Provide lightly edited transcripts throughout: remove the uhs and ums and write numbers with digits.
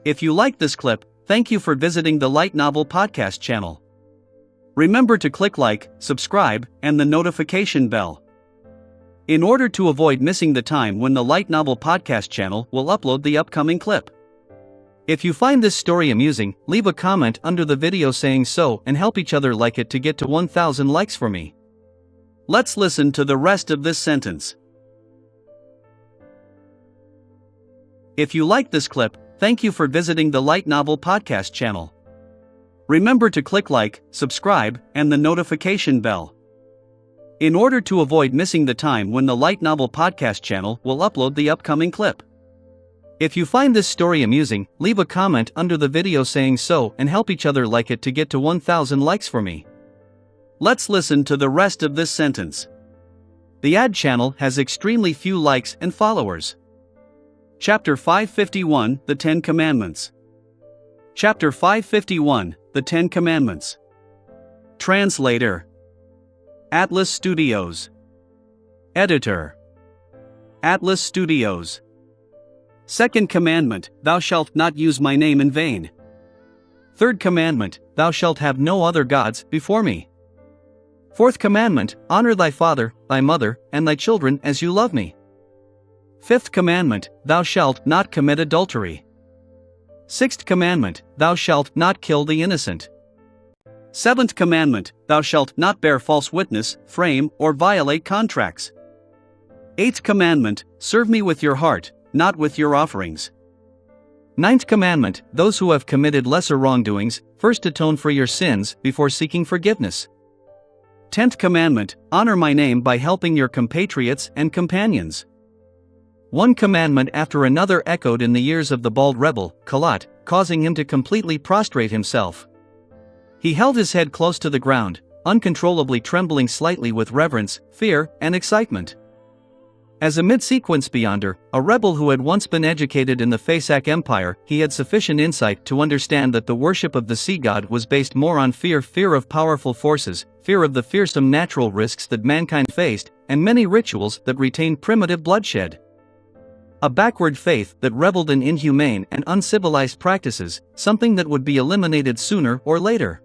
If you liked this clip, thank you for visiting the Light Novel Podcast channel. Remember to click like, subscribe, and the notification bell, in order to avoid missing the time when the Light Novel Podcast channel will upload the upcoming clip. If you find this story amusing, leave a comment under the video saying so and help each other like it to get to 1,000 likes for me. Let's listen to the rest of this sentence. If you liked this clip, thank you for visiting the Light Novel Podcast channel. Remember to click like, subscribe, and the notification bell, in order to avoid missing the time when the Light Novel Podcast channel will upload the upcoming clip. If you find this story amusing, leave a comment under the video saying so and help each other like it to get to 1,000 likes for me. Let's listen to the rest of this sentence. The ad channel has extremely few likes and followers. Chapter 551, The 10 Commandments. Chapter 551, The 10 Commandments. Translator: Atlas Studios. Editor: Atlas Studios. Second commandment, thou shalt not use my name in vain. Third commandment, thou shalt have no other gods before me. Fourth commandment, honor thy father, thy mother, and thy children as you love me. Fifth commandment, thou shalt not commit adultery. Sixth commandment, thou shalt not kill the innocent. Seventh commandment, thou shalt not bear false witness, frame, or violate contracts. Eighth commandment, serve me with your heart, not with your offerings. Ninth commandment, those who have committed lesser wrongdoings, first atone for your sins before seeking forgiveness. 10th commandment, honor my name by helping your compatriots and companions. One commandment after another echoed in the ears of the bald rebel, Kalat, causing him to completely prostrate himself. He held his head close to the ground, uncontrollably trembling slightly with reverence, fear, and excitement. As a mid-sequence beyonder, a rebel who had once been educated in the Fasak Empire, he had sufficient insight to understand that the worship of the sea god was based more on fear of powerful forces, fear of the fearsome natural risks that mankind faced, and many rituals that retained primitive bloodshed. A backward faith that reveled in inhumane and uncivilized practices, something that would be eliminated sooner or later.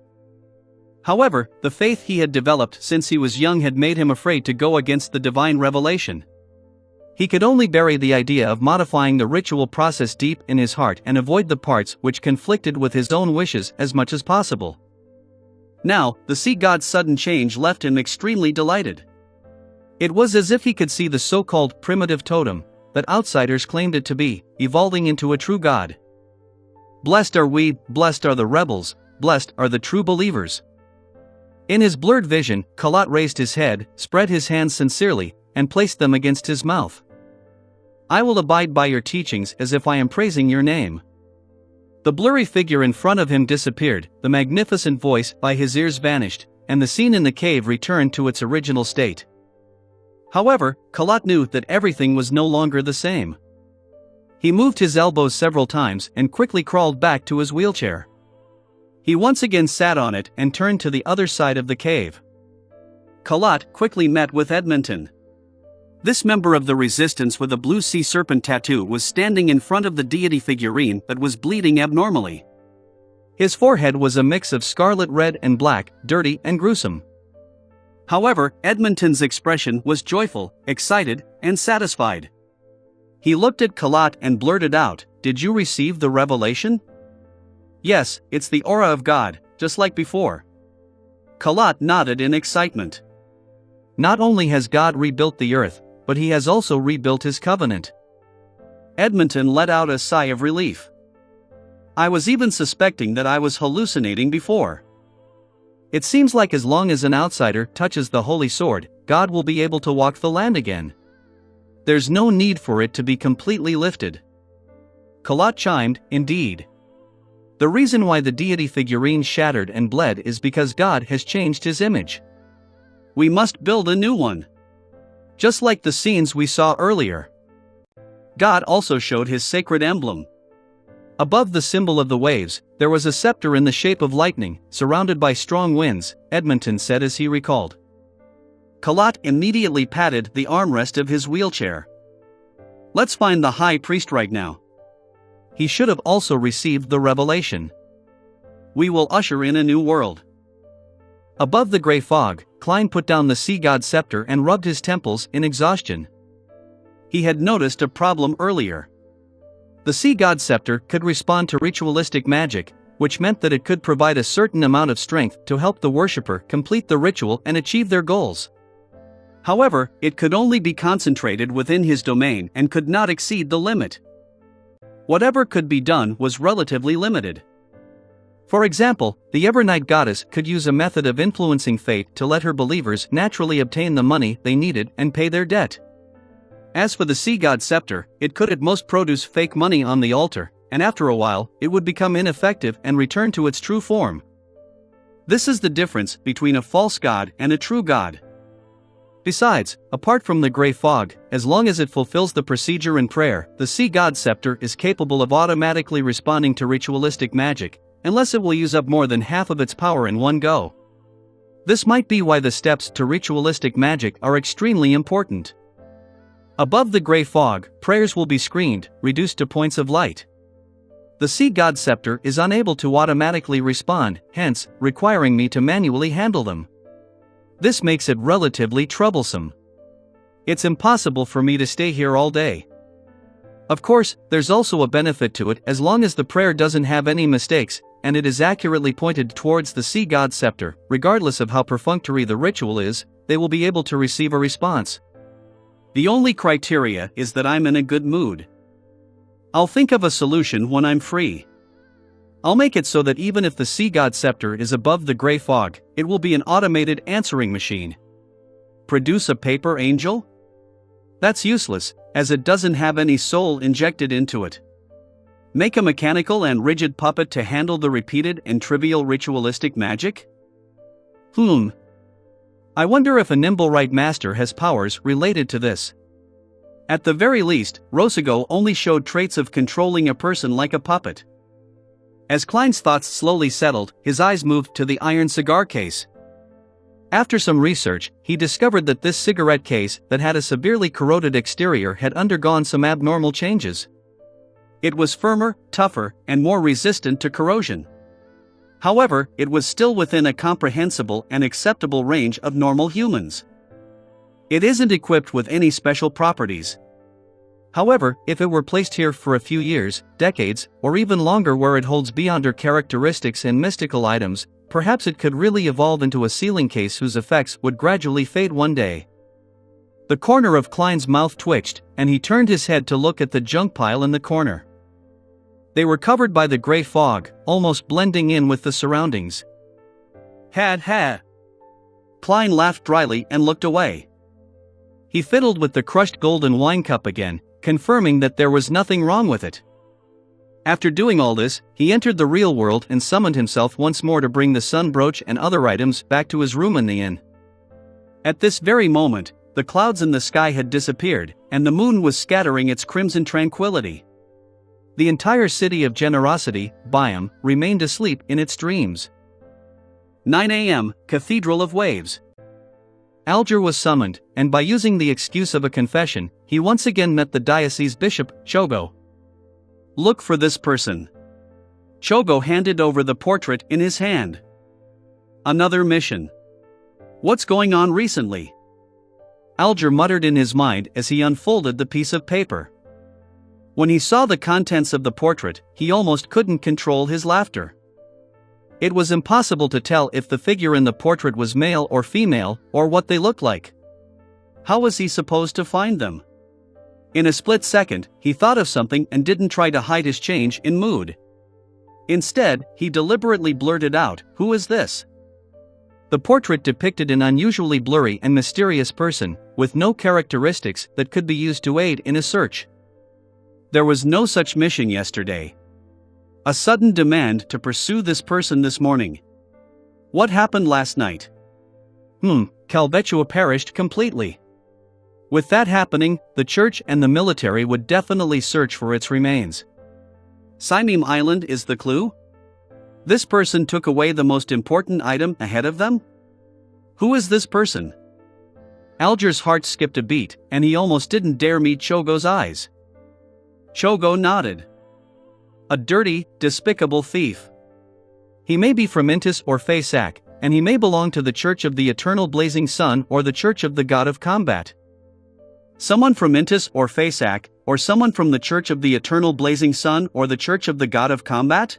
However, the faith he had developed since he was young had made him afraid to go against the divine revelation. He could only bury the idea of modifying the ritual process deep in his heart and avoid the parts which conflicted with his own wishes as much as possible. Now, the sea god's sudden change left him extremely delighted. It was as if he could see the so-called primitive totem, that outsiders claimed it to be, evolving into a true god. Blessed are we, blessed are the rebels, blessed are the true believers. In his blurred vision, Kalat raised his head, spread his hands sincerely, and placed them against his mouth. I will abide by your teachings as if I am praising your name. The blurry figure in front of him disappeared, the magnificent voice by his ears vanished, and the scene in the cave returned to its original state. However, Kalat knew that everything was no longer the same. He moved his elbows several times and quickly crawled back to his wheelchair. He once again sat on it and turned to the other side of the cave. Kalat quickly met with Edmonton. This member of the resistance with a blue sea serpent tattoo was standing in front of the deity figurine that was bleeding abnormally. His forehead was a mix of scarlet red and black, dirty and gruesome. However, Edmonton's expression was joyful, excited, and satisfied. He looked at Kalat and blurted out, "Did you receive the revelation?" "Yes, it's the aura of God, just like before." Kalat nodded in excitement. Not only has God rebuilt the earth, but he has also rebuilt his covenant. Edmonton let out a sigh of relief. "I was even suspecting that I was hallucinating before. It seems like as long as an outsider touches the holy sword, God will be able to walk the land again. There's no need for it to be completely lifted." Kalat chimed, "Indeed. The reason why the deity figurine shattered and bled is because God has changed his image. We must build a new one. Just like the scenes we saw earlier." God also showed his sacred emblem. Above the symbol of the waves, there was a scepter in the shape of lightning, surrounded by strong winds, Edmonton said as he recalled. Kalat immediately patted the armrest of his wheelchair. "Let's find the high priest right now." he should have also received the revelation. We will usher in a new world. Above the gray fog, Klein put down the sea god scepter and rubbed his temples in exhaustion. He had noticed a problem earlier. The sea god scepter could respond to ritualistic magic, which meant that it could provide a certain amount of strength to help the worshipper complete the ritual and achieve their goals. However, it could only be concentrated within his domain and could not exceed the limit. Whatever could be done was relatively limited. For example, the Evernight goddess could use a method of influencing fate to let her believers naturally obtain the money they needed and pay their debt. As for the sea god scepter, it could at most produce fake money on the altar, and after a while, it would become ineffective and return to its true form. This is the difference between a false god and a true god. Besides, apart from the gray fog, as long as it fulfills the procedure in prayer, the sea god scepter is capable of automatically responding to ritualistic magic, unless it will use up more than half of its power in one go. This might be why the steps to ritualistic magic are extremely important. Above the gray fog, prayers will be screened, reduced to points of light. The sea god scepter is unable to automatically respond, hence, requiring me to manually handle them. This makes it relatively troublesome. It's impossible for me to stay here all day. Of course, there's also a benefit to it as long as the prayer doesn't have any mistakes, and it is accurately pointed towards the sea god scepter. Regardless of how perfunctory the ritual is, they will be able to receive a response. The only criteria is that I'm in a good mood. I'll think of a solution when I'm free. I'll make it so that even if the sea god scepter is above the gray fog, it will be an automated answering machine. Produce a paper angel? That's useless, as it doesn't have any soul injected into it. Make a mechanical and rigid puppet to handle the repeated and trivial ritualistic magic? I wonder if a nimble right master has powers related to this. At the very least, Rosago only showed traits of controlling a person like a puppet. As Klein's thoughts slowly settled, his eyes moved to the iron cigar case. After some research, he discovered that this cigarette case that had a severely corroded exterior had undergone some abnormal changes. It was firmer, tougher, and more resistant to corrosion. However, it was still within a comprehensible and acceptable range of normal humans. It isn't equipped with any special properties. However, if it were placed here for a few years, decades, or even longer where it holds beyonder characteristics and mystical items, perhaps it could really evolve into a sealing case whose effects would gradually fade one day. The corner of Klein's mouth twitched, and he turned his head to look at the junk pile in the corner. They were covered by the gray fog, almost blending in with the surroundings. Ha! Klein laughed dryly and looked away. He fiddled with the crushed golden wine cup again, confirming that there was nothing wrong with it. After doing all this, he entered the real world and summoned himself once more to bring the sun brooch and other items back to his room in the inn. At this very moment, the clouds in the sky had disappeared, and the moon was scattering its crimson tranquility. The entire city of Generosity, Byam, remained asleep in its dreams. 9 a.m., Cathedral of Waves. Alger was summoned, and by using the excuse of a confession, he once again met the diocese bishop, Chogo. Look for this person. Chogo handed over the portrait in his hand. Another mission. What's going on recently? Alger muttered in his mind as he unfolded the piece of paper. When he saw the contents of the portrait, he almost couldn't control his laughter. It was impossible to tell if the figure in the portrait was male or female, or what they looked like. How was he supposed to find them? In a split second, he thought of something and didn't try to hide his change in mood. Instead, he deliberately blurted out, "Who is this?" The portrait depicted an unusually blurry and mysterious person, with no characteristics that could be used to aid in a search. There was no such mission yesterday. A sudden demand to pursue this person this morning. What happened last night? Calvetua perished completely. With that happening, the church and the military would definitely search for its remains. Simim Island is the clue? This person took away the most important item ahead of them? Who is this person? Alger's heart skipped a beat, and he almost didn't dare meet Chogo's eyes. Chogo nodded. A dirty, despicable thief. He may be from Intis or Faysac, and he may belong to the Church of the Eternal Blazing Sun or the Church of the God of Combat. Someone from Intis or Faysac, or someone from the Church of the Eternal Blazing Sun or the Church of the God of Combat?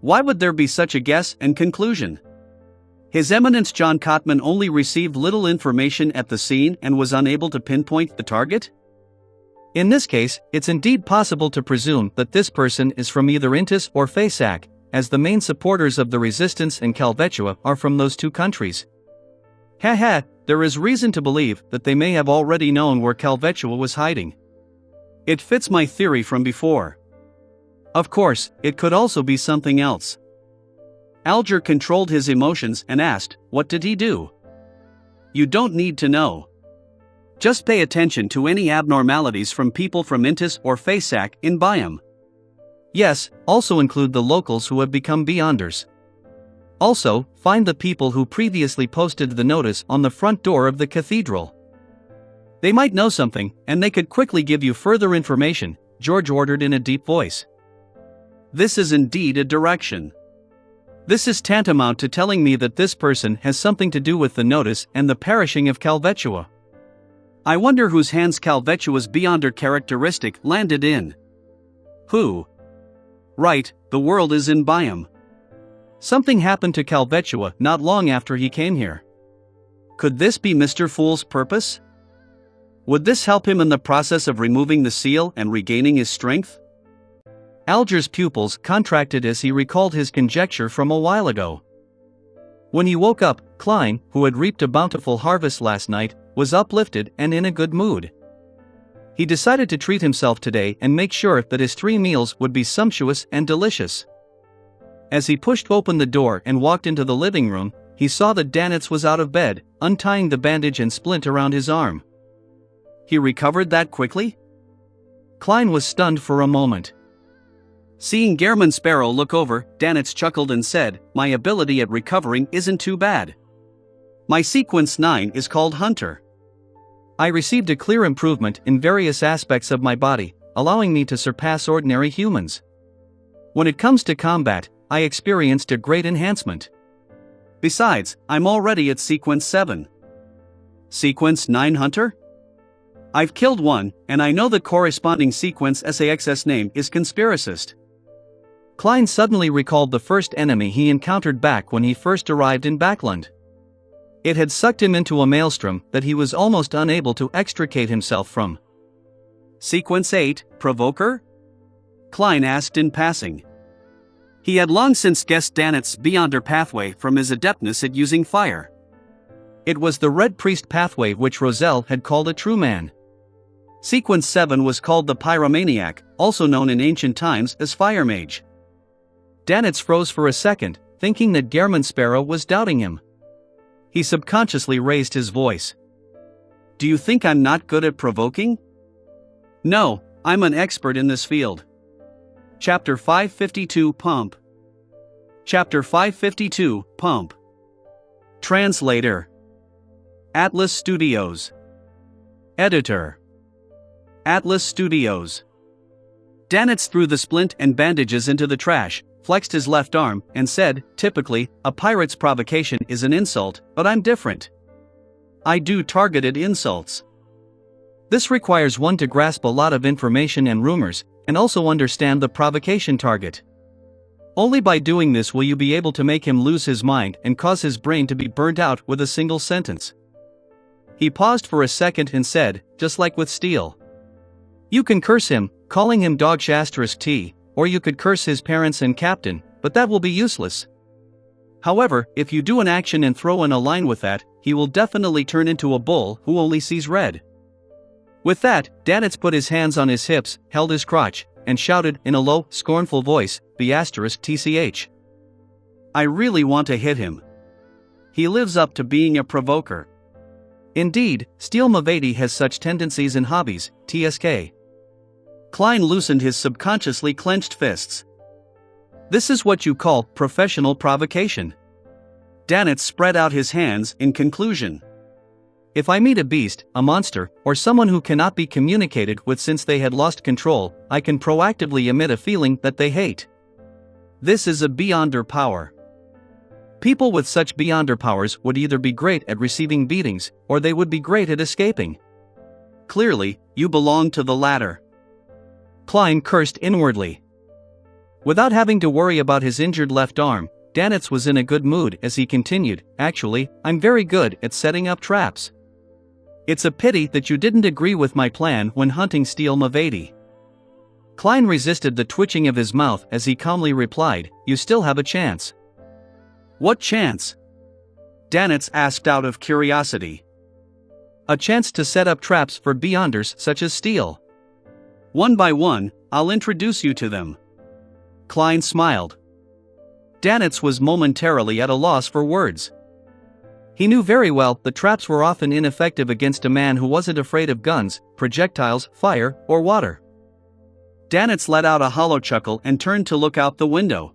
Why would there be such a guess and conclusion? His Eminence John Cotman only received little information at the scene and was unable to pinpoint the target? In this case, it's indeed possible to presume that this person is from either Intis or Faysac, as the main supporters of the resistance in Calvetua are from those two countries. There is reason to believe that they may have already known where Calvetua was hiding. It fits my theory from before. Of course, it could also be something else. Alger controlled his emotions and asked, "What did he do?" You don't need to know. Just pay attention to any abnormalities from people from Intis or Faysac in Byam. Yes, also include the locals who have become Beyonders. Also, find the people who previously posted the notice on the front door of the cathedral. They might know something, and they could quickly give you further information, George ordered in a deep voice. This is indeed a direction. This is tantamount to telling me that this person has something to do with the notice and the perishing of Calvetua. I wonder whose hands Calvetua's Beyonder characteristic landed in. Who? Right, the world is in Byam. Something happened to Calvetua not long after he came here. Could this be Mr. Fool's purpose? Would this help him in the process of removing the seal and regaining his strength? Alger's pupils contracted as he recalled his conjecture from a while ago. When he woke up, Klein, who had reaped a bountiful harvest last night, was uplifted and in a good mood. He decided to treat himself today and make sure that his 3 meals would be sumptuous and delicious. As he pushed open the door and walked into the living room, he saw that Danitz was out of bed, untying the bandage and splint around his arm. He recovered that quickly? Klein was stunned for a moment. Seeing Gehrman Sparrow look over, Danitz chuckled and said, "My ability at recovering isn't too bad. My sequence 9 is called Hunter. I received a clear improvement in various aspects of my body, allowing me to surpass ordinary humans. When it comes to combat, I experienced a great enhancement. Besides, I'm already at sequence 7. Sequence 9 Hunter? I've killed one, and I know the corresponding sequence SAXS name is Conspiracist." Klein suddenly recalled the first enemy he encountered back when he first arrived in Backland. It had sucked him into a maelstrom that he was almost unable to extricate himself from. Sequence 8, Provoker? Klein asked in passing. He had long since guessed Danitz's Beyonder pathway from his adeptness at using fire. It was the Red Priest pathway which Roselle had called a true man. Sequence 7 was called the Pyromaniac, also known in ancient times as Fire Mage. Danitz froze for a second, thinking that Gehrman Sparrow was doubting him. He subconsciously raised his voice. "Do you think I'm not good at provoking?" "No, I'm an expert in this field." Chapter 552 Pump. Chapter 552 Pump. Translator. Atlas Studios. Editor. Atlas Studios. Danitz threw the splint and bandages into the trash, flexed his left arm, and said, "Typically, a pirate's provocation is an insult, but I'm different. I do targeted insults. This requires one to grasp a lot of information and rumors, and also understand the provocation target. Only by doing this will you be able to make him lose his mind and cause his brain to be burnt out with a single sentence." He paused for a second and said, "Just like with steel. You can curse him, calling him Dog*T, or you could curse his parents and captain, but that will be useless. However, if you do an action and throw in a line with that, he will definitely turn into a bull who only sees red." With that, Danitz put his hands on his hips, held his crotch, and shouted in a low, scornful voice, "*TCH. I really want to hit him. He lives up to being a provoker." Indeed, Steel Mavati has such tendencies and hobbies, TSK. Klein loosened his subconsciously clenched fists. "This is what you call professional provocation." Danitz spread out his hands in conclusion. If I meet a beast, a monster, or someone who cannot be communicated with since they had lost control, I can proactively emit a feeling that they hate. This is a beyonder power. People with such beyonder powers would either be great at receiving beatings, or they would be great at escaping. Clearly, you belong to the latter. Klein cursed inwardly. Without having to worry about his injured left arm, Danitz was in a good mood as he continued, "Actually, I'm very good at setting up traps. It's a pity that you didn't agree with my plan when hunting Steel Mavati." Klein resisted the twitching of his mouth as he calmly replied, "You still have a chance." "What chance?" Danitz asked out of curiosity. "A chance to set up traps for beyonders such as Steel. One by one, I'll introduce you to them." Klein smiled. Danitz was momentarily at a loss for words. He knew very well that traps were often ineffective against a man who wasn't afraid of guns, projectiles, fire, or water. Danitz let out a hollow chuckle and turned to look out the window.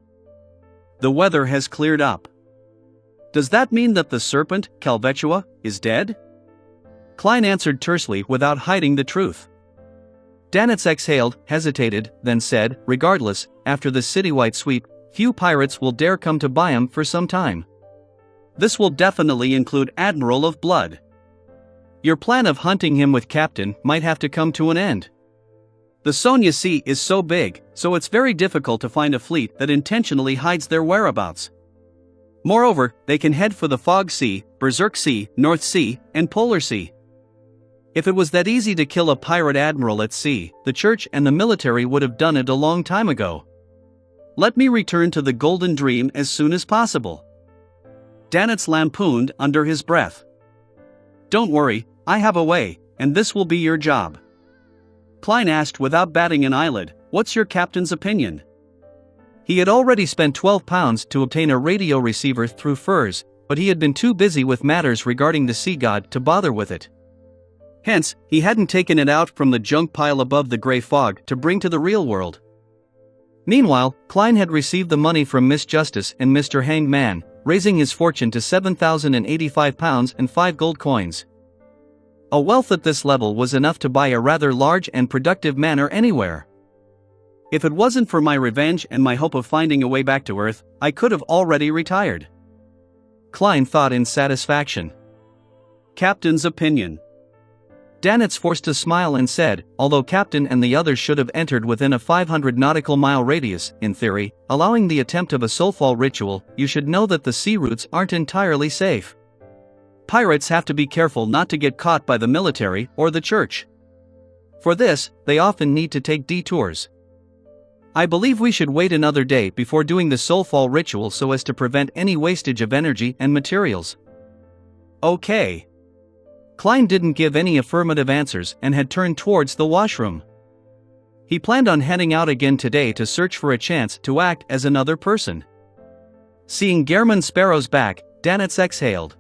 "The weather has cleared up. Does that mean that the serpent, Calvetua, is dead?" Klein answered tersely without hiding the truth. Danitz exhaled, hesitated, then said, "Regardless, after the citywide sweep, few pirates will dare come to Byam for some time. This will definitely include Admiral of Blood. Your plan of hunting him with Captain might have to come to an end. The Sonia Sea is so big, so it's very difficult to find a fleet that intentionally hides their whereabouts. Moreover, they can head for the Fog Sea, Berserk Sea, North Sea, and Polar Sea. If it was that easy to kill a pirate admiral at sea, the church and the military would have done it a long time ago. Let me return to the Golden Dream as soon as possible." Danitz lampooned under his breath. "Don't worry, I have a way, and this will be your job." Klein asked without batting an eyelid, "What's your captain's opinion?" He had already spent £12 to obtain a radio receiver through Furs, but he had been too busy with matters regarding the sea god to bother with it. Hence, he hadn't taken it out from the junk pile above the grey fog to bring to the real world. Meanwhile, Klein had received the money from Miss Justice and Mr. Hanged Man, raising his fortune to £7,085 and 5 gold coins. A wealth at this level was enough to buy a rather large and productive manor anywhere. If it wasn't for my revenge and my hope of finding a way back to Earth, I could have already retired. Klein thought in satisfaction. Captain's opinion. Danitz forced a smile and said, "Although Captain and the others should have entered within a 500 nautical mile radius, in theory, allowing the attempt of a soulfall ritual, you should know that the sea routes aren't entirely safe. Pirates have to be careful not to get caught by the military or the church. For this, they often need to take detours. I believe we should wait another day before doing the soulfall ritual so as to prevent any wastage of energy and materials." Okay. Klein didn't give any affirmative answers and had turned towards the washroom. He planned on heading out again today to search for a chance to act as another person. Seeing Gehrman Sparrow's back, Danitz exhaled.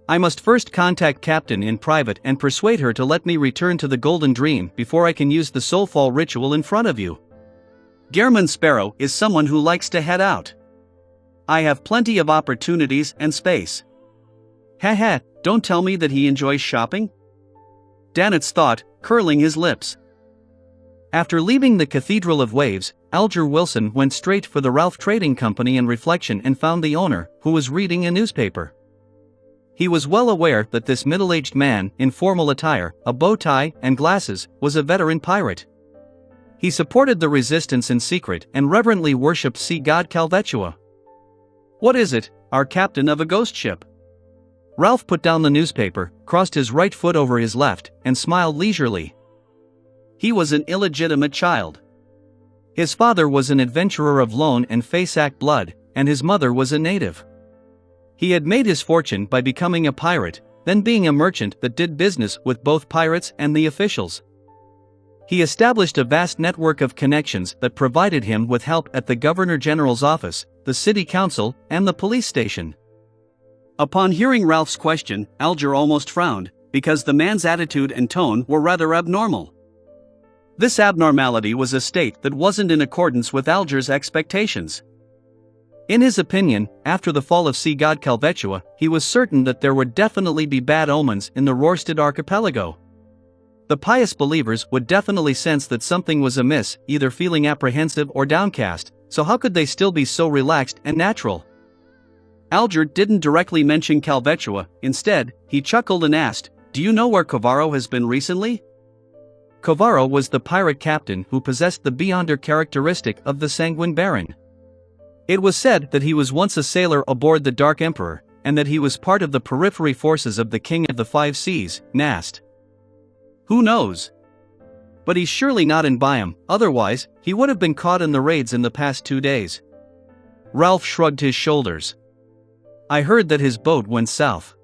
"I must first contact Captain in private and persuade her to let me return to the Golden Dream before I can use the soulfall ritual in front of you. Gehrman Sparrow is someone who likes to head out. I have plenty of opportunities and space." Haha, don't tell me that he enjoys shopping? Danitz thought, curling his lips. After leaving the Cathedral of Waves, Alger Wilson went straight for the Ralph Trading Company in Reflection and found the owner, who was reading a newspaper. He was well aware that this middle-aged man, in formal attire, a bow tie, and glasses, was a veteran pirate. He supported the resistance in secret and reverently worshipped sea god Calvetua. "What is it, our captain of a ghost ship?" Ralph put down the newspaper, crossed his right foot over his left, and smiled leisurely. He was an illegitimate child. His father was an adventurer of Lone and Fasak blood, and his mother was a native. He had made his fortune by becoming a pirate, then being a merchant that did business with both pirates and the officials. He established a vast network of connections that provided him with help at the Governor General's office, the city council, and the police station. Upon hearing Ralph's question, Alger almost frowned, because the man's attitude and tone were rather abnormal. This abnormality was a state that wasn't in accordance with Alger's expectations. In his opinion, after the fall of sea god Calvetua, he was certain that there would definitely be bad omens in the Rorstad archipelago. The pious believers would definitely sense that something was amiss, either feeling apprehensive or downcast, so how could they still be so relaxed and natural? Alger didn't directly mention Calvetua. Instead, he chuckled and asked, "Do you know where Covaro has been recently?" Covaro was the pirate captain who possessed the beyonder characteristic of the Sanguine Baron. It was said that he was once a sailor aboard the Dark Emperor, and that he was part of the periphery forces of the King of the Five Seas, Nast. Who knows? But he's surely not in Byam, otherwise, he would have been caught in the raids in the past 2 days. Ralph shrugged his shoulders. I heard that his boat went south.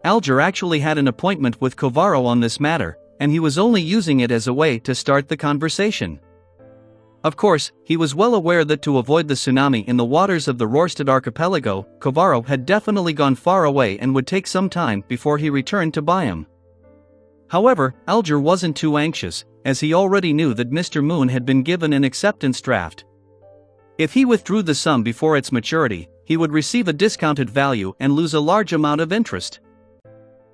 Alger actually had an appointment with Covaro on this matter, and he was only using it as a way to start the conversation. Of course, he was well aware that to avoid the tsunami in the waters of the Rorstad archipelago, Covaro had definitely gone far away and would take some time before he returned to Byam. However, Alger wasn't too anxious, as he already knew that Mr. Moon had been given an acceptance draft. If he withdrew the sum before its maturity, he would receive a discounted value and lose a large amount of interest.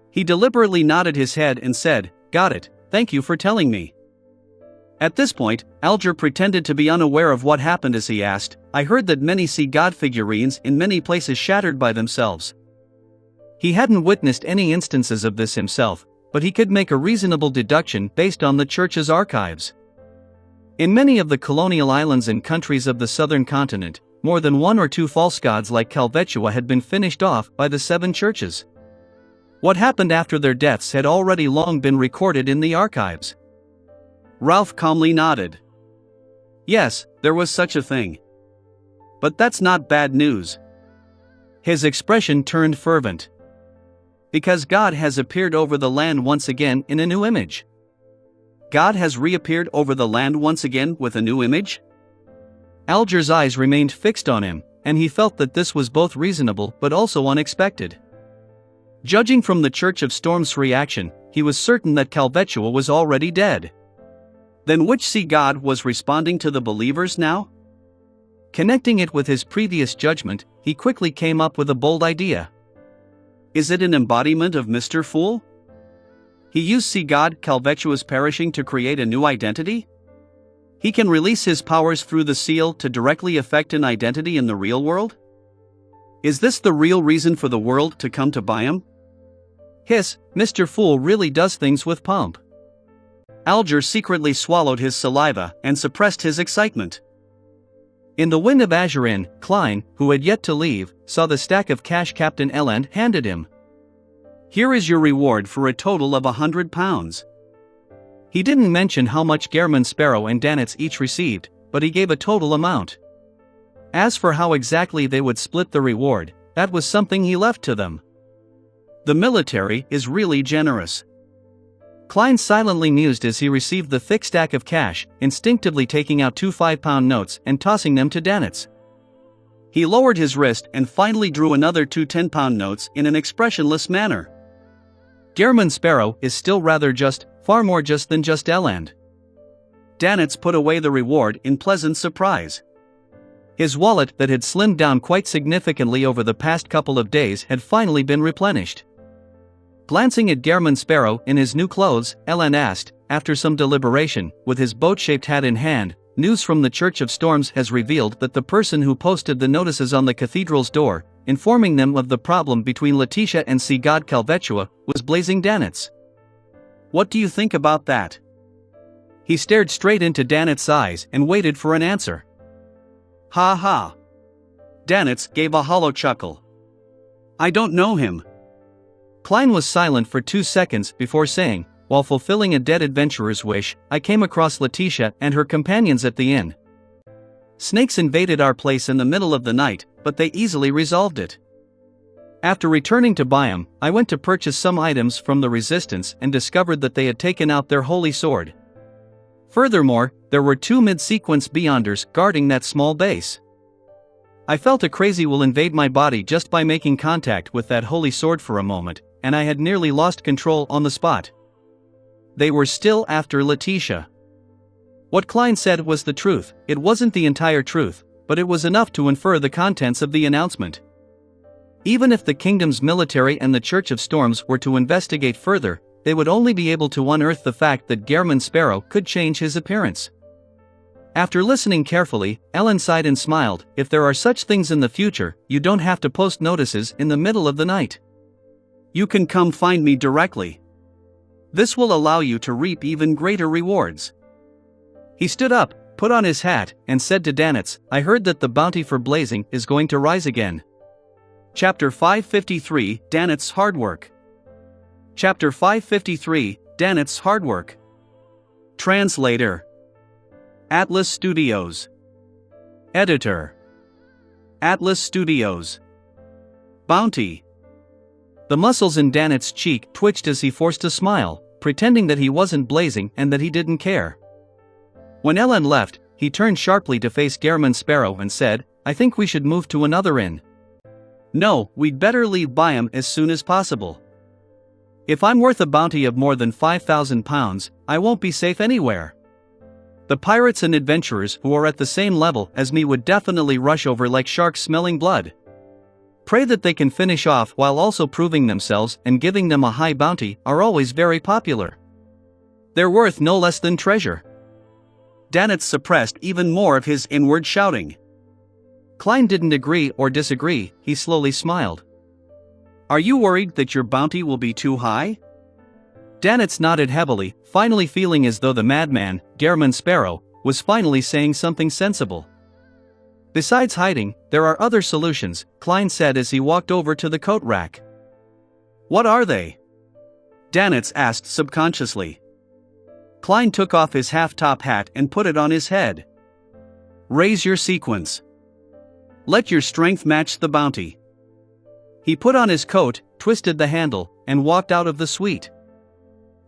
He deliberately nodded his head and said, "Got it, thank you for telling me." At this point, Alger pretended to be unaware of what happened as he asked, "I heard that many sea god figurines in many places shattered by themselves." He hadn't witnessed any instances of this himself, but he could make a reasonable deduction based on the church's archives. In many of the colonial islands and countries of the southern continent, more than 1 or 2 false gods like Calvetua had been finished off by the 7 churches. What happened after their deaths had already long been recorded in the archives. Ralph calmly nodded. Yes, there was such a thing. But that's not bad news. His expression turned fervent. Because God has appeared over the land once again in a new image. God has reappeared over the land once again with a new image? Alger's eyes remained fixed on him, and he felt that this was both reasonable but also unexpected. Judging from the Church of Storm's reaction, he was certain that Calvetua was already dead. Then which sea god was responding to the believers now? Connecting it with his previous judgment, he quickly came up with a bold idea. Is it an embodiment of Mr. Fool? He used sea god Calvetua's perishing to create a new identity? He can release his powers through the seal to directly affect an identity in the real world? Is this the real reason for the world to come to Byam? Hiss, Mr. Fool really does things with pomp. Alger secretly swallowed his saliva and suppressed his excitement. In the Wind of Azurin, Klein, who had yet to leave, saw the stack of cash Captain Eland handed him. Here is your reward for a total of £100. He didn't mention how much Gehrman Sparrow and Danitz each received, but he gave a total amount. As for how exactly they would split the reward, that was something he left to them. The military is really generous. Klein silently mused as he received the thick stack of cash, instinctively taking out 2 5-pound notes and tossing them to Danitz. He lowered his wrist and finally drew another 2 10-pound notes in an expressionless manner. Gehrman Sparrow is still rather just, far more just than just Eland. Danitz put away the reward in pleasant surprise. His wallet that had slimmed down quite significantly over the past couple of days had finally been replenished. Glancing at Gehrman Sparrow in his new clothes, Eland asked, after some deliberation, with his boat-shaped hat in hand, "News from the Church of Storms has revealed that the person who posted the notices on the cathedral's door, informing them of the problem between Letitia and sea god Calvetua, was Blazing Danitz. What do you think about that?" He stared straight into Danitz's eyes and waited for an answer. Ha ha. Danitz gave a hollow chuckle. I don't know him. Klein was silent for 2 seconds before saying, "While fulfilling a dead adventurer's wish, I came across Letitia and her companions at the inn. Snakes invaded our place in the middle of the night, but they easily resolved it. After returning to Byam, I went to purchase some items from the Resistance and discovered that they had taken out their holy sword. Furthermore, there were 2 mid-sequence Beyonders guarding that small base. I felt a crazy will invade my body just by making contact with that holy sword for a moment, and I had nearly lost control on the spot. They were still after Letitia." What Klein said was the truth. It wasn't the entire truth, but it was enough to infer the contents of the announcement. Even if the kingdom's military and the Church of Storms were to investigate further, they would only be able to unearth the fact that Gehrman Sparrow could change his appearance. After listening carefully, Ellen sighed and smiled. If there are such things in the future, you don't have to post notices in the middle of the night. You can come find me directly. This will allow you to reap even greater rewards. He stood up, put on his hat, and said to Danitz, I heard that the bounty for blazing is going to rise again. Chapter 553, Danitz's Hard Work. Chapter 553, Danitz's Hard Work. Translator. Atlas Studios. Editor. Atlas Studios. Bounty. The muscles in Danitz's cheek twitched as he forced a smile, pretending that he wasn't blazing and that he didn't care. When Ellen left, he turned sharply to face Gehrman Sparrow and said, I think we should move to another inn. No, we'd better leave Byam as soon as possible. If I'm worth a bounty of more than 5,000 pounds, I won't be safe anywhere. The pirates and adventurers who are at the same level as me would definitely rush over like sharks smelling blood. Pray that they can finish off while also proving themselves and giving them a high bounty are always very popular. They're worth no less than treasure. Danitz suppressed even more of his inward shouting. Klein didn't agree or disagree, he slowly smiled. Are you worried that your bounty will be too high? Danitz nodded heavily, finally feeling as though the madman, Gehrman Sparrow, was finally saying something sensible. Besides hiding, there are other solutions, Klein said as he walked over to the coat rack. What are they? Danitz asked subconsciously. Klein took off his half-top hat and put it on his head. Raise your sequence. Let your strength match the bounty. He put on his coat, twisted the handle, and walked out of the suite.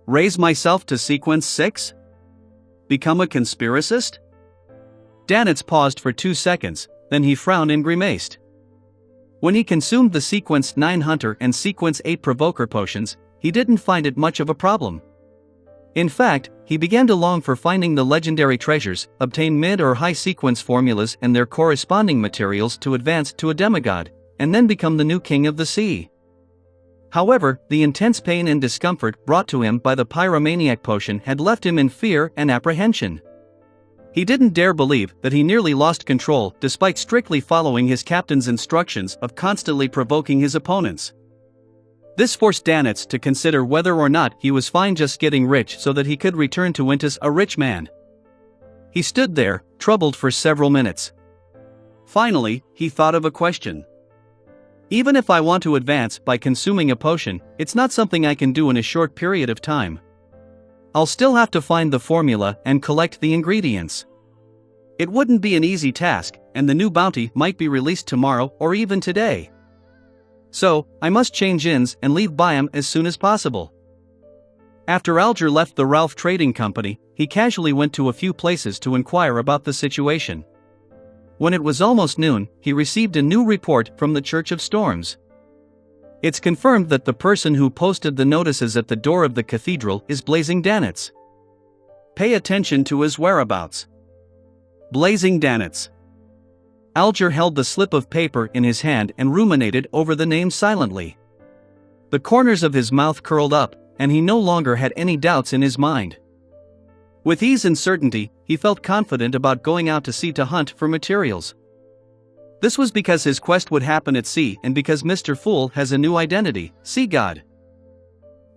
Raise myself to sequence 6? Become a conspiracist? Danitz paused for 2 seconds, then he frowned and grimaced. When he consumed the sequence 9 Hunter and sequence 8 Provoker potions, he didn't find it much of a problem. In fact, he began to long for finding the legendary treasures, obtain mid or high sequence formulas and their corresponding materials to advance to a demigod, and then become the new king of the sea. However, the intense pain and discomfort brought to him by the pyromaniac potion had left him in fear and apprehension. He didn't dare believe that he nearly lost control despite strictly following his captain's instructions of constantly provoking his opponents. This forced Danitz to consider whether or not he was fine just getting rich so that he could return to Wintus a rich man. He stood there, troubled for several minutes. Finally, he thought of a question. Even if I want to advance by consuming a potion, it's not something I can do in a short period of time. I'll still have to find the formula and collect the ingredients. It wouldn't be an easy task, and the new bounty might be released tomorrow or even today. So, I must change inns and leave Byam as soon as possible. After Alger left the Ralph Trading Company, he casually went to a few places to inquire about the situation. When it was almost noon, he received a new report from the Church of Storms. It's confirmed that the person who posted the notices at the door of the cathedral is Blazing Danitz. Pay attention to his whereabouts. Blazing Danitz. Alger held the slip of paper in his hand and ruminated over the name silently. The corners of his mouth curled up, and he no longer had any doubts in his mind. With ease and certainty, he felt confident about going out to sea to hunt for materials. This was because his quest would happen at sea and because Mr. Fool has a new identity, Sea God.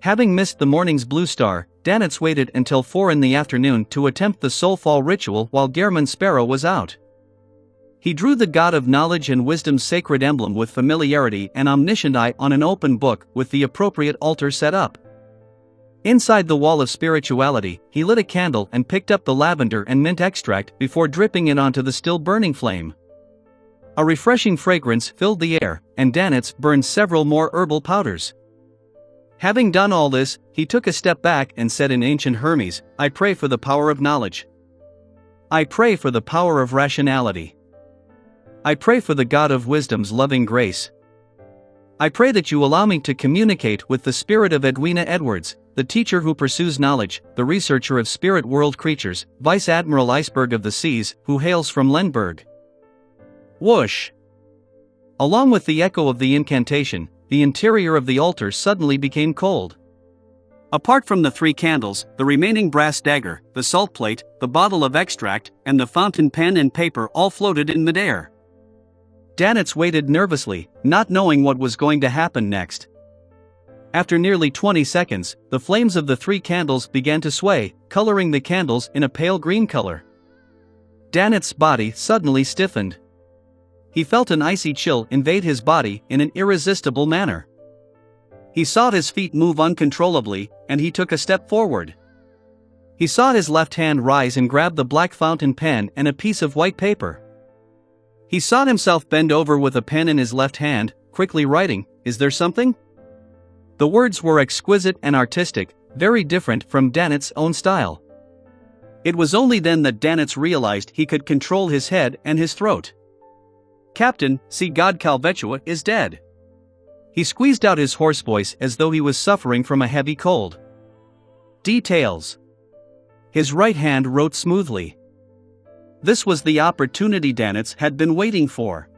Having missed the morning's blue star, Danitz waited until 4 in the afternoon to attempt the soulfall ritual while Gehrman Sparrow was out. He drew the god of knowledge and wisdom's sacred emblem with familiarity and omniscient eye on an open book with the appropriate altar set up. Inside the wall of spirituality, he lit a candle and picked up the lavender and mint extract before dripping it onto the still burning flame. A refreshing fragrance filled the air, and Danitz burned several more herbal powders. Having done all this, he took a step back and said in ancient Hermes, I pray for the power of knowledge. I pray for the power of rationality. I pray for the God of wisdom's loving grace. I pray that you allow me to communicate with the spirit of Edwina Edwards, the teacher who pursues knowledge, the researcher of spirit world creatures, Vice Admiral Iceberg of the Seas, who hails from Lemberg. Whoosh! Along with the echo of the incantation, the interior of the altar suddenly became cold. Apart from the 3 candles, the remaining brass dagger, the salt plate, the bottle of extract, and the fountain pen and paper all floated in midair. Danitz waited nervously, not knowing what was going to happen next. After nearly 20 seconds, the flames of the 3 candles began to sway, coloring the candles in a pale green color. Danitz's body suddenly stiffened. He felt an icy chill invade his body in an irresistible manner. He saw his feet move uncontrollably, and he took a step forward. He saw his left hand rise and grab the black fountain pen and a piece of white paper. He saw himself bend over with a pen in his left hand, quickly writing, "Is there something?" The words were exquisite and artistic, very different from Danitz's own style. It was only then that Danitz realized he could control his head and his throat. "Captain, see God Calvetua is dead." He squeezed out his hoarse voice as though he was suffering from a heavy cold. Details. His right hand wrote smoothly. This was the opportunity Danitz had been waiting for.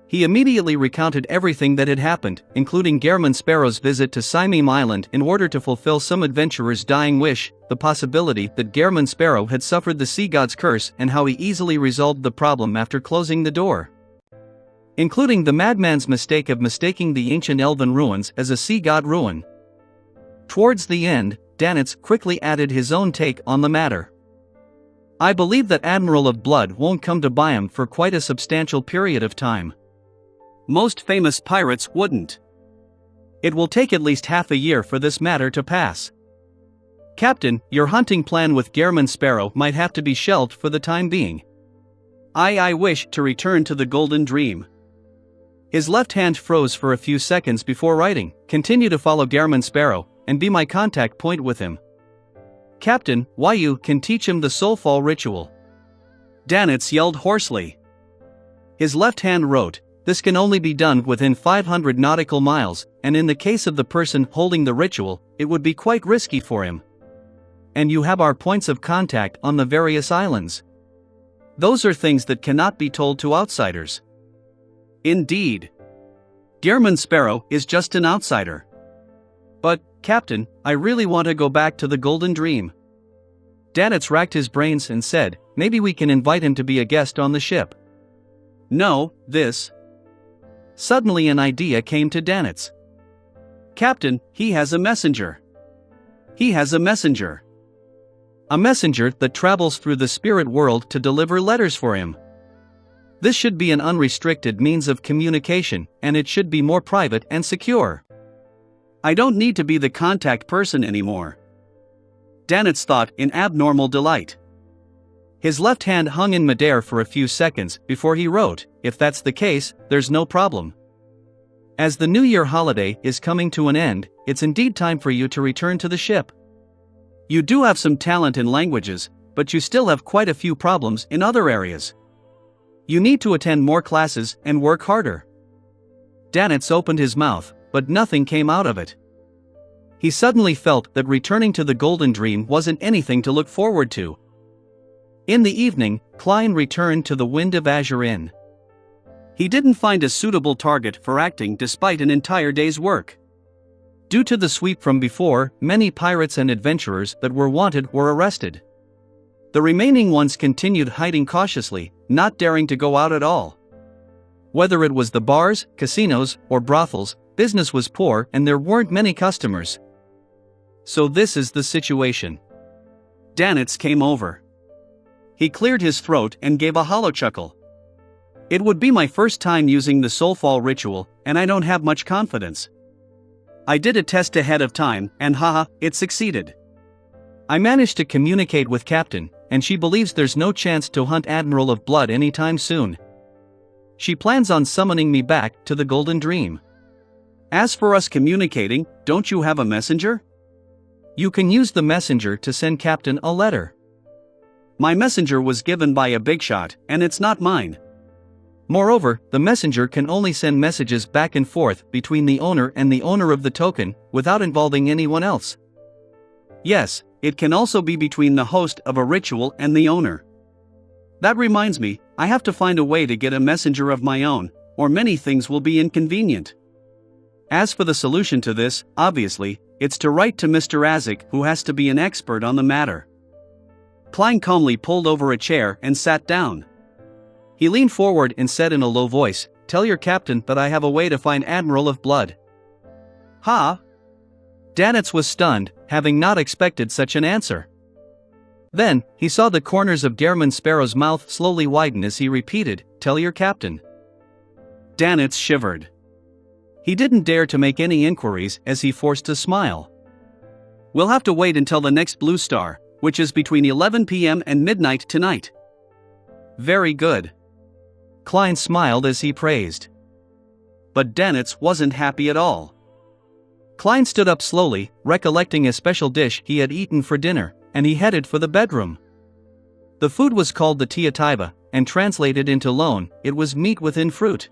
He immediately recounted everything that had happened, including Gehrman Sparrow's visit to Simime Island in order to fulfill some adventurer's dying wish, the possibility that Gehrman Sparrow had suffered the sea god's curse, and how he easily resolved the problem after closing the door. Including the madman's mistake of mistaking the ancient elven ruins as a sea god ruin. Towards the end, Danitz quickly added his own take on the matter. "I believe that Admiral of Blood won't come to Byam for quite a substantial period of time. Most famous pirates wouldn't. It will take at least half a year for this matter to pass. Captain, your hunting plan with Gehrman Sparrow might have to be shelved for the time being. I wish to return to the Golden Dream." His left hand froze for a few seconds before writing, "Continue to follow Gehrman Sparrow, and be my contact point with him. Captain, why you can teach him the soulfall ritual." Danitz yelled hoarsely. His left hand wrote, "This can only be done within 500 nautical miles, and in the case of the person holding the ritual, it would be quite risky for him. And you have our points of contact on the various islands. Those are things that cannot be told to outsiders." Indeed. Gehrman Sparrow is just an outsider. "But, Captain, I really want to go back to the Golden Dream." Danitz racked his brains and said, "Maybe we can invite him to be a guest on the ship." "No, this." Suddenly an idea came to Danitz. "Captain, he has a messenger. He has a messenger. A messenger that travels through the spirit world to deliver letters for him. This should be an unrestricted means of communication, and it should be more private and secure. I don't need to be the contact person anymore." Danitz thought in abnormal delight. His left hand hung in midair for a few seconds before he wrote, "If that's the case, there's no problem. As the New Year holiday is coming to an end, it's indeed time for you to return to the ship. You do have some talent in languages, but you still have quite a few problems in other areas. You need to attend more classes and work harder." Danitz opened his mouth, but nothing came out of it. He suddenly felt that returning to the Golden Dream wasn't anything to look forward to. In the evening, Klein returned to the Wind of Azure Inn. He didn't find a suitable target for acting despite an entire day's work. Due to the sweep from before, many pirates and adventurers that were wanted were arrested. The remaining ones continued hiding cautiously, not daring to go out at all. Whether it was the bars, casinos, or brothels, business was poor and there weren't many customers. So this is the situation. Danitz came over. He cleared his throat and gave a hollow chuckle. "It would be my first time using the soulfall ritual, and I don't have much confidence. I did a test ahead of time, and haha, it succeeded. I managed to communicate with Captain, and she believes there's no chance to hunt Admiral of Blood anytime soon. She plans on summoning me back to the Golden Dream. As for us communicating, don't you have a messenger? You can use the messenger to send Captain a letter. My messenger was given by a big shot, and it's not mine. Moreover, the messenger can only send messages back and forth between the owner and the owner of the token, without involving anyone else. Yes, it can also be between the host of a ritual and the owner. That reminds me, I have to find a way to get a messenger of my own, or many things will be inconvenient. As for the solution to this, obviously, it's to write to Mr. Isaac, who has to be an expert on the matter. Klein calmly pulled over a chair and sat down. He leaned forward and said in a low voice, "Tell your captain that I have a way to find Admiral of Blood." "Ha?" Danitz was stunned, having not expected such an answer. Then, he saw the corners of Gehrman Sparrow's mouth slowly widen as he repeated, "Tell your captain." Danitz shivered. He didn't dare to make any inquiries as he forced a smile. "We'll have to wait until the next Blue Star, which is between 11 p.m. and midnight tonight." "Very good." Klein smiled as he praised. But Danitz wasn't happy at all. Klein stood up slowly, recollecting a special dish he had eaten for dinner, and he headed for the bedroom. The food was called the tiataiva, and translated into loan, it was meat within fruit.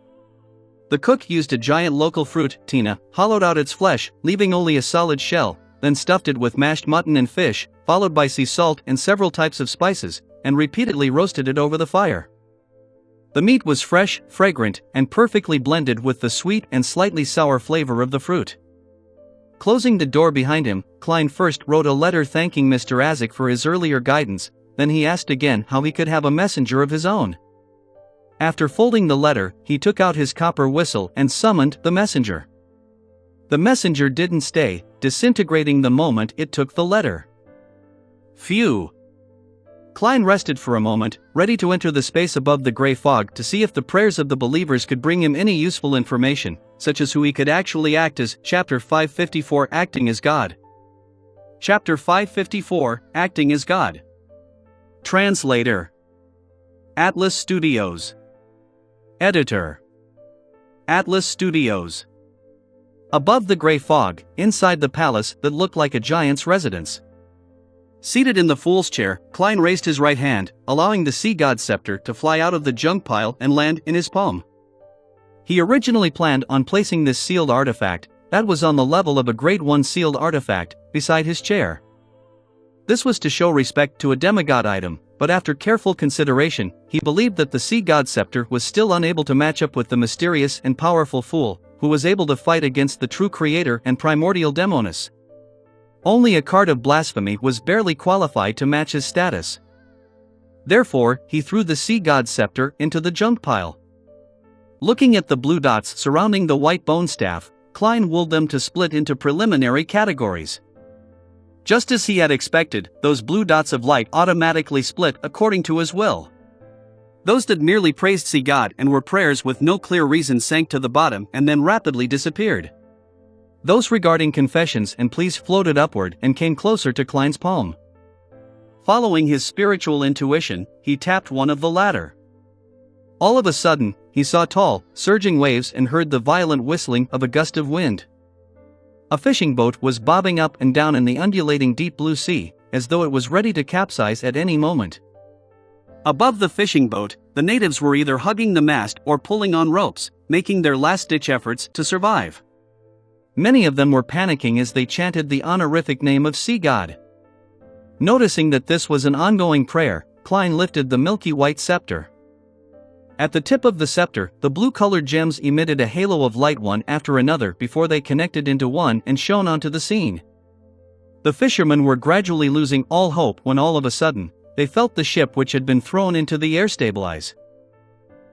The cook used a giant local fruit, tina, hollowed out its flesh, leaving only a solid shell, then stuffed it with mashed mutton and fish, followed by sea salt and several types of spices, and repeatedly roasted it over the fire. The meat was fresh, fragrant, and perfectly blended with the sweet and slightly sour flavor of the fruit. Closing the door behind him, Klein first wrote a letter thanking Mr. Isaac for his earlier guidance, then he asked again how he could have a messenger of his own. After folding the letter, he took out his copper whistle and summoned the messenger. The messenger didn't stay, disintegrating the moment it took the letter. Phew! Klein rested for a moment, ready to enter the space above the gray fog to see if the prayers of the believers could bring him any useful information, such as who he could actually act as. Chapter 554, Acting as God. Chapter 554, Acting as God. Translator: Atlas Studios. Editor: Atlas Studios. Above the gray fog, inside the palace that looked like a giant's residence. Seated in the fool's chair, Klein raised his right hand, allowing the sea god's scepter to fly out of the junk pile and land in his palm. He originally planned on placing this sealed artifact, that was on the level of a Grade 1 sealed artifact, beside his chair. This was to show respect to a demigod item, but after careful consideration, he believed that the sea god's scepter was still unable to match up with the mysterious and powerful fool, who was able to fight against the true creator and primordial Demonis. Only a card of blasphemy was barely qualified to match his status. Therefore, he threw the sea god's scepter into the junk pile. Looking at the blue dots surrounding the white bone staff, Klein willed them to split into preliminary categories. Just as he had expected, those blue dots of light automatically split according to his will. Those that merely praised sea god and were prayers with no clear reason sank to the bottom and then rapidly disappeared. Those regarding confessions and pleas floated upward and came closer to Klein's palm. Following his spiritual intuition, he tapped one of the latter. All of a sudden, he saw tall, surging waves and heard the violent whistling of a gust of wind. A fishing boat was bobbing up and down in the undulating deep blue sea, as though it was ready to capsize at any moment. Above the fishing boat, the natives were either hugging the mast or pulling on ropes, making their last-ditch efforts to survive. Many of them were panicking as they chanted the honorific name of Sea God. Noticing that this was an ongoing prayer, Klein lifted the milky white scepter. At the tip of the scepter, the blue-colored gems emitted a halo of light one after another before they connected into one and shone onto the scene. The fishermen were gradually losing all hope when all of a sudden, they felt the ship which had been thrown into the air stabilize.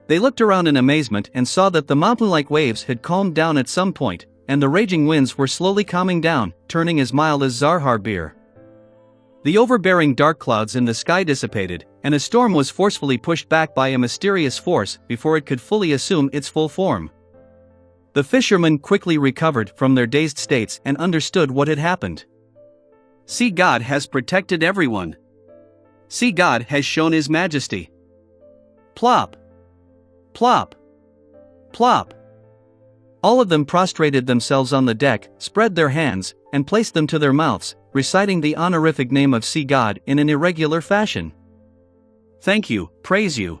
They looked around in amazement and saw that the mountain-like waves had calmed down at some point, and the raging winds were slowly calming down, turning as mild as Zarhar beer. The overbearing dark clouds in the sky dissipated, and a storm was forcefully pushed back by a mysterious force before it could fully assume its full form. The fishermen quickly recovered from their dazed states and understood what had happened. Sea God has protected everyone. Sea God has shown his majesty. Plop! Plop! Plop! All of them prostrated themselves on the deck, spread their hands, and placed them to their mouths, reciting the honorific name of Sea God in an irregular fashion. Thank you, praise you.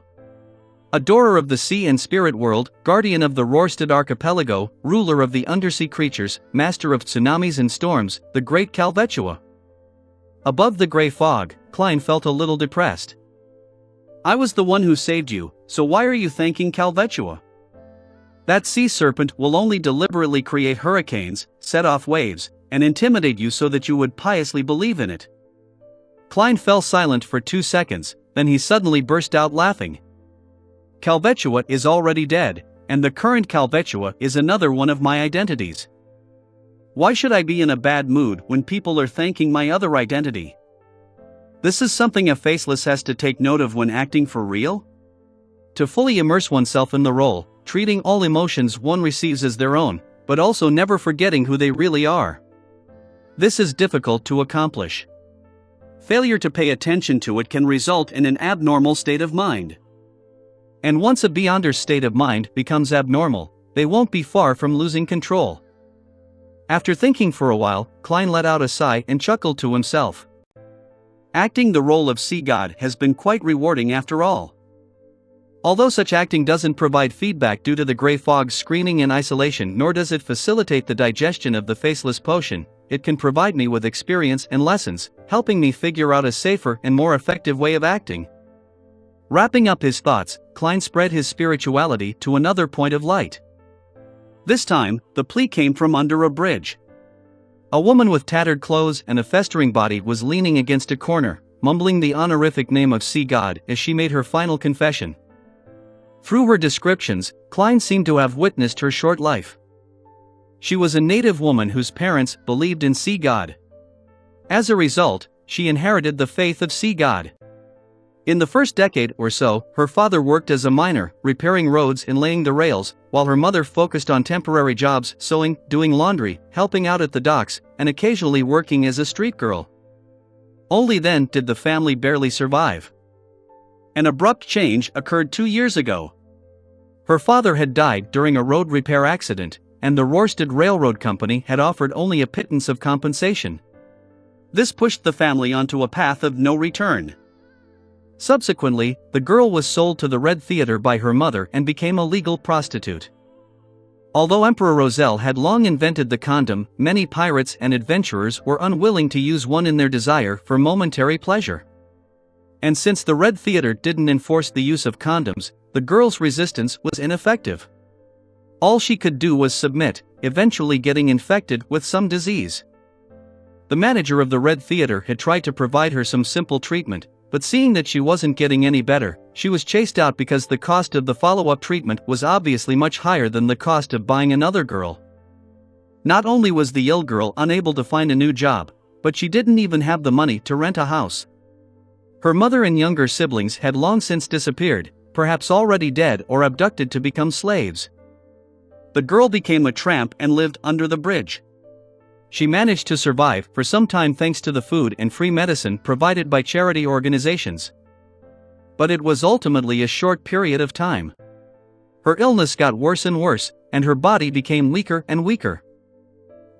Adorer of the sea and spirit world, guardian of the Rorstad archipelago, ruler of the undersea creatures, master of tsunamis and storms, the great Calvetua. Above the gray fog, Klein felt a little depressed. I was the one who saved you, so why are you thanking Calvetua? That sea serpent will only deliberately create hurricanes, set off waves, and intimidate you so that you would piously believe in it. Klein fell silent for 2 seconds, then he suddenly burst out laughing. Calvetua is already dead, and the current Calvetua is another one of my identities. Why should I be in a bad mood when people are thanking my other identity? This is something a faceless has to take note of when acting for real. To fully immerse oneself in the role, treating all emotions one receives as their own, but also never forgetting who they really are. This is difficult to accomplish. Failure to pay attention to it can result in an abnormal state of mind. And once a beyonder's state of mind becomes abnormal, they won't be far from losing control. After thinking for a while, Klein let out a sigh and chuckled to himself. Acting the role of sea god has been quite rewarding after all. Although such acting doesn't provide feedback due to the gray fog screening in isolation, nor does it facilitate the digestion of the faceless potion, it can provide me with experience and lessons, helping me figure out a safer and more effective way of acting. Wrapping up his thoughts, Klein spread his spirituality to another point of light. This time, the plea came from under a bridge. A woman with tattered clothes and a festering body was leaning against a corner, mumbling the honorific name of sea god as she made her final confession. Through her descriptions, Klein seemed to have witnessed her short life. She was a native woman whose parents believed in sea god. As a result, she inherited the faith of sea god. In the first decade or so, her father worked as a miner, repairing roads and laying the rails, while her mother focused on temporary jobs, sewing, doing laundry, helping out at the docks, and occasionally working as a street girl. Only then did the family barely survive. An abrupt change occurred 2 years ago. Her father had died during a road repair accident, and the Rørsted Railroad Company had offered only a pittance of compensation. This pushed the family onto a path of no return. Subsequently, the girl was sold to the Red Theater by her mother and became a legal prostitute. Although Emperor Roselle had long invented the condom, many pirates and adventurers were unwilling to use one in their desire for momentary pleasure. And since the Red Theater didn't enforce the use of condoms, the girl's resistance was ineffective. All she could do was submit, eventually getting infected with some disease. The manager of the Red Theater had tried to provide her some simple treatment, but seeing that she wasn't getting any better, she was chased out because the cost of the follow-up treatment was obviously much higher than the cost of buying another girl. Not only was the ill girl unable to find a new job, but she didn't even have the money to rent a house. Her mother and younger siblings had long since disappeared, perhaps already dead or abducted to become slaves. The girl became a tramp and lived under the bridge. She managed to survive for some time thanks to the food and free medicine provided by charity organizations. But it was ultimately a short period of time. Her illness got worse and worse, and her body became weaker and weaker.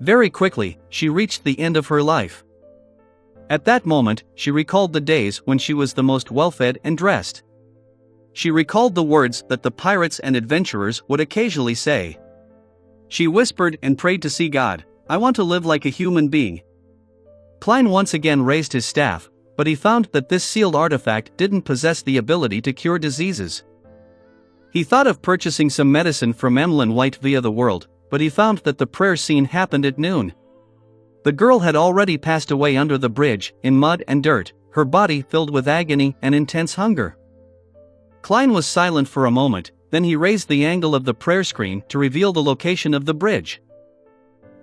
Very quickly, she reached the end of her life. At that moment, she recalled the days when she was the most well-fed and dressed. She recalled the words that the pirates and adventurers would occasionally say. She whispered and prayed to see God, "I want to live like a human being." Klein once again raised his staff, but he found that this sealed artifact didn't possess the ability to cure diseases. He thought of purchasing some medicine from Emlyn White via the world, but he found that the prayer scene happened at noon. The girl had already passed away under the bridge, in mud and dirt, her body filled with agony and intense hunger. Klein was silent for a moment, then he raised the angle of the prayer screen to reveal the location of the bridge.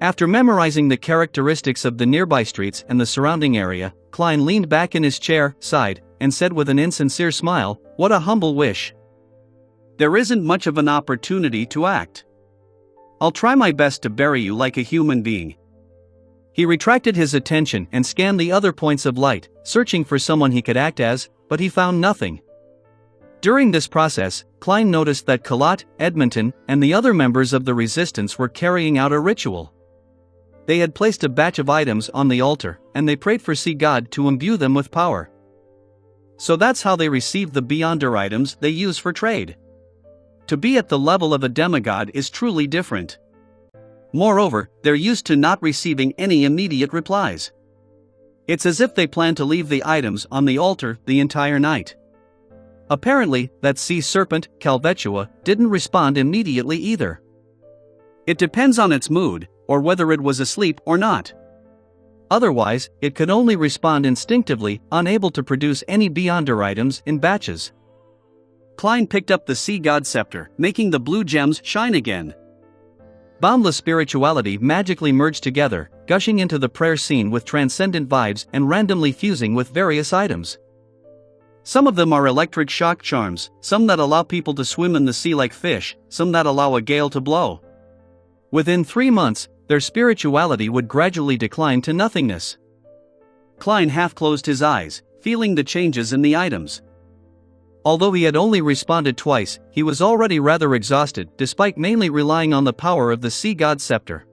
After memorizing the characteristics of the nearby streets and the surrounding area, Klein leaned back in his chair, sighed, and said with an insincere smile, "What a humble wish. There isn't much of an opportunity to act. I'll try my best to bury you like a human being." He retracted his attention and scanned the other points of light, searching for someone he could act as, but he found nothing. During this process, Klein noticed that Colot, Edmonton, and the other members of the resistance were carrying out a ritual. They had placed a batch of items on the altar, and they prayed for Sea God to imbue them with power. So that's how they received the Beyonder items they use for trade. To be at the level of a demigod is truly different. Moreover, they're used to not receiving any immediate replies. It's as if they plan to leave the items on the altar the entire night. Apparently, that sea serpent, Calvetua, didn't respond immediately either. It depends on its mood, or whether it was asleep or not. Otherwise, it could only respond instinctively, unable to produce any beyonder items in batches. Klein picked up the sea god scepter, making the blue gems shine again. Boundless spirituality magically merged together, gushing into the prayer scene with transcendent vibes and randomly fusing with various items. Some of them are electric shock charms, some that allow people to swim in the sea like fish, some that allow a gale to blow. Within 3 months, their spirituality would gradually decline to nothingness. Klein half closed his eyes, feeling the changes in the items. Although he had only responded twice, he was already rather exhausted despite mainly relying on the power of the sea god scepter.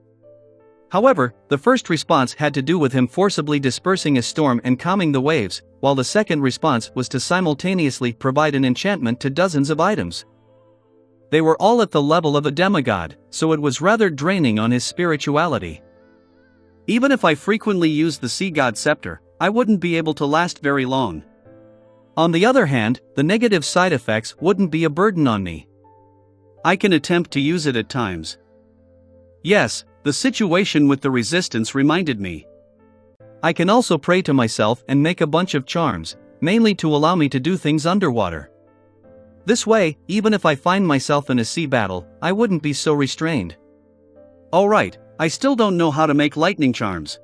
However, the first response had to do with him forcibly dispersing a storm and calming the waves, while the second response was to simultaneously provide an enchantment to dozens of items. They were all at the level of a demigod, so it was rather draining on his spirituality. Even if I frequently used the sea god scepter, I wouldn't be able to last very long. On the other hand, the negative side effects wouldn't be a burden on me. I can attempt to use it at times. Yes, the situation with the resistance reminded me. I can also pray to myself and make a bunch of charms, mainly to allow me to do things underwater. This way, even if I find myself in a sea battle, I wouldn't be so restrained. Alright, I still don't know how to make lightning charms.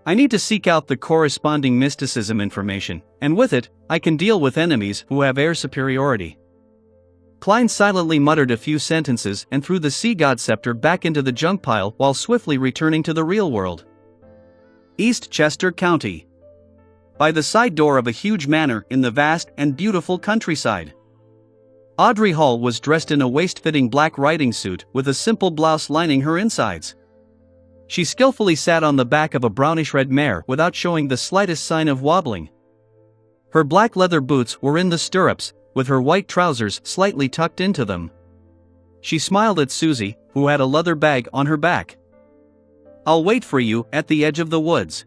I need to seek out the corresponding mysticism information, and with it, I can deal with enemies who have air superiority. Klein silently muttered a few sentences and threw the sea god scepter back into the junk pile while swiftly returning to the real world. East Chester County. By the side door of a huge manor in the vast and beautiful countryside. Audrey Hall was dressed in a waist-fitting black riding suit with a simple blouse lining her insides. She skillfully sat on the back of a brownish-red mare without showing the slightest sign of wobbling. Her black leather boots were in the stirrups, with her white trousers slightly tucked into them. She smiled at Susie, who had a leather bag on her back. "I'll wait for you at the edge of the woods."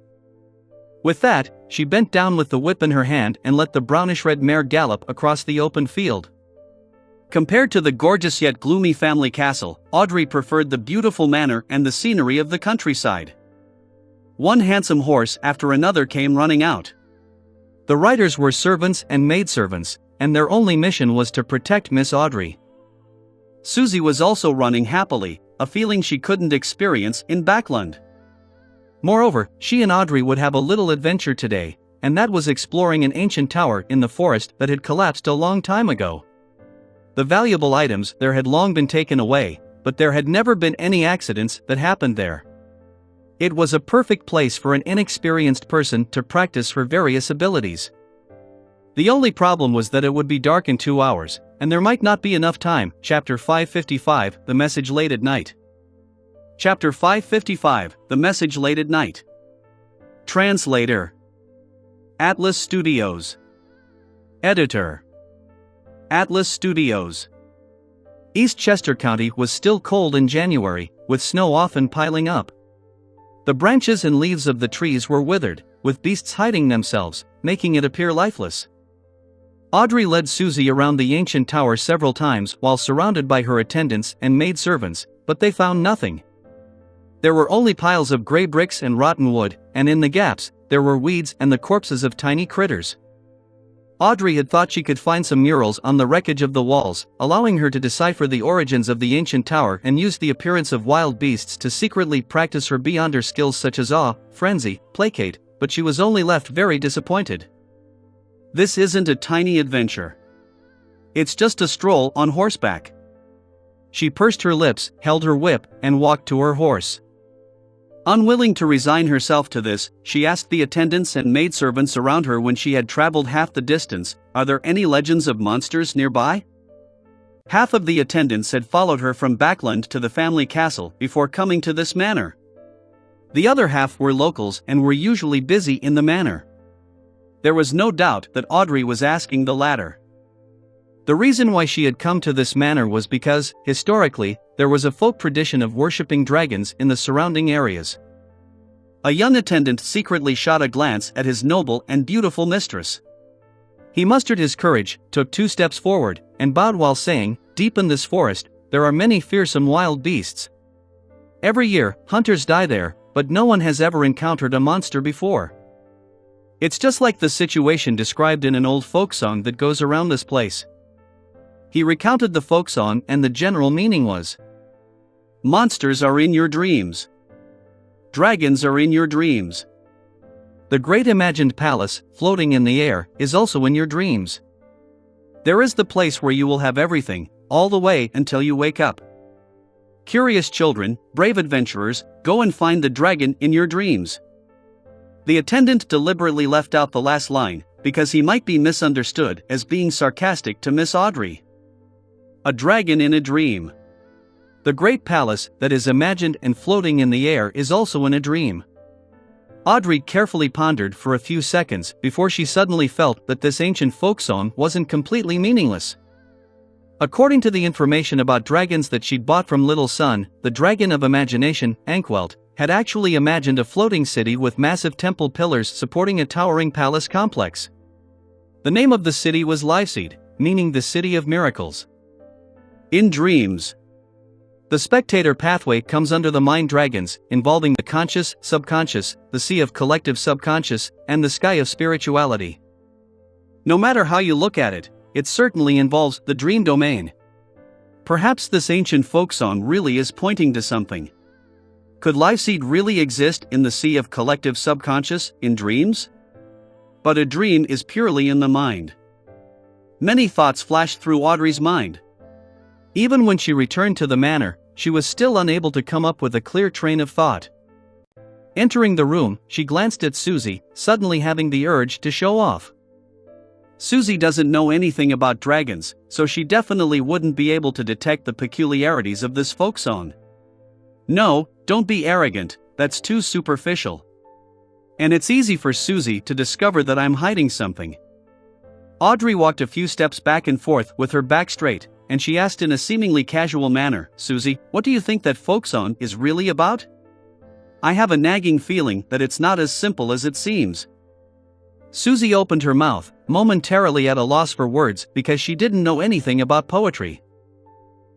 With that, she bent down with the whip in her hand and let the brownish-red mare gallop across the open field. Compared to the gorgeous yet gloomy family castle, Audrey preferred the beautiful manor and the scenery of the countryside. One handsome horse after another came running out. The riders were servants and maidservants, and their only mission was to protect Miss Audrey. Susie was also running happily, a feeling she couldn't experience in Backland. Moreover, she and Audrey would have a little adventure today, and that was exploring an ancient tower in the forest that had collapsed a long time ago. The valuable items there had long been taken away, but there had never been any accidents that happened there. It was a perfect place for an inexperienced person to practice her various abilities. The only problem was that it would be dark in 2 hours, and there might not be enough time. Chapter 555, The Message Late at Night. Chapter 555, The Message Late at Night. Translator. Atlas Studios. Editor. Atlas Studios. East Chester County was still cold in January, with snow often piling up. The branches and leaves of the trees were withered, with beasts hiding themselves, making it appear lifeless. Audrey led Susie around the ancient tower several times while surrounded by her attendants and maidservants, but they found nothing. There were only piles of gray bricks and rotten wood, and in the gaps, there were weeds and the corpses of tiny critters. Audrey had thought she could find some murals on the wreckage of the walls, allowing her to decipher the origins of the ancient tower and use the appearance of wild beasts to secretly practice her beyonder skills such as awe, frenzy, placate, but she was only left very disappointed. This isn't a tiny adventure. It's just a stroll on horseback. She pursed her lips, held her whip, and walked to her horse. Unwilling to resign herself to this, she asked the attendants and maidservants around her when she had traveled half the distance, "Are there any legends of monsters nearby?" Half of the attendants had followed her from Backland to the family castle before coming to this manor. The other half were locals and were usually busy in the manor. There was no doubt that Audrey was asking the latter. The reason why she had come to this manor was because, historically, there was a folk tradition of worshipping dragons in the surrounding areas. A young attendant secretly shot a glance at his noble and beautiful mistress. He mustered his courage, took 2 steps forward, and bowed while saying, "Deep in this forest, there are many fearsome wild beasts. Every year, hunters die there, but no one has ever encountered a monster before. It's just like the situation described in an old folk song that goes around this place." He recounted the folk song, and the general meaning was: monsters are in your dreams. Dragons are in your dreams. The great imagined palace, floating in the air, is also in your dreams. There is the place where you will have everything, all the way until you wake up. Curious children, brave adventurers, go and find the dragon in your dreams. The attendant deliberately left out the last line, because he might be misunderstood as being sarcastic to Miss Audrey. A dragon in a dream. The great palace that is imagined and floating in the air is also in a dream. Audrey carefully pondered for a few seconds before she suddenly felt that this ancient folk song wasn't completely meaningless. According to the information about dragons that she'd bought from Little Sun, the dragon of imagination, Ankwelt, had actually imagined a floating city with massive temple pillars supporting a towering palace complex. The name of the city was Liveseed, meaning the city of miracles. In dreams, the spectator pathway comes under the mind dragons, involving the conscious, subconscious, the sea of collective subconscious, and the sky of spirituality. No matter how you look at it, it certainly involves the dream domain. Perhaps this ancient folk song really is pointing to something. Could Liveseed really exist in the sea of collective subconscious, in dreams? But a dream is purely in the mind. Many thoughts flashed through Audrey's mind. Even when she returned to the manor, she was still unable to come up with a clear train of thought. Entering the room, she glanced at Susie, suddenly having the urge to show off. Susie doesn't know anything about dragons, so she definitely wouldn't be able to detect the peculiarities of this folk song. No, don't be arrogant, that's too superficial. And it's easy for Susie to discover that I'm hiding something. Audrey walked a few steps back and forth with her back straight, and she asked in a seemingly casual manner, "Susie, what do you think that folk song is really about? I have a nagging feeling that it's not as simple as it seems." Susie opened her mouth, momentarily at a loss for words because she didn't know anything about poetry.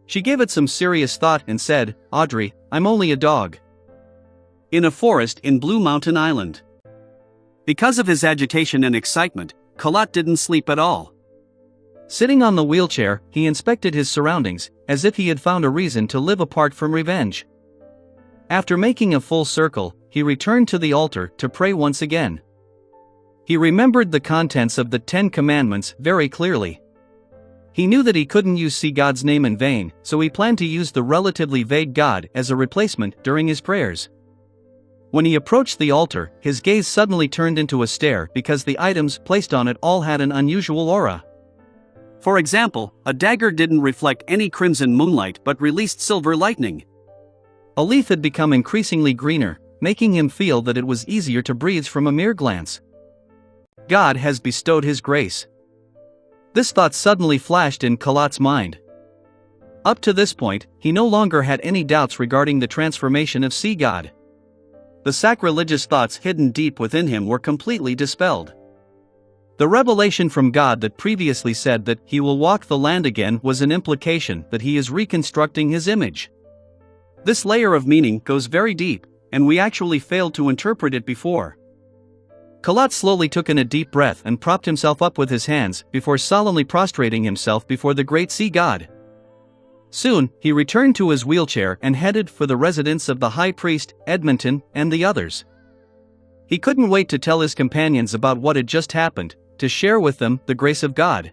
She gave it some serious thought and said, "Audrey, I'm only a dog. In a forest in Blue Mountain Island." Because of his agitation and excitement, Colot didn't sleep at all. Sitting on the wheelchair, he inspected his surroundings, as if he had found a reason to live apart from revenge. After making a full circle, he returned to the altar to pray once again. He remembered the contents of the 10 Commandments very clearly. He knew that he couldn't use God's name in vain, so he planned to use the relatively vague God as a replacement during his prayers. When he approached the altar, his gaze suddenly turned into a stare because the items placed on it all had an unusual aura. For example, a dagger didn't reflect any crimson moonlight but released silver lightning. A leaf had become increasingly greener, making him feel that it was easier to breathe from a mere glance. God has bestowed his grace. This thought suddenly flashed in Colot's mind. Up to this point, he no longer had any doubts regarding the transformation of Sea God. The sacrilegious thoughts hidden deep within him were completely dispelled. The revelation from God that previously said that he will walk the land again was an implication that he is reconstructing his image. This layer of meaning goes very deep, and we actually failed to interpret it before. Colot slowly took in a deep breath and propped himself up with his hands before solemnly prostrating himself before the great sea god. Soon, he returned to his wheelchair and headed for the residence of the high priest, Edmonton, and the others. He couldn't wait to tell his companions about what had just happened, to share with them the grace of God.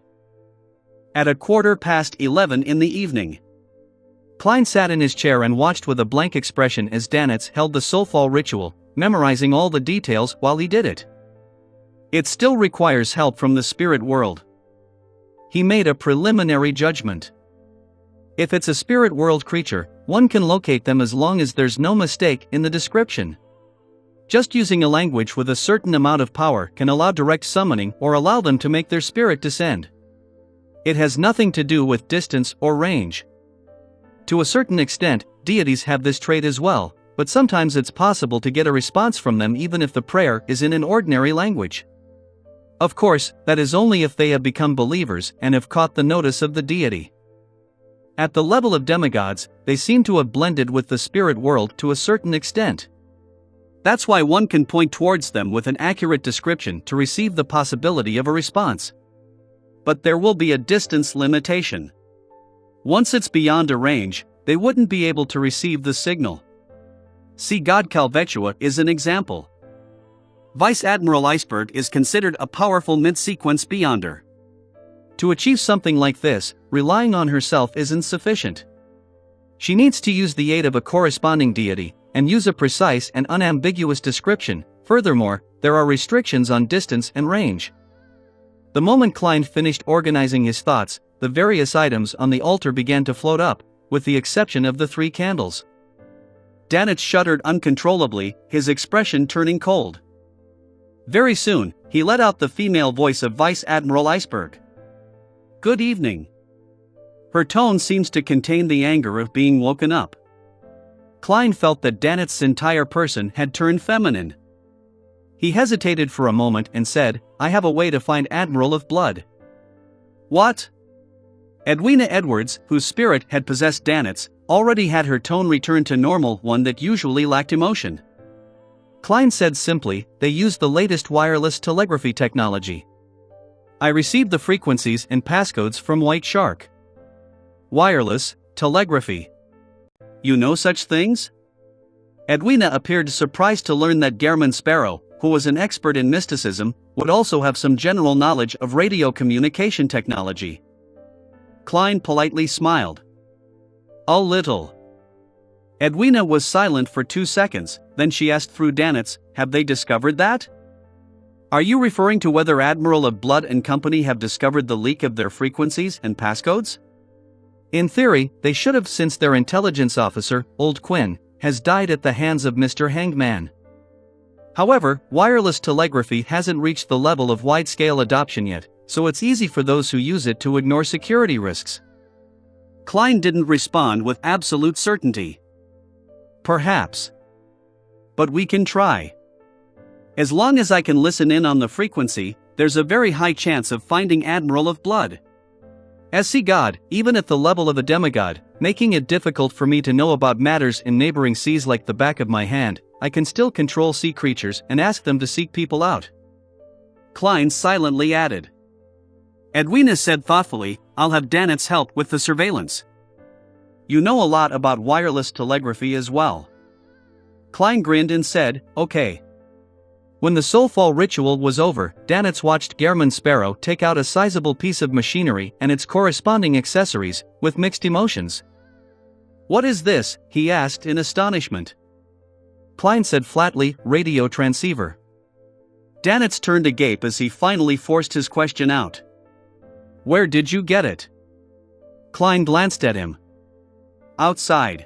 At 11:15 in the evening, Klein sat in his chair and watched with a blank expression as Danitz held the soulfall ritual, memorizing all the details while he did it. It still requires help from the spirit world. He made a preliminary judgment. If it's a spirit world creature, one can locate them as long as there's no mistake in the description. Just using a language with a certain amount of power can allow direct summoning or allow them to make their spirit descend. It has nothing to do with distance or range. To a certain extent, deities have this trait as well, but sometimes it's possible to get a response from them even if the prayer is in an ordinary language. Of course, that is only if they have become believers and have caught the notice of the deity. At the level of demigods, they seem to have blended with the spirit world to a certain extent. That's why one can point towards them with an accurate description to receive the possibility of a response. But there will be a distance limitation. Once it's beyond a range, they wouldn't be able to receive the signal. See, God Calvetua is an example. Vice Admiral Iceberg is considered a powerful mid-sequence beyonder. To achieve something like this, relying on herself isn't sufficient. She needs to use the aid of a corresponding deity, and use a precise and unambiguous description. Furthermore, there are restrictions on distance and range. The moment Klein finished organizing his thoughts, the various items on the altar began to float up, with the exception of the 3 candles. Danitz shuddered uncontrollably, his expression turning cold. Very soon, he let out the female voice of Vice Admiral Iceberg. "Good evening." Her tone seems to contain the anger of being woken up. Klein felt that Danitz's entire person had turned feminine. He hesitated for a moment and said, "I have a way to find Admiral of Blood." "What?" Edwina Edwards, whose spirit had possessed Danitz, already had her tone return to normal, one that usually lacked emotion. Klein said simply, "They use the latest wireless telegraphy technology. I received the frequencies and passcodes from White Shark." Wireless telegraphy. You know such things? Edwina appeared surprised to learn that Gehrman Sparrow, who was an expert in mysticism, would also have some general knowledge of radio communication technology. Klein politely smiled. "A little." Edwina was silent for 2 seconds, then she asked through Danitz, "Have they discovered that? Are you referring to whether Admiral of Blood and Company have discovered the leak of their frequencies and passcodes?" "In theory, they should have, since their intelligence officer, Old Quinn, has died at the hands of Mr. Hangman. However, wireless telegraphy hasn't reached the level of wide-scale adoption yet, so it's easy for those who use it to ignore security risks." Klein didn't respond with absolute certainty. "Perhaps. But we can try. As long as I can listen in on the frequency, there's a very high chance of finding Admiral of Blood. As sea god, even at the level of a demigod, making it difficult for me to know about matters in neighboring seas like the back of my hand, I can still control sea creatures and ask them to seek people out." Klein silently added. Edwina said thoughtfully, "I'll have Danitz help with the surveillance. You know a lot about wireless telegraphy as well." Klein grinned and said, "Okay." When the soulfall ritual was over, Danitz watched Gehrman Sparrow take out a sizable piece of machinery and its corresponding accessories, with mixed emotions. "What is this?" he asked in astonishment. Klein said flatly, "Radio transceiver." Danitz turned agape as he finally forced his question out. "Where did you get it?" Klein glanced at him. "Outside."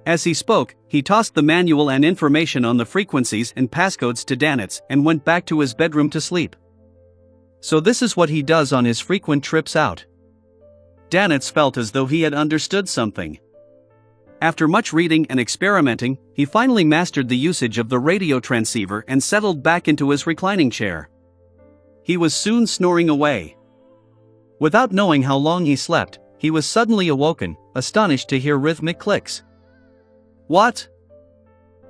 As he spoke, he tossed the manual and information on the frequencies and passcodes to Danitz and went back to his bedroom to sleep. So this is what he does on his frequent trips out. Danitz felt as though he had understood something. After much reading and experimenting, he finally mastered the usage of the radio transceiver and settled back into his reclining chair. He was soon snoring away. Without knowing how long he slept, he was suddenly awoken, astonished to hear rhythmic clicks. "What?"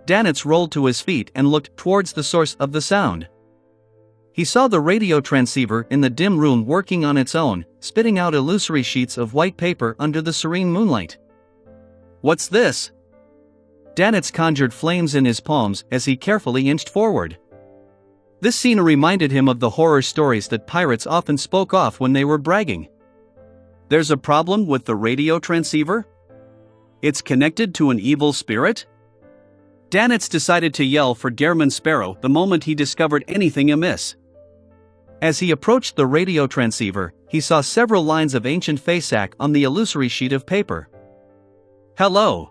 Danitz rolled to his feet and looked towards the source of the sound. He saw the radio transceiver in the dim room working on its own, spitting out illusory sheets of white paper under the serene moonlight. "What's this?" Danitz conjured flames in his palms as he carefully inched forward. This scene reminded him of the horror stories that pirates often spoke off when they were bragging. "There's a problem with the radio transceiver? It's connected to an evil spirit?" Danitz decided to yell for Gehrman Sparrow the moment he discovered anything amiss. As he approached the radio transceiver, he saw several lines of ancient Fasak on the illusory sheet of paper. "Hello.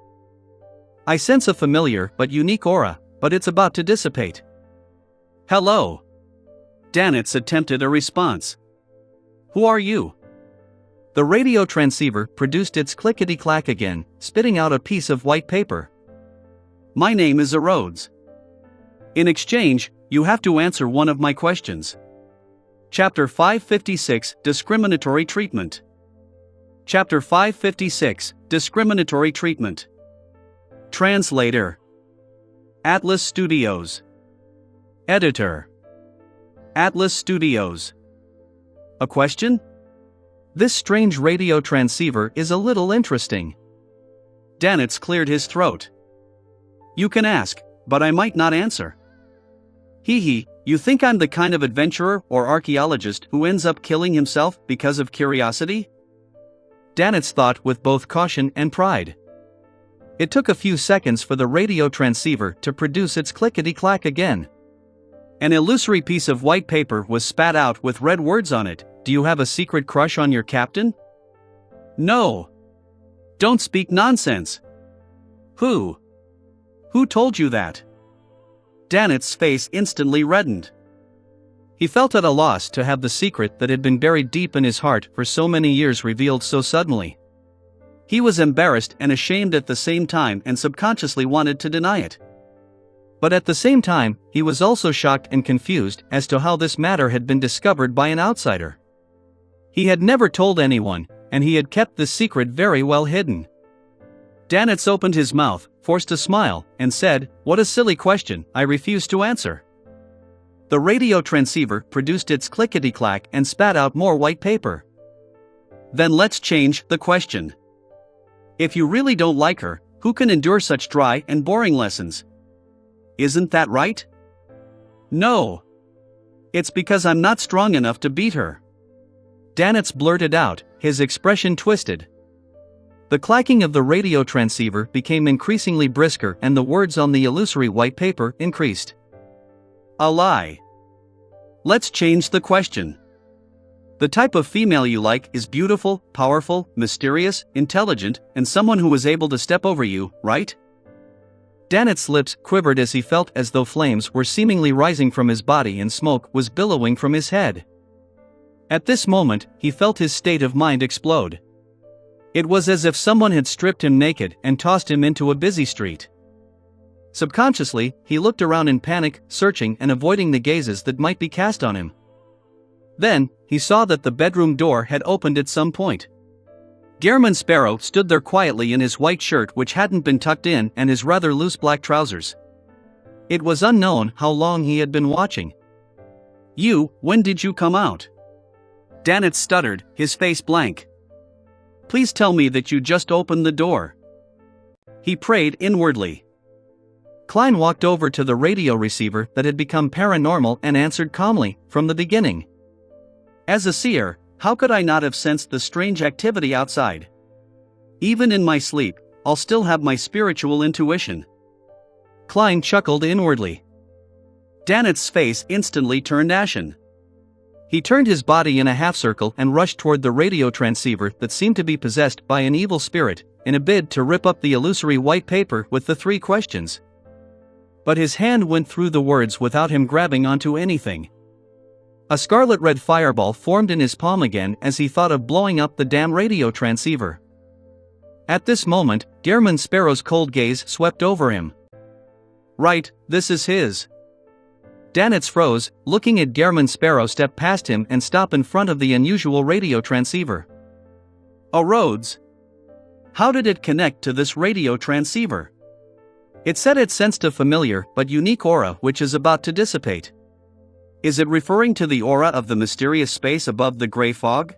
I sense a familiar but unique aura, but it's about to dissipate." "Hello." Danitz attempted a response. "Who are you?" The radio transceiver produced its clickety-clack again, spitting out a piece of white paper. "My name is Erodes. In exchange, you have to answer one of my questions. Chapter 556 Discriminatory Treatment. Chapter 556 Discriminatory Treatment. Translator Atlas Studios. Editor Atlas Studios. A question? This strange radio transceiver is a little interesting. Danitz cleared his throat. You can ask, but I might not answer. Hee, you think I'm the kind of adventurer or archaeologist who ends up killing himself because of curiosity? Danitz thought with both caution and pride. It took a few seconds for the radio transceiver to produce its clickety-clack again. An illusory piece of white paper was spat out with red words on it. Do you have a secret crush on your captain? No. Don't speak nonsense. Who told you that? Danitz's face instantly reddened. He felt at a loss to have the secret that had been buried deep in his heart for so many years revealed so suddenly. He was embarrassed and ashamed at the same time and subconsciously wanted to deny it. But at the same time, he was also shocked and confused as to how this matter had been discovered by an outsider. He had never told anyone, and he had kept this secret very well hidden. Danitz opened his mouth, forced a smile, and said, "What a silly question, I refuse to answer." The radio transceiver produced its clickety-clack and spat out more white paper. Then let's change the question. If you really don't like her, who can endure such dry and boring lessons? Isn't that right? No. It's because I'm not strong enough to beat her. Danitz blurted out, his expression twisted. The clacking of the radio transceiver became increasingly brisker and the words on the illusory white paper increased. A lie. Let's change the question. The type of female you like is beautiful, powerful, mysterious, intelligent, and someone who was able to step over you, right? Danitz's lips quivered as he felt as though flames were seemingly rising from his body and smoke was billowing from his head. At this moment, he felt his state of mind explode. It was as if someone had stripped him naked and tossed him into a busy street. Subconsciously, he looked around in panic, searching and avoiding the gazes that might be cast on him. Then, he saw that the bedroom door had opened at some point. Gehrman Sparrow stood there quietly in his white shirt which hadn't been tucked in and his rather loose black trousers. It was unknown how long he had been watching. When did you come out? Danitz stuttered, his face blank. Please tell me that you just opened the door. He prayed inwardly. Klein walked over to the radio receiver that had become paranormal and answered calmly, from the beginning. As a seer, how could I not have sensed the strange activity outside? Even in my sleep, I'll still have my spiritual intuition. Klein chuckled inwardly. Danitz's face instantly turned ashen. He turned his body in a half-circle and rushed toward the radio transceiver that seemed to be possessed by an evil spirit, in a bid to rip up the illusory white paper with the 3 questions. But his hand went through the words without him grabbing onto anything. A scarlet-red fireball formed in his palm again as he thought of blowing up the damn radio transceiver. At this moment, Gehrman Sparrow's cold gaze swept over him. Right, this is his. Danitz froze, looking at Gehrman Sparrow step past him and stop in front of the unusual radio transceiver. A Rhodes. How did it connect to this radio transceiver? It said it sensed a familiar but unique aura which is about to dissipate. Is it referring to the aura of the mysterious space above the gray fog?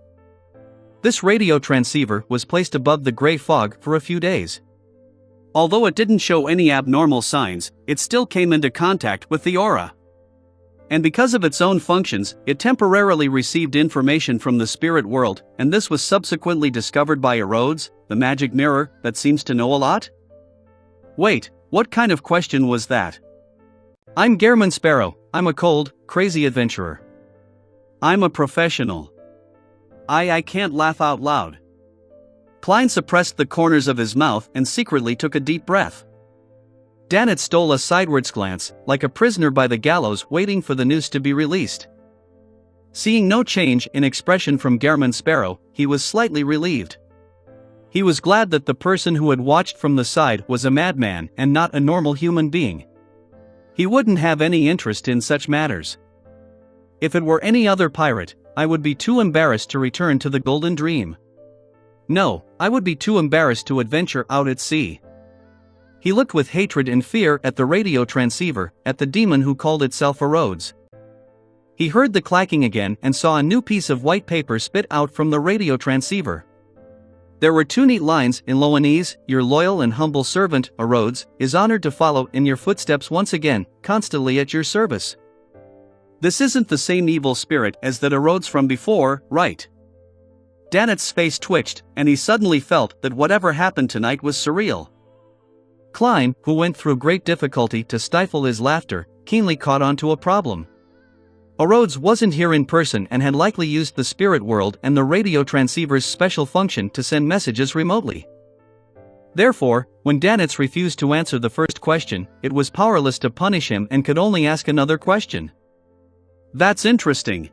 This radio transceiver was placed above the gray fog for a few days. Although it didn't show any abnormal signs, it still came into contact with the aura. And because of its own functions, it temporarily received information from the spirit world, and this was subsequently discovered by a Rhodes, the magic mirror, that seems to know a lot? Wait, what kind of question was that? I'm Gehrman Sparrow, I'm a cold, crazy adventurer. I'm a professional. I can't laugh out loud. Klein suppressed the corners of his mouth and secretly took a deep breath. Danitz stole a sidewards glance, like a prisoner by the gallows waiting for the noose to be released. Seeing no change in expression from Gehrman Sparrow, he was slightly relieved. He was glad that the person who had watched from the side was a madman and not a normal human being. He wouldn't have any interest in such matters. If it were any other pirate, I would be too embarrassed to return to the Golden Dream. No, I would be too embarrassed to adventure out at sea. He looked with hatred and fear at the radio transceiver, at the demon who called itself a Rhodes. He heard the clacking again and saw a new piece of white paper spit out from the radio transceiver. There were 2 neat lines in Loanese: "Your loyal and humble servant, a Rhodes, is honored to follow in your footsteps once again, constantly at your service." This isn't the same evil spirit as that a Rhodes from before, right? Dannett's face twitched, and he suddenly felt that whatever happened tonight was surreal. Klein, who went through great difficulty to stifle his laughter, keenly caught on to a problem. A Rhodes wasn't here in person and had likely used the spirit world and the radio transceiver's special function to send messages remotely. Therefore, when Dannetz refused to answer the first question, it was powerless to punish him and could only ask another question. That's interesting.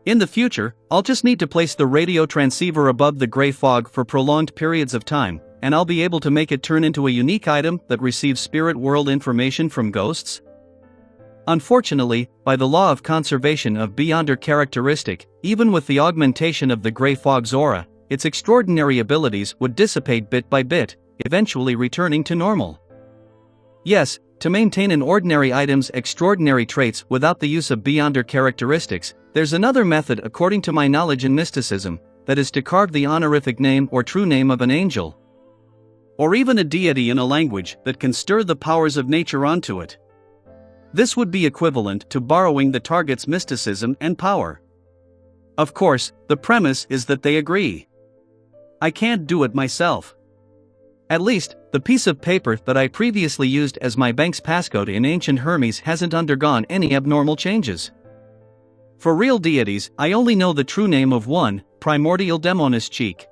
In the future, I'll just need to place the radio transceiver above the gray fog for prolonged periods of time, and I'll be able to make it turn into a unique item that receives spirit world information from ghosts. Unfortunately, by the law of conservation of Beyonder characteristic, even with the augmentation of the gray fog's aura, its extraordinary abilities would dissipate bit by bit, eventually returning to normal. Yes, to maintain an ordinary item's extraordinary traits without the use of Beyonder characteristics, there's another method according to my knowledge in mysticism, that is to carve the honorific name or true name of an angel, or even a deity in a language that can stir the powers of nature onto it. This would be equivalent to borrowing the target's mysticism and power. Of course, the premise is that they agree. I can't do it myself. At least, the piece of paper that I previously used as my bank's passcode in ancient Hermes hasn't undergone any abnormal changes. For real deities, I only know the true name of one, primordial demonis Cheek.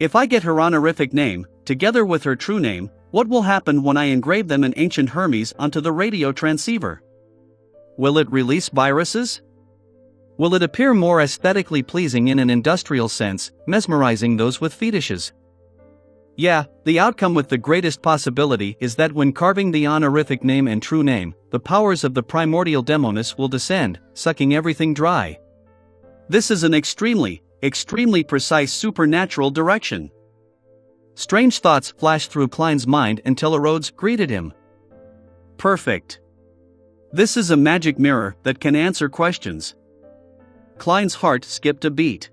If I get her honorific name, together with her true name, what will happen when I engrave them in ancient Hermes onto the radio transceiver? Will it release viruses? Will it appear more aesthetically pleasing in an industrial sense, mesmerizing those with fetishes? Yeah, the outcome with the greatest possibility is that when carving the honorific name and true name, the powers of the primordial demonis will descend, sucking everything dry. This is an extremely precise supernatural direction. Strange thoughts flashed through Klein's mind until a Rhodes greeted him. Perfect. This is a magic mirror that can answer questions. Klein's heart skipped a beat.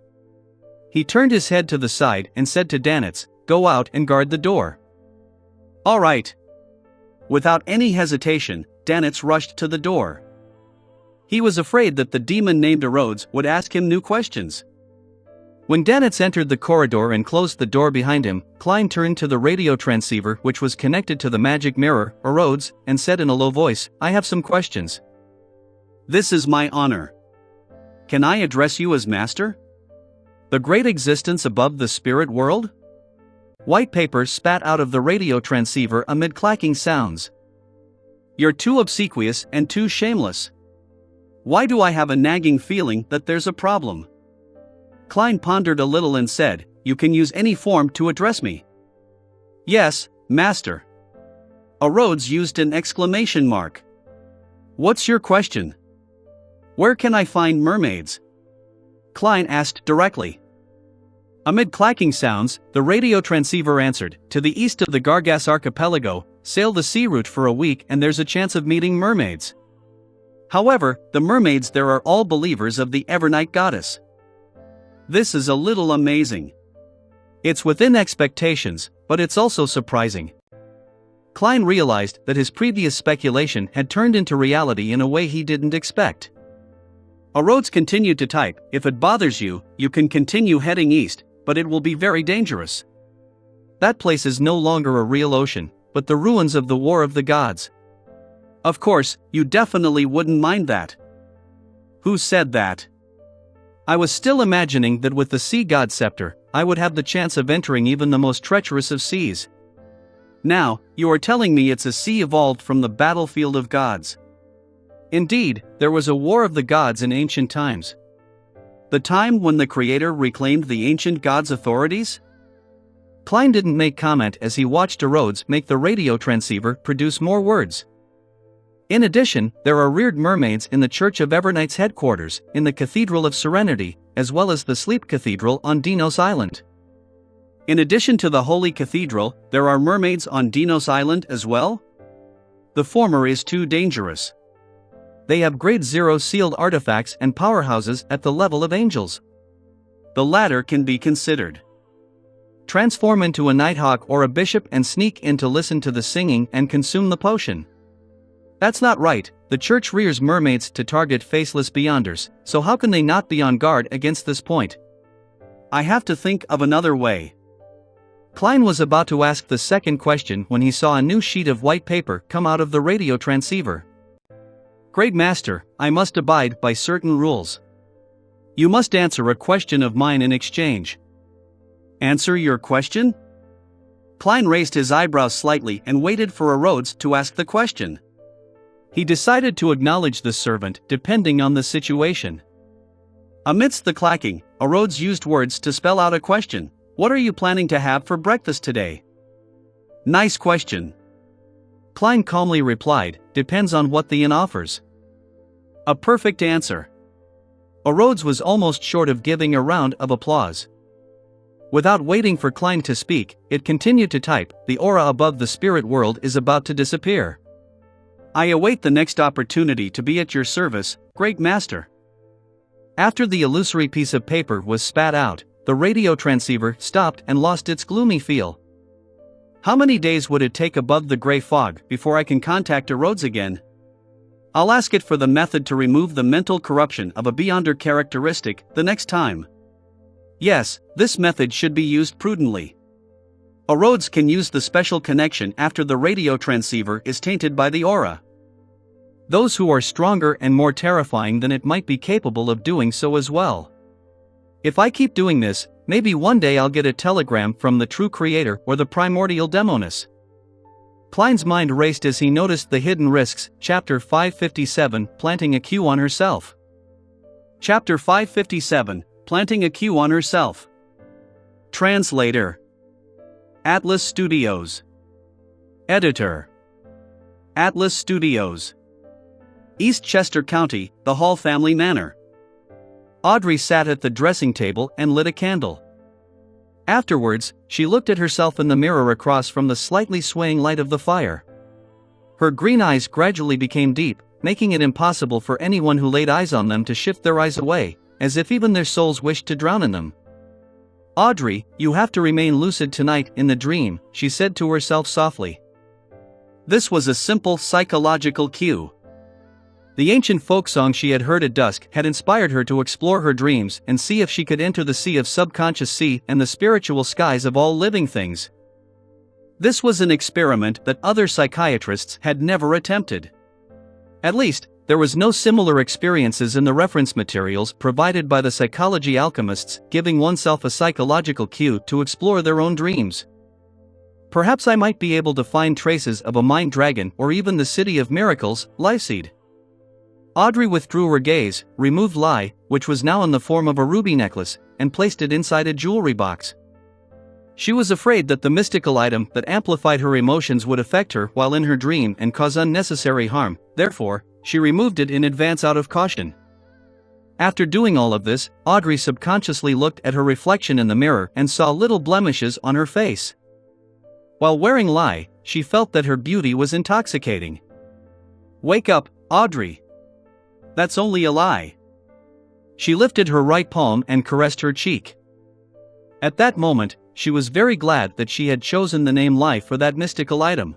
He turned his head to the side and said to Dannetz, "Go out and guard the door." "All right." Without any hesitation, Dannetz rushed to the door. He was afraid that the demon named Rhodes would ask him new questions. When Dannetz entered the corridor and closed the door behind him, Klein turned to the radio transceiver which was connected to the magic mirror, Rhodes, and said in a low voice, "I have some questions." "This is my honor. Can I address you as master? The great existence above the spirit world?" White paper spat out of the radio transceiver amid clacking sounds. "You're too obsequious and too shameless. Why do I have a nagging feeling that there's a problem?" Klein pondered a little and said, "You can use any form to address me." "Yes, master." Rhodes used an exclamation mark. "What's your question?" "Where can I find mermaids?" Klein asked directly. Amid clacking sounds, the radio transceiver answered, "To the east of the Gargas archipelago, sail the sea route for a week and there's a chance of meeting mermaids. However, the mermaids there are all believers of the Evernight goddess." This is a little amazing. It's within expectations, but it's also surprising. Klein realized that his previous speculation had turned into reality in a way he didn't expect. Rhodes continued to type, "If it bothers you, you can continue heading east, but it will be very dangerous. That place is no longer a real ocean, but the ruins of the War of the Gods. Of course, you definitely wouldn't mind that." "Who said that?" "I was still imagining that with the sea god scepter, I would have the chance of entering even the most treacherous of seas. Now, you are telling me it's a sea evolved from the battlefield of gods. Indeed, there was a war of the gods in ancient times. The time when the creator reclaimed the ancient gods' authorities?" Klein didn't make comment as he watched Rhodes make the radio transceiver produce more words. In addition, there are reared mermaids in the Church of Evernight's headquarters, in the Cathedral of Serenity, as well as the Sleep Cathedral on Dinos Island. In addition to the Holy Cathedral, there are mermaids on Dinos Island as well? The former is too dangerous. They have grade 0 sealed artifacts and powerhouses at the level of angels. The latter can be considered. Transform into a nighthawk or a bishop and sneak in to listen to the singing and consume the potion. That's not right. The church rears mermaids to target faceless beyonders, so how can they not be on guard against this point? I have to think of another way. Klein was about to ask the second question when he saw a new sheet of white paper come out of the radio transceiver. Great Master, I must abide by certain rules. You must answer a question of mine in exchange. Answer your question? Klein raised his eyebrows slightly and waited for Rhodes to ask the question. He decided to acknowledge the servant, depending on the situation. Amidst the clacking, Rhodes used words to spell out a question. What are you planning to have for breakfast today? Nice question. Klein calmly replied, depends on what the inn offers. A perfect answer. Rhodes was almost short of giving a round of applause. Without waiting for Klein to speak, it continued to type, the aura above the spirit world is about to disappear. I await the next opportunity to be at your service, Great Master. After the illusory piece of paper was spat out, the radio transceiver stopped and lost its gloomy feel. How many days would it take above the gray fog before I can contact Rhodes again? I'll ask it for the method to remove the mental corruption of a Beyonder characteristic the next time. Yes, this method should be used prudently. Rhodes can use the special connection after the radio transceiver is tainted by the aura. Those who are stronger and more terrifying than it might be capable of doing so as well. If I keep doing this, maybe one day I'll get a telegram from the true creator or the primordial demoness. Klein's mind raced as he noticed the hidden risks. Chapter 557, Planting a Q on Herself. Chapter 557, Planting a Q on Herself. Translator. Atlas Studios. Editor. Atlas Studios. Eastchester County, the Hall family manor. Audrey sat at the dressing table and lit a candle. Afterwards, she looked at herself in the mirror across from the slightly swaying light of the fire. Her green eyes gradually became deep, making it impossible for anyone who laid eyes on them to shift their eyes away, as if even their souls wished to drown in them. Audrey, you have to remain lucid tonight in the dream, she said to herself softly. This was a simple psychological cue. The ancient folk song she had heard at dusk had inspired her to explore her dreams and see if she could enter the sea of subconscious sea and the spiritual skies of all living things. This was an experiment that other psychiatrists had never attempted. At least, there was no similar experiences in the reference materials provided by the psychology alchemists, giving oneself a psychological cue to explore their own dreams. Perhaps I might be able to find traces of a mind dragon or even the City of Miracles, Lifeseed. Audrey withdrew her gaze, removed Lie, which was now in the form of a ruby necklace, and placed it inside a jewelry box. She was afraid that the mystical item that amplified her emotions would affect her while in her dream and cause unnecessary harm, therefore, she removed it in advance out of caution. After doing all of this, Audrey subconsciously looked at her reflection in the mirror and saw little blemishes on her face. While wearing Lie, she felt that her beauty was intoxicating. Wake up, Audrey. That's only a lie. She lifted her right palm and caressed her cheek. At that moment, she was very glad that she had chosen the name Life for that mystical item.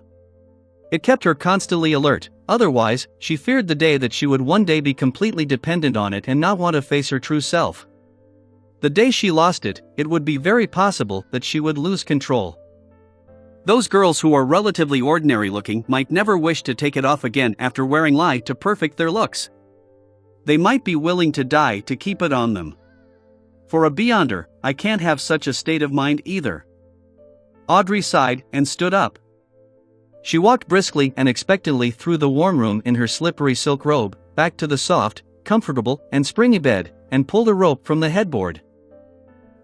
It kept her constantly alert, otherwise, she feared the day that she would one day be completely dependent on it and not want to face her true self. The day she lost it, it would be very possible that she would lose control. Those girls who are relatively ordinary looking might never wish to take it off again after wearing Lie to perfect their looks. They might be willing to die to keep it on them. For a Beyonder, I can't have such a state of mind either. Audrey sighed and stood up. She walked briskly and expectantly through the warm room in her slippery silk robe, back to the soft, comfortable, and springy bed, and pulled a rope from the headboard.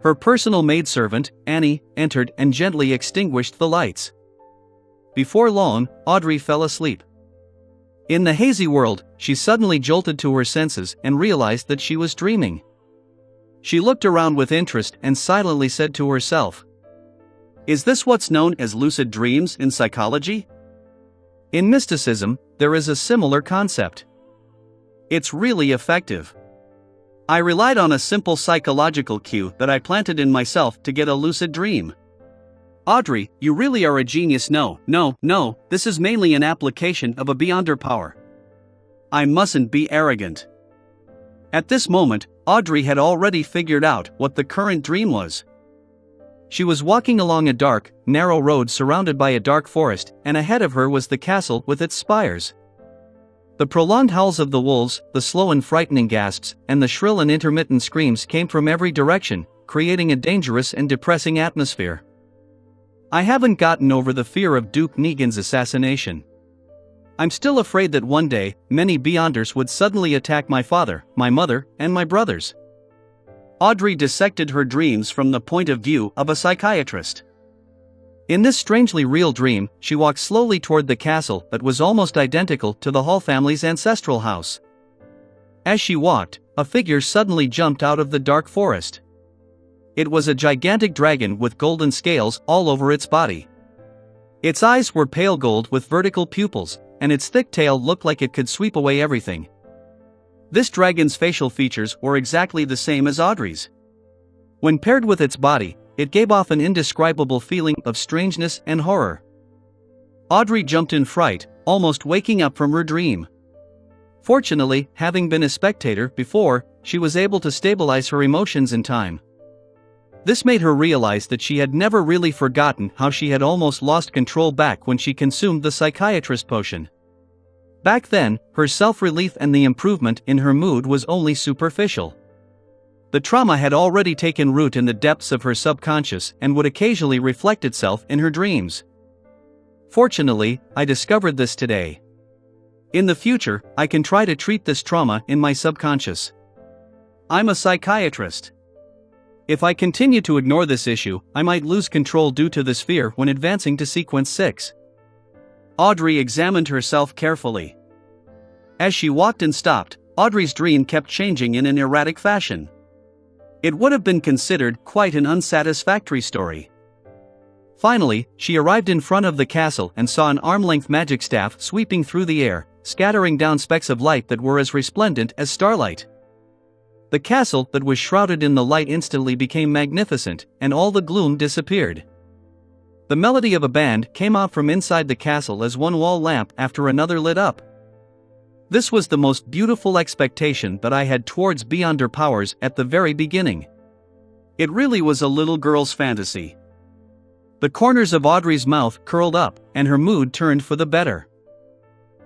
Her personal maidservant, Annie, entered and gently extinguished the lights. Before long, Audrey fell asleep. In the hazy world, she suddenly jolted to her senses and realized that she was dreaming. She looked around with interest and silently said to herself, "Is this what's known as lucid dreams in psychology?" In mysticism, there is a similar concept. It's really effective. I relied on a simple psychological cue that I planted in myself to get a lucid dream. Audrey, you really are a genius. No, this is mainly an application of a beyonder power. I mustn't be arrogant. At this moment, Audrey had already figured out what the current dream was. She was walking along a dark, narrow road surrounded by a dark forest, and ahead of her was the castle with its spires. The prolonged howls of the wolves, the slow and frightening gasps, and the shrill and intermittent screams came from every direction, creating a dangerous and depressing atmosphere. I haven't gotten over the fear of Duke Negan's assassination. I'm still afraid that one day, many Beyonders would suddenly attack my father, my mother, and my brothers. Audrey dissected her dreams from the point of view of a psychiatrist. In this strangely real dream, she walked slowly toward the castle that was almost identical to the Hall family's ancestral house. As she walked, a figure suddenly jumped out of the dark forest. It was a gigantic dragon with golden scales all over its body. Its eyes were pale gold with vertical pupils, and its thick tail looked like it could sweep away everything. This dragon's facial features were exactly the same as Audrey's. When paired with its body, it gave off an indescribable feeling of strangeness and horror. Audrey jumped in fright, almost waking up from her dream. Fortunately, having been a spectator before, she was able to stabilize her emotions in time. This made her realize that she had never really forgotten how she had almost lost control back when she consumed the psychiatrist potion. Back then, her self-relief and the improvement in her mood was only superficial. The trauma had already taken root in the depths of her subconscious and would occasionally reflect itself in her dreams. Fortunately, I discovered this today. In the future, I can try to treat this trauma in my subconscious. I'm a psychiatrist. If I continue to ignore this issue, I might lose control due to this fear when advancing to sequence 6. Audrey examined herself carefully. As she walked and stopped, Audrey's dream kept changing in an erratic fashion. It would have been considered quite an unsatisfactory story. Finally, she arrived in front of the castle and saw an arm-length magic staff sweeping through the air, scattering down specks of light that were as resplendent as starlight. The castle that was shrouded in the light instantly became magnificent, and all the gloom disappeared. The melody of a band came out from inside the castle as one wall lamp after another lit up. This was the most beautiful expectation that I had towards Beyonder powers at the very beginning. It really was a little girl's fantasy. The corners of Audrey's mouth curled up, and her mood turned for the better.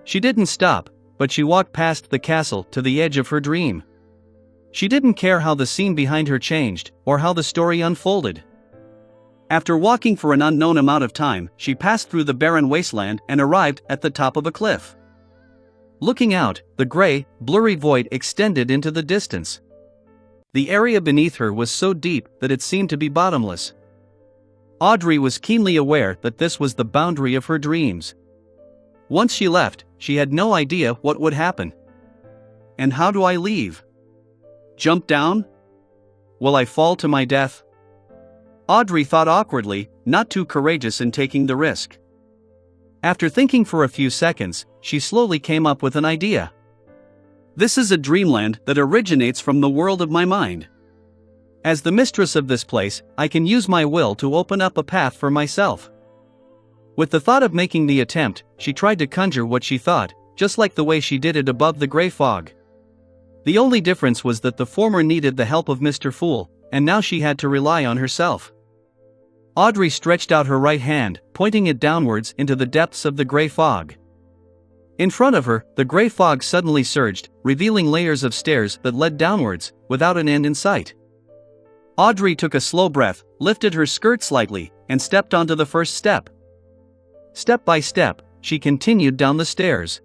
She didn't stop, but she walked past the castle to the edge of her dream. She didn't care how the scene behind her changed, or how the story unfolded. After walking for an unknown amount of time, she passed through the barren wasteland and arrived at the top of a cliff. Looking out, the gray, blurry void extended into the distance. The area beneath her was so deep that it seemed to be bottomless. Audrey was keenly aware that this was the boundary of her dreams. Once she left, she had no idea what would happen. And how do I leave? Jump down? Will I fall to my death? Audrey thought awkwardly, not too courageous in taking the risk. After thinking for a few seconds, she slowly came up with an idea. This is a dreamland that originates from the world of my mind. As the mistress of this place, I can use my will to open up a path for myself. With the thought of making the attempt, she tried to conjure what she thought, just like the way she did it above the gray fog. The only difference was that the former needed the help of Mr. Fool, and now she had to rely on herself. Audrey stretched out her right hand, pointing it downwards into the depths of the gray fog. In front of her, the gray fog suddenly surged, revealing layers of stairs that led downwards, without an end in sight. Audrey took a slow breath, lifted her skirt slightly, and stepped onto the first step. Step by step, she continued down the stairs.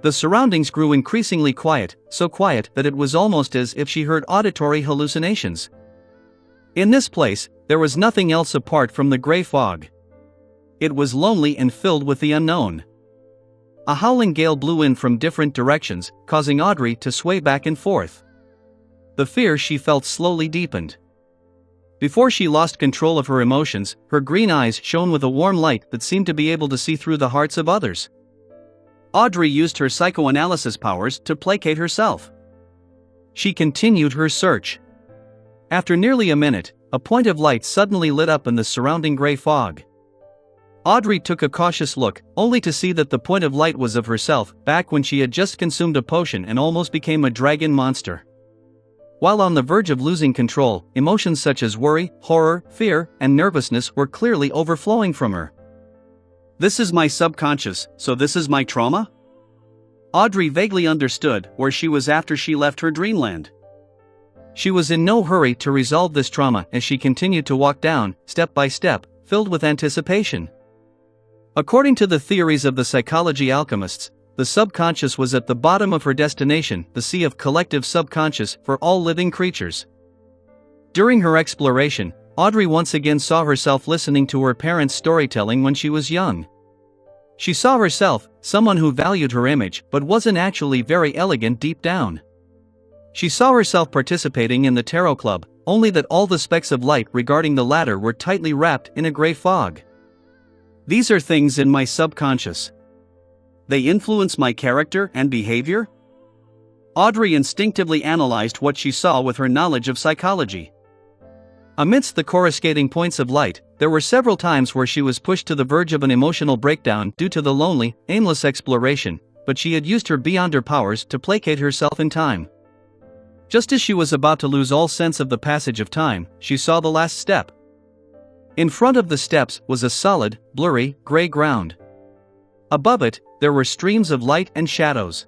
The surroundings grew increasingly quiet, so quiet that it was almost as if she heard auditory hallucinations. In this place, there was nothing else apart from the gray fog. It was lonely and filled with the unknown. A howling gale blew in from different directions, causing Audrey to sway back and forth. The fear she felt slowly deepened. Before she lost control of her emotions, her green eyes shone with a warm light that seemed to be able to see through the hearts of others. Audrey used her psychoanalysis powers to placate herself. She continued her search. After nearly a minute, a point of light suddenly lit up in the surrounding gray fog. Audrey took a cautious look, only to see that the point of light was of herself, back when she had just consumed a potion and almost became a dragon monster. While on the verge of losing control, emotions such as worry, horror, fear, and nervousness were clearly overflowing from her. This is my subconscious, so this is my trauma? Audrey vaguely understood where she was after she left her dreamland. She was in no hurry to resolve this trauma as she continued to walk down, step by step, filled with anticipation. According to the theories of the psychology alchemists, the subconscious was at the bottom of her destination, the sea of collective subconscious for all living creatures. During her exploration, Audrey once again saw herself listening to her parents' storytelling when she was young. She saw herself, someone who valued her image but wasn't actually very elegant deep down. She saw herself participating in the tarot club, only that all the specks of light regarding the latter were tightly wrapped in a gray fog. These are things in my subconscious. They influence my character and behavior? Audrey instinctively analyzed what she saw with her knowledge of psychology. Amidst the coruscating points of light, there were several times where she was pushed to the verge of an emotional breakdown due to the lonely, aimless exploration, but she had used her beyond her powers to placate herself in time. Just as she was about to lose all sense of the passage of time, she saw the last step. In front of the steps was a solid, blurry, gray ground. Above it, there were streams of light and shadows.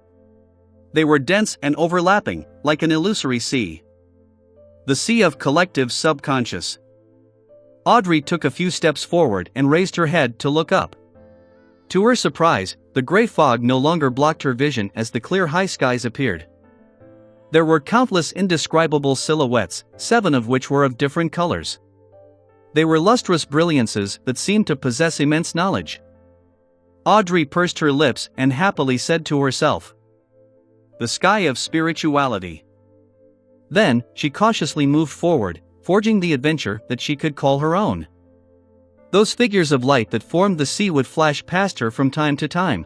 They were dense and overlapping, like an illusory sea. The sea of collective subconscious. Audrey took a few steps forward and raised her head to look up. To her surprise, the gray fog no longer blocked her vision as the clear high skies appeared. There were countless indescribable silhouettes, 7 of which were of different colors. They were lustrous brilliances that seemed to possess immense knowledge. Audrey pursed her lips and happily said to herself, "The sky of spirituality." Then, she cautiously moved forward, forging the adventure that she could call her own. Those figures of light that formed the sea would flash past her from time to time.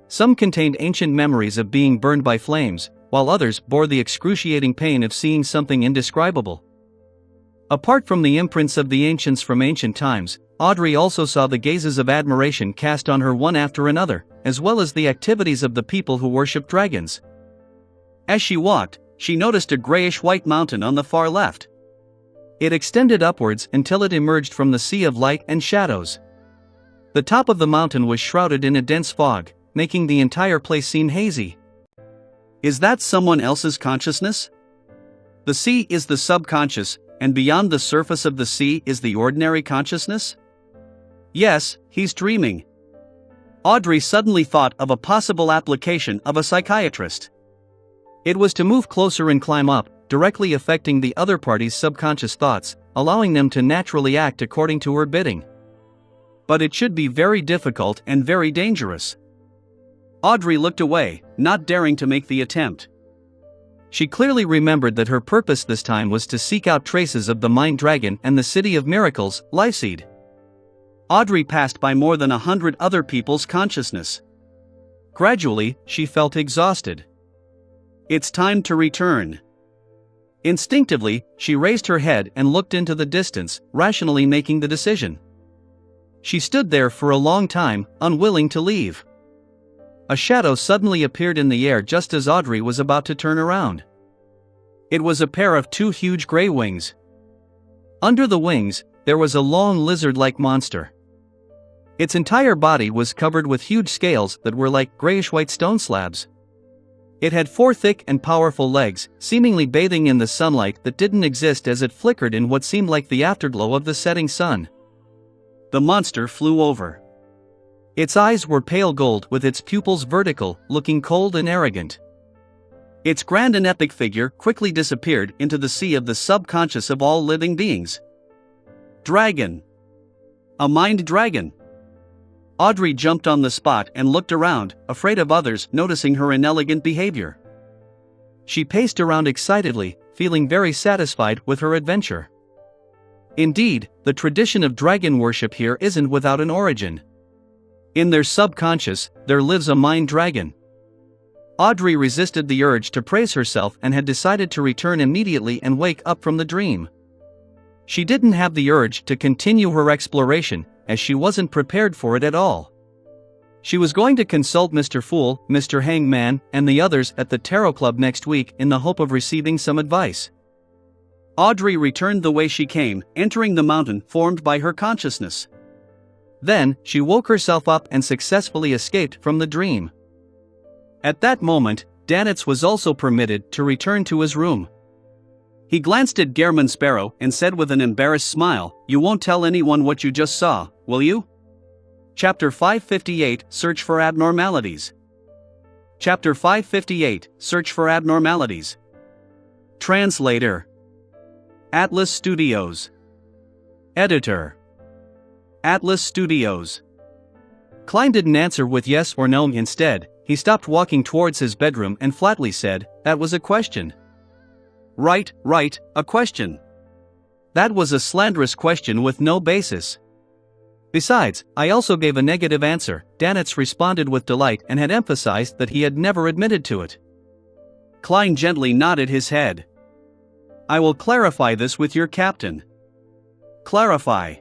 Some contained ancient memories of being burned by flames, while others bore the excruciating pain of seeing something indescribable. Apart from the imprints of the ancients from ancient times, Audrey also saw the gazes of admiration cast on her one after another, as well as the activities of the people who worship dragons. As she walked, she noticed a grayish-white mountain on the far left. It extended upwards until it emerged from the sea of light and shadows. The top of the mountain was shrouded in a dense fog, making the entire place seem hazy. Is that someone else's consciousness? The sea is the subconscious, and beyond the surface of the sea is the ordinary consciousness? Yes, he's dreaming. Audrey suddenly thought of a possible application of a psychiatrist. It was to move closer and climb up, directly affecting the other party's subconscious thoughts, allowing them to naturally act according to her bidding. But it should be very difficult and very dangerous. Audrey looked away, not daring to make the attempt. She clearly remembered that her purpose this time was to seek out traces of the Mind Dragon and the City of Miracles, Lifeseed. Audrey passed by more than 100 other people's consciousness. Gradually, she felt exhausted. It's time to return. Instinctively, she raised her head and looked into the distance, rationally making the decision. She stood there for a long time, unwilling to leave. A shadow suddenly appeared in the air just as Audrey was about to turn around. It was a pair of 2 huge gray wings. Under the wings, there was a long lizard-like monster. Its entire body was covered with huge scales that were like grayish-white stone slabs. It had 4 thick and powerful legs, seemingly bathing in the sunlight that didn't exist as it flickered in what seemed like the afterglow of the setting sun. The monster flew over. Its eyes were pale gold with its pupils vertical, looking cold and arrogant. Its grand and epic figure quickly disappeared into the sea of the subconscious of all living beings. Dragon. A mind dragon. Audrey jumped on the spot and looked around, afraid of others noticing her inelegant behavior. She paced around excitedly, feeling very satisfied with her adventure. Indeed, the tradition of dragon worship here isn't without an origin. In their subconscious, there lives a mind dragon. Audrey resisted the urge to praise herself and had decided to return immediately and wake up from the dream. She didn't have the urge to continue her exploration, as she wasn't prepared for it at all. She was going to consult Mr. Fool, Mr. Hangman, and the others at the Tarot Club next week in the hope of receiving some advice. Audrey returned the way she came, entering the mountain formed by her consciousness. Then, she woke herself up and successfully escaped from the dream. At that moment, Danitz was also permitted to return to his room. He glanced at Gehrman Sparrow and said with an embarrassed smile, "You won't tell anyone what you just saw, will you?" Chapter 558, Search for Abnormalities. Chapter 558, Search for Abnormalities. Translator. Atlas Studios. Editor. Atlas Studios. Klein didn't answer with yes or no. Instead, he stopped walking towards his bedroom and flatly said, "That was a question." Right, a question. That was a slanderous question with no basis. Besides, I also gave a negative answer, Danitz responded with delight and had emphasized that he had never admitted to it. Klein gently nodded his head. "I will clarify this with your captain." "Clarify."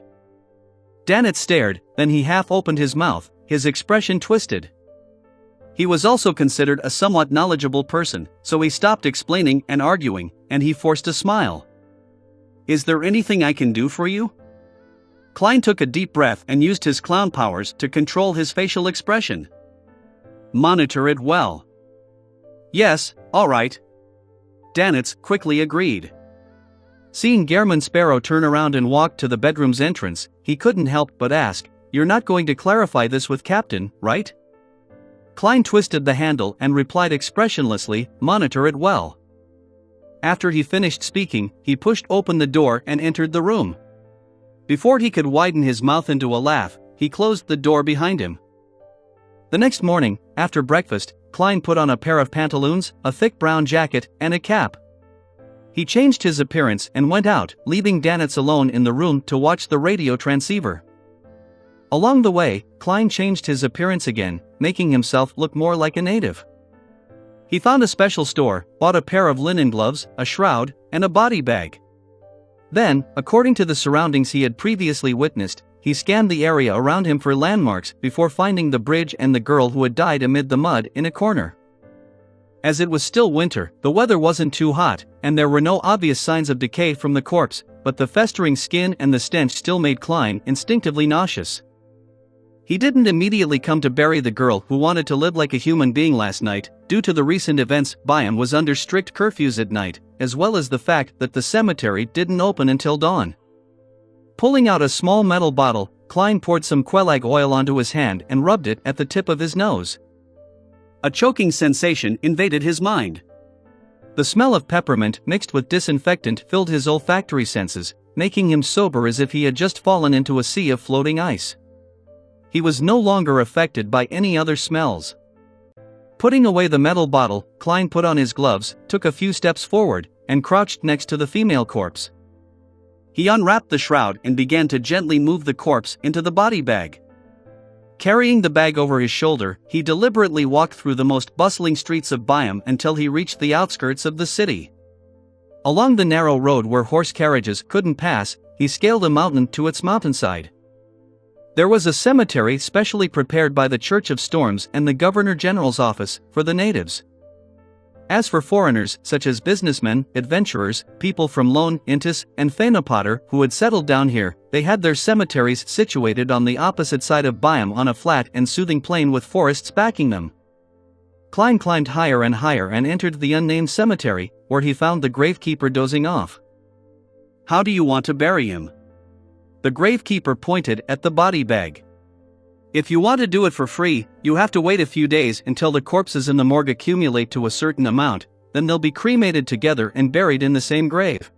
Danitz stared, then he half opened his mouth, his expression twisted. He was also considered a somewhat knowledgeable person, so he stopped explaining and arguing, and he forced a smile. "Is there anything I can do for you?" Klein took a deep breath and used his clown powers to control his facial expression. "Monitor it well." "Yes, all right." Danitz quickly agreed. Seeing Gehrman Sparrow turn around and walk to the bedroom's entrance, he couldn't help but ask, "You're not going to clarify this with Captain, right?" Klein twisted the handle and replied expressionlessly, "Monitor it well." After he finished speaking, he pushed open the door and entered the room. Before he could widen his mouth into a laugh, he closed the door behind him. The next morning, after breakfast, Klein put on a pair of pantaloons, a thick brown jacket, and a cap. He changed his appearance and went out, leaving Danitz alone in the room to watch the radio transceiver. Along the way, Klein changed his appearance again, making himself look more like a native. He found a special store, bought a pair of linen gloves, a shroud, and a body bag. Then, according to the surroundings he had previously witnessed, he scanned the area around him for landmarks before finding the bridge and the girl who had died amid the mud in a corner. As it was still winter, the weather wasn't too hot, and there were no obvious signs of decay from the corpse, but the festering skin and the stench still made Klein instinctively nauseous. He didn't immediately come to bury the girl who wanted to live like a human being last night. Due to the recent events, Byam was under strict curfews at night, as well as the fact that the cemetery didn't open until dawn. Pulling out a small metal bottle, Klein poured some quelag oil onto his hand and rubbed it at the tip of his nose. A choking sensation invaded his mind. The smell of peppermint mixed with disinfectant filled his olfactory senses, making him sober as if he had just fallen into a sea of floating ice. He was no longer affected by any other smells. Putting away the metal bottle, Klein put on his gloves, took a few steps forward, and crouched next to the female corpse. He unwrapped the shroud and began to gently move the corpse into the body bag. Carrying the bag over his shoulder, he deliberately walked through the most bustling streets of Byam until he reached the outskirts of the city. Along the narrow road where horse carriages couldn't pass, he scaled a mountain to its mountainside. There was a cemetery specially prepared by the Church of Storms and the Governor General's office for the natives. As for foreigners such as businessmen, adventurers, people from Lone, Intis, and Fanapotter who had settled down here, they had their cemeteries situated on the opposite side of Byam on a flat and soothing plain with forests backing them. Klein climbed higher and higher and entered the unnamed cemetery, where he found the gravekeeper dozing off. "How do you want to bury him?" The gravekeeper pointed at the body bag. "If you want to do it for free, you have to wait a few days until the corpses in the morgue accumulate to a certain amount, then they'll be cremated together and buried in the same grave.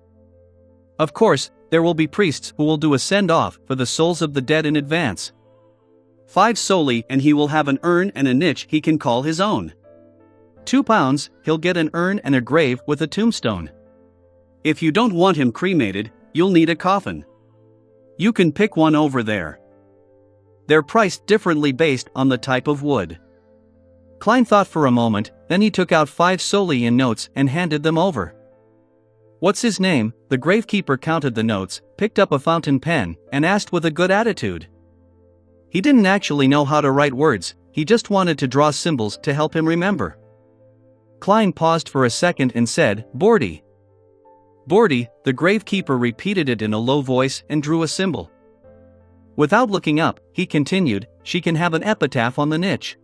Of course, there will be priests who will do a send-off for the souls of the dead in advance. 5 solely and he will have an urn and a niche he can call his own. 2 pounds, he'll get an urn and a grave with a tombstone. If you don't want him cremated, you'll need a coffin. You can pick one over there. They're priced differently based on the type of wood. Klein thought for a moment, then he took out 5 solely in notes and handed them over. What's his name? The gravekeeper counted the notes, picked up a fountain pen, and asked with a good attitude. He didn't actually know how to write words, he just wanted to draw symbols to help him remember. Klein paused for a second and said, Bordy. Bordy, the gravekeeper repeated it in a low voice and drew a symbol. Without looking up, he continued, she can have an epitaph on the niche.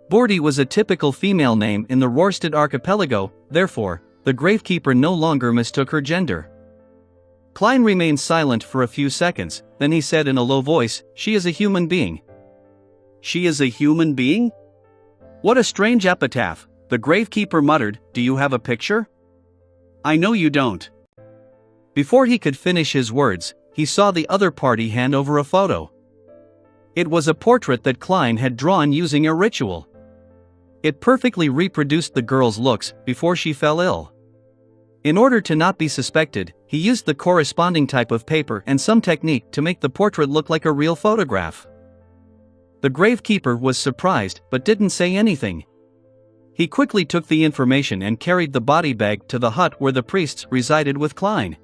Bordy was a typical female name in the Rorstad archipelago, therefore, the gravekeeper no longer mistook her gender. Klein remained silent for a few seconds, then he said in a low voice, she is a human being. She is a human being? What a strange epitaph, the gravekeeper muttered, do you have a picture? I know you don't. Before he could finish his words, he saw the other party hand over a photo. It was a portrait that Klein had drawn using a ritual. It perfectly reproduced the girl's looks before she fell ill. In order to not be suspected, he used the corresponding type of paper and some technique to make the portrait look like a real photograph. The gravekeeper was surprised but didn't say anything. He quickly took the information and carried the body bag to the hut where the priests resided with Klein.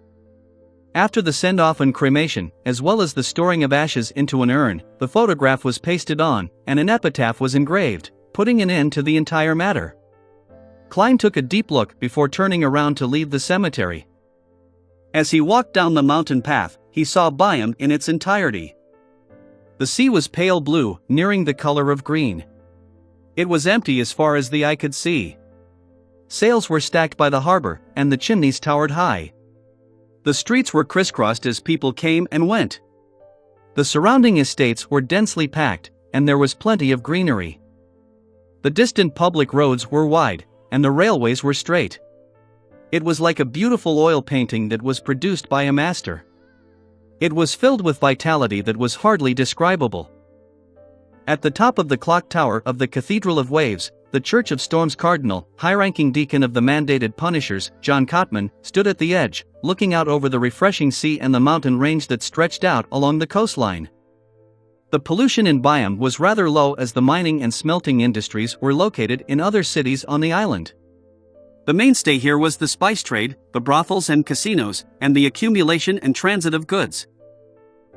After the send-off and cremation, as well as the storing of ashes into an urn, the photograph was pasted on, and an epitaph was engraved, putting an end to the entire matter. Klein took a deep look before turning around to leave the cemetery. As he walked down the mountain path, he saw Byam in its entirety. The sea was pale blue, nearing the color of green. It was empty as far as the eye could see. Sails were stacked by the harbor, and the chimneys towered high. The streets were crisscrossed as people came and went. The surrounding estates were densely packed, and there was plenty of greenery. The distant public roads were wide, and the railways were straight. It was like a beautiful oil painting that was produced by a master. It was filled with vitality that was hardly describable. At the top of the clock tower of the Cathedral of Waves, the Church of Storms Cardinal, high-ranking deacon of the mandated Punishers, John Cotman, stood at the edge, looking out over the refreshing sea and the mountain range that stretched out along the coastline. The pollution in Byam was rather low as the mining and smelting industries were located in other cities on the island. The mainstay here was the spice trade, the brothels and casinos, and the accumulation and transit of goods.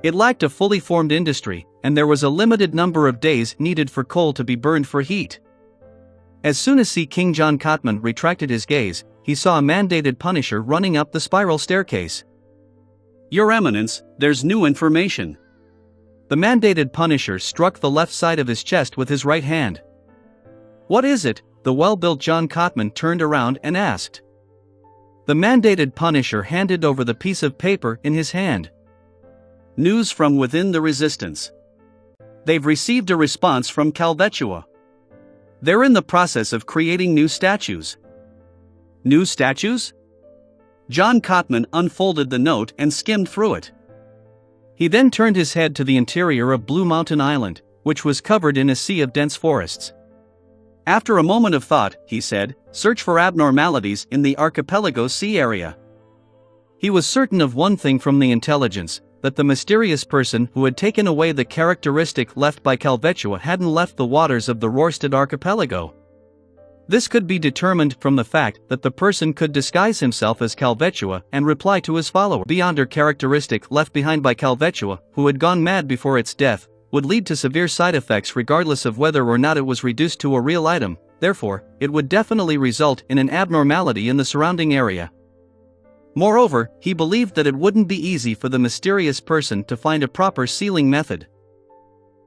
It lacked a fully formed industry, and there was a limited number of days needed for coal to be burned for heat. As soon as King John Cotman retracted his gaze, he saw a mandated Punisher running up the spiral staircase. Your Eminence, there's new information. The mandated Punisher struck the left side of his chest with his right hand. What is it? The well-built John Cotman turned around and asked. The mandated Punisher handed over the piece of paper in his hand. News from within the resistance. They've received a response from Calvetua. They're in the process of creating new statues. New statues? John Cotman unfolded the note and skimmed through it. He then turned his head to the interior of Blue Mountain Island, which was covered in a sea of dense forests. After a moment of thought, he said, search for abnormalities in the archipelago sea area. He was certain of one thing from the intelligence, that the mysterious person who had taken away the characteristic left by Calvetua hadn't left the waters of the Rorstad archipelago. This could be determined from the fact that the person could disguise himself as Calvetua and reply to his follower. Beyond her characteristic left behind by Calvetua, who had gone mad before its death, would lead to severe side effects regardless of whether or not it was reduced to a real item, therefore, it would definitely result in an abnormality in the surrounding area. Moreover, he believed that it wouldn't be easy for the mysterious person to find a proper sealing method.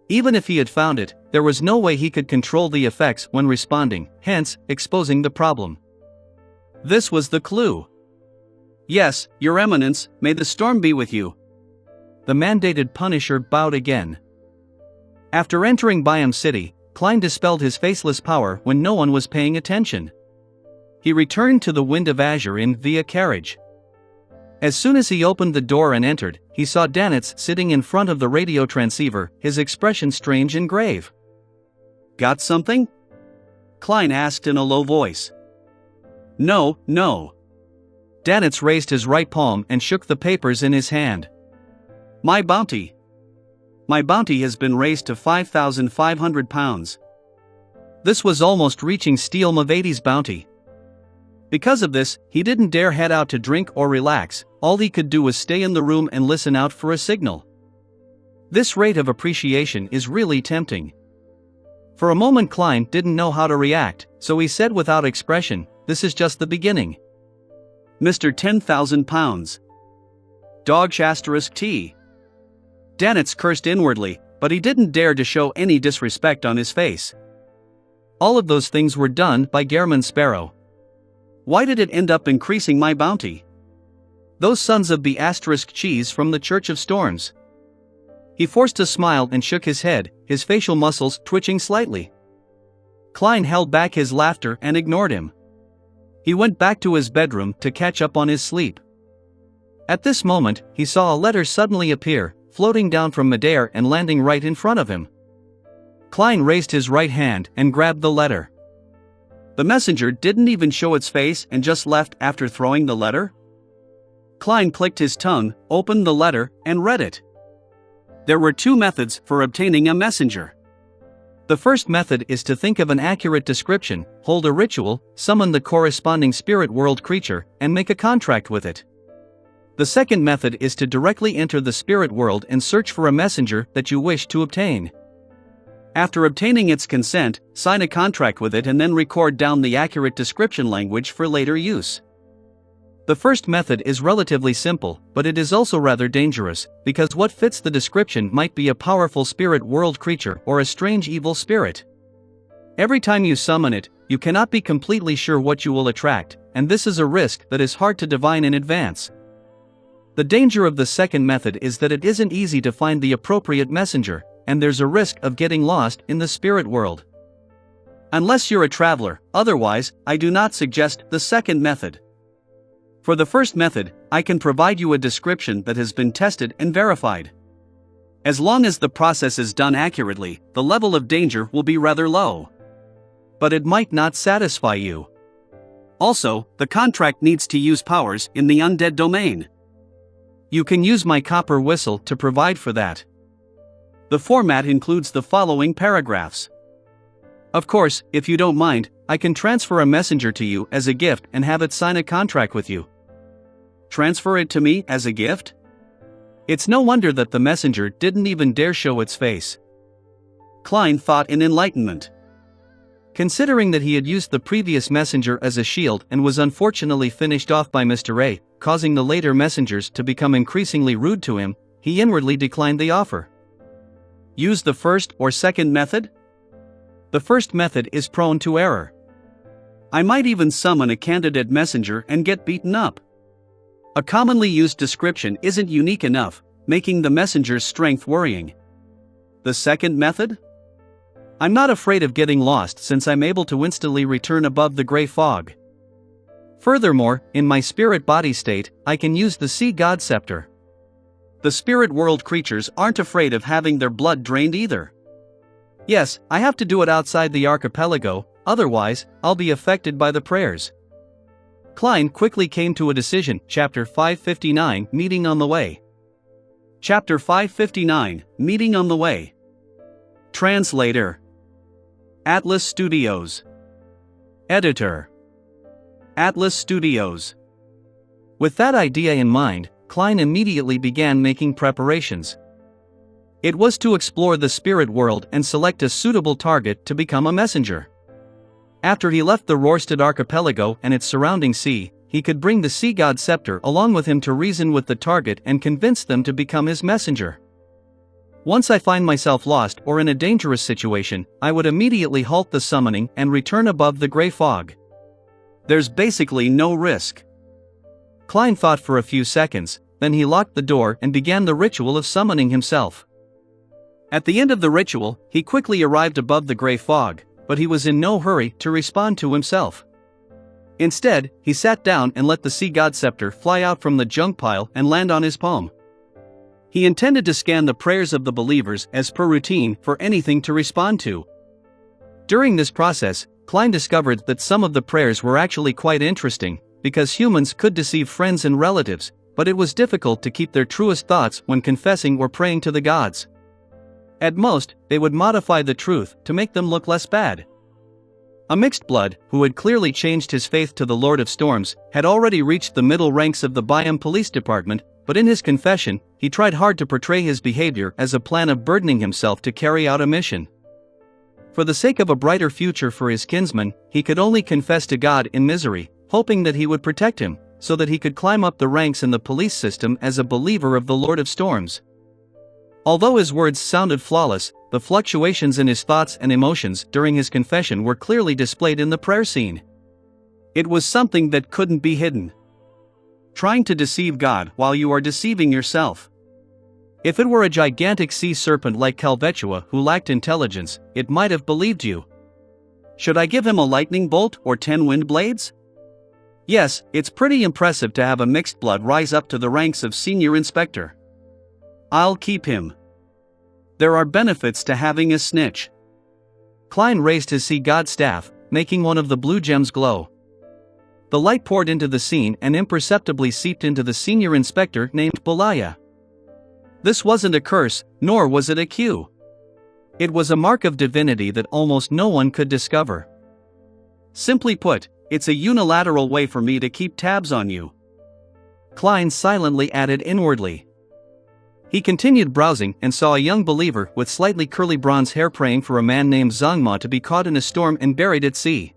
Even if he had found it, there was no way he could control the effects when responding, hence, exposing the problem. This was the clue. Yes, Your Eminence, may the storm be with you. The mandated Punisher bowed again. After entering Byam City, Klein dispelled his faceless power when no one was paying attention. He returned to the Wind of Azure in via carriage. As soon as he opened the door and entered, he saw Danitz sitting in front of the radio transceiver, his expression strange and grave. "Got something?" Klein asked in a low voice. "No, no." Danitz raised his right palm and shook the papers in his hand. "My bounty. My bounty has been raised to £5,500. This was almost reaching Steele Mavadi's bounty. Because of this, he didn't dare head out to drink or relax, all he could do was stay in the room and listen out for a signal. This rate of appreciation is really tempting. For a moment Klein didn't know how to react, so he said without expression, "This is just the beginning." "Mr. £10,000. Dog *T. Danitz cursed inwardly, but he didn't dare to show any disrespect on his face. All of those things were done by Gehrman Sparrow. Why did it end up increasing my bounty? Those sons of the *cheese from the Church of Storms. He forced a smile and shook his head, his facial muscles twitching slightly. Klein held back his laughter and ignored him. He went back to his bedroom to catch up on his sleep. At this moment, he saw a letter suddenly appear, floating down from midair and landing right in front of him. Klein raised his right hand and grabbed the letter. The messenger didn't even show its face and just left after throwing the letter? Klein clicked his tongue, opened the letter, and read it. There were two methods for obtaining a messenger. The first method is to think of an accurate description, hold a ritual, summon the corresponding spirit world creature, and make a contract with it. The second method is to directly enter the spirit world and search for a messenger that you wish to obtain. After obtaining its consent, sign a contract with it and then record down the accurate description language for later use. The first method is relatively simple, but it is also rather dangerous, because what fits the description might be a powerful spirit world creature or a strange evil spirit. Every time you summon it, you cannot be completely sure what you will attract, and this is a risk that is hard to divine in advance. The danger of the second method is that it isn't easy to find the appropriate messenger, and there's a risk of getting lost in the spirit world. Unless you're a traveler, otherwise, I do not suggest the second method. For the first method, I can provide you a description that has been tested and verified. As long as the process is done accurately, the level of danger will be rather low. But it might not satisfy you. Also, the contract needs to use powers in the undead domain. You can use my copper whistle to provide for that. The format includes the following paragraphs. Of course, if you don't mind, I can transfer a messenger to you as a gift and have it sign a contract with you. Transfer it to me as a gift? It's no wonder that the messenger didn't even dare show its face. Klein thought in enlightenment. Considering that he had used the previous messenger as a shield and was unfortunately finished off by Mr. A, causing the later messengers to become increasingly rude to him, he inwardly declined the offer. Use the first or second method? The first method is prone to error. I might even summon a candidate messenger and get beaten up. A commonly used description isn't unique enough, making the messenger's strength worrying. The second method? I'm not afraid of getting lost since I'm able to instantly return above the gray fog. Furthermore, in my spirit body state, I can use the Sea God Scepter. The spirit world creatures aren't afraid of having their blood drained either. Yes, I have to do it outside the archipelago, otherwise, I'll be affected by the prayers. Klein quickly came to a decision. Chapter 559, Meeting on the Way. Chapter 559, Meeting on the Way. Translator. Atlas Studios. Editor. Atlas Studios. With that idea in mind, Klein immediately began making preparations. It was to explore the spirit world and select a suitable target to become a messenger. After he left the Rorstad archipelago and its surrounding sea, he could bring the Sea God Scepter along with him to reason with the target and convince them to become his messenger. Once I find myself lost or in a dangerous situation, I would immediately halt the summoning and return above the gray fog. There's basically no risk. Klein thought for a few seconds, then he locked the door and began the ritual of summoning himself. At the end of the ritual, he quickly arrived above the gray fog, but he was in no hurry to respond to himself. Instead, he sat down and let the sea god scepter fly out from the junk pile and land on his palm. He intended to scan the prayers of the believers as per routine for anything to respond to. During this process, Klein discovered that some of the prayers were actually quite interesting, because humans could deceive friends and relatives, but it was difficult to keep their truest thoughts when confessing or praying to the gods. At most, they would modify the truth to make them look less bad. A mixed blood, who had clearly changed his faith to the Lord of Storms, had already reached the middle ranks of the Byam Police Department, but in his confession, he tried hard to portray his behavior as a plan of burdening himself to carry out a mission. For the sake of a brighter future for his kinsman, he could only confess to God in misery, hoping that he would protect him, so that he could climb up the ranks in the police system as a believer of the Lord of Storms. Although his words sounded flawless, the fluctuations in his thoughts and emotions during his confession were clearly displayed in the prayer scene. It was something that couldn't be hidden. Trying to deceive God while you are deceiving yourself. If it were a gigantic sea serpent like Calvetua who lacked intelligence, it might have believed you. Should I give him a lightning bolt or 10 wind blades? Yes, it's pretty impressive to have a mixed blood rise up to the ranks of senior inspector. I'll keep him. There are benefits to having a snitch. Klein raised his sea god staff, making one of the blue gems glow. The light poured into the scene and imperceptibly seeped into the senior inspector named Belaya. This wasn't a curse, nor was it a cue. It was a mark of divinity that almost no one could discover. Simply put, it's a unilateral way for me to keep tabs on you. Klein silently added inwardly. He continued browsing and saw a young believer with slightly curly bronze hair praying for a man named Zangma to be caught in a storm and buried at sea.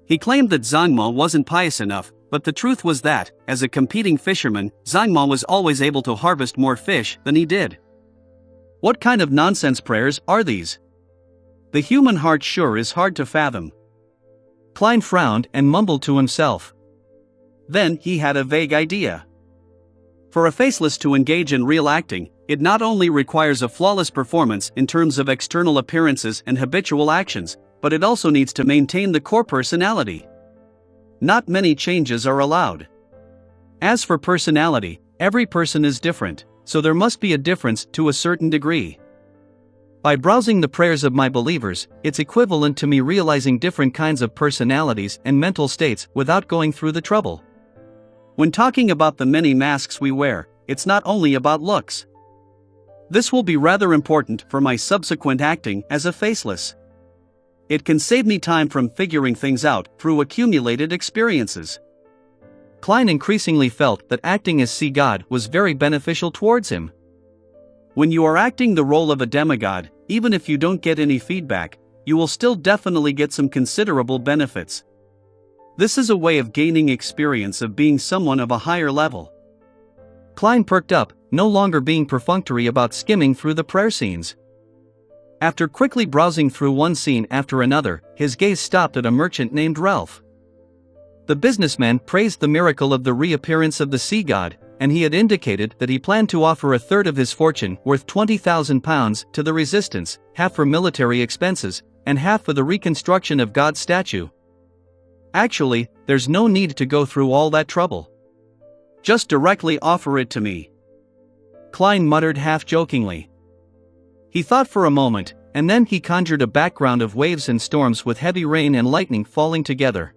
He claimed that Zangma wasn't pious enough, but the truth was that, as a competing fisherman, Zangma was always able to harvest more fish than he did. What kind of nonsense prayers are these? The human heart sure is hard to fathom. Klein frowned and mumbled to himself. Then he had a vague idea. For a faceless to engage in real acting, it not only requires a flawless performance in terms of external appearances and habitual actions, but it also needs to maintain the core personality. Not many changes are allowed. As for personality, every person is different, so there must be a difference to a certain degree. By browsing the prayers of my believers, it's equivalent to me realizing different kinds of personalities and mental states without going through the trouble. When talking about the many masks we wear, it's not only about looks. This will be rather important for my subsequent acting as a faceless. It can save me time from figuring things out through accumulated experiences. Klein increasingly felt that acting as sea god was very beneficial towards him. When you are acting the role of a demigod, even if you don't get any feedback, you will still definitely get some considerable benefits. This is a way of gaining experience of being someone of a higher level. Klein perked up, no longer being perfunctory about skimming through the prayer scenes. After quickly browsing through one scene after another, his gaze stopped at a merchant named Ralph. The businessman praised the miracle of the reappearance of the sea god, and he had indicated that he planned to offer a third of his fortune worth £20,000 to the resistance, half for military expenses, and half for the reconstruction of God's statue. Actually, there's no need to go through all that trouble. Just directly offer it to me. Klein muttered half-jokingly. He thought for a moment, and then he conjured a background of waves and storms with heavy rain and lightning falling together.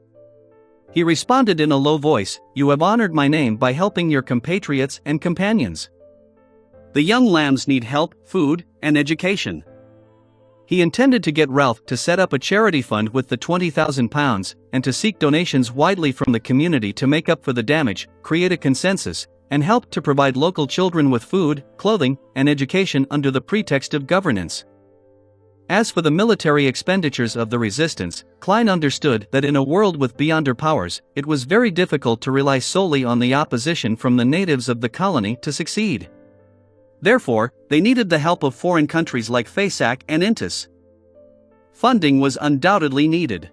He responded in a low voice, "You have honored my name by helping your compatriots and companions. The young lambs need help, food, and education." He intended to get Ralph to set up a charity fund with the £20,000 and to seek donations widely from the community to make up for the damage, create a consensus, and help to provide local children with food, clothing, and education under the pretext of governance. As for the military expenditures of the resistance, Klein understood that in a world with beyonder powers, it was very difficult to rely solely on the opposition from the natives of the colony to succeed. Therefore, they needed the help of foreign countries like Fasak and Intis. Funding was undoubtedly needed.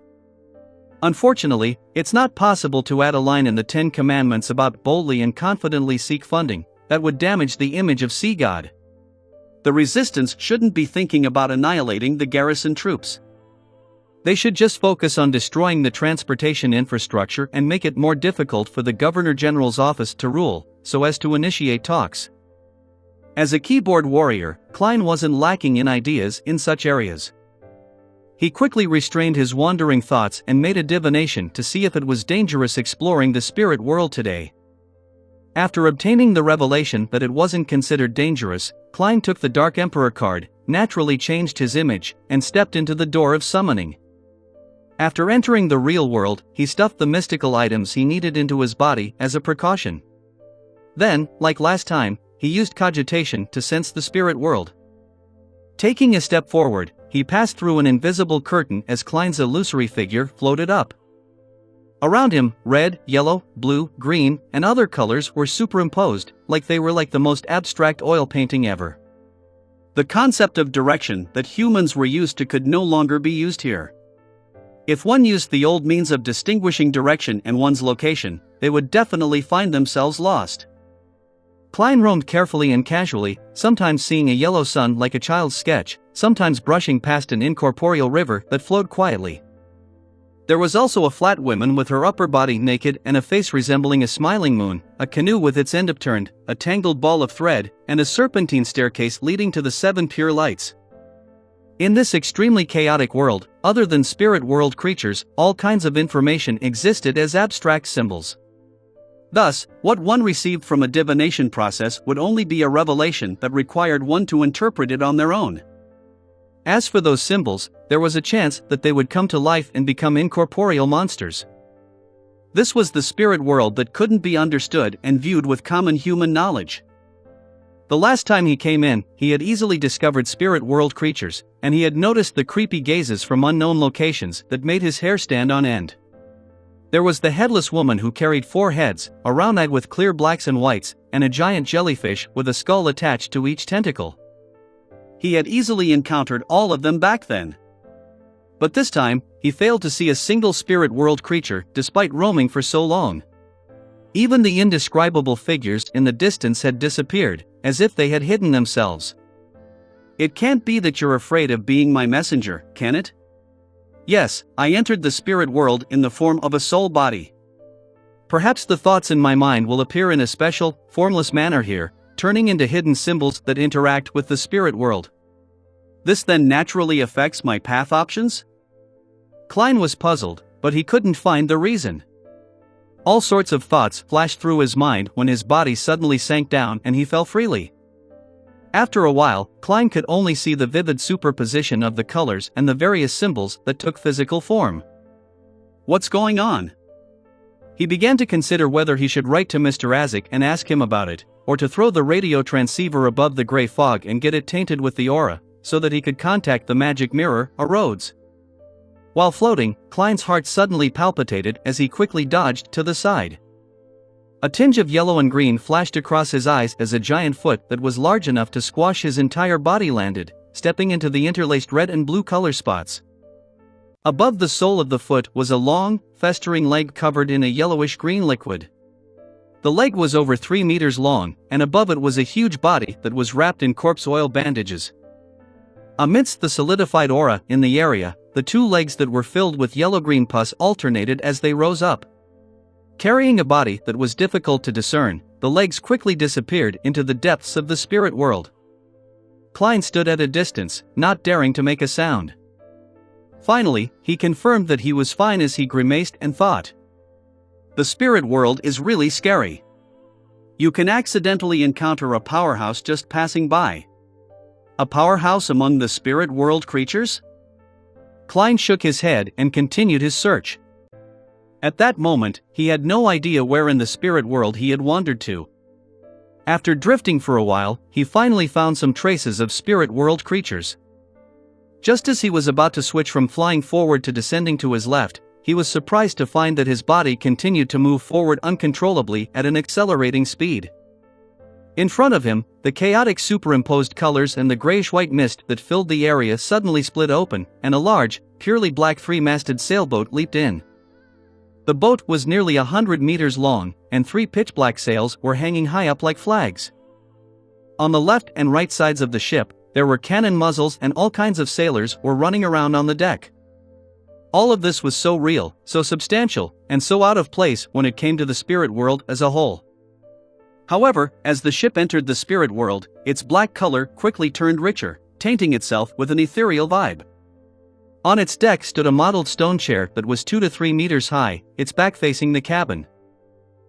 Unfortunately, it's not possible to add a line in the 10 Commandments about boldly and confidently seek funding. That would damage the image of Sea God. The resistance shouldn't be thinking about annihilating the garrison troops. They should just focus on destroying the transportation infrastructure and make it more difficult for the Governor General's office to rule, so as to initiate talks. As a keyboard warrior, Klein wasn't lacking in ideas in such areas. He quickly restrained his wandering thoughts and made a divination to see if it was dangerous exploring the spirit world today. After obtaining the revelation that it wasn't considered dangerous, Klein took the Dark Emperor card, naturally changed his image, and stepped into the door of summoning. After entering the real world, he stuffed the mystical items he needed into his body as a precaution. Then, like last time, he used cogitation to sense the spirit world. Taking a step forward, he passed through an invisible curtain as Klein's illusory figure floated up. Around him, red, yellow, blue, green, and other colors were superimposed, like they were like the most abstract oil painting ever. The concept of direction that humans were used to could no longer be used here. If one used the old means of distinguishing direction and one's location, they would definitely find themselves lost. Klein roamed carefully and casually, sometimes seeing a yellow sun like a child's sketch, sometimes brushing past an incorporeal river that flowed quietly. There was also a flat woman with her upper body naked and a face resembling a smiling moon, a canoe with its end upturned, a tangled ball of thread, and a serpentine staircase leading to the 7 pure lights. In this extremely chaotic world, other than spirit world creatures, all kinds of information existed as abstract symbols. Thus, what one received from a divination process would only be a revelation that required one to interpret it on their own. As for those symbols, there was a chance that they would come to life and become incorporeal monsters. This was the spirit world that couldn't be understood and viewed with common human knowledge. The last time he came in, he had easily discovered spirit world creatures, and he had noticed the creepy gazes from unknown locations that made his hair stand on end. There was the headless woman who carried 4 heads, a round eye with clear blacks and whites, and a giant jellyfish with a skull attached to each tentacle. He had easily encountered all of them back then. But this time, he failed to see a single spirit world creature despite roaming for so long. Even the indescribable figures in the distance had disappeared, as if they had hidden themselves. It can't be that you're afraid of being my messenger, can it? Yes, I entered the spirit world in the form of a soul body. Perhaps the thoughts in my mind will appear in a special, formless manner here, turning into hidden symbols that interact with the spirit world. This then naturally affects my path options? Klein was puzzled, but he couldn't find the reason. All sorts of thoughts flashed through his mind when his body suddenly sank down and he fell freely. After a while, Klein could only see the vivid superposition of the colors and the various symbols that took physical form. What's going on? He began to consider whether he should write to Mr. Azik and ask him about it, or to throw the radio transceiver above the gray fog and get it tainted with the aura, so that he could contact the magic mirror, or Rhodes. While floating, Klein's heart suddenly palpitated as he quickly dodged to the side. A tinge of yellow and green flashed across his eyes as a giant foot that was large enough to squash his entire body landed, stepping into the interlaced red and blue color spots. Above the sole of the foot was a long, festering leg covered in a yellowish-green liquid. The leg was over 3 meters long, and above it was a huge body that was wrapped in corpse oil bandages. Amidst the solidified aura in the area, the 2 legs that were filled with yellow-green pus alternated as they rose up. Carrying a body that was difficult to discern, the legs quickly disappeared into the depths of the spirit world. Klein stood at a distance, not daring to make a sound. Finally, he confirmed that he was fine as he grimaced and thought. The spirit world is really scary. You can accidentally encounter a powerhouse just passing by. A powerhouse among the spirit world creatures? Klein shook his head and continued his search. At that moment, he had no idea where in the spirit world he had wandered to. After drifting for a while, he finally found some traces of spirit world creatures. Just as he was about to switch from flying forward to descending to his left, he was surprised to find that his body continued to move forward uncontrollably at an accelerating speed. In front of him, the chaotic superimposed colors and the grayish-white mist that filled the area suddenly split open, and a large, purely black 3-masted sailboat leaped in. The boat was nearly 100 meters long, and 3 pitch-black sails were hanging high up like flags. On the left and right sides of the ship, there were cannon muzzles and all kinds of sailors were running around on the deck. All of this was so real, so substantial, and so out of place when it came to the spirit world as a whole. However, as the ship entered the spirit world, its black color quickly turned richer, tainting itself with an ethereal vibe. On its deck stood a modeled stone chair that was 2 to 3 meters high, its back facing the cabin.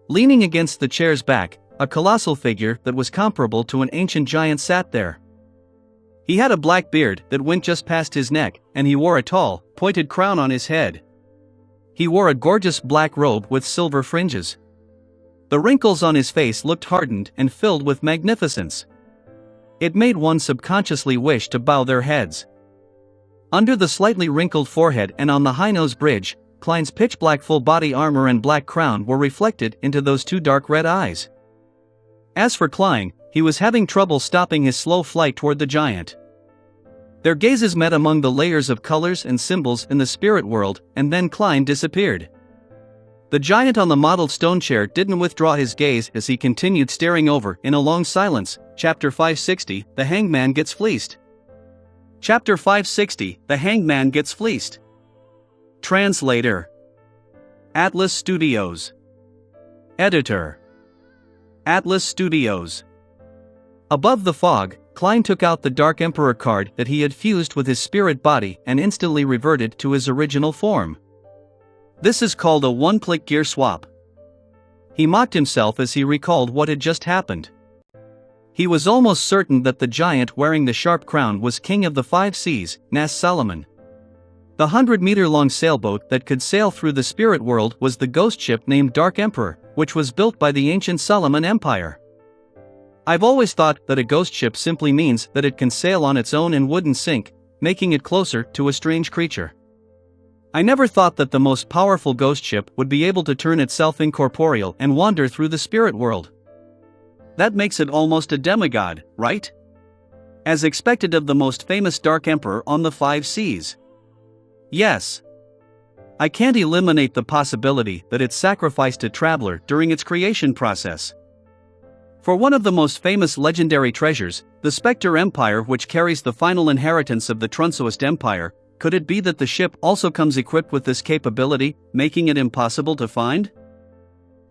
Leaning against the chair's back, a colossal figure that was comparable to an ancient giant sat there. He had a black beard that went just past his neck, and he wore a tall, pointed crown on his head. He wore a gorgeous black robe with silver fringes. The wrinkles on his face looked hardened and filled with magnificence. It made one subconsciously wish to bow their heads. Under the slightly wrinkled forehead and on the high nose bridge, Klein's pitch-black full-body armor and black crown were reflected into those two dark red eyes. As for Klein, he was having trouble stopping his slow flight toward the giant. Their gazes met among the layers of colors and symbols in the spirit world, and then Klein disappeared. The giant on the modeled stone chair didn't withdraw his gaze as he continued staring over in a long silence. Chapter 560, The Hangman Gets Fleeced. Chapter 560, The Hangman Gets Fleeced. Translator. Atlas Studios. Editor. Atlas Studios. Above the fog, Klein took out the Dark Emperor card that he had fused with his spirit body and instantly reverted to his original form. This is called a one-click gear swap. He mocked himself as he recalled what had just happened. He was almost certain that the giant wearing the sharp crown was king of the 5 seas, Nas Solomon. The 100-meter-long sailboat that could sail through the spirit world was the ghost ship named Dark Emperor, which was built by the ancient Solomon Empire. I've always thought that a ghost ship simply means that it can sail on its own and wouldn't sink, making it closer to a strange creature. I never thought that the most powerful ghost ship would be able to turn itself incorporeal and wander through the spirit world. That makes it almost a demigod, right? As expected of the most famous Dark Emperor on the 5 seas. Yes. I can't eliminate the possibility that it sacrificed a traveler during its creation process. For one of the most famous legendary treasures, the Spectre Empire, which carries the final inheritance of the Trunsoist Empire, could it be that the ship also comes equipped with this capability, making it impossible to find?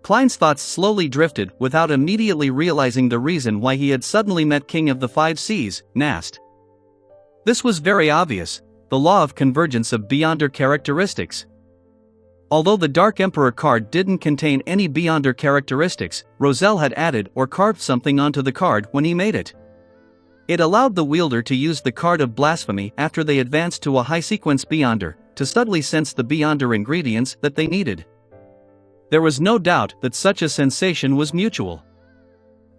Klein's thoughts slowly drifted without immediately realizing the reason why he had suddenly met King of the 5 Seas, Nast. This was very obvious, the law of convergence of Beyonder characteristics. Although the Dark Emperor card didn't contain any Beyonder characteristics, Roselle had added or carved something onto the card when he made it. It allowed the wielder to use the card of blasphemy after they advanced to a high-sequence Beyonder, to subtly sense the Beyonder ingredients that they needed. There was no doubt that such a sensation was mutual.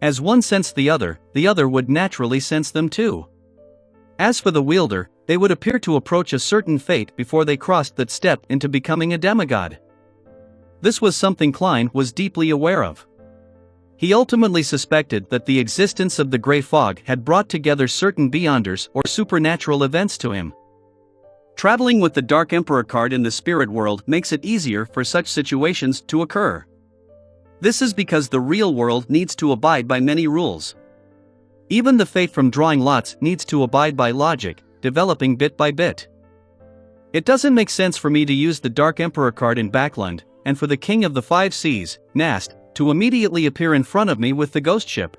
As one sensed the other would naturally sense them too. As for the wielder, they would appear to approach a certain fate before they crossed that step into becoming a demigod. This was something Klein was deeply aware of. He ultimately suspected that the existence of the Grey Fog had brought together certain Beyonders or supernatural events to him. Traveling with the Dark Emperor card in the spirit world makes it easier for such situations to occur. This is because the real world needs to abide by many rules. Even the fate from drawing lots needs to abide by logic, developing bit by bit. It doesn't make sense for me to use the Dark Emperor card in Backland, and for the King of the 5 Seas, Nast, to immediately appear in front of me with the ghost ship.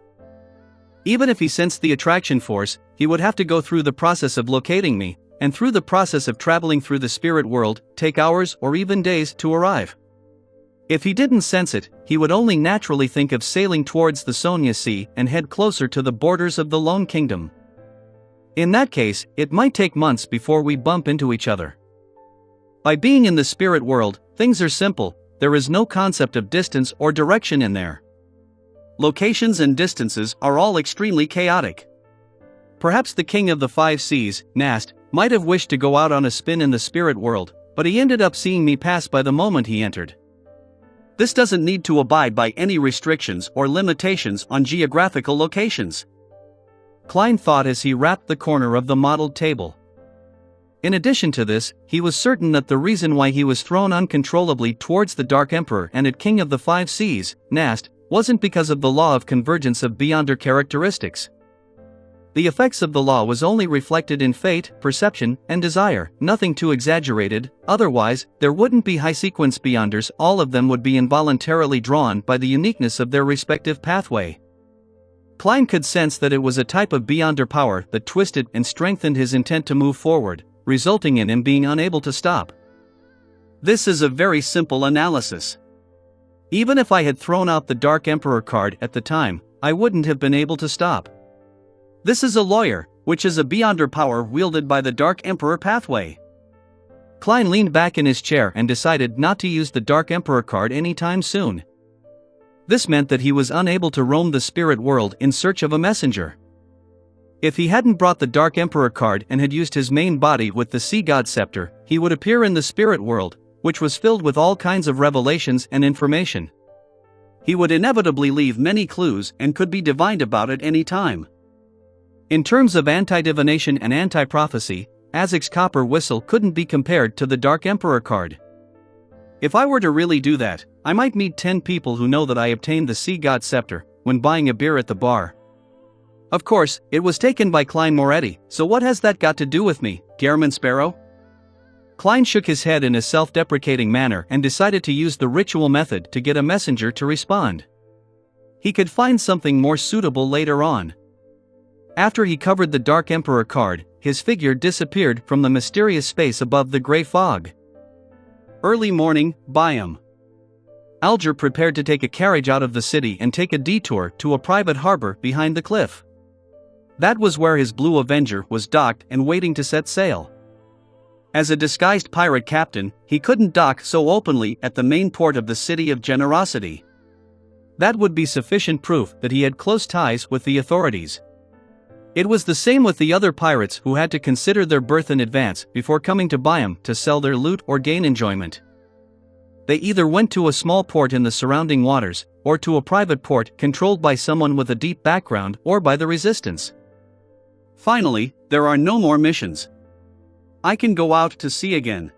Even if he sensed the attraction force, he would have to go through the process of locating me, and through the process of traveling through the spirit world, take hours or even days to arrive. If he didn't sense it, he would only naturally think of sailing towards the Sonia Sea and head closer to the borders of the Lone Kingdom. In that case, it might take months before we bump into each other. By being in the spirit world, things are simple, there is no concept of distance or direction in there. Locations and distances are all extremely chaotic. Perhaps the King of the 5 Seas, Nast, might have wished to go out on a spin in the spirit world, but he ended up seeing me pass by the moment he entered. This doesn't need to abide by any restrictions or limitations on geographical locations. Klein thought as he wrapped the corner of the modeled table. In addition to this, he was certain that the reason why he was thrown uncontrollably towards the Dark Emperor and at King of the 5 Seas, Nast, wasn't because of the law of convergence of Beyonder characteristics. The effects of the law was only reflected in fate, perception, and desire, nothing too exaggerated, otherwise, there wouldn't be high-sequence beyonders, all of them would be involuntarily drawn by the uniqueness of their respective pathway. Klein could sense that it was a type of beyonder power that twisted and strengthened his intent to move forward, resulting in him being unable to stop. This is a very simple analysis. Even if I had thrown out the Dark Emperor card at the time, I wouldn't have been able to stop. This is a lawyer, which is a beyonder power wielded by the Dark Emperor pathway. Klein leaned back in his chair and decided not to use the Dark Emperor card anytime soon. This meant that he was unable to roam the spirit world in search of a messenger. If he hadn't brought the Dark Emperor card and had used his main body with the Sea God Scepter, he would appear in the spirit world, which was filled with all kinds of revelations and information. He would inevitably leave many clues and could be divined about at any time. In terms of anti-divination and anti-prophecy, Azek's copper whistle couldn't be compared to the Dark Emperor card. If I were to really do that, I might meet 10 people who know that I obtained the Sea God Scepter when buying a beer at the bar. Of course, it was taken by Klein Moretti, so what has that got to do with me, Gehrman Sparrow? Klein shook his head in a self-deprecating manner and decided to use the ritual method to get a messenger to respond. He could find something more suitable later on. After he covered the Dark Emperor card, his figure disappeared from the mysterious space above the gray fog. Early morning, Byam. Alger prepared to take a carriage out of the city and take a detour to a private harbor behind the cliff. That was where his Blue Avenger was docked and waiting to set sail. As a disguised pirate captain, he couldn't dock so openly at the main port of the City of Generosity. That would be sufficient proof that he had close ties with the authorities. It was the same with the other pirates who had to consider their berth in advance before coming to Byam to sell their loot or gain enjoyment. They either went to a small port in the surrounding waters, or to a private port controlled by someone with a deep background or by the resistance. Finally, there are no more missions. I can go out to sea again.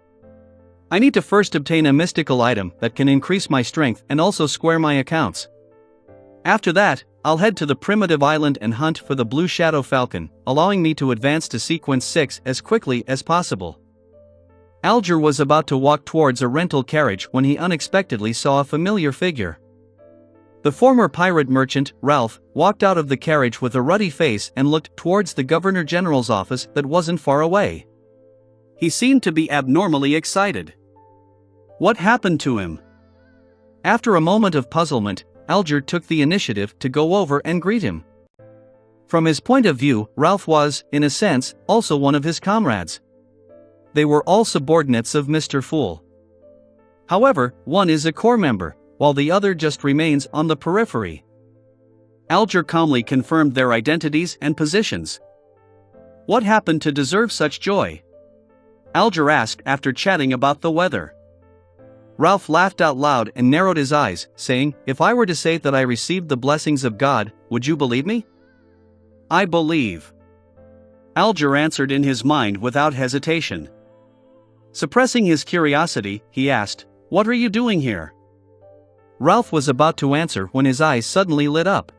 I need to first obtain a mystical item that can increase my strength and also square my accounts. After that, I'll head to the primitive island and hunt for the Blue Shadow Falcon, allowing me to advance to Sequence 6 as quickly as possible. Alger was about to walk towards a rental carriage when he unexpectedly saw a familiar figure. The former pirate merchant, Ralph, walked out of the carriage with a ruddy face and looked towards the Governor General's office that wasn't far away. He seemed to be abnormally excited. What happened to him? After a moment of puzzlement, Alger took the initiative to go over and greet him. From his point of view, Ralph was, in a sense, also one of his comrades. They were all subordinates of Mr. Fool. However, one is a core member, while the other just remains on the periphery. Alger calmly confirmed their identities and positions. What happened to deserve such joy? Alger asked after chatting about the weather. Ralph laughed out loud and narrowed his eyes, saying, "If I were to say that I received the blessings of God, would you believe me?" "I believe," Alger answered in his mind without hesitation. Suppressing his curiosity, he asked, "What are you doing here?" Ralph was about to answer when his eyes suddenly lit up.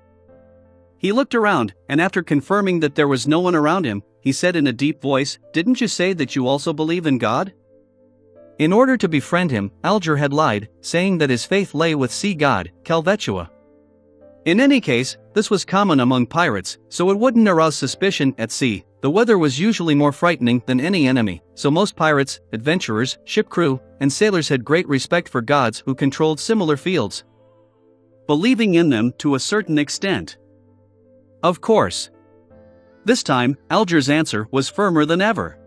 He looked around, and after confirming that there was no one around him, he said in a deep voice, "Didn't you say that you also believe in God?" In order to befriend him, Alger had lied, saying that his faith lay with sea god, Calvetua. In any case, this was common among pirates, so it wouldn't arouse suspicion at sea. The weather was usually more frightening than any enemy, so most pirates, adventurers, ship crew, and sailors had great respect for gods who controlled similar fields, believing in them to a certain extent. Of course. This time, Alger's answer was firmer than ever.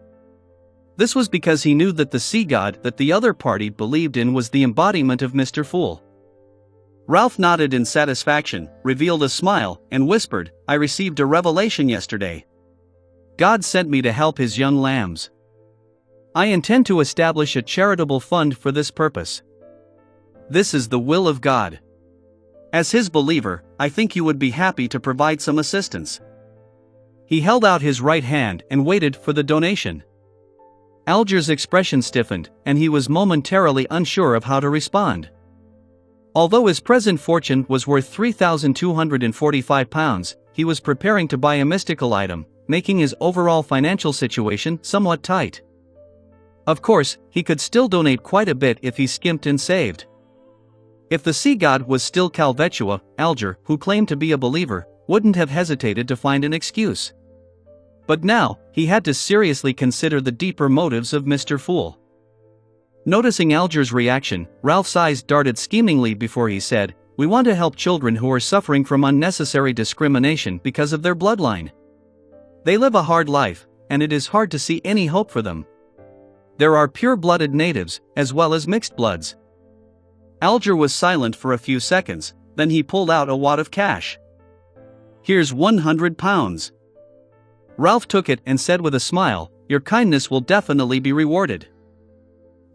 This was because he knew that the sea god that the other party believed in was the embodiment of Mr. Fool. Ralph nodded in satisfaction, revealed a smile, and whispered, "I received a revelation yesterday. God sent me to help his young lambs. I intend to establish a charitable fund for this purpose. This is the will of God. As his believer, I think you would be happy to provide some assistance." He held out his right hand and waited for the donation. Alger's expression stiffened, and he was momentarily unsure of how to respond. Although his present fortune was worth £3,245, he was preparing to buy a mystical item, making his overall financial situation somewhat tight. Of course, he could still donate quite a bit if he skimped and saved. If the sea god was still Calvetua, Alger, who claimed to be a believer, wouldn't have hesitated to find an excuse. But now, he had to seriously consider the deeper motives of Mr. Fool. Noticing Alger's reaction, Ralph's eyes darted schemingly before he said, "We want to help children who are suffering from unnecessary discrimination because of their bloodline. They live a hard life, and it is hard to see any hope for them. There are pure-blooded natives, as well as mixed bloods." Alger was silent for a few seconds, then he pulled out a wad of cash. "Here's £100. Ralph took it and said with a smile, "Your kindness will definitely be rewarded.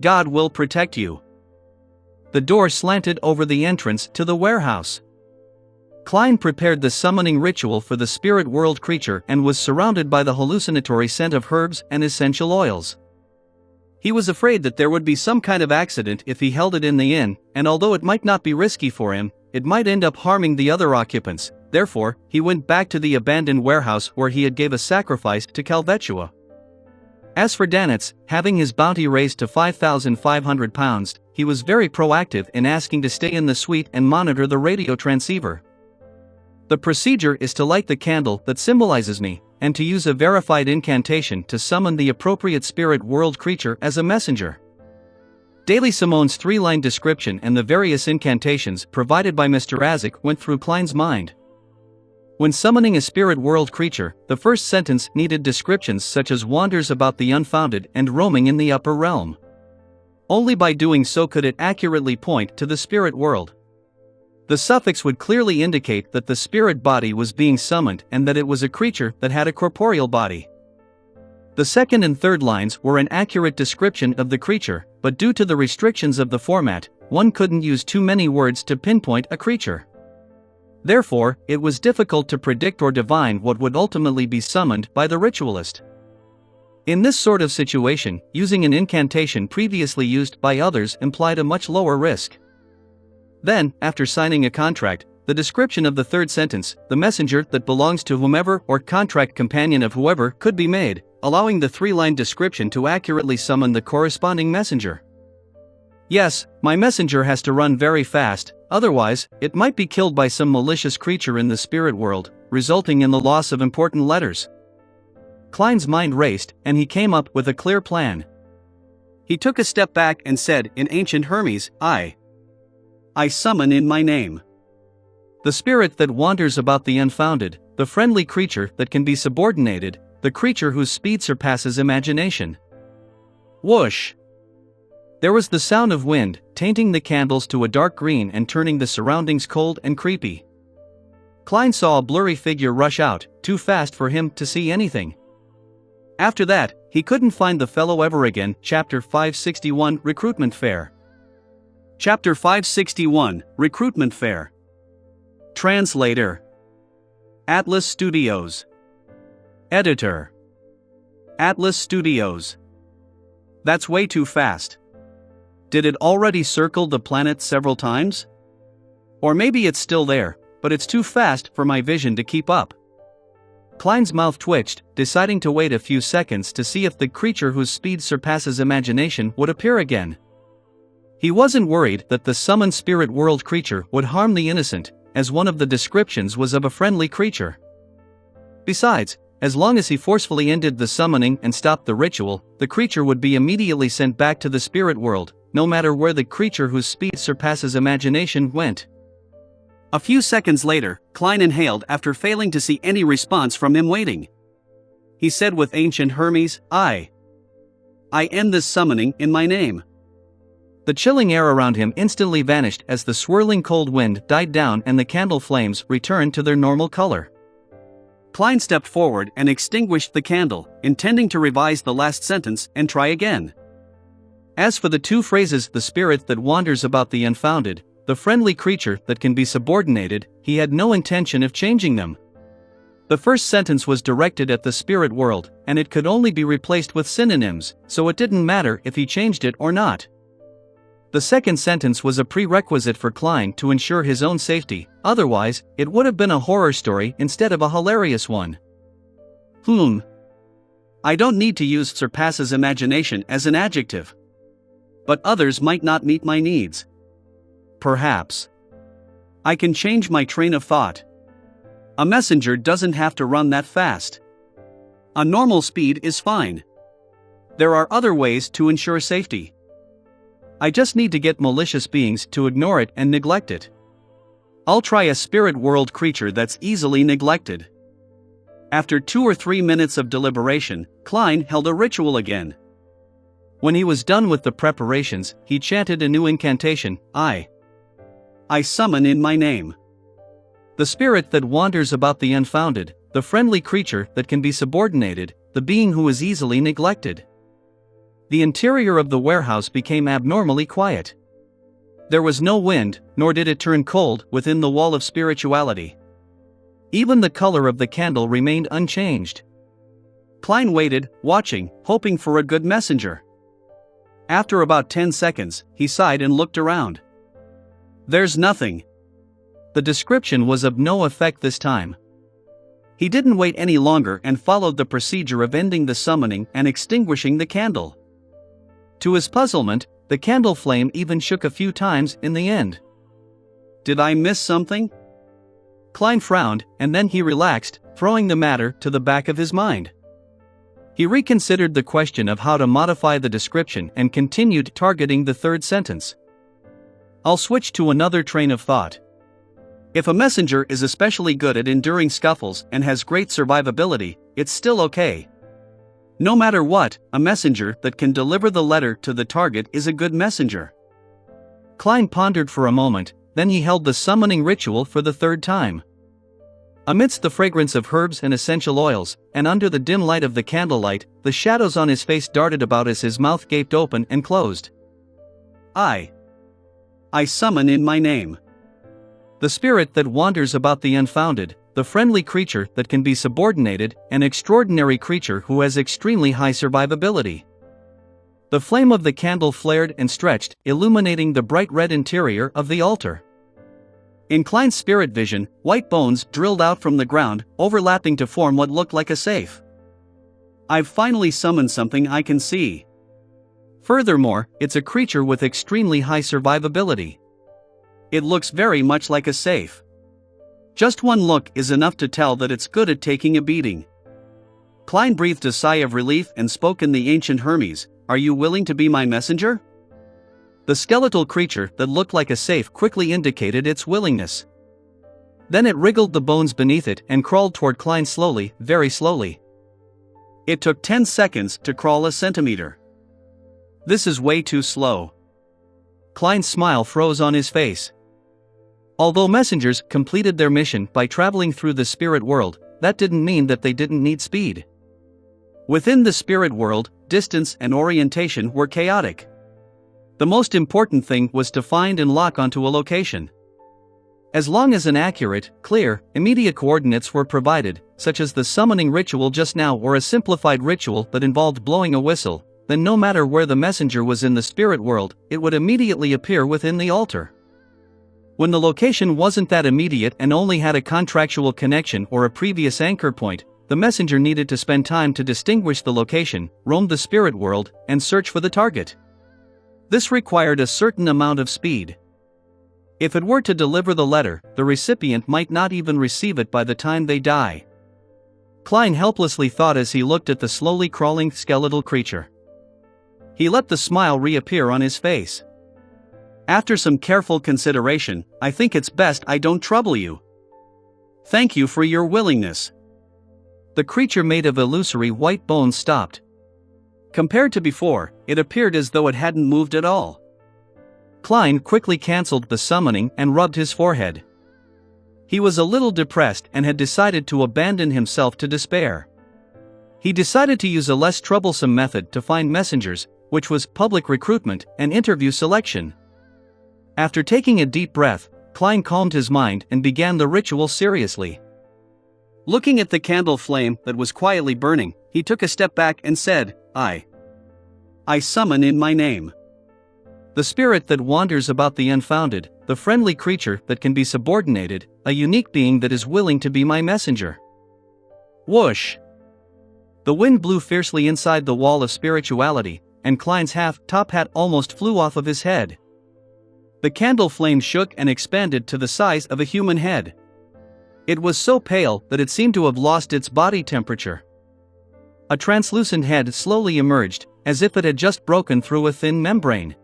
God will protect you." The door slanted over the entrance to the warehouse. Klein prepared the summoning ritual for the spirit world creature and was surrounded by the hallucinatory scent of herbs and essential oils. He was afraid that there would be some kind of accident if he held it in the inn, and although it might not be risky for him, it might end up harming the other occupants. Therefore, he went back to the abandoned warehouse where he had gave a sacrifice to Calvetua. As for Danitz, having his bounty raised to £5,500, he was very proactive in asking to stay in the suite and monitor the radio transceiver. "The procedure is to light the candle that symbolizes me, and to use a verified incantation to summon the appropriate spirit world creature as a messenger." Daily Simone's three-line description and the various incantations provided by Mr. Azik went through Klein's mind. When summoning a spirit world creature, the first sentence needed descriptions such as wanders about the unfounded and roaming in the upper realm. Only by doing so could it accurately point to the spirit world. The suffix would clearly indicate that the spirit body was being summoned and that it was a creature that had a corporeal body. The second and third lines were an accurate description of the creature, but due to the restrictions of the format, one couldn't use too many words to pinpoint a creature. Therefore, it was difficult to predict or divine what would ultimately be summoned by the ritualist. In this sort of situation, using an incantation previously used by others implied a much lower risk. Then, after signing a contract, the description of the third sentence, "the messenger that belongs to whomever or contract companion of whoever," could be made, allowing the three-line description to accurately summon the corresponding messenger. "Yes, my messenger has to run very fast, otherwise, it might be killed by some malicious creature in the spirit world, resulting in the loss of important letters." Klein's mind raced, and he came up with a clear plan. He took a step back and said in ancient Hermes, I summon in my name the spirit that wanders about the unfounded, the friendly creature that can be subordinated, the creature whose speed surpasses imagination." Whoosh! There was the sound of wind, tainting the candles to a dark green and turning the surroundings cold and creepy. Klein saw a blurry figure rush out, too fast for him to see anything. After that, he couldn't find the fellow ever again. Chapter 561, Recruitment Fair. Chapter 561, Recruitment Fair. Translator: Atlas Studios. Editor: Atlas Studios. That's way too fast. Did it already circle the planet several times? Or maybe it's still there, but it's too fast for my vision to keep up. Klein's mouth twitched, deciding to wait a few seconds to see if the creature whose speed surpasses imagination would appear again. He wasn't worried that the summoned spirit world creature would harm the innocent, as one of the descriptions was of a friendly creature. Besides, as long as he forcefully ended the summoning and stopped the ritual, the creature would be immediately sent back to the spirit world, no matter where the creature whose speed surpasses imagination went. A few seconds later, Klein inhaled after failing to see any response from him waiting. He said with ancient Hermes, I end this summoning in my name. The chilling air around him instantly vanished as the swirling cold wind died down and the candle flames returned to their normal color. Klein stepped forward and extinguished the candle, intending to revise the last sentence and try again. As for the two phrases, the spirit that wanders about the unfounded, the friendly creature that can be subordinated, he had no intention of changing them. The first sentence was directed at the spirit world, and it could only be replaced with synonyms, so it didn't matter if he changed it or not. The second sentence was a prerequisite for Klein to ensure his own safety, otherwise, it would have been a horror story instead of a hilarious one. I don't need to use surpasses imagination as an adjective. But others might not meet my needs. Perhaps. I can change my train of thought. A messenger doesn't have to run that fast. A normal speed is fine. There are other ways to ensure safety. I just need to get malicious beings to ignore it and neglect it. I'll try a spirit world creature that's easily neglected. After 2 or 3 minutes of deliberation, Klein held a ritual again. When he was done with the preparations, he chanted a new incantation, I summon in my name. The spirit that wanders about the unfounded, the friendly creature that can be subordinated, the being who is easily neglected. The interior of the warehouse became abnormally quiet. There was no wind, nor did it turn cold within the wall of spirituality. Even the color of the candle remained unchanged. Klein waited, watching, hoping for a good messenger. After about 10 seconds, he sighed and looked around. There's nothing. The description was of no effect this time. He didn't wait any longer and followed the procedure of ending the summoning and extinguishing the candle. To his puzzlement, the candle flame even shook a few times in the end. Did I miss something? Klein frowned, and then he relaxed, throwing the matter to the back of his mind. He reconsidered the question of how to modify the description and continued targeting the third sentence. I'll switch to another train of thought. If a messenger is especially good at enduring scuffles and has great survivability, it's still okay. No matter what, a messenger that can deliver the letter to the target is a good messenger. Klein pondered for a moment, then he held the summoning ritual for the third time. Amidst the fragrance of herbs and essential oils, and under the dim light of the candlelight, the shadows on his face darted about as his mouth gaped open and closed. I summon in my name. The spirit that wanders about the unfounded, the friendly creature that can be subordinated, an extraordinary creature who has extremely high survivability. The flame of the candle flared and stretched, illuminating the bright red interior of the altar. In Klein's spirit vision, white bones drilled out from the ground, overlapping to form what looked like a safe. I've finally summoned something I can see. Furthermore, it's a creature with extremely high survivability. It looks very much like a safe. Just one look is enough to tell that it's good at taking a beating. Klein breathed a sigh of relief and spoke in the ancient Hermes, "Are you willing to be my messenger?" The skeletal creature that looked like a safe quickly indicated its willingness. Then it wriggled the bones beneath it and crawled toward Klein slowly, very slowly. It took 10 seconds to crawl a centimeter. This is way too slow. Klein's smile froze on his face. Although messengers completed their mission by traveling through the spirit world, that didn't mean that they didn't need speed. Within the spirit world, distance and orientation were chaotic. The most important thing was to find and lock onto a location. As long as an accurate, clear, immediate coordinates were provided, such as the summoning ritual just now or a simplified ritual that involved blowing a whistle, then no matter where the messenger was in the spirit world, it would immediately appear within the altar. When the location wasn't that immediate and only had a contractual connection or a previous anchor point, the messenger needed to spend time to distinguish the location, roam the spirit world, and search for the target. This required a certain amount of speed. If it were to deliver the letter, the recipient might not even receive it by the time they die. Klein helplessly thought as he looked at the slowly crawling skeletal creature. He let the smile reappear on his face. After some careful consideration, I think it's best I don't trouble you. Thank you for your willingness. The creature made of illusory white bones stopped. Compared to before, it appeared as though it hadn't moved at all. Klein quickly cancelled the summoning and rubbed his forehead. He was a little depressed and had decided to abandon himself to despair. He decided to use a less troublesome method to find messengers, which was public recruitment and interview selection. After taking a deep breath, Klein calmed his mind and began the ritual seriously. Looking at the candle flame that was quietly burning, he took a step back and said, I summon in my name. The spirit that wanders about the unfounded, the friendly creature that can be subordinated, a unique being that is willing to be my messenger. Whoosh! The wind blew fiercely inside the wall of spirituality, and Klein's half-top hat almost flew off of his head. The candle flame shook and expanded to the size of a human head. It was so pale that it seemed to have lost its body temperature. A translucent head slowly emerged, as if it had just broken through a thin membrane.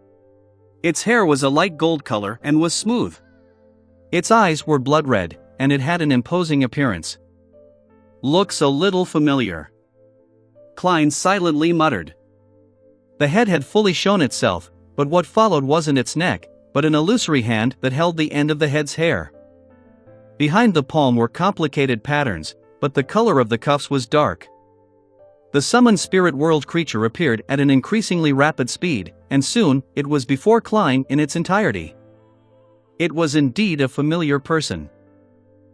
Its hair was a light gold color and was smooth. Its eyes were blood red, and it had an imposing appearance. "Looks a little familiar," Klein silently muttered. The head had fully shown itself, but what followed wasn't its neck, but an illusory hand that held the end of the head's hair. Behind the palm were complicated patterns, but the color of the cuffs was dark. The summoned spirit world creature appeared at an increasingly rapid speed, and soon, it was before Klein in its entirety. It was indeed a familiar person.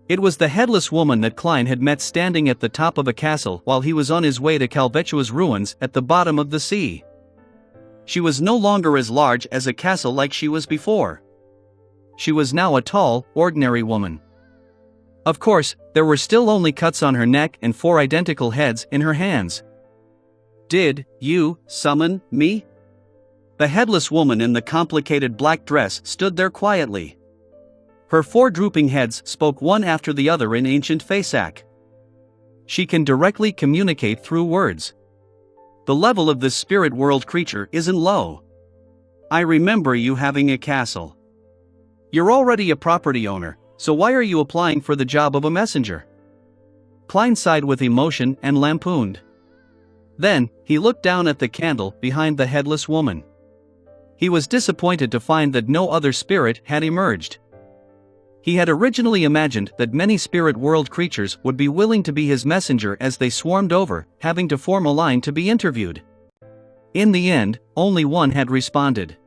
It was the headless woman that Klein had met standing at the top of a castle while he was on his way to Calvetua's ruins at the bottom of the sea. She was no longer as large as a castle like she was before. She was now a tall, ordinary woman. Of course, there were still only cuts on her neck and 4 identical heads in her hands. "Did you summon me?" The headless woman in the complicated black dress stood there quietly. Her 4 drooping heads spoke one after the other in ancient Fasak. She can directly communicate through words. The level of this spirit world creature isn't low. "I remember you having a castle. You're already a property owner, so why are you applying for the job of a messenger?" Klein sighed with emotion and lampooned. Then, he looked down at the candle behind the headless woman. He was disappointed to find that no other spirit had emerged. He had originally imagined that many spirit world creatures would be willing to be his messenger as they swarmed over, having to form a line to be interviewed. In the end, only one had responded.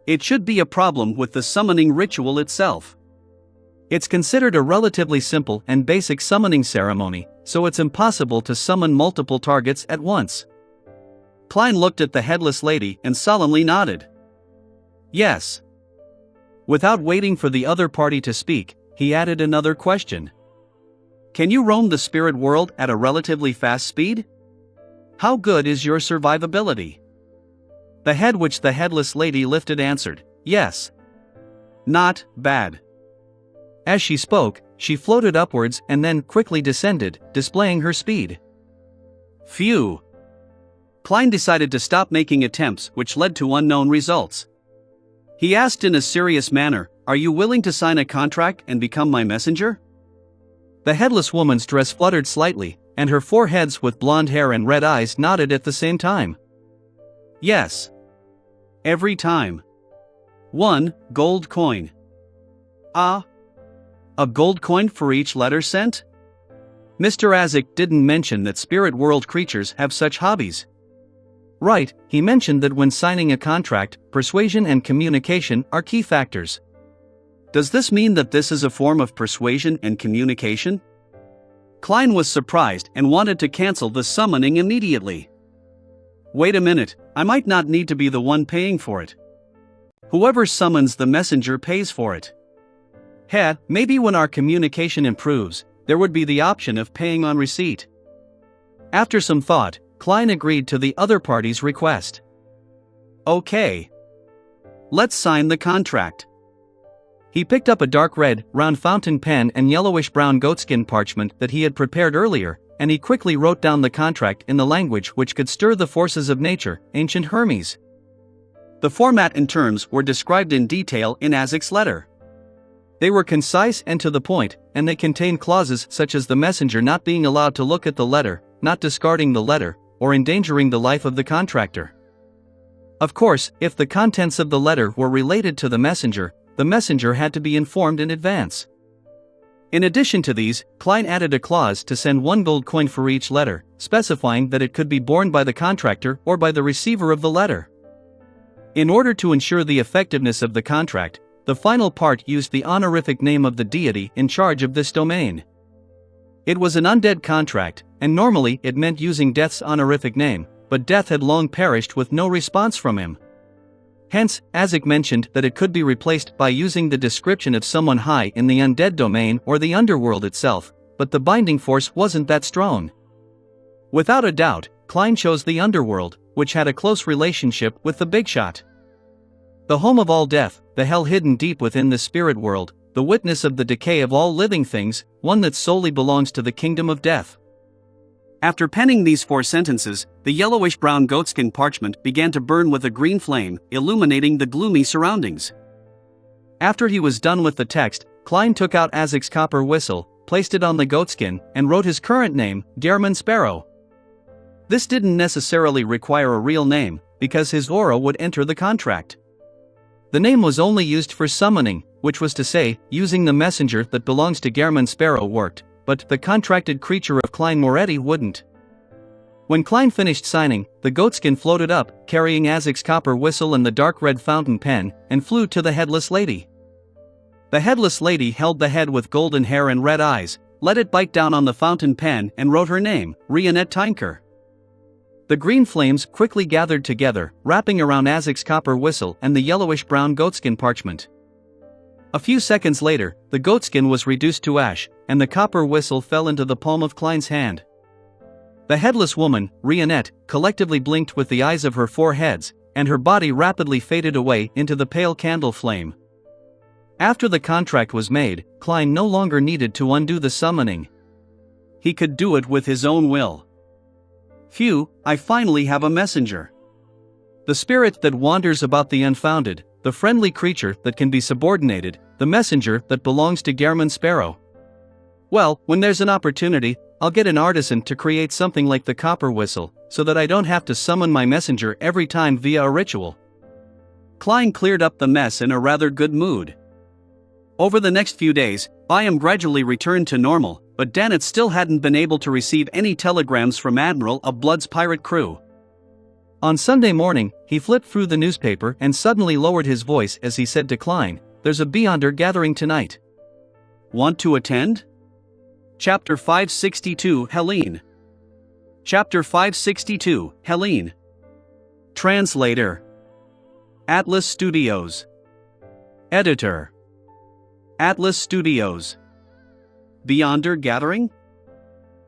It should be a problem with the summoning ritual itself. It's considered a relatively simple and basic summoning ceremony, so it's impossible to summon multiple targets at once. Klein looked at the headless lady and solemnly nodded. "Yes." Without waiting for the other party to speak, he added another question. "Can you roam the spirit world at a relatively fast speed? How good is your survivability?" The head which the headless lady lifted answered, "Yes. Not bad." As she spoke, she floated upwards and then quickly descended, displaying her speed. Phew. Klein decided to stop making attempts, which led to unknown results. He asked in a serious manner, "Are you willing to sign a contract and become my messenger?" The headless woman's dress fluttered slightly, and her 4 heads with blonde hair and red eyes nodded at the same time. "Yes. Every time. 1 gold coin." "Ah. A gold coin for each letter sent?" Mr. Azik didn't mention that spirit world creatures have such hobbies. Right, he mentioned that when signing a contract, persuasion and communication are key factors. Does this mean that this is a form of persuasion and communication? Klein was surprised and wanted to cancel the summoning immediately. Wait a minute, I might not need to be the one paying for it. Whoever summons the messenger pays for it. Maybe when our communication improves, there would be the option of paying on receipt. After some thought, Klein agreed to the other party's request. Okay. Let's sign the contract. He picked up a dark red, round fountain pen and yellowish-brown goatskin parchment that he had prepared earlier, and he quickly wrote down the contract in the language which could stir the forces of nature, ancient Hermes. The format and terms were described in detail in Azik's letter. They were concise and to the point, and they contained clauses such as the messenger not being allowed to look at the letter, not discarding the letter, or endangering the life of the contractor. Of course, if the contents of the letter were related to the messenger had to be informed in advance. In addition to these, Klein added a clause to send 1 gold coin for each letter, specifying that it could be borne by the contractor or by the receiver of the letter. In order to ensure the effectiveness of the contract, the final part used the honorific name of the deity in charge of this domain. It was an undead contract, and normally it meant using Death's honorific name, but Death had long perished with no response from him. Hence, Azek mentioned that it could be replaced by using the description of someone high in the undead domain or the underworld itself, but the binding force wasn't that strong. Without a doubt, Klein chose the underworld, which had a close relationship with the Big Shot. The home of all death, the hell hidden deep within the spirit world, the witness of the decay of all living things, one that solely belongs to the kingdom of death. After penning these 4 sentences, the yellowish-brown goatskin parchment began to burn with a green flame, illuminating the gloomy surroundings. After he was done with the text, Klein took out Azek's copper whistle, placed it on the goatskin, and wrote his current name, Gehrman Sparrow. This didn't necessarily require a real name, because his aura would enter the contract. The name was only used for summoning, which was to say, using the messenger that belongs to Gehrman Sparrow worked, but the contracted creature of Klein Moretti wouldn't. When Klein finished signing, the goatskin floated up, carrying Azek's copper whistle and the dark red fountain pen, and flew to the headless lady. The headless lady held the head with golden hair and red eyes, let it bite down on the fountain pen and wrote her name, Rionette Tynker. The green flames quickly gathered together, wrapping around Azek's copper whistle and the yellowish-brown goatskin parchment. A few seconds later, the goatskin was reduced to ash, and the copper whistle fell into the palm of Klein's hand. The headless woman, Rionette, collectively blinked with the eyes of her 4 heads, and her body rapidly faded away into the pale candle flame. After the contract was made, Klein no longer needed to undo the summoning. He could do it with his own will. Phew, I finally have a messenger. The spirit that wanders about the unfounded, the friendly creature that can be subordinated, the messenger that belongs to Gehrman Sparrow. Well, when there's an opportunity, I'll get an artisan to create something like the copper whistle, so that I don't have to summon my messenger every time via a ritual. Klein cleared up the mess in a rather good mood. Over the next few days, Byam gradually returned to normal, but Dannett still hadn't been able to receive any telegrams from Admiral of Blood's pirate crew. On Sunday morning, he flipped through the newspaper and suddenly lowered his voice as he said to Klein, "There's a Beyonder gathering tonight. Want to attend?" Chapter 562, Helene. Chapter 562, Helene. Translator. Atlas Studios. Editor. Atlas Studios. Beyonder gathering?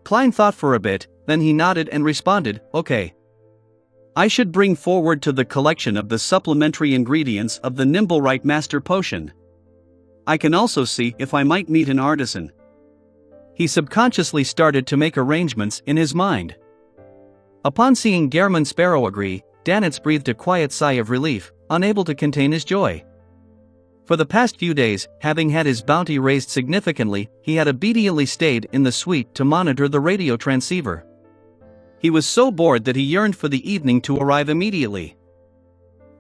Klein thought for a bit, then he nodded and responded, "Okay. I should bring forward to the collection of the supplementary ingredients of the Nimblewright Master Potion. I can also see if I might meet an artisan." He subconsciously started to make arrangements in his mind. Upon seeing Gehrman Sparrow agree, Dannett breathed a quiet sigh of relief, unable to contain his joy. For the past few days, having had his bounty raised significantly, he had obediently stayed in the suite to monitor the radio transceiver. He was so bored that he yearned for the evening to arrive immediately.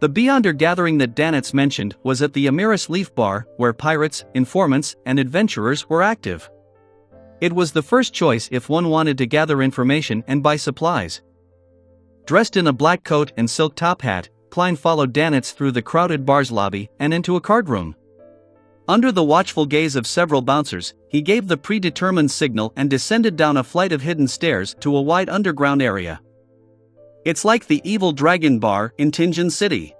The Beyonder gathering that Dannett mentioned was at the Amiris Leaf Bar, where pirates, informants, and adventurers were active. It was the first choice if one wanted to gather information and buy supplies. Dressed in a black coat and silk top hat, Klein followed Dannett through the crowded bar's lobby and into a card room. Under the watchful gaze of several bouncers, he gave the predetermined signal and descended down a flight of hidden stairs to a wide underground area. It's like the Evil Dragon Bar in Tingen City.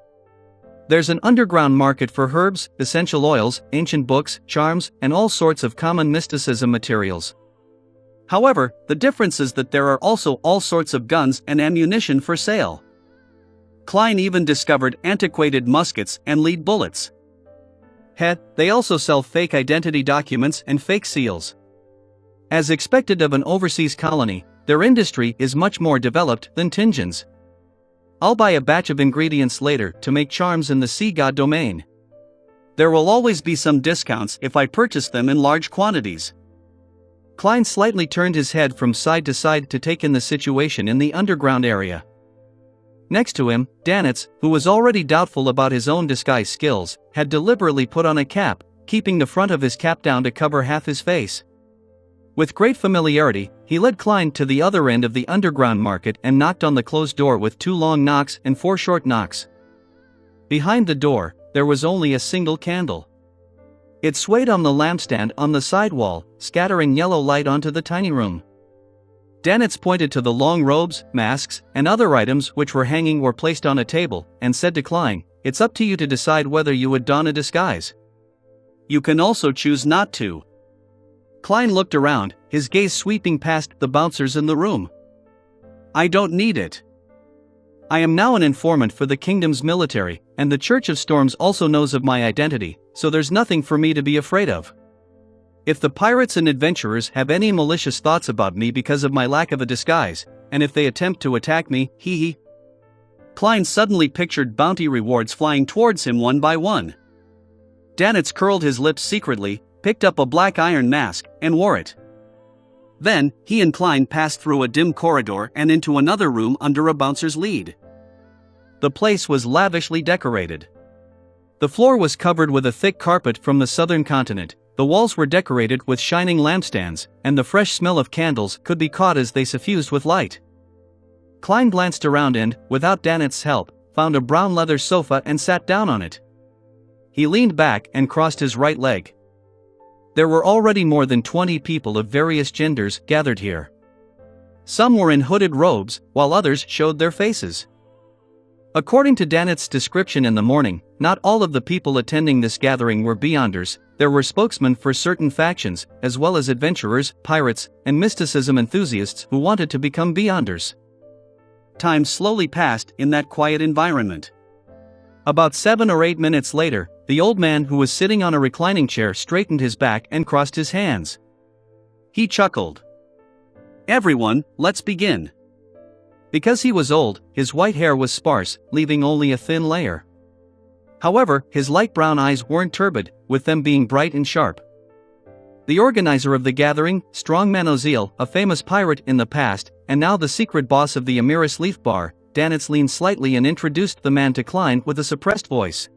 There's an underground market for herbs, essential oils, ancient books, charms, and all sorts of common mysticism materials. However, the difference is that there are also all sorts of guns and ammunition for sale. Klein even discovered antiquated muskets and lead bullets. They also sell fake identity documents and fake seals. As expected of an overseas colony, their industry is much more developed than Tingen's. I'll buy a batch of ingredients later to make charms in the sea god domain. There will always be some discounts if I purchase them in large quantities. Klein slightly turned his head from side to side to take in the situation in the underground area. Next to him, Dannett, who was already doubtful about his own disguise skills, had deliberately put on a cap, keeping the front of his cap down to cover half his face. With great familiarity, he led Klein to the other end of the underground market and knocked on the closed door with 2 long knocks and 4 short knocks. Behind the door, there was only a single candle. It swayed on the lampstand on the side wall, scattering yellow light onto the tiny room. Dannett pointed to the long robes, masks, and other items which were hanging or placed on a table, and said to Klein, it's up to you to decide whether you would don a disguise. You can also choose not to. Klein looked around, his gaze sweeping past the bouncers in the room. I don't need it. I am now an informant for the kingdom's military, and the Church of Storms also knows of my identity, so there's nothing for me to be afraid of. If the pirates and adventurers have any malicious thoughts about me because of my lack of a disguise, and if they attempt to attack me, hee. Klein suddenly pictured bounty rewards flying towards him one by one. Danitz curled his lips secretly, picked up a black iron mask, and wore it. Then, he and Klein passed through a dim corridor and into another room under a bouncer's lead. The place was lavishly decorated. The floor was covered with a thick carpet from the southern continent, the walls were decorated with shining lampstands, and the fresh smell of candles could be caught as they suffused with light. Klein glanced around and, without Danitz's help, found a brown leather sofa and sat down on it. He leaned back and crossed his right leg. There were already more than 20 people of various genders gathered here. Some were in hooded robes, while others showed their faces. According to Danitz's description in the morning, not all of the people attending this gathering were Beyonders. There were spokesmen for certain factions, as well as adventurers, pirates, and mysticism enthusiasts who wanted to become Beyonders. Time slowly passed in that quiet environment. About 7 or 8 minutes later, the old man who was sitting on a reclining chair straightened his back and crossed his hands. He chuckled. Everyone, let's begin. Because he was old, his white hair was sparse, leaving only a thin layer. However, his light brown eyes weren't turbid, with them being bright and sharp. The organizer of the gathering, Strongman Ozil, a famous pirate in the past, and now the secret boss of the Amiris Leaf Bar, Danitz leaned slightly and introduced the man to Klein with a suppressed voice.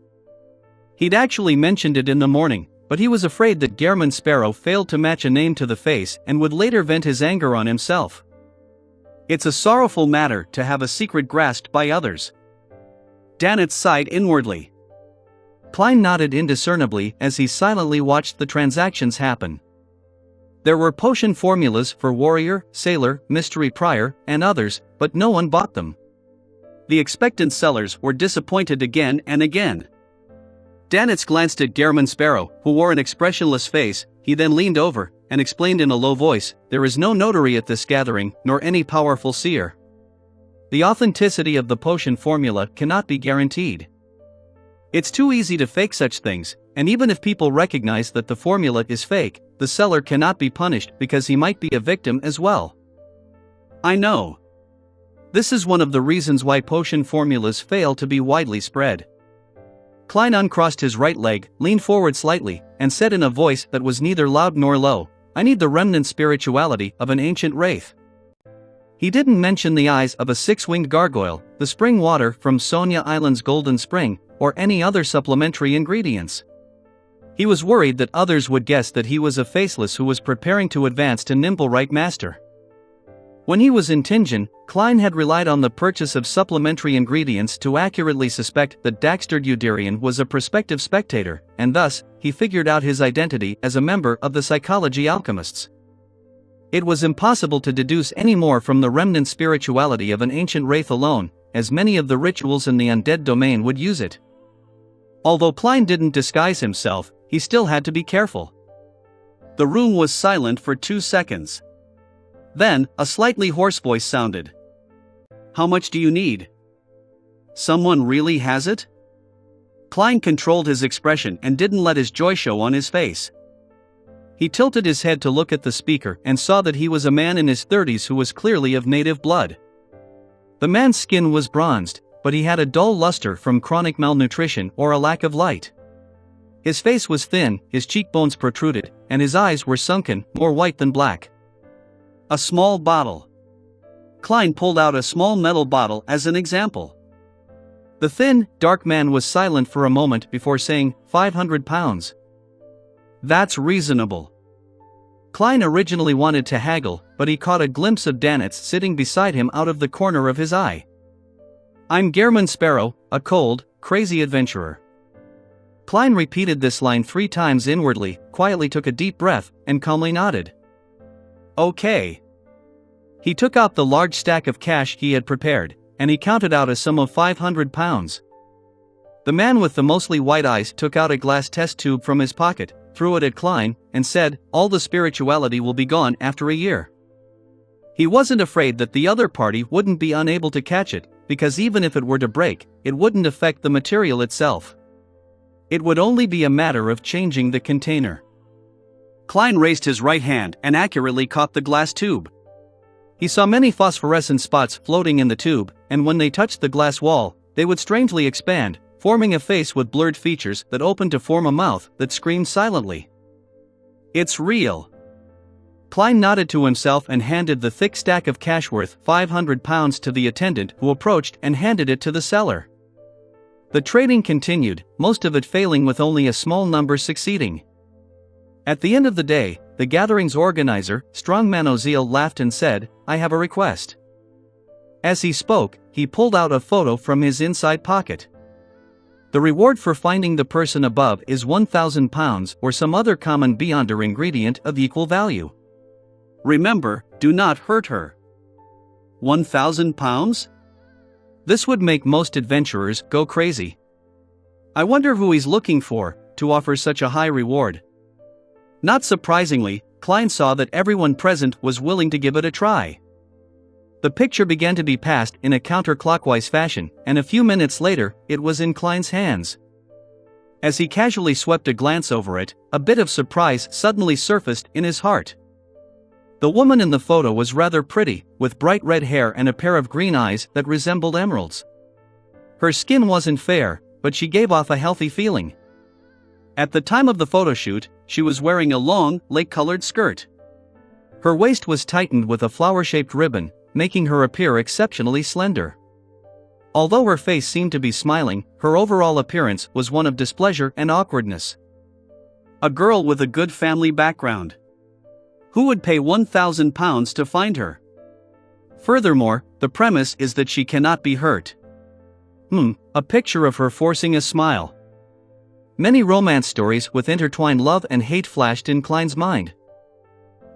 He'd actually mentioned it in the morning, but he was afraid that Gehrman Sparrow failed to match a name to the face and would later vent his anger on himself. It's a sorrowful matter to have a secret grasped by others. Danitz sighed inwardly. Klein nodded indiscernibly as he silently watched the transactions happen. There were potion formulas for warrior, sailor, mystery prior, and others, but no one bought them. The expectant sellers were disappointed again and again. Danitz glanced at Gehrman Sparrow, who wore an expressionless face. He then leaned over and explained in a low voice, "There is no notary at this gathering, nor any powerful seer. The authenticity of the potion formula cannot be guaranteed. It's too easy to fake such things, and even if people recognize that the formula is fake, the seller cannot be punished because he might be a victim as well." I know. This is one of the reasons why potion formulas fail to be widely spread. Klein uncrossed his right leg, leaned forward slightly, and said in a voice that was neither loud nor low, "I need the remnant spirituality of an ancient wraith." He didn't mention the eyes of a six-winged gargoyle, the spring water from Sonia Island's Golden Spring, or any other supplementary ingredients. He was worried that others would guess that he was a faceless who was preparing to advance to Nimblewright Master. When he was in Tingen, Klein had relied on the purchase of supplementary ingredients to accurately suspect that Daxter Udirian was a prospective spectator, and thus, he figured out his identity as a member of the Psychology Alchemists. It was impossible to deduce any more from the remnant spirituality of an ancient wraith alone, as many of the rituals in the undead domain would use it. Although Klein didn't disguise himself, he still had to be careful. The room was silent for 2 seconds. Then, a slightly hoarse voice sounded. "How much do you need? Someone really has it?" Klein controlled his expression and didn't let his joy show on his face. He tilted his head to look at the speaker and saw that he was a man in his 30s who was clearly of native blood. The man's skin was bronzed, but he had a dull luster from chronic malnutrition or a lack of light. His face was thin, his cheekbones protruded, and his eyes were sunken, more white than black. A small bottle. Klein pulled out a small metal bottle as an example. The thin, dark man was silent for a moment before saying, £500. That's reasonable. Klein originally wanted to haggle, but he caught a glimpse of Danitz sitting beside him out of the corner of his eye. "I'm Gehrman Sparrow, a cold, crazy adventurer." Klein repeated this line 3 times inwardly, quietly took a deep breath, and calmly nodded. "Okay." He took out the large stack of cash he had prepared, and he counted out a sum of £500. The man with the mostly white eyes took out a glass test tube from his pocket, threw it at Klein, and said, "All the spirituality will be gone after a year." He wasn't afraid that the other party wouldn't be unable to catch it, because even if it were to break, it wouldn't affect the material itself. It would only be a matter of changing the container. Klein raised his right hand and accurately caught the glass tube. He saw many phosphorescent spots floating in the tube, and when they touched the glass wall, they would strangely expand, forming a face with blurred features that opened to form a mouth that screamed silently. "It's real." Klein nodded to himself and handed the thick stack of cash worth £500 to the attendant, who approached and handed it to the seller. The trading continued, most of it failing with only a small number succeeding. At the end of the day, the gathering's organizer, Strongman Oziel, laughed and said, "I have a request." As he spoke, he pulled out a photo from his inside pocket. "The reward for finding the person above is £1,000 or some other common beyonder ingredient of equal value. Remember, do not hurt her." £1,000? This would make most adventurers go crazy. I wonder who he's looking for, to offer such a high reward. Not surprisingly, Klein saw that everyone present was willing to give it a try. The picture began to be passed in a counterclockwise fashion, and a few minutes later, it was in Klein's hands. As he casually swept a glance over it, a bit of surprise suddenly surfaced in his heart. The woman in the photo was rather pretty, with bright red hair and a pair of green eyes that resembled emeralds. Her skin wasn't fair, but she gave off a healthy feeling. At the time of the photo shoot, she was wearing a long, lake-colored skirt. Her waist was tightened with a flower-shaped ribbon, making her appear exceptionally slender. Although her face seemed to be smiling, her overall appearance was one of displeasure and awkwardness. A girl with a good family background. Who would pay £1,000 to find her? Furthermore, the premise is that she cannot be hurt. A picture of her forcing a smile. Many romance stories with intertwined love and hate flashed in Klein's mind.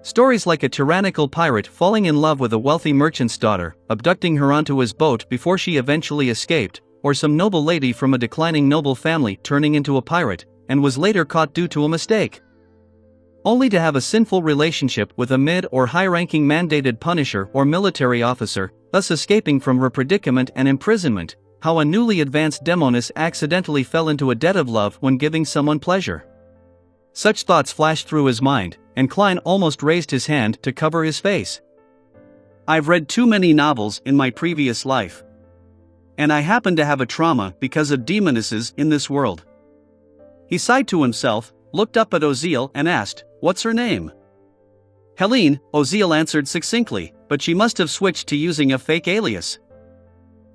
Stories like a tyrannical pirate falling in love with a wealthy merchant's daughter, abducting her onto his boat before she eventually escaped, or some noble lady from a declining noble family turning into a pirate, and was later caught due to a mistake. Only to have a sinful relationship with a mid- or high-ranking mandated punisher or military officer, thus escaping from her predicament and imprisonment. How a newly advanced demoness accidentally fell into a debt of love when giving someone pleasure. Such thoughts flashed through his mind, and Klein almost raised his hand to cover his face. "I've read too many novels in my previous life. And I happen to have a trauma because of demonesses in this world." He sighed to himself, looked up at Oziel and asked, "What's her name?" "Helene," Oziel answered succinctly, but she must have switched to using a fake alias.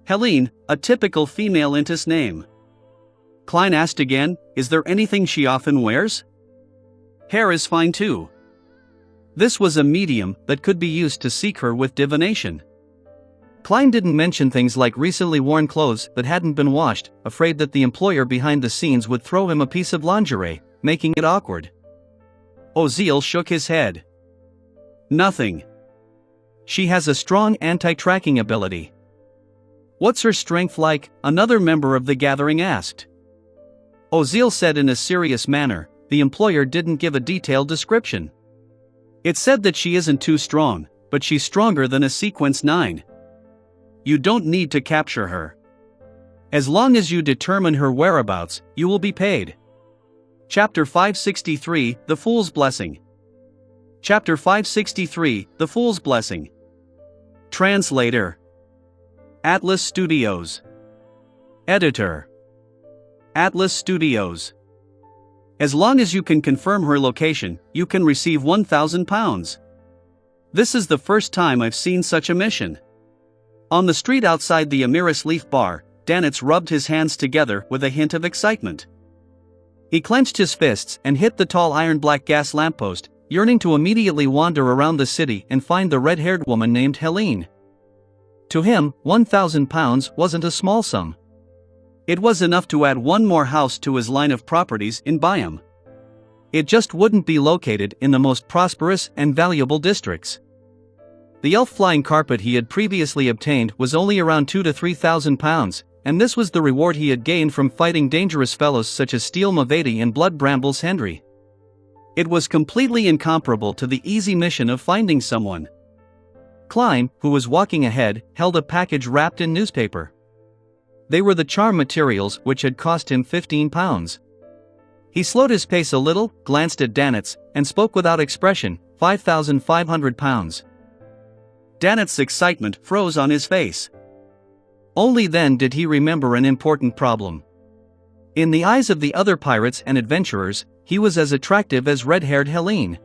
"Helene, a typical female Intis name." Klein asked again, "Is there anything she often wears?" "Hair is fine too." This was a medium that could be used to seek her with divination. Klein didn't mention things like recently worn clothes that hadn't been washed, afraid that the employer behind the scenes would throw him a piece of lingerie, making it awkward. Oziel shook his head. "Nothing. She has a strong anti-tracking ability." "What's her strength like?" another member of the gathering asked. Oziel said in a serious manner, the employer didn't give a detailed description. "It said that she isn't too strong, but she's stronger than a Sequence 9. You don't need to capture her. As long as you determine her whereabouts, you will be paid." Chapter 563, The Fool's Blessing. Chapter 563, The Fool's Blessing. Translator. Atlas Studios. Editor. Atlas Studios. As long as you can confirm her location, you can receive £1,000. This is the first time I've seen such a mission. On the street outside the Amiris Leaf Bar, Danitz rubbed his hands together with a hint of excitement. He clenched his fists and hit the tall iron-black gas lamppost, yearning to immediately wander around the city and find the red-haired woman named Helene. To him, £1,000 wasn't a small sum. It was enough to add one more house to his line of properties in Byam. It just wouldn't be located in the most prosperous and valuable districts. The elf flying carpet he had previously obtained was only around £2,000 to £3,000, and this was the reward he had gained from fighting dangerous fellows such as Steel Mavati and Blood Brambles Hendry. It was completely incomparable to the easy mission of finding someone. Klein, who was walking ahead, held a package wrapped in newspaper. They were the charm materials which had cost him £15. He slowed his pace a little, glanced at Danitz, and spoke without expression, £5,500. Danitz's excitement froze on his face. Only then did he remember an important problem. In the eyes of the other pirates and adventurers, he was as attractive as red-haired Helene.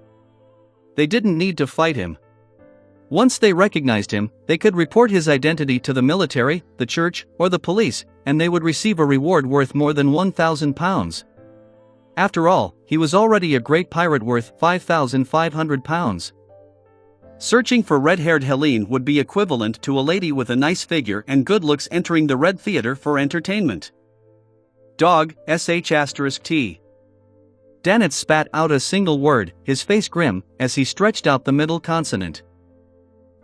They didn't need to fight him. Once they recognized him, they could report his identity to the military, the church, or the police, and they would receive a reward worth more than £1,000. After all, he was already a great pirate worth £5,500. Searching for red-haired Helene would be equivalent to a lady with a nice figure and good looks entering the Red Theater for entertainment. Dog, sh*t. Danitz spat out a single word, his face grim, as he stretched out the middle consonant.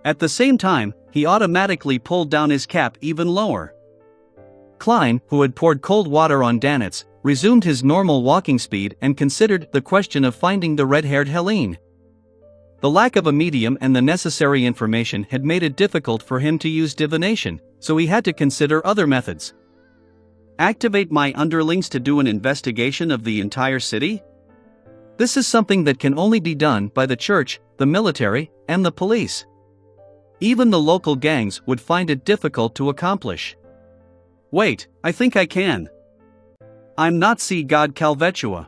At the same time, he automatically pulled down his cap even lower. Klein, who had poured cold water on Danitz, resumed his normal walking speed and considered the question of finding the red-haired Helene. The lack of a medium and the necessary information had made it difficult for him to use divination, so he had to consider other methods. Activate my underlings to do an investigation of the entire city? This is something that can only be done by the church, the military, and the police. Even the local gangs would find it difficult to accomplish. Wait, I think I can. I'm not sea god Calvetua.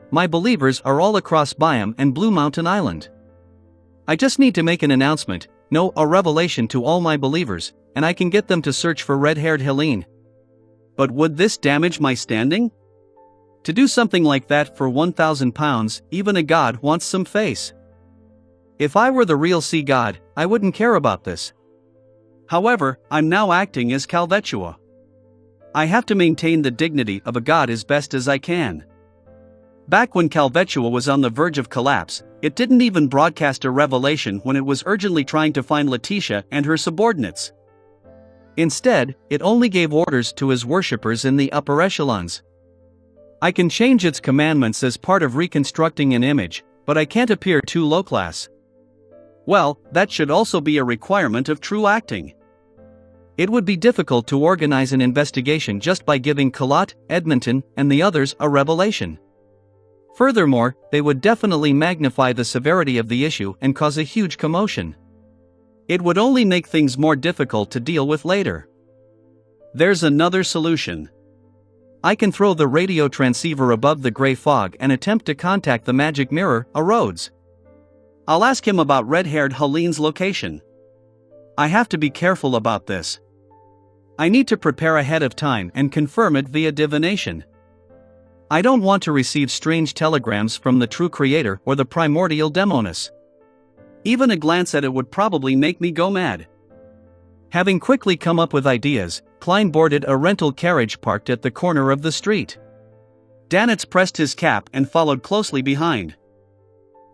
My believers are all across Byam and Blue Mountain Island. I just need to make an announcement, no, a revelation to all my believers, and I can get them to search for red-haired Helene. But would this damage my standing? To do something like that for £1,000, even a god wants some face. If I were the real sea god, I wouldn't care about this. However, I'm now acting as Calvetua. I have to maintain the dignity of a god as best as I can. Back when Calvetua was on the verge of collapse, it didn't even broadcast a revelation when it was urgently trying to find Letitia and her subordinates. Instead, it only gave orders to his worshippers in the upper echelons. I can change its commandments as part of reconstructing an image, but I can't appear too low-class. Well, that should also be a requirement of true acting. It would be difficult to organize an investigation just by giving Colot, Edmonton, and the others a revelation. Furthermore, they would definitely magnify the severity of the issue and cause a huge commotion. It would only make things more difficult to deal with later. There's another solution. I can throw the radio transceiver above the gray fog and attempt to contact the magic mirror, a Rhodes. I'll ask him about red-haired Helene's location. I have to be careful about this. I need to prepare ahead of time and confirm it via divination. I don't want to receive strange telegrams from the true creator or the primordial Demonis. Even a glance at it would probably make me go mad. Having quickly come up with ideas, Klein boarded a rental carriage parked at the corner of the street. Danitz pressed his cap and followed closely behind.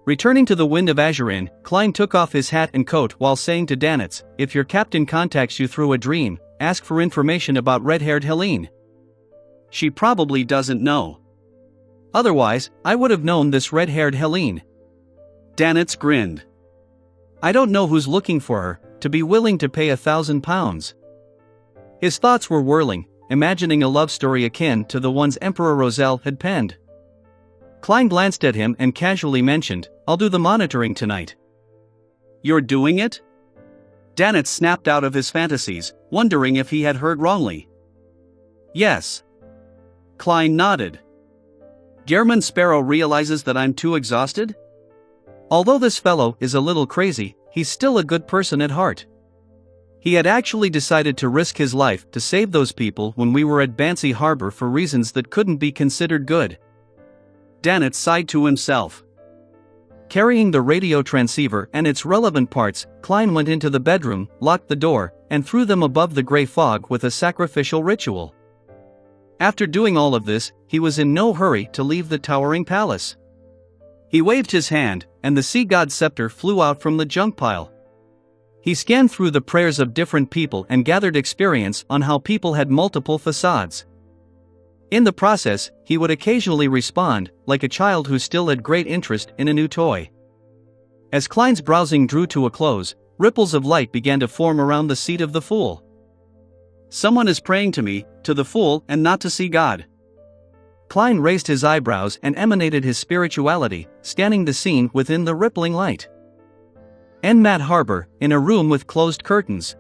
Returning to the Wind of Azurin, Klein took off his hat and coat while saying to Danitz, "If your captain contacts you through a dream, ask for information about red-haired Helene. She probably doesn't know. Otherwise, I would have known this red-haired Helene." Danitz grinned. "I don't know who's looking for her, to be willing to pay £1,000. His thoughts were whirling, imagining a love story akin to the ones Emperor Roselle had penned. Klein glanced at him and casually mentioned, "I'll do the monitoring tonight." "You're doing it?" Danitz snapped out of his fantasies, wondering if he had heard wrongly. "Yes." Klein nodded. "Gehrman Sparrow realizes that I'm too exhausted? Although this fellow is a little crazy, he's still a good person at heart. He had actually decided to risk his life to save those people when we were at Banksy Harbor for reasons that couldn't be considered good." Danitz sighed to himself. Carrying the radio transceiver and its relevant parts, Klein went into the bedroom, locked the door, and threw them above the gray fog with a sacrificial ritual. After doing all of this, he was in no hurry to leave the towering palace. He waved his hand, and the sea god's scepter flew out from the junk pile. He scanned through the prayers of different people and gathered experience on how people had multiple facades. In the process, he would occasionally respond, like a child who still had great interest in a new toy. As Klein's browsing drew to a close, ripples of light began to form around the seat of the fool. "Someone is praying to me, to the fool, and not to see God." Klein raised his eyebrows and emanated his spirituality, scanning the scene within the rippling light. En Matt Harbor, in a room with closed curtains.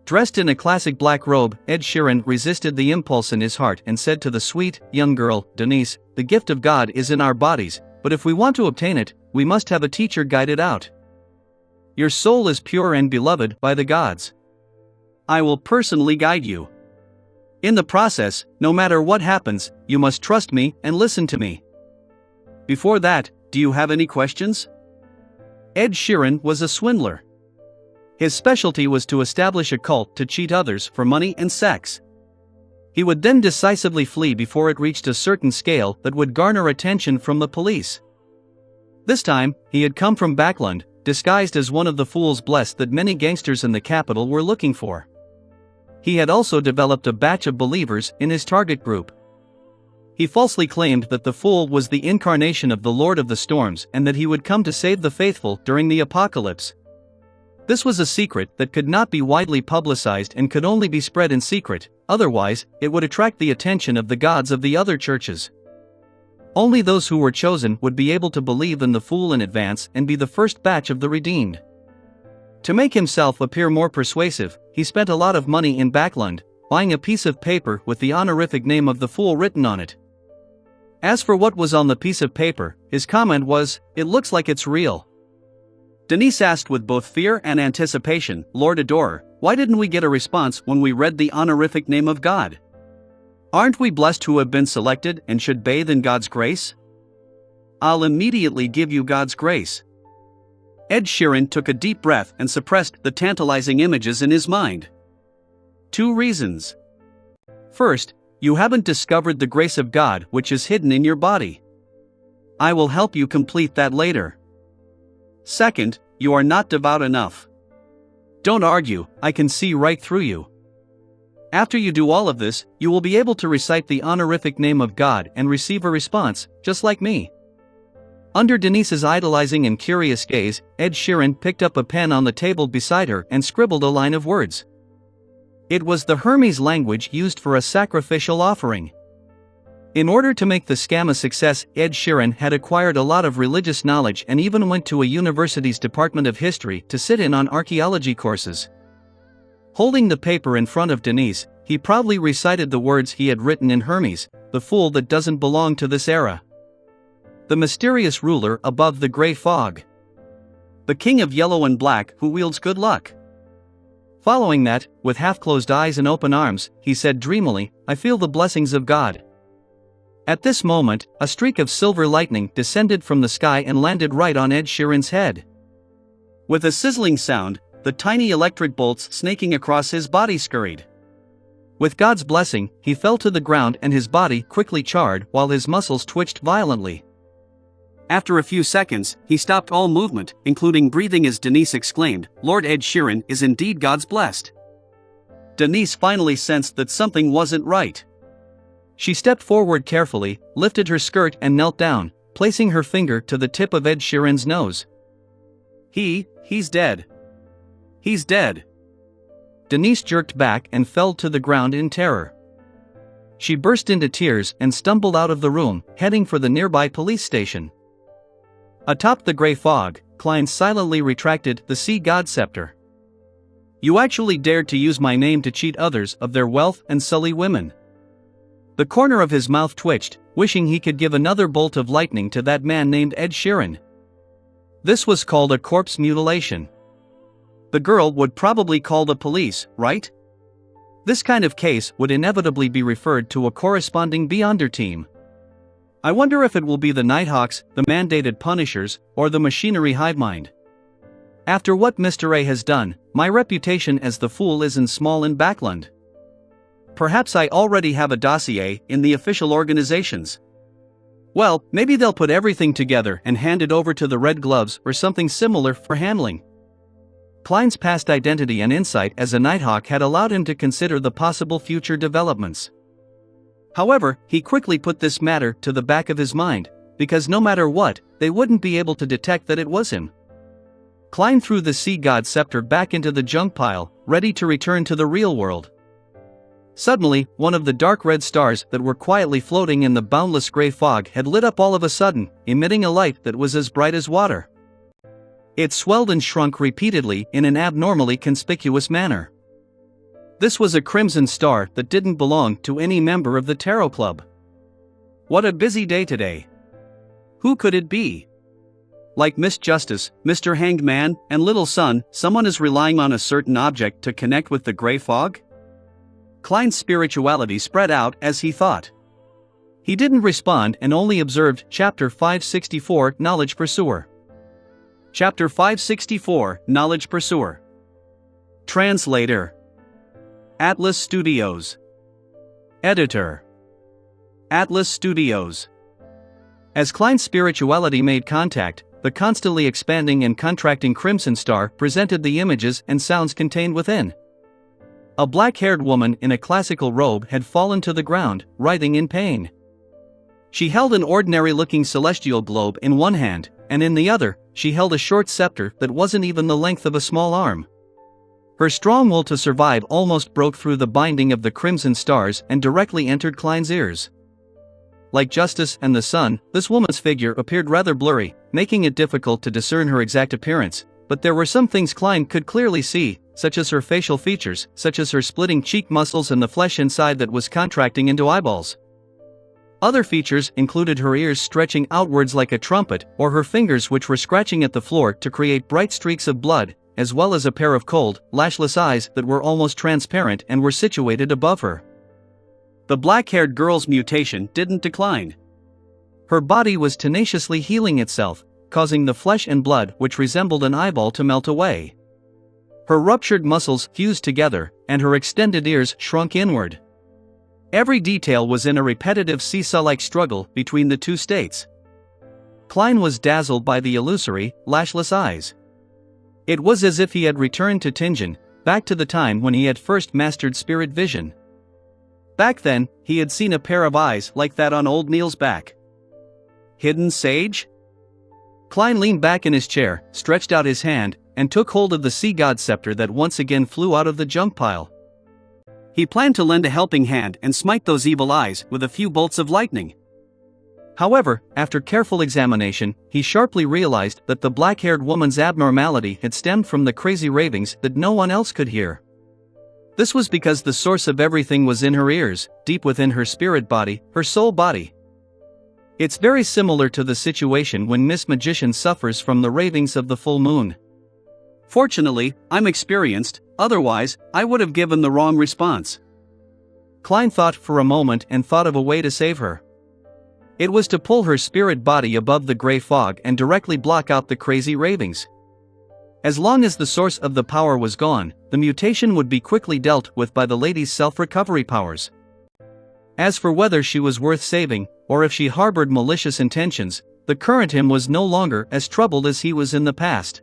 Dressed in a classic black robe, Ed Sheeran resisted the impulse in his heart and said to the sweet, young girl, "Denise, the gift of God is in our bodies, but if we want to obtain it, we must have a teacher guide it out. Your soul is pure and beloved by the gods. I will personally guide you. In the process, no matter what happens, you must trust me and listen to me. Before that, do you have any questions?" Ed Sheeran was a swindler. His specialty was to establish a cult to cheat others for money and sex. He would then decisively flee before it reached a certain scale that would garner attention from the police. This time, he had come from Backland, disguised as one of the fools blessed that many gangsters in the capital were looking for. He had also developed a batch of believers in his target group. He falsely claimed that the fool was the incarnation of the Lord of the Storms and that he would come to save the faithful during the apocalypse. This was a secret that could not be widely publicized and could only be spread in secret, otherwise, it would attract the attention of the gods of the other churches. Only those who were chosen would be able to believe in the fool in advance and be the first batch of the redeemed. To make himself appear more persuasive, he spent a lot of money in Backland, buying a piece of paper with the honorific name of the fool written on it. As for what was on the piece of paper, his comment was, "It looks like it's real." Denise asked with both fear and anticipation, "Lord Adorer, why didn't we get a response when we read the honorific name of God? Aren't we blessed who have been selected and should bathe in God's grace?" "I'll immediately give you God's grace." Ed Sheeran took a deep breath and suppressed the tantalizing images in his mind. 2 reasons. First, you haven't discovered the grace of God which is hidden in your body. I will help you complete that later. Second, you are not devout enough. Don't argue, I can see right through you. After you do all of this, you will be able to recite the honorific name of God and receive a response, just like me. Under Denise's idolizing and curious gaze, Ed Sheeran picked up a pen on the table beside her and scribbled a line of words. It was the Hermes language used for a sacrificial offering. In order to make the scam a success, Ed Sheeran had acquired a lot of religious knowledge and even went to a university's Department of History to sit in on archaeology courses. Holding the paper in front of Denise, he proudly recited the words he had written in Hermes, "The fool that doesn't belong to this era. The mysterious ruler above the gray fog. The king of yellow and black who wields good luck." Following that, with half-closed eyes and open arms, he said dreamily, "I feel the blessings of God." At this moment, a streak of silver lightning descended from the sky and landed right on Ed Sheeran's head. With a sizzling sound, the tiny electric bolts snaking across his body scurried. With God's blessing, he fell to the ground and his body quickly charred while his muscles twitched violently. After a few seconds, he stopped all movement, including breathing as Denise exclaimed, "Lord Ed Sheeran is indeed God's blessed." Denise finally sensed that something wasn't right. She stepped forward carefully, lifted her skirt and knelt down, placing her finger to the tip of Ed Sheeran's nose. He's dead. He's dead." Denise jerked back and fell to the ground in terror. She burst into tears and stumbled out of the room, heading for the nearby police station. Atop the gray fog, Klein silently retracted the "See God" scepter. "You actually dared to use my name to cheat others of their wealth and sully women." The corner of his mouth twitched, wishing he could give another bolt of lightning to that man named Ed Sheeran. This was called a corpse mutilation. The girl would probably call the police, right? This kind of case would inevitably be referred to a corresponding Beyonder team. I wonder if it will be the Nighthawks, the mandated Punishers, or the Machinery Hivemind. After what Mr. A has done, my reputation as the fool isn't small in Backland. Perhaps I already have a dossier in the official organizations. Well, maybe they'll put everything together and hand it over to the Red Gloves or something similar for handling. Klein's past identity and insight as a Nighthawk had allowed him to consider the possible future developments. However, he quickly put this matter to the back of his mind, because no matter what, they wouldn't be able to detect that it was him. Klein threw the Sea God scepter back into the junk pile, ready to return to the real world. Suddenly, one of the dark red stars that were quietly floating in the boundless gray fog had lit up all of a sudden, emitting a light that was as bright as water. It swelled and shrunk repeatedly in an abnormally conspicuous manner. This was a crimson star that didn't belong to any member of the Tarot Club. What a busy day today. Who could it be? Like Miss Justice, Mr. Hanged Man, and Little Sun, someone is relying on a certain object to connect with the gray fog? Klein's spirituality spread out as he thought. He didn't respond and only observed Chapter 564, Knowledge Pursuer. Chapter 564, Knowledge Pursuer. Translator. Atlas Studios. Editor. Atlas Studios. As Klein's spirituality made contact, the constantly expanding and contracting crimson star presented the images and sounds contained within. A black-haired woman in a classical robe had fallen to the ground, writhing in pain. She held an ordinary-looking celestial globe in one hand, and in the other, she held a short scepter that wasn't even the length of a small arm. Her strong will to survive almost broke through the binding of the crimson stars and directly entered Klein's ears. Like Justice and the Sun, this woman's figure appeared rather blurry, making it difficult to discern her exact appearance, but there were some things Klein could clearly see, such as her facial features, such as her splitting cheek muscles and the flesh inside that was contracting into eyeballs. Other features included her ears stretching outwards like a trumpet, or her fingers which were scratching at the floor to create bright streaks of blood, as well as a pair of cold, lashless eyes that were almost transparent and were situated above her. The black-haired girl's mutation didn't decline. Her body was tenaciously healing itself, causing the flesh and blood which resembled an eyeball to melt away. Her ruptured muscles fused together, and her extended ears shrunk inward. Every detail was in a repetitive seesaw-like struggle between the two states. Klein was dazzled by the illusory, lashless eyes. It was as if he had returned to Tingen, back to the time when he had first mastered spirit vision. Back then, he had seen a pair of eyes like that on old Neil's back. Hidden Sage? Klein leaned back in his chair, stretched out his hand, and took hold of the Sea God scepter that once again flew out of the junk pile. He planned to lend a helping hand and smite those evil eyes with a few bolts of lightning. However, after careful examination, he sharply realized that the black-haired woman's abnormality had stemmed from the crazy ravings that no one else could hear. This was because the source of everything was in her ears, deep within her spirit body, her soul body. It's very similar to the situation when Miss Magician suffers from the ravings of the full moon. Fortunately, I'm experienced, otherwise, I would have given the wrong response. Klein thought for a moment and thought of a way to save her. It was to pull her spirit body above the gray fog and directly block out the crazy ravings. As long as the source of the power was gone, the mutation would be quickly dealt with by the lady's self-recovery powers. As for whether she was worth saving, or if she harbored malicious intentions, the current him was no longer as troubled as he was in the past.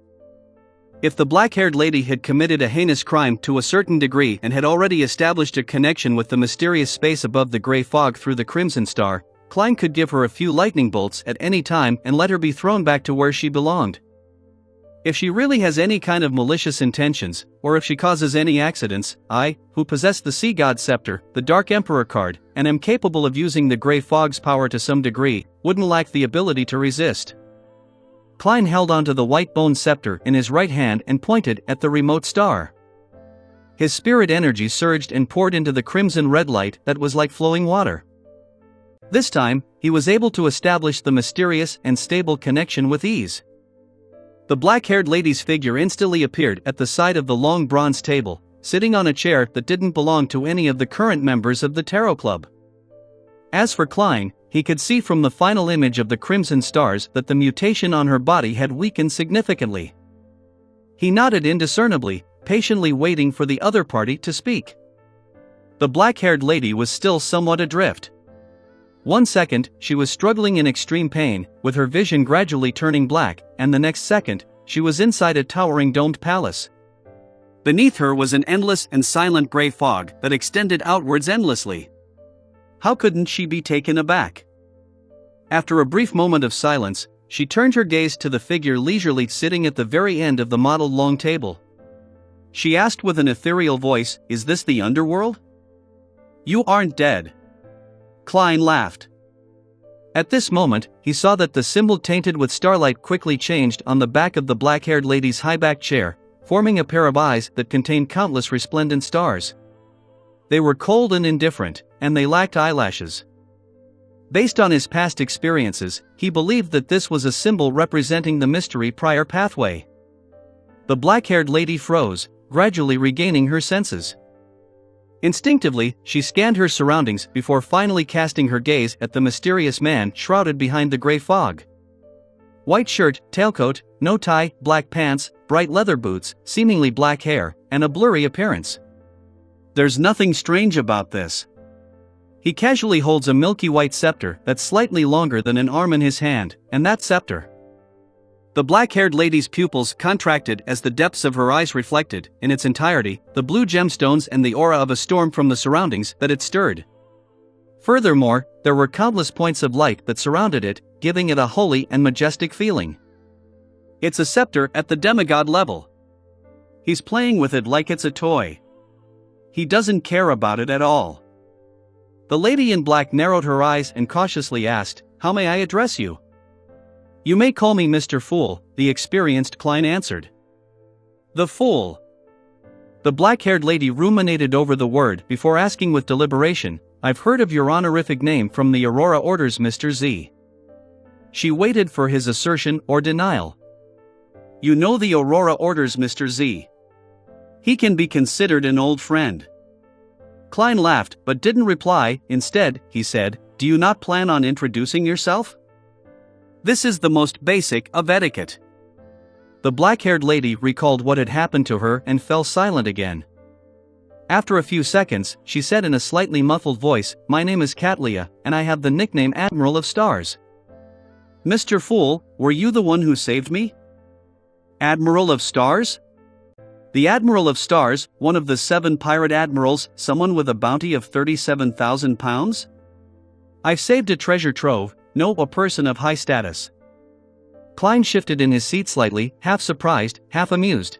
If the black-haired lady had committed a heinous crime to a certain degree and had already established a connection with the mysterious space above the gray fog through the crimson star, Klein could give her a few lightning bolts at any time and let her be thrown back to where she belonged. If she really has any kind of malicious intentions, or if she causes any accidents, I, who possess the Sea God Scepter, the Dark Emperor card, and am capable of using the gray fog's power to some degree, wouldn't lack the ability to resist. Klein held onto the white bone scepter in his right hand and pointed at the remote star. His spirit energy surged and poured into the crimson red light that was like flowing water. This time, he was able to establish the mysterious and stable connection with ease. The black-haired lady's figure instantly appeared at the side of the long bronze table, sitting on a chair that didn't belong to any of the current members of the Tarot Club. As for Klein, he could see from the final image of the crimson stars that the mutation on her body had weakened significantly. He nodded indiscernibly, patiently waiting for the other party to speak. The black-haired lady was still somewhat adrift. 1 second, she was struggling in extreme pain, with her vision gradually turning black, and the next second, she was inside a towering domed palace. Beneath her was an endless and silent gray fog that extended outwards endlessly. How couldn't she be taken aback? After a brief moment of silence, she turned her gaze to the figure leisurely sitting at the very end of the mottled long table. She asked with an ethereal voice, "Is this the underworld?" "You aren't dead." Klein laughed. At this moment, he saw that the symbol tainted with starlight quickly changed on the back of the black-haired lady's high-backed chair, forming a pair of eyes that contained countless resplendent stars. They were cold and indifferent, and they lacked eyelashes. Based on his past experiences, he believed that this was a symbol representing the mystery prior pathway. The black-haired lady froze, gradually regaining her senses. Instinctively, she scanned her surroundings before finally casting her gaze at the mysterious man shrouded behind the gray fog. White shirt, tailcoat, no tie, black pants, bright leather boots, seemingly black hair, and a blurry appearance. "There's nothing strange about this. He casually holds a milky white scepter that's slightly longer than an arm in his hand, and that scepter." The black-haired lady's pupils contracted as the depths of her eyes reflected, in its entirety, the blue gemstones and the aura of a storm from the surroundings that it stirred. Furthermore, there were countless points of light that surrounded it, giving it a holy and majestic feeling. It's a scepter at the demigod level. He's playing with it like it's a toy. He doesn't care about it at all. The lady in black narrowed her eyes and cautiously asked, "How may I address you?" "You may call me Mr. Fool," the experienced Klein answered. "The Fool." The black-haired lady ruminated over the word before asking with deliberation, "I've heard of your honorific name from the Aurora Orders, Mr. Z." She waited for his assertion or denial. "You know the Aurora Orders, Mr. Z. He can be considered an old friend." Klein laughed but didn't reply. Instead, he said, "Do you not plan on introducing yourself? This is the most basic of etiquette." The black-haired lady recalled what had happened to her and fell silent again. After a few seconds, she said in a slightly muffled voice, "My name is Katlia, and I have the nickname Admiral of Stars." "Mr. Fool, were you the one who saved me?" "Admiral of Stars?" "The Admiral of Stars, one of the 7 pirate admirals, someone with a bounty of 37,000 pounds? I've saved a treasure trove, no, a person of high status." Klein shifted in his seat slightly, half surprised, half amused.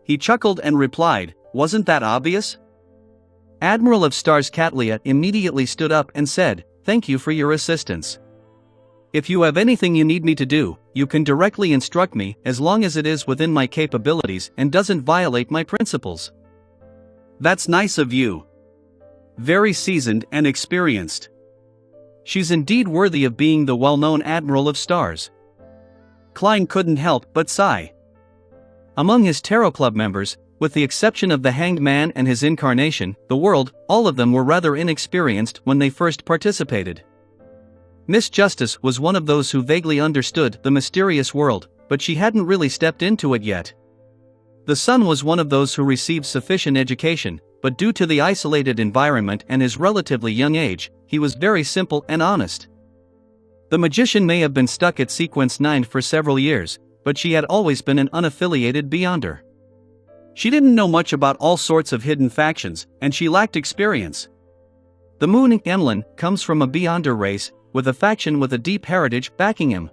He chuckled and replied, "Wasn't that obvious?" Admiral of Stars Katlia immediately stood up and said, "Thank you for your assistance. If you have anything you need me to do, you can directly instruct me as long as it is within my capabilities and doesn't violate my principles." "That's nice of you. Very seasoned and experienced. She's indeed worthy of being the well-known Admiral of Stars." Klein couldn't help but sigh. Among his Tarot Club members, with the exception of the Hanged Man and his incarnation, the world, all of them were rather inexperienced when they first participated. Miss Justice was one of those who vaguely understood the mysterious world, but she hadn't really stepped into it yet. The Sun was one of those who received sufficient education, but due to the isolated environment and his relatively young age, he was very simple and honest. The Magician may have been stuck at Sequence 9 for several years, but she had always been an unaffiliated Beyonder. She didn't know much about all sorts of hidden factions, and she lacked experience. The Moon Emlyn comes from a Beyonder race, with a faction with a deep heritage backing him.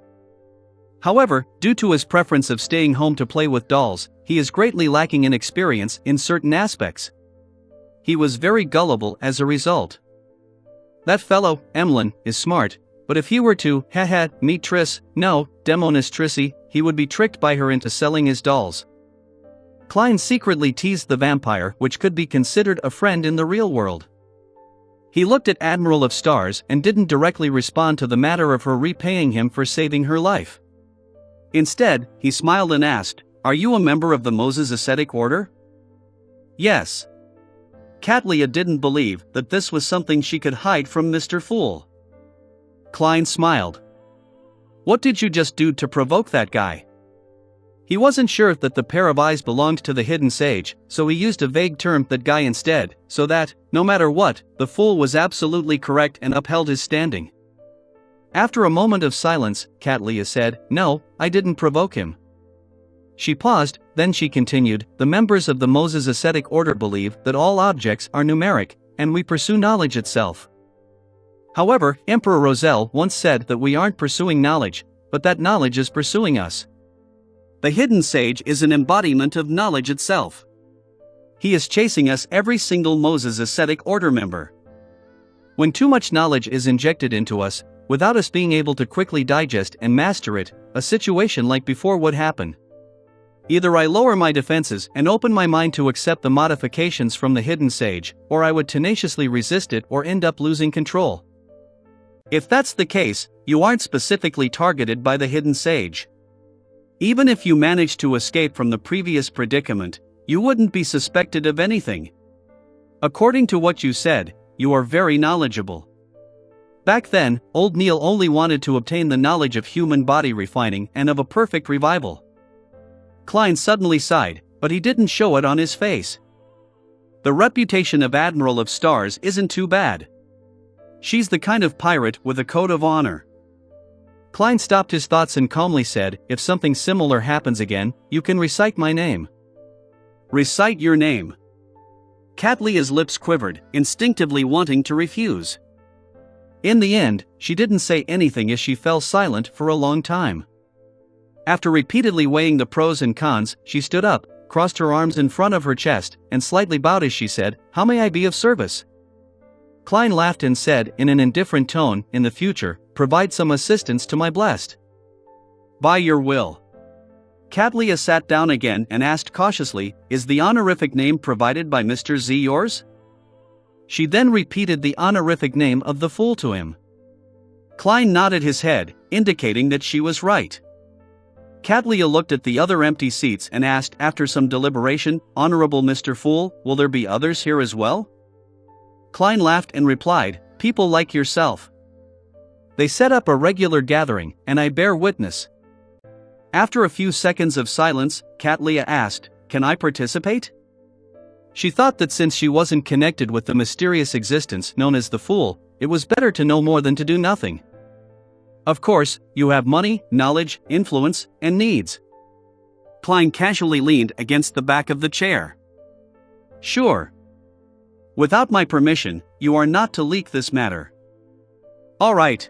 However, due to his preference of staying home to play with dolls, he is greatly lacking in experience in certain aspects. He was very gullible as a result. That fellow, Emlyn, is smart, but if he were to, meet Triss, no, Demonis Trissy, he would be tricked by her into selling his dolls. Klein secretly teased the vampire, which could be considered a friend in the real world. He looked at Admiral of Stars and didn't directly respond to the matter of her repaying him for saving her life. Instead, he smiled and asked, "Are you a member of the Moses Ascetic Order?" "Yes." Katlia didn't believe that this was something she could hide from Mr. Fool. Klein smiled. "What did you just do to provoke that guy?" He wasn't sure that the pair of eyes belonged to the hidden sage, so he used a vague term, "that guy," instead, so that, no matter what, the fool was absolutely correct and upheld his standing. After a moment of silence, Katlia said, "No, I didn't provoke him." She paused, Then she continued, the members of the Moses ascetic order believe that all objects are numeric, and we pursue knowledge itself. However, Emperor Roselle once said that we aren't pursuing knowledge, but that knowledge is pursuing us. The hidden sage is an embodiment of knowledge itself. He is chasing us, every single Moses ascetic order member. When too much knowledge is injected into us, without us being able to quickly digest and master it, a situation like before would happen. Either I lower my defenses and open my mind to accept the modifications from the hidden sage, or I would tenaciously resist it or end up losing control. If that's the case, you aren't specifically targeted by the hidden sage. Even if you managed to escape from the previous predicament, you wouldn't be suspected of anything. According to what you said, you are very knowledgeable. Back then, old Neil only wanted to obtain the knowledge of human body refining and of a perfect revival. Klein suddenly sighed, but he didn't show it on his face. The reputation of Admiral of Stars isn't too bad. She's the kind of pirate with a code of honor. Klein stopped his thoughts and calmly said, if something similar happens again, you can recite my name. Recite your name. Catlea's lips quivered, instinctively wanting to refuse. In the end, she didn't say anything as she fell silent for a long time. After repeatedly weighing the pros and cons, she stood up, crossed her arms in front of her chest, and slightly bowed as she said, how may I be of service? Klein laughed and said in an indifferent tone, in the future, provide some assistance to my blessed. By your will. Catlea sat down again and asked cautiously, is the honorific name provided by Mr. Z yours? She then repeated the honorific name of the fool to him. Klein nodded his head, indicating that she was right. Catlea looked at the other empty seats and asked after some deliberation, Honorable Mr. Fool, will there be others here as well? Klein laughed and replied, people like yourself. They set up a regular gathering, and I bear witness. After a few seconds of silence, Catlea asked, can I participate? She thought that since she wasn't connected with the mysterious existence known as the Fool, it was better to know more than to do nothing. Of course, you have money, knowledge, influence, and needs. Klein casually leaned against the back of the chair. Sure. Without my permission, you are not to leak this matter. All right.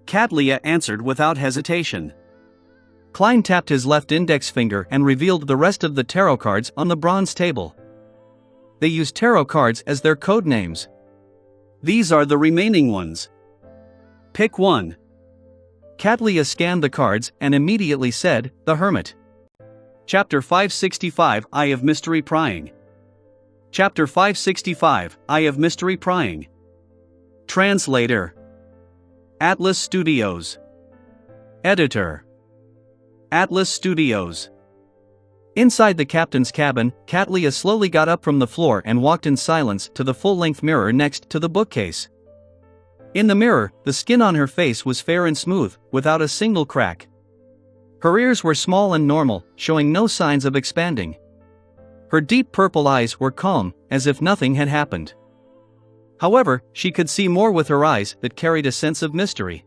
Catlea answered without hesitation. Klein tapped his left index finger and revealed the rest of the tarot cards on the bronze table. They used tarot cards as their code names. These are the remaining ones. Pick one. Catlea scanned the cards and immediately said, The Hermit. Chapter 565, Eye of Mystery Prying. Chapter 565, Eye of Mystery Prying. Translator. Atlas Studios. Editor. Atlas Studios. Inside the captain's cabin, Catlea slowly got up from the floor and walked in silence to the full-length mirror next to the bookcase. In the mirror, the skin on her face was fair and smooth, without a single crack. Her ears were small and normal, showing no signs of expanding. Her deep purple eyes were calm, as if nothing had happened. However, she could see more with her eyes that carried a sense of mystery.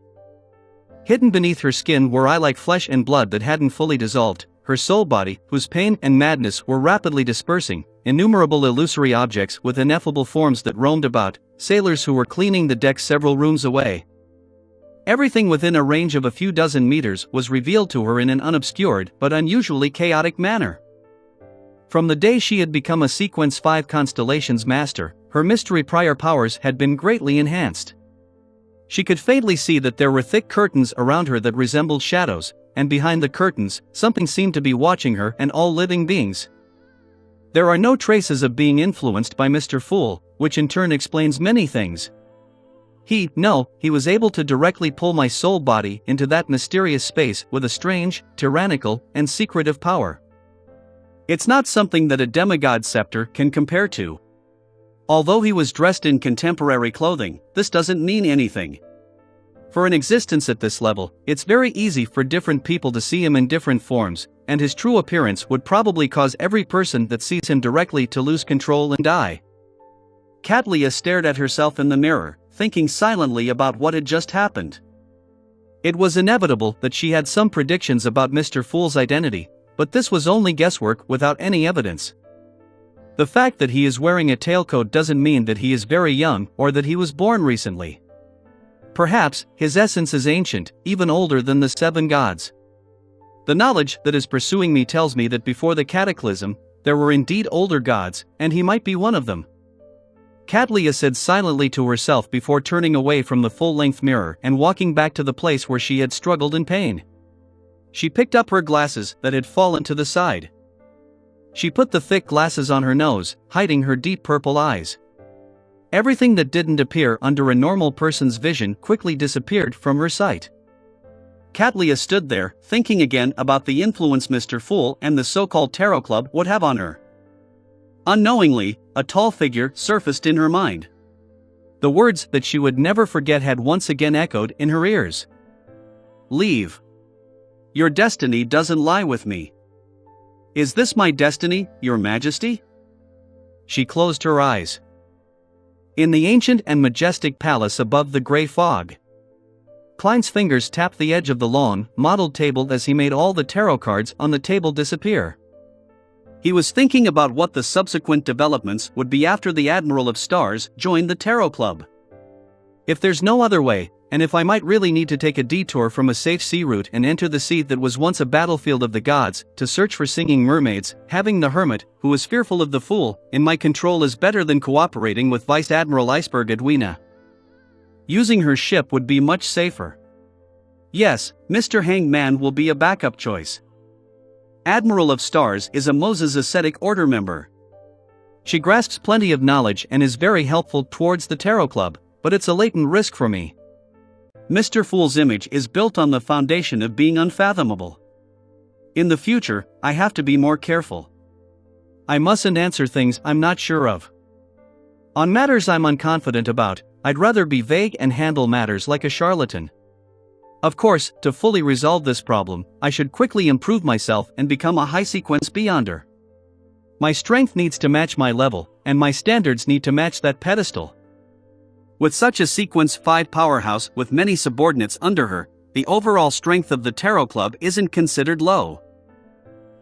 Hidden beneath her skin were eye-like flesh and blood that hadn't fully dissolved, her soul body, whose pain and madness were rapidly dispersing, innumerable illusory objects with ineffable forms that roamed about, sailors who were cleaning the deck several rooms away. Everything within a range of a few dozen meters was revealed to her in an unobscured but unusually chaotic manner. From the day she had become a Sequence 5 Constellations master, her mystery prior powers had been greatly enhanced. She could faintly see that there were thick curtains around her that resembled shadows, and behind the curtains, something seemed to be watching her and all living beings. There are no traces of being influenced by Mr. Fool, which in turn explains many things. He was able to directly pull my soul body into that mysterious space with a strange, tyrannical, and secretive power. It's not something that a demigod scepter can compare to. Although he was dressed in contemporary clothing, this doesn't mean anything. For an existence at this level, it's very easy for different people to see him in different forms, and his true appearance would probably cause every person that sees him directly to lose control and die. Catlea stared at herself in the mirror, thinking silently about what had just happened. It was inevitable that she had some predictions about Mr. Fool's identity, But this was only guesswork without any evidence. The fact that he is wearing a tailcoat doesn't mean that he is very young or that he was born recently. Perhaps his essence is ancient, even older than the 7 gods. The knowledge that is pursuing me tells me that before the cataclysm, there were indeed older gods, and he might be one of them. Cadlia said silently to herself before turning away from the full-length mirror and walking back to the place where she had struggled in pain. She picked up her glasses that had fallen to the side. She put the thick glasses on her nose, hiding her deep purple eyes. Everything that didn't appear under a normal person's vision quickly disappeared from her sight. Cadlia stood there, thinking again about the influence Mr. Fool and the so-called Tarot Club would have on her. Unknowingly, a tall figure surfaced in her mind. The words that she would never forget had once again echoed in her ears. "Leave. Your destiny doesn't lie with me." "Is this my destiny, Your Majesty?" She closed her eyes. In the ancient and majestic palace above the gray fog, Klein's fingers tapped the edge of the long, modeled table as he made all the tarot cards on the table disappear. He was thinking about what the subsequent developments would be after the Admiral of Stars joined the Tarot Club. If there's no other way, and if I might really need to take a detour from a safe sea route and enter the sea that was once a battlefield of the gods, to search for singing mermaids, having the hermit, who is fearful of the fool, in my control is better than cooperating with Vice Admiral Iceberg Edwina. Using her ship would be much safer. Yes, Mr. Hanged Man will be a backup choice. Admiral of Stars is a Moses Ascetic Order member. She grasps plenty of knowledge and is very helpful towards the Tarot Club, but it's a latent risk for me. Mr. Fool's image is built on the foundation of being unfathomable. In the future, I have to be more careful. I mustn't answer things I'm not sure of. On matters I'm unconfident about, I'd rather be vague and handle matters like a charlatan. Of course, to fully resolve this problem, I should quickly improve myself and become a high-sequence beyonder. My strength needs to match my level, and my standards need to match that pedestal. With such a Sequence 5 powerhouse with many subordinates under her, the overall strength of the Tarot Club isn't considered low.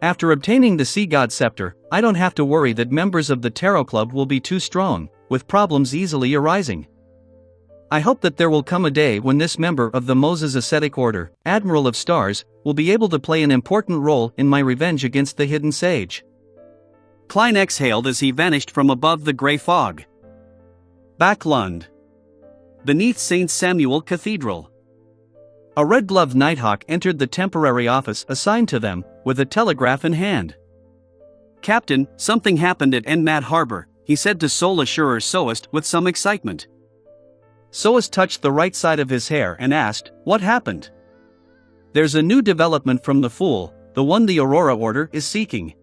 After obtaining the Sea God Scepter, I don't have to worry that members of the Tarot Club will be too strong, with problems easily arising. I hope that there will come a day when this member of the Moses Ascetic Order, Admiral of Stars, will be able to play an important role in my revenge against the hidden sage. Klein exhaled as he vanished from above the gray fog. Backlund. Beneath St. Samuel Cathedral. A red-gloved nighthawk entered the temporary office assigned to them, with a telegraph in hand. "Captain, something happened at Enmad Harbor," he said to Soul Assurer Soest with some excitement. Soest touched the right side of his hair and asked, "What happened?" "There's a new development from the Fool, the one the Aurora Order is seeking."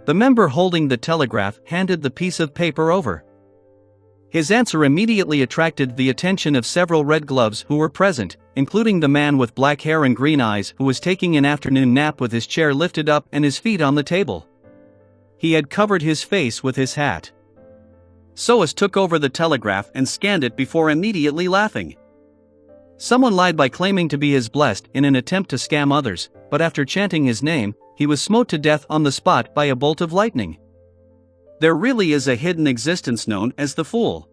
The member holding the telegraph handed the piece of paper over. His answer immediately attracted the attention of several red gloves who were present, including the man with black hair and green eyes who was taking an afternoon nap with his chair lifted up and his feet on the table. He had covered his face with his hat. Soest took over the telegraph and scanned it before immediately laughing. Someone lied by claiming to be his blessed in an attempt to scam others, but after chanting his name, he was smote to death on the spot by a bolt of lightning. There really is a hidden existence known as the Fool.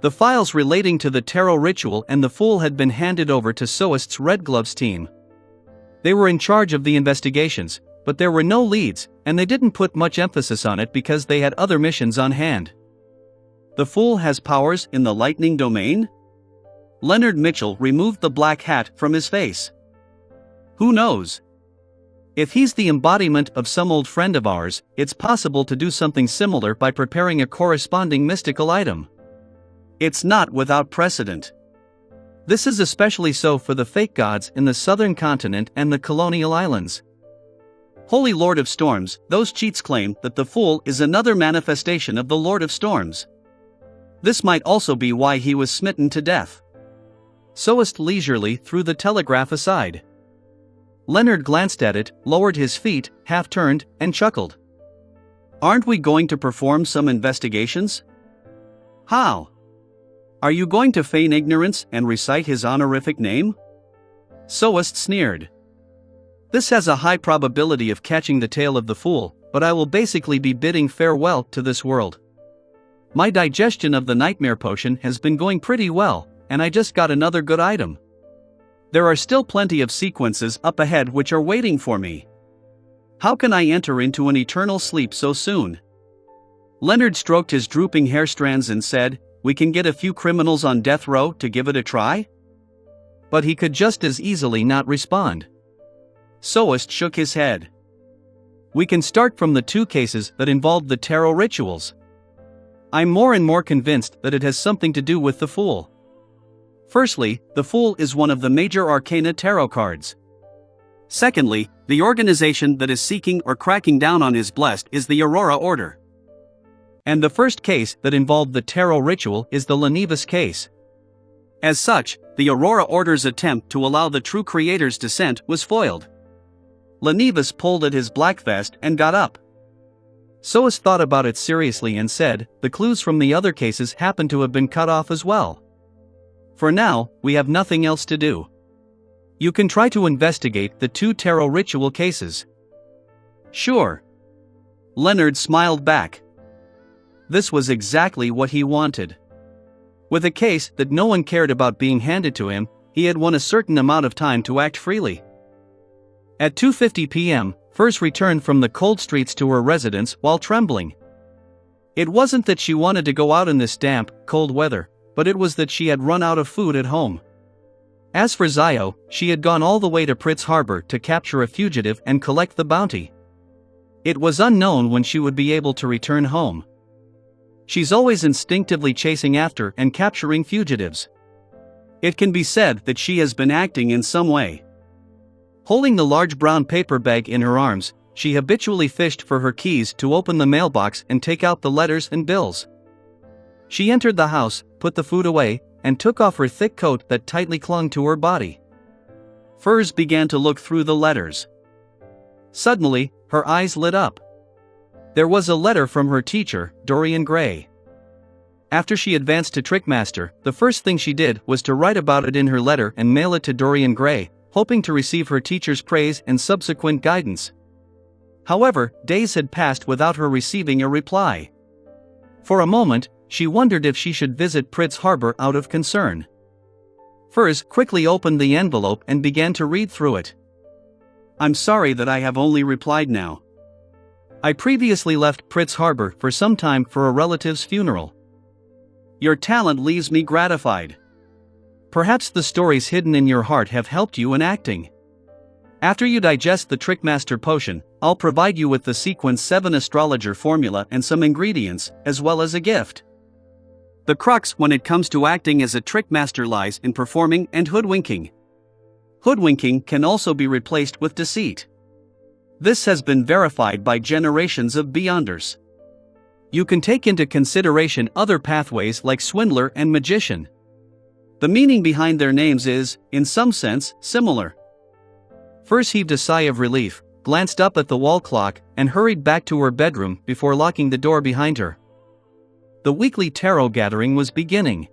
The files relating to the tarot ritual and the Fool had been handed over to Soest's Red Gloves team. They were in charge of the investigations, but there were no leads, and they didn't put much emphasis on it because they had other missions on hand. The Fool has powers in the lightning domain? Leonard Mitchell removed the black hat from his face. Who knows? If he's the embodiment of some old friend of ours, it's possible to do something similar by preparing a corresponding mystical item. It's not without precedent. This is especially so for the fake gods in the southern continent and the colonial islands. Holy Lord of Storms, those cheats claim that the Fool is another manifestation of the Lord of Storms. This might also be why he was smitten to death. Soest leisurely threw the telegraph aside. Leonard glanced at it, lowered his feet, half-turned, and chuckled. "Aren't we going to perform some investigations?" "How? Are you going to feign ignorance and recite his honorific name?" Soest sneered. This has a high probability of catching the tail of the fool, but I will basically be bidding farewell to this world. My digestion of the nightmare potion has been going pretty well, and I just got another good item. There are still plenty of sequences up ahead which are waiting for me. How can I enter into an eternal sleep so soon? Leonard stroked his drooping hair strands and said, "We can get a few criminals on death row to give it a try?" But he could just as easily not respond. Soest shook his head. "We can start from the two cases that involved the tarot rituals. I'm more and more convinced that it has something to do with the Fool. Firstly, the Fool is one of the major arcana tarot cards. Secondly, the organization that is seeking or cracking down on is blessed is the Aurora Order. And the first case that involved the tarot ritual is the Lenivus case. As such, the Aurora Order's attempt to allow the true creator's descent was foiled. Lenivus pulled at his black vest and got up. Soest thought about it seriously and said, "The clues from the other cases happen to have been cut off as well. For now, we have nothing else to do. You can try to investigate the two tarot ritual cases." "Sure." Leonard smiled back. This was exactly what he wanted. With a case that no one cared about being handed to him, he had won a certain amount of time to act freely. At 2:50 p.m., Furs returned from the cold streets to her residence while trembling. It wasn't that she wanted to go out in this damp, cold weather, but it was that she had run out of food at home. As for Zio, she had gone all the way to Pritz Harbor to capture a fugitive and collect the bounty. It was unknown when she would be able to return home. She's always instinctively chasing after and capturing fugitives. It can be said that she has been acting in some way. Holding the large brown paper bag in her arms, she habitually fished for her keys to open the mailbox and take out the letters and bills. She entered the house, put the food away, and took off her thick coat that tightly clung to her body. Furs began to look through the letters. Suddenly, her eyes lit up. There was a letter from her teacher, Dorian Gray. After she advanced to Trickmaster, the first thing she did was to write about it in her letter and mail it to Dorian Gray, hoping to receive her teacher's praise and subsequent guidance. However, days had passed without her receiving a reply. For a moment, she wondered if she should visit Pritz Harbor out of concern. Furs quickly opened the envelope and began to read through it. "I'm sorry that I have only replied now. I previously left Pritz Harbor for some time for a relative's funeral. Your talent leaves me gratified. Perhaps the stories hidden in your heart have helped you in acting. After you digest the Trickmaster potion, I'll provide you with the Sequence 7 astrologer formula and some ingredients, as well as a gift. The crux when it comes to acting as a Trickmaster lies in performing and hoodwinking. Hoodwinking can also be replaced with deceit. This has been verified by generations of Beyonders. You can take into consideration other pathways like swindler and magician. The meaning behind their names is, in some sense, similar." Furs heaved a sigh of relief, glanced up at the wall clock, and hurried back to her bedroom before locking the door behind her. The weekly tarot gathering was beginning.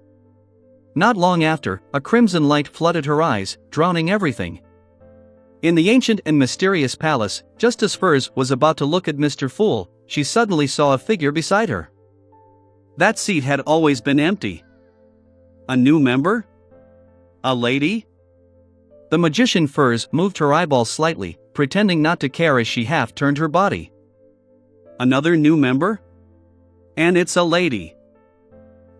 Not long after, a crimson light flooded her eyes, drowning everything. In the ancient and mysterious palace, just as Furs was about to look at Mr. Fool, she suddenly saw a figure beside her. That seat had always been empty. A new member? A lady? The magician Furs moved her eyeballs slightly, pretending not to care as she half turned her body. Another new member? And it's a lady.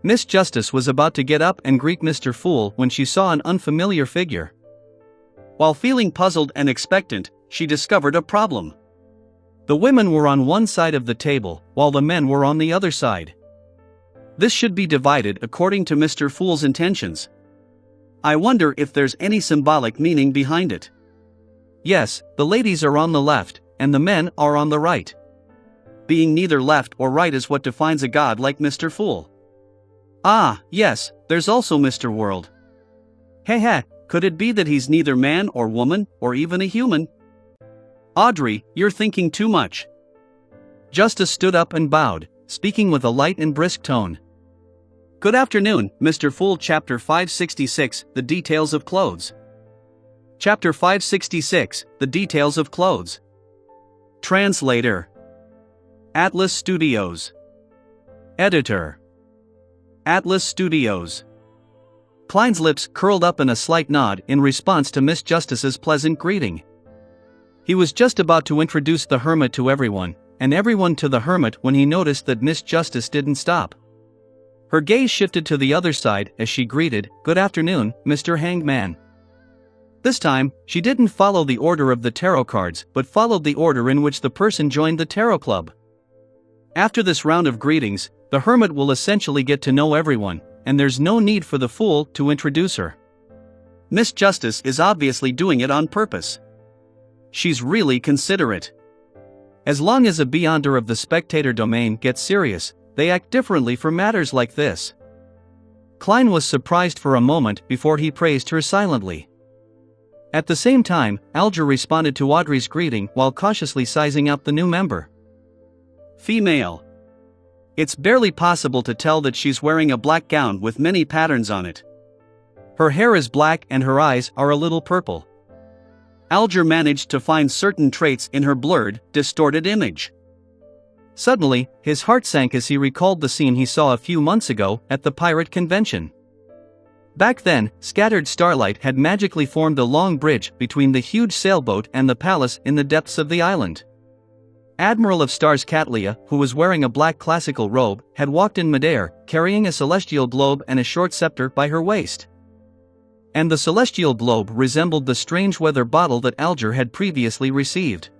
Miss Justice was about to get up and greet Mr. Fool when she saw an unfamiliar figure. While feeling puzzled and expectant, she discovered a problem. The women were on one side of the table, while the men were on the other side. This should be divided according to Mr. Fool's intentions. I wonder if there's any symbolic meaning behind it. Yes, the ladies are on the left, and the men are on the right. Being neither left or right is what defines a god like Mr. Fool. Ah, yes, there's also Mr. World. Heh, could it be that he's neither man or woman, or even a human? Audrey, you're thinking too much. Justice stood up and bowed, speaking with a light and brisk tone. Good afternoon, Mr. Fool. Chapter 566, The Details of Clothes. Chapter 566, The Details of Clothes. Translator. Atlas Studios. Editor. Atlas Studios. Klein's lips curled up in a slight nod in response to Miss Justice's pleasant greeting. He was just about to introduce the hermit to everyone, and everyone to the hermit when he noticed that Miss Justice didn't stop. Her gaze shifted to the other side as she greeted, "Good afternoon, Mr. Hangman." This time, she didn't follow the order of the tarot cards but followed the order in which the person joined the tarot club. After this round of greetings, the hermit will essentially get to know everyone, and there's no need for the fool to introduce her. Miss Justice is obviously doing it on purpose. She's really considerate. As long as a beyonder of the spectator domain gets serious, they act differently for matters like this. Klein was surprised for a moment before he praised her silently. At the same time, Alger responded to Audrey's greeting while cautiously sizing up the new member. Female. It's barely possible to tell that she's wearing a black gown with many patterns on it. Her hair is black and her eyes are a little purple. Alger managed to find certain traits in her blurred, distorted image. Suddenly, his heart sank as he recalled the scene he saw a few months ago at the pirate convention. Back then, scattered starlight had magically formed a long bridge between the huge sailboat and the palace in the depths of the island. Admiral of Stars Catlia, who was wearing a black classical robe, had walked in midair, carrying a celestial globe and a short scepter by her waist. And the celestial globe resembled the strange weather bottle that Alger had previously received.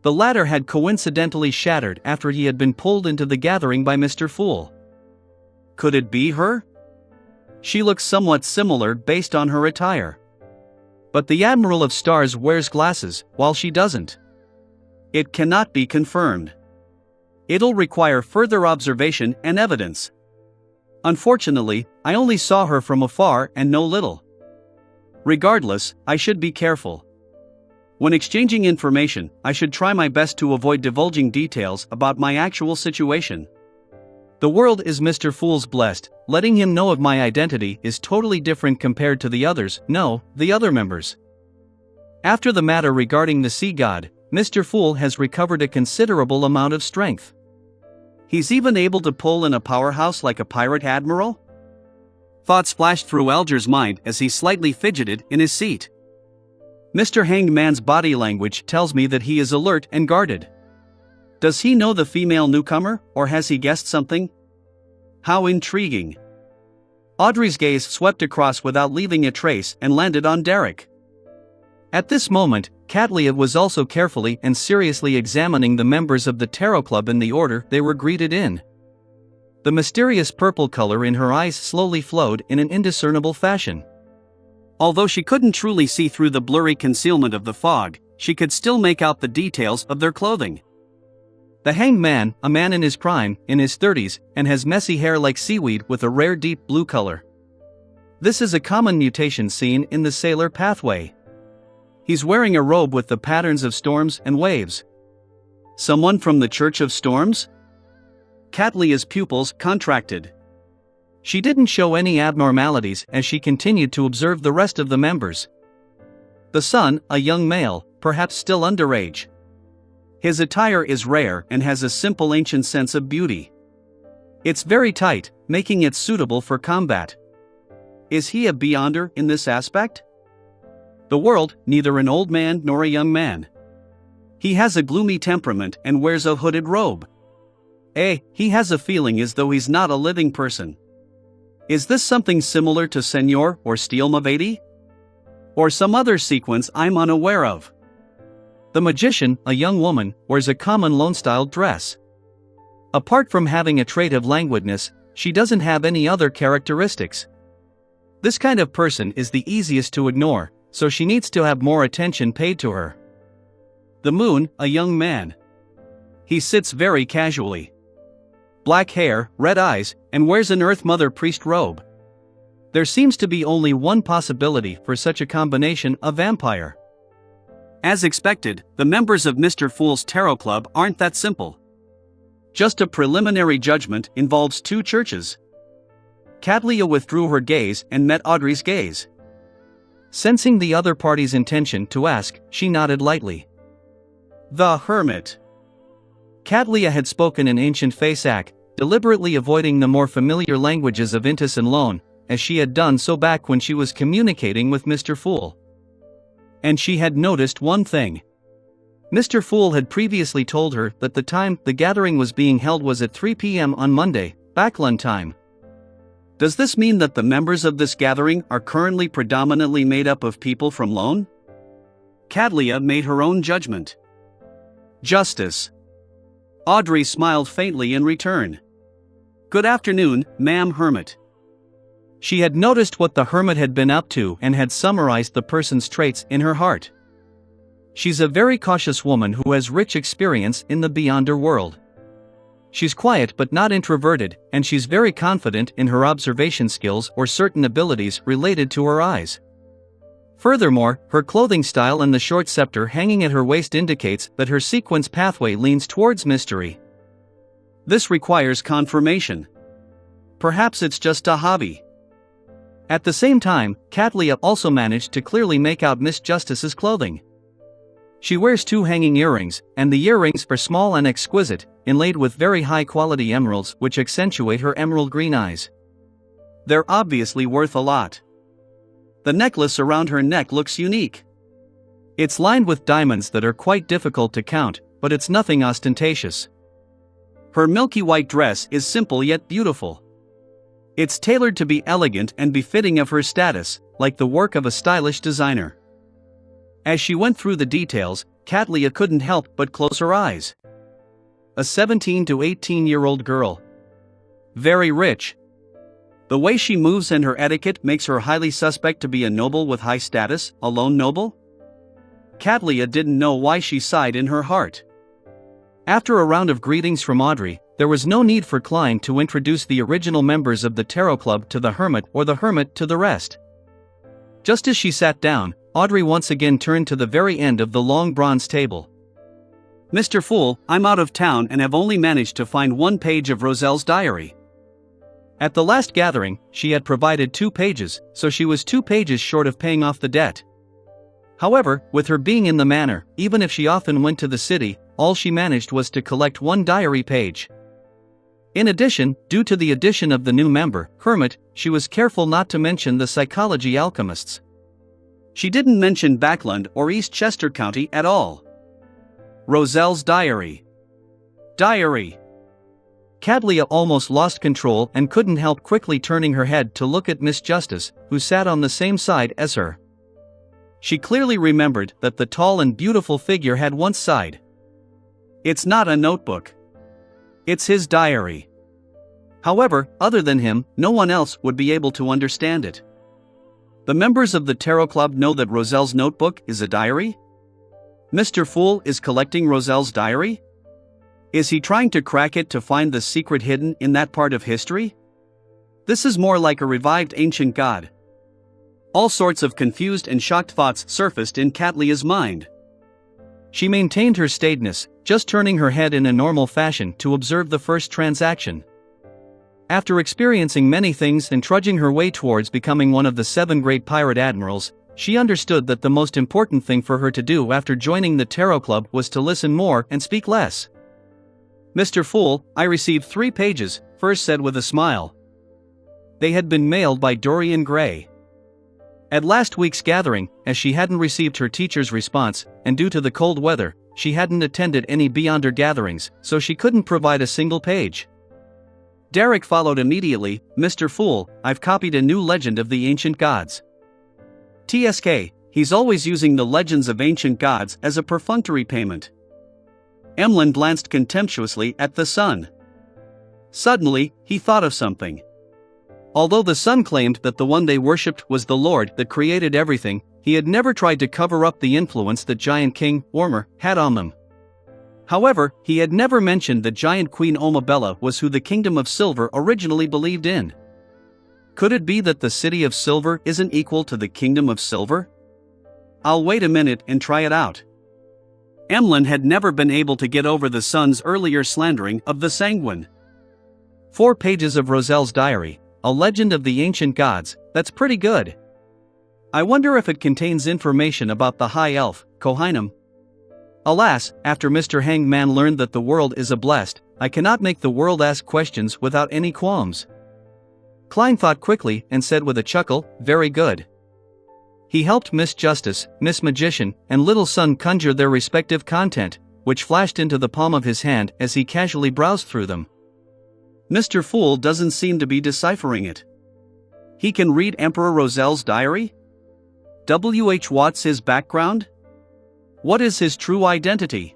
The latter had coincidentally shattered after he had been pulled into the gathering by Mr. Fool. Could it be her? She looks somewhat similar based on her attire. But the Admiral of Stars wears glasses, while she doesn't. It cannot be confirmed. It'll require further observation and evidence. Unfortunately, I only saw her from afar and know little. Regardless, I should be careful. When exchanging information, I should try my best to avoid divulging details about my actual situation. The world is Mr. Fool's blessed, letting him know of my identity is totally different compared to the others, the other members. After the matter regarding the sea god, Mr. Fool has recovered a considerable amount of strength. He's even able to pull in a powerhouse like a pirate admiral? Thoughts flashed through Alger's mind as he slightly fidgeted in his seat. Mr. Hangman's body language tells me that he is alert and guarded. Does he know the female newcomer, or has he guessed something? How intriguing. Audrey's gaze swept across without leaving a trace and landed on Derek. At this moment, Catlia was also carefully and seriously examining the members of the tarot club in the order they were greeted in. The mysterious purple color in her eyes slowly flowed in an indiscernible fashion. Although she couldn't truly see through the blurry concealment of the fog, she could still make out the details of their clothing. The Hanged Man, a man in his prime, in his 30s, and has messy hair like seaweed with a rare deep blue color. This is a common mutation seen in the sailor pathway. He's wearing a robe with the patterns of storms and waves. Someone from the Church of Storms? Catlia's pupils contracted. She didn't show any abnormalities as she continued to observe the rest of the members. The son, a young male, perhaps still underage. His attire is rare and has a simple ancient sense of beauty. It's very tight, making it suitable for combat. Is he a beyonder in this aspect? The world, neither an old man nor a young man. He has a gloomy temperament and wears a hooded robe. He has a feeling as though he's not a living person. Is this something similar to Senor or Steel Mavedi? Or some other sequence I'm unaware of? The magician, a young woman, wears a common Lone-style dress. Apart from having a trait of languidness, she doesn't have any other characteristics. This kind of person is the easiest to ignore, so she needs to have more attention paid to her. The moon, a young man. He sits very casually. Black hair, red eyes, and wears an Earth Mother priest robe. There seems to be only one possibility for such a combination of vampire. As expected, the members of Mr. Fool's Tarot Club aren't that simple. Just a preliminary judgment involves two churches. Catlia withdrew her gaze and met Audrey's gaze. Sensing the other party's intention to ask, she nodded lightly. The hermit. Cadlia had spoken in ancient Faesac, deliberately avoiding the more familiar languages of Intis and Lone, as she had done so back when she was communicating with Mr. Fool. And she had noticed one thing. Mr. Fool had previously told her that the time the gathering was being held was at 3 p.m. on Monday, Backlund time. Does this mean that the members of this gathering are currently predominantly made up of people from Lone? Cadlia made her own judgment. Justice. Audrey smiled faintly in return. Good afternoon, ma'am Hermit. She had noticed what the hermit had been up to and had summarized the person's traits in her heart. She's a very cautious woman who has rich experience in the beyonder world. She's quiet but not introverted, and she's very confident in her observation skills or certain abilities related to her eyes. Furthermore, her clothing style and the short scepter hanging at her waist indicates that her sequence pathway leans towards mystery. This requires confirmation. Perhaps it's just a hobby. At the same time, Cadlia also managed to clearly make out Miss Justice's clothing. She wears 2 hanging earrings, and the earrings are small and exquisite, inlaid with very high-quality emeralds which accentuate her emerald green eyes. They're obviously worth a lot. The necklace around her neck looks unique. It's lined with diamonds that are quite difficult to count, but it's nothing ostentatious. Her milky white dress is simple yet beautiful. It's tailored to be elegant and befitting of her status, like the work of a stylish designer. As she went through the details, Cadlia couldn't help but close her eyes. A 17 to 18-year-old girl. Very rich. The way she moves and her etiquette makes her highly suspect to be a noble with high status, a lone noble? Cadlia didn't know why she sighed in her heart. After a round of greetings from Audrey, there was no need for Klein to introduce the original members of the Tarot Club to the hermit or the hermit to the rest. Just as she sat down, Audrey once again turned to the very end of the long bronze table. Mr. Fool, I'm out of town and have only managed to find 1 page of Roselle's diary. At the last gathering, she had provided 2 pages, so she was 2 pages short of paying off the debt. However, with her being in the manor, even if she often went to the city, all she managed was to collect 1 diary page. In addition, due to the addition of the new member, Hermit, she was careful not to mention the psychology alchemists. She didn't mention Backlund or East Chester County at all. Roselle's diary. Diary. Cadlia almost lost control and couldn't help quickly turning her head to look at Miss Justice, who sat on the same side as her. She clearly remembered that the tall and beautiful figure had once sighed. It's not a notebook. It's his diary. However, other than him, no one else would be able to understand it. The members of the Tarot Club know that Roselle's notebook is a diary? Mr. Fool is collecting Roselle's diary? Is he trying to crack it to find the secret hidden in that part of history? This is more like a revived ancient god. All sorts of confused and shocked thoughts surfaced in Cadlia's mind. She maintained her staidness, just turning her head in a normal fashion to observe the first transaction. After experiencing many things and trudging her way towards becoming one of the 7 great pirate admirals, she understood that the most important thing for her to do after joining the Tarot Club was to listen more and speak less. Mr. Fool, I received 3 pages, First said with a smile. They had been mailed by Dorian Gray. At last week's gathering, as she hadn't received her teacher's response, and due to the cold weather, she hadn't attended any Beyonder gatherings, so she couldn't provide a single page. Derek followed immediately, Mr. Fool, I've copied a new legend of the ancient gods. TSK, he's always using the legends of ancient gods as a perfunctory payment. Emlyn glanced contemptuously at the sun. Suddenly, he thought of something. Although the sun claimed that the one they worshipped was the Lord that created everything, he had never tried to cover up the influence that Giant King, Ormer, had on them. However, he had never mentioned that Giant Queen Omabella was who the Kingdom of Silver originally believed in. Could it be that the City of Silver isn't equal to the Kingdom of Silver? I'll wait a minute and try it out. Emlyn had never been able to get over the sun's earlier slandering of the Sanguine. 4 pages of Roselle's diary, a legend of the ancient gods, that's pretty good. I wonder if it contains information about the High Elf, Kohinum. Alas, after Mr. Hangman learned that the world is a blessed, I cannot make the world ask questions without any qualms. Klein thought quickly and said with a chuckle, very good. He helped Miss Justice, Miss Magician, and Little Sun conjure their respective content, which flashed into the palm of his hand as he casually browsed through them. Mr. Fool doesn't seem to be deciphering it. He can read Emperor Rozel's diary? What's his background? What is his true identity?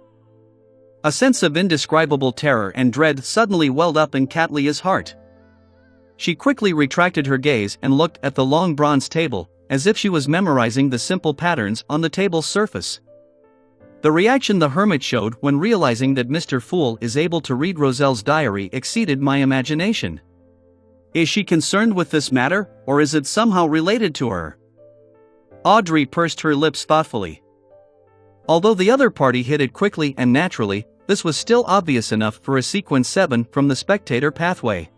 A sense of indescribable terror and dread suddenly welled up in Catlia's heart. She quickly retracted her gaze and looked at the long bronze table, as if she was memorizing the simple patterns on the table's surface. The reaction the hermit showed when realizing that Mr. Fool is able to read Rozel's diary exceeded my imagination. Is she concerned with this matter, or is it somehow related to her? Audrey pursed her lips thoughtfully. Although the other party hit it quickly and naturally, this was still obvious enough for a sequence 7 from the spectator pathway.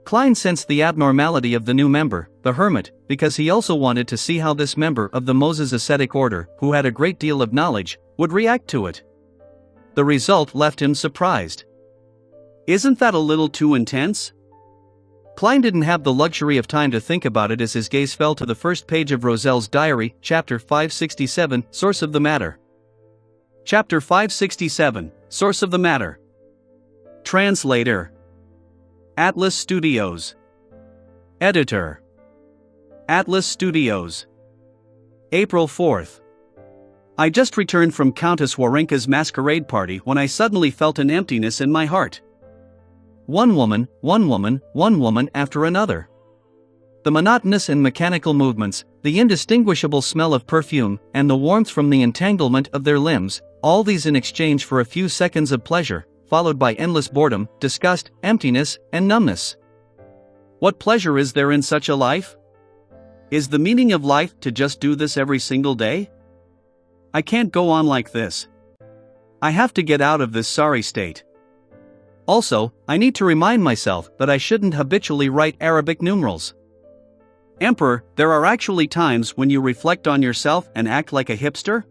Klein sensed the abnormality of the new member, the hermit, because he also wanted to see how this member of the Moses ascetic order, who had a great deal of knowledge, would react to it. The result left him surprised. Isn't that a little too intense? Klein didn't have the luxury of time to think about it as his gaze fell to the first page of Rozel's diary, chapter 567, Source of the Matter. Chapter 567, Source of the Matter. Translator. Atlas Studios. Editor. Atlas Studios. April 4th. I just returned from Countess Warenka's masquerade party when I suddenly felt an emptiness in my heart. One woman after another. The monotonous and mechanical movements, the indistinguishable smell of perfume, and the warmth from the entanglement of their limbs, all these in exchange for a few seconds of pleasure, followed by endless boredom, disgust, emptiness, and numbness. What pleasure is there in such a life? Is the meaning of life to just do this every single day? I can't go on like this. I have to get out of this sorry state. Also, I need to remind myself that I shouldn't habitually write Arabic numerals. Emperor, there are actually times when you reflect on yourself and act like a hipster?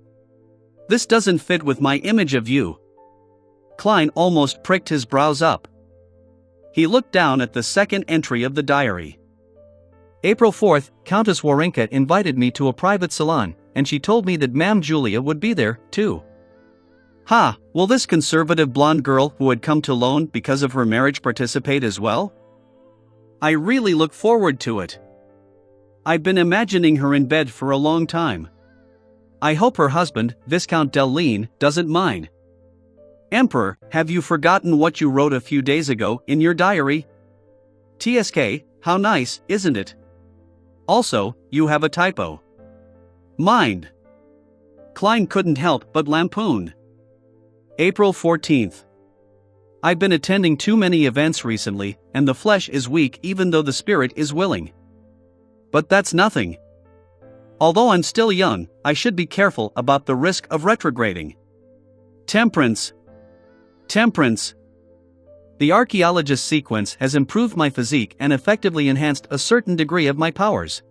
This doesn't fit with my image of you. Klein almost pricked his brows up. He looked down at the second entry of the diary. April 4th, Countess Warenka invited me to a private salon, and she told me that Ma'am Julia would be there, too. Ha, will this conservative blonde girl who had come to loan because of her marriage participate as well? I really look forward to it. I've been imagining her in bed for a long time. I hope her husband, Viscount Delene, doesn't mind. Emperor, have you forgotten what you wrote a few days ago in your diary? TSK, how nice, isn't it? Also, you have a typo. Mind. Klein couldn't help but lampoon. April 14th. I've been attending too many events recently, and the flesh is weak even though the spirit is willing. But that's nothing. Although I'm still young, I should be careful about the risk of retrograding. Temperance. Temperance. The archaeologist sequence has improved my physique and effectively enhanced a certain degree of my powers.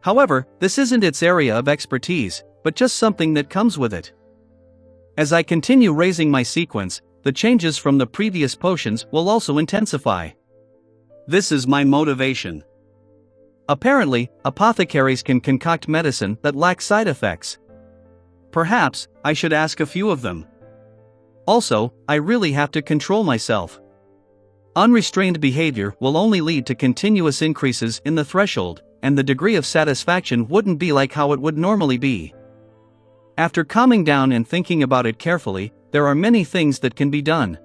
However, this isn't its area of expertise, but just something that comes with it. As I continue raising my sequence, the changes from the previous potions will also intensify. This is my motivation. Apparently, apothecaries can concoct medicine that lacks side effects. Perhaps, I should ask a few of them. Also, I really have to control myself. Unrestrained behavior will only lead to continuous increases in the threshold, and the degree of satisfaction wouldn't be like how it would normally be. After calming down and thinking about it carefully, there are many things that can be done.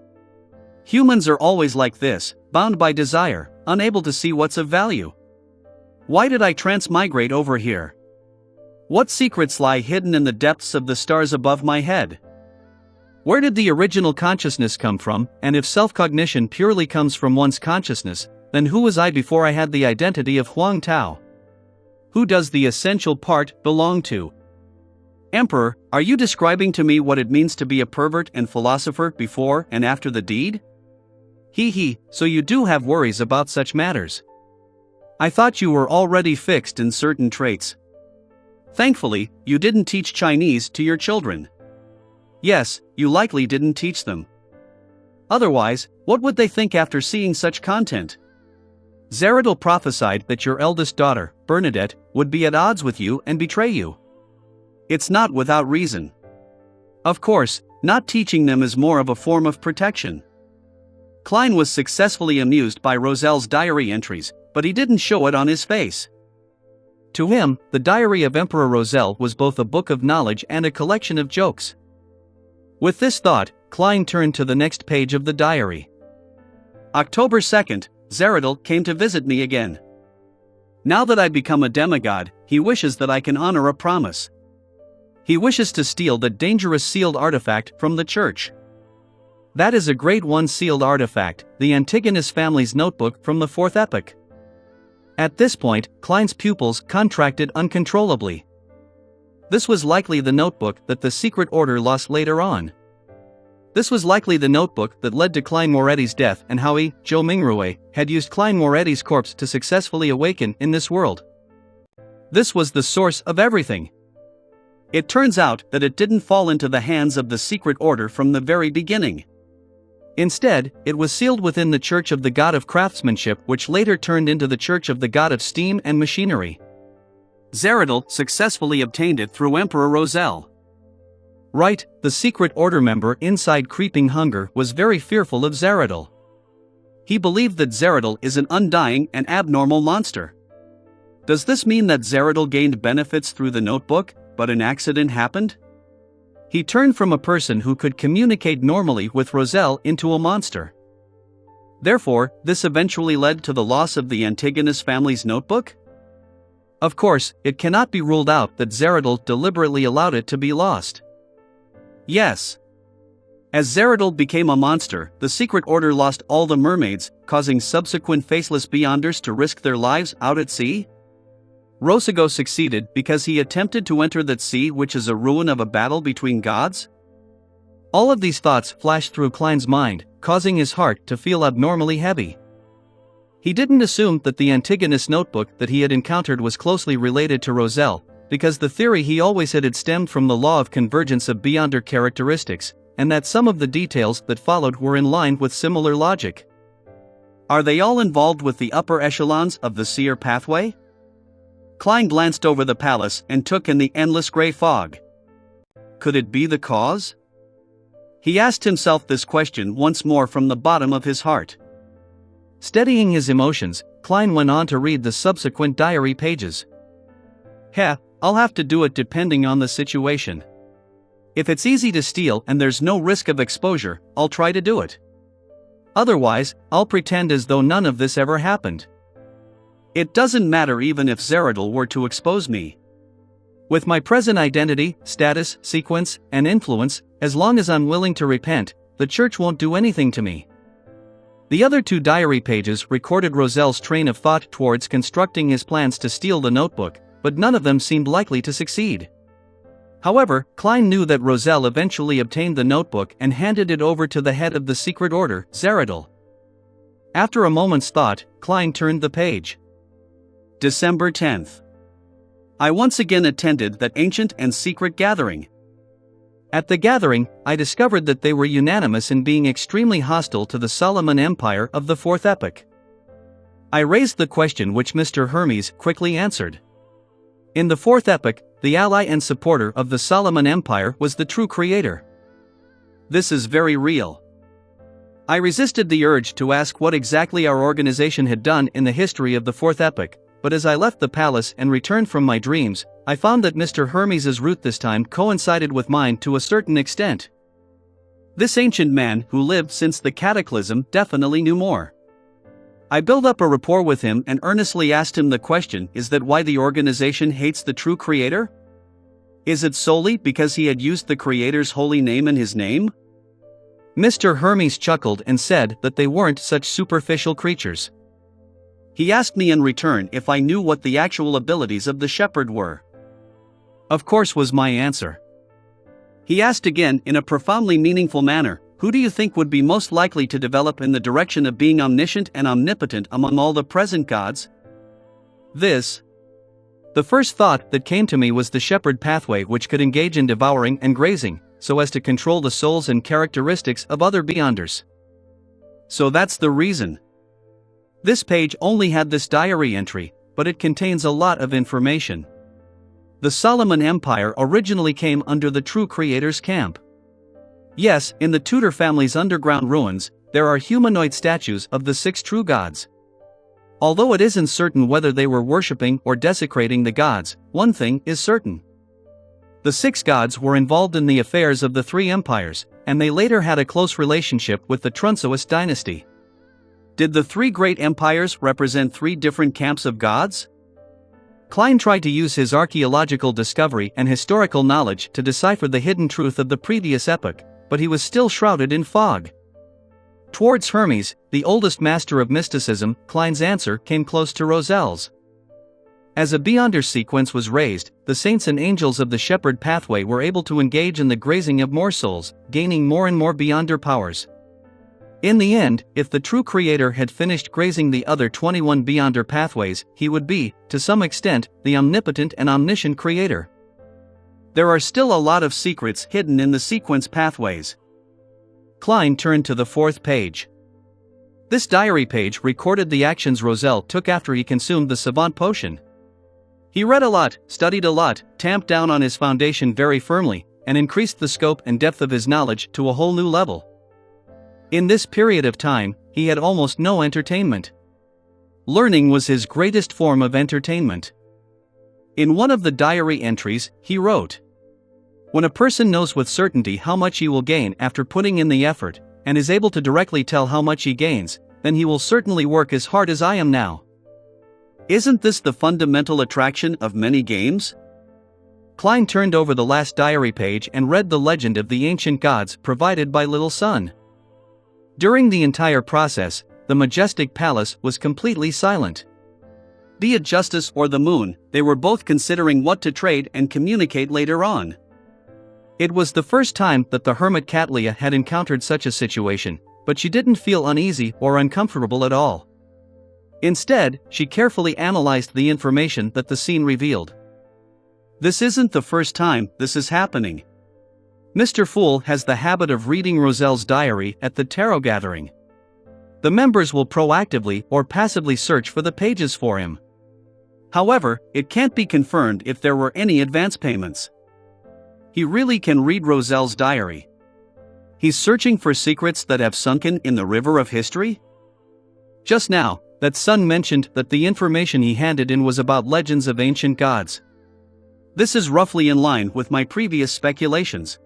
Humans are always like this, bound by desire, unable to see what's of value. Why did I transmigrate over here? What secrets lie hidden in the depths of the stars above my head? Where did the original consciousness come from, and if self-cognition purely comes from one's consciousness, then who was I before I had the identity of Huang Tao? Who does the essential part belong to? Emperor, are you describing to me what it means to be a pervert and philosopher before and after the deed? So you do have worries about such matters. I thought you were already fixed in certain traits. Thankfully, you didn't teach Chinese to your children. Yes, you likely didn't teach them. Otherwise, what would they think after seeing such content? Zeradol prophesied that your eldest daughter, Bernadette, would be at odds with you and betray you. It's not without reason. Of course, not teaching them is more of a form of protection. Klein was successfully amused by Rozelle's diary entries, but he didn't show it on his face. To him, the diary of Emperor Rozelle was both a book of knowledge and a collection of jokes. With this thought, Klein turned to the next page of the diary. October 2nd, Zeradol came to visit me again. Now that I've become a demigod, he wishes that I can honor a promise. He wishes to steal the dangerous sealed artifact from the church. That is a Grade 1 sealed artifact, the Antigonus family's notebook from the Fourth Epoch. At this point, Klein's pupils contracted uncontrollably. This was likely the notebook that the secret order lost later on. This was likely the notebook that led to Klein Moretti's death and how he, Joe Mingrue, had used Klein Moretti's corpse to successfully awaken in this world. This was the source of everything. It turns out that it didn't fall into the hands of the secret order from the very beginning. Instead, it was sealed within the Church of the God of Craftsmanship, which later turned into the Church of the God of Steam and Machinery. Zeradol successfully obtained it through Emperor Rozelle. Right, the secret order member inside Creeping Hunger was very fearful of Zeradol. He believed that Zeradol is an undying and abnormal monster. Does this mean that Zeradol gained benefits through the notebook, but an accident happened? He turned from a person who could communicate normally with Rozelle into a monster. Therefore, this eventually led to the loss of the Antigonus family's notebook? Of course, it cannot be ruled out that Zeradol deliberately allowed it to be lost. Yes. As Zeradol became a monster, the Secret Order lost all the mermaids, causing subsequent faceless Beyonders to risk their lives out at sea? Rosago succeeded because he attempted to enter that sea, which is a ruin of a battle between gods? All of these thoughts flashed through Klein's mind, causing his heart to feel abnormally heavy. He didn't assume that the Antigonus notebook that he had encountered was closely related to Rozelle, because the theory he always had stemmed from the law of convergence of Beyonder characteristics, and that some of the details that followed were in line with similar logic. Are they all involved with the upper echelons of the seer pathway? Klein glanced over the palace and took in the endless gray fog. Could it be the cause? He asked himself this question once more from the bottom of his heart. Steadying his emotions, Klein went on to read the subsequent diary pages. I'll have to do it depending on the situation. If it's easy to steal and there's no risk of exposure, I'll try to do it. Otherwise, I'll pretend as though none of this ever happened. It doesn't matter even if Zeradol were to expose me. With my present identity, status, sequence, and influence, as long as I'm willing to repent, the church won't do anything to me. The other two diary pages recorded Rozelle's train of thought towards constructing his plans to steal the notebook, but none of them seemed likely to succeed. However, Klein knew that Rozelle eventually obtained the notebook and handed it over to the head of the secret order, Zeradol. After a moment's thought, Klein turned the page. December 10th. I once again attended that ancient and secret gathering. At the gathering, I discovered that they were unanimous in being extremely hostile to the Solomon Empire of the Fourth Epoch. I raised the question, which Mr. Hermes quickly answered. In the Fourth Epoch, the ally and supporter of the Solomon Empire was the true creator. This is very real. I resisted the urge to ask what exactly our organization had done in the history of the Fourth Epoch, but as I left the palace and returned from my dreams, I found that Mr. Hermes's route this time coincided with mine to a certain extent. This ancient man who lived since the cataclysm definitely knew more. I built up a rapport with him and earnestly asked him the question: is that why the organization hates the true creator? Is it solely because he had used the creator's holy name in his name? Mr. Hermes chuckled and said that they weren't such superficial creatures. He asked me in return if I knew what the actual abilities of the shepherd were. Of course, was my answer. He asked again in a profoundly meaningful manner, who do you think would be most likely to develop in the direction of being omniscient and omnipotent among all the present gods? This The first thought that came to me was the shepherd pathway, which could engage in devouring and grazing, so as to control the souls and characteristics of other beyonders. So that's the reason. This page only had this diary entry, but it contains a lot of information. The Solomon Empire originally came under the true creator's camp. Yes, in the Tudor family's underground ruins, there are humanoid statues of the 6 true gods. Although it isn't certain whether they were worshipping or desecrating the gods, one thing is certain. The 6 gods were involved in the affairs of the 3 empires, and they later had a close relationship with the Trunsoist dynasty. Did the 3 great empires represent 3 different camps of gods? Klein tried to use his archaeological discovery and historical knowledge to decipher the hidden truth of the previous epoch, but he was still shrouded in fog. Towards Hermes, the oldest master of mysticism, Klein's answer came close to Roselle's. As a Beyonder sequence was raised, the saints and angels of the shepherd pathway were able to engage in the grazing of more souls, gaining more and more Beyonder powers. In the end, if the true creator had finished grazing the other 21 Beyonder pathways, he would be, to some extent, the omnipotent and omniscient creator. There are still a lot of secrets hidden in the sequence pathways. Klein turned to the 4th page. This diary page recorded the actions Roselle took after he consumed the savant potion. He read a lot, studied a lot, tamped down on his foundation very firmly, and increased the scope and depth of his knowledge to a whole new level. In this period of time, he had almost no entertainment. Learning was his greatest form of entertainment. In one of the diary entries, he wrote, "When a person knows with certainty how much he will gain after putting in the effort, and is able to directly tell how much he gains, then he will certainly work as hard as I am now." Isn't this the fundamental attraction of many games? Klein turned over the last diary page and read the legend of the ancient gods provided by Little Sun. During the entire process, the majestic palace was completely silent. Be it Justice or the Moon, they were both considering what to trade and communicate later on. It was the first time that the hermit Catlia had encountered such a situation, but she didn't feel uneasy or uncomfortable at all. Instead, she carefully analyzed the information that the scene revealed. This isn't the first time this is happening. Mr. Fool has the habit of reading Roselle's diary at the tarot gathering. The members will proactively or passively search for the pages for him. However, it can't be confirmed if there were any advance payments. He really can read Roselle's diary. He's searching for secrets that have sunken in the river of history? Just now, that Sun mentioned that the information he handed in was about legends of ancient gods. This is roughly in line with my previous speculations.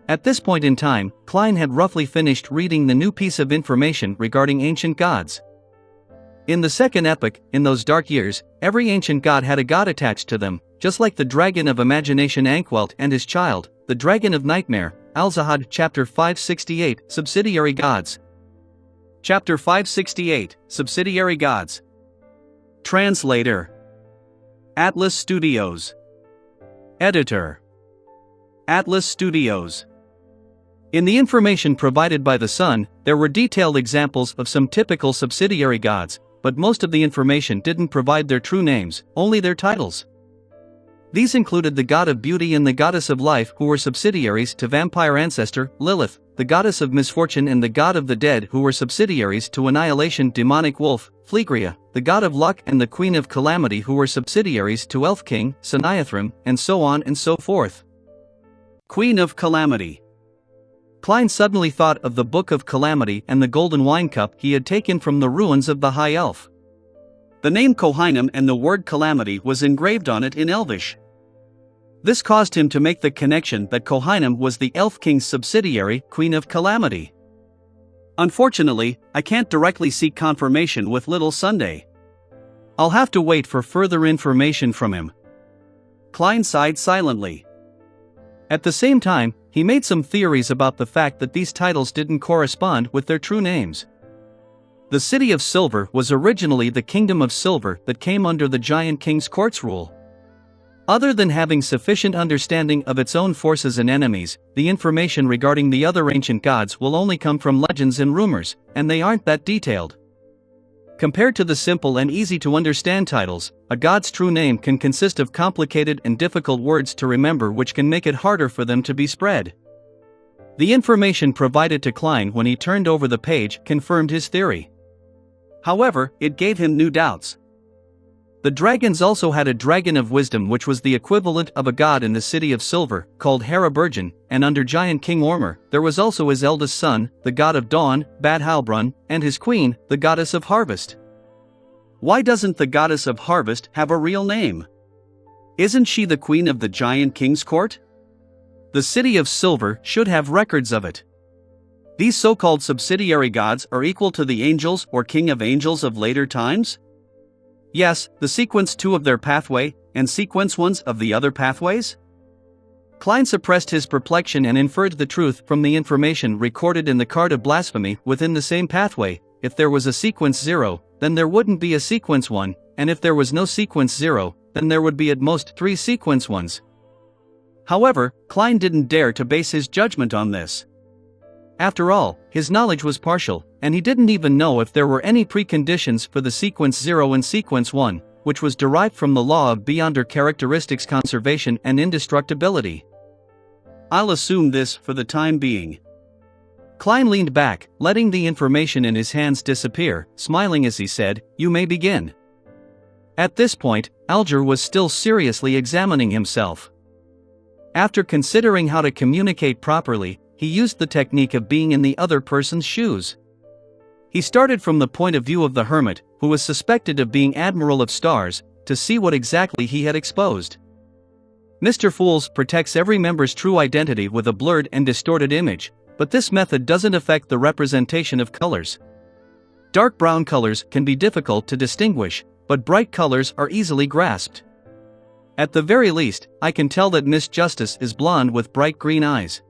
At this point in time, Klein had roughly finished reading the new piece of information regarding ancient gods. In the second epoch, in those dark years, every ancient god had a god attached to them, just like the dragon of imagination Ankwelt and his child, the dragon of nightmare, Alzahad. Chapter 568, Subsidiary Gods. Chapter 568, Subsidiary Gods. Translator: Atlas Studios. Editor: Atlas Studios. In the information provided by the Sun, there were detailed examples of some typical subsidiary gods, but most of the information didn't provide their true names, only their titles. These included the god of beauty and the goddess of life, who were subsidiaries to vampire ancestor Lilith, the goddess of misfortune, and the god of the dead, who were subsidiaries to annihilation demonic wolf Phlegria, the god of luck, and the queen of calamity, who were subsidiaries to elf king Saniathrim, and so on and so forth. Queen of Calamity. Klein suddenly thought of the Book of Calamity and the golden wine cup he had taken from the ruins of the High Elf. The name Kohainum and the word calamity was engraved on it in Elvish. This caused him to make the connection that Kohainum was the Elf King's subsidiary, Queen of Calamity. Unfortunately, I can't directly seek confirmation with Little Sunday. I'll have to wait for further information from him. Klein sighed silently. At the same time, he made some theories about the fact that these titles didn't correspond with their true names. The City of Silver was originally the Kingdom of Silver that came under the Giant King's court's rule. Other than having sufficient understanding of its own forces and enemies, the information regarding the other ancient gods will only come from legends and rumors, and they aren't that detailed. Compared to the simple and easy-to-understand titles, a god's true name can consist of complicated and difficult words to remember, which can make it harder for them to be spread. The information provided to Klein when he turned over the page confirmed his theory. However, it gave him new doubts. The dragons also had a dragon of wisdom, which was the equivalent of a god in the city of silver, called Haraburgen, and under giant King Ormur, there was also his eldest son, the god of dawn, Bad Halbrun, and his queen, the goddess of harvest. Why doesn't the goddess of harvest have a real name? Isn't she the queen of the giant king's court? The city of silver should have records of it. These so-called subsidiary gods are equal to the angels or king of angels of later times? Yes, the sequence 2 of their pathway, and sequence 1 of the other pathways? Klein suppressed his perplexion and inferred the truth from the information recorded in the card of blasphemy within the same pathway. If there was a sequence 0, then there wouldn't be a sequence 1, and if there was no sequence 0, then there would be at most 3 sequence 1s. However, Klein didn't dare to base his judgment on this. After all, his knowledge was partial, and he didn't even know if there were any preconditions for the sequence 0 and sequence 1, which was derived from the law of Beyonder characteristics conservation and indestructibility. I'll assume this for the time being. Klein leaned back, letting the information in his hands disappear, smiling as he said, "You may begin." At this point, Alger was still seriously examining himself. After considering how to communicate properly, he used the technique of being in the other person's shoes. He started from the point of view of the hermit, who was suspected of being Admiral of Stars, to see what exactly he had exposed. Mr. Fools protects every member's true identity with a blurred and distorted image, but this method doesn't affect the representation of colors. Dark brown colors can be difficult to distinguish, but bright colors are easily grasped. At the very least, I can tell that Miss Justice is blonde with bright green eyes.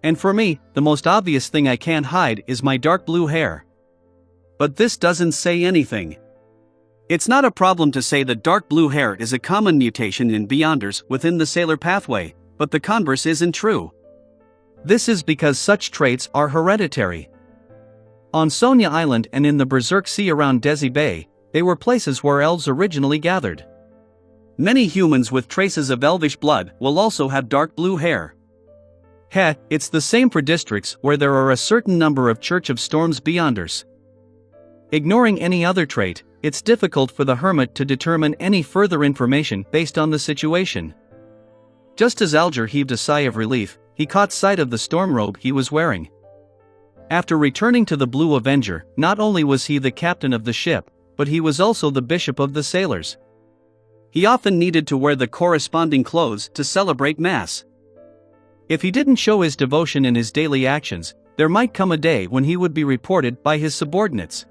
And for me, the most obvious thing I can't hide is my dark blue hair. But this doesn't say anything. It's not a problem to say that dark blue hair is a common mutation in Beyonders within the Sailor pathway, but the converse isn't true. This is because such traits are hereditary. On Sonia Island and in the Berserk Sea around Desi Bay, they were places where elves originally gathered. Many humans with traces of elvish blood will also have dark blue hair. It's the same for districts where there are a certain number of Church of Storms Beyonders. Ignoring any other trait, it's difficult for the hermit to determine any further information based on the situation. Just as Alger heaved a sigh of relief, he caught sight of the storm robe he was wearing. After returning to the Blue Avenger, not only was he the captain of the ship, but he was also the bishop of the sailors. He often needed to wear the corresponding clothes to celebrate Mass. If he didn't show his devotion in his daily actions, there might come a day when he would be reported by his subordinates.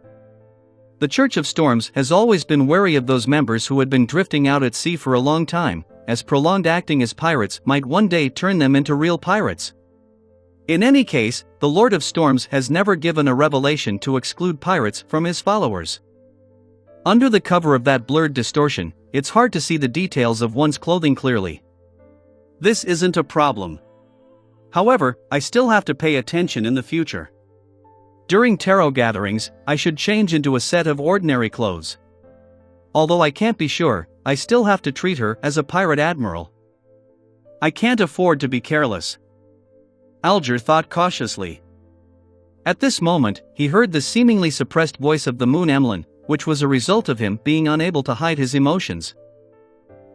The Church of Storms has always been wary of those members who had been drifting out at sea for a long time, as prolonged acting as pirates might one day turn them into real pirates. In any case, the Lord of Storms has never given a revelation to exclude pirates from his followers. Under the cover of that blurred distortion, it's hard to see the details of one's clothing clearly. This isn't a problem. However, I still have to pay attention in the future. During tarot gatherings, I should change into a set of ordinary clothes. Although I can't be sure, I still have to treat her as a pirate admiral. I can't afford to be careless. Alger thought cautiously. At this moment, he heard the seemingly suppressed voice of the Moon Emlyn, which was a result of him being unable to hide his emotions.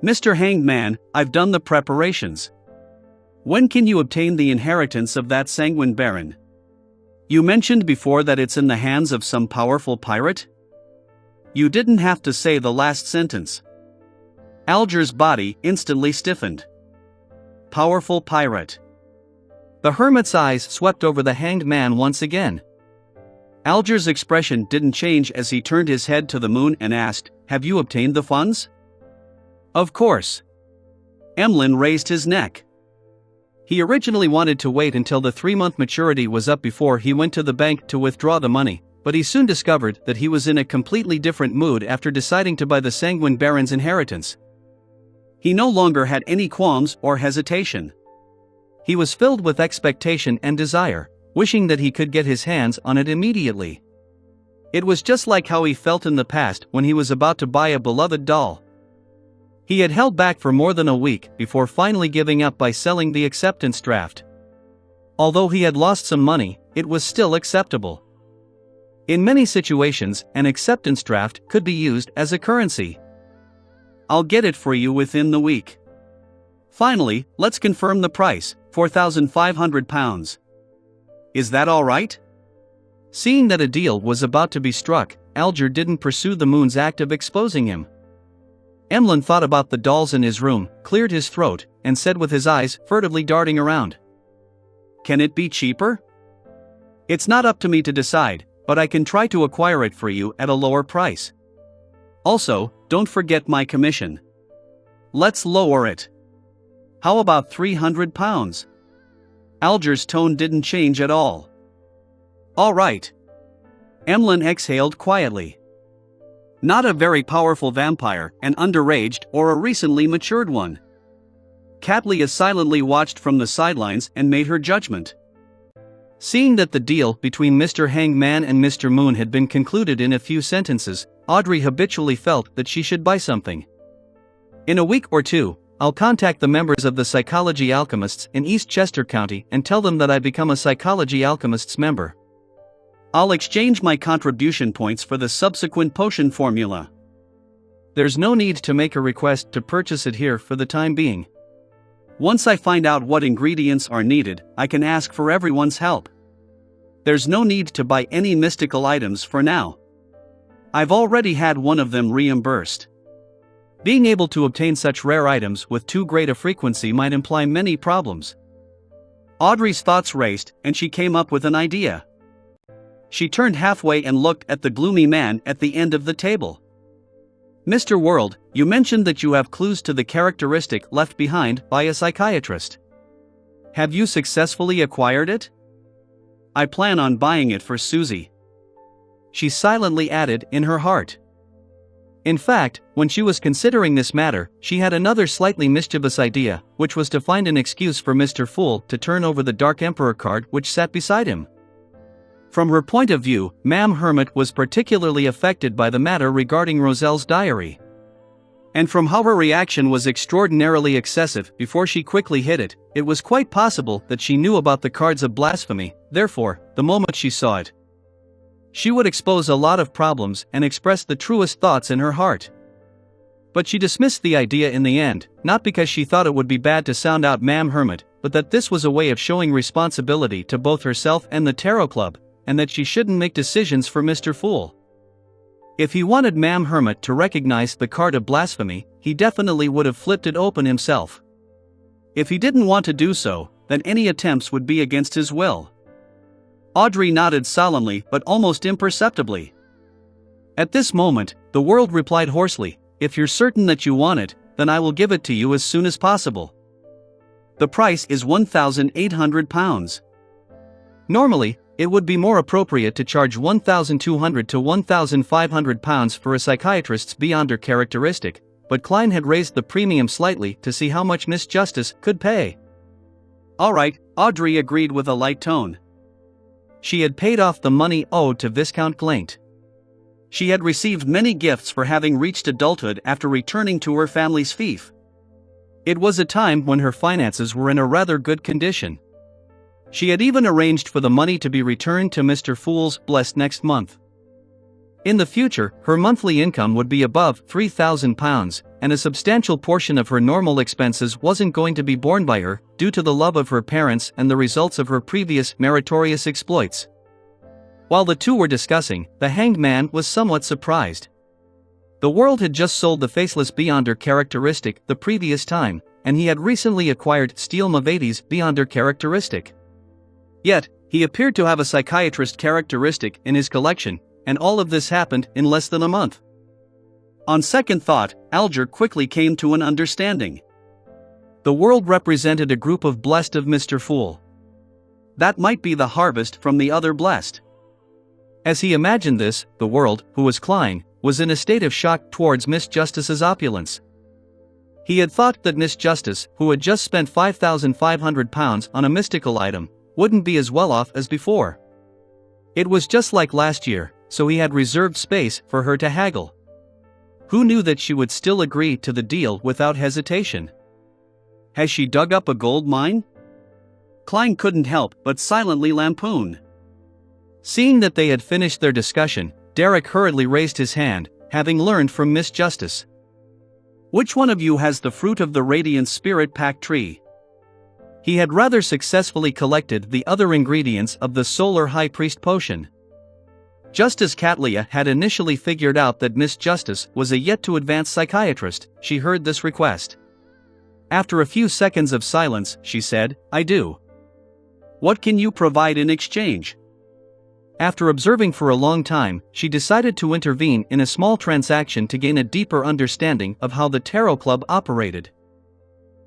"Mr. Hanged Man, I've done the preparations. When can you obtain the inheritance of that sanguine baron? You mentioned before that it's in the hands of some powerful pirate?" You didn't have to say the last sentence. Alger's body instantly stiffened. Powerful pirate. The hermit's eyes swept over the hanged man once again. Alger's expression didn't change as he turned his head to the moon and asked, "Have you obtained the funds?" "Of course." Emlyn raised his neck. He originally wanted to wait until the 3-month maturity was up before he went to the bank to withdraw the money, but he soon discovered that he was in a completely different mood after deciding to buy the Sanguine Baron's inheritance. He no longer had any qualms or hesitation. He was filled with expectation and desire, wishing that he could get his hands on it immediately. It was just like how he felt in the past when he was about to buy a beloved doll. He had held back for more than a week before finally giving up by selling the acceptance draft. Although he had lost some money, it was still acceptable. In many situations, an acceptance draft could be used as a currency. I'll get it for you within the week. Finally, let's confirm the price, £4,500. Is that all right? Seeing that a deal was about to be struck, Alger didn't pursue the moon's act of exposing him. Emlyn thought about the dolls in his room, cleared his throat, and said with his eyes furtively darting around. Can it be cheaper? It's not up to me to decide, but I can try to acquire it for you at a lower price. Also, don't forget my commission. Let's lower it. How about £300? Alger's tone didn't change at all. All right. Emlyn exhaled quietly. Not a very powerful vampire, an underaged or a recently matured one. Catleya silently watched from the sidelines and made her judgment. Seeing that the deal between Mr. Hangman and Mr. Moon had been concluded in a few sentences, Audrey habitually felt that she should buy something. In a week or two, I'll contact the members of the Psychology Alchemists in East Chester County and tell them that I become a Psychology Alchemists member. I'll exchange my contribution points for the subsequent potion formula. There's no need to make a request to purchase it here for the time being. Once I find out what ingredients are needed, I can ask for everyone's help. There's no need to buy any mystical items for now. I've already had one of them reimbursed. Being able to obtain such rare items with too great a frequency might imply many problems. Audrey's thoughts raced, and she came up with an idea. She turned halfway and looked at the gloomy man at the end of the table. Mr. World, you mentioned that you have clues to the characteristic left behind by a psychiatrist. Have you successfully acquired it? I plan on buying it for Susie. She silently added in her heart. In fact, when she was considering this matter, she had another slightly mischievous idea, which was to find an excuse for Mr. Fool to turn over the Dark Emperor card which sat beside him. From her point of view, Ma'am Hermit was particularly affected by the matter regarding Roselle's diary. And from how her reaction was extraordinarily excessive before she quickly hid it, it was quite possible that she knew about the cards of blasphemy. Therefore, the moment she saw it, she would expose a lot of problems and express the truest thoughts in her heart. But she dismissed the idea in the end, not because she thought it would be bad to sound out Ma'am Hermit, but that this was a way of showing responsibility to both herself and the Tarot Club, and that she shouldn't make decisions for Mr. Fool. If he wanted Ma'am Hermit to recognize the card of blasphemy, he definitely would have flipped it open himself. If he didn't want to do so, then any attempts would be against his will. Audrey nodded solemnly but almost imperceptibly. At this moment, the World replied hoarsely, If you're certain that you want it, then I will give it to you as soon as possible. The price is £1,800. Normally, it would be more appropriate to charge £1,200 to £1,500 for a psychiatrist's beyonder characteristic, but Klein had raised the premium slightly to see how much Miss Justice could pay. All right, Audrey agreed with a light tone. She had paid off the money owed to Viscount Glaint. She had received many gifts for having reached adulthood after returning to her family's fief. It was a time when her finances were in a rather good condition. She had even arranged for the money to be returned to Mr. Fool's blessed next month. In the future, her monthly income would be above £3,000, and a substantial portion of her normal expenses wasn't going to be borne by her, due to the love of her parents and the results of her previous meritorious exploits. While the two were discussing, the Hanged Man was somewhat surprised. The World had just sold the Faceless Beyonder characteristic the previous time, and he had recently acquired Steel Mavati's Beyonder characteristic. Yet, he appeared to have a psychiatrist characteristic in his collection, and all of this happened in less than a month. On second thought, Alger quickly came to an understanding. The World represented a group of blessed of Mr. Fool. That might be the harvest from the other blessed. As he imagined this, the World, who was Klein, was in a state of shock towards Miss Justice's opulence. He had thought that Miss Justice, who had just spent £5,500 on a mystical item, wouldn't be as well off as before. It was just like last year, so he had reserved space for her to haggle. Who knew that she would still agree to the deal without hesitation? Has she dug up a gold mine? Klein couldn't help but silently lampoon. Seeing that they had finished their discussion, Derek hurriedly raised his hand, having learned from Miss Justice. Which one of you has the fruit of the radiant spirit pact tree? He had rather successfully collected the other ingredients of the solar high priest potion. Just as Katlia had initially figured out that Miss Justice was a yet-to-advance psychiatrist, she heard this request. After a few seconds of silence, she said, "I do." "What can you provide in exchange?" After observing for a long time, she decided to intervene in a small transaction to gain a deeper understanding of how the Tarot Club operated.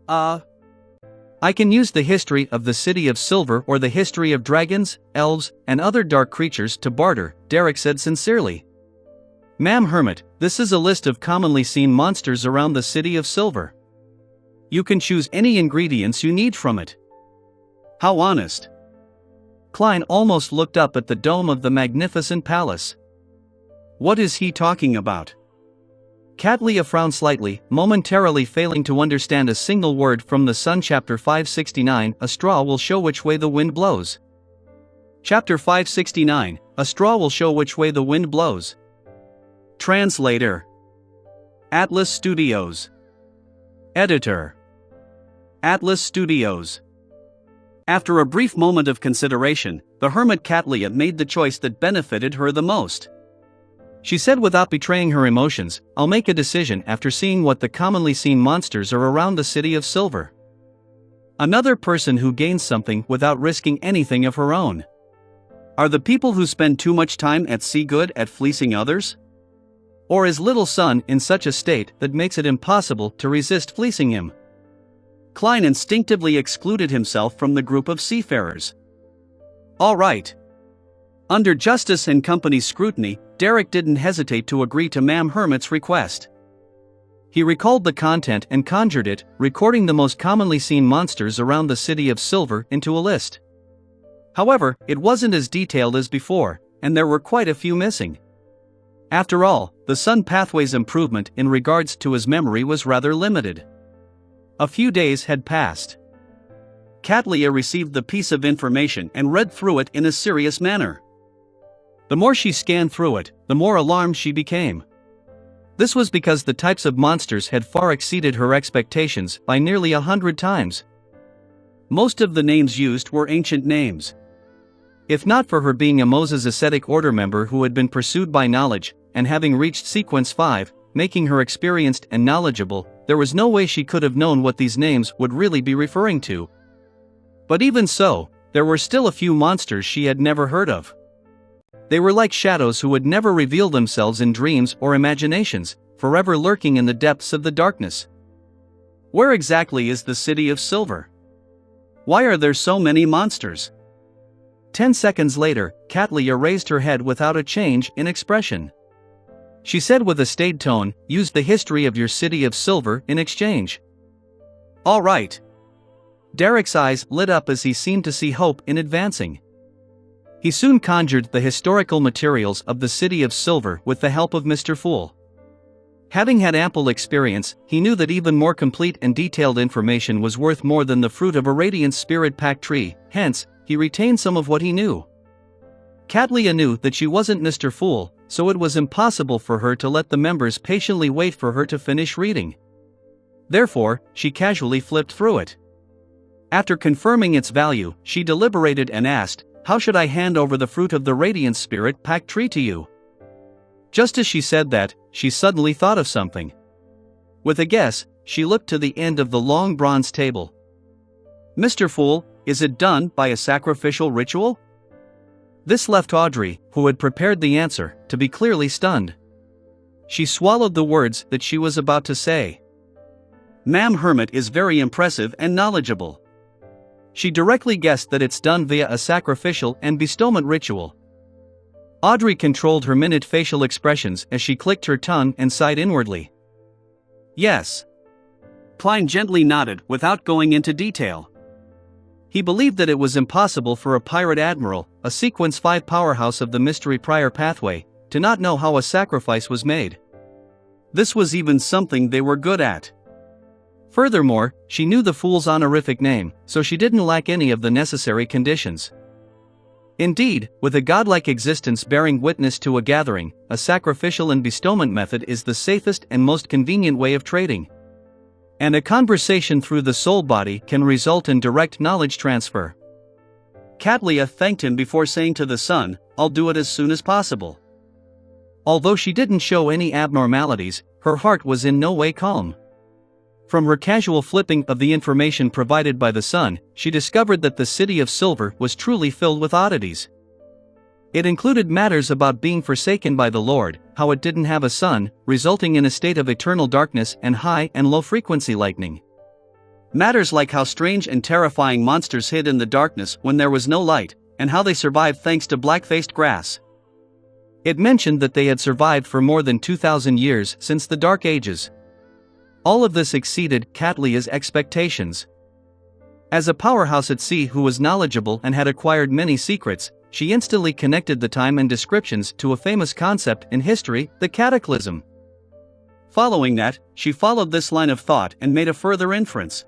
I can use the history of the City of Silver or the history of dragons, elves, and other dark creatures to barter, Derek said sincerely. Ma'am Hermit, this is a list of commonly seen monsters around the City of Silver. You can choose any ingredients you need from it. How honest. Klein almost looked up at the dome of the magnificent palace. What is he talking about? Katlia frowned slightly, momentarily failing to understand a single word from the Sun. Chapter 569, A straw will show which way the wind blows. Chapter 569, A straw will show which way the wind blows. Translator. Atlas Studios. Editor. Atlas Studios. After a brief moment of consideration, the hermit Katlia made the choice that benefited her the most. She said without betraying her emotions, "I'll make a decision after seeing what the commonly seen monsters are around the City of Silver." Another person who gains something without risking anything of her own. Are the people who spend too much time at sea good at fleecing others? Or is little son in such a state that makes it impossible to resist fleecing him? Klein instinctively excluded himself from the group of seafarers. All right. Under Justice and Company's scrutiny, Derek didn't hesitate to agree to Ma'am Hermit's request. He recalled the content and conjured it, recording the most commonly seen monsters around the City of Silver into a list. However, it wasn't as detailed as before, and there were quite a few missing. After all, the Sun Pathway's improvement in regards to his memory was rather limited. A few days had passed. Katlia received the piece of information and read through it in a serious manner. The more she scanned through it, the more alarmed she became. This was because the types of monsters had far exceeded her expectations by nearly 100 times. Most of the names used were ancient names. If not for her being a Moses Ascetic Order member who had been pursued by knowledge, and having reached Sequence 5, making her experienced and knowledgeable, there was no way she could have known what these names would really be referring to. But even so, there were still a few monsters she had never heard of. They were like shadows who would never reveal themselves in dreams or imaginations, forever lurking in the depths of the darkness. Where exactly is the City of Silver? Why are there so many monsters? 10 seconds later, Katlia raised her head without a change in expression. She said with a staid tone, "Use the history of your City of Silver in exchange." All right. Derek's eyes lit up as he seemed to see hope in advancing. He soon conjured the historical materials of the City of Silver with the help of Mr. Fool. Having had ample experience, he knew that even more complete and detailed information was worth more than the fruit of a radiant spirit pact tree, hence, he retained some of what he knew. Katlia knew that she wasn't Mr. Fool, so it was impossible for her to let the members patiently wait for her to finish reading. Therefore, she casually flipped through it. After confirming its value, she deliberated and asked, "How should I hand over the fruit of the radiant spirit pact tree to you?" Just as she said that, she suddenly thought of something. With a guess, she looked to the end of the long bronze table. "Mr. Fool, is it done by a sacrificial ritual?" This left Audrey, who had prepared the answer, to be clearly stunned. She swallowed the words that she was about to say. Ma'am Hermit is very impressive and knowledgeable. She directly guessed that it's done via a sacrificial and bestowment ritual. Audrey controlled her minute facial expressions as she clicked her tongue and sighed inwardly. Yes. Klein gently nodded without going into detail. He believed that it was impossible for a pirate admiral, a Sequence 5 powerhouse of the Mystery Prior pathway, to not know how a sacrifice was made. This was even something they were good at. Furthermore, she knew the fool's honorific name, so she didn't lack any of the necessary conditions. Indeed, with a godlike existence bearing witness to a gathering, a sacrificial and bestowment method is the safest and most convenient way of trading. And a conversation through the soul body can result in direct knowledge transfer. Cattleya thanked him before saying to the sun, "I'll do it as soon as possible." Although she didn't show any abnormalities, her heart was in no way calm. From her casual flipping of the information provided by the sun, she discovered that the city of silver was truly filled with oddities. It included matters about being forsaken by the Lord, how it didn't have a sun, resulting in a state of eternal darkness and high and low frequency lightning. Matters like how strange and terrifying monsters hid in the darkness when there was no light, and how they survived thanks to black-faced grass. It mentioned that they had survived for more than 2,000 years since the Dark Ages. All of this exceeded Cattleya's expectations. As a powerhouse at sea who was knowledgeable and had acquired many secrets, she instantly connected the time and descriptions to a famous concept in history, the cataclysm. Following that, she followed this line of thought and made a further inference.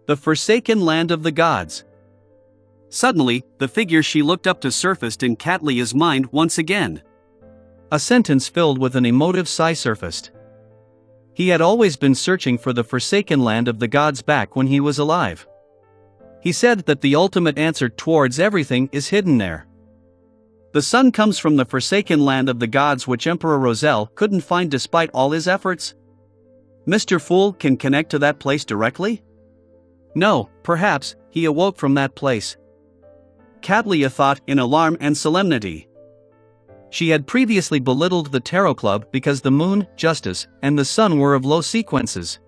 The forsaken land of the gods. Suddenly, the figure she looked up to surfaced in Cattleya's mind once again. A sentence filled with an emotive sigh surfaced. He had always been searching for the forsaken land of the gods back when he was alive. He said that the ultimate answer towards everything is hidden there. The sun comes from the forsaken land of the gods which Emperor Roselle couldn't find despite all his efforts. Mr. Fool can connect to that place directly? No, perhaps he awoke from that place. Cattleya thought in alarm and solemnity. She had previously belittled the Tarot Club because the moon, justice, and the sun were of low sequences.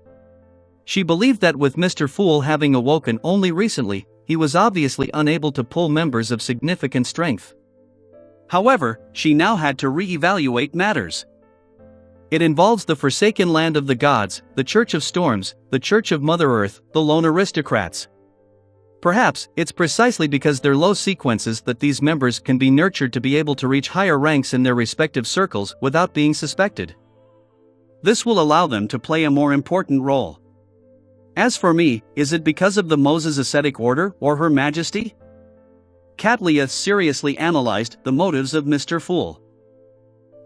She believed that with Mr. Fool having awoken only recently, he was obviously unable to pull members of significant strength. However, she now had to re-evaluate matters. It involves the forsaken land of the gods, the Church of Storms, the Church of Mother Earth, the lone aristocrats. Perhaps, it's precisely because they're low sequences that these members can be nurtured to be able to reach higher ranks in their respective circles without being suspected. This will allow them to play a more important role. As for me, is it because of the Moses Ascetic Order or Her Majesty? Cattleya seriously analyzed the motives of Mr. Fool.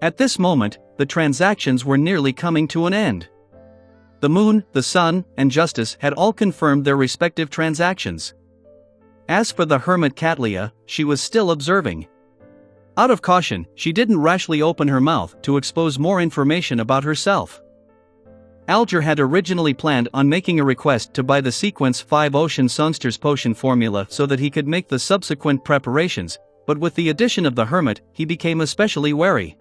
At this moment, the transactions were nearly coming to an end. The moon, the sun, and justice had all confirmed their respective transactions. As for the hermit Cattleya, she was still observing. Out of caution, she didn't rashly open her mouth to expose more information about herself. Alger had originally planned on making a request to buy the Sequence 5 Ocean Songster's potion formula so that he could make the subsequent preparations, but with the addition of the hermit, he became especially wary.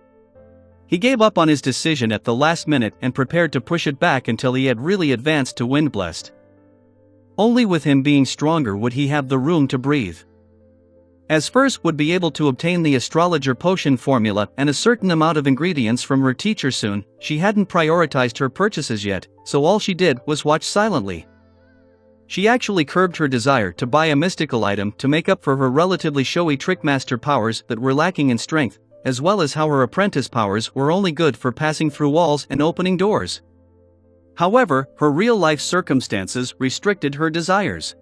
He gave up on his decision at the last minute and prepared to push it back until he had really advanced to Windblessed. Only with him being stronger would he have the room to breathe. As Furs would be able to obtain the astrologer potion formula and a certain amount of ingredients from her teacher soon, she hadn't prioritized her purchases yet, so all she did was watch silently. She actually curbed her desire to buy a mystical item to make up for her relatively showy trickmaster powers that were lacking in strength, as well as how her apprentice powers were only good for passing through walls and opening doors. However, her real-life circumstances restricted her desires.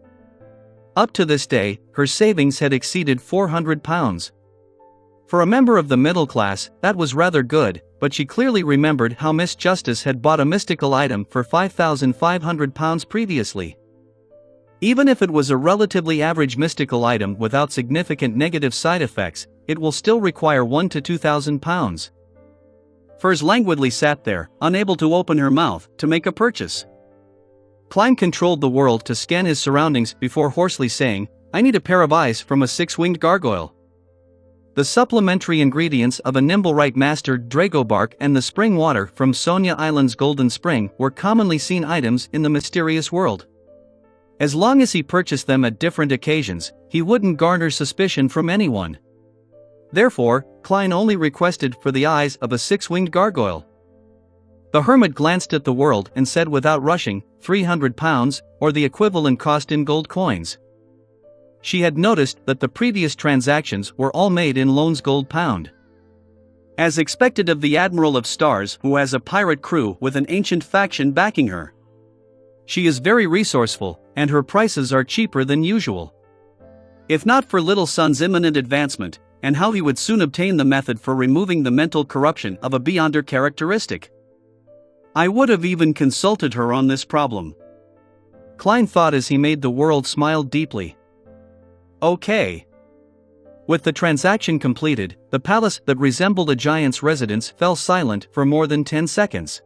Up to this day, her savings had exceeded £400. For a member of the middle class, that was rather good, but she clearly remembered how Miss Justice had bought a mystical item for £5,500 previously. Even if it was a relatively average mystical item without significant negative side effects, it will still require £1,000 to £2,000. Furs languidly sat there, unable to open her mouth to make a purchase. Klein controlled the world to scan his surroundings before hoarsely saying, "I need a pair of eyes from a six-winged gargoyle." The supplementary ingredients of a Nimblewright Master Drago bark and the spring water from Sonia Island's Golden Spring were commonly seen items in the mysterious world. As long as he purchased them at different occasions, he wouldn't garner suspicion from anyone. Therefore, Klein only requested for the eyes of a six-winged gargoyle. The hermit glanced at the world and said without rushing, £300, or the equivalent cost in gold coins. She had noticed that the previous transactions were all made in Loan's gold pound. As expected of the Admiral of Stars, who has a pirate crew with an ancient faction backing her. She is very resourceful, and her prices are cheaper than usual. If not for Little Sun's imminent advancement, and how he would soon obtain the method for removing the mental corruption of a Beyonder characteristic, I would have even consulted her on this problem. Klein thought as he made the world smile deeply. Okay. With the transaction completed, the palace that resembled a giant's residence fell silent for more than 10 seconds.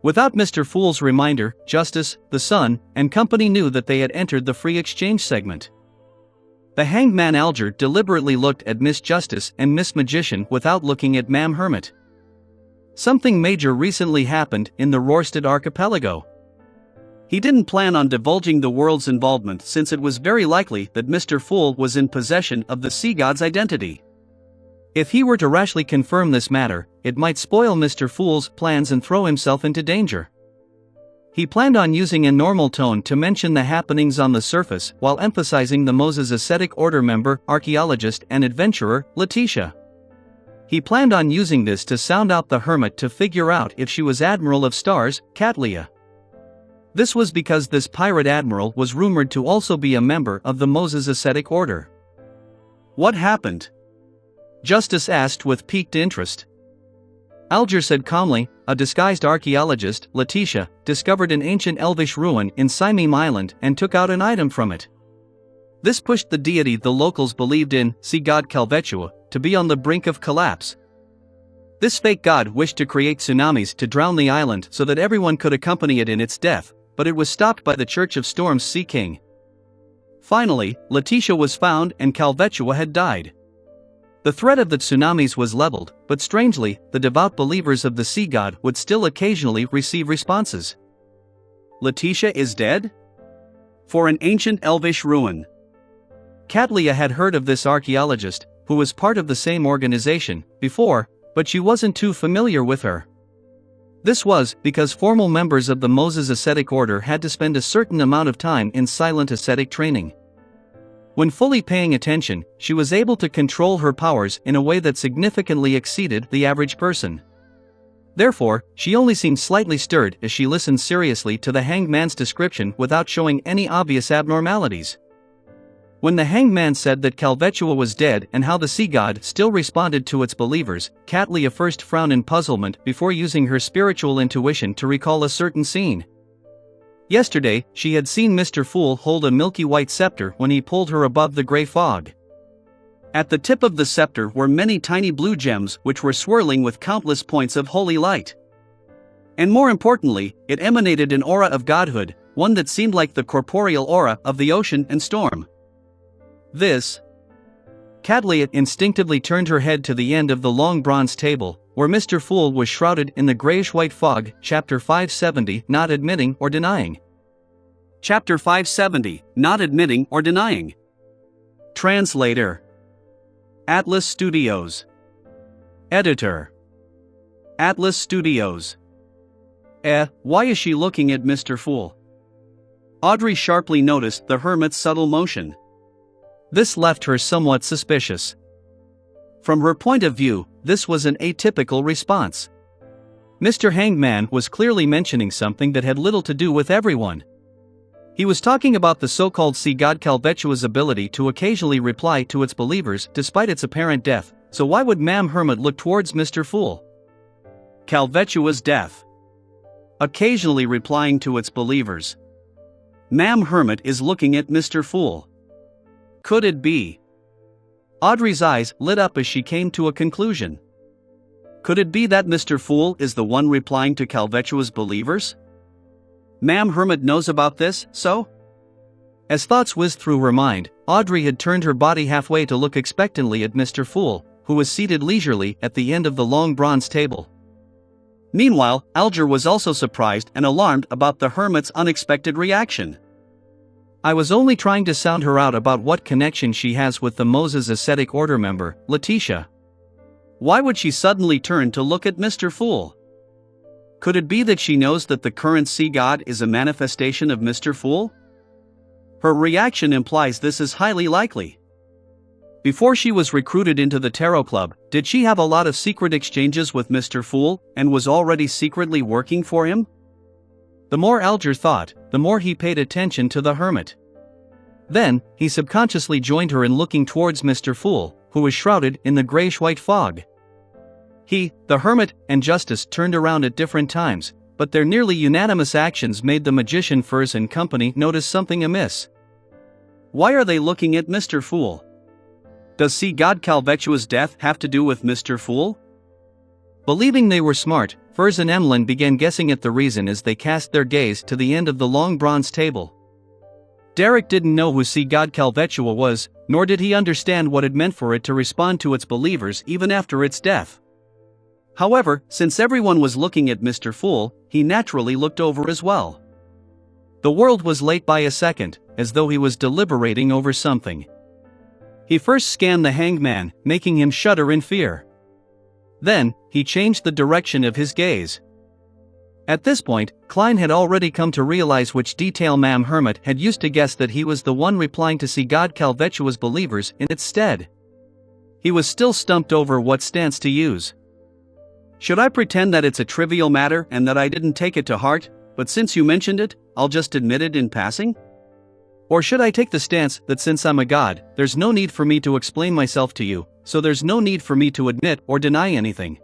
Without Mr. Fool's reminder, Justice, the Sun, and company knew that they had entered the free exchange segment. The hanged man Alger deliberately looked at Miss Justice and Miss Magician without looking at Ma'am Hermit. Something major recently happened in the Rorstad archipelago. He didn't plan on divulging the world's involvement since it was very likely that Mr. Fool was in possession of the sea god's identity. If he were to rashly confirm this matter, it might spoil Mr. Fool's plans and throw himself into danger. He planned on using a normal tone to mention the happenings on the surface while emphasizing the Moses Ascetic Order member, archaeologist and adventurer, Letitia. He planned on using this to sound out the hermit to figure out if she was Admiral of Stars, Catlia. This was because this pirate admiral was rumored to also be a member of the Moses Ascetic Order. What happened? Justice asked with piqued interest. Alger said calmly, a disguised archaeologist, Letitia, discovered an ancient elvish ruin in Simime Island and took out an item from it. This pushed the deity the locals believed in, sea god Calvetua, to be on the brink of collapse. This fake god wished to create tsunamis to drown the island so that everyone could accompany it in its death, but it was stopped by the Church of Storm's Sea King. Finally, Letitia was found and Calvetua had died. The threat of the tsunamis was leveled, but strangely, the devout believers of the sea god would still occasionally receive responses. Letitia is dead? For an ancient elvish ruin. Catlia had heard of this archaeologist, who was part of the same organization, before, but she wasn't too familiar with her. This was because formal members of the Moses Ascetic Order had to spend a certain amount of time in silent ascetic training. When fully paying attention, she was able to control her powers in a way that significantly exceeded the average person. Therefore, she only seemed slightly stirred as she listened seriously to the hanged man's description without showing any obvious abnormalities. When the hanged man said that Calvetua was dead and how the sea god still responded to its believers, Catlia first frowned in puzzlement before using her spiritual intuition to recall a certain scene. Yesterday, she had seen Mr. Fool hold a milky white scepter when he pulled her above the gray fog. At the tip of the scepter were many tiny blue gems which were swirling with countless points of holy light. And more importantly, it emanated an aura of godhood, one that seemed like the corporeal aura of the ocean and storm. This. Catlia instinctively turned her head to the end of the long bronze table, where Mr. Fool was shrouded in the grayish-white fog. Chapter 570, Not Admitting or Denying. Chapter 570, Not Admitting or Denying. Translator. Atlas Studios. Editor. Atlas Studios. Why is she looking at Mr. Fool? Audrey sharply noticed the hermit's subtle motion. This left her somewhat suspicious. From her point of view, this was an atypical response. Mr. Hangman was clearly mentioning something that had little to do with everyone. He was talking about the so-called sea god Calvetua's ability to occasionally reply to its believers despite its apparent death, so why would Ma'am Hermit look towards Mr. Fool? Calvetua's death. Occasionally replying to its believers. Ma'am Hermit is looking at Mr. Fool. Could it be? Audrey's eyes lit up as she came to a conclusion. Could it be that Mr. Fool is the one replying to Calvetua's believers? Ma'am Hermit knows about this, so? As thoughts whizzed through her mind, Audrey had turned her body halfway to look expectantly at Mr. Fool, who was seated leisurely at the end of the long bronze table. Meanwhile, Alger was also surprised and alarmed about the hermit's unexpected reaction. I was only trying to sound her out about what connection she has with the Moses Ascetic Order member, Letitia. Why would she suddenly turn to look at Mr. Fool? Could it be that she knows that the current sea god is a manifestation of Mr. Fool? Her reaction implies this is highly likely. Before she was recruited into the tarot club, did she have a lot of secret exchanges with Mr. Fool, and was already secretly working for him? The more Alger thought, the more he paid attention to the hermit. Then, he subconsciously joined her in looking towards Mr. Fool, who was shrouded in the grayish-white fog. He, the hermit, and Justice turned around at different times, but their nearly unanimous actions made the magician Furs and company notice something amiss. Why are they looking at Mr. Fool? Does sea god Calvetua's death have to do with Mr. Fool? Believing they were smart, Furs and Emlyn began guessing at the reason as they cast their gaze to the end of the long bronze table. Derek didn't know who sea god Calvetua was, nor did he understand what it meant for it to respond to its believers even after its death. However, since everyone was looking at Mr. Fool, he naturally looked over as well. The world was late by a second, as though he was deliberating over something. He first scanned the hanged man, making him shudder in fear. Then, he changed the direction of his gaze. At this point, Klein had already come to realize which detail Mam Hermit had used to guess that he was the one replying to sea god Calvetua's believers in its stead. He was still stumped over what stance to use. Should I pretend that it's a trivial matter and that I didn't take it to heart, but since you mentioned it, I'll just admit it in passing? Or should I take the stance that since I'm a god, there's no need for me to explain myself to you, so there's no need for me to admit or deny anything?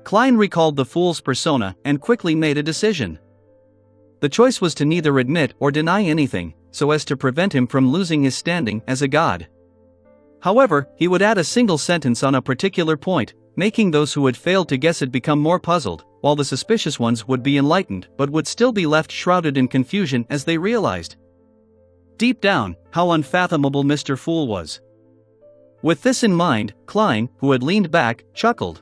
Klein recalled the fool's persona and quickly made a decision. The choice was to neither admit or deny anything, so as to prevent him from losing his standing as a god. However, he would add a single sentence on a particular point, making those who had failed to guess it become more puzzled, while the suspicious ones would be enlightened but would still be left shrouded in confusion as they realized, deep down, how unfathomable Mr. Fool was. With this in mind, Klein, who had leaned back, chuckled.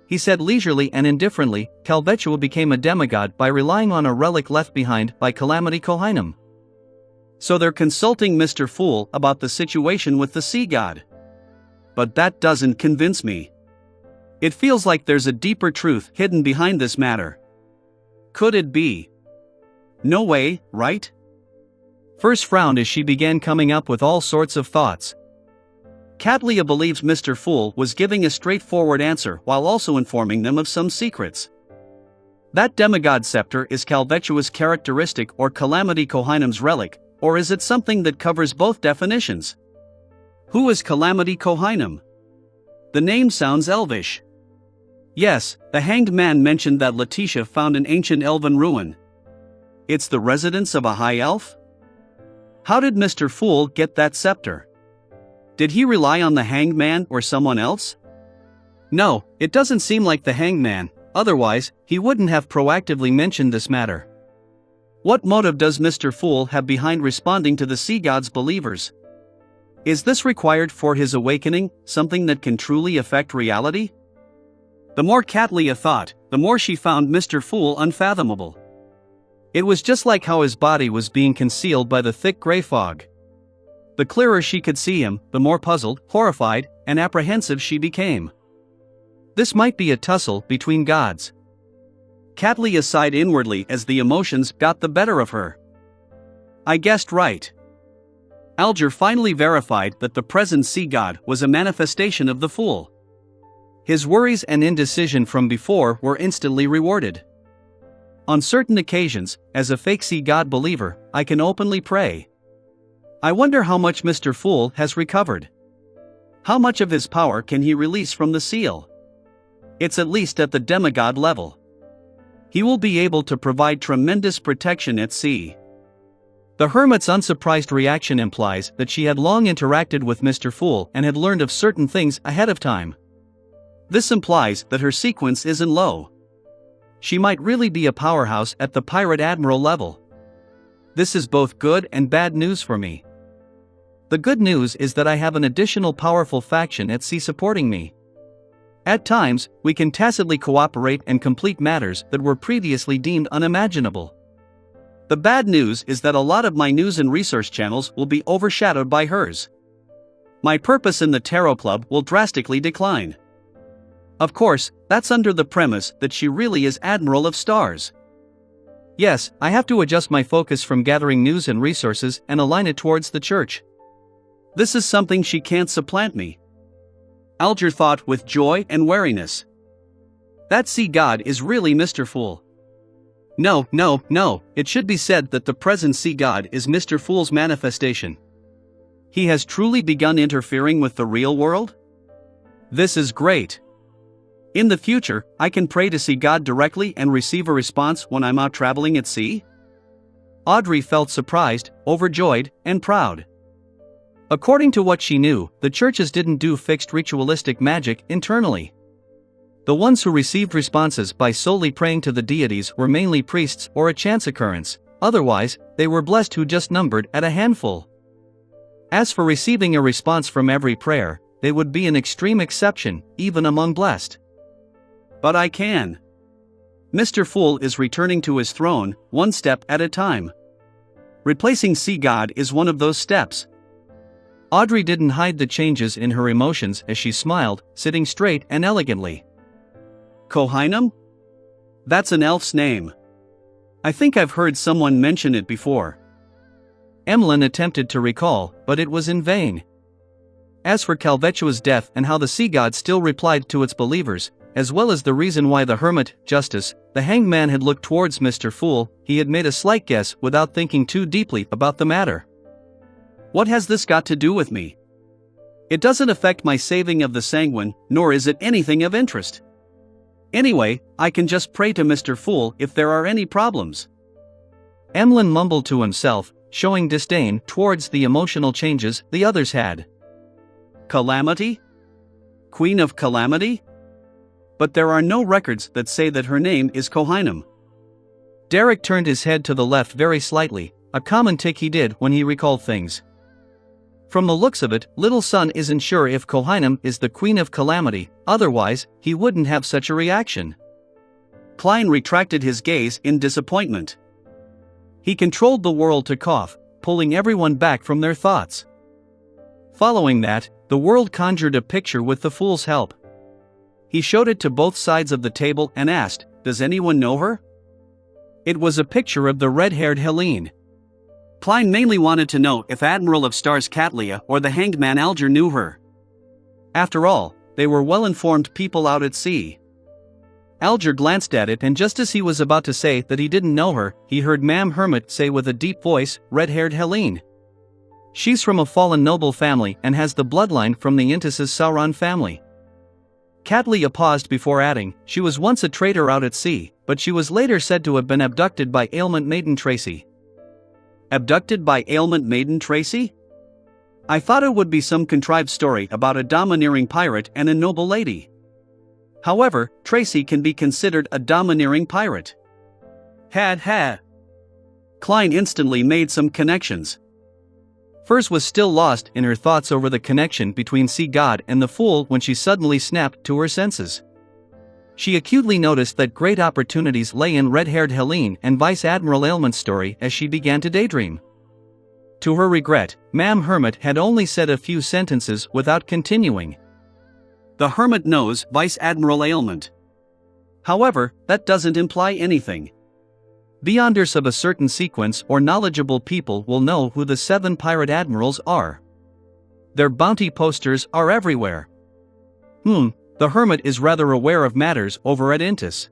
He said leisurely and indifferently, Calvetua became a demigod by relying on a relic left behind by Calamity Kohinum. So they're consulting Mr. Fool about the situation with the sea god. But that doesn't convince me. It feels like there's a deeper truth hidden behind this matter. Could it be? No way, right? Furs frowned as she began coming up with all sorts of thoughts. Catlia believes Mr. Fool was giving a straightforward answer while also informing them of some secrets. That demigod scepter is Calvetua's characteristic or Calamity Kohinum's relic, or is it something that covers both definitions? Who is Calamity Kohinum? The name sounds elvish. Yes, the hanged man mentioned that Letitia found an ancient elven ruin. It's the residence of a high elf? How did Mr. Fool get that scepter? Did he rely on the hanged man or someone else? No, it doesn't seem like the hanged man, otherwise, he wouldn't have proactively mentioned this matter. What motive does Mr. Fool have behind responding to the sea god's believers? Is this required for his awakening, something that can truly affect reality? The more Catlia thought, the more she found Mr. Fool unfathomable. It was just like how his body was being concealed by the thick gray fog. The clearer she could see him, the more puzzled, horrified, and apprehensive she became. This might be a tussle between gods. Catlia sighed inwardly as the emotions got the better of her. I guessed right. Alger finally verified that the present sea god was a manifestation of the Fool. His worries and indecision from before were instantly rewarded. On certain occasions, as a fake sea god believer, I can openly pray. I wonder how much Mr. Fool has recovered. How much of his power can he release from the seal? It's at least at the demigod level. He will be able to provide tremendous protection at sea. The hermit's unsurprised reaction implies that she had long interacted with Mr. Fool and had learned of certain things ahead of time. This implies that her sequence isn't low. She might really be a powerhouse at the pirate admiral level. This is both good and bad news for me. The good news is that I have an additional powerful faction at sea supporting me. At times, we can tacitly cooperate and complete matters that were previously deemed unimaginable. The bad news is that a lot of my news and research channels will be overshadowed by hers. My purpose in the Tarot Club will drastically decline. Of course, that's under the premise that she really is Admiral of Stars. Yes, I have to adjust my focus from gathering news and resources and align it towards the church. This is something she can't supplant me. Alger thought with joy and wariness. That sea god is really Mr. Fool. No, it should be said that the present sea god is Mr. Fool's manifestation. He has truly begun interfering with the real world? This is great. In the future, I can pray to see God directly and receive a response when I'm out traveling at sea? Audrey felt surprised, overjoyed, and proud. According to what she knew, the churches didn't do fixed ritualistic magic internally. The ones who received responses by solely praying to the deities were mainly priests or a chance occurrence, otherwise, they were blessed who just numbered at a handful. As for receiving a response from every prayer, they would be an extreme exception, even among blessed. But I can. Mr. Fool is returning to his throne, one step at a time. Replacing Sea God is one of those steps. Audrey didn't hide the changes in her emotions as she smiled, sitting straight and elegantly. Kohainum? That's an elf's name. I think I've heard someone mention it before. Emlyn attempted to recall, but it was in vain. As for Calvetua's death and how the sea god still replied to its believers, as well as the reason why the hermit, Justice, the hanged man had looked towards Mr. Fool, he had made a slight guess without thinking too deeply about the matter. What has this got to do with me? It doesn't affect my saving of the sanguine, nor is it anything of interest. Anyway, I can just pray to Mr. Fool if there are any problems. Emlyn mumbled to himself, showing disdain towards the emotional changes the others had. Calamity? Queen of Calamity? But there are no records that say that her name is Kohainum. Derek turned his head to the left very slightly, a common tic he did when he recalled things. From the looks of it, Little Son isn't sure if Kohainum is the Queen of Calamity, otherwise, he wouldn't have such a reaction. Klein retracted his gaze in disappointment. He controlled the world to cough, pulling everyone back from their thoughts. Following that, the world conjured a picture with the Fool's help. He showed it to both sides of the table and asked, "Does anyone know her?" It was a picture of the red-haired Helene. Klein mainly wanted to know if Admiral of Stars Catlia or the hanged man Alger knew her. After all, they were well-informed people out at sea. Alger glanced at it, and just as he was about to say that he didn't know her, he heard Ma'am Hermit say with a deep voice, "Red-haired Helene. She's from a fallen noble family and has the bloodline from the Intis's Sauron family." Catlia paused before adding, "She was once a trader out at sea, but she was later said to have been abducted by ailment Maiden Tracy." Abducted by ailment Maiden Tracy? I thought it would be some contrived story about a domineering pirate and a noble lady. However, Tracy can be considered a domineering pirate. Ha. Klein instantly made some connections. Furs was still lost in her thoughts over the connection between Sea God and the Fool when she suddenly snapped to her senses. She acutely noticed that great opportunities lay in red-haired Helene and Vice Admiral Ailment's story as she began to daydream. To her regret, Ma'am Hermit had only said a few sentences without continuing. The Hermit knows Vice Admiral Ailment. However, that doesn't imply anything. Beyonders of a certain sequence or knowledgeable people will know who the 7 pirate admirals are. Their bounty posters are everywhere. The Hermit is rather aware of matters over at Intis.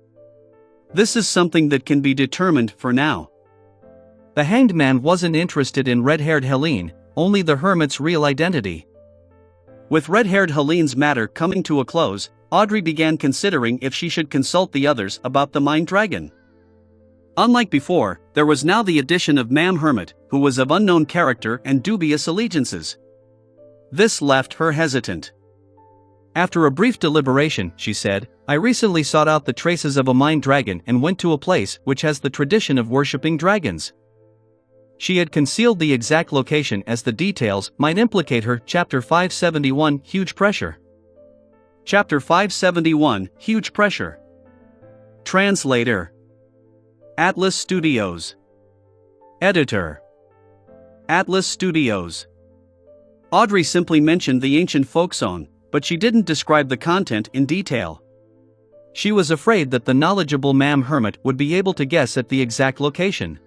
This is something that can be determined for now. The hanged man wasn't interested in red-haired Helene, only the Hermit's real identity. With red-haired Helene's matter coming to a close, Audrey began considering if she should consult the others about the Mind Dragon. Unlike before, there was now the addition of Ma'am Hermit, who was of unknown character and dubious allegiances. This left her hesitant. After a brief deliberation, she said, "I recently sought out the traces of a mind dragon and went to a place which has the tradition of worshipping dragons." She had concealed the exact location as the details might implicate her. Chapter 571, Huge Pressure. Chapter 571, Huge Pressure. Translator. Atlas Studios. Editor. Atlas Studios. Audrey simply mentioned the ancient folk song, but she didn't describe the content in detail. She was afraid that the knowledgeable Ma'am Hermit would be able to guess at the exact location.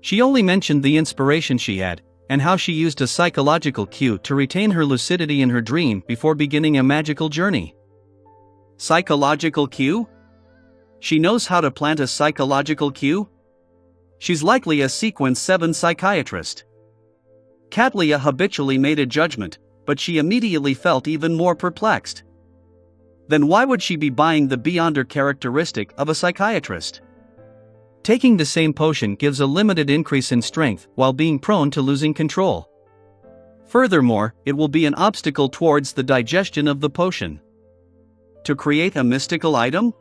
She only mentioned the inspiration she had, and how she used a psychological cue to retain her lucidity in her dream before beginning a magical journey. Psychological cue? She knows how to plant a psychological cue? She's likely a Sequence 7 psychiatrist. Katlia habitually made a judgment, but she immediately felt even more perplexed. Then why would she be buying the beyonder characteristic of a psychiatrist? Taking the same potion gives a limited increase in strength while being prone to losing control. Furthermore, it will be an obstacle towards the digestion of the potion. To create a mystical item?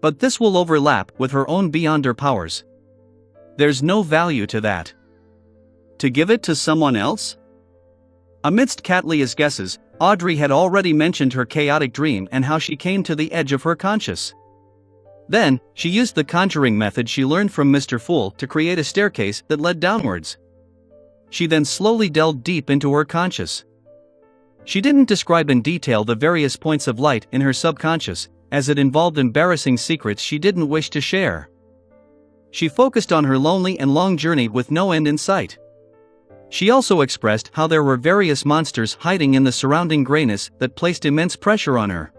But this will overlap with her own beyonder powers. There's no value to that. To give it to someone else? Amidst Katlia's guesses, Audrey had already mentioned her chaotic dream and how she came to the edge of her conscious. Then, she used the conjuring method she learned from Mr. Fool to create a staircase that led downwards. She then slowly delved deep into her conscious. She didn't describe in detail the various points of light in her subconscious, as it involved embarrassing secrets she didn't wish to share. She focused on her lonely and long journey with no end in sight. She also expressed how there were various monsters hiding in the surrounding grayness that placed immense pressure on her.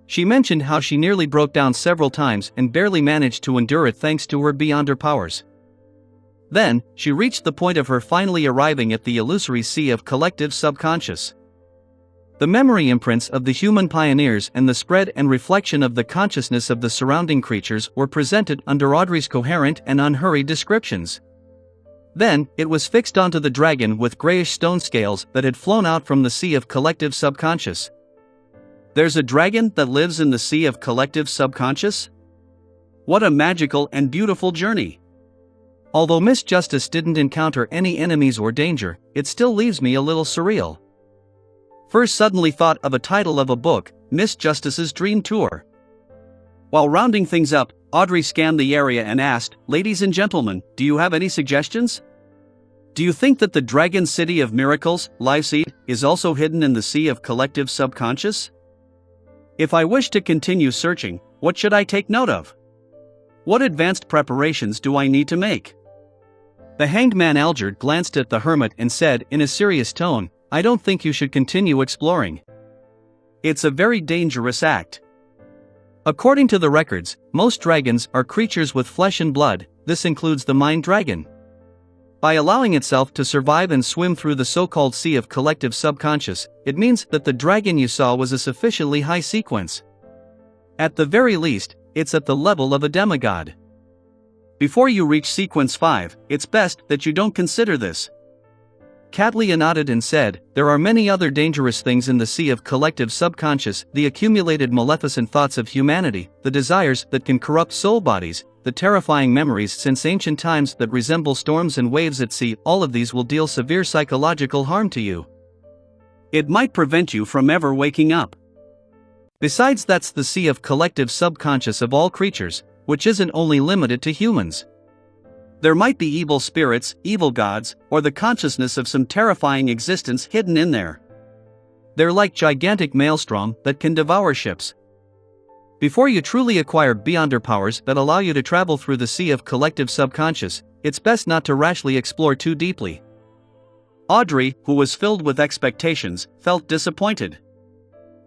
She mentioned how she nearly broke down several times and barely managed to endure it thanks to her beyonder powers. Then, she reached the point of her finally arriving at the illusory sea of collective subconscious. The memory imprints of the human pioneers and the spread and reflection of the consciousness of the surrounding creatures were presented under Audrey's coherent and unhurried descriptions. Then, it was fixed onto the dragon with grayish stone scales that had flown out from the sea of collective subconscious. There's a dragon that lives in the sea of collective subconscious? What a magical and beautiful journey! Although Miss Justice didn't encounter any enemies or danger, it still leaves me a little surreal. First suddenly thought of a title of a book, Miss Justice's Dream Tour. While rounding things up, Audrey scanned the area and asked, "Ladies and gentlemen, do you have any suggestions? Do you think that the Dragon City of Miracles, Liveseed, is also hidden in the sea of collective subconscious? If I wish to continue searching, what should I take note of? What advanced preparations do I need to make?" The hanged man Algerd glanced at the hermit and said in a serious tone, "I don't think you should continue exploring. It's a very dangerous act. According to the records, most dragons are creatures with flesh and blood. This includes the mind dragon. By allowing itself to survive and swim through the so-called sea of collective subconscious, it means that the dragon you saw was a sufficiently high sequence. At the very least, it's at the level of a demigod. Before you reach sequence 5, it's best that you don't consider this." Katlia nodded and said, "There are many other dangerous things in the sea of collective subconscious, the accumulated maleficent thoughts of humanity, the desires that can corrupt soul bodies, the terrifying memories since ancient times that resemble storms and waves at sea. All of these will deal severe psychological harm to you. It might prevent you from ever waking up. Besides, that's the sea of collective subconscious of all creatures, which isn't only limited to humans. There might be evil spirits, evil gods, or the consciousness of some terrifying existence hidden in there. They're like gigantic maelstrom that can devour ships. Before you truly acquire beyonder powers that allow you to travel through the sea of collective subconscious, it's best not to rashly explore too deeply." Audrey, who was filled with expectations, felt disappointed.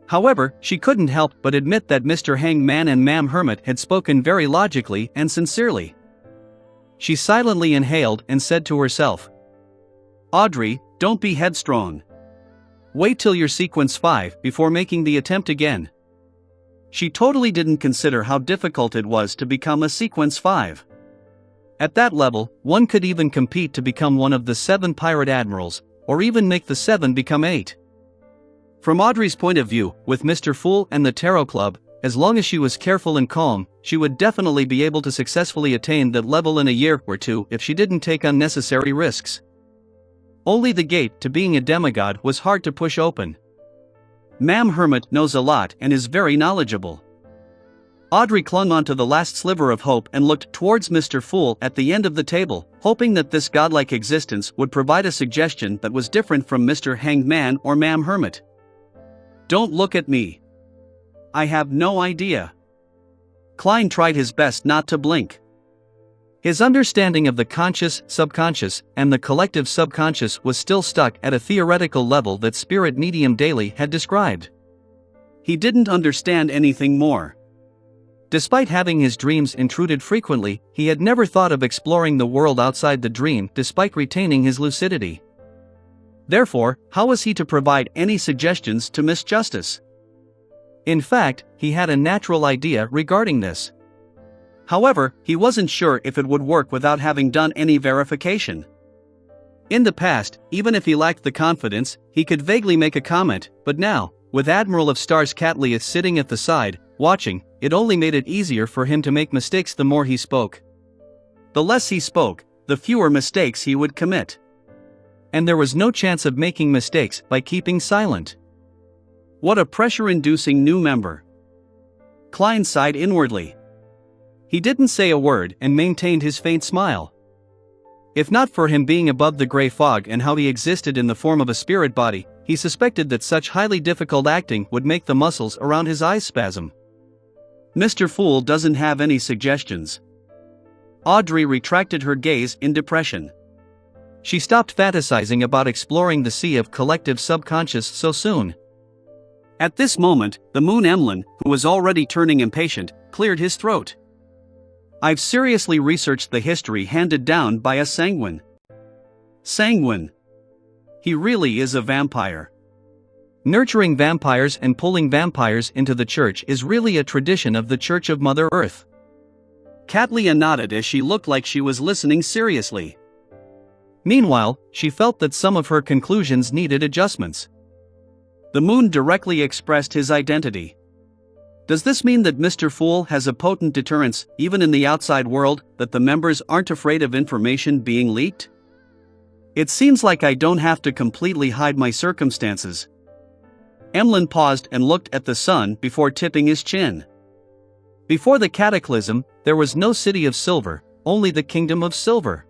However, she couldn't help but admit that Mr. Hangman and Ma'am Hermit had spoken very logically and sincerely. She silently inhaled and said to herself, "Audrey, don't be headstrong. Wait till you're sequence 5 before making the attempt again." She totally didn't consider how difficult it was to become a sequence 5. At that level, one could even compete to become one of the 7 pirate admirals, or even make the 7 become 8. From Audrey's point of view, with Mr. Fool and the Tarot Club, as long as she was careful and calm, she would definitely be able to successfully attain that level in a year or two if she didn't take unnecessary risks. Only the gate to being a demigod was hard to push open. Ma'am Hermit knows a lot and is very knowledgeable. Audrey clung onto the last sliver of hope and looked towards Mr. Fool at the end of the table, hoping that this godlike existence would provide a suggestion that was different from Mr. Hanged Man or Ma'am Hermit. "Don't look at me. I have no idea." Klein tried his best not to blink. His understanding of the conscious, subconscious, and the collective subconscious was still stuck at a theoretical level that spirit medium Daly had described. He didn't understand anything more. Despite having his dreams intruded frequently, he had never thought of exploring the world outside the dream despite retaining his lucidity. Therefore, how was he to provide any suggestions to Miss Justice? In fact, he had a natural idea regarding this. However, he wasn't sure if it would work without having done any verification. In the past, even if he lacked the confidence, he could vaguely make a comment, but now, with Admiral of Stars Cattleya sitting at the side, watching, it only made it easier for him to make mistakes the more he spoke. The less he spoke, the fewer mistakes he would commit. And there was no chance of making mistakes by keeping silent. What a pressure-inducing new member. Klein sighed inwardly. He didn't say a word and maintained his faint smile. If not for him being above the gray fog and how he existed in the form of a spirit body, he suspected that such highly difficult acting would make the muscles around his eyes spasm. Mr. Fool doesn't have any suggestions. Audrey retracted her gaze in depression. She stopped fantasizing about exploring the sea of collective subconscious so soon. At this moment, the Moon Emlyn, who was already turning impatient, cleared his throat. I've seriously researched the history handed down by a sanguine. Sanguine. He really is a vampire. Nurturing vampires and pulling vampires into the church is really a tradition of the Church of Mother Earth. Cattleya nodded as she looked like she was listening seriously. Meanwhile, she felt that some of her conclusions needed adjustments. The moon directly expressed his identity. Does this mean that Mr. Fool has a potent deterrence, even in the outside world, that the members aren't afraid of information being leaked? It seems like I don't have to completely hide my circumstances. Emlyn paused and looked at the sun before tipping his chin. Before the cataclysm, there was no city of silver, only the kingdom of silver.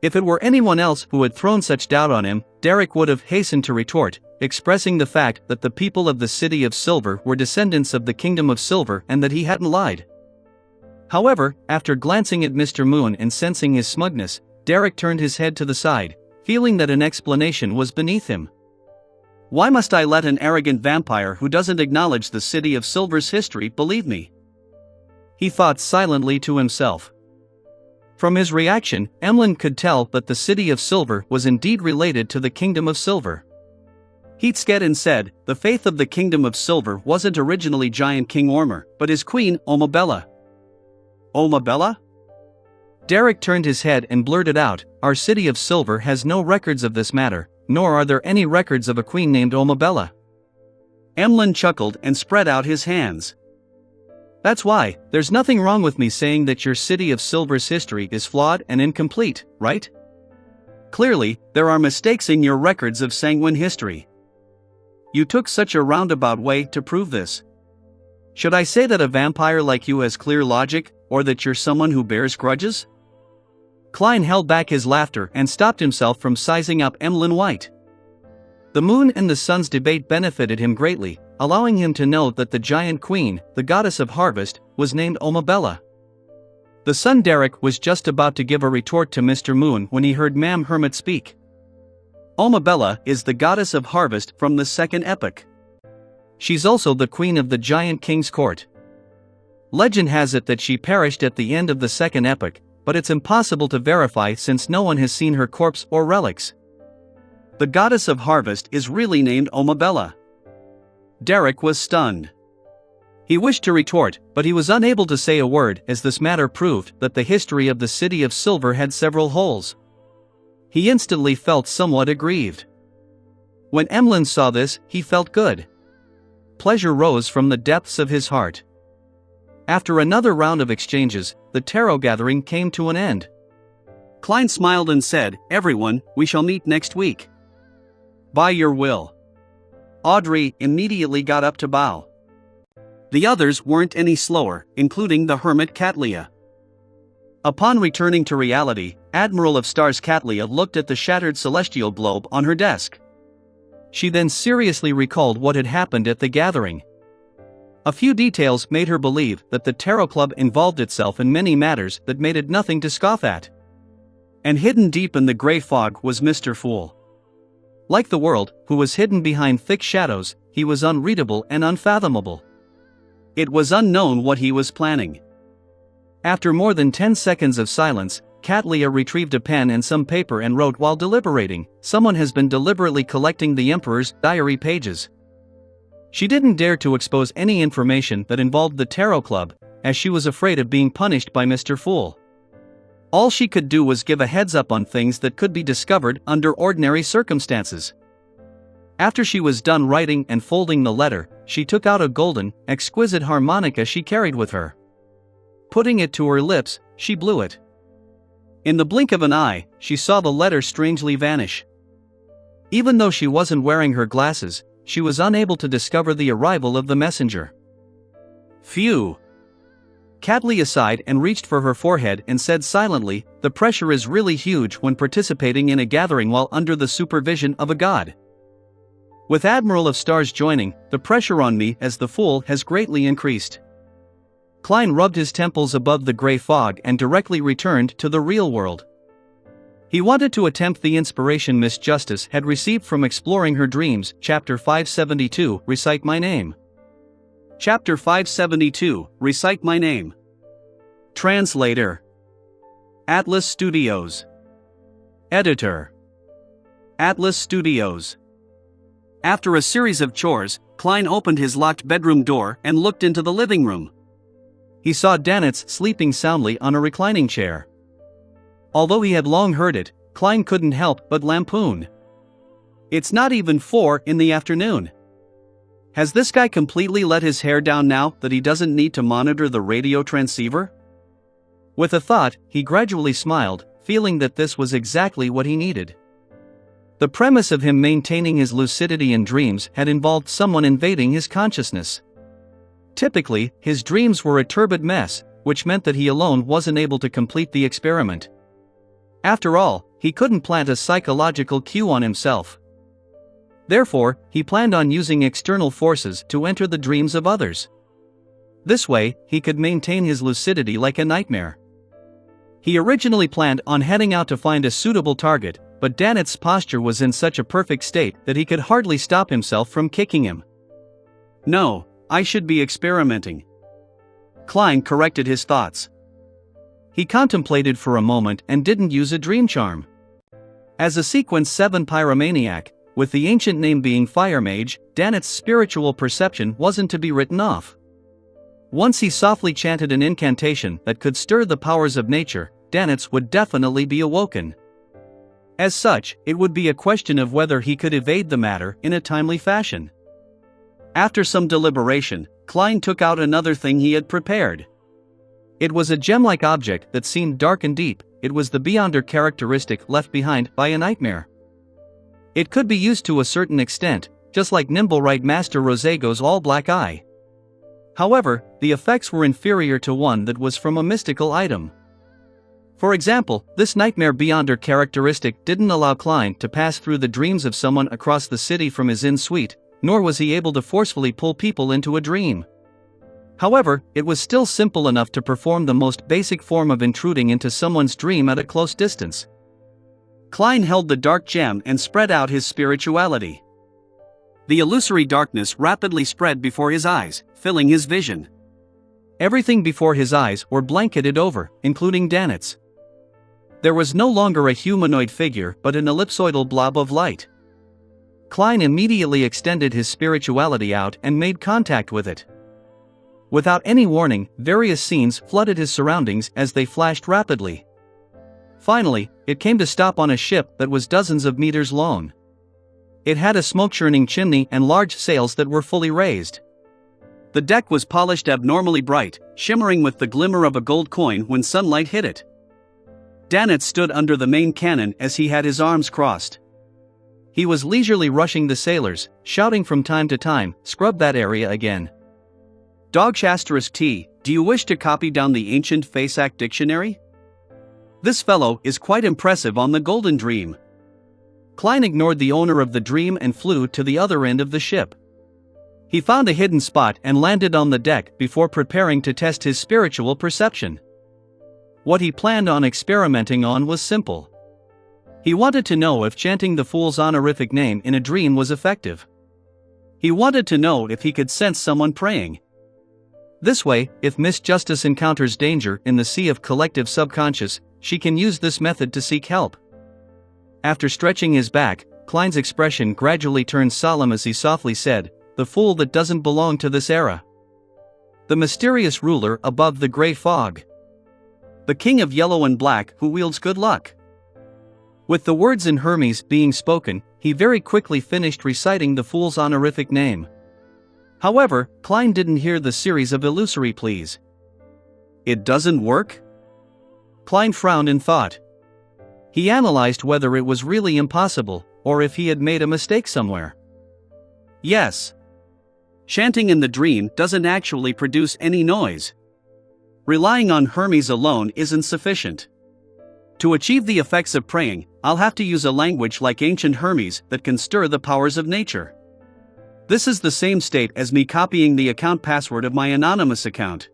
If it were anyone else who had thrown such doubt on him, Derek would have hastened to retort, expressing the fact that the people of the City of Silver were descendants of the Kingdom of Silver and that he hadn't lied. However, after glancing at Mr. Moon and sensing his smugness, Derek turned his head to the side, feeling that an explanation was beneath him. Why must I let an arrogant vampire who doesn't acknowledge the City of Silver's history believe me? He thought silently to himself. From his reaction, Emlyn could tell that the City of Silver was indeed related to the Kingdom of Silver. Heatskedin said, the faith of the Kingdom of Silver wasn't originally Giant King Ormer, but his queen, Omabella. Omabella? Derek turned his head and blurted out, our City of Silver has no records of this matter, nor are there any records of a queen named Omabella. Emlyn chuckled and spread out his hands. That's why, there's nothing wrong with me saying that your City of Silver's history is flawed and incomplete, right? Clearly, there are mistakes in your records of sanguine history. You took such a roundabout way to prove this. Should I say that a vampire like you has clear logic, or that you're someone who bears grudges? Klein held back his laughter and stopped himself from sizing up Emlyn White. The moon and the sun's debate benefited him greatly, allowing him to know that the giant queen, the goddess of harvest, was named Omabella. The sun Derek was just about to give a retort to Mr. Moon when he heard Ma'am Hermit speak. Omabella is the goddess of harvest from the second epoch. She's also the queen of the giant king's court. Legend has it that she perished at the end of the second epoch, but it's impossible to verify since no one has seen her corpse or relics. The goddess of harvest is really named Omabella. Derek was stunned. He wished to retort, but he was unable to say a word as this matter proved that the history of the City of Silver had several holes. He instantly felt somewhat aggrieved. When Emlyn saw this, he felt good. Pleasure rose from the depths of his heart. After another round of exchanges, the tarot gathering came to an end. Klein smiled and said, everyone, we shall meet next week. By your will. Audrey immediately got up to bow. The others weren't any slower, including the hermit Cattleya. Upon returning to reality, Admiral of Stars Cattleya looked at the shattered celestial globe on her desk. She then seriously recalled what had happened at the gathering. A few details made her believe that the Tarot Club involved itself in many matters that made it nothing to scoff at. And hidden deep in the gray fog was Mr. Fool. Like the world, who was hidden behind thick shadows, he was unreadable and unfathomable. It was unknown what he was planning. After more than 10 seconds of silence, Katlia retrieved a pen and some paper and wrote while deliberating, "Someone has been deliberately collecting the Emperor's diary pages." She didn't dare to expose any information that involved the Tarot Club, as she was afraid of being punished by Mr. Fool. All she could do was give a heads up on things that could be discovered under ordinary circumstances. After she was done writing and folding the letter, she took out a golden, exquisite harmonica she carried with her. Putting it to her lips, she blew it. In the blink of an eye, she saw the letter strangely vanish. Even though she wasn't wearing her glasses, she was unable to discover the arrival of the messenger. Phew! Katlia sighed and reached for her forehead and said silently, "The pressure is really huge when participating in a gathering while under the supervision of a god. With Admiral of Stars joining, the pressure on me as the Fool has greatly increased." Klein rubbed his temples above the gray fog and directly returned to the real world. He wanted to attempt the inspiration Miss Justice had received from exploring her dreams. Chapter 572, Recite My Name. Chapter 572, Recite My Name. Translator: Atlas Studios. Editor: Atlas Studios. After a series of chores, Klein opened his locked bedroom door and looked into the living room. He saw Danitz sleeping soundly on a reclining chair. Although he had long heard it, Klein couldn't help but lampoon. "It's not even 4 in the afternoon. Has this guy completely let his hair down now that he doesn't need to monitor the radio transceiver?" With a thought, he gradually smiled, feeling that this was exactly what he needed. The premise of him maintaining his lucidity in dreams had involved someone invading his consciousness. Typically, his dreams were a turbid mess, which meant that he alone wasn't able to complete the experiment. After all, he couldn't plant a psychological cue on himself. Therefore, he planned on using external forces to enter the dreams of others. This way, he could maintain his lucidity like a nightmare. He originally planned on heading out to find a suitable target, but Danitz's posture was in such a perfect state that he could hardly stop himself from kicking him. "No, I should be experimenting." Klein corrected his thoughts. He contemplated for a moment and didn't use a dream charm. As a Sequence 7 pyromaniac, with the ancient name being Fire Mage, Danitz's spiritual perception wasn't to be written off. Once he softly chanted an incantation that could stir the powers of nature, Danitz would definitely be awoken. As such, it would be a question of whether he could evade the matter in a timely fashion. After some deliberation, Klein took out another thing he had prepared. It was a gem-like object that seemed dark and deep. It was the Beyonder characteristic left behind by a nightmare. It could be used to a certain extent, just like Nimblewright Master Rosego's all-black eye. However, the effects were inferior to one that was from a mystical item. For example, this Nightmare Beyonder characteristic didn't allow Klein to pass through the dreams of someone across the city from his inn suite, nor was he able to forcefully pull people into a dream. However, it was still simple enough to perform the most basic form of intruding into someone's dream at a close distance. Klein held the dark gem and spread out his spirituality. The illusory darkness rapidly spread before his eyes, filling his vision. Everything before his eyes were blanketed over, including Danitz. There was no longer a humanoid figure but an ellipsoidal blob of light. Klein immediately extended his spirituality out and made contact with it. Without any warning, various scenes flooded his surroundings as they flashed rapidly. Finally, it came to stop on a ship that was dozens of meters long. It had a smoke-churning chimney and large sails that were fully raised. The deck was polished abnormally bright, shimmering with the glimmer of a gold coin when sunlight hit it. Danitz stood under the main cannon as he had his arms crossed. He was leisurely rushing the sailors, shouting from time to time, "Scrub that area again. T, do you wish to copy down the ancient Fasak dictionary? This fellow is quite impressive on the Golden Dream." Klein ignored the owner of the dream and flew to the other end of the ship. He found a hidden spot and landed on the deck before preparing to test his spiritual perception. What he planned on experimenting on was simple. He wanted to know if chanting the fool's honorific name in a dream was effective. He wanted to know if he could sense someone praying. This way, if Miss Justice encounters danger in the sea of collective subconscious, she can use this method to seek help. After stretching his back, Klein's expression gradually turned solemn as he softly said, "The fool that doesn't belong to this era. The mysterious ruler above the gray fog. The king of yellow and black who wields good luck." With the words in Hermes being spoken, he very quickly finished reciting the fool's honorific name. However, Klein didn't hear the series of illusory pleas. It doesn't work? Klein frowned in thought. He analyzed whether it was really impossible, or if he had made a mistake somewhere. Yes. Chanting in the dream doesn't actually produce any noise. Relying on Hermes alone isn't sufficient. To achieve the effects of praying, I'll have to use a language like ancient Hermes that can stir the powers of nature. This is the same state as me copying the account password of my anonymous account.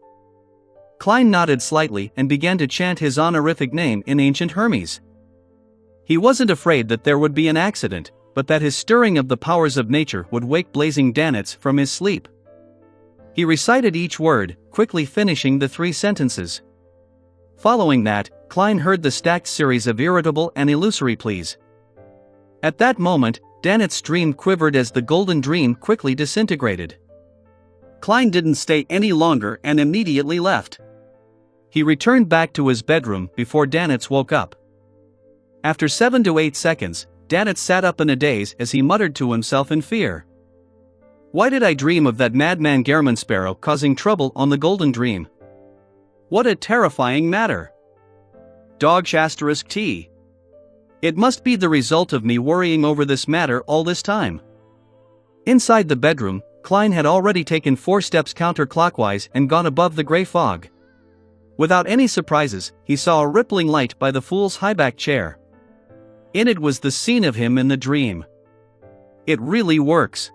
Klein nodded slightly and began to chant his honorific name in ancient Hermes. He wasn't afraid that there would be an accident, but that his stirring of the powers of nature would wake blazing Danitz from his sleep. He recited each word, quickly finishing the 3 sentences. Following that, Klein heard the stacked series of irritable and illusory pleas. At that moment, Danitz's dream quivered as the golden dream quickly disintegrated. Klein didn't stay any longer and immediately left. He returned back to his bedroom before Danitz woke up. After 7 to 8 seconds, Danitz sat up in a daze as he muttered to himself in fear. Why did I dream of that madman Gehrman Sparrow causing trouble on the Golden Dream? What a terrifying matter. T. It must be the result of me worrying over this matter all this time. Inside the bedroom, Klein had already taken 4 steps counterclockwise and gone above the gray fog. Without any surprises, he saw a rippling light by the fool's high-back chair. In it was the scene of him in the dream. It really works.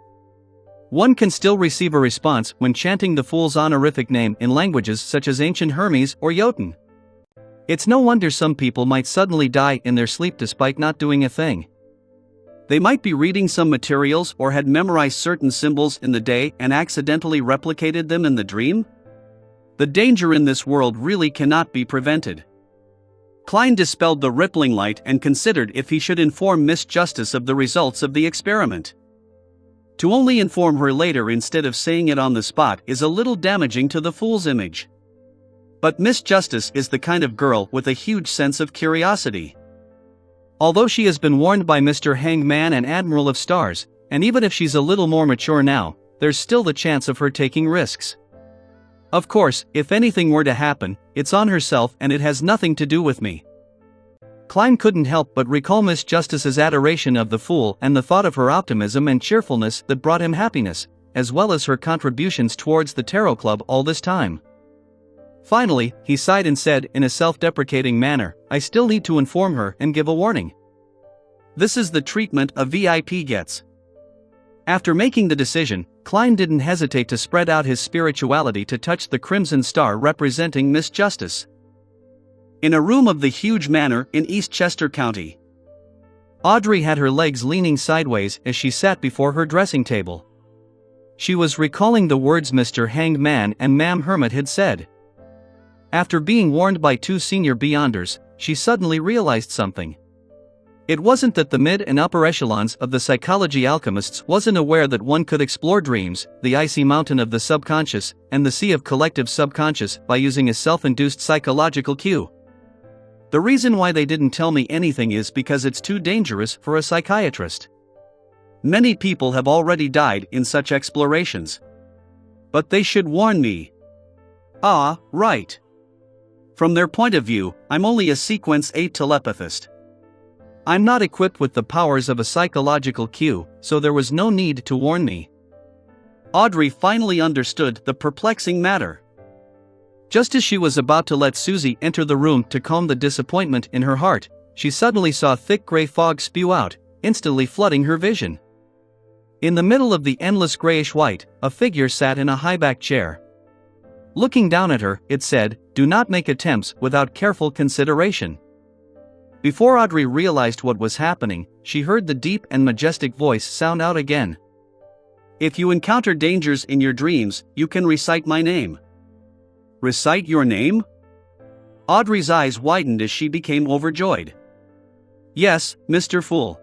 One can still receive a response when chanting the fool's honorific name in languages such as ancient Hermes or Jotun. It's no wonder some people might suddenly die in their sleep despite not doing a thing. They might be reading some materials or had memorized certain symbols in the day and accidentally replicated them in the dream. The danger in this world really cannot be prevented. Klein dispelled the rippling light and considered if he should inform Miss Justice of the results of the experiment. To only inform her later instead of saying it on the spot is a little damaging to the fool's image. But Miss Justice is the kind of girl with a huge sense of curiosity. Although she has been warned by Mr. Hangman and Admiral of Stars, and even if she's a little more mature now, there's still the chance of her taking risks. Of course, if anything were to happen, it's on herself and it has nothing to do with me. Klein couldn't help but recall Miss Justice's adoration of the fool and the thought of her optimism and cheerfulness that brought him happiness, as well as her contributions towards the Tarot Club all this time. Finally, he sighed and said in a self-deprecating manner, I still need to inform her and give a warning. This is the treatment a VIP gets. After making the decision, Klein didn't hesitate to spread out his spirituality to touch the crimson star representing Miss Justice. In a room of the huge manor in Eastchester County, Audrey had her legs leaning sideways as she sat before her dressing table. She was recalling the words Mr. Hanged Man and Ma'am Hermit had said. After being warned by 2 senior Beyonders, she suddenly realized something. It wasn't that the mid and upper echelons of the psychology alchemists wasn't aware that one could explore dreams, the icy mountain of the subconscious, and the sea of collective subconscious by using a self-induced psychological cue. The reason why they didn't tell me anything is because it's too dangerous for a psychiatrist. Many people have already died in such explorations. But they should warn me. Ah, right. From their point of view, I'm only a sequence 8 telepathist. I'm not equipped with the powers of a psychological cue, so there was no need to warn me. Audrey finally understood the perplexing matter. Just as she was about to let Susie enter the room to calm the disappointment in her heart, she suddenly saw thick gray fog spew out, instantly flooding her vision. In the middle of the endless grayish-white, a figure sat in a high-backed chair. Looking down at her, it said, "Do not make attempts without careful consideration." Before Audrey realized what was happening, she heard the deep and majestic voice sound out again. "If you encounter dangers in your dreams, you can recite my name." "Recite your name?" Audrey's eyes widened as she became overjoyed. "Yes, Mr. Fool."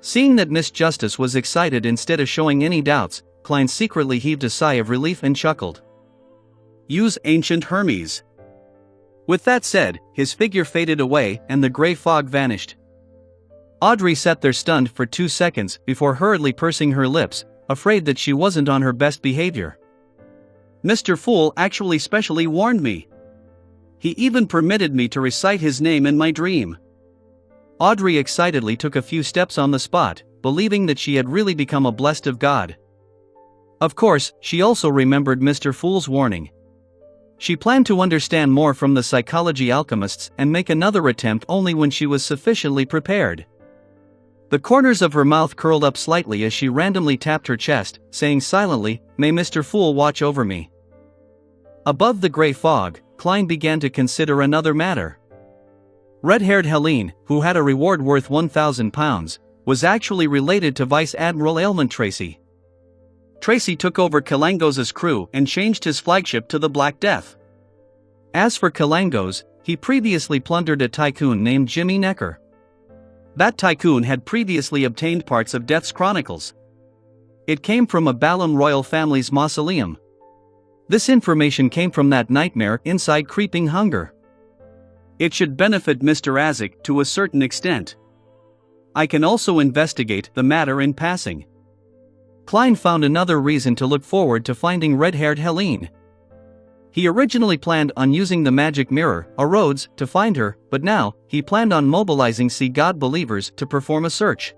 Seeing that Miss Justice was excited instead of showing any doubts, Klein secretly heaved a sigh of relief and chuckled. "Use ancient Hermes." With that said, his figure faded away and the gray fog vanished. Audrey sat there stunned for 2 seconds before hurriedly pursing her lips, afraid that she wasn't on her best behavior. "Mr. Fool actually specially warned me. He even permitted me to recite his name in my dream." Audrey excitedly took a few steps on the spot, believing that she had really become a blessed of God. Of course, she also remembered Mr. Fool's warning. She planned to understand more from the psychology alchemists and make another attempt only when she was sufficiently prepared. The corners of her mouth curled up slightly as she randomly tapped her chest, saying silently, "May Mr. Fool watch over me." Above the gray fog, Klein began to consider another matter. Red-haired Helene, who had a reward worth £1,000, was actually related to Vice Admiral Aylmont Tracy. Tracy took over Kalangos' crew and changed his flagship to the Black Death. As for Kalangos, he previously plundered a tycoon named Jimmy Necker. That tycoon had previously obtained parts of Death's chronicles. It came from a Balam royal family's mausoleum. This information came from that nightmare inside Creeping Hunger. It should benefit Mr. Azek to a certain extent. I can also investigate the matter in passing. Klein found another reason to look forward to finding red-haired Helene. He originally planned on using the magic mirror, a Rhodes, to find her, but now, he planned on mobilizing See God believers to perform a search.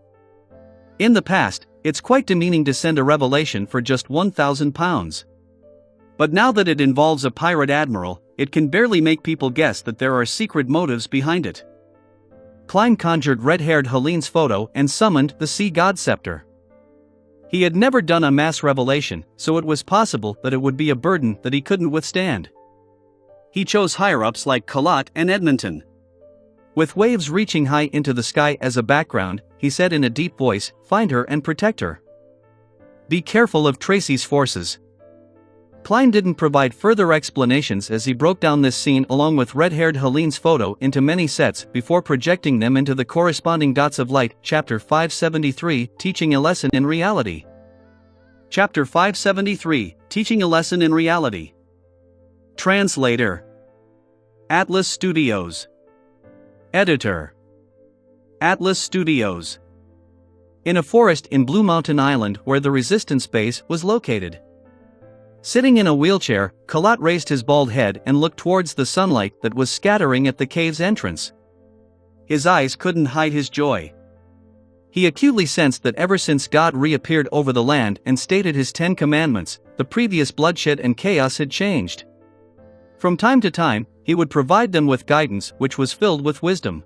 In the past, it's quite demeaning to send a revelation for just £1,000. But now that it involves a pirate admiral, it can barely make people guess that there are secret motives behind it. Klein conjured red-haired Helene's photo and summoned the See God scepter. He had never done a mass revelation, so it was possible that it would be a burden that he couldn't withstand. He chose higher-ups like Kalat and Edmonton. With waves reaching high into the sky as a background, he said in a deep voice, "Find her and protect her. Be careful of Tracy's forces." Klein didn't provide further explanations as he broke down this scene along with red-haired Helene's photo into many sets before projecting them into the corresponding dots of light. Chapter 573, Teaching a Lesson in Reality. Chapter 573, Teaching a Lesson in Reality. Translator: Atlas Studios. Editor: Atlas Studios. In a forest in Blue Mountain Island where the Resistance base was located. Sitting in a wheelchair, Kalat raised his bald head and looked towards the sunlight that was scattering at the cave's entrance. His eyes couldn't hide his joy. He acutely sensed that ever since God reappeared over the land and stated his 10 commandments, the previous bloodshed and chaos had changed. From time to time, he would provide them with guidance which was filled with wisdom.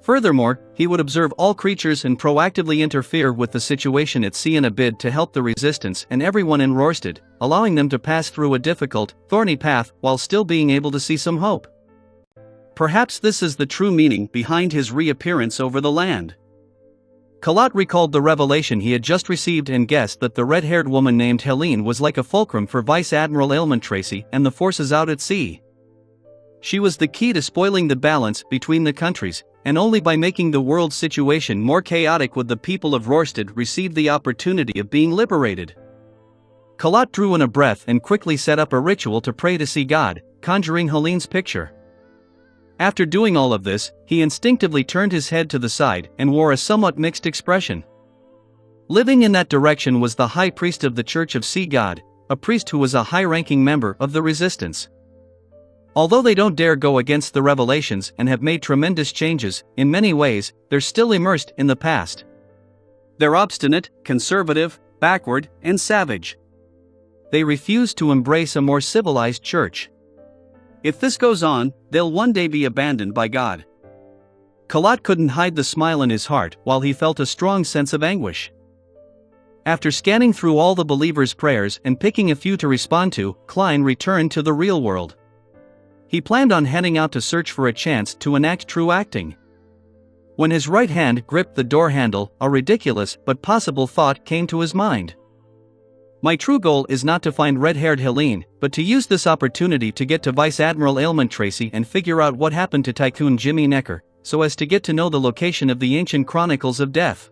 Furthermore, he would observe all creatures and proactively interfere with the situation at sea in a bid to help the Resistance and everyone in Rorstad, allowing them to pass through a difficult, thorny path while still being able to see some hope. Perhaps this is the true meaning behind his reappearance over the land. Kalat recalled the revelation he had just received and guessed that the red-haired woman named Helene was like a fulcrum for Vice Admiral Aylmont Tracy and the forces out at sea. She was the key to spoiling the balance between the countries, and only by making the world's situation more chaotic would the people of Rorstad receive the opportunity of being liberated. Kalat drew in a breath and quickly set up a ritual to pray to See God, conjuring Helene's picture. After doing all of this, he instinctively turned his head to the side and wore a somewhat mixed expression. Living in that direction was the high priest of the Church of See God, a priest who was a high-ranking member of the Resistance. Although they don't dare go against the revelations and have made tremendous changes, in many ways, they're still immersed in the past. They're obstinate, conservative, backward, and savage. They refuse to embrace a more civilized church. If this goes on, they'll one day be abandoned by God. Kalat couldn't hide the smile in his heart while he felt a strong sense of anguish. After scanning through all the believers' prayers and picking a few to respond to, Klein returned to the real world. He planned on heading out to search for a chance to enact true acting. When his right hand gripped the door handle, a ridiculous but possible thought came to his mind. My true goal is not to find red-haired Helene, but to use this opportunity to get to Vice Admiral Ailment Tracy and figure out what happened to Tycoon Jimmy Necker, so as to get to know the location of the ancient chronicles of death.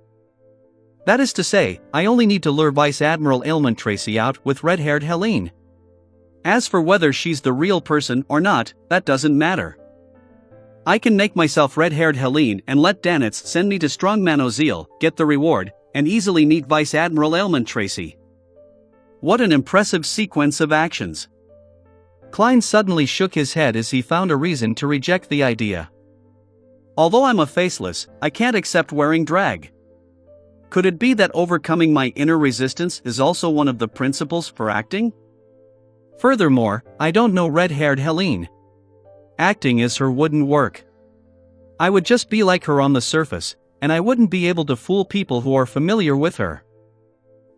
That is to say, I only need to lure Vice Admiral Ailment Tracy out with red-haired Helene. As for whether she's the real person or not, that doesn't matter. I can make myself red-haired Helene and let Danitz send me to Strongman Ozil, get the reward, and easily meet Vice Admiral Ailment Tracy. What an impressive sequence of actions. Klein suddenly shook his head as he found a reason to reject the idea. Although I'm a faceless, I can't accept wearing drag. Could it be that overcoming my inner resistance is also one of the principles for acting? Furthermore, I don't know red-haired Helene. Acting is her wooden work. I would just be like her on the surface, and I wouldn't be able to fool people who are familiar with her.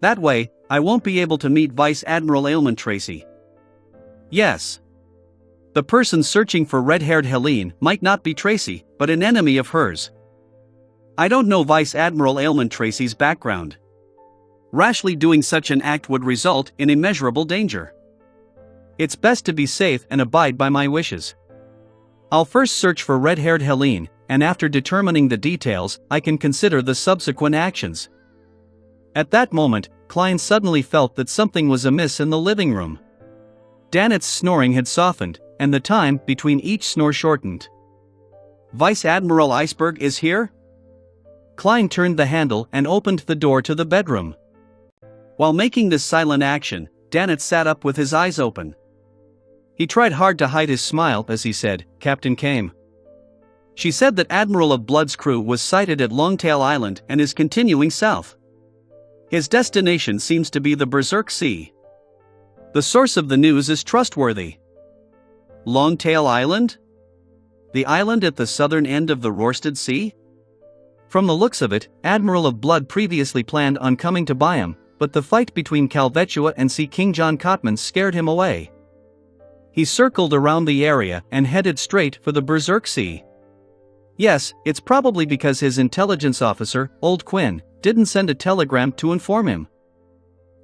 That way, I won't be able to meet Vice Admiral Ailment Tracy. Yes. The person searching for red-haired Helene might not be Tracy, but an enemy of hers. I don't know Vice Admiral Ailment Tracy's background. Rashly doing such an act would result in immeasurable danger. It's best to be safe and abide by my wishes. I'll first search for red-haired Helene, and after determining the details, I can consider the subsequent actions. At that moment, Klein suddenly felt that something was amiss in the living room. Danitz's snoring had softened, and the time between each snore shortened. Vice Admiral Iceberg is here? Klein turned the handle and opened the door to the bedroom. While making this silent action, Danitz sat up with his eyes open. He tried hard to hide his smile as he said, "Captain came. She said that Admiral of Blood's crew was sighted at Longtail Island and is continuing south. His destination seems to be the Berserk Sea. The source of the news is trustworthy." Longtail Island? The island at the southern end of the Rorsted Sea? From the looks of it, Admiral of Blood previously planned on coming to Byam, but the fight between Calvetua and Sea King John Cotman scared him away. He circled around the area and headed straight for the Berserk Sea. Yes, it's probably because his intelligence officer, Old Quinn, didn't send a telegram to inform him.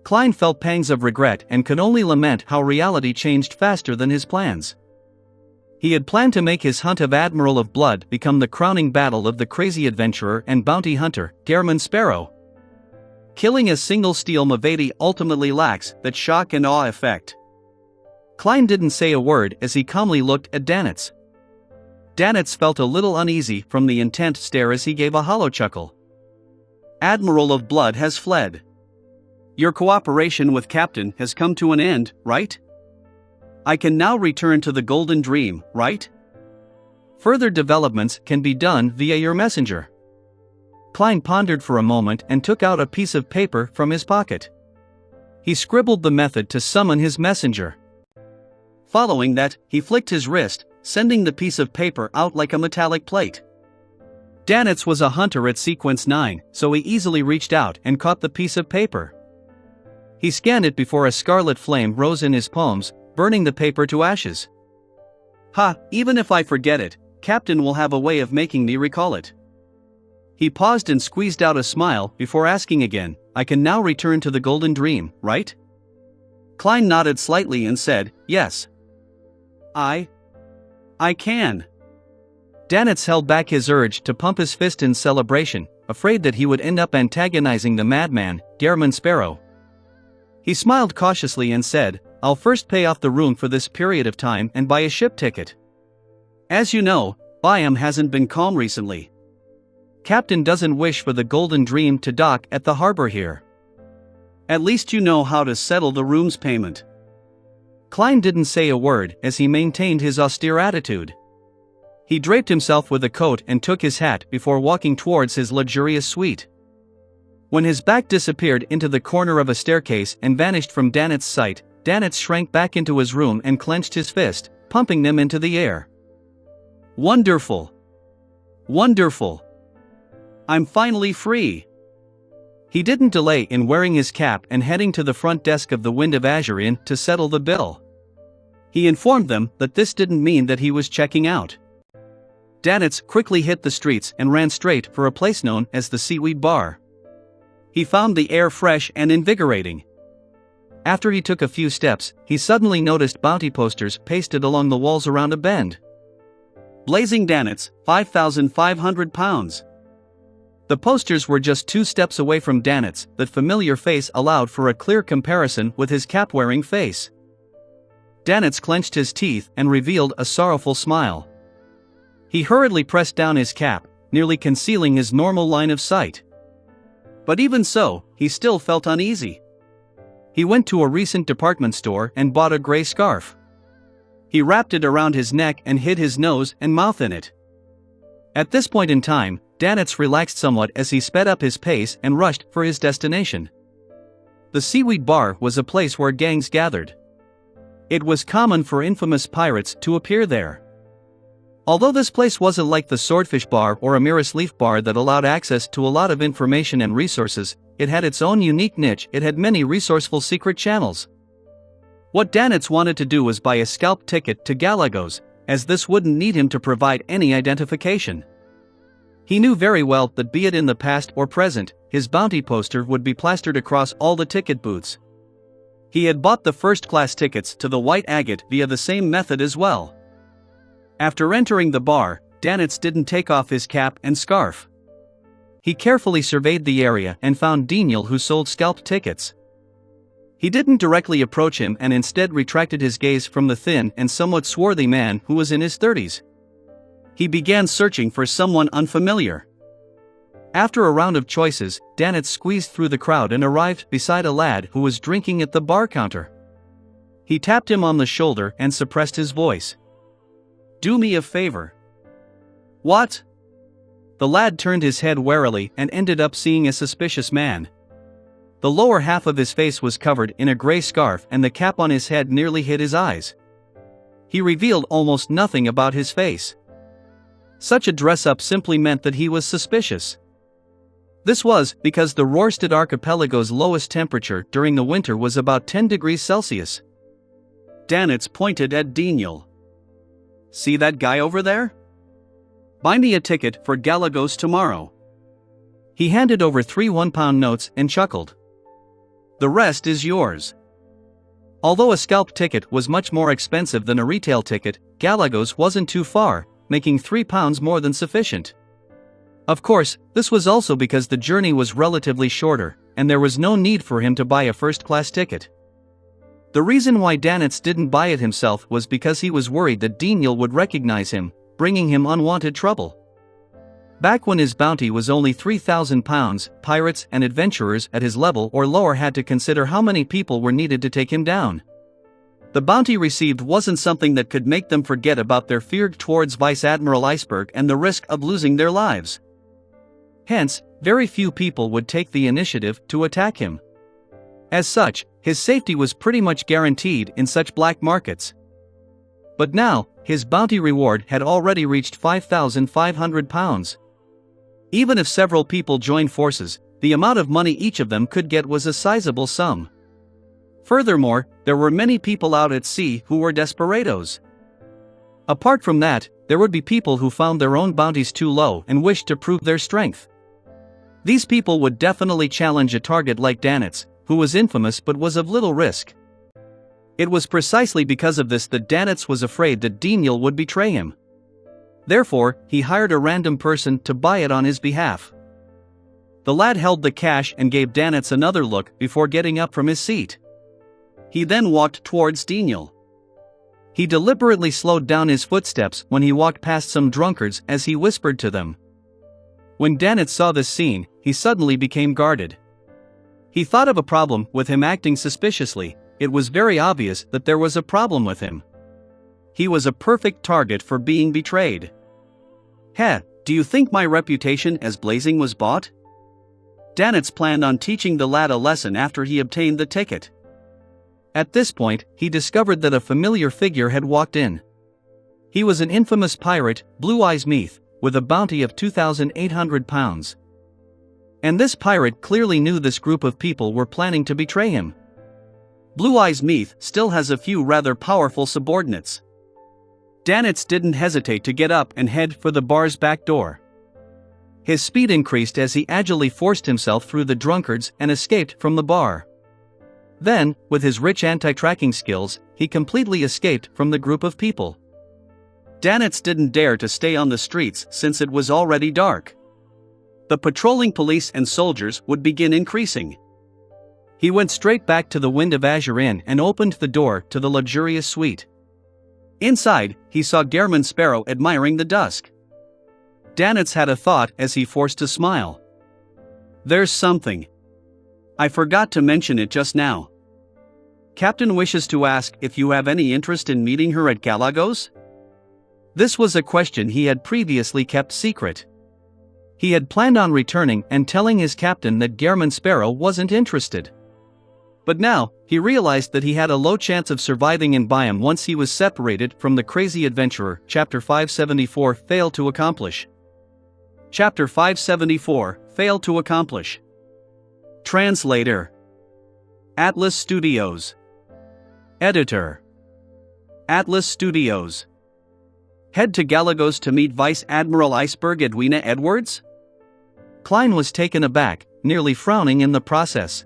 Klein felt pangs of regret and could only lament how reality changed faster than his plans. He had planned to make his hunt of Admiral of Blood become the crowning battle of the crazy adventurer and bounty hunter, Gehrman Sparrow. Killing a single steel Mavati ultimately lacks that shock and awe effect. Klein didn't say a word as he calmly looked at Danitz. Danitz felt a little uneasy from the intent stare as he gave a hollow chuckle. Admiral of Blood has fled. Your cooperation with Captain has come to an end, right? I can now return to the Golden Dream, right? Further developments can be done via your messenger. Klein pondered for a moment and took out a piece of paper from his pocket. He scribbled the method to summon his messenger. Following that, he flicked his wrist, sending the piece of paper out like a metallic plate. Danitz was a hunter at Sequence 9, so he easily reached out and caught the piece of paper. He scanned it before a scarlet flame rose in his palms, burning the paper to ashes. Ha, even if I forget it, Captain will have a way of making me recall it. He paused and squeezed out a smile before asking again, I can now return to the Golden Dream, right? Klein nodded slightly and said, yes. I can. Danitz held back his urge to pump his fist in celebration, afraid that he would end up antagonizing the madman, Gehrman Sparrow. He smiled cautiously and said, I'll first pay off the room for this period of time and buy a ship ticket. As you know, Byam hasn't been calm recently. Captain doesn't wish for the Golden Dream to dock at the harbor here. At least you know how to settle the room's payment. Klein didn't say a word as he maintained his austere attitude. He draped himself with a coat and took his hat before walking towards his luxurious suite. When his back disappeared into the corner of a staircase and vanished from Danitz's sight, Danitz shrank back into his room and clenched his fist, pumping them into the air. Wonderful! Wonderful! I'm finally free! He didn't delay in wearing his cap and heading to the front desk of the Wind of Azure Inn to settle the bill. He informed them that this didn't mean that he was checking out. Danitz quickly hit the streets and ran straight for a place known as the Seaweed Bar. He found the air fresh and invigorating. After he took a few steps, he suddenly noticed bounty posters pasted along the walls around a bend. Blazing Danitz, 5,500 pounds. The posters were just 2 steps away from Danitz. That familiar face allowed for a clear comparison with his cap-wearing face. Danitz clenched his teeth and revealed a sorrowful smile. He hurriedly pressed down his cap, nearly concealing his normal line of sight. But even so, he still felt uneasy. He went to a recent department store and bought a gray scarf. He wrapped it around his neck and hid his nose and mouth in it. At this point in time, Danitz relaxed somewhat as he sped up his pace and rushed for his destination. The Seaweed Bar was a place where gangs gathered. It was common for infamous pirates to appear there. Although this place wasn't like the Swordfish Bar or Amiris Leaf Bar that allowed access to a lot of information and resources, it had its own unique niche. It had many resourceful secret channels. What Danitz wanted to do was buy a scalp ticket to Galagos, as this wouldn't need him to provide any identification. He knew very well that be it in the past or present, his bounty poster would be plastered across all the ticket booths. He had bought the first-class tickets to the White Agate via the same method as well. After entering the bar, Danitz didn't take off his cap and scarf. He carefully surveyed the area and found Daniel, who sold scalp tickets. He didn't directly approach him and instead retracted his gaze from the thin and somewhat swarthy man who was in his 30s. He began searching for someone unfamiliar. After a round of choices, Danitz squeezed through the crowd and arrived beside a lad who was drinking at the bar counter. He tapped him on the shoulder and suppressed his voice. "Do me a favor." "What?" The lad turned his head warily and ended up seeing a suspicious man. The lower half of his face was covered in a gray scarf and the cap on his head nearly hid his eyes. He revealed almost nothing about his face. Such a dress-up simply meant that he was suspicious. This was because the Rorstad Archipelago's lowest temperature during the winter was about 10 degrees Celsius. Danitz pointed at Daniel. "See that guy over there? Buy me a ticket for Galagos tomorrow." He handed over 3 one-pound notes and chuckled. "The rest is yours." Although a scalp ticket was much more expensive than a retail ticket, Galagos wasn't too far, making £3 more than sufficient. Of course, this was also because the journey was relatively shorter, and there was no need for him to buy a first-class ticket. The reason why Danitz didn't buy it himself was because he was worried that Daniel would recognize him, bringing him unwanted trouble. Back when his bounty was only £3,000, pirates and adventurers at his level or lower had to consider how many people were needed to take him down. The bounty received wasn't something that could make them forget about their fear towards Vice Admiral Iceberg and the risk of losing their lives. Hence, very few people would take the initiative to attack him. As such, his safety was pretty much guaranteed in such black markets. But now, his bounty reward had already reached £5,500. Even if several people joined forces, the amount of money each of them could get was a sizable sum. Furthermore, there were many people out at sea who were desperados. Apart from that, there would be people who found their own bounties too low and wished to prove their strength. These people would definitely challenge a target like Danitz, who was infamous but was of little risk. It was precisely because of this that Danitz was afraid that Daniel would betray him. Therefore, he hired a random person to buy it on his behalf. The lad held the cash and gave Danitz another look before getting up from his seat. He then walked towards Daniel. He deliberately slowed down his footsteps when he walked past some drunkards as he whispered to them. When Danitz saw this scene, he suddenly became guarded. He thought of a problem with him acting suspiciously. It was very obvious that there was a problem with him. He was a perfect target for being betrayed. "Heh, do you think my reputation as blazing was bought?" Danitz planned on teaching the lad a lesson after he obtained the ticket. At this point, he discovered that a familiar figure had walked in. He was an infamous pirate, Blue Eyes Meath, with a bounty of £2,800. And this pirate clearly knew this group of people were planning to betray him. Blue Eyes Meath still has a few rather powerful subordinates. Danitz didn't hesitate to get up and head for the bar's back door. His speed increased as he agilely forced himself through the drunkards and escaped from the bar. Then, with his rich anti-tracking skills, he completely escaped from the group of people. Danitz didn't dare to stay on the streets since it was already dark. The patrolling police and soldiers would begin increasing. He went straight back to the Wind of Azure Inn and opened the door to the luxurious suite. Inside, he saw Gehrman Sparrow admiring the dusk. Danitz had a thought as he forced a smile. "There's something. I forgot to mention it just now. Captain wishes to ask if you have any interest in meeting her at Galagos?" This was a question he had previously kept secret. He had planned on returning and telling his captain that Gehrman Sparrow wasn't interested. But now, he realized that he had a low chance of surviving in Byam once he was separated from the crazy adventurer. Chapter 574 Fail to Accomplish. Chapter 574 Fail to Accomplish. Translator: Atlas Studios. Editor: Atlas Studios. Head to Galagos to meet Vice Admiral Iceberg Edwina Edwards? Klein was taken aback, nearly frowning in the process.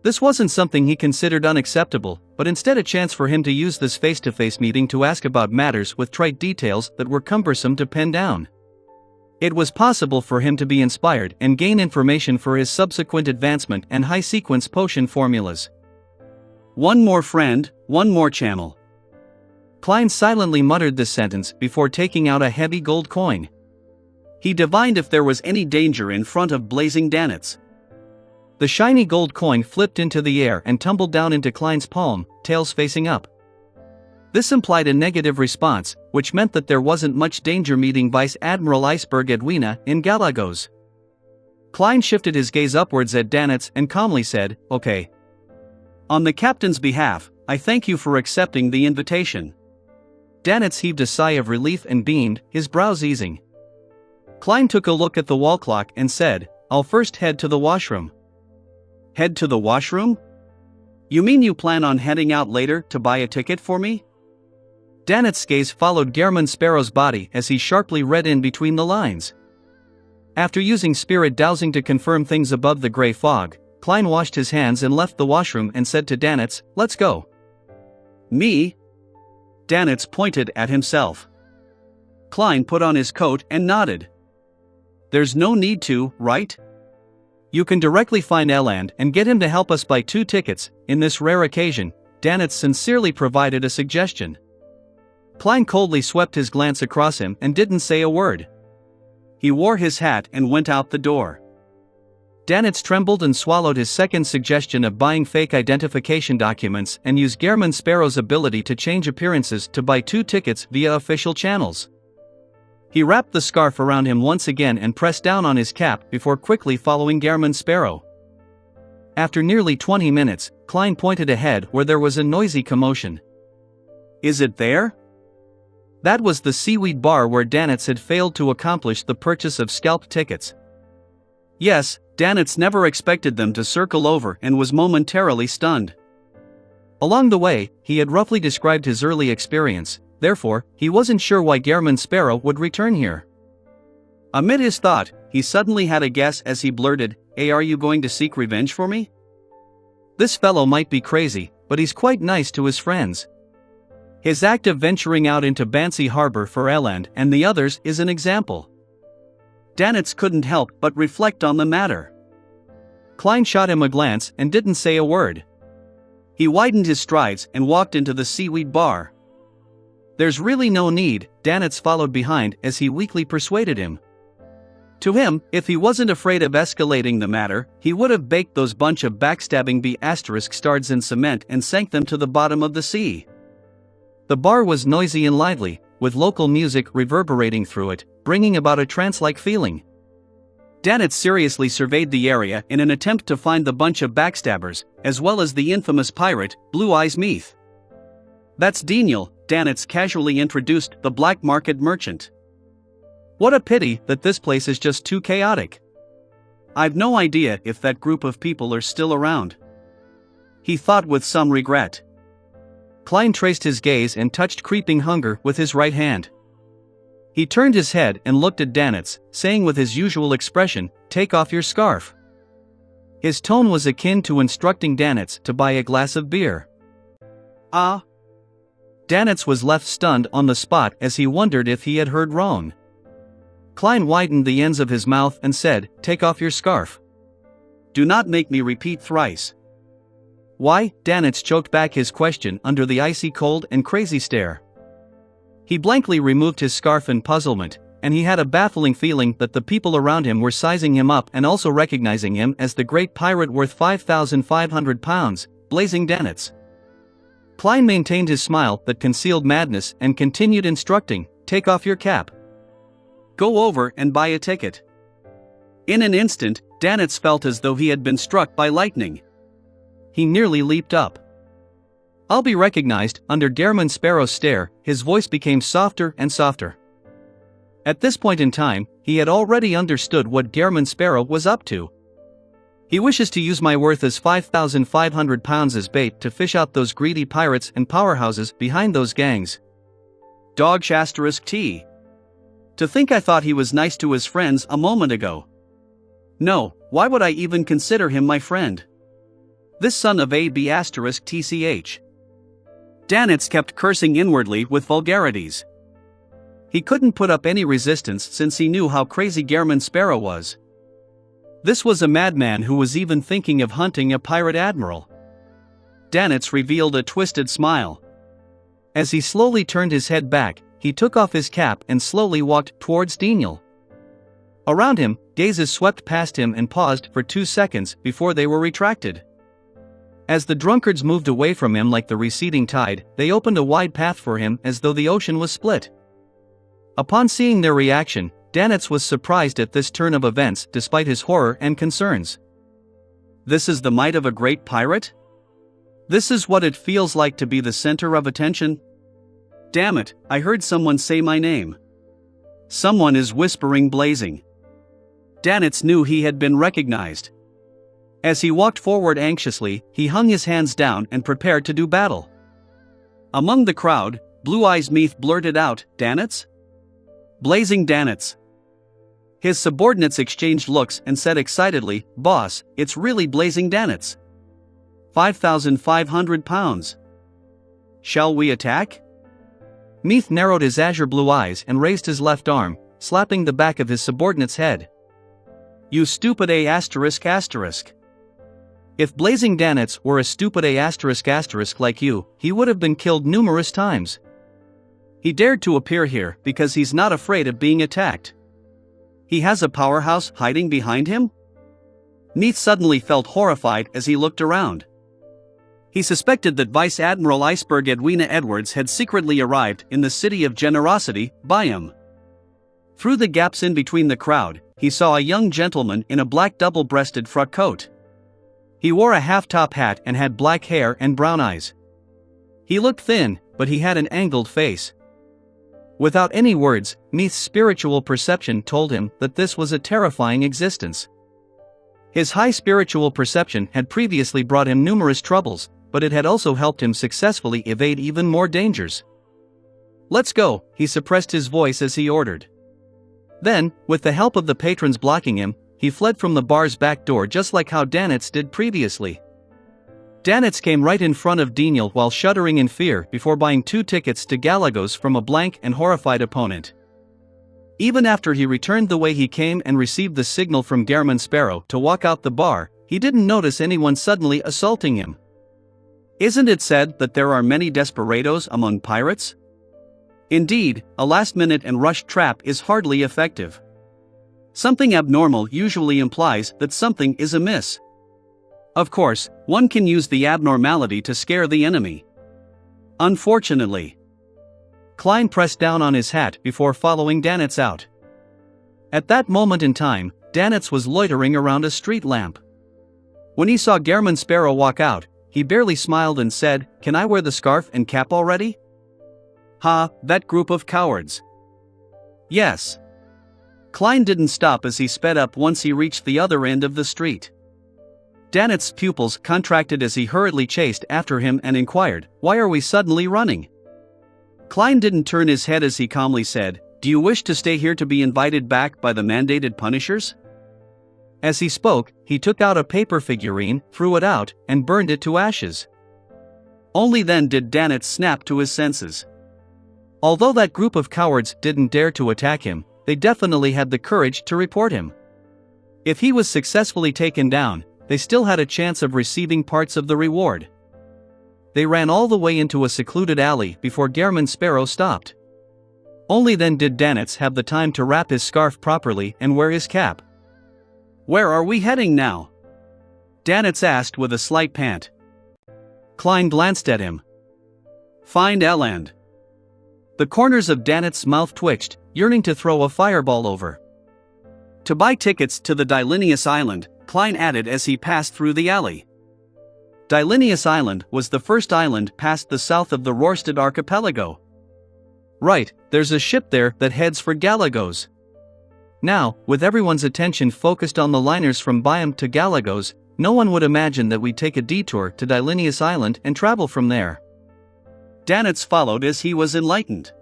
This wasn't something he considered unacceptable, but instead a chance for him to use this face-to-face meeting to ask about matters with trite details that were cumbersome to pin down. It was possible for him to be inspired and gain information for his subsequent advancement and high-sequence potion formulas. One more friend, one more channel. Klein silently muttered this sentence before taking out a heavy gold coin. He divined if there was any danger in front of blazing Danitz. The shiny gold coin flipped into the air and tumbled down into Klein's palm, tails facing up. This implied a negative response, which meant that there wasn't much danger meeting Vice Admiral Iceberg Edwina in Galagos. Klein shifted his gaze upwards at Danitz and calmly said, "Okay. On the captain's behalf, I thank you for accepting the invitation." Danitz heaved a sigh of relief and beamed, his brows easing. Klein took a look at the wall clock and said, "I'll first head to the washroom." "Head to the washroom? You mean you plan on heading out later to buy a ticket for me?" Danitz's gaze followed Gehrman Sparrow's body as he sharply read in between the lines. After using spirit dowsing to confirm things above the gray fog, Klein washed his hands and left the washroom and said to Danitz, "Let's go." "Me?" Danitz pointed at himself. Klein put on his coat and nodded. "There's no need to, right? You can directly find Eland and get him to help us buy 2 tickets. In this rare occasion, Danitz sincerely provided a suggestion. Klein coldly swept his glance across him and didn't say a word. He wore his hat and went out the door. Danitz trembled and swallowed his second suggestion of buying fake identification documents and used Gehrman Sparrow's ability to change appearances to buy 2 tickets via official channels. He wrapped the scarf around him once again and pressed down on his cap before quickly following Gehrman Sparrow. After nearly 20 minutes, Klein pointed ahead where there was a noisy commotion. "Is it there?" That was the seaweed bar where Danitz had failed to accomplish the purchase of scalped tickets. Yes, Danitz never expected them to circle over and was momentarily stunned. Along the way, he had roughly described his early experience. Therefore, he wasn't sure why Gehrman Sparrow would return here. Amid his thought, he suddenly had a guess as he blurted, "Hey, are you going to seek revenge for me?" This fellow might be crazy, but he's quite nice to his friends. His act of venturing out into Bansi Harbor for Eland and the others is an example. Danitz couldn't help but reflect on the matter. Klein shot him a glance and didn't say a word. He widened his strides and walked into the seaweed bar. "There's really no need," Danitz followed behind as he weakly persuaded him. To him, if he wasn't afraid of escalating the matter, he would have baked those bunch of backstabbing B****stards in cement and sank them to the bottom of the sea. The bar was noisy and lively, with local music reverberating through it, bringing about a trance-like feeling. Danitz seriously surveyed the area in an attempt to find the bunch of backstabbers, as well as the infamous pirate, Blue Eyes Meath. "That's Daniel," Danitz casually introduced the black market merchant. "What a pity that this place is just too chaotic. I've no idea if that group of people are still around," he thought with some regret. Klein traced his gaze and touched creeping hunger with his right hand. He turned his head and looked at Danitz, saying with his usual expression, "Take off your scarf." His tone was akin to instructing Danitz to buy a glass of beer. Ah! Danitz was left stunned on the spot as he wondered if he had heard wrong. Klein widened the ends of his mouth and said, "Take off your scarf." "Do not make me repeat thrice." "Why?" Danitz choked back his question under the icy cold and crazy stare. He blankly removed his scarf in puzzlement, and he had a baffling feeling that the people around him were sizing him up and also recognizing him as the great pirate worth 5,500 pounds, Blazing Danitz. Klein maintained his smile that concealed madness and continued instructing, "Take off your cap. Go over and buy a ticket." In an instant, Danitz felt as though he had been struck by lightning. He nearly leaped up. "I'll be recognized." Under Gairman Sparrow's stare, his voice became softer and softer. At this point in time, he had already understood what Gairman Sparrow was up to. "He wishes to use my worth as 5,500 pounds as bait to fish out those greedy pirates and powerhouses behind those gangs." Dog *T. To think I thought he was nice to his friends a moment ago. No, why would I even consider him my friend? This son of a *TCH. Danitz kept cursing inwardly with vulgarities. He couldn't put up any resistance since he knew how crazy Gairman Sparrow was. This was a madman who was even thinking of hunting a pirate admiral. Danitz revealed a twisted smile. As he slowly turned his head back, he took off his cap and slowly walked towards Daniel. Around him, gazes swept past him and paused for 2 seconds before they were retracted. As the drunkards moved away from him like the receding tide, they opened a wide path for him as though the ocean was split. Upon seeing their reaction, Danitz was surprised at this turn of events despite his horror and concerns. This is the might of a great pirate? This is what it feels like to be the center of attention? Damn it, I heard someone say my name. Someone is whispering Blazing. Danitz knew he had been recognized. As he walked forward anxiously, he hung his hands down and prepared to do battle. Among the crowd, Blue Eyes Meath blurted out, "Danitz?" "Blazing Danitz." His subordinates exchanged looks and said excitedly, "Boss, it's really Blazing Danitz. 5,500 pounds. Shall we attack?" Meath narrowed his azure blue eyes and raised his left arm, slapping the back of his subordinate's head. "You stupid ***. If Blazing Danitz were a stupid *** like you, he would have been killed numerous times. He dared to appear here because he's not afraid of being attacked. He has a powerhouse hiding behind him? Meath suddenly felt horrified as he looked around. He suspected that Vice Admiral Iceberg Edwina Edwards had secretly arrived in the City of Generosity, Byam. Through the gaps in between the crowd, he saw a young gentleman in a black double-breasted frock coat. He wore a half-top hat and had black hair and brown eyes. He looked thin, but he had an angled face. Without any words, Meath's spiritual perception told him that this was a terrifying existence. His high spiritual perception had previously brought him numerous troubles, but it had also helped him successfully evade even more dangers. "Let's go," he suppressed his voice as he ordered. Then, with the help of the patrons blocking him, he fled from the bar's back door just like how Danitz did previously. Danitz came right in front of Daniel while shuddering in fear before buying 2 tickets to Galagos from a blank and horrified opponent. Even after he returned the way he came and received the signal from Gairman Sparrow to walk out the bar, he didn't notice anyone suddenly assaulting him. Isn't it said that there are many desperados among pirates? Indeed, a last-minute and rushed trap is hardly effective. Something abnormal usually implies that something is amiss. Of course, one can use the abnormality to scare the enemy. Unfortunately, Klein pressed down on his hat before following Danitz out. At that moment in time, Danitz was loitering around a street lamp. When he saw Gairman Sparrow walk out, he barely smiled and said, "Can I wear the scarf and cap already?" "Ha, that group of cowards." "Yes." Klein didn't stop as he sped up once he reached the other end of the street. Dannett's pupils contracted as he hurriedly chased after him and inquired, "Why are we suddenly running?" Klein didn't turn his head as he calmly said, "Do you wish to stay here to be invited back by the mandated punishers?" As he spoke, he took out a paper figurine, threw it out, and burned it to ashes. Only then did Dannett snap to his senses. Although that group of cowards didn't dare to attack him, they definitely had the courage to report him. If he was successfully taken down, they still had a chance of receiving parts of the reward. They ran all the way into a secluded alley before Gairman Sparrow stopped. Only then did Dannett have the time to wrap his scarf properly and wear his cap. "Where are we heading now?" Dannett asked with a slight pant. Klein glanced at him. "Find Elland." The corners of Dannett's mouth twitched, yearning to throw a fireball over. "To buy tickets to the Dylinius Island," Klein added as he passed through the alley. Dylinius Island was the first island past the south of the Rorstad archipelago. "Right, there's a ship there that heads for Galagos." Now, with everyone's attention focused on the liners from Byam to Galagos, no one would imagine that we'd take a detour to Dylinius Island and travel from there. Dannett followed as he was enlightened.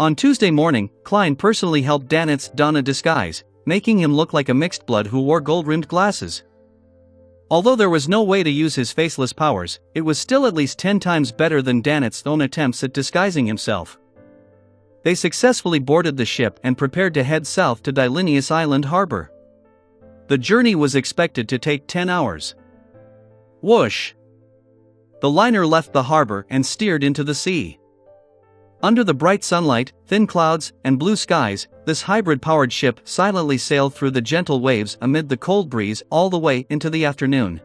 On Tuesday morning, Klein personally helped Dannett don a disguise, making him look like a mixed blood who wore gold-rimmed glasses. Although there was no way to use his faceless powers, it was still at least 10 times better than Dannett's own attempts at disguising himself. They successfully boarded the ship and prepared to head south to Dylinius Island harbor. The journey was expected to take 10 hours. Whoosh! The liner left the harbor and steered into the sea. Under the bright sunlight, thin clouds, and blue skies, this hybrid-powered ship silently sailed through the gentle waves amid the cold breeze all the way into the afternoon.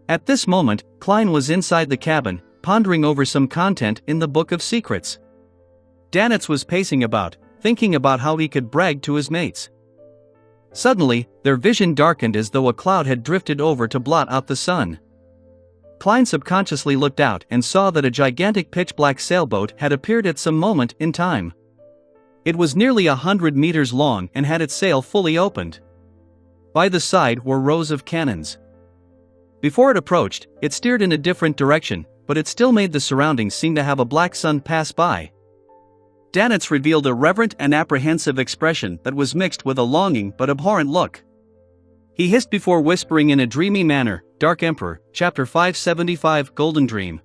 At this moment, Klein was inside the cabin, pondering over some content in the Book of Secrets. Dannett was pacing about, thinking about how he could brag to his mates. Suddenly, their vision darkened as though a cloud had drifted over to blot out the sun. Klein subconsciously looked out and saw that a gigantic pitch-black sailboat had appeared at some moment in time. It was nearly 100 meters long and had its sail fully opened. By the side were rows of cannons. Before it approached, it steered in a different direction, but it still made the surroundings seem to have a black sun pass by. Dannett revealed a reverent and apprehensive expression that was mixed with a longing but abhorrent look. He hissed before whispering in a dreamy manner, "Dark Emperor, Chapter 575, Golden Dream."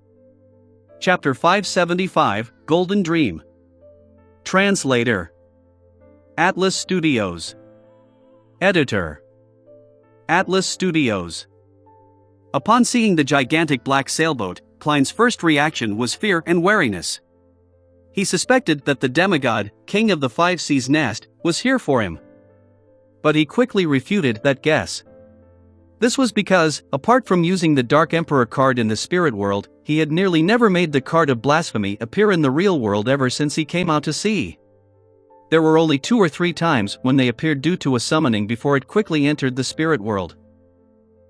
Chapter 575, Golden Dream. Translator: Atlas Studios. Editor: Atlas Studios. Upon seeing the gigantic black sailboat, Klein's first reaction was fear and wariness. He suspected that the demigod, king of the five seas Nast, was here for him. But he quickly refuted that guess. This was because, apart from using the Dark Emperor card in the spirit world, he had nearly never made the card of blasphemy appear in the real world ever since he came out to sea. There were only 2 or 3 times when they appeared due to a summoning before it quickly entered the spirit world.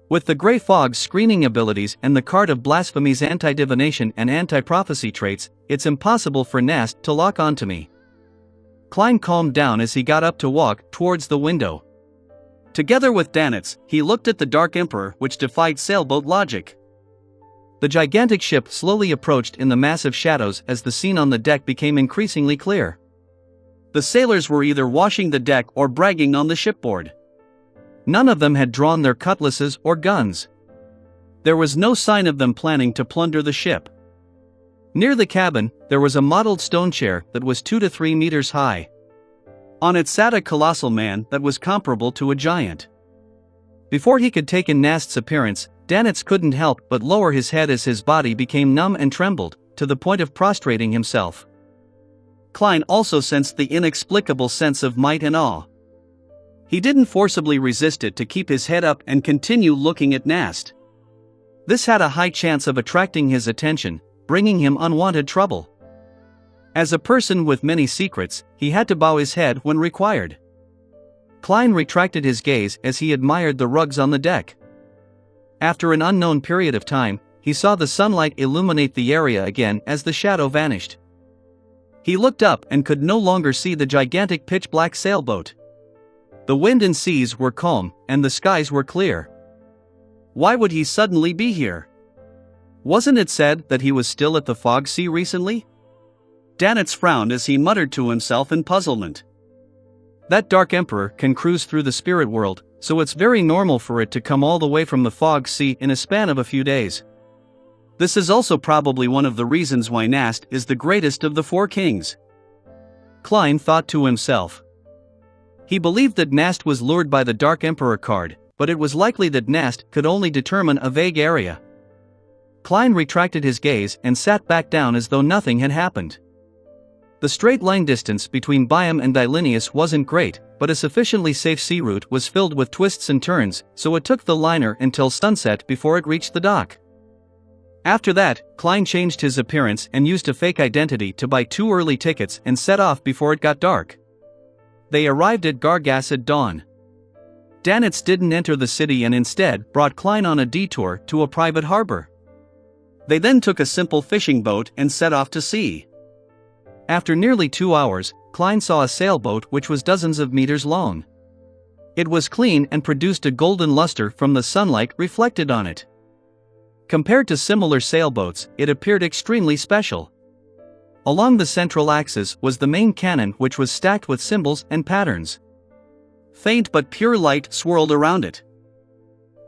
With the Grey Fog's screening abilities and the card of blasphemy's anti-divination and anti-prophecy traits, it's impossible for Nast to lock onto me. Klein calmed down as he got up to walk towards the window. Together with Dannett, he looked at the Dark Emperor, which defied sailboat logic. The gigantic ship slowly approached in the massive shadows as the scene on the deck became increasingly clear. The sailors were either washing the deck or bragging on the shipboard. None of them had drawn their cutlasses or guns. There was no sign of them planning to plunder the ship. Near the cabin, there was a mottled stone chair that was 2 to 3 meters high. On it sat a colossal man that was comparable to a giant. Before he could take in Nast's appearance, Dannett couldn't help but lower his head as his body became numb and trembled, to the point of prostrating himself. Klein also sensed the inexplicable sense of might and awe. He didn't forcibly resist it to keep his head up and continue looking at Nast. This had a high chance of attracting his attention, bringing him unwanted trouble. As a person with many secrets, he had to bow his head when required. Klein retracted his gaze as he admired the rugs on the deck. After an unknown period of time, he saw the sunlight illuminate the area again as the shadow vanished. He looked up and could no longer see the gigantic pitch-black sailboat. The wind and seas were calm, and the skies were clear. Why would he suddenly be here? Wasn't it said that he was still at the Fog Sea recently? Danitz frowned as he muttered to himself in puzzlement. That Dark Emperor can cruise through the spirit world, so it's very normal for it to come all the way from the Fog Sea in a span of a few days. This is also probably one of the reasons why Nast is the greatest of the four kings. Klein thought to himself. He believed that Nast was lured by the Dark Emperor card, but it was likely that Nast could only determine a vague area. Klein retracted his gaze and sat back down as though nothing had happened. The straight line distance between Biam and Dylinius wasn't great, but a sufficiently safe sea route was filled with twists and turns, so it took the liner until sunset before it reached the dock. After that, Klein changed his appearance and used a fake identity to buy 2 early tickets and set off before it got dark. They arrived at Gargas at dawn. Danitz didn't enter the city and instead brought Klein on a detour to a private harbor. They then took a simple fishing boat and set off to sea. After nearly 2 hours, Klein saw a sailboat which was dozens of meters long. It was clean and produced a golden luster from the sunlight reflected on it. Compared to similar sailboats, it appeared extremely special. Along the central axis was the main cannon, which was stacked with symbols and patterns. Faint but pure light swirled around it.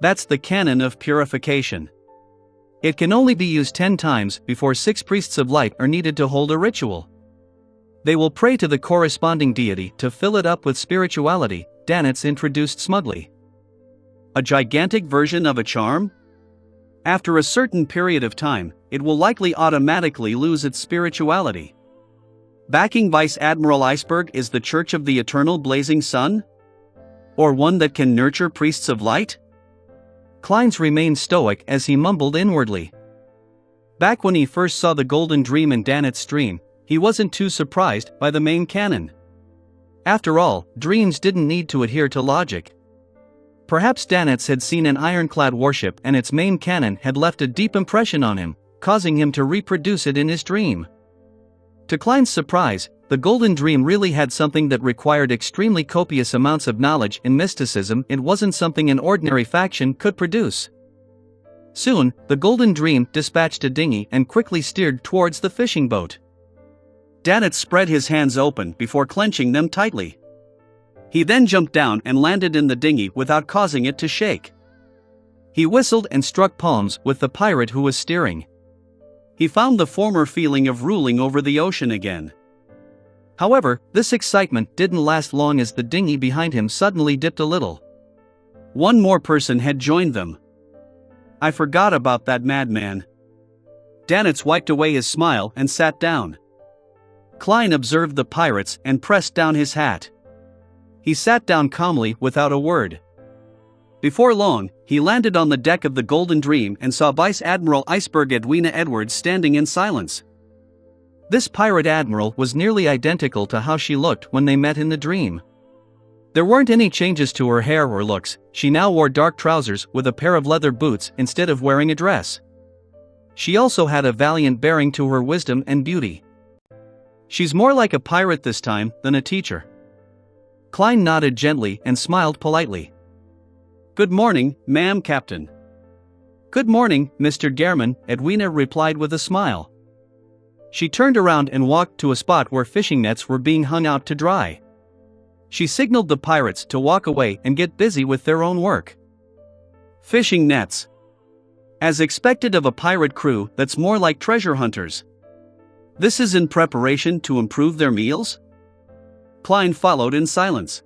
That's the cannon of purification. It can only be used 10 times before 6 priests of light are needed to hold a ritual. They will pray to the corresponding deity to fill it up with spirituality, Danitz introduced smugly. A gigantic version of a charm? After a certain period of time, it will likely automatically lose its spirituality. Backing Vice Admiral Iceberg is the Church of the Eternal Blazing Sun? Or one that can nurture priests of light? Klein remained stoic as he mumbled inwardly. Back when he first saw the Golden Dream in Danitz's dream, he wasn't too surprised by the main cannon. After all, dreams didn't need to adhere to logic. Perhaps Danitz had seen an ironclad warship and its main cannon had left a deep impression on him, causing him to reproduce it in his dream. To Klein's surprise, the Golden Dream really had something that required extremely copious amounts of knowledge in mysticism. It wasn't something an ordinary faction could produce. Soon, the Golden Dream dispatched a dinghy and quickly steered towards the fishing boat. Danitz spread his hands open before clenching them tightly. He then jumped down and landed in the dinghy without causing it to shake. He whistled and struck palms with the pirate who was steering. He found the former feeling of ruling over the ocean again. However, this excitement didn't last long as the dinghy behind him suddenly dipped a little. One more person had joined them. I forgot about that madman. Danitz wiped away his smile and sat down. Klein observed the pirates and pressed down his hat. He sat down calmly without a word. Before long, he landed on the deck of the Golden Dream and saw Vice Admiral Iceberg Edwina Edwards standing in silence. This pirate admiral was nearly identical to how she looked when they met in the dream. There weren't any changes to her hair or looks. She now wore dark trousers with a pair of leather boots instead of wearing a dress. She also had a valiant bearing to her wisdom and beauty. She's more like a pirate this time than a teacher. Klein nodded gently and smiled politely. Good morning, ma'am, Captain. Good morning, Mr. Gehrman, Edwina replied with a smile. She turned around and walked to a spot where fishing nets were being hung out to dry. She signaled the pirates to walk away and get busy with their own work. Fishing nets. As expected of a pirate crew that's more like treasure hunters. This is in preparation to improve their meals? Klein followed in silence.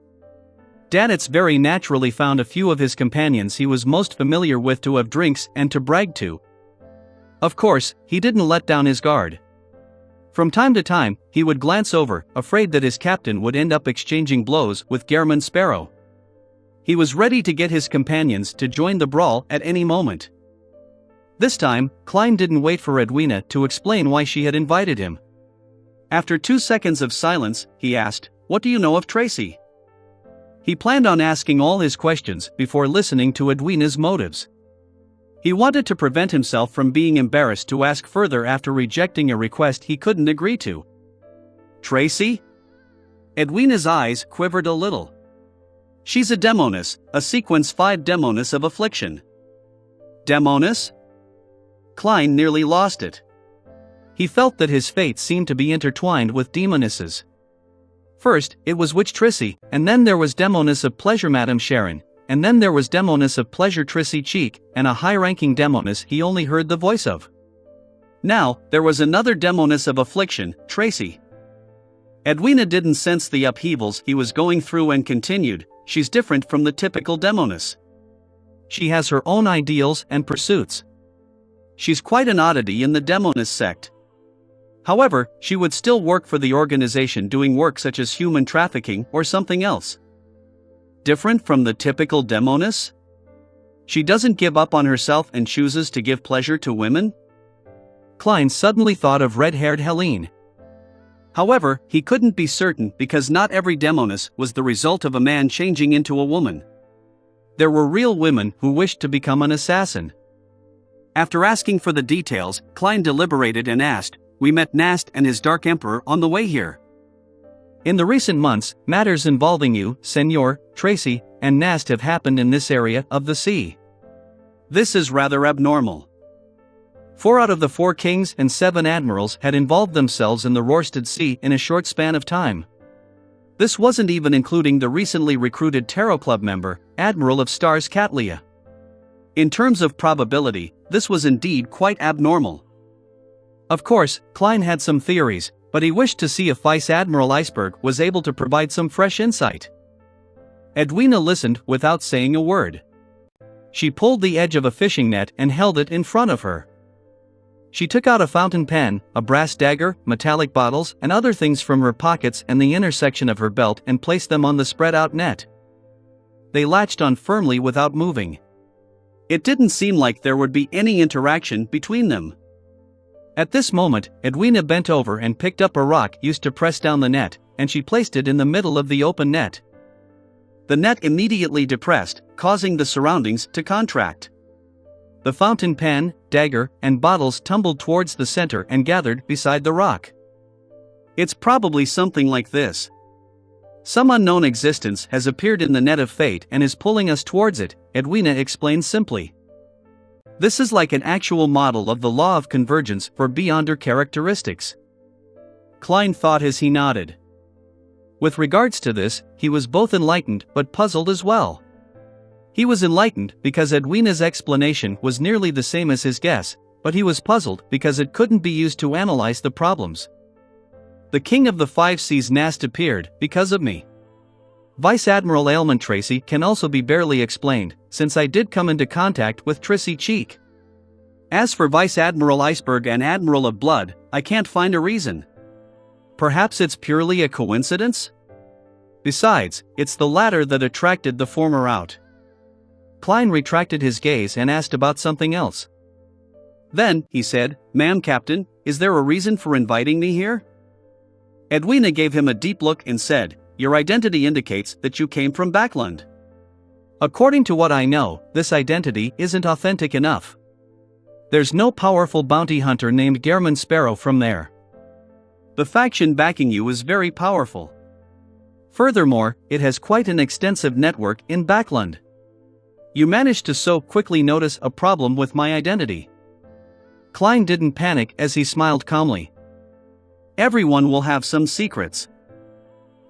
Danitz very naturally found a few of his companions he was most familiar with to have drinks and to brag to. Of course, he didn't let down his guard. From time to time, he would glance over, afraid that his captain would end up exchanging blows with Gehrman Sparrow. He was ready to get his companions to join the brawl at any moment. This time, Klein didn't wait for Edwina to explain why she had invited him. After 2 seconds of silence, he asked, "What do you know of Tracy?" He planned on asking all his questions before listening to Edwina's motives. He wanted to prevent himself from being embarrassed to ask further after rejecting a request he couldn't agree to. Tracy? Edwina's eyes quivered a little. She's a demoness, a sequence 5 demoness of affliction. Demoness? Klein nearly lost it. He felt that his fate seemed to be intertwined with demonesses. First, it was Witch Trissy, and then there was Demoness of Pleasure Madame Sharon, and then there was Demoness of Pleasure Trissy Cheek, and a high-ranking demoness he only heard the voice of. Now, there was another demoness of affliction, Tracy. Edwina didn't sense the upheavals he was going through and continued, she's different from the typical demoness. She has her own ideals and pursuits. She's quite an oddity in the demoness sect. However, she would still work for the organization doing work such as human trafficking or something else. Different from the typical demoness? She doesn't give up on herself and chooses to give pleasure to women? Klein suddenly thought of red-haired Helene. However, he couldn't be certain because not every demoness was the result of a man changing into a woman. There were real women who wished to become an assassin. After asking for the details, Klein deliberated and asked, "We met Nast and his Dark Emperor on the way here. In the recent months, matters involving you, Senor, Tracy, and Nast have happened in this area of the sea. This is rather abnormal. 4 out of the 4 kings and 7 admirals had involved themselves in the Rorstad Sea in a short span of time. This wasn't even including the recently recruited Tarot Club member, Admiral of Stars Catlia. In terms of probability, this was indeed quite abnormal." Of course, Klein had some theories, but he wished to see if Vice Admiral Iceberg was able to provide some fresh insight. Edwina listened without saying a word. She pulled the edge of a fishing net and held it in front of her. She took out a fountain pen, a brass dagger, metallic bottles, and other things from her pockets and the inner section of her belt and placed them on the spread-out net. They latched on firmly without moving. It didn't seem like there would be any interaction between them. At this moment, Edwina bent over and picked up a rock used to press down the net, and she placed it in the middle of the open net. The net immediately depressed, causing the surroundings to contract. The fountain pen, dagger, and bottles tumbled towards the center and gathered beside the rock. It's probably something like this. Some unknown existence has appeared in the net of fate and is pulling us towards it, Edwina explained simply. This is like an actual model of the law of convergence for beyonder characteristics. Klein thought as he nodded. With regards to this, he was both enlightened but puzzled as well. He was enlightened because Edwina's explanation was nearly the same as his guess, but he was puzzled because it couldn't be used to analyze the problems. The King of the Five Seas Nast appeared because of me. Vice Admiral Ailment Tracy can also be barely explained, since I did come into contact with Trissy Cheek. As for Vice Admiral Iceberg and Admiral of Blood, I can't find a reason. Perhaps it's purely a coincidence? Besides, it's the latter that attracted the former out. Klein retracted his gaze and asked about something else. Then, he said, "Ma'am Captain, is there a reason for inviting me here?" Edwina gave him a deep look and said, "Your identity indicates that you came from Backland. According to what I know, this identity isn't authentic enough. There's no powerful bounty hunter named Gehrman Sparrow from there. The faction backing you is very powerful. Furthermore, it has quite an extensive network in Backland. You managed to so quickly notice a problem with my identity." Klein didn't panic as he smiled calmly. Everyone will have some secrets.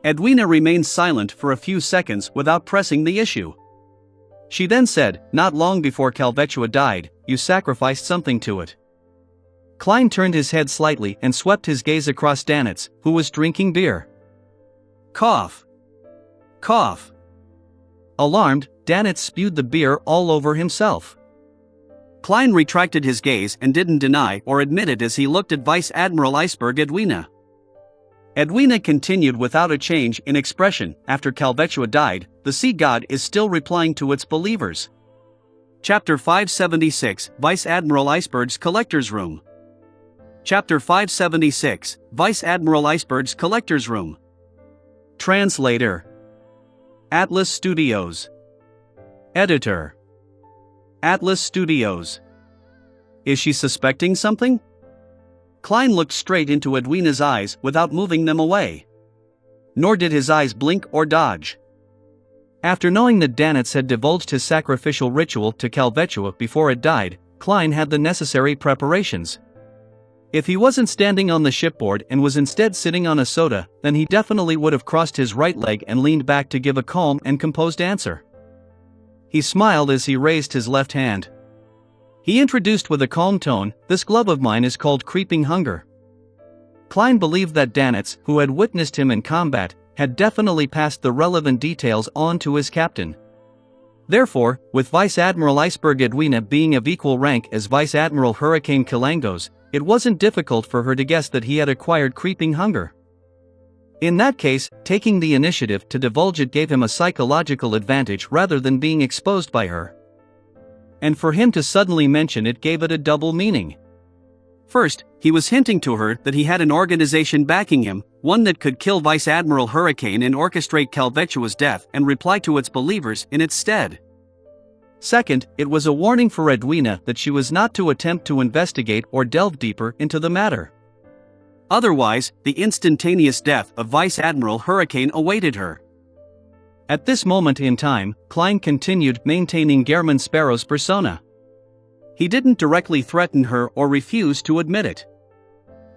Edwina remained silent for a few seconds without pressing the issue. She then said, "Not long before Calvetua died, you sacrificed something to it." Klein turned his head slightly and swept his gaze across Danitz, who was drinking beer. Cough. Cough. Alarmed, Danitz spewed the beer all over himself. Klein retracted his gaze and didn't deny or admit it as he looked at Vice Admiral Iceberg Edwina. Edwina continued without a change in expression. After Calvetua died, the sea god is still replying to its believers. Chapter 576, Vice Admiral Iceberg's Collector's Room. Chapter 576, Vice Admiral Iceberg's Collector's Room. Translator. Atlas Studios. Editor. Atlas Studios. Is she suspecting something? Klein looked straight into Edwina's eyes without moving them away. Nor did his eyes blink or dodge. After knowing that Danitz had divulged his sacrificial ritual to Calvetua before it died, Klein had the necessary preparations. If he wasn't standing on the shipboard and was instead sitting on a soda, then he definitely would have crossed his right leg and leaned back to give a calm and composed answer. He smiled as he raised his left hand. He introduced with a calm tone, "This glove of mine is called Creeping Hunger." Klein believed that Danitz, who had witnessed him in combat, had definitely passed the relevant details on to his captain. Therefore, with Vice Admiral Iceberg Edwina being of equal rank as Vice Admiral Hurricane Kilangos, it wasn't difficult for her to guess that he had acquired Creeping Hunger. In that case, taking the initiative to divulge it gave him a psychological advantage rather than being exposed by her. And for him to suddenly mention it gave it a double meaning. First, he was hinting to her that he had an organization backing him, one that could kill Vice Admiral Hurricane and orchestrate Calvetua's death and reply to its believers in its stead. Second, it was a warning for Edwina that she was not to attempt to investigate or delve deeper into the matter. Otherwise, the instantaneous death of Vice Admiral Hurricane awaited her. At this moment in time, Klein continued maintaining Gehrman Sparrow's persona. He didn't directly threaten her or refuse to admit it.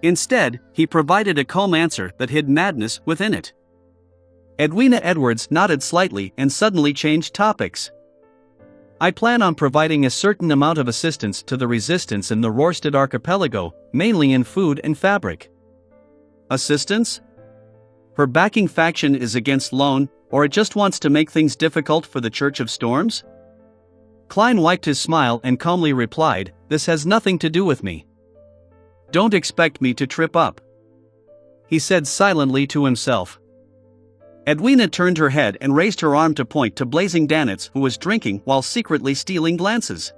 Instead, he provided a calm answer that hid madness within it. Edwina Edwards nodded slightly and suddenly changed topics. "I plan on providing a certain amount of assistance to the resistance in the Rorstad archipelago, mainly in food and fabric." Assistance? Her backing faction is against loan, or it just wants to make things difficult for the Church of Storms? Klein wiped his smile and calmly replied, "This has nothing to do with me. Don't expect me to trip up," he said silently to himself. Edwina turned her head and raised her arm to point to blazing Danitz, who was drinking while secretly stealing glances.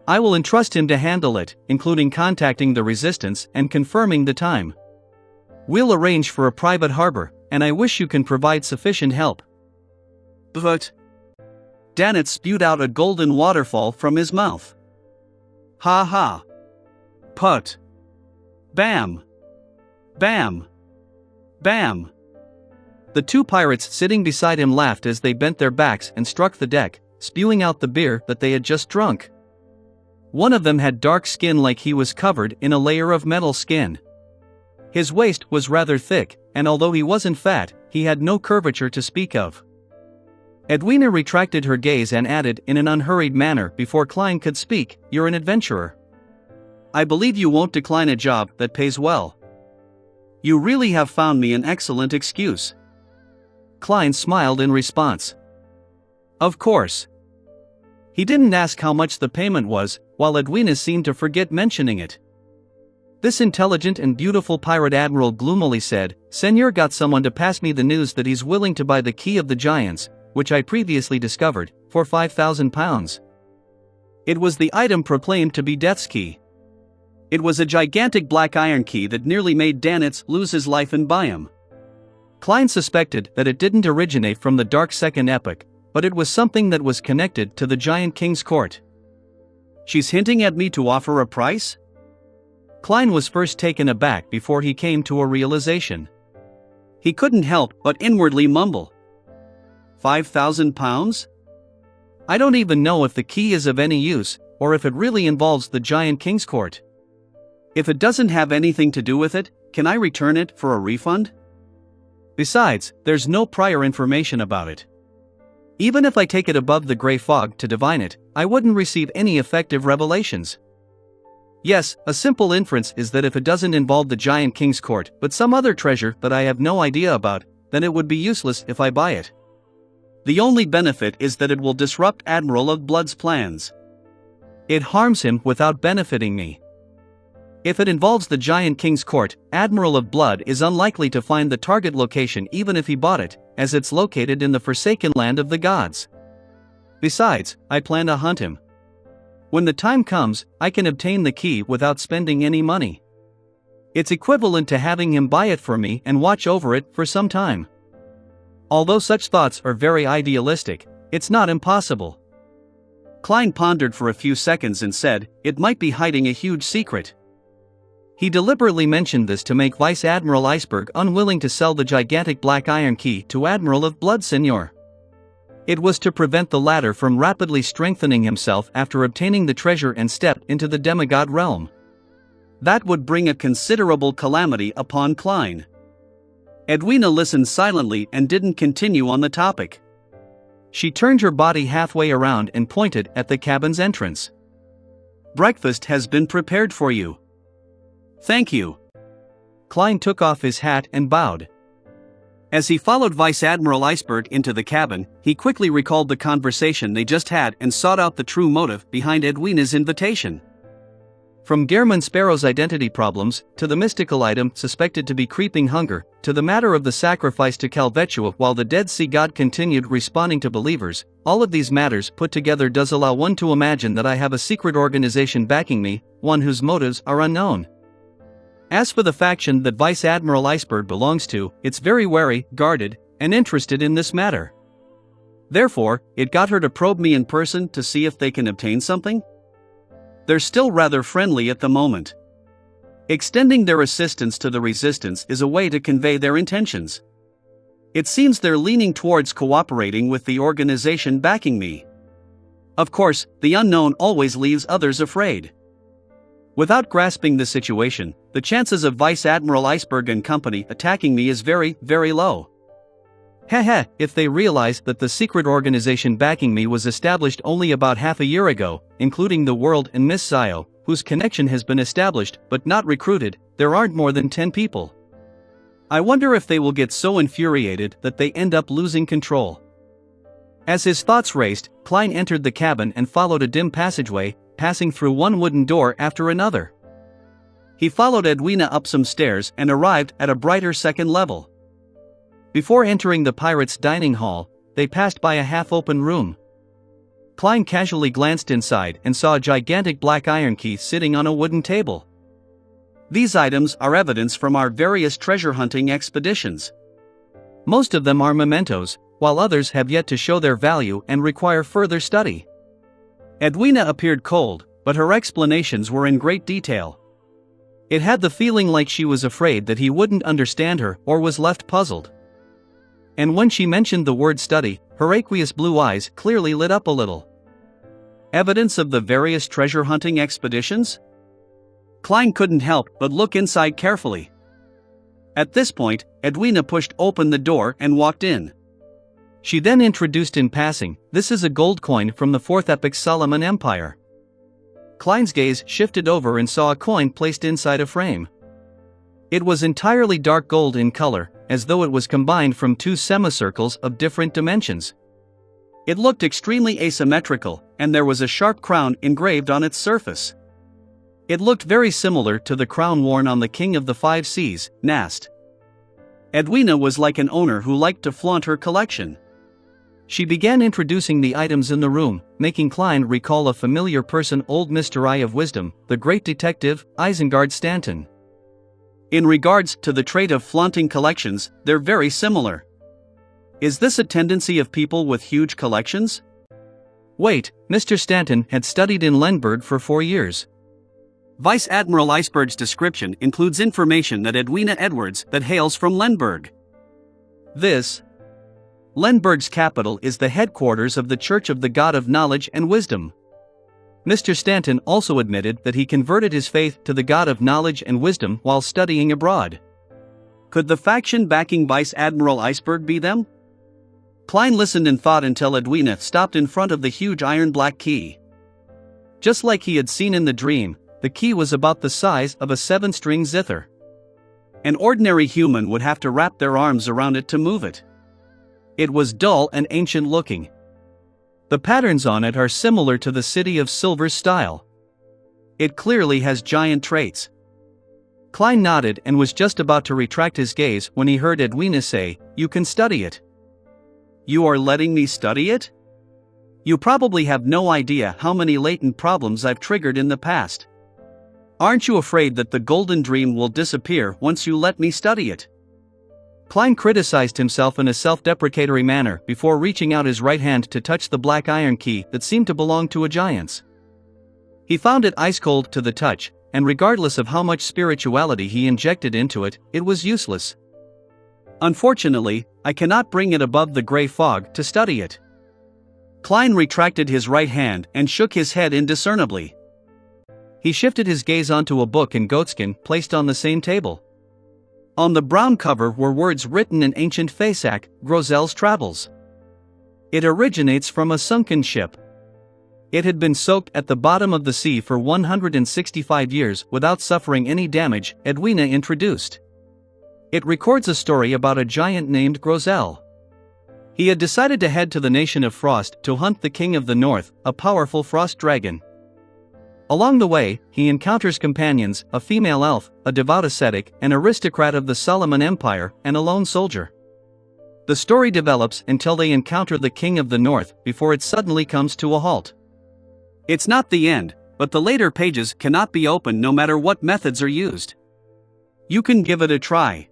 "I will entrust him to handle it, including contacting the resistance and confirming the time. We'll arrange for a private harbor, and I wish you can provide sufficient help." "But..." Danitz spewed out a golden waterfall from his mouth. "Ha ha. Put. Bam. Bam. Bam." The two pirates sitting beside him laughed as they bent their backs and struck the deck, spewing out the beer that they had just drunk. One of them had dark skin like he was covered in a layer of metal skin. His waist was rather thick, and although he wasn't fat, he had no curvature to speak of. Edwina retracted her gaze and added in an unhurried manner before Klein could speak, "You're an adventurer. I believe you won't decline a job that pays well. You really have found me an excellent excuse." Klein smiled in response. "Of course." He didn't ask how much the payment was, while Edwina seemed to forget mentioning it. This intelligent and beautiful pirate admiral gloomily said, "Senor got someone to pass me the news that he's willing to buy the Key of the Giants, which I previously discovered, for £5,000. It was the item proclaimed to be Death's Key. It was a gigantic black iron key that nearly made Danitz lose his life in Byam." Klein suspected that it didn't originate from the Dark Second Epoch, but it was something that was connected to the Giant King's court. "She's hinting at me to offer a price?" Klein was first taken aback before he came to a realization. He couldn't help but inwardly mumble. £5,000? I don't even know if the key is of any use, or if it really involves the Giant King's court. If it doesn't have anything to do with it, can I return it for a refund? Besides, there's no prior information about it. Even if I take it above the gray fog to divine it, I wouldn't receive any effective revelations. Yes, a simple inference is that if it doesn't involve the Giant King's court but some other treasure that I have no idea about, then it would be useless if I buy it. The only benefit is that it will disrupt Admiral of Blood's plans. It harms him without benefiting me. If it involves the Giant King's court, Admiral of Blood is unlikely to find the target location even if he bought it, as it's located in the Forsaken Land of the Gods. Besides, I plan to hunt him. When the time comes, I can obtain the key without spending any money. It's equivalent to having him buy it for me and watch over it for some time. Although such thoughts are very idealistic, it's not impossible. Klein pondered for a few seconds and said, "It might be hiding a huge secret." He deliberately mentioned this to make Vice Admiral Iceberg unwilling to sell the gigantic black iron key to Admiral of Blood Senior. It was to prevent the latter from rapidly strengthening himself after obtaining the treasure and step into the demigod realm. That would bring a considerable calamity upon Klein. Edwina listened silently and didn't continue on the topic. She turned her body halfway around and pointed at the cabin's entrance. "Breakfast has been prepared for you." "Thank you." Klein took off his hat and bowed. As he followed Vice Admiral Iceberg into the cabin, he quickly recalled the conversation they just had and sought out the true motive behind Edwina's invitation. From Gehrman Sparrow's identity problems, to the mystical item suspected to be creeping hunger, to the matter of the sacrifice to Calvetua while the Dead Sea God continued responding to believers, all of these matters put together does allow one to imagine that I have a secret organization backing me, one whose motives are unknown. As for the faction that Vice Admiral Iceberg belongs to, it's very wary, guarded, and interested in this matter. Therefore, it got her to probe me in person to see if they can obtain something. They're still rather friendly at the moment. Extending their assistance to the resistance is a way to convey their intentions. It seems they're leaning towards cooperating with the organization backing me. Of course, the unknown always leaves others afraid. Without grasping the situation, the chances of Vice Admiral Iceberg and company attacking me is very, very low. Heh, if they realize that the secret organization backing me was established only about half a year ago, including the World and Miss Sio, whose connection has been established but not recruited, there aren't more than 10 people. I wonder if they will get so infuriated that they end up losing control. As his thoughts raced, Klein entered the cabin and followed a dim passageway, passing through one wooden door after another. He followed Edwina up some stairs and arrived at a brighter second level. Before entering the pirates' dining hall, they passed by a half-open room. Klein casually glanced inside and saw a gigantic black iron key sitting on a wooden table. These items are evidence from our various treasure hunting expeditions. Most of them are mementos, while others have yet to show their value and require further study. Edwina appeared cold, but her explanations were in great detail. It had the feeling like she was afraid that he wouldn't understand her or was left puzzled. And when she mentioned the word study, her aqueous blue eyes clearly lit up a little. Evidence of the various treasure hunting expeditions? Klein couldn't help but look inside carefully. At this point, Edwina pushed open the door and walked in. She then introduced in passing, "This is a gold coin from the 4th Epoch Solomon Empire." Klein's gaze shifted over and saw a coin placed inside a frame. It was entirely dark gold in color, as though it was combined from two semicircles of different dimensions. It looked extremely asymmetrical, and there was a sharp crown engraved on its surface. It looked very similar to the crown worn on the King of the Five Seas, Nast. Edwina was like an owner who liked to flaunt her collection. She began introducing the items in the room, making Klein recall a familiar person, old Mr. Eye of Wisdom, the great detective, Isengard Stanton. In regards to the trait of flaunting collections, they're very similar. Is this a tendency of people with huge collections? Wait, Mr. Stanton had studied in Lemberg for 4 years. Vice Admiral Iceberg's description includes information that Edwina Edwards that hails from Lemberg. Lemberg's capital is the headquarters of the Church of the God of Knowledge and Wisdom. Mr. Stanton also admitted that he converted his faith to the God of Knowledge and Wisdom while studying abroad. Could the faction backing Vice Admiral Iceberg be them? Klein listened in thought until Edwina stopped in front of the huge iron black key. Just like he had seen in the dream, the key was about the size of a 7-string zither. An ordinary human would have to wrap their arms around it to move it. It was dull and ancient looking. The patterns on it are similar to the City of Silver's style. It clearly has giant traits. Klein nodded and was just about to retract his gaze when he heard Edwina say, "You can study it." "You are letting me study it?" "You probably have no idea how many latent problems I've triggered in the past. Aren't you afraid that the golden dream will disappear once you let me study it?" Klein criticized himself in a self-deprecatory manner before reaching out his right hand to touch the black iron key that seemed to belong to a giant's. He found it ice-cold to the touch, and regardless of how much spirituality he injected into it, it was useless. Unfortunately, I cannot bring it above the gray fog to study it. Klein retracted his right hand and shook his head indiscernibly. He shifted his gaze onto a book in goatskin placed on the same table. On the brown cover were words written in ancient Fasak, Grozel's Travels. It originates from a sunken ship. It had been soaked at the bottom of the sea for 165 years without suffering any damage, Edwina introduced. It records a story about a giant named Grozel. He had decided to head to the nation of Frost to hunt the king of the north, a powerful frost dragon. Along the way, he encounters companions, a female elf, a devout ascetic, an aristocrat of the Solomon Empire, and a lone soldier. The story develops until they encounter the king of the north before it suddenly comes to a halt. It's not the end, but the later pages cannot be opened no matter what methods are used. You can give it a try.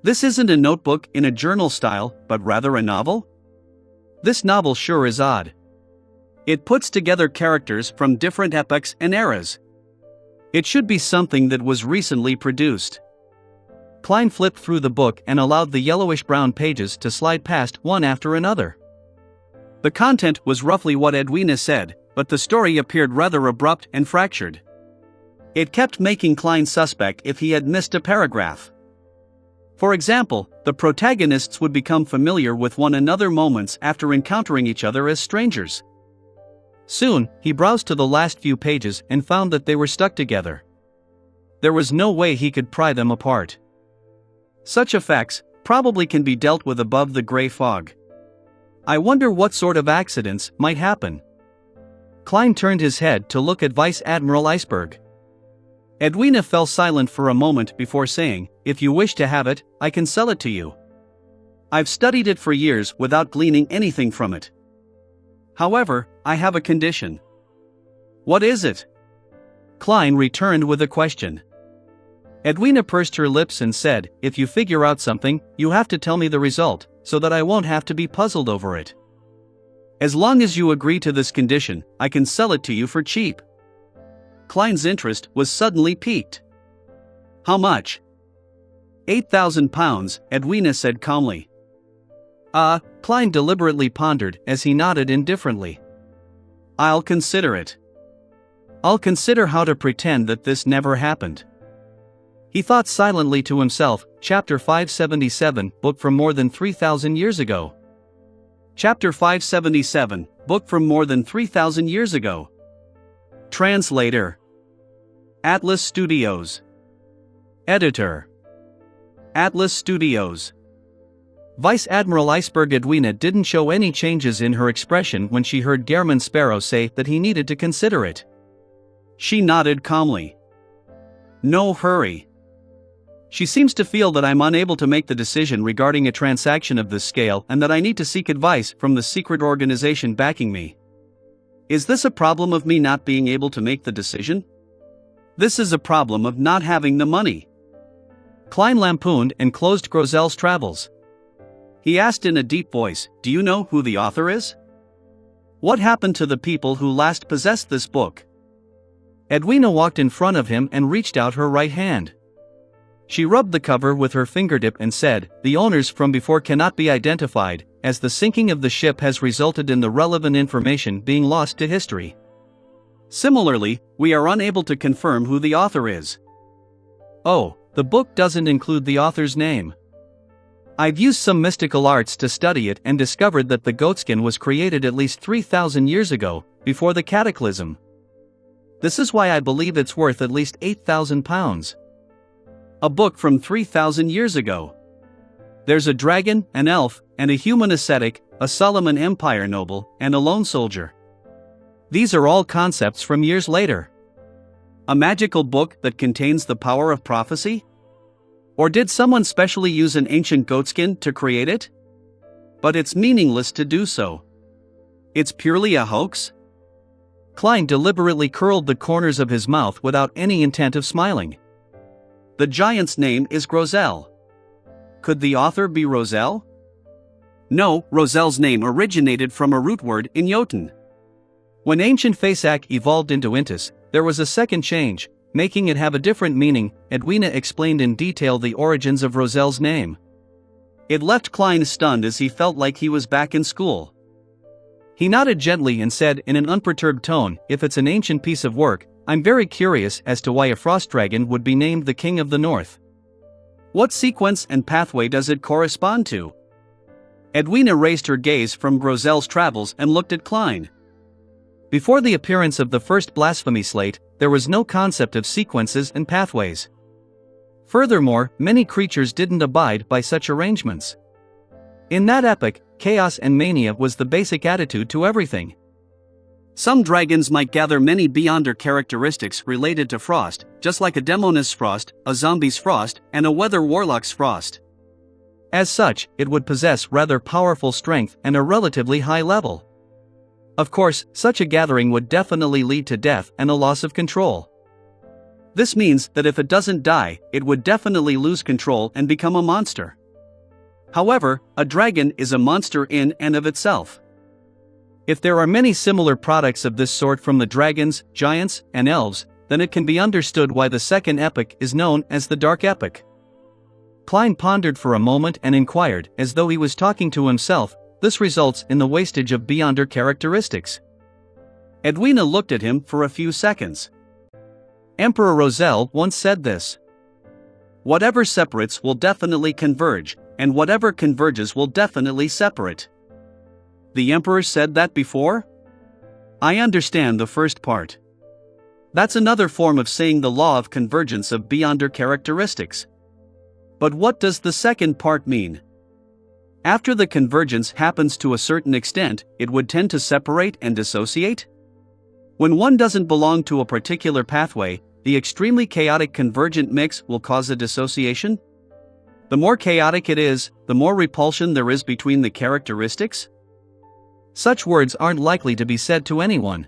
This isn't a notebook in a journal style, but rather a novel? This novel sure is odd. It puts together characters from different epochs and eras. It should be something that was recently produced. Klein flipped through the book and allowed the yellowish-brown pages to slide past one after another. The content was roughly what Edwina said, but the story appeared rather abrupt and fractured. It kept making Klein suspect if he had missed a paragraph. For example, the protagonists would become familiar with one another moments after encountering each other as strangers. Soon, he browsed to the last few pages and found that they were stuck together. There was no way he could pry them apart. Such effects probably can be dealt with above the gray fog. I wonder what sort of accidents might happen. Klein turned his head to look at Vice Admiral Iceberg. Edwina fell silent for a moment before saying, "If you wish to have it, I can sell it to you. I've studied it for years without gleaning anything from it. However, I have a condition." "What is it?" Klein returned with a question. Edwina pursed her lips and said, "If you figure out something, you have to tell me the result, so that I won't have to be puzzled over it. As long as you agree to this condition, I can sell it to you for cheap." Klein's interest was suddenly piqued. "How much?" £8,000, Edwina said calmly. Klein deliberately pondered as he nodded indifferently. "I'll consider it. I'll consider how to pretend that this never happened." He thought silently to himself, Chapter 577, book from more than 3,000 years ago. Chapter 577, book from more than 3,000 years ago. Translator: Atlas Studios. Editor: Atlas Studios. Vice Admiral Iceberg. Edwina didn't show any changes in her expression when she heard Gehrman Sparrow say that he needed to consider it. She nodded calmly. "No hurry. She seems to feel that I'm unable to make the decision regarding a transaction of this scale and that I need to seek advice from the secret organization backing me. Is this a problem of me not being able to make the decision? This is a problem of not having the money." Klein lampooned and closed Grozel's Travels. He asked in a deep voice, "Do you know who the author is? What happened to the people who last possessed this book?" Edwina walked in front of him and reached out her right hand. She rubbed the cover with her fingertip and said, "The owners from before cannot be identified, as the sinking of the ship has resulted in the relevant information being lost to history. Similarly, we are unable to confirm who the author is." "Oh, the book doesn't include the author's name. I've used some mystical arts to study it and discovered that the goatskin was created at least 3,000 years ago, before the cataclysm. This is why I believe it's worth at least £8,000. A book from 3,000 years ago. There's a dragon, an elf, and a human ascetic, a Solomon Empire noble, and a lone soldier. These are all concepts from years later. A magical book that contains the power of prophecy? Or did someone specially use an ancient goatskin to create it? But it's meaningless to do so. It's purely a hoax?" Klein deliberately curled the corners of his mouth without any intent of smiling. "The giant's name is Grozel. Could the author be Roselle?" "No, Roselle's name originated from a root word in Jotun. When ancient Fasak evolved into Intis, there was a second change, making it have a different meaning. Edwina explained in detail the origins of Roselle's name. It left Klein stunned as he felt like he was back in school. He nodded gently and said in an unperturbed tone, "If it's an ancient piece of work, I'm very curious as to why a frost dragon would be named the King of the North. What sequence and pathway does it correspond to?" Edwina raised her gaze from Roselle's travels and looked at Klein. Before the appearance of the first blasphemy slate, there was no concept of sequences and pathways. Furthermore, many creatures didn't abide by such arrangements. In that epoch, chaos and mania was the basic attitude to everything. Some dragons might gather many Beyonder characteristics related to frost, just like a Demoness frost, a zombie's frost, and a weather warlock's frost. As such, it would possess rather powerful strength and a relatively high level. Of course, such a gathering would definitely lead to death and a loss of control. This means that if it doesn't die, it would definitely lose control and become a monster. However, a dragon is a monster in and of itself. If there are many similar products of this sort from the dragons, giants, and elves, then it can be understood why the second epoch is known as the Dark Epoch. Klein pondered for a moment and inquired, as though he was talking to himself, "This results in the wastage of Beyonder characteristics?" Edwina looked at him for a few seconds. Emperor Roselle once said this. "Whatever separates will definitely converge, and whatever converges will definitely separate." The Emperor said that before? I understand the first part. That's another form of saying the law of convergence of Beyonder characteristics. But what does the second part mean? After the convergence happens to a certain extent, it would tend to separate and dissociate? When one doesn't belong to a particular pathway, the extremely chaotic convergent mix will cause a dissociation? The more chaotic it is, the more repulsion there is between the characteristics? Such words aren't likely to be said to anyone.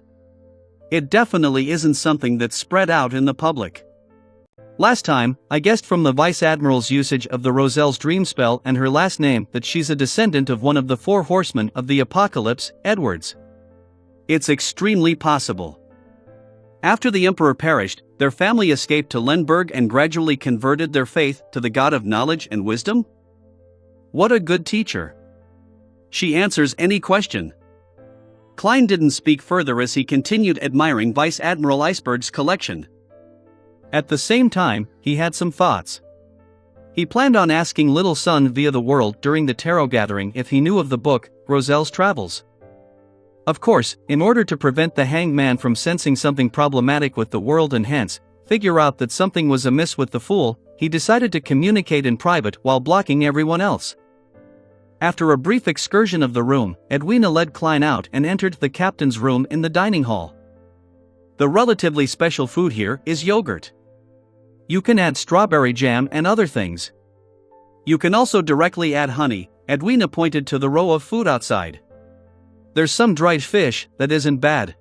It definitely isn't something that's spread out in the public. Last time, I guessed from the Vice Admiral's usage of the Roselle's dream spell and her last name that she's a descendant of one of the four horsemen of the apocalypse, Edwards. It's extremely possible. After the Emperor perished, their family escaped to Lemberg and gradually converted their faith to the God of knowledge and wisdom? What a good teacher. She answers any question. Klein didn't speak further as he continued admiring Vice Admiral Iceberg's collection. At the same time, he had some thoughts. He planned on asking Little Sun via the world during the tarot gathering if he knew of the book, Roselle's Travels. Of course, in order to prevent the hanged man from sensing something problematic with the world and hence figure out that something was amiss with the fool, he decided to communicate in private while blocking everyone else. After a brief excursion of the room, Edwina led Klein out and entered the captain's room in the dining hall. The relatively special food here is yogurt. You can add strawberry jam and other things. You can also directly add honey. Edwina pointed to the row of food outside. There's some dried fish that isn't bad.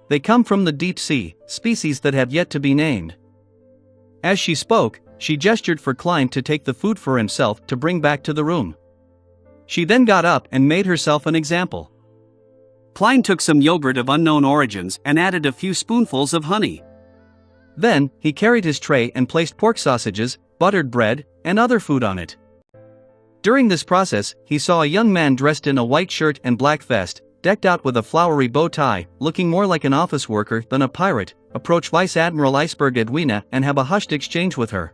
They come from the deep sea, species that have yet to be named. As she spoke, she gestured for Klein to take the food for himself to bring back to the room. She then got up and made herself an example. Klein took some yogurt of unknown origins and added a few spoonfuls of honey. Then, he carried his tray and placed pork sausages, buttered bread, and other food on it. During this process, he saw a young man dressed in a white shirt and black vest, decked out with a flowery bow tie, looking more like an office worker than a pirate, approach Vice Admiral Iceberg Edwina and have a hushed exchange with her.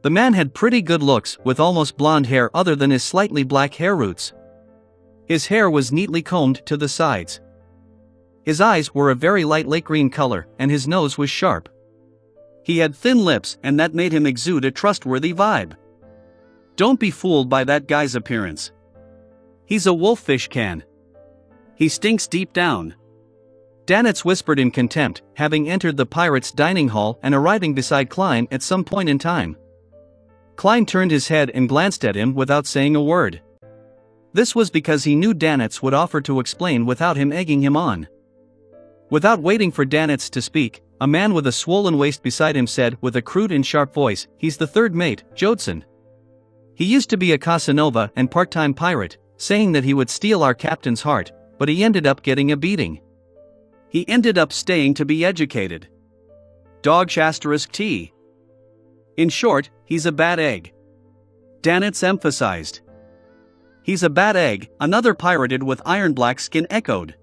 The man had pretty good looks, with almost blonde hair other than his slightly black hair roots. His hair was neatly combed to the sides. His eyes were a very light light green color, and his nose was sharp. He had thin lips, and that made him exude a trustworthy vibe. Don't be fooled by that guy's appearance. He's a wolffish can. He stinks deep down. Danitz whispered in contempt, having entered the pirate's dining hall and arriving beside Klein at some point in time. Klein turned his head and glanced at him without saying a word. This was because he knew Danitz would offer to explain without him egging him on. Without waiting for Danitz to speak, a man with a swollen waist beside him said with a crude and sharp voice, "He's the third mate, Jodson. He used to be a Casanova and part-time pirate, saying that he would steal our captain's heart, but he ended up getting a beating. He ended up staying to be educated. Dog*T. In short, he's a bad egg. Danitz emphasized. He's a bad egg, another pirated with iron-black skin echoed.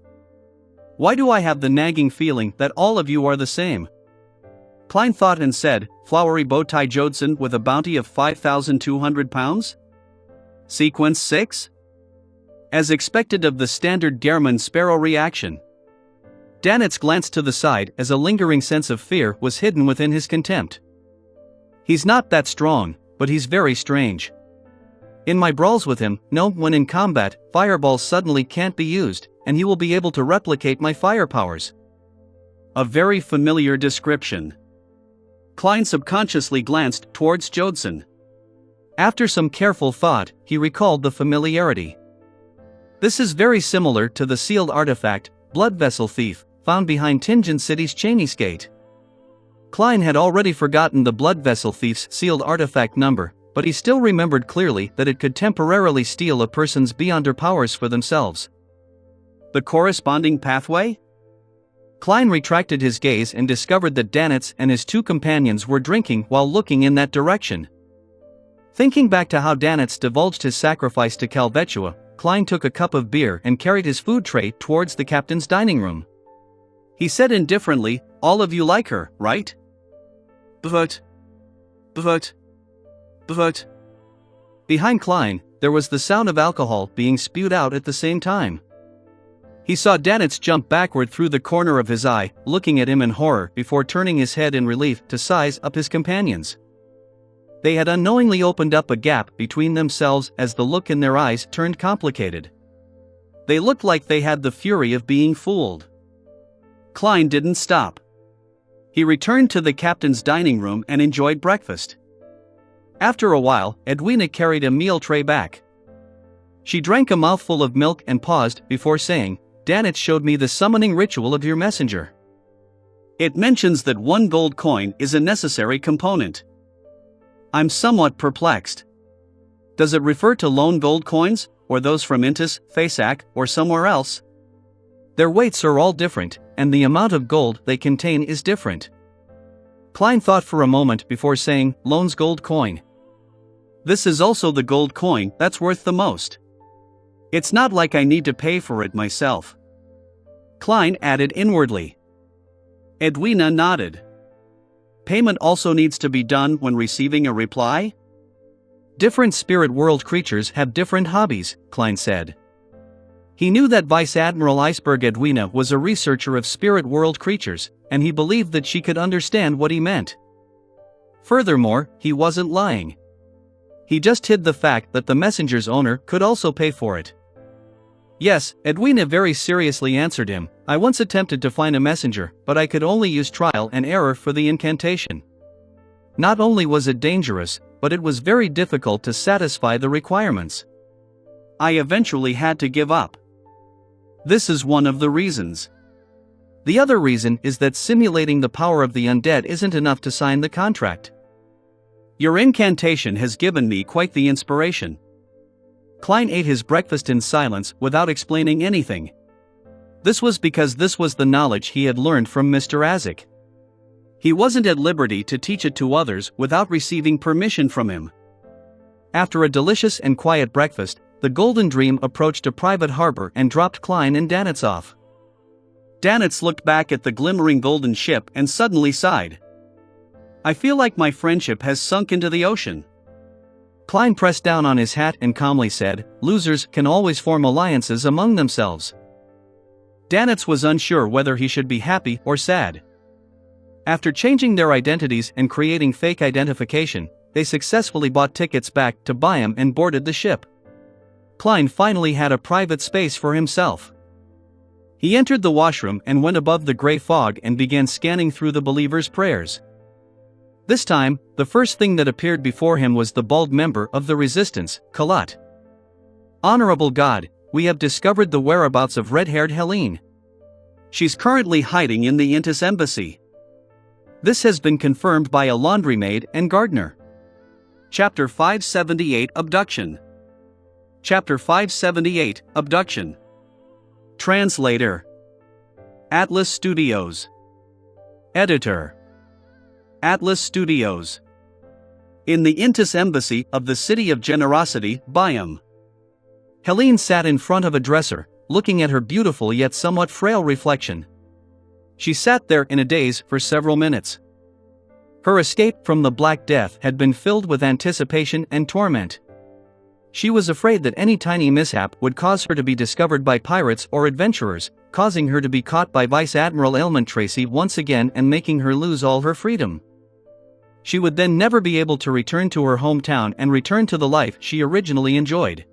Why do I have the nagging feeling that all of you are the same? Klein thought and said, flowery bow-tie Jodson with a bounty of 5,200 pounds? Sequence 6? As expected of the standard German Sparrow reaction. Danitz glanced to the side as a lingering sense of fear was hidden within his contempt. He's not that strong, but he's very strange. In my brawls with him, no, when in combat, fireballs suddenly can't be used, and he will be able to replicate my fire powers. A very familiar description. Klein subconsciously glanced towards Jodson. After some careful thought, he recalled the familiarity. This is very similar to the sealed artifact, Blood Vessel Thief, found behind Tingen City's Chainisgate. Klein had already forgotten the Blood Vessel Thief's sealed artifact number, but he still remembered clearly that it could temporarily steal a person's beyonder powers for themselves. The corresponding pathway? Klein retracted his gaze and discovered that Danitz and his two companions were drinking while looking in that direction. Thinking back to how Danitz divulged his sacrifice to Calvetua, Klein took a cup of beer and carried his food tray towards the captain's dining room. He said indifferently, all of you like her, right? But. Behind Klein, there was the sound of alcohol being spewed out at the same time. He saw Danitz jump backward through the corner of his eye, looking at him in horror before turning his head in relief to size up his companions. They had unknowingly opened up a gap between themselves as the look in their eyes turned complicated. They looked like they had the fury of being fooled. Klein didn't stop. He returned to the captain's dining room and enjoyed breakfast. After a while, Edwina carried a meal tray back. She drank a mouthful of milk and paused before saying, Danitz showed me the summoning ritual of your messenger. It mentions that 1 gold coin is a necessary component. I'm somewhat perplexed. Does it refer to lone gold coins, or those from Intis, Fasak, or somewhere else? Their weights are all different, and the amount of gold they contain is different. Klein thought for a moment before saying, Lone's gold coin. This is also the gold coin that's worth the most. It's not like I need to pay for it myself. Klein added inwardly. Edwina nodded. Payment also needs to be done when receiving a reply? Different spirit world creatures have different hobbies, Klein said. He knew that Vice Admiral Iceberg Edwina was a researcher of spirit world creatures, and he believed that she could understand what he meant. Furthermore, he wasn't lying. He just hid the fact that the messenger's owner could also pay for it. Yes, Edwina very seriously answered him, I once attempted to find a messenger, but I could only use trial and error for the incantation. Not only was it dangerous, but it was very difficult to satisfy the requirements. I eventually had to give up. This is one of the reasons. The other reason is that simulating the power of the undead isn't enough to sign the contract. Your incantation has given me quite the inspiration. Klein ate his breakfast in silence without explaining anything. This was because this was the knowledge he had learned from Mr. Azik. He wasn't at liberty to teach it to others without receiving permission from him. After a delicious and quiet breakfast, the Golden Dream approached a private harbor and dropped Klein and Danitz off. Danitz looked back at the glimmering golden ship and suddenly sighed. I feel like my friendship has sunk into the ocean. Klein pressed down on his hat and calmly said, losers can always form alliances among themselves. Danitz was unsure whether he should be happy or sad. After changing their identities and creating fake identification, they successfully bought tickets back to Byam and boarded the ship. Klein finally had a private space for himself. He entered the washroom and went above the gray fog and began scanning through the believer's prayers. This time, the first thing that appeared before him was the bald member of the resistance, Kalat. Honorable God, we have discovered the whereabouts of red-haired Helene. She's currently hiding in the Intis embassy. This has been confirmed by a laundrymaid and gardener. Chapter 578 Abduction. Chapter 578 Abduction. Translator. Atlas Studios. Editor. Atlas Studios. In the Intis Embassy of the City of Generosity, Byam. Helene sat in front of a dresser, looking at her beautiful yet somewhat frail reflection. She sat there in a daze for several minutes. Her escape from the Black Death had been filled with anticipation and torment. She was afraid that any tiny mishap would cause her to be discovered by pirates or adventurers, causing her to be caught by Vice Admiral Aylmont Tracy once again and making her lose all her freedom. She would then never be able to return to her hometown and return to the life she originally enjoyed.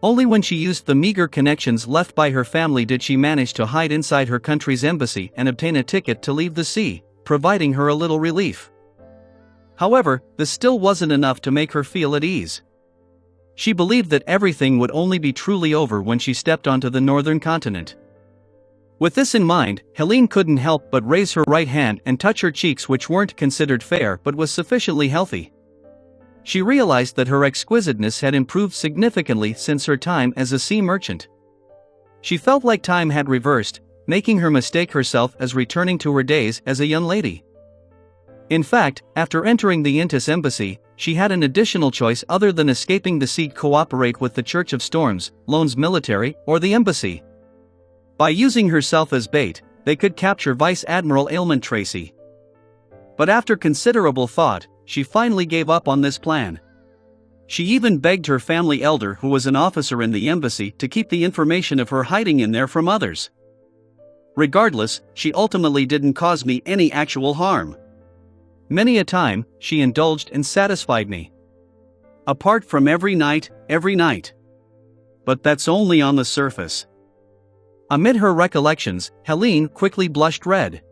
Only when she used the meager connections left by her family did she manage to hide inside her country's embassy and obtain a ticket to leave the sea, providing her a little relief. However, this still wasn't enough to make her feel at ease. She believed that everything would only be truly over when she stepped onto the northern continent. With this in mind, Helene couldn't help but raise her right hand and touch her cheeks, which weren't considered fair but was sufficiently healthy. She realized that her exquisiteness had improved significantly since her time as a sea merchant. She felt like time had reversed, making her mistake herself as returning to her days as a young lady. In fact, after entering the Intis Embassy, she had an additional choice other than escaping the sea: cooperate with the Church of Storms, Loan's military, or the embassy. By using herself as bait, they could capture Vice Admiral Aylmont Tracy. But after considerable thought, she finally gave up on this plan. She even begged her family elder, who was an officer in the embassy, to keep the information of her hiding in there from others. Regardless, she ultimately didn't cause me any actual harm. Many a time, she indulged and satisfied me. Apart from every night. But that's only on the surface. Amid her recollections, Helene quickly blushed red.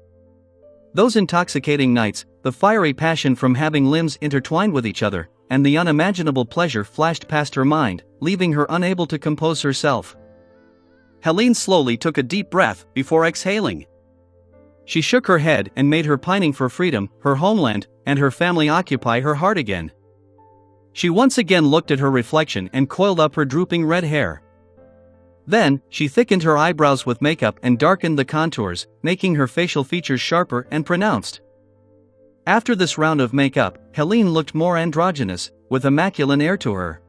Those intoxicating nights, the fiery passion from having limbs intertwined with each other, and the unimaginable pleasure flashed past her mind, leaving her unable to compose herself. Helene slowly took a deep breath before exhaling. She shook her head and made her pining for freedom, her homeland, and her family occupy her heart again. She once again looked at her reflection and coiled up her drooping red hair. Then, she thickened her eyebrows with makeup and darkened the contours, making her facial features sharper and pronounced. After this round of makeup, Helene looked more androgynous, with a masculine air to her.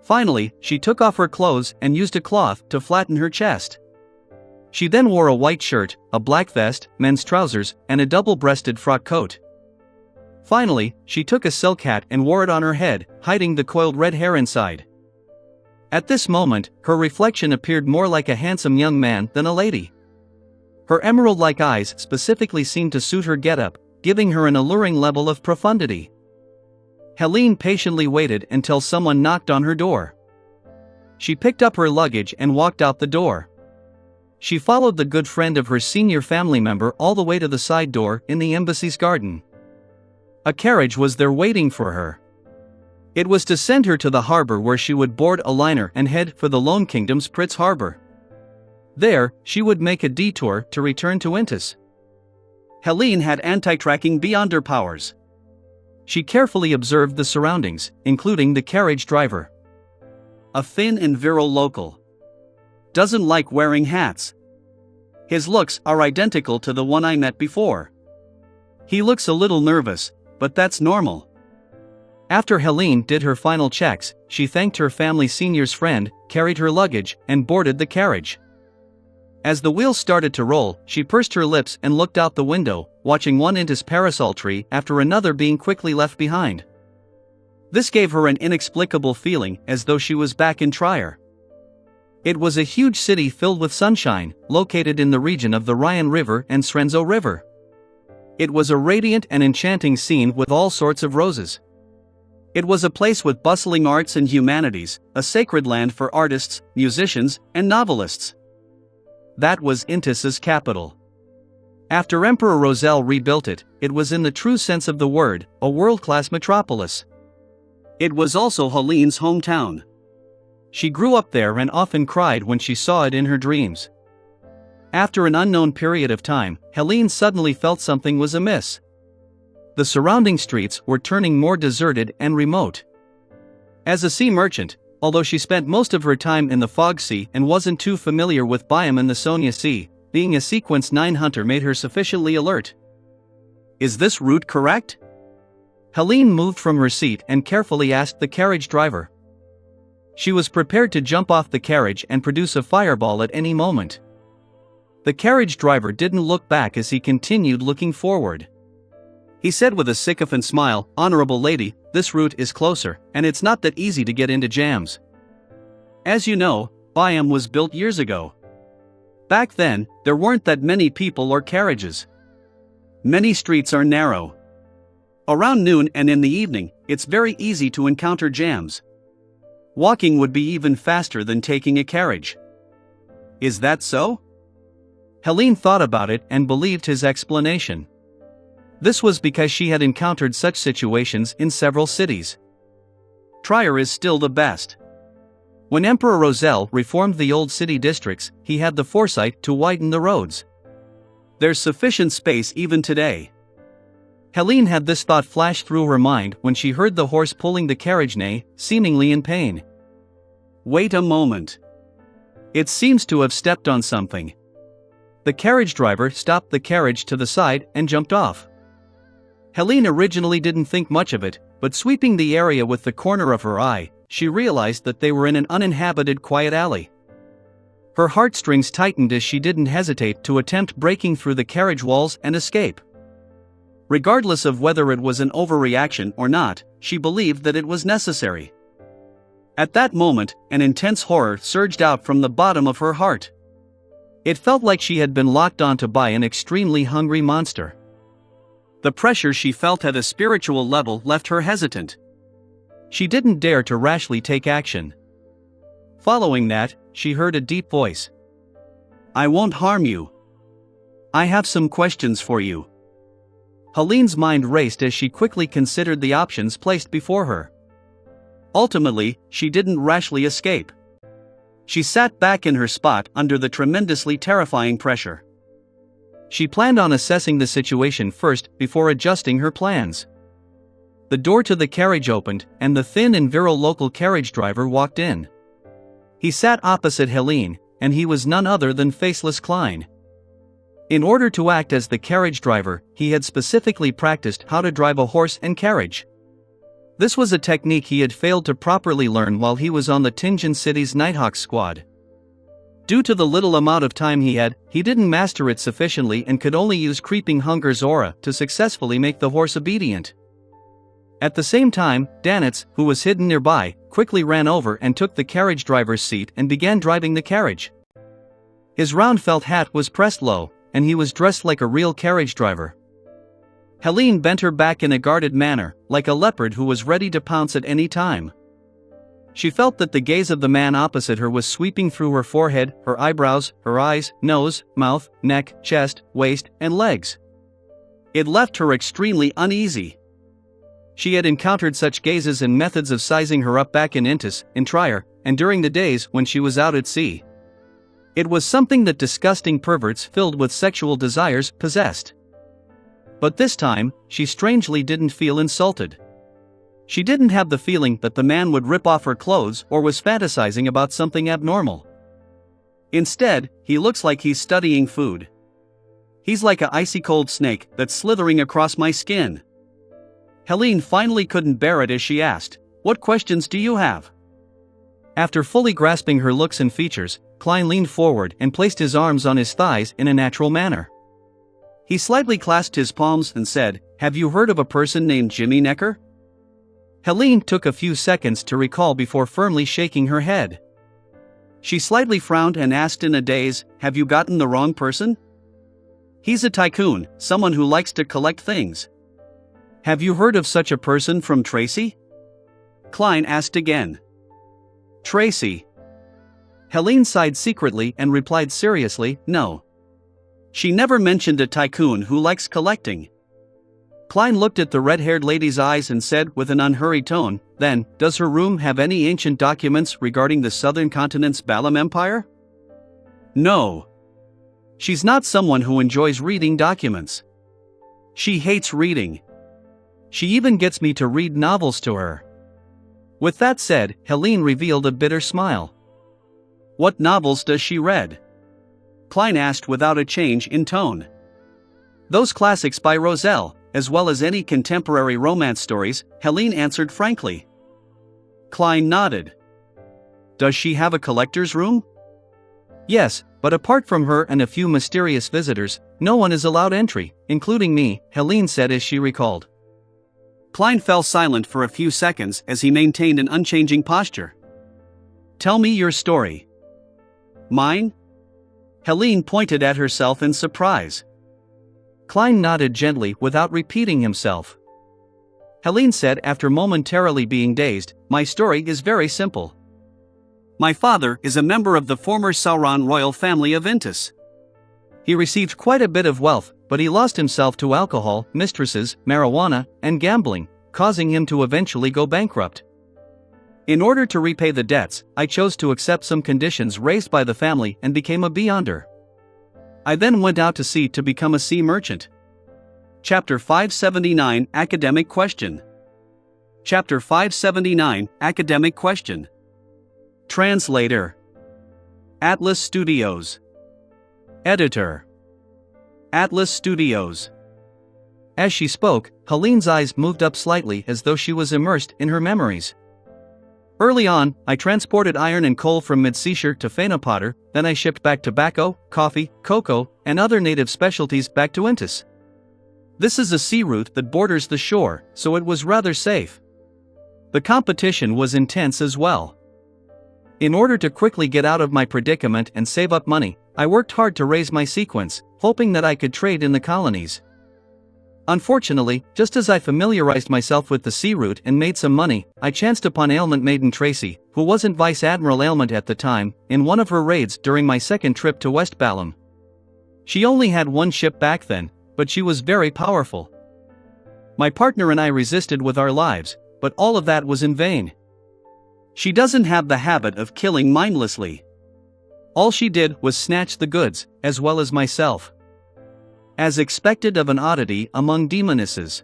Finally, she took off her clothes and used a cloth to flatten her chest. She then wore a white shirt, a black vest, men's trousers, and a double-breasted frock coat. Finally, she took a silk hat and wore it on her head, hiding the coiled red hair inside. At this moment, her reflection appeared more like a handsome young man than a lady. Her emerald-like eyes specifically seemed to suit her getup, giving her an alluring level of profundity. Helene patiently waited until someone knocked on her door. She picked up her luggage and walked out the door. She followed the good friend of her senior family member all the way to the side door in the embassy's garden. A carriage was there waiting for her. It was to send her to the harbor, where she would board a liner and head for the Lone Kingdom's Pritz Harbor. There, she would make a detour to return to Intis. Helene had anti-tracking beyond her powers. She carefully observed the surroundings, including the carriage driver. A thin and virile local. Doesn't like wearing hats. His looks are identical to the one I met before. He looks a little nervous, but that's normal. After Helene did her final checks, she thanked her family senior's friend, carried her luggage, and boarded the carriage. As the wheels started to roll, she pursed her lips and looked out the window, watching one Intis parasol tree after another being quickly left behind. This gave her an inexplicable feeling, as though she was back in Trier. It was a huge city filled with sunshine, located in the region of the Rhine River and Srenzo River. It was a radiant and enchanting scene with all sorts of roses. It was a place with bustling arts and humanities, a sacred land for artists, musicians, and novelists. That was Intis's capital. After Emperor Roselle rebuilt it, it was in the true sense of the word, a world-class metropolis. It was also Helene's hometown. She grew up there and often cried when she saw it in her dreams. After an unknown period of time, Helene suddenly felt something was amiss. The surrounding streets were turning more deserted and remote. As a sea merchant, although she spent most of her time in the Fog Sea and wasn't too familiar with Byam and the Sonia Sea, being a Sequence 9 hunter made her sufficiently alert. Is this route correct? Helene moved from her seat and carefully asked the carriage driver. She was prepared to jump off the carriage and produce a fireball at any moment. The carriage driver didn't look back as he continued looking forward. He said with a sycophant smile, "Honorable lady, this route is closer, and it's not that easy to get into jams. As you know, Byam was built years ago. Back then, there weren't that many people or carriages. Many streets are narrow. Around noon and in the evening, it's very easy to encounter jams. Walking would be even faster than taking a carriage." Is that so? Helene thought about it and believed his explanation. This was because she had encountered such situations in several cities. Trier is still the best. When Emperor Roselle reformed the old city districts, he had the foresight to widen the roads. There's sufficient space even today. Helene had this thought flash through her mind when she heard the horse pulling the carriage neigh, seemingly in pain. Wait a moment. It seems to have stepped on something. The carriage driver stopped the carriage to the side and jumped off. Helene originally didn't think much of it, but sweeping the area with the corner of her eye, she realized that they were in an uninhabited quiet alley. Her heartstrings tightened as she didn't hesitate to attempt breaking through the carriage walls and escape. Regardless of whether it was an overreaction or not, she believed that it was necessary. At that moment, an intense horror surged out from the bottom of her heart. It felt like she had been locked onto by an extremely hungry monster. The pressure she felt at a spiritual level left her hesitant. She didn't dare to rashly take action. Following that, she heard a deep voice. "I won't harm you. I have some questions for you." Helene's mind raced as she quickly considered the options placed before her. Ultimately, she didn't rashly escape. She sat back in her spot under the tremendously terrifying pressure. She planned on assessing the situation first before adjusting her plans. The door to the carriage opened, and the thin and virile local carriage driver walked in. He sat opposite Helene, and he was none other than Faceless Klein. In order to act as the carriage driver, he had specifically practiced how to drive a horse and carriage. This was a technique he had failed to properly learn while he was on the Tingen City's Nighthawk squad. Due to the little amount of time he had, he didn't master it sufficiently and could only use Creeping Hunger's aura to successfully make the horse obedient. At the same time, Danitz, who was hidden nearby, quickly ran over and took the carriage driver's seat and began driving the carriage. His round felt hat was pressed low, and he was dressed like a real carriage driver. Helene bent her back in a guarded manner, like a leopard who was ready to pounce at any time. She felt that the gaze of the man opposite her was sweeping through her forehead, her eyebrows, her eyes, nose, mouth, neck, chest, waist, and legs. It left her extremely uneasy. She had encountered such gazes and methods of sizing her up back in Intis, in Trier, and during the days when she was out at sea. It was something that disgusting perverts filled with sexual desires possessed. But this time, she strangely didn't feel insulted. She didn't have the feeling that the man would rip off her clothes or was fantasizing about something abnormal. Instead, he looks like he's studying food. He's like an icy cold snake that's slithering across my skin. Helene finally couldn't bear it as she asked, "What questions do you have?" After fully grasping her looks and features, Klein leaned forward and placed his arms on his thighs in a natural manner. He slightly clasped his palms and said, "Have you heard of a person named Jimmy Necker?" Helene took a few seconds to recall before firmly shaking her head. She slightly frowned and asked in a daze, "Have you gotten the wrong person? He's a tycoon, someone who likes to collect things." "Have you heard of such a person from Tracy?" Klein asked again. "Tracy?" Helene sighed secretly and replied seriously, "No. She never mentioned a tycoon who likes collecting." Klein looked at the red-haired lady's eyes and said with an unhurried tone, "Then, does her room have any ancient documents regarding the southern continent's Balam Empire?" "No. She's not someone who enjoys reading documents. She hates reading. She even gets me to read novels to her." With that said, Helene revealed a bitter smile. "What novels does she read?" Klein asked without a change in tone. "Those classics by Roselle, as well as any contemporary romance stories, Helene answered frankly. Klein nodded. Does she have a collector's room? Yes, but apart from her and a few mysterious visitors, no one is allowed entry, including me, Helene said as she recalled. Klein fell silent for a few seconds as he maintained an unchanging posture. Tell me your story. Mine? Helene pointed at herself in surprise. Klein nodded gently without repeating himself. Helene said after momentarily being dazed, my story is very simple. My father is a member of the former Sauron royal family of Intis. He received quite a bit of wealth, but he lost himself to alcohol, mistresses, marijuana, and gambling, causing him to eventually go bankrupt. In order to repay the debts, I chose to accept some conditions raised by the family and became a beyonder. I then went out to sea to become a sea merchant. Chapter 579 Academic Question. Chapter 579 Academic Question. Translator. Atlas Studios. Editor. Atlas Studios. As she spoke, Helene's eyes moved up slightly as though she was immersed in her memories. Early on, I transported iron and coal from Midseashire to Fanapotter, then I shipped back tobacco, coffee, cocoa, and other native specialties back to Intis. This is a sea route that borders the shore, so it was rather safe. The competition was intense as well. In order to quickly get out of my predicament and save up money, I worked hard to raise my sequence, hoping that I could trade in the colonies. Unfortunately, just as I familiarized myself with the sea route and made some money, I chanced upon Ailment Maiden Tracy, who wasn't Vice Admiral Ailment at the time, in one of her raids during my second trip to West Balham. She only had one ship back then, but she was very powerful. My partner and I resisted with our lives, but all of that was in vain. She doesn't have the habit of killing mindlessly. All she did was snatch the goods, as well as myself. As expected of an oddity among demonesses.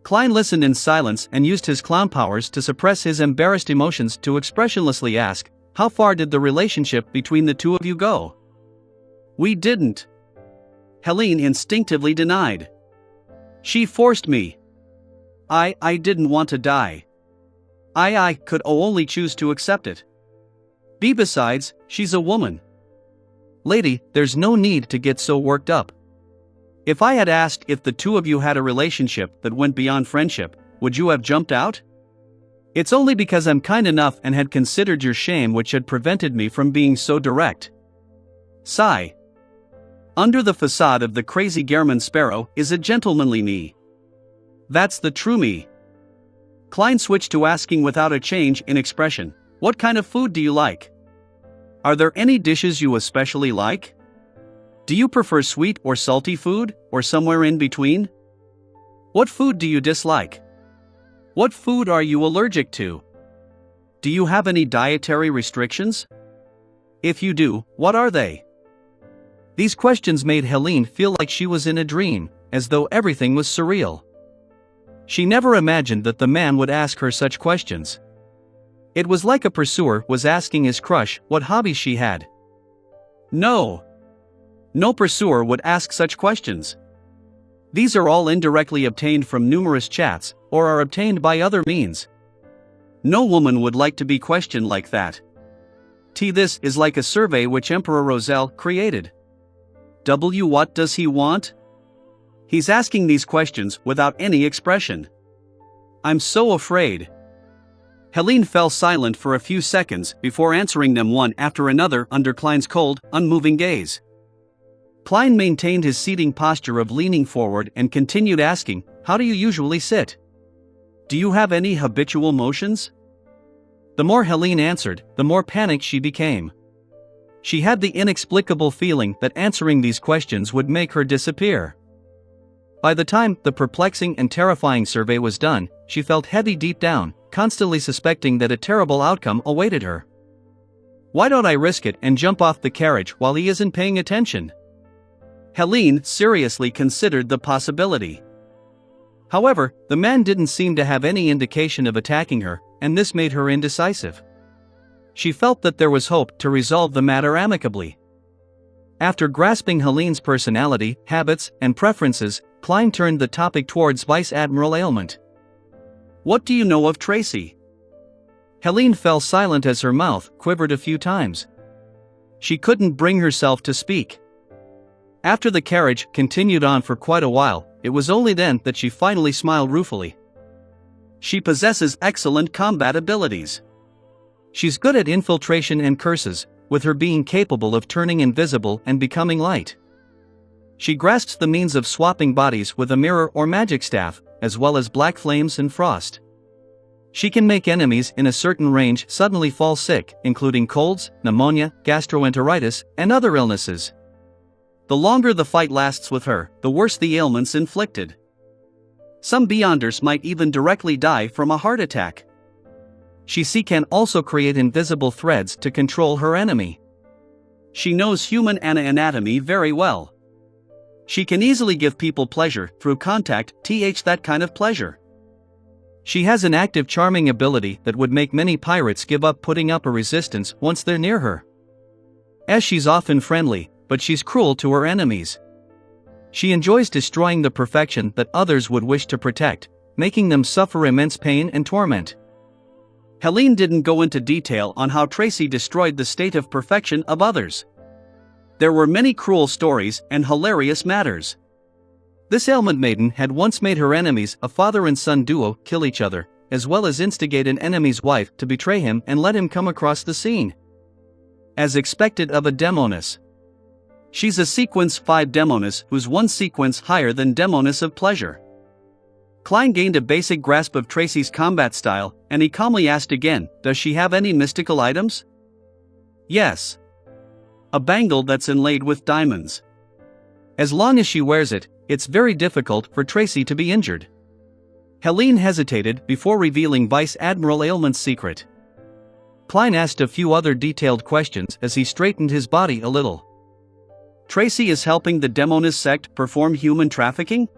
Klein listened in silence and used his clown powers to suppress his embarrassed emotions to expressionlessly ask, how far did the relationship between the two of you go? We didn't. Helene instinctively denied. She forced me. I didn't want to die. I could only choose to accept it. Besides, she's a woman. Lady, there's no need to get so worked up. If I had asked if the two of you had a relationship that went beyond friendship, would you have jumped out? It's only because I'm kind enough and had considered your shame which had prevented me from being so direct. Sigh. Under the facade of the crazy Gehrman Sparrow is a gentlemanly me. That's the true me. Klein switched to asking without a change in expression, what kind of food do you like? Are there any dishes you especially like? Do you prefer sweet or salty food, or somewhere in between? What food do you dislike? What food are you allergic to? Do you have any dietary restrictions? If you do, what are they? These questions made Helene feel like she was in a dream, as though everything was surreal. She never imagined that the man would ask her such questions. It was like a pursuer was asking his crush what hobbies she had. No pursuer would ask such questions. These are all indirectly obtained from numerous chats, or are obtained by other means. No woman would like to be questioned like that. This is like a survey which Emperor Roselle created. What does he want? He's asking these questions without any expression. I'm so afraid. Helene fell silent for a few seconds before answering them one after another under Klein's cold, unmoving gaze. Klein maintained his seating posture of leaning forward and continued asking, how do you usually sit? Do you have any habitual motions? The more Helene answered, the more panicked she became. She had the inexplicable feeling that answering these questions would make her disappear. By the time the perplexing and terrifying survey was done, she felt heavy deep down, constantly suspecting that a terrible outcome awaited her. Why don't I risk it and jump off the carriage while he isn't paying attention? Helene seriously considered the possibility. However, the man didn't seem to have any indication of attacking her, and this made her indecisive. She felt that there was hope to resolve the matter amicably. After grasping Helene's personality, habits, and preferences, Klein turned the topic towards Vice Admiral Aylmont. "What do you know of Tracy?" Helene fell silent as her mouth quivered a few times. She couldn't bring herself to speak. After the carriage continued on for quite a while, it was only then that she finally smiled ruefully. "She possesses excellent combat abilities. She's good at infiltration and curses, with her being capable of turning invisible and becoming light. She grasps the means of swapping bodies with a mirror or magic staff, as well as black flames and frost. She can make enemies in a certain range suddenly fall sick, including colds, pneumonia, gastroenteritis, and other illnesses. The longer the fight lasts with her, the worse the ailments inflicted. Some Beyonders might even directly die from a heart attack. She can also create invisible threads to control her enemy. She knows human anatomy very well. She can easily give people pleasure through contact, that kind of pleasure. She has an active charming ability that would make many pirates give up putting up a resistance once they're near her. As she's often friendly, but she's cruel to her enemies. She enjoys destroying the perfection that others would wish to protect, making them suffer immense pain and torment." Helene didn't go into detail on how Tracy destroyed the state of perfection of others. There were many cruel stories and hilarious matters. This ailment maiden had once made her enemies, a father and son duo, kill each other, as well as instigate an enemy's wife to betray him and let him come across the scene. As expected of a Demoness. She's a sequence 5 Demoness who's one sequence higher than Demoness of Pleasure. Klein gained a basic grasp of Tracy's combat style, and he calmly asked again, "Does she have any mystical items?" "Yes. A bangle that's inlaid with diamonds. As long as she wears it, it's very difficult for Tracy to be injured." Helene hesitated before revealing Vice Admiral Aylmont's secret. Klein asked a few other detailed questions as he straightened his body a little. "Tracy is helping the Demoness sect perform human trafficking?"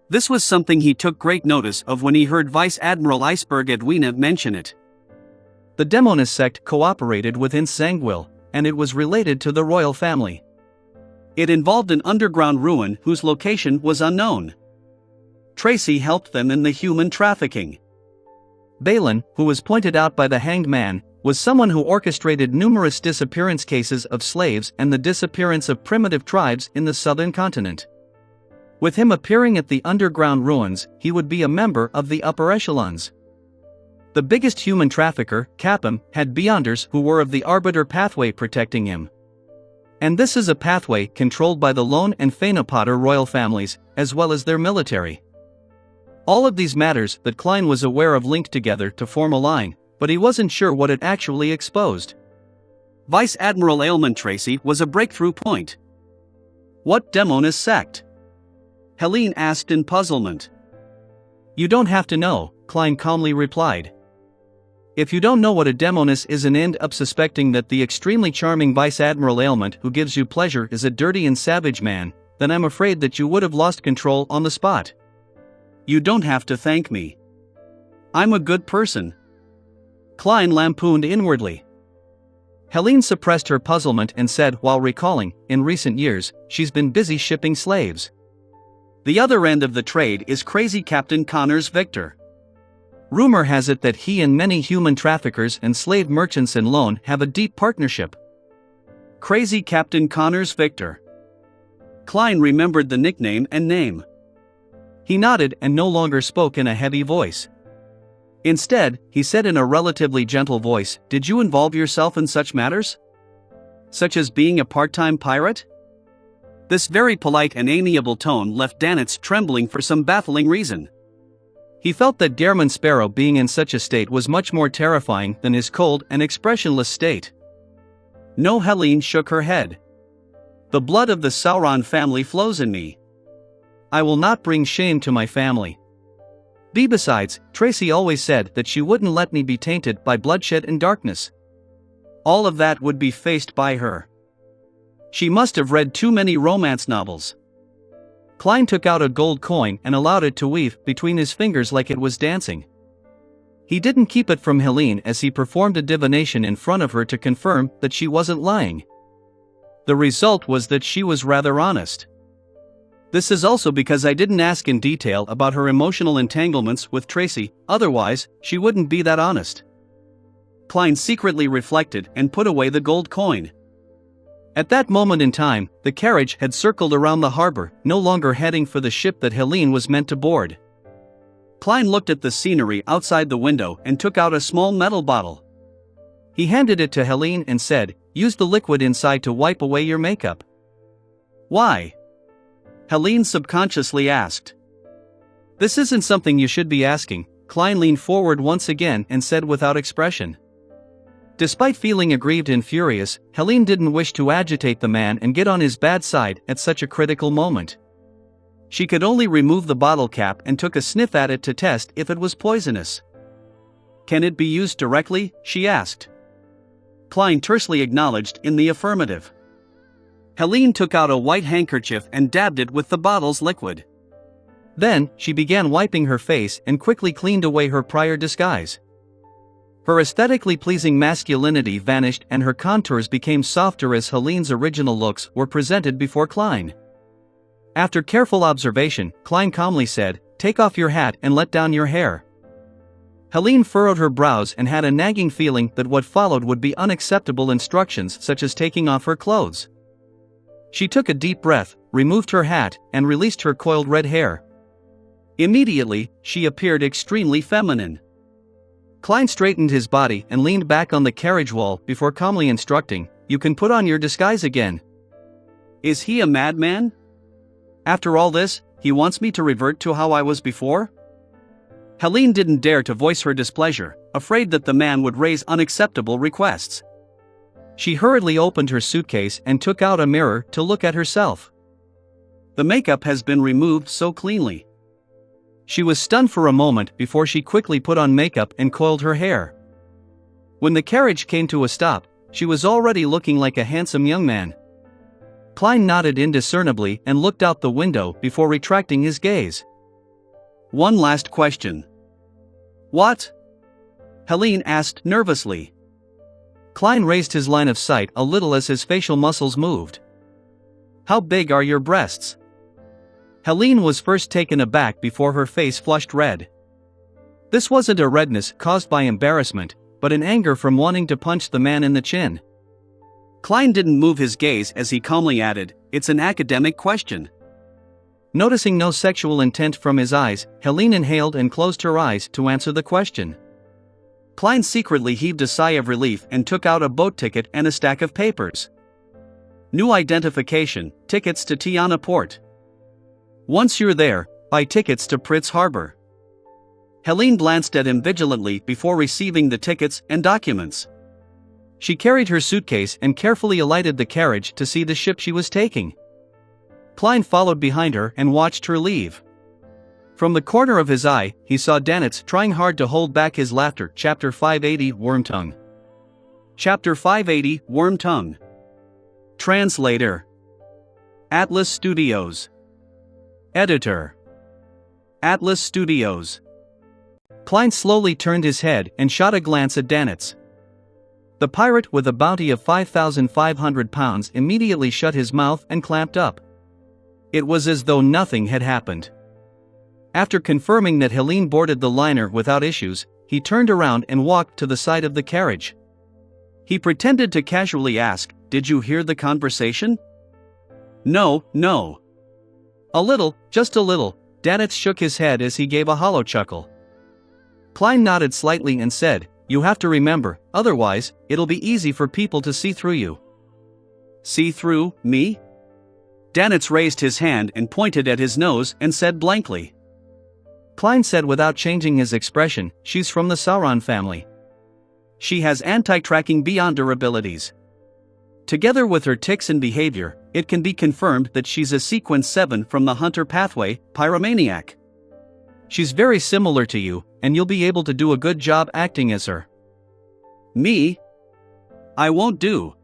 This was something he took great notice of when he heard Vice Admiral Iceberg Edwina mention it. The Demoness sect cooperated with Insangwil, and it was related to the royal family. It involved an underground ruin whose location was unknown. Tracy helped them in the human trafficking. Balin, who was pointed out by the Hanged Man, was someone who orchestrated numerous disappearance cases of slaves and the disappearance of primitive tribes in the southern continent. With him appearing at the underground ruins, he would be a member of the upper echelons. The biggest human trafficker, Capum, had Beyonders who were of the Arbiter pathway protecting him. And this is a pathway controlled by the Lone and Phaenopotter royal families, as well as their military. All of these matters that Klein was aware of linked together to form a line, but he wasn't sure what it actually exposed. Vice Admiral Aylmont Tracy was a breakthrough point. "What Demoness sect?" Helene asked in puzzlement. "You don't have to know," Klein calmly replied. "If you don't know what a Demoness is and end up suspecting that the extremely charming Vice Admiral Aylmont who gives you pleasure is a dirty and savage man, then I'm afraid that you would have lost control on the spot. You don't have to thank me. I'm a good person." Klein lampooned inwardly. Helene suppressed her puzzlement and said while recalling, in recent years, she's been busy shipping slaves. The other end of the trade is crazy Captain Connors Victor. Rumor has it that he and many human traffickers and slave merchants in Lone have a deep partnership. Crazy Captain Connors Victor. Klein remembered the nickname and name. He nodded and no longer spoke in a heavy voice. Instead, he said in a relatively gentle voice, "Did you involve yourself in such matters? Such as being a part-time pirate?" This very polite and amiable tone left Danitz trembling for some baffling reason. He felt that Gehrman Sparrow being in such a state was much more terrifying than his cold and expressionless state. No, Helene shook her head. "The blood of the Sauron family flows in me. I will not bring shame to my family. Besides, Tracy always said that she wouldn't let me be tainted by bloodshed and darkness. All of that would be faced by her. She must have read too many romance novels." Klein took out a gold coin and allowed it to weave between his fingers like it was dancing. He didn't keep it from Helene as he performed a divination in front of her to confirm that she wasn't lying. The result was that she was rather honest. This is also because I didn't ask in detail about her emotional entanglements with Tracy, otherwise, she wouldn't be that honest. Klein secretly reflected and put away the gold coin. At that moment in time, the carriage had circled around the harbor, no longer heading for the ship that Helene was meant to board. Klein looked at the scenery outside the window and took out a small metal bottle. He handed it to Helene and said, "Use the liquid inside to wipe away your makeup." "Why?" Helene subconsciously asked. "This isn't something you should be asking," Klein leaned forward once again and said without expression. Despite feeling aggrieved and furious, Helene didn't wish to agitate the man and get on his bad side at such a critical moment. She could only remove the bottle cap and took a sniff at it to test if it was poisonous. "Can it be used directly?" she asked. Klein tersely acknowledged in the affirmative. Helene took out a white handkerchief and dabbed it with the bottle's liquid. Then, she began wiping her face and quickly cleaned away her prior disguise. Her aesthetically pleasing masculinity vanished and her contours became softer as Helene's original looks were presented before Klein. After careful observation, Klein calmly said, "Take off your hat and let down your hair." Helene furrowed her brows and had a nagging feeling that what followed would be unacceptable instructions such as taking off her clothes. She took a deep breath, removed her hat, and released her coiled red hair. Immediately, she appeared extremely feminine. Klein straightened his body and leaned back on the carriage wall before calmly instructing, "You can put on your disguise again." Is he a madman? After all this, he wants me to revert to how I was before? Helene didn't dare to voice her displeasure, afraid that the man would raise unacceptable requests. She hurriedly opened her suitcase and took out a mirror to look at herself. The makeup has been removed so cleanly. She was stunned for a moment before she quickly put on makeup and coiled her hair. When the carriage came to a stop, she was already looking like a handsome young man. Klein nodded indiscernibly and looked out the window before retracting his gaze. "One last question." "What?" Helene asked nervously. Klein raised his line of sight a little as his facial muscles moved. "How big are your breasts?" Helene was first taken aback before her face flushed red. This wasn't a redness caused by embarrassment, but an anger from wanting to punch the man in the chin. Klein didn't move his gaze as he calmly added, "It's an academic question." Noticing no sexual intent from his eyes, Helene inhaled and closed her eyes to answer the question. Klein secretly heaved a sigh of relief and took out a boat ticket and a stack of papers. New identification, tickets to Tiana Port. Once you're there, buy tickets to Pritz Harbor. Helene glanced at him vigilantly before receiving the tickets and documents. She carried her suitcase and carefully alighted the carriage to see the ship she was taking. Klein followed behind her and watched her leave. From the corner of his eye, he saw Danitz trying hard to hold back his laughter. Chapter 580 Wormtongue. Chapter 580 Wormtongue. Translator. Atlas Studios. Editor. Atlas Studios. Klein slowly turned his head and shot a glance at Danitz. The pirate with a bounty of 5,500 pounds immediately shut his mouth and clamped up. It was as though nothing had happened. After confirming that Helene boarded the liner without issues, he turned around and walked to the side of the carriage. He pretended to casually ask, "Did you hear the conversation?" No. "A little, just a little," Danitz shook his head as he gave a hollow chuckle. Klein nodded slightly and said, "You have to remember, otherwise, it'll be easy for people to see through you." "See through me?" Danitz raised his hand and pointed at his nose and said blankly. Klein said without changing his expression, "She's from the Sauron family. She has anti-tracking beyond her abilities. Together with her tics and behavior, it can be confirmed that she's a Sequence 7 from the Hunter Pathway, Pyromaniac. She's very similar to you, and you'll be able to do a good job acting as her." "Me? I won't do.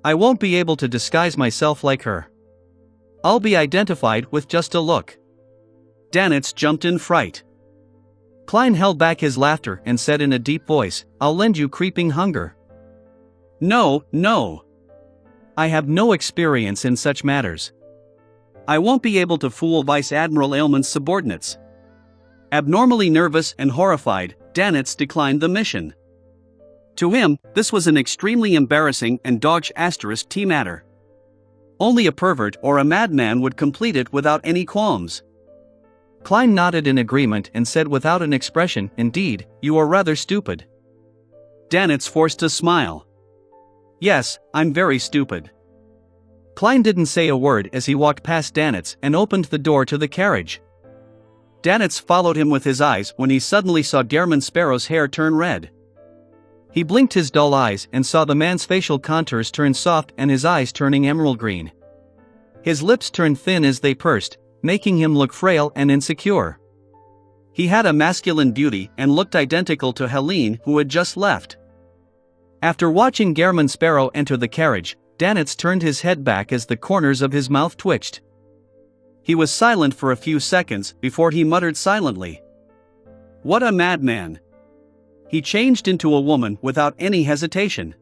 I won't be able to disguise myself like her. I'll be identified with just a look." Danitz jumped in fright. Klein held back his laughter and said in a deep voice, "I'll lend you creeping hunger." No. I have no experience in such matters." I won't be able to fool Vice Admiral Aylman's subordinates. Abnormally nervous and horrified, Danitz declined the mission. To him, this was an extremely embarrassing and dodge*T matter. Only a pervert or a madman would complete it without any qualms. Klein nodded in agreement and said without an expression, "Indeed, you are rather stupid." Danitz forced a smile. "Yes, I'm very stupid." Klein didn't say a word as he walked past Danitz and opened the door to the carriage. Danitz followed him with his eyes when he suddenly saw German Sparrow's hair turn red. He blinked his dull eyes and saw the man's facial contours turn soft and his eyes turning emerald green. His lips turned thin as they pursed, making him look frail and insecure. He had a masculine beauty and looked identical to Helene, who had just left. After watching German Sparrow enter the carriage, Danitz turned his head back as the corners of his mouth twitched. He was silent for a few seconds before he muttered silently, "What a madman!" He changed into a woman without any hesitation.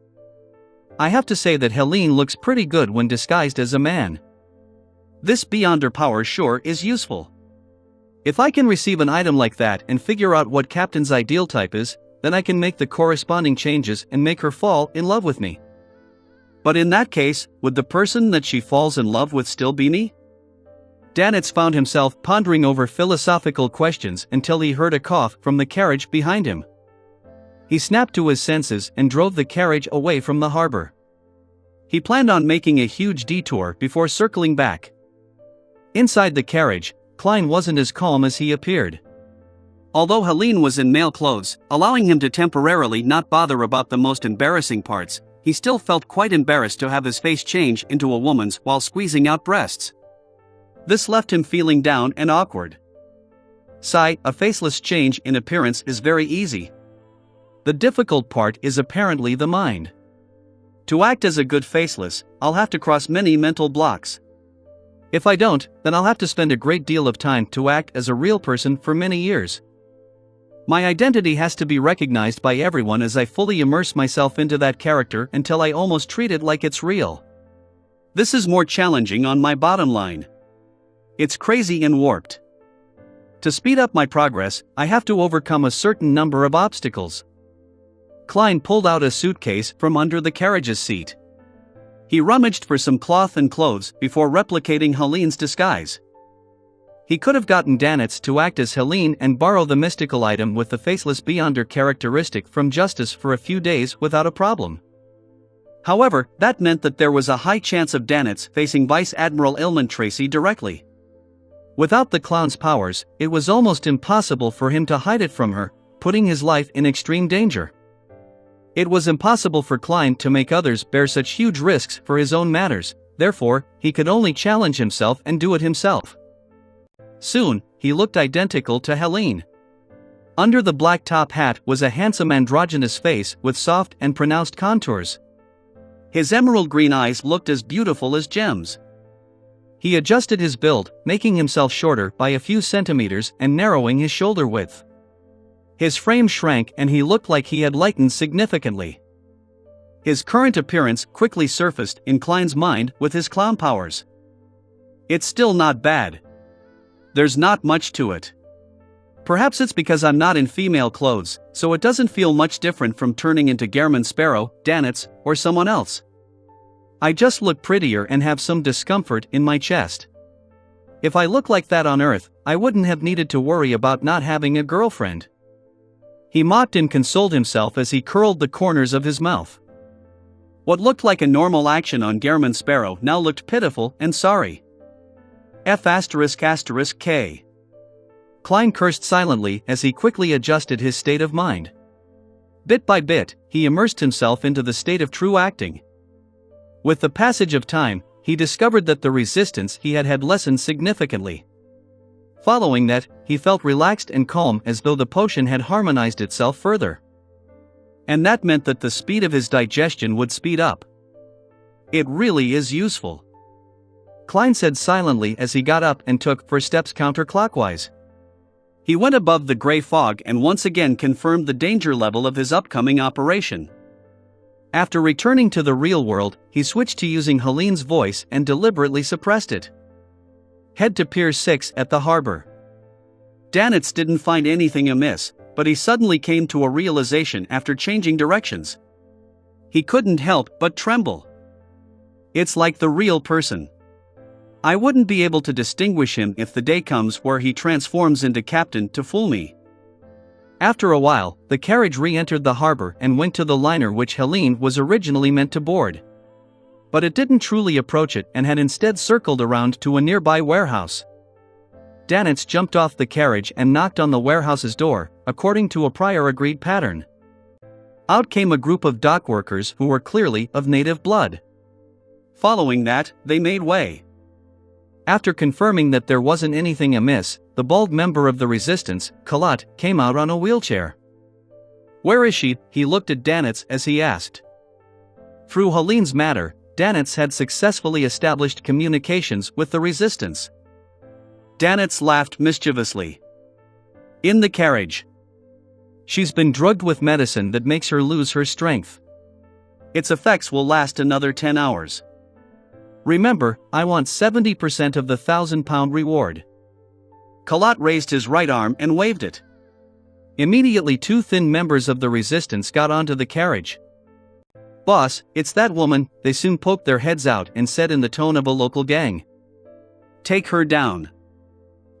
I have to say that Helene looks pretty good when disguised as a man. This beyond her power sure is useful. If I can receive an item like that and figure out what Captain's ideal type is, then I can make the corresponding changes and make her fall in love with me. But in that case, would the person that she falls in love with still be me? Danitz found himself pondering over philosophical questions until he heard a cough from the carriage behind him. He snapped to his senses and drove the carriage away from the harbor. He planned on making a huge detour before circling back. Inside the carriage, Klein wasn't as calm as he appeared. Although Helene was in male clothes, allowing him to temporarily not bother about the most embarrassing parts, he still felt quite embarrassed to have his face change into a woman's while squeezing out breasts. This left him feeling down and awkward. A faceless change in appearance is very easy. The difficult part is apparently the mind. To act as a good faceless, I'll have to cross many mental blocks. If I don't, then I'll have to spend a great deal of time to act as a real person for many years. My identity has to be recognized by everyone as I fully immerse myself into that character until I almost treat it like it's real. This is more challenging on my bottom line. It's crazy and warped. To speed up my progress, I have to overcome a certain number of obstacles. Klein pulled out a suitcase from under the carriage's seat. He rummaged for some cloth and clothes before replicating Helene's disguise. He could have gotten Danitz to act as Helene and borrow the mystical item with the faceless beyonder characteristic from Justice for a few days without a problem. However, that meant that there was a high chance of Danitz facing Vice Admiral Aylman Tracy directly. Without the clown's powers, it was almost impossible for him to hide it from her, putting his life in extreme danger. It was impossible for Klein to make others bear such huge risks for his own matters, therefore, he could only challenge himself and do it himself. Soon, he looked identical to Helene. Under the black top hat was a handsome androgynous face with soft and pronounced contours. His emerald green eyes looked as beautiful as gems. He adjusted his build, making himself shorter by a few centimeters and narrowing his shoulder width. His frame shrank and he looked like he had lightened significantly. His current appearance quickly surfaced in Klein's mind with his clown powers. It's still not bad. There's not much to it. Perhaps it's because I'm not in female clothes, so it doesn't feel much different from turning into German Sparrow, Danitz, or someone else. I just look prettier and have some discomfort in my chest. If I look like that on Earth, I wouldn't have needed to worry about not having a girlfriend. He mocked and consoled himself as he curled the corners of his mouth. What looked like a normal action on German Sparrow now looked pitiful and sorry. F***K. Klein cursed silently as he quickly adjusted his state of mind. Bit by bit, he immersed himself into the state of true acting. With the passage of time, he discovered that the resistance he had lessened significantly. Following that, he felt relaxed and calm as though the potion had harmonized itself further. And that meant that the speed of his digestion would speed up. It really is useful. Klein said silently as he got up and took 4 steps counterclockwise. He went above the gray fog and once again confirmed the danger level of his upcoming operation. After returning to the real world, he switched to using Helene's voice and deliberately suppressed it. Head to Pier 6 at the harbor. Danitz didn't find anything amiss, but he suddenly came to a realization after changing directions. He couldn't help but tremble. It's like the real person. I wouldn't be able to distinguish him if the day comes where he transforms into captain to fool me. After a while, the carriage re-entered the harbor and went to the liner which Helene was originally meant to board. But it didn't truly approach it and had instead circled around to a nearby warehouse. Danitz jumped off the carriage and knocked on the warehouse's door, according to a prior agreed pattern. Out came a group of dock workers who were clearly of native blood. Following that, they made way. After confirming that there wasn't anything amiss, the bald member of the resistance, Kalat, came out on a wheelchair. "Where is she?" he looked at Danitz as he asked. Through Helene's matter, Danitz had successfully established communications with the resistance. Danitz laughed mischievously. "In the carriage. She's been drugged with medicine that makes her lose her strength. Its effects will last another 10 hours. Remember, I want 70% of the £1,000 reward." Kalat raised his right arm and waved it. Immediately 2 thin members of the resistance got onto the carriage. "Boss, it's that woman," they soon poked their heads out and said in the tone of a local gang. "Take her down."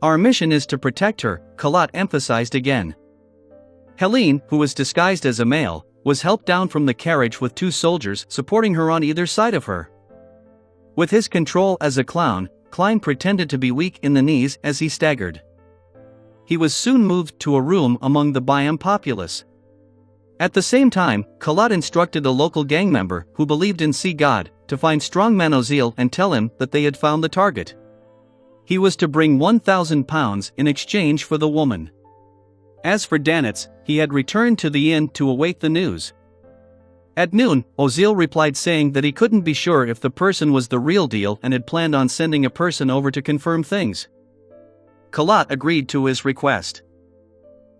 "Our mission is to protect her," Kalat emphasized again. Helene, who was disguised as a male, was helped down from the carriage with 2 soldiers supporting her on either side of her. With his control as a clown, Klein pretended to be weak in the knees as he staggered. He was soon moved to a room among the Byam populace. At the same time, Kalat instructed a local gang member who believed in Sea God to find strongman Ozil and tell him that they had found the target. He was to bring £1,000 in exchange for the woman. As for Danitz, he had returned to the inn to await the news. At noon, Ozil replied saying that he couldn't be sure if the person was the real deal and had planned on sending a person over to confirm things. Kalat agreed to his request.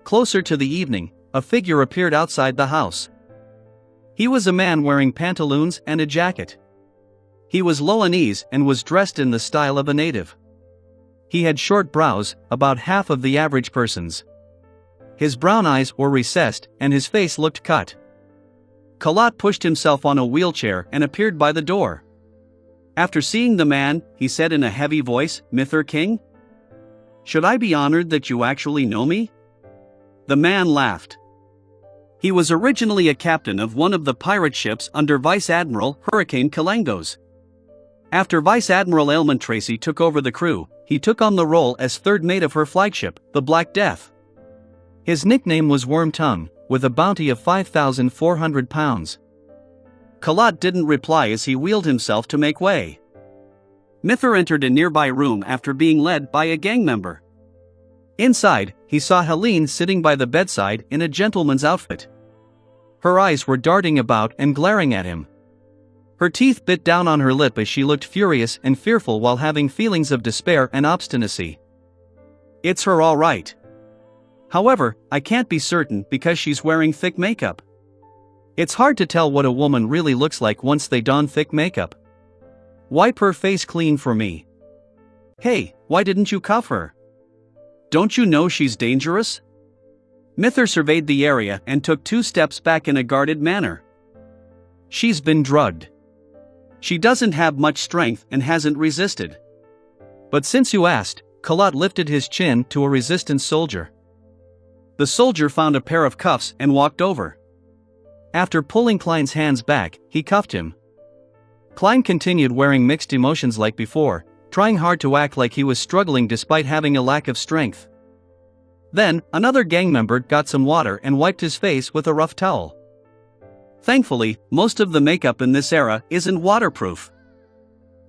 Closer to the evening, a figure appeared outside the house. He was a man wearing pantaloons and a jacket. He was Loanese and was dressed in the style of a native. He had short brows, about half of the average person's. His brown eyes were recessed and his face looked cut. Kalat pushed himself on a wheelchair and appeared by the door. After seeing the man, he said in a heavy voice, "Mithur King? Should I be honored that you actually know me?" The man laughed. He was originally a captain of one of the pirate ships under Vice Admiral Hurricane Kalangos. After Vice Admiral Aylmont Tracy took over the crew, he took on the role as third mate of her flagship, the Black Death. His nickname was Worm Tongue, with a bounty of £5,400. Kalat didn't reply as he wheeled himself to make way. Mithur entered a nearby room after being led by a gang member. Inside, he saw Helene sitting by the bedside in a gentleman's outfit. Her eyes were darting about and glaring at him. Her teeth bit down on her lip as she looked furious and fearful while having feelings of despair and obstinacy. "It's her all right. However, I can't be certain because she's wearing thick makeup. It's hard to tell what a woman really looks like once they don thick makeup. Wipe her face clean for me. Hey, why didn't you cuff her? Don't you know she's dangerous?" Mithur surveyed the area and took 2 steps back in a guarded manner. "She's been drugged. She doesn't have much strength and hasn't resisted. But since you asked," Kalat lifted his chin to a resistance soldier. The soldier found a pair of cuffs and walked over. After pulling Klein's hands back, he cuffed him. Klein continued wearing mixed emotions like before, trying hard to act like he was struggling despite having a lack of strength. Then, another gang member got some water and wiped his face with a rough towel. Thankfully, most of the makeup in this era isn't waterproof.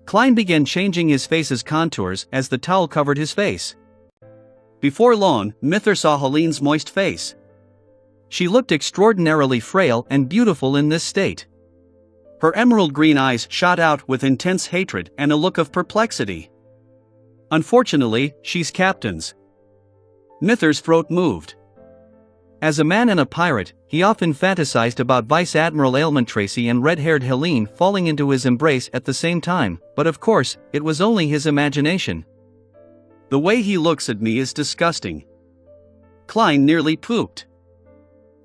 Klein began changing his face's contours as the towel covered his face. Before long, Mithur saw Helene's moist face. She looked extraordinarily frail and beautiful in this state. Her emerald green eyes shot out with intense hatred and a look of perplexity. "Unfortunately, she's captain's." Mithur's throat moved. As a man and a pirate, he often fantasized about Vice Admiral Aylmont Tracy and red-haired Helene falling into his embrace at the same time, but of course, it was only his imagination. The way he looks at me is disgusting. Klein nearly pooped.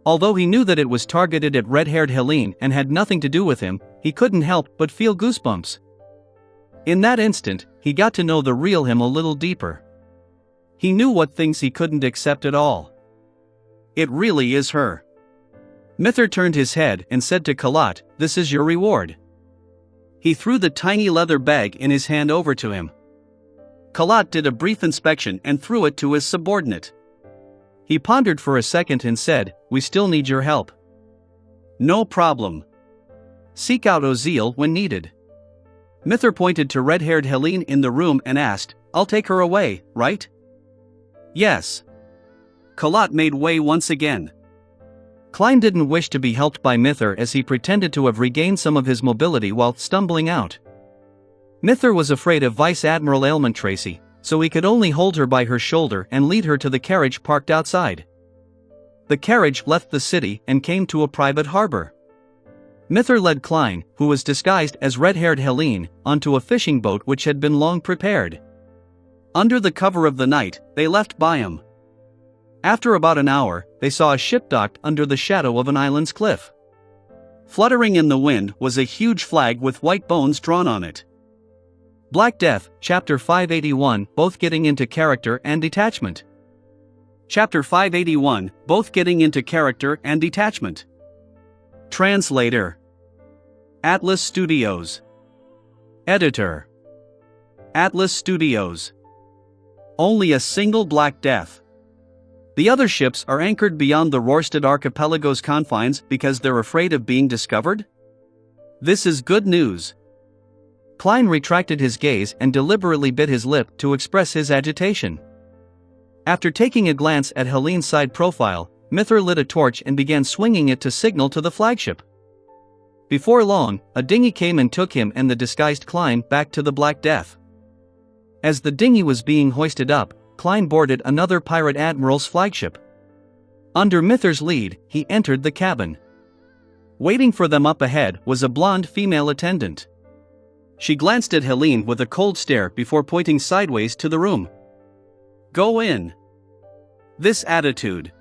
Although he knew that it was targeted at red-haired Helene and had nothing to do with him, he couldn't help but feel goosebumps. In that instant, he got to know the real him a little deeper. He knew what things he couldn't accept at all. It really is her. Mither turned his head and said to Kalat, "This is your reward." He threw the tiny leather bag in his hand over to him. Kalat did a brief inspection and threw it to his subordinate. He pondered for a second and said, "We still need your help." "No problem. Seek out Ozil when needed." Mither pointed to red-haired Helene in the room and asked, "I'll take her away, right?" "Yes." Kalat made way once again. Klein didn't wish to be helped by Mither as he pretended to have regained some of his mobility while stumbling out. Mither was afraid of Vice Admiral Aylment Tracy, so he could only hold her by her shoulder and lead her to the carriage parked outside. The carriage left the city and came to a private harbor. Mither led Klein, who was disguised as red-haired Helene, onto a fishing boat which had been long prepared. Under the cover of the night, they left Byam. After about an hour, they saw a ship docked under the shadow of an island's cliff. Fluttering in the wind was a huge flag with white bones drawn on it. Black Death, Chapter 581, Both Getting into Character and Detachment. Chapter 581, Both Getting into Character and Detachment. Translator. Atlas Studios. Editor. Atlas Studios. Only a single Black Death. The other ships are anchored beyond the Rorstad archipelago's confines because they're afraid of being discovered? This is good news. Klein retracted his gaze and deliberately bit his lip to express his agitation. After taking a glance at Helene's side profile, Mither lit a torch and began swinging it to signal to the flagship. Before long, a dinghy came and took him and the disguised Klein back to the Black Death. As the dinghy was being hoisted up, Klein boarded another pirate admiral's flagship. Under Mither's lead, he entered the cabin. Waiting for them up ahead was a blonde female attendant. She glanced at Helene with a cold stare before pointing sideways to the room. "Go in." This attitude.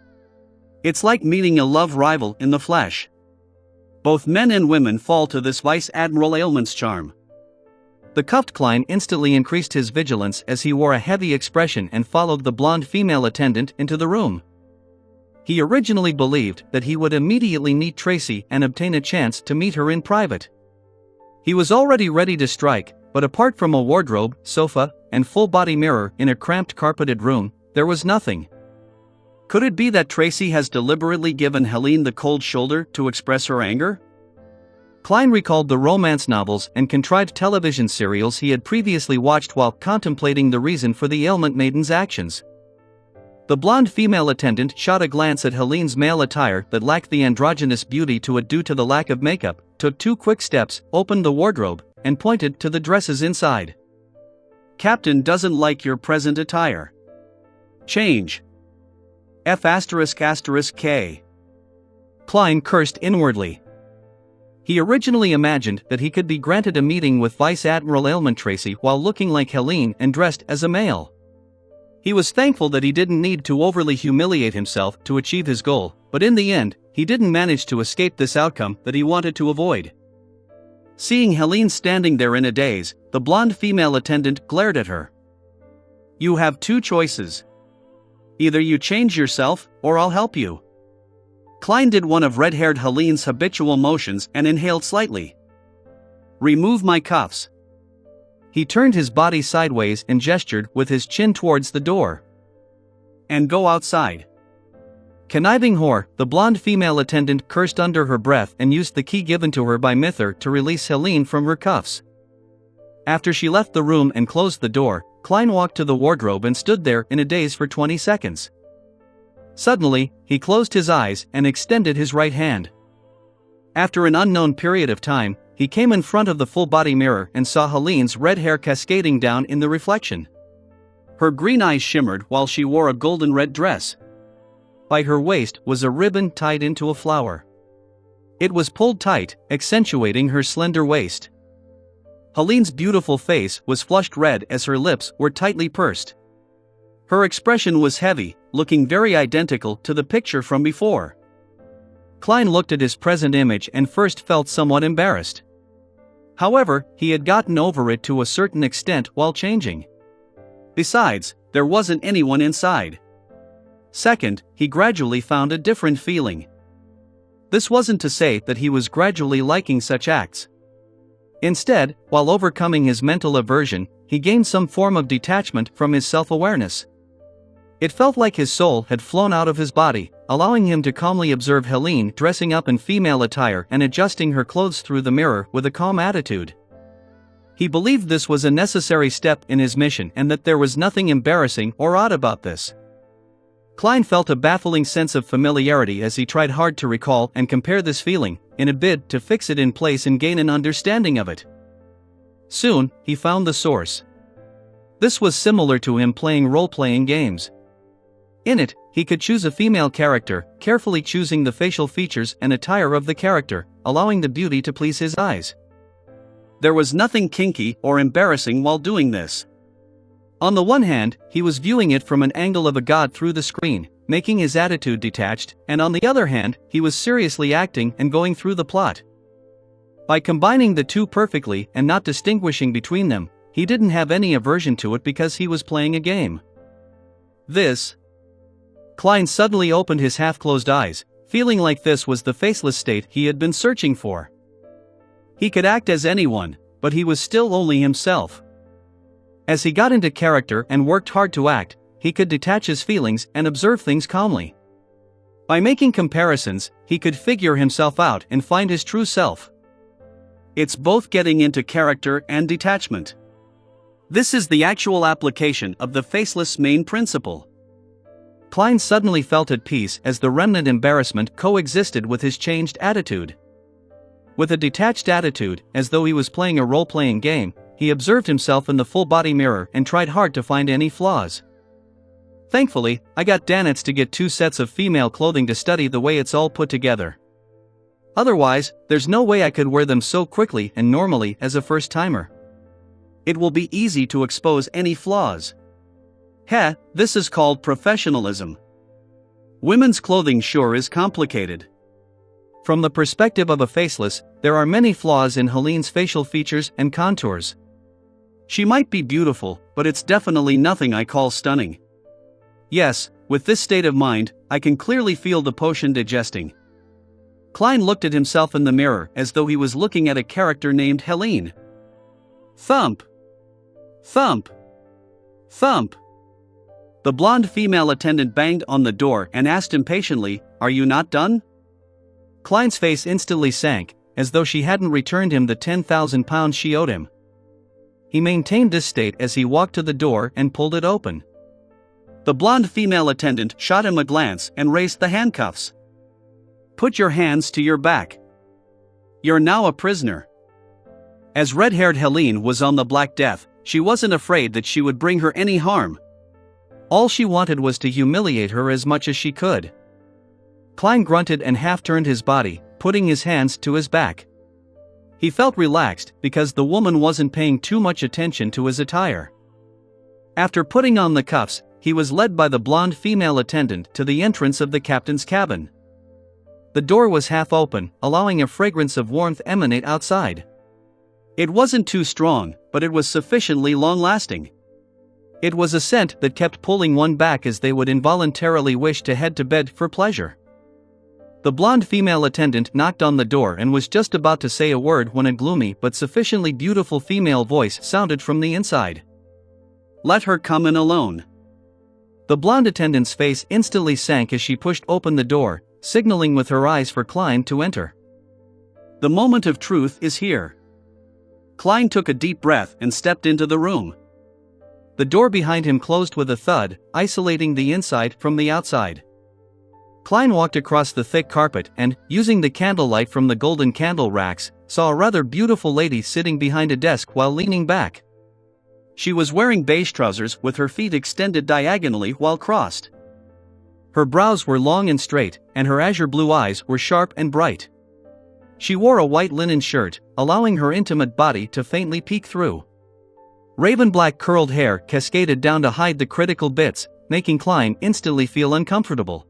It's like meeting a love rival in the flesh. Both men and women fall to this Vice Admiral Aylment's charm. The cuffed Klein instantly increased his vigilance as he wore a heavy expression and followed the blonde female attendant into the room. He originally believed that he would immediately meet Tracy and obtain a chance to meet her in private. He was already ready to strike, but apart from a wardrobe, sofa, and full-body mirror in a cramped carpeted room, there was nothing. Could it be that Tracy has deliberately given Helene the cold shoulder to express her anger? Klein recalled the romance novels and contrived television serials he had previously watched while contemplating the reason for the ailment maiden's actions. The blonde female attendant shot a glance at Helene's male attire that lacked the androgynous beauty to it due to the lack of makeup, took 2 quick steps, opened the wardrobe, and pointed to the dresses inside. "Captain doesn't like your present attire. Change. F***K." Klein cursed inwardly. He originally imagined that he could be granted a meeting with Vice Admiral Aylment Tracy while looking like Helene and dressed as a male. He was thankful that he didn't need to overly humiliate himself to achieve his goal, but in the end, he didn't manage to escape this outcome that he wanted to avoid. Seeing Helene standing there in a daze, the blonde female attendant glared at her. "You have 2 choices. Either you change yourself, or I'll help you." Klein did one of red-haired Helene's habitual motions and inhaled slightly. "Remove my cuffs." He turned his body sideways and gestured with his chin towards the door. "And go outside." Conniving whore, the blonde female attendant cursed under her breath and used the key given to her by Mither to release Helene from her cuffs. After she left the room and closed the door, Klein walked to the wardrobe and stood there in a daze for 20 seconds. Suddenly, he closed his eyes and extended his right hand. After an unknown period of time, he came in front of the full-body mirror and saw Helene's red hair cascading down in the reflection. Her green eyes shimmered while she wore a golden-red dress. By her waist was a ribbon tied into a flower. It was pulled tight, accentuating her slender waist. Helene's beautiful face was flushed red as her lips were tightly pursed. Her expression was heavy, looking very identical to the picture from before. Klein looked at his present image and first felt somewhat embarrassed. However, he had gotten over it to a certain extent while changing. Besides, there wasn't anyone inside. Second, he gradually found a different feeling. This wasn't to say that he was gradually liking such acts. Instead, while overcoming his mental aversion, he gained some form of detachment from his self-awareness. It felt like his soul had flown out of his body, allowing him to calmly observe Helene dressing up in female attire and adjusting her clothes through the mirror with a calm attitude. He believed this was a necessary step in his mission and that there was nothing embarrassing or odd about this. Klein felt a baffling sense of familiarity as he tried hard to recall and compare this feeling, in a bid to fix it in place and gain an understanding of it. Soon, he found the source. This was similar to him playing role-playing games. In it, he could choose a female character, carefully choosing the facial features and attire of the character, allowing the beauty to please his eyes. There was nothing kinky or embarrassing while doing this. On the one hand, he was viewing it from an angle of a god through the screen, making his attitude detached, and on the other hand, he was seriously acting and going through the plot. By combining the two perfectly and not distinguishing between them, he didn't have any aversion to it because he was playing a game. Klein suddenly opened his half-closed eyes, feeling like this was the faceless state he had been searching for. He could act as anyone, but he was still only himself. As he got into character and worked hard to act, he could detach his feelings and observe things calmly. By making comparisons, he could figure himself out and find his true self. It's both getting into character and detachment. This is the actual application of the faceless main principle. Klein suddenly felt at peace as the remnant embarrassment coexisted with his changed attitude. With a detached attitude, as though he was playing a role-playing game, he observed himself in the full-body mirror and tried hard to find any flaws. Thankfully, I got Danitz to get 2 sets of female clothing to study the way it's all put together. Otherwise, there's no way I could wear them so quickly and normally as a first-timer. It will be easy to expose any flaws. This is called professionalism. Women's clothing sure is complicated. From the perspective of a faceless, there are many flaws in Helene's facial features and contours. She might be beautiful, but it's definitely nothing I call stunning. Yes, with this state of mind, I can clearly feel the potion digesting. Klein looked at himself in the mirror as though he was looking at a character named Helene. Thump! Thump! Thump! The blonde female attendant banged on the door and asked impatiently, "Are you not done?" Klein's face instantly sank, as though she hadn't returned him the 10,000 pounds she owed him. He maintained this state as he walked to the door and pulled it open. The blonde female attendant shot him a glance and raised the handcuffs. "Put your hands to your back. You're now a prisoner." As red-haired Helene was on the Black Death, she wasn't afraid that she would bring her any harm. All she wanted was to humiliate her as much as she could. Klein grunted and half-turned his body, putting his hands to his back. He felt relaxed because the woman wasn't paying too much attention to his attire. After putting on the cuffs, he was led by the blonde female attendant to the entrance of the captain's cabin. The door was half open, allowing a fragrance of warmth emanate outside. It wasn't too strong, but it was sufficiently long-lasting. It was a scent that kept pulling one back as they would involuntarily wish to head to bed for pleasure. The blonde female attendant knocked on the door and was just about to say a word when a gloomy but sufficiently beautiful female voice sounded from the inside. "Let her come in alone." The blonde attendant's face instantly sank as she pushed open the door, signaling with her eyes for Klein to enter. The moment of truth is here. Klein took a deep breath and stepped into the room. The door behind him closed with a thud, isolating the inside from the outside. Klein walked across the thick carpet and, using the candlelight from the golden candle racks, saw a rather beautiful lady sitting behind a desk while leaning back. She was wearing beige trousers with her feet extended diagonally while crossed. Her brows were long and straight, and her azure blue eyes were sharp and bright. She wore a white linen shirt, allowing her intimate body to faintly peek through. Raven black curled hair cascaded down to hide the critical bits, making Klein instantly feel uncomfortable.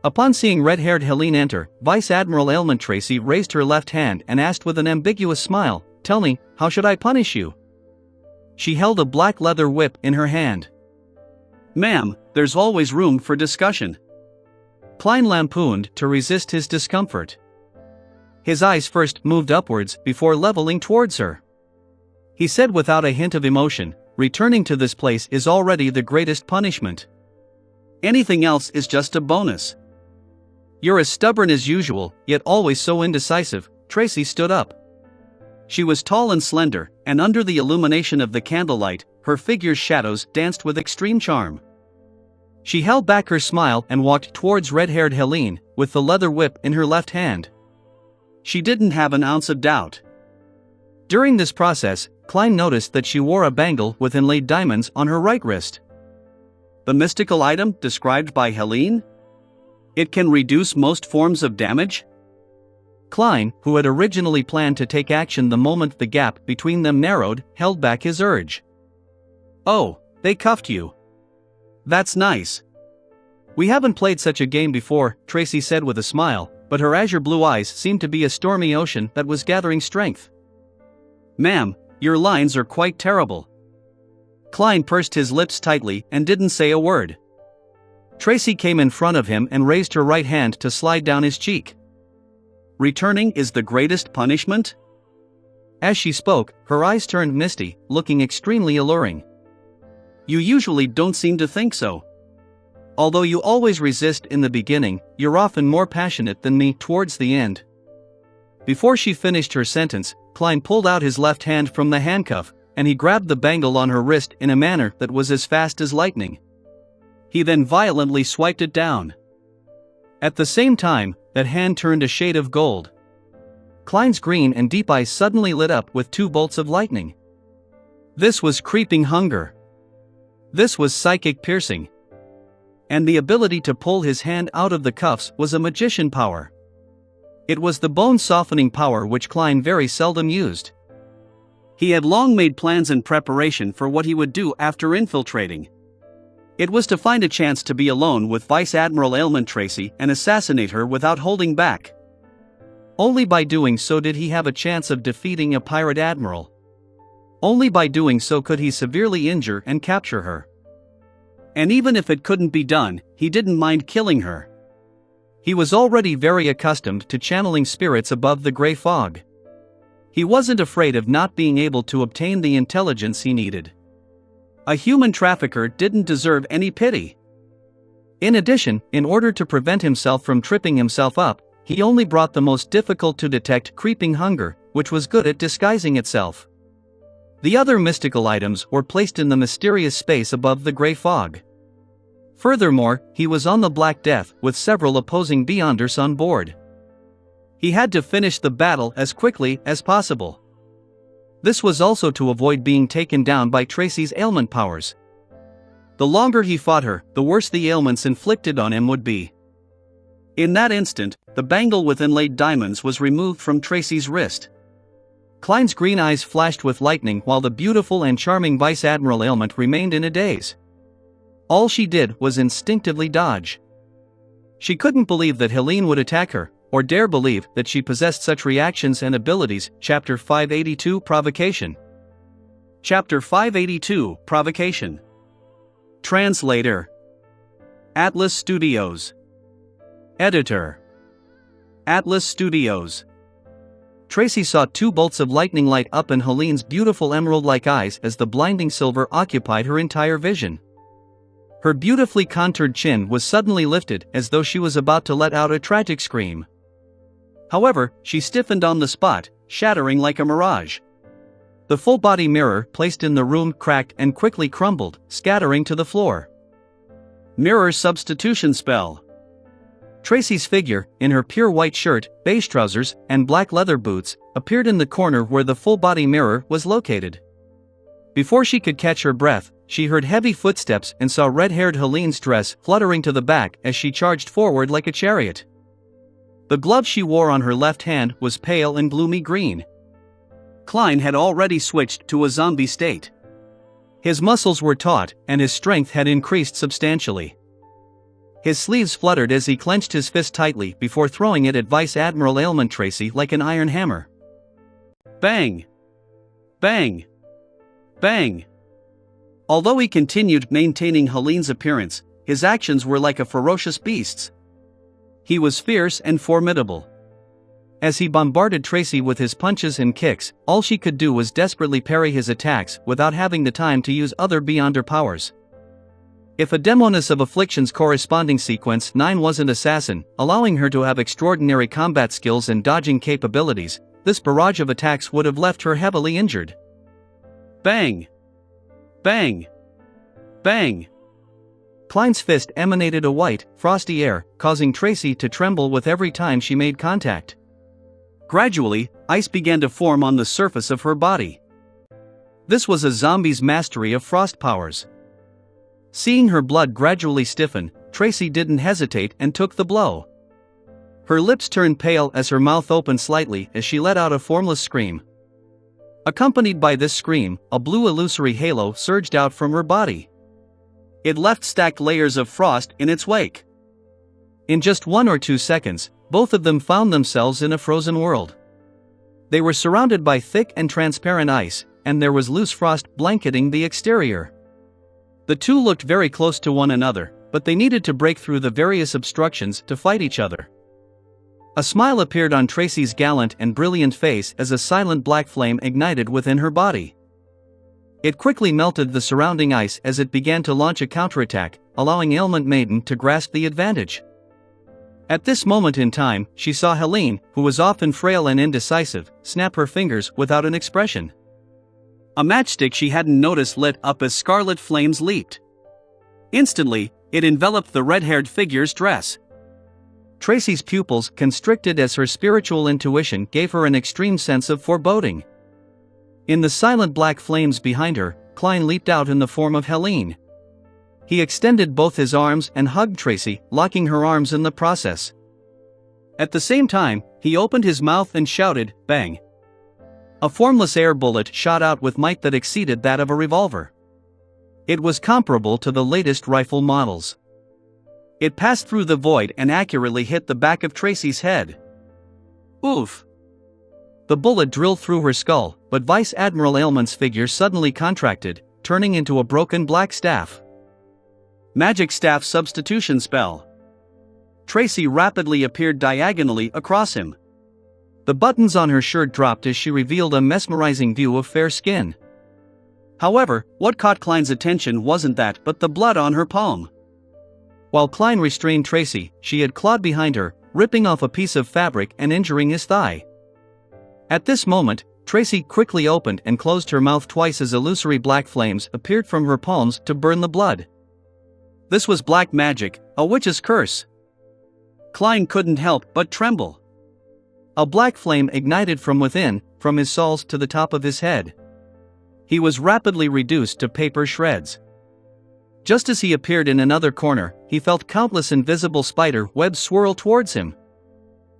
Upon seeing red-haired Helene enter, Vice Admiral Ailment Tracy raised her left hand and asked with an ambiguous smile, "Tell me, how should I punish you?" She held a black leather whip in her hand. "Ma'am, there's always room for discussion," Klein lampooned to resist his discomfort. His eyes first moved upwards before leveling towards her. He said without a hint of emotion, "Returning to this place is already the greatest punishment. Anything else is just a bonus." "You're as stubborn as usual, yet always so indecisive." Tracy stood up. She was tall and slender, and under the illumination of the candlelight, her figure's shadows danced with extreme charm. She held back her smile and walked towards red-haired Helene, with the leather whip in her left hand. She didn't have an ounce of doubt. During this process, Klein noticed that she wore a bangle with inlaid diamonds on her right wrist. The mystical item described by Helene? It can reduce most forms of damage? Klein, who had originally planned to take action the moment the gap between them narrowed, held back his urge. "Oh, they cuffed you. That's nice." "We haven't played such a game before," Tracy said with a smile, but her azure blue eyes seemed to be a stormy ocean that was gathering strength. "Ma'am, your lines are quite terrible." Klein pursed his lips tightly and didn't say a word. Tracy came in front of him and raised her right hand to slide down his cheek. "Returning is the greatest punishment?" As she spoke, her eyes turned misty, looking extremely alluring. "You usually don't seem to think so. Although you always resist in the beginning, you're often more passionate than me towards the end." Before she finished her sentence, Klein pulled out his left hand from the handcuff, and he grabbed the bangle on her wrist in a manner that was as fast as lightning. He then violently swiped it down. At the same time, that hand turned a shade of gold. Klein's green and deep eyes suddenly lit up with two bolts of lightning. This was creeping hunger. This was psychic piercing. And the ability to pull his hand out of the cuffs was a magician power. It was the bone-softening power which Klein very seldom used. He had long made plans in preparation for what he would do after infiltrating. It was to find a chance to be alone with Vice Admiral Ailment Tracy and assassinate her without holding back. Only by doing so did he have a chance of defeating a pirate admiral. Only by doing so could he severely injure and capture her. And even if it couldn't be done, he didn't mind killing her. He was already very accustomed to channeling spirits above the gray fog. He wasn't afraid of not being able to obtain the intelligence he needed. A human trafficker didn't deserve any pity. In addition, in order to prevent himself from tripping himself up, he only brought the most difficult to detect creeping hunger, which was good at disguising itself. The other mystical items were placed in the mysterious space above the gray fog. Furthermore, he was on the Black Death with several opposing Beyonders on board. He had to finish the battle as quickly as possible. This was also to avoid being taken down by Tracy's ailment powers. The longer he fought her, the worse the ailments inflicted on him would be. In that instant, the bangle with inlaid diamonds was removed from Tracy's wrist. Klein's green eyes flashed with lightning while the beautiful and charming Vice Admiral Ailment remained in a daze. All she did was instinctively dodge. She couldn't believe that Helene would attack her, or dare believe that she possessed such reactions and abilities. Chapter 582 Provocation. Chapter 582 Provocation. Translator. Atlas Studios. Editor. Atlas Studios. Tracy saw two bolts of lightning light up in Helene's beautiful emerald-like eyes as the blinding silver occupied her entire vision. Her beautifully contoured chin was suddenly lifted as though she was about to let out a tragic scream. However, she stiffened on the spot, shattering like a mirage. The full-body mirror placed in the room cracked and quickly crumbled, scattering to the floor. Mirror substitution spell. Tracy's figure, in her pure white shirt, beige trousers, and black leather boots, appeared in the corner where the full-body mirror was located. Before she could catch her breath, she heard heavy footsteps and saw red-haired Helene's dress fluttering to the back as she charged forward like a chariot. The glove she wore on her left hand was pale and gloomy green. Klein had already switched to a zombie state. His muscles were taut, and his strength had increased substantially. His sleeves fluttered as he clenched his fist tightly before throwing it at Vice Admiral Ailment Tracy like an iron hammer. Bang! Bang! Bang! Although he continued maintaining Helene's appearance, his actions were like a ferocious beast's. He was fierce and formidable. As he bombarded Tracy with his punches and kicks, all she could do was desperately parry his attacks without having the time to use other beyond her powers. If a Demoness of Affliction's corresponding sequence 9 was an assassin, allowing her to have extraordinary combat skills and dodging capabilities, this barrage of attacks would have left her heavily injured. Bang! Bang! Bang! Klein's fist emanated a white, frosty air, causing Tracy to tremble with every time she made contact. Gradually, ice began to form on the surface of her body. This was a zombie's mastery of frost powers. Seeing her blood gradually stiffen, Tracy didn't hesitate and took the blow. Her lips turned pale as her mouth opened slightly as she let out a formless scream. Accompanied by this scream, a blue illusory halo surged out from her body. It left stacked layers of frost in its wake. In just 1 or 2 seconds, both of them found themselves in a frozen world. They were surrounded by thick and transparent ice, and there was loose frost blanketing the exterior. The two looked very close to one another, but they needed to break through the various obstructions to fight each other. A smile appeared on Tracy's gallant and brilliant face as a silent black flame ignited within her body. It quickly melted the surrounding ice as it began to launch a counterattack, allowing Ailment Maiden to grasp the advantage. At this moment in time, she saw Helene, who was often frail and indecisive, snap her fingers without an expression. A matchstick she hadn't noticed lit up as scarlet flames leaped. Instantly, it enveloped the red-haired figure's dress. Tracy's pupils constricted as her spiritual intuition gave her an extreme sense of foreboding. In the silent black flames behind her, Klein leaped out in the form of Helene. He extended both his arms and hugged Tracy, locking her arms in the process. At the same time, he opened his mouth and shouted, "Bang!" A formless air bullet shot out with might that exceeded that of a revolver. It was comparable to the latest rifle models. It passed through the void and accurately hit the back of Tracy's head. Oof! The bullet drilled through her skull, but Vice Admiral Ailment's figure suddenly contracted, turning into a broken black staff. Magic Staff Substitution Spell. Tracy rapidly appeared diagonally across him. The buttons on her shirt dropped as she revealed a mesmerizing view of fair skin. However, what caught Klein's attention wasn't that but the blood on her palm. While Klein restrained Tracy, she had clawed behind her, ripping off a piece of fabric and injuring his thigh. At this moment, Tracy quickly opened and closed her mouth twice as illusory black flames appeared from her palms to burn the blood. This was black magic, a witch's curse. Klein couldn't help but tremble. A black flame ignited from within, from his soles to the top of his head. He was rapidly reduced to paper shreds. Just as he appeared in another corner, he felt countless invisible spider webs swirl towards him.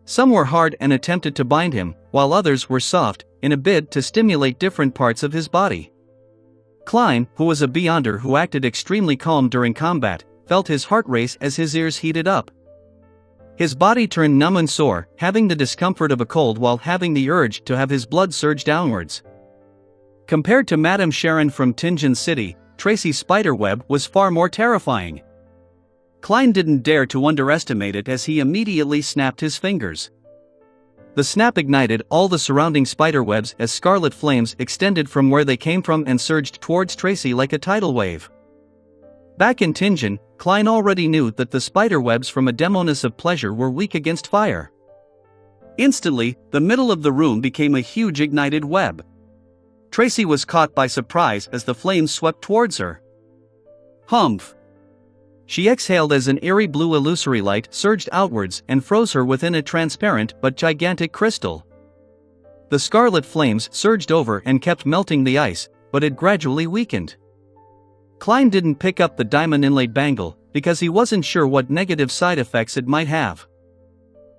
Some were hard and attempted to bind him, while others were soft, in a bid to stimulate different parts of his body. Klein, who was a Beyonder who acted extremely calm during combat, felt his heart race as his ears heated up. His body turned numb and sore, having the discomfort of a cold while having the urge to have his blood surge downwards. Compared to Madame Sharon from Tingen City, Tracy's spiderweb was far more terrifying. Klein didn't dare to underestimate it as he immediately snapped his fingers. The snap ignited all the surrounding spiderwebs as scarlet flames extended from where they came from and surged towards Tracy like a tidal wave. Back in Tingen, Klein already knew that the spiderwebs from a Demoness of Pleasure were weak against fire. Instantly, the middle of the room became a huge ignited web. Tracy was caught by surprise as the flames swept towards her. Humph! She exhaled as an eerie blue illusory light surged outwards and froze her within a transparent but gigantic crystal. The scarlet flames surged over and kept melting the ice, but it gradually weakened. Klein didn't pick up the diamond-inlaid bangle, because he wasn't sure what negative side effects it might have.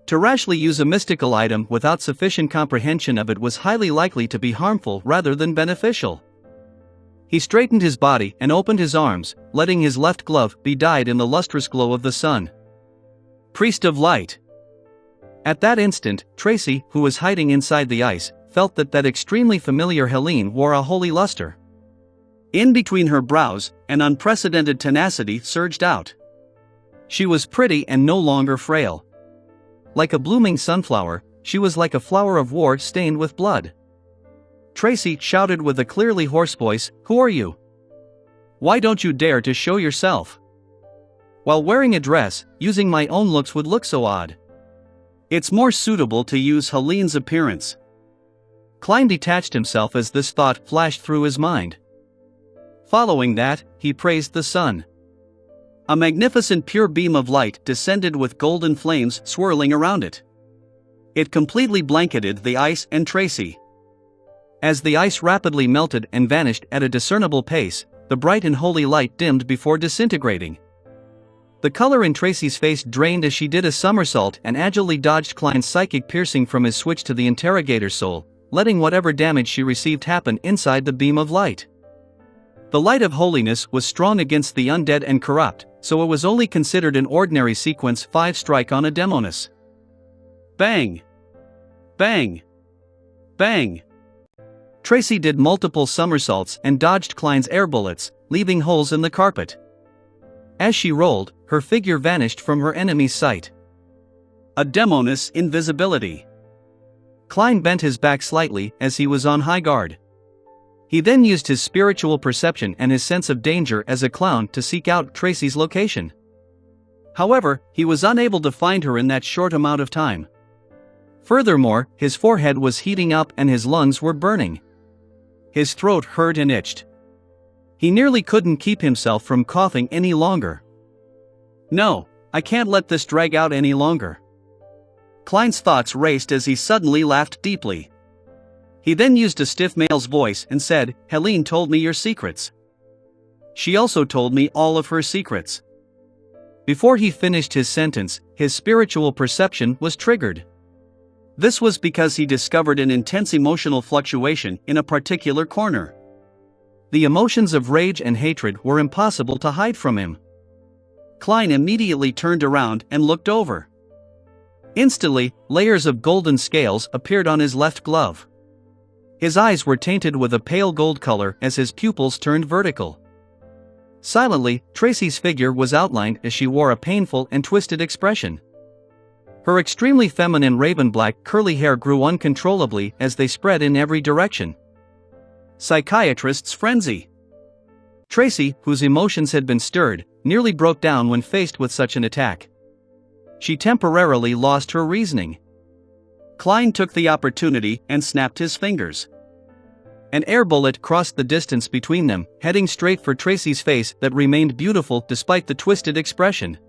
To rashly use a mystical item without sufficient comprehension of it was highly likely to be harmful rather than beneficial. He straightened his body and opened his arms, letting his left glove be dyed in the lustrous glow of the sun. Priest of Light. At that instant, Tracy, who was hiding inside the ice, felt that extremely familiar Helene wore a holy luster. In between her brows, an unprecedented tenacity surged out. She was pretty and no longer frail. Like a blooming sunflower, she was like a flower of war stained with blood. Tracy shouted with a clearly hoarse voice, "Who are you? Why don't you dare to show yourself? While wearing a dress, using my own looks would look so odd. It's more suitable to use Helene's appearance." Klein detached himself as this thought flashed through his mind. Following that, he praised the sun. A magnificent pure beam of light descended with golden flames swirling around it. It completely blanketed the ice and Tracy. As the ice rapidly melted and vanished at a discernible pace, the bright and holy light dimmed before disintegrating. The color in Tracy's face drained as she did a somersault and agilely dodged Klein's psychic piercing from his switch to the interrogator's soul, letting whatever damage she received happen inside the beam of light. The light of holiness was strong against the undead and corrupt, so it was only considered an ordinary sequence 5 strike on a demoness. Bang! Bang! Bang! Tracy did multiple somersaults and dodged Klein's air bullets, leaving holes in the carpet. As she rolled, her figure vanished from her enemy's sight. A demoness invisibility. Klein bent his back slightly as he was on high guard. He then used his spiritual perception and his sense of danger as a clown to seek out Tracy's location. However, he was unable to find her in that short amount of time. Furthermore, his forehead was heating up and his lungs were burning. His throat hurt and itched. He nearly couldn't keep himself from coughing any longer. No, I can't let this drag out any longer. Klein's thoughts raced as he suddenly laughed deeply. He then used a stiff male's voice and said, "Helene told me your secrets. She also told me all of her secrets." Before he finished his sentence, his spiritual perception was triggered. This was because he discovered an intense emotional fluctuation in a particular corner. The emotions of rage and hatred were impossible to hide from him. Klein immediately turned around and looked over. Instantly, layers of golden scales appeared on his left glove. His eyes were tainted with a pale gold color as his pupils turned vertical. Silently, Tracy's figure was outlined as she wore a painful and twisted expression. Her extremely feminine raven-black curly hair grew uncontrollably as they spread in every direction. Psychiatrist's frenzy. Tracy, whose emotions had been stirred, nearly broke down when faced with such an attack. She temporarily lost her reasoning. Klein took the opportunity and snapped his fingers. An air bullet crossed the distance between them, heading straight for Tracy's face that remained beautiful despite the twisted expression.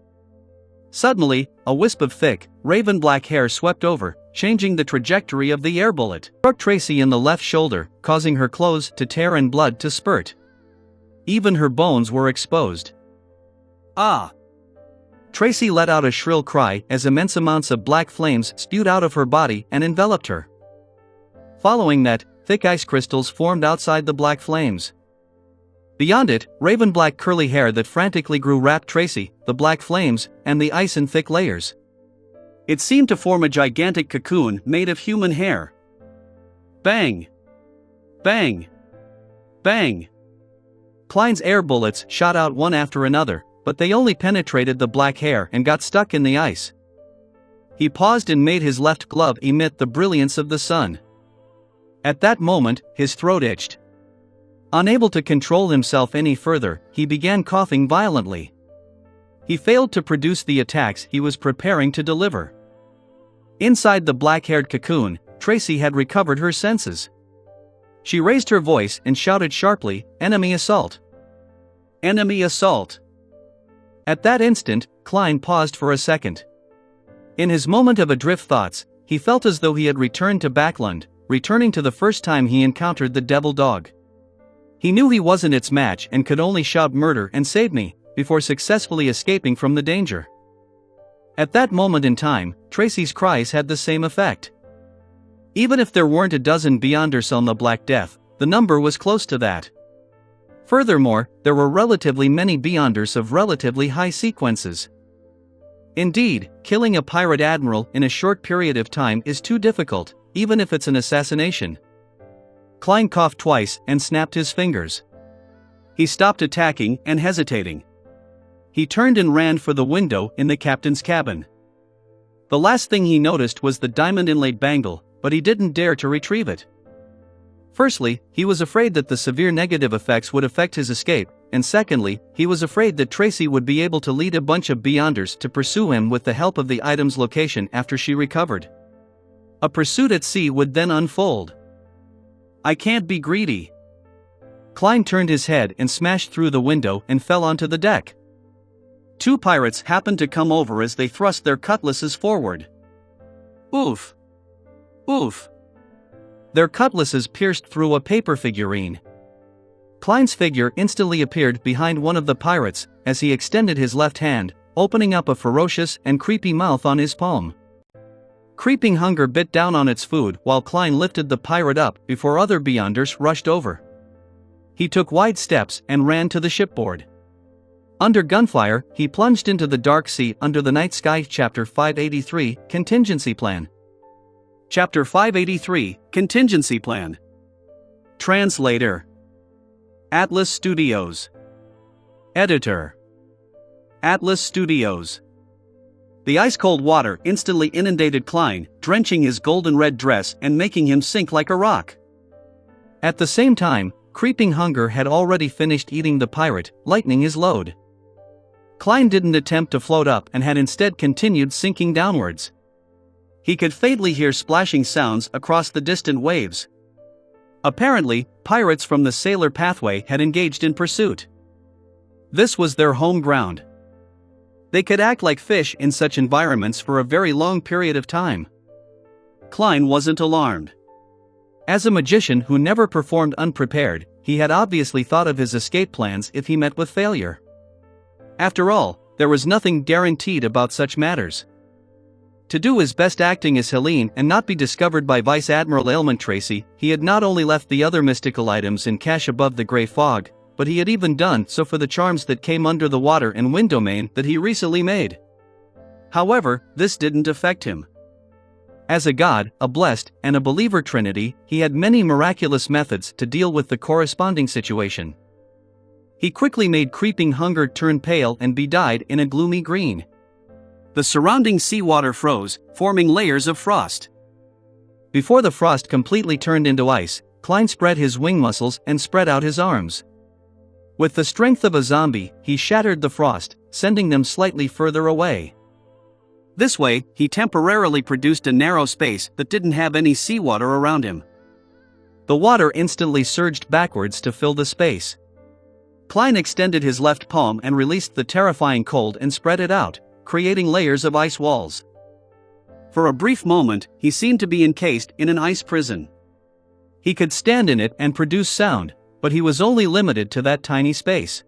Suddenly, a wisp of thick, raven-black hair swept over, changing the trajectory of the air bullet. It struck Tracy in the left shoulder, causing her clothes to tear and blood to spurt. Even her bones were exposed. Ah! Tracy let out a shrill cry as immense amounts of black flames spewed out of her body and enveloped her. Following that, thick ice crystals formed outside the black flames. Beyond it, raven-black curly hair that frantically grew wrapped Tracy, the black flames, and the ice in thick layers. It seemed to form a gigantic cocoon made of human hair. Bang! Bang! Bang! Klein's air bullets shot out one after another, but they only penetrated the black hair and got stuck in the ice. He paused and made his left glove emit the brilliance of the sun. At that moment, his throat itched. Unable to control himself any further, he began coughing violently. He failed to produce the attacks he was preparing to deliver. Inside the black-haired cocoon, Tracy had recovered her senses. She raised her voice and shouted sharply, "Enemy assault! Enemy assault!" At that instant, Klein paused for a second. In his moment of adrift thoughts, he felt as though he had returned to Backland, returning to the first time he encountered the devil dog. He knew he wasn't its match and could only shout "Murder and save me," before successfully escaping from the danger. At that moment in time, Tracy's cries had the same effect. Even if there weren't a dozen Beyonders on the Black Death, the number was close to that. Furthermore, there were relatively many beyonders of relatively high sequences. Indeed, killing a pirate admiral in a short period of time is too difficult, even if it's an assassination. Klein coughed twice and snapped his fingers. He stopped attacking and hesitating. He turned and ran for the window in the captain's cabin. The last thing he noticed was the diamond-inlaid bangle, but he didn't dare to retrieve it. Firstly, he was afraid that the severe negative effects would affect his escape, and secondly, he was afraid that Tracy would be able to lead a bunch of beyonders to pursue him with the help of the item's location after she recovered. A pursuit at sea would then unfold. I can't be greedy. Klein turned his head and smashed through the window and fell onto the deck. Two pirates happened to come over as they thrust their cutlasses forward. Oof! Oof! Their cutlasses pierced through a paper figurine. Klein's figure instantly appeared behind one of the pirates as he extended his left hand, opening up a ferocious and creepy mouth on his palm. Creeping hunger bit down on its food while Klein lifted the pirate up before other beyonders rushed over. He took wide steps and ran to the shipboard. Under gunfire, he plunged into the dark sea under the night sky. Chapter 583, Contingency Plan. Chapter 583, Contingency Plan. Translator. Atlas Studios. Editor. Atlas Studios. The ice-cold water instantly inundated Klein, drenching his golden red dress and making him sink like a rock. At the same time, creeping hunger had already finished eating the pirate, lightening his load. Klein didn't attempt to float up and had instead continued sinking downwards. He could faintly hear splashing sounds across the distant waves. Apparently, pirates from the sailor pathway had engaged in pursuit. This was their home ground. They could act like fish in such environments for a very long period of time. Klein wasn't alarmed. As a magician who never performed unprepared, he had obviously thought of his escape plans if he met with failure. After all, there was nothing guaranteed about such matters. To do his best acting as Helene and not be discovered by Vice Admiral Aylmont Tracy, he had not only left the other mystical items in cache above the gray fog, but he had even done so for the charms that came under the water and wind domain that he recently made. However, this didn't affect him. As a god, a blessed, and a believer trinity, he had many miraculous methods to deal with the corresponding situation. He quickly made creeping hunger turn pale and be dyed in a gloomy green. The surrounding seawater froze, forming layers of frost. Before the frost completely turned into ice, Klein spread his wing muscles and spread out his arms. With the strength of a zombie, he shattered the frost, sending them slightly further away. This way, he temporarily produced a narrow space that didn't have any seawater around him. The water instantly surged backwards to fill the space. Klein extended his left palm and released the terrifying cold and spread it out, creating layers of ice walls. For a brief moment, he seemed to be encased in an ice prison. He could stand in it and produce sound, but he was only limited to that tiny space.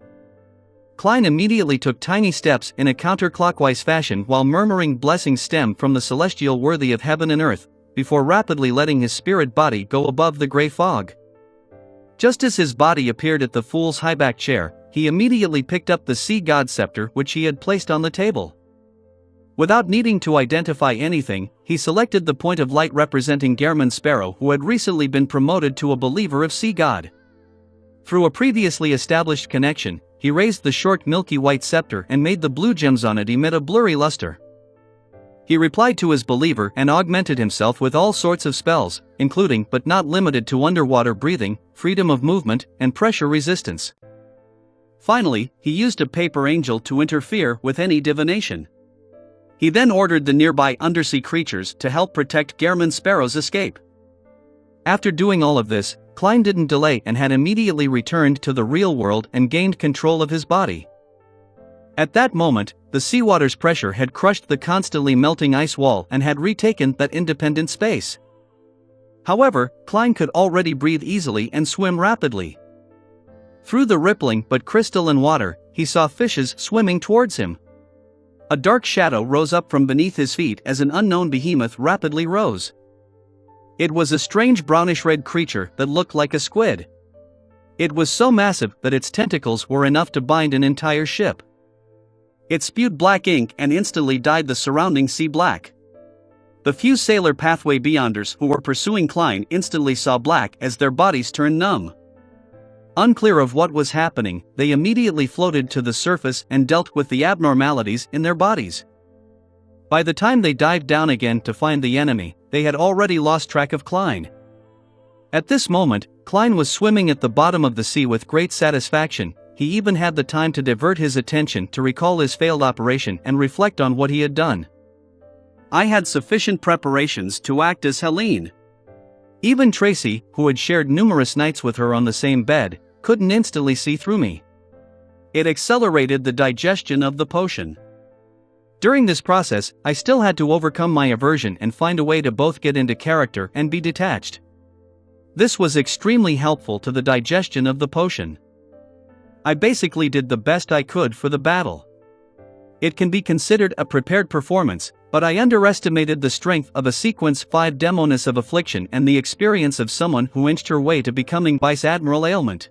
Klein immediately took tiny steps in a counterclockwise fashion while murmuring blessings stem from the celestial worthy of heaven and earth, before rapidly letting his spirit body go above the gray fog. Just as his body appeared at the fool's high-back chair, he immediately picked up the sea god scepter which he had placed on the table. Without needing to identify anything, he selected the point of light representing Gehrman Sparrow, who had recently been promoted to a believer of sea god. Through a previously established connection, he raised the short milky white scepter and made the blue gems on it emit a blurry luster. He replied to his believer and augmented himself with all sorts of spells, including but not limited to underwater breathing, freedom of movement, and pressure resistance. Finally, he used a paper angel to interfere with any divination. He then ordered the nearby undersea creatures to help protect Gehrman Sparrow's escape. After doing all of this, Klein didn't delay and had immediately returned to the real world and gained control of his body. At that moment, the seawater's pressure had crushed the constantly melting ice wall and had retaken that independent space. However, Klein could already breathe easily and swim rapidly. Through the rippling but crystalline water, he saw fishes swimming towards him. A dark shadow rose up from beneath his feet as an unknown behemoth rapidly rose. It was a strange brownish-red creature that looked like a squid. It was so massive that its tentacles were enough to bind an entire ship. It spewed black ink and instantly dyed the surrounding sea black. The few Sailor Pathway Beyonders who were pursuing Klein instantly saw black as their bodies turned numb. Unclear of what was happening, they immediately floated to the surface and dealt with the abnormalities in their bodies. By the time they dived down again to find the enemy, they had already lost track of Klein. At this moment, Klein was swimming at the bottom of the sea with great satisfaction. He even had the time to divert his attention to recall his failed operation and reflect on what he had done. I had sufficient preparations to act as Helene. Even Tracy, who had shared numerous nights with her on the same bed, couldn't instantly see through me. It accelerated the digestion of the potion. During this process, I still had to overcome my aversion and find a way to both get into character and be detached. This was extremely helpful to the digestion of the potion. I basically did the best I could for the battle. It can be considered a prepared performance, but I underestimated the strength of a Sequence 5 Demoness of Affliction and the experience of someone who inched her way to becoming Vice Admiral Ailment.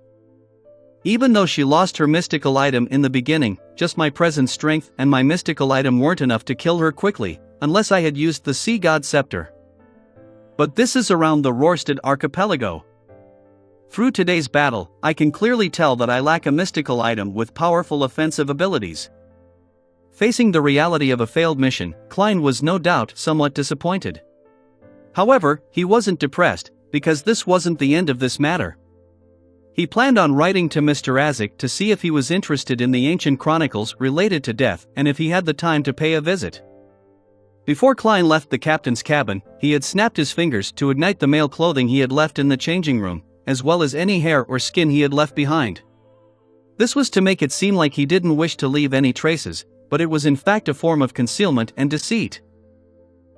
Even though she lost her mystical item in the beginning, just my present strength and my mystical item weren't enough to kill her quickly, unless I had used the Sea God Scepter. But this is around the Rorstad Archipelago. Through today's battle, I can clearly tell that I lack a mystical item with powerful offensive abilities. Facing the reality of a failed mission, Klein was no doubt somewhat disappointed. However, he wasn't depressed, because this wasn't the end of this matter. He planned on writing to Mr. Azik to see if he was interested in the ancient chronicles related to death and if he had the time to pay a visit. Before Klein left the captain's cabin, he had snapped his fingers to ignite the male clothing he had left in the changing room, as well as any hair or skin he had left behind. This was to make it seem like he didn't wish to leave any traces, but it was in fact a form of concealment and deceit.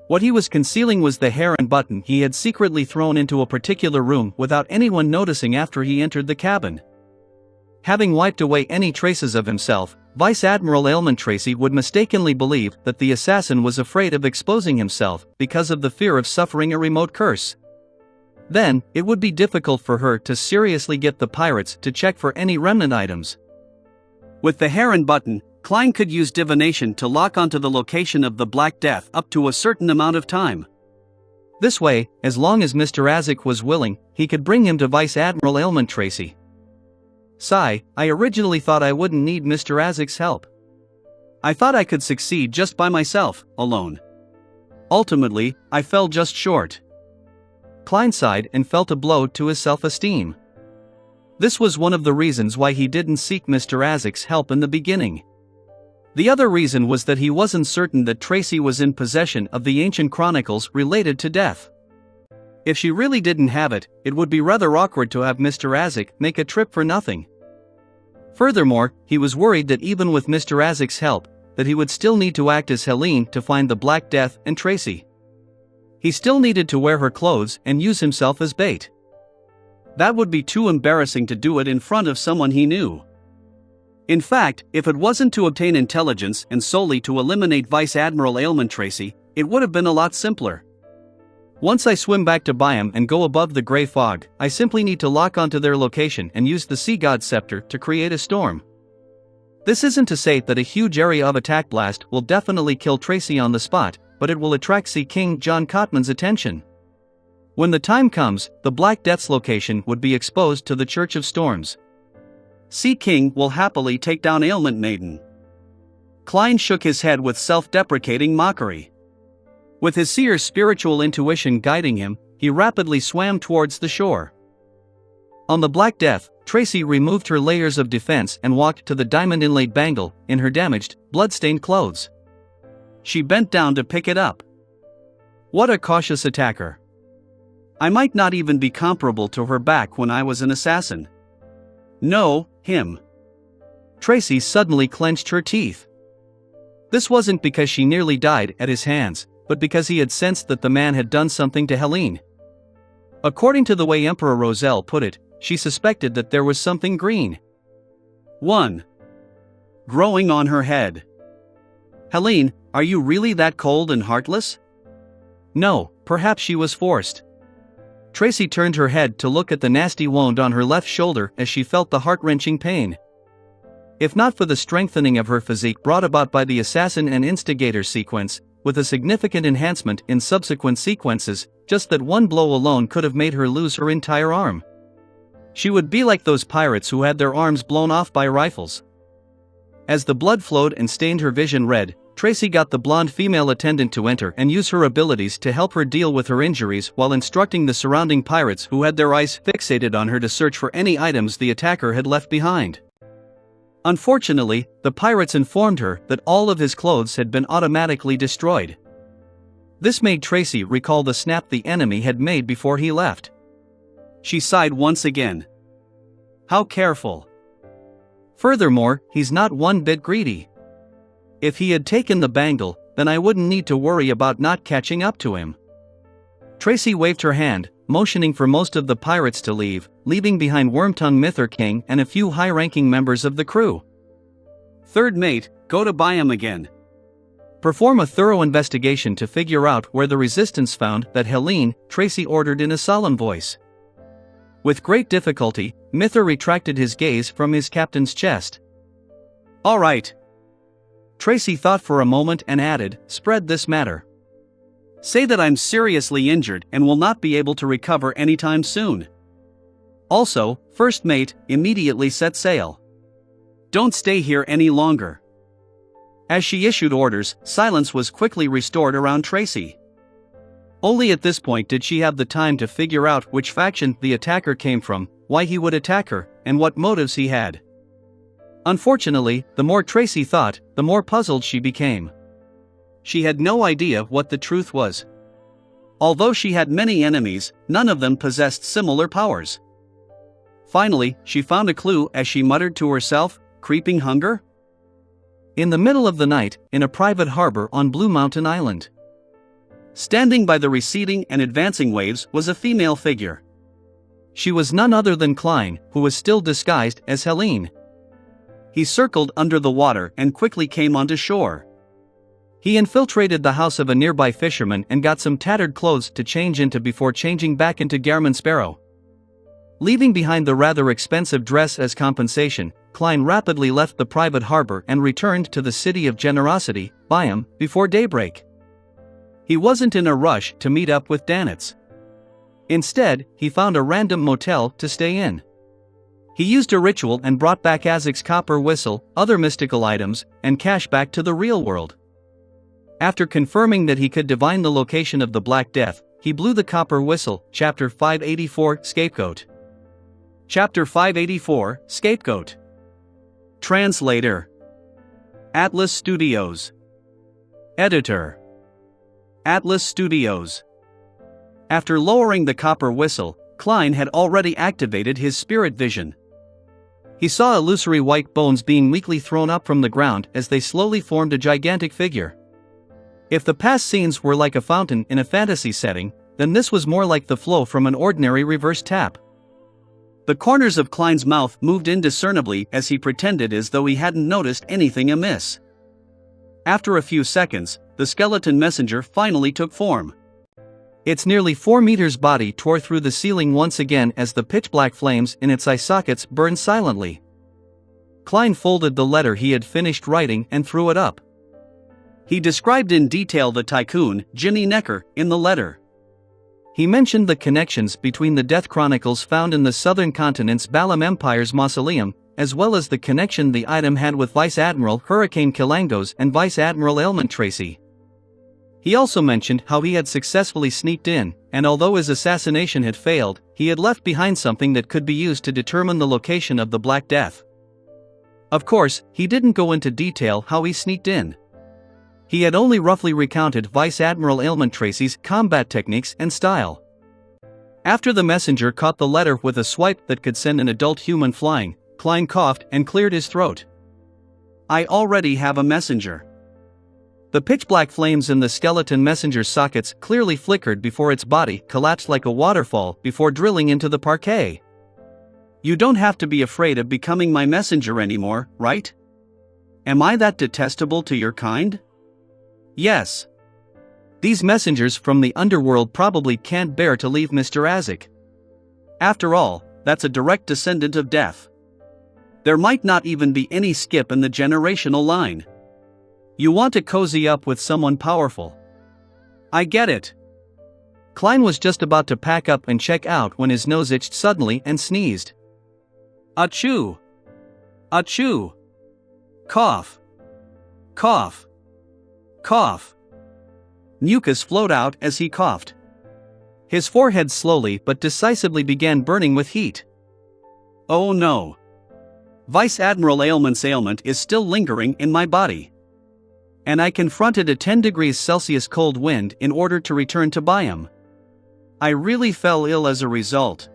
What he was concealing was the hair and button he had secretly thrown into a particular room without anyone noticing after he entered the cabin. Having wiped away any traces of himself, Vice Admiral Ailment Tracy would mistakenly believe that the assassin was afraid of exposing himself because of the fear of suffering a remote curse. Then, it would be difficult for her to seriously get the pirates to check for any remnant items. With the hair and button, Klein could use divination to lock onto the location of the Black Death up to a certain amount of time. This way, as long as Mr. Azik was willing, he could bring him to Vice Admiral Ailment Tracy. Sigh, I originally thought I wouldn't need Mr. Azik's help. I thought I could succeed just by myself, alone. Ultimately, I fell just short. Klein sighed and felt a blow to his self-esteem. This was one of the reasons why he didn't seek Mr. Azik's help in the beginning. The other reason was that he wasn't certain that Tracy was in possession of the ancient chronicles related to death. If she really didn't have it, it would be rather awkward to have Mr. Azik make a trip for nothing. Furthermore, he was worried that even with Mr. Azik's help, that he would still need to act as Helene to find the Black Death and Tracy. He still needed to wear her clothes and use himself as bait. That would be too embarrassing to do it in front of someone he knew. In fact, if it wasn't to obtain intelligence and solely to eliminate Vice Admiral Ailment Tracy, it would have been a lot simpler. Once I swim back to Byam and go above the gray fog, I simply need to lock onto their location and use the Sea God Scepter to create a storm. This isn't to say that a huge area of attack blast will definitely kill Tracy on the spot, but it will attract Sea King John Cotman's attention. When the time comes, the Black Death's location would be exposed to the Church of Storms. Sea King will happily take down Ailment Maiden. Klein shook his head with self-deprecating mockery. With his seer's spiritual intuition guiding him, he rapidly swam towards the shore. On the Black Death, Tracy removed her layers of defense and walked to the diamond-inlaid bangle in her damaged, blood-stained clothes. She bent down to pick it up. What a cautious attacker. I might not even be comparable to her back when I was an assassin. No, him. Tracy suddenly clenched her teeth. This wasn't because she nearly died at his hands, but because he had sensed that the man had done something to Helene. According to the way Emperor Roselle put it, she suspected that there was something green. 1. Growing on her head. Helene, are you really that cold and heartless? No, perhaps she was forced. Tracy turned her head to look at the nasty wound on her left shoulder as she felt the heart-wrenching pain. If not for the strengthening of her physique brought about by the assassin and instigator sequence, with a significant enhancement in subsequent sequences, just that one blow alone could have made her lose her entire arm. She would be like those pirates who had their arms blown off by rifles. As the blood flowed and stained her vision red, Tracy got the blonde female attendant to enter and use her abilities to help her deal with her injuries while instructing the surrounding pirates who had their eyes fixated on her to search for any items the attacker had left behind. Unfortunately, the pirates informed her that all of his clothes had been automatically destroyed. This made Tracy recall the snap the enemy had made before he left. She sighed once again. How careful. Furthermore, he's not one bit greedy. If he had taken the bangle, then I wouldn't need to worry about not catching up to him. Tracy waved her hand, motioning for most of the pirates to leave, leaving behind Wormtongue Mither King and a few high-ranking members of the crew. Third mate, go to Byam again. Perform a thorough investigation to figure out where the resistance found that Helene, Tracy ordered in a solemn voice. With great difficulty, Mither retracted his gaze from his captain's chest. All right. Tracy thought for a moment and added, spread this matter. Say that I'm seriously injured and will not be able to recover anytime soon. Also, first mate, immediately set sail. Don't stay here any longer. As she issued orders, silence was quickly restored around Tracy. Only at this point did she have the time to figure out which faction the attacker came from, why he would attack her, and what motives he had. Unfortunately, the more Tracy thought, the more puzzled she became. She had no idea what the truth was. Although she had many enemies, none of them possessed similar powers. Finally, she found a clue as she muttered to herself, creeping hunger? In the middle of the night, in a private harbor on Blue Mountain Island. Standing by the receding and advancing waves was a female figure. She was none other than Klein, who was still disguised as Helene. He circled under the water and quickly came onto shore. He infiltrated the house of a nearby fisherman and got some tattered clothes to change into before changing back into Garamond Sparrow. Leaving behind the rather expensive dress as compensation, Klein rapidly left the private harbor and returned to the city of Generosity, Byam, before daybreak. He wasn't in a rush to meet up with Danitz. Instead, he found a random motel to stay in. He used a ritual and brought back Azek's copper whistle, other mystical items, and cash back to the real world. After confirming that he could divine the location of the Black Death, he blew the copper whistle. Chapter 584, Scapegoat. Chapter 584, Scapegoat. Translator. Atlas Studios. Editor. Atlas Studios. After lowering the copper whistle, Klein had already activated his spirit vision. He saw illusory white bones being weakly thrown up from the ground as they slowly formed a gigantic figure. If the past scenes were like a fountain in a fantasy setting, then this was more like the flow from an ordinary reverse tap. The corners of Klein's mouth moved indiscernibly as he pretended as though he hadn't noticed anything amiss. After a few seconds, the skeleton messenger finally took form. Its nearly 4 meters body tore through the ceiling once again as the pitch-black flames in its eye sockets burned silently. Klein folded the letter he had finished writing and threw it up. He described in detail the tycoon, Ginny Necker, in the letter. He mentioned the connections between the death chronicles found in the southern continent's Balam Empire's mausoleum, as well as the connection the item had with Vice Admiral Hurricane Kilangos and Vice Admiral Elmont Tracy. He also mentioned how he had successfully sneaked in, and although his assassination had failed, he had left behind something that could be used to determine the location of the Black Death. Of course, he didn't go into detail how he sneaked in. He had only roughly recounted Vice Admiral Elmont Tracy's combat techniques and style. After the messenger caught the letter with a swipe that could send an adult human flying, Klein coughed and cleared his throat. I already have a messenger. The pitch-black flames in the skeleton messenger's sockets clearly flickered before its body collapsed like a waterfall before drilling into the parquet. You don't have to be afraid of becoming my messenger anymore, right? Am I that detestable to your kind? Yes. These messengers from the underworld probably can't bear to leave Mr. Azek. After all, that's a direct descendant of death. There might not even be any skip in the generational line. You want to cozy up with someone powerful. I get it. Klein was just about to pack up and check out when his nose itched suddenly and sneezed. Achoo! Achoo! Cough! Cough! Cough! Mucus flowed out as he coughed. His forehead slowly but decisively began burning with heat. Oh no! Vice Admiral Ailment's ailment is still lingering in my body. And I confronted a 10 degrees Celsius cold wind in order to return to Biome. I really fell ill as a result.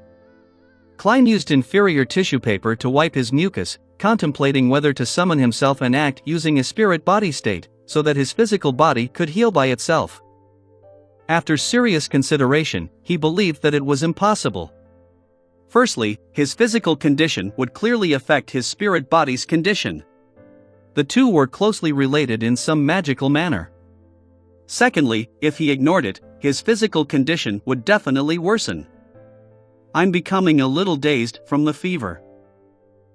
Klein used inferior tissue paper to wipe his mucus, contemplating whether to summon himself and act using a spirit body state, so that his physical body could heal by itself. After serious consideration, he believed that it was impossible. Firstly, his physical condition would clearly affect his spirit body's condition. The two were closely related in some magical manner. Secondly, if he ignored it, his physical condition would definitely worsen. I'm becoming a little dazed from the fever.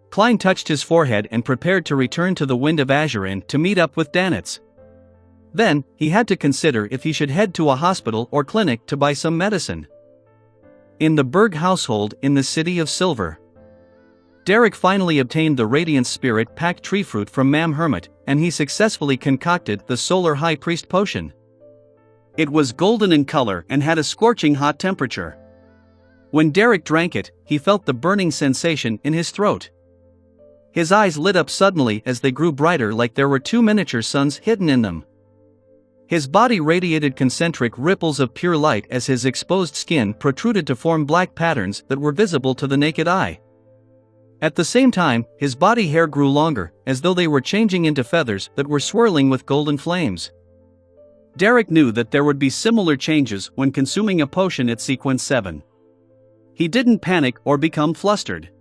Klein touched his forehead and prepared to return to the Wind of Azurin to meet up with Danitz. Then, he had to consider if he should head to a hospital or clinic to buy some medicine. In the Berg household in the City of Silver, Derek finally obtained the Radiant Spirit packed tree fruit from Mam Hermit, and he successfully concocted the Solar High Priest potion. It was golden in color and had a scorching hot temperature. When Derek drank it, he felt the burning sensation in his throat. His eyes lit up suddenly as they grew brighter, like there were two miniature suns hidden in them. His body radiated concentric ripples of pure light as his exposed skin protruded to form black patterns that were visible to the naked eye. At the same time, his body hair grew longer, as though they were changing into feathers that were swirling with golden flames. Derek knew that there would be similar changes when consuming a potion at Sequence 7. He didn't panic or become flustered.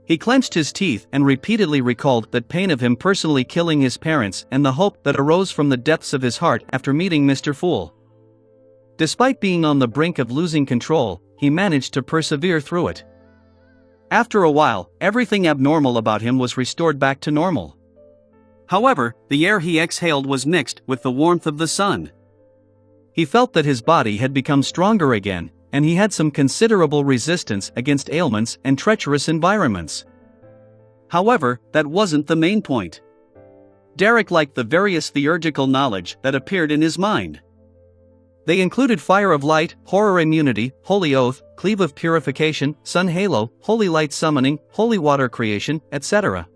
He clenched his teeth and repeatedly recalled that pain of him personally killing his parents and the hope that arose from the depths of his heart after meeting Mr. Fool. Despite being on the brink of losing control, he managed to persevere through it. After a while, everything abnormal about him was restored back to normal. However, the air he exhaled was mixed with the warmth of the sun. He felt that his body had become stronger again, and he had some considerable resistance against ailments and treacherous environments. However, that wasn't the main point. Derek liked the various theurgical knowledge that appeared in his mind. They included Fire of Light, Horror Immunity, Holy Oath, Cleave of Purification, Sun Halo, Holy Light Summoning, Holy Water Creation, etc.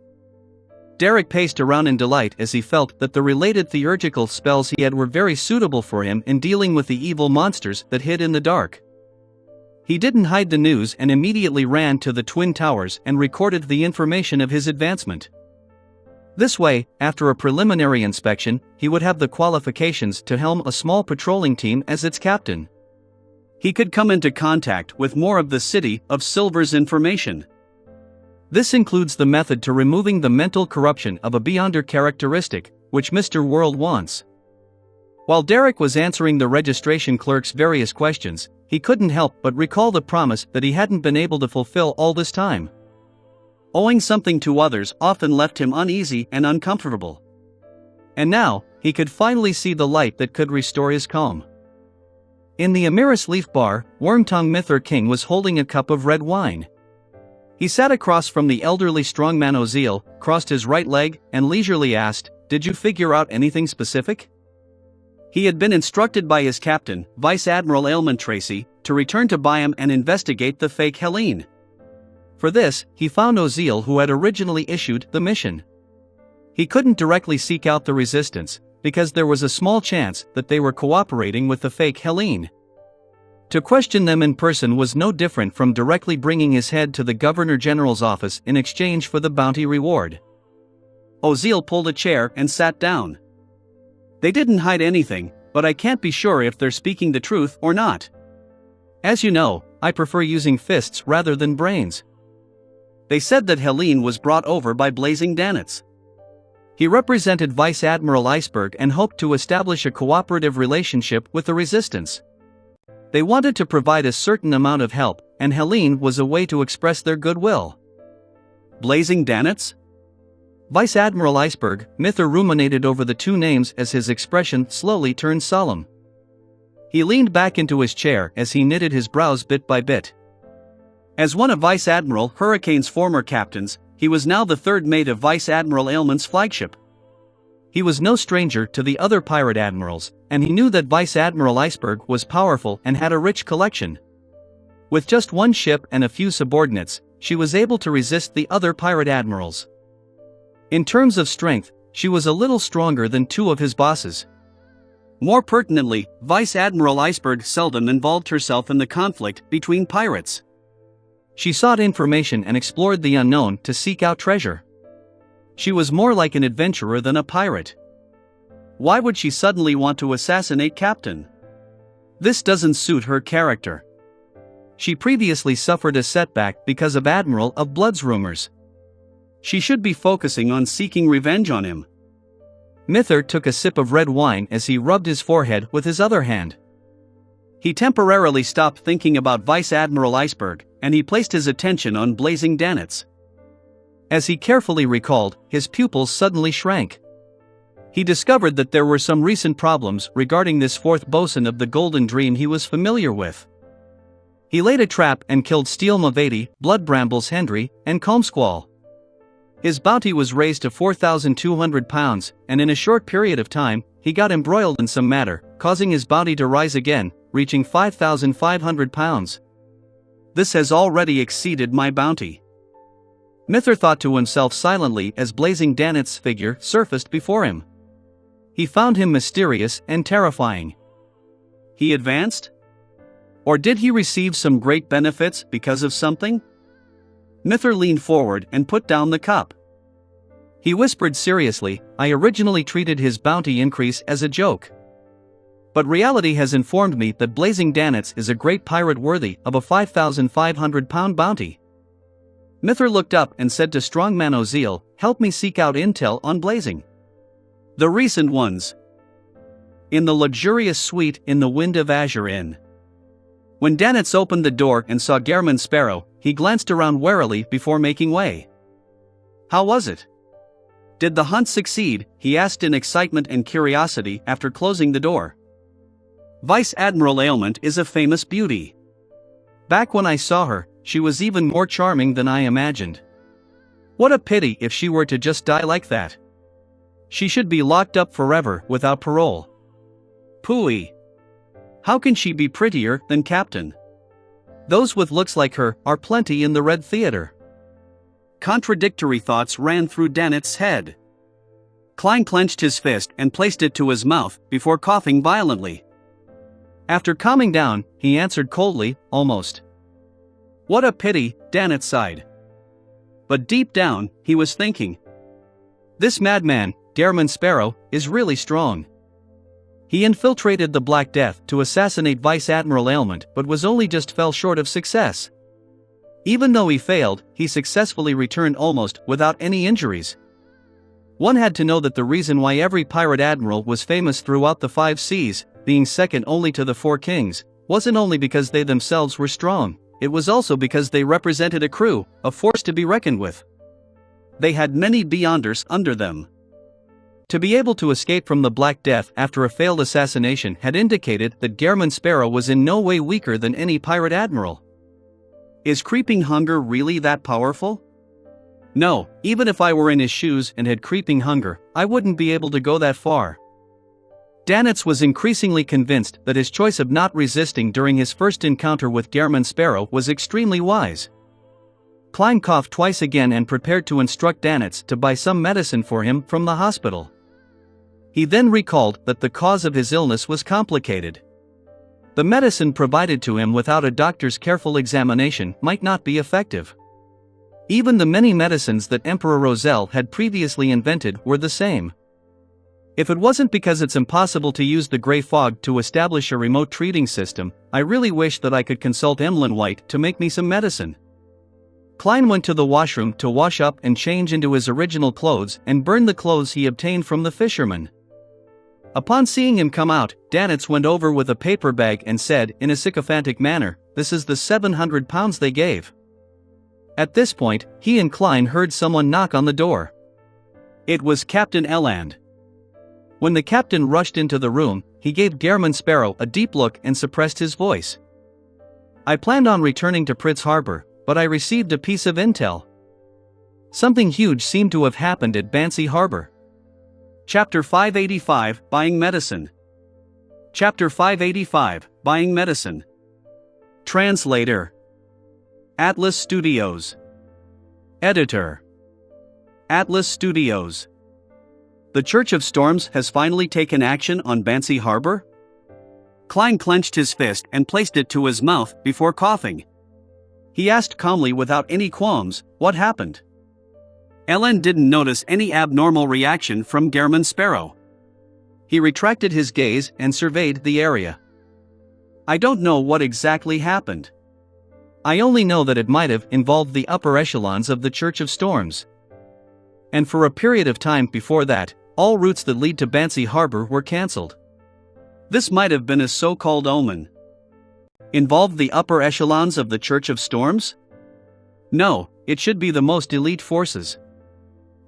Derek paced around in delight as he felt that the related theurgical spells he had were very suitable for him in dealing with the evil monsters that hid in the dark. He didn't hide the news and immediately ran to the Twin Towers and recorded the information of his advancement. This way, after a preliminary inspection, he would have the qualifications to helm a small patrolling team as its captain. He could come into contact with more of the City of Silver's information. This includes the method to removing the mental corruption of a Beyonder characteristic, which Mr. World wants. While Derek was answering the registration clerk's various questions, he couldn't help but recall the promise that he hadn't been able to fulfill all this time. Owing something to others often left him uneasy and uncomfortable. And now, he could finally see the light that could restore his calm. In the Amiris Leaf Bar, Wormtongue Mythor King was holding a cup of red wine. He sat across from the elderly strongman Oziel, crossed his right leg, and leisurely asked, "Did you figure out anything specific?" He had been instructed by his captain, Vice Admiral Ailment Tracy, to return to Biome and investigate the fake Helene. For this, he found Oziel, who had originally issued the mission. He couldn't directly seek out the resistance, because there was a small chance that they were cooperating with the fake Helene. To question them in person was no different from directly bringing his head to the Governor General's office in exchange for the bounty reward. Oziel pulled a chair and sat down. "They didn't hide anything, but I can't be sure if they're speaking the truth or not. As you know, I prefer using fists rather than brains. They said that Helene was brought over by Blazing Danitz. He represented Vice Admiral Iceberg and hoped to establish a cooperative relationship with the resistance. They wanted to provide a certain amount of help, and Helene was a way to express their goodwill. Blazing Danitz? Vice Admiral Iceberg, Mither ruminated over the two names as his expression slowly turned solemn. He leaned back into his chair as he knitted his brows bit by bit. As one of Vice Admiral Hurricane's former captains, he was now the third mate of Vice Admiral Aylman's flagship. He was no stranger to the other pirate admirals, and he knew that Vice Admiral Iceberg was powerful and had a rich collection. With just one ship and a few subordinates, she was able to resist the other pirate admirals. In terms of strength, she was a little stronger than two of his bosses. More pertinently, Vice Admiral Iceberg seldom involved herself in the conflict between pirates. She sought information and explored the unknown to seek out treasure. She was more like an adventurer than a pirate. Why would she suddenly want to assassinate Captain? This doesn't suit her character. She previously suffered a setback because of Admiral of Blood's rumors. She should be focusing on seeking revenge on him. Mither took a sip of red wine as he rubbed his forehead with his other hand. He temporarily stopped thinking about Vice Admiral Iceberg, and he placed his attention on Blazing Danitz. As he carefully recalled, his pupils suddenly shrank. He discovered that there were some recent problems regarding this fourth bosun of the Golden Dream he was familiar with. He laid a trap and killed Steel Mavati, Blood Brambles Hendry, and Calmsquall. His bounty was raised to 4,200 pounds, and in a short period of time, he got embroiled in some matter, causing his bounty to rise again, reaching 5,500 pounds. This has already exceeded my bounty. Mither thought to himself silently as Blazing Danitz's figure surfaced before him. He found him mysterious and terrifying. He advanced? Or did he receive some great benefits because of something? Mither leaned forward and put down the cup. He whispered seriously, I originally treated his bounty increase as a joke. But reality has informed me that Blazing Danitz is a great pirate worthy of a 5,500 pound bounty. Mither looked up and said to Strongman Ozil, help me seek out intel on Blazing. The recent ones. In the luxurious suite in the Wind of Azure Inn. When Danitz opened the door and saw Gehrman Sparrow, he glanced around warily before making way. How was it? Did the hunt succeed? He asked in excitement and curiosity after closing the door. Vice Admiral Aylmont is a famous beauty. Back when I saw her, she was even more charming than I imagined. What a pity if she were to just die like that. She should be locked up forever without parole. Pooey. How can she be prettier than Captain? Those with looks like her are plenty in the Red Theater. Contradictory thoughts ran through Danitz's head. Klein clenched his fist and placed it to his mouth before coughing violently. After calming down, he answered coldly, almost. What a pity, Danitz sighed. But deep down, he was thinking. This madman, Gehrman Sparrow, is really strong. He infiltrated the Black Death to assassinate Vice Admiral Aylmont but was only just fell short of success. Even though he failed, he successfully returned almost without any injuries. One had to know that the reason why every pirate admiral was famous throughout the 5 seas, being second only to the 4 kings, wasn't only because they themselves were strong, it was also because they represented a crew, a force to be reckoned with. They had many beyonders under them. To be able to escape from the Black Death after a failed assassination had indicated that Gehrman Sparrow was in no way weaker than any pirate admiral. Is creeping hunger really that powerful? No, even if I were in his shoes and had creeping hunger, I wouldn't be able to go that far. Danitz was increasingly convinced that his choice of not resisting during his first encounter with Gehrman Sparrow was extremely wise. Klein coughed twice again and prepared to instruct Danitz to buy some medicine for him from the hospital. He then recalled that the cause of his illness was complicated. The medicine provided to him without a doctor's careful examination might not be effective. Even the many medicines that Emperor Roselle had previously invented were the same. If it wasn't because it's impossible to use the Grey Fog to establish a remote treating system, I really wish that I could consult Emlyn White to make me some medicine. Klein went to the washroom to wash up and change into his original clothes and burn the clothes he obtained from the fisherman. Upon seeing him come out, Danitz went over with a paper bag and said, in a sycophantic manner, "This is the 700 pounds they gave." At this point, he and Klein heard someone knock on the door. It was Captain Eland. When the captain rushed into the room, he gave German Sparrow a deep look and suppressed his voice. "I planned on returning to Pritz Harbor, but I received a piece of intel. Something huge seemed to have happened at Bansi Harbor." Chapter 585, Buying Medicine. Chapter 585, Buying Medicine. Translator: Atlas Studios. Editor: Atlas Studios. The Church of Storms has finally taken action on Bansi Harbor? Klein clenched his fist and placed it to his mouth before coughing. He asked calmly without any qualms, "What happened?" Ellen didn't notice any abnormal reaction from German Sparrow. He retracted his gaze and surveyed the area. "I don't know what exactly happened. I only know that it might have involved the upper echelons of the Church of Storms. And for a period of time before that, all routes that lead to Bansi Harbor were cancelled. This might have been a so-called omen." Involved the upper echelons of the Church of Storms? No, it should be the most elite forces.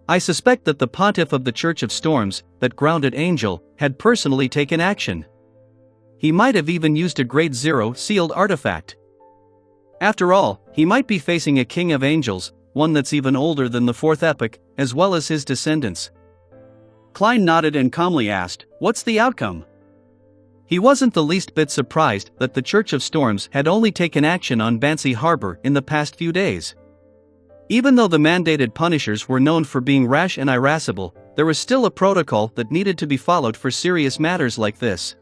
I suspect that the pontiff of the Church of Storms, that grounded angel, had personally taken action. He might have even used a Grade Zero sealed artifact. After all, he might be facing a king of angels, one that's even older than the fourth epoch, as well as his descendants. Klein nodded and calmly asked, "What's the outcome?" He wasn't the least bit surprised that the Church of Storms had only taken action on Bansi Harbor in the past few days. Even though the mandated punishers were known for being rash and irascible, there was still a protocol that needed to be followed for serious matters like this.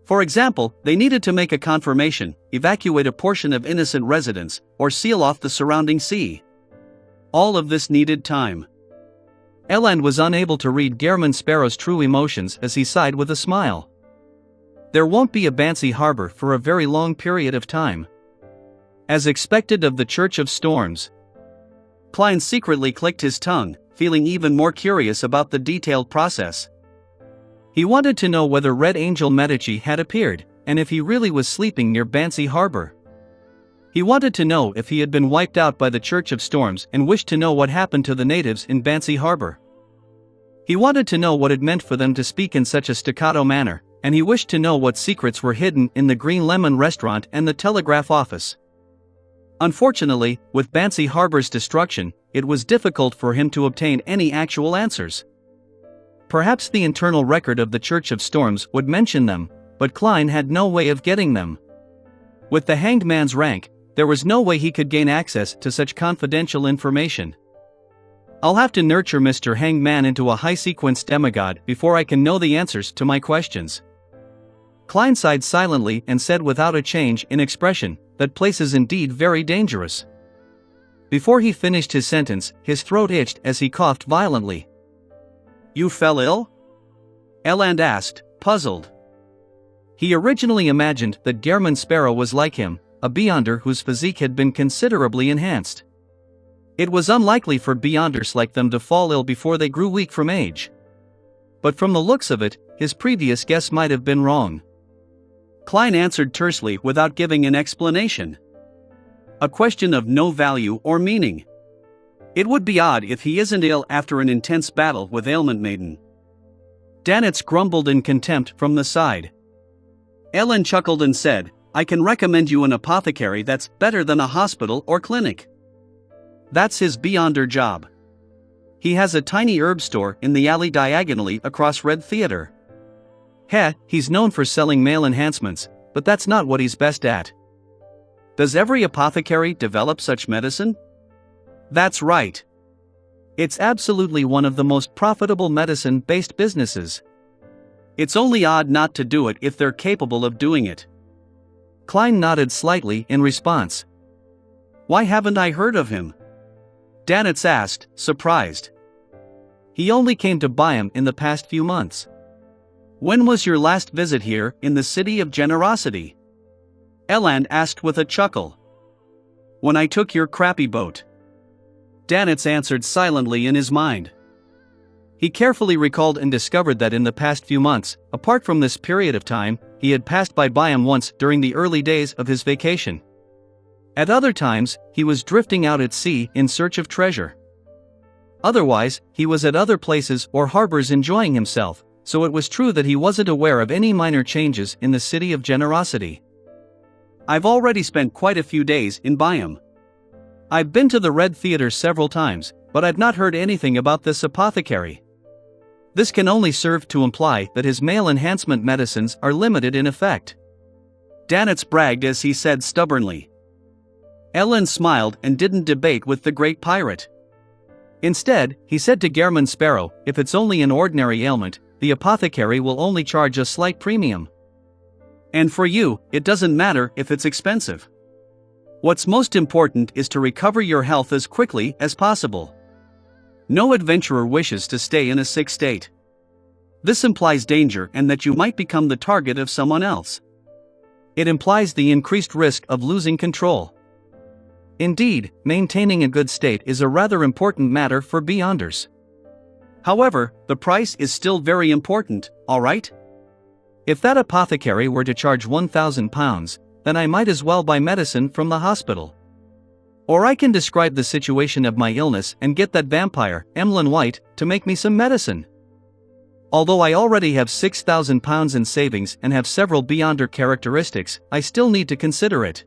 For example, they needed to make a confirmation, evacuate a portion of innocent residents, or seal off the surrounding sea. All of this needed time. Eland was unable to read German Sparrow's true emotions as he sighed with a smile. There won't be a Bansi Harbor for a very long period of time. As expected of the Church of Storms. Klein secretly clicked his tongue, feeling even more curious about the detailed process. He wanted to know whether Red Angel Medici had appeared, and if he really was sleeping near Bansi Harbor. He wanted to know if he had been wiped out by the Church of Storms and wished to know what happened to the natives in Bansi Harbor. He wanted to know what it meant for them to speak in such a staccato manner, and he wished to know what secrets were hidden in the Green Lemon restaurant and the telegraph office. Unfortunately, with Bansi Harbor's destruction, it was difficult for him to obtain any actual answers. Perhaps the internal record of the Church of Storms would mention them, but Klein had no way of getting them. With the Hanged Man's rank, there was no way he could gain access to such confidential information. "I'll have to nurture Mr. Hanged Man into a high-sequence demigod before I can know the answers to my questions." Klein sighed silently and said without a change in expression, "That place is indeed very dangerous." Before he finished his sentence, his throat itched as he coughed violently. "You fell ill?" Eland asked, puzzled. He originally imagined that German Sparrow was like him, a Beyonder whose physique had been considerably enhanced. It was unlikely for Beyonders like them to fall ill before they grew weak from age. But from the looks of it, his previous guess might have been wrong. Klein answered tersely without giving an explanation. "A question of no value or meaning. It would be odd if he isn't ill after an intense battle with Ailment Maiden." Danitz grumbled in contempt from the side. Ellen chuckled and said, "I can recommend you an apothecary that's better than a hospital or clinic. That's his Beyonder job. He has a tiny herb store in the alley diagonally across Red Theater. He's known for selling male enhancements, but that's not what he's best at." "Does every apothecary develop such medicine?" "That's right. It's absolutely one of the most profitable medicine-based businesses. It's only odd not to do it if they're capable of doing it." Klein nodded slightly in response. "Why haven't I heard of him?" Danitz asked, surprised. "He only came to buy him in the past few months." "When was your last visit here in the City of Generosity?" Eland asked with a chuckle. When I took your crappy boat. Danitz answered silently in his mind. He carefully recalled and discovered that in the past few months, apart from this period of time, he had passed by Byam once during the early days of his vacation. At other times, he was drifting out at sea in search of treasure. Otherwise, he was at other places or harbors enjoying himself, so it was true that he wasn't aware of any minor changes in the city of generosity. I've already spent quite a few days in Byam. I've been to the Red Theater several times, but I've not heard anything about this apothecary. This can only serve to imply that his male enhancement medicines are limited in effect. Danitz bragged as he said stubbornly. Ellen smiled and didn't debate with the great pirate. Instead, he said to Gehrman Sparrow, if it's only an ordinary ailment, the apothecary will only charge a slight premium. And for you, it doesn't matter if it's expensive. What's most important is to recover your health as quickly as possible. No adventurer wishes to stay in a sick state. This implies danger and that you might become the target of someone else. It implies the increased risk of losing control. Indeed, maintaining a good state is a rather important matter for beyonders. However, the price is still very important, alright? If that apothecary were to charge £1,000, then I might as well buy medicine from the hospital. Or I can describe the situation of my illness and get that vampire, Emlyn White, to make me some medicine. Although I already have £6,000 in savings and have several beyonder characteristics, I still need to consider it.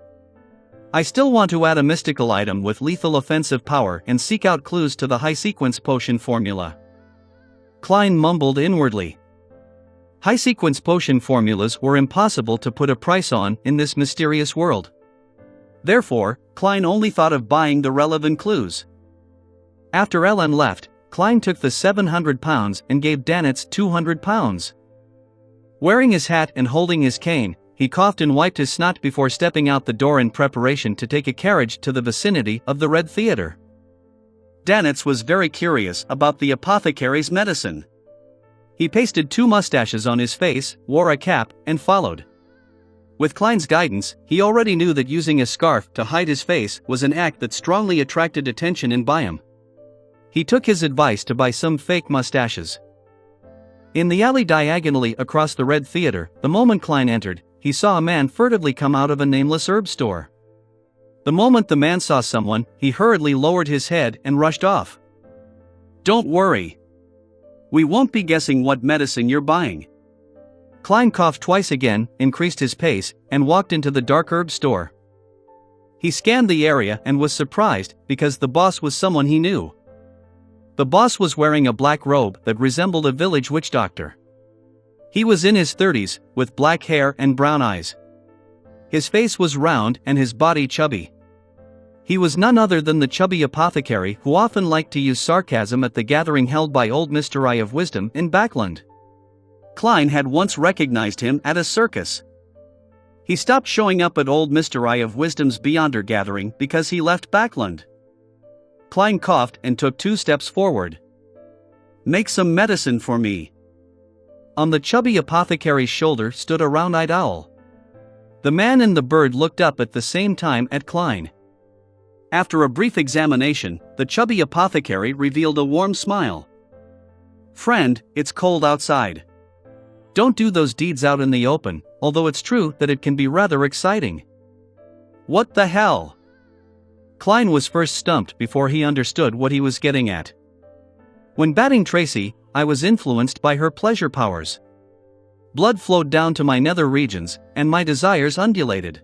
I still want to add a mystical item with lethal offensive power and seek out clues to the high-sequence potion formula. Klein mumbled inwardly. High-sequence potion formulas were impossible to put a price on in this mysterious world. Therefore, Klein only thought of buying the relevant clues. After Ellen left, Klein took the £700 and gave Danitz £200. Wearing his hat and holding his cane, he coughed and wiped his snot before stepping out the door in preparation to take a carriage to the vicinity of the Red Theater. Danitz was very curious about the apothecary's medicine. He pasted 2 mustaches on his face, wore a cap, and followed. With Klein's guidance, he already knew that using a scarf to hide his face was an act that strongly attracted attention in Byam. He took his advice to buy some fake mustaches. In the alley diagonally across the Red Theater, the moment Klein entered, he saw a man furtively come out of a nameless herb store. The moment the man saw someone, he hurriedly lowered his head and rushed off. Don't worry. We won't be guessing what medicine you're buying. Klein coughed twice again, increased his pace, and walked into the dark herb store. He scanned the area and was surprised because the boss was someone he knew. The boss was wearing a black robe that resembled a village witch doctor. He was in his 30s, with black hair and brown eyes. His face was round and his body chubby. He was none other than the chubby apothecary who often liked to use sarcasm at the gathering held by old Mr. Eye of Wisdom in Backland. Klein had once recognized him at a circus. He stopped showing up at old Mr. Eye of Wisdom's Beyonder gathering because he left Backland. Klein coughed and took 2 steps forward. Make some medicine for me. On the chubby apothecary's shoulder stood a round-eyed owl. The man and the bird looked up at the same time at Klein. After a brief examination, the chubby apothecary revealed a warm smile. Friend, it's cold outside. Don't do those deeds out in the open, although it's true that it can be rather exciting. What the hell? Klein was first stumped before he understood what he was getting at. When batting Tracy, I was influenced by her pleasure powers. Blood flowed down to my nether regions, and my desires undulated.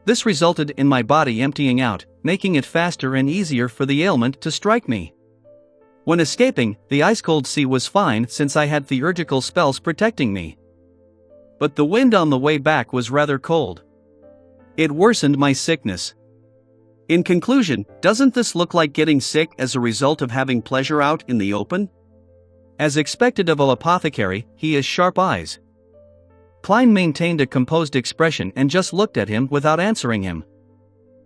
This resulted in my body emptying out, making it faster and easier for the ailment to strike me. When escaping, the ice-cold sea was fine since I had theurgical spells protecting me. But the wind on the way back was rather cold. It worsened my sickness. In conclusion, doesn't this look like getting sick as a result of having pleasure out in the open? As expected of an apothecary, he has sharp eyes. Klein maintained a composed expression and just looked at him without answering him.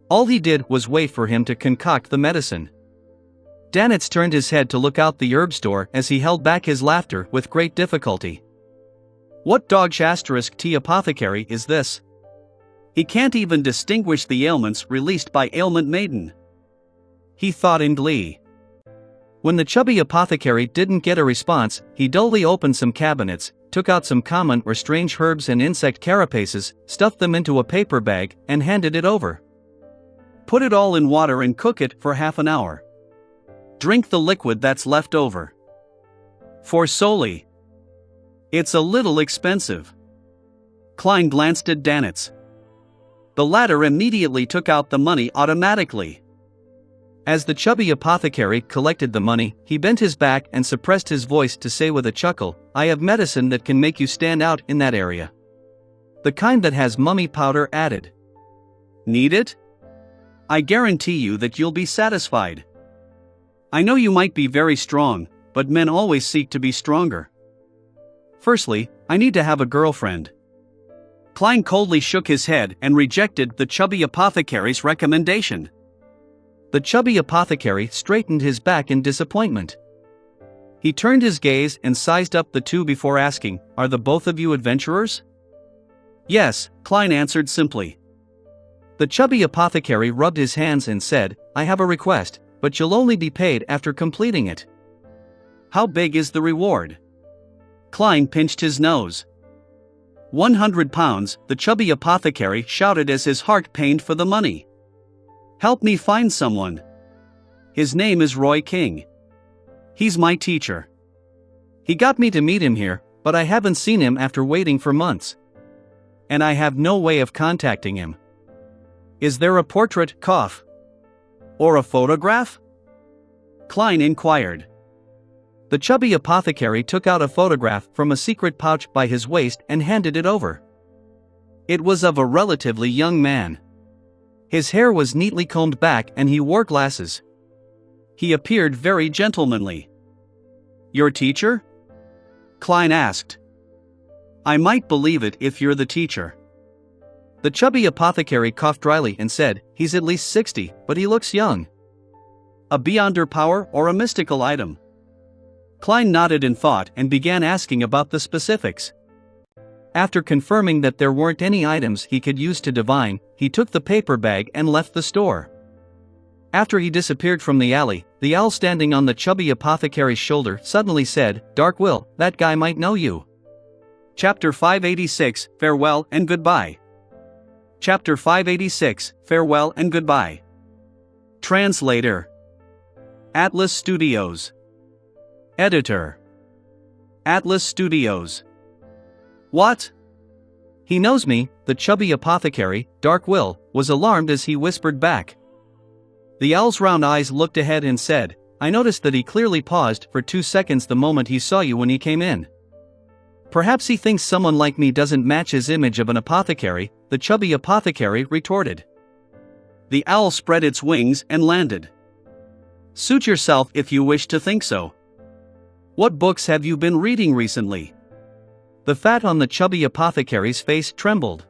All he did was wait for him to concoct the medicine. Danitz turned his head to look out the herb store as he held back his laughter with great difficulty. What dog *T apothecary is this? He can't even distinguish the ailments released by ailment maiden, he thought in glee. When the chubby apothecary didn't get a response, he dully opened some cabinets, took out some common or strange herbs and insect carapaces, stuffed them into a paper bag, and handed it over. Put it all in water and cook it for half an hour. Drink the liquid that's left over. For solely. It's a little expensive. Klein glanced at Danitz. The latter immediately took out the money automatically. As the chubby apothecary collected the money, he bent his back and suppressed his voice to say with a chuckle, "I have medicine that can make you stand out in that area. The kind that has mummy powder added. Need it? I guarantee you that you'll be satisfied. I know you might be very strong, but men always seek to be stronger. Firstly, I need to have a girlfriend." Klein coldly shook his head and rejected the chubby apothecary's recommendation. The chubby apothecary straightened his back in disappointment. He turned his gaze and sized up the two before asking, "Are the both of you adventurers?" "Yes," Klein answered simply. The chubby apothecary rubbed his hands and said, "I have a request, but you'll only be paid after completing it." "How big is the reward?" Klein pinched his nose. 100 pounds, the chubby apothecary shouted as his heart pained for the money. "Help me find someone. His name is Roy King. He's my teacher. He got me to meet him here, but I haven't seen him after waiting for months. And I have no way of contacting him. Is there a portrait, or a photograph?" Klein inquired. The chubby apothecary took out a photograph from a secret pouch by his waist and handed it over. It was of a relatively young man. His hair was neatly combed back and he wore glasses. He appeared very gentlemanly. "Your teacher?" Klein asked. "I might believe it if you're the teacher." The chubby apothecary coughed dryly and said, "He's at least 60, but he looks young." "A beyonder power or a mystical item?" Klein nodded in thought and began asking about the specifics. After confirming that there weren't any items he could use to divine, he took the paper bag and left the store. After he disappeared from the alley, the owl standing on the chubby apothecary's shoulder suddenly said, "Dark Will, that guy might know you." Chapter 586, Farewell and Goodbye. Chapter 586, Farewell and Goodbye. Translator. Atlas Studios. Editor. Atlas Studios. What? He knows me, the chubby apothecary, Dark Will, was alarmed as he whispered back. The owl's round eyes looked ahead and said, "I noticed that he clearly paused for 2 seconds the moment he saw you when he came in. Perhaps he thinks someone like me doesn't match his image of an apothecary," the chubby apothecary retorted. The owl spread its wings and landed. "Suit yourself if you wish to think so. What books have you been reading recently?" The fat on the chubby apothecary's face trembled.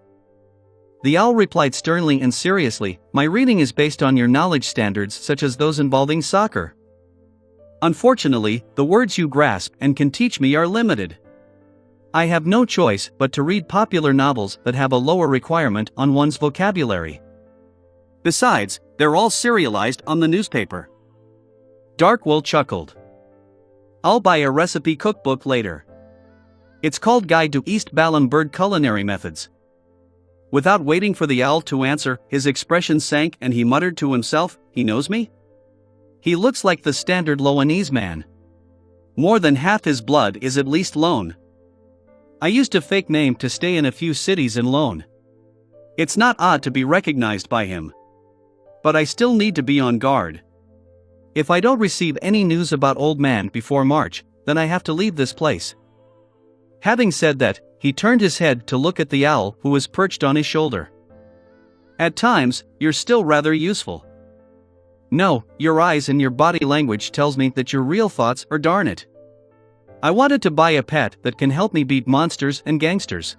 The owl replied sternly and seriously, "My reading is based on your knowledge standards such as those involving soccer. Unfortunately, the words you grasp and can teach me are limited. I have no choice but to read popular novels that have a lower requirement on one's vocabulary. Besides, they're all serialized on the newspaper." Dark Will chuckled. "I'll buy a recipe cookbook later. It's called Guide to East Balam Bird Culinary Methods." Without waiting for the owl to answer, his expression sank and he muttered to himself, "He knows me? He looks like the standard Loanese man. More than half his blood is at least Lone. I used a fake name to stay in a few cities in Lone. It's not odd to be recognized by him. But I still need to be on guard. If I don't receive any news about Old Man before March, then I have to leave this place." Having said that, he turned his head to look at the owl who was perched on his shoulder. "At times, you're still rather useful. No, your eyes and your body language tells me that your real thoughts are darn it. I wanted to buy a pet that can help me beat monsters and gangsters.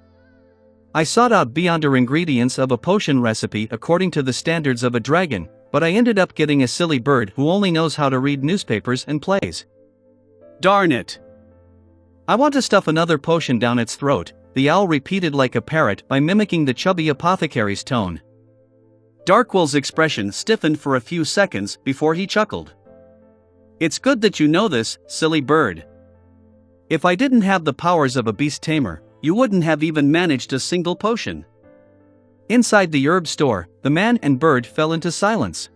I sought out beyonder ingredients of a potion recipe according to the standards of a dragon, but I ended up getting a silly bird who only knows how to read newspapers and plays. Darn it! I want to stuff another potion down its throat, the owl repeated like a parrot by mimicking the chubby apothecary's tone. Darkwill's expression stiffened for a few seconds before he chuckled. "It's good that you know this, silly bird. If I didn't have the powers of a beast tamer, you wouldn't have even managed a single potion." Inside the herb store, the man and bird fell into silence.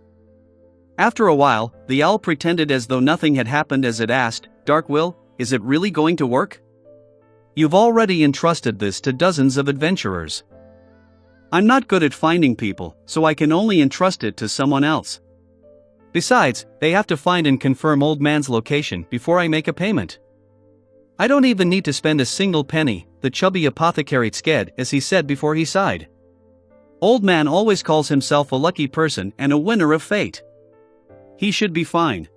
After a while, the owl pretended as though nothing had happened as it asked, "Darkwill, is it really going to work? You've already entrusted this to dozens of adventurers. I'm not good at finding people, so I can only entrust it to someone else. Besides, they have to find and confirm old man's location before I make a payment. I don't even need to spend a single penny," the chubby apothecary sked as he said before he sighed. "Old man always calls himself a lucky person and a winner of fate. He should be fine."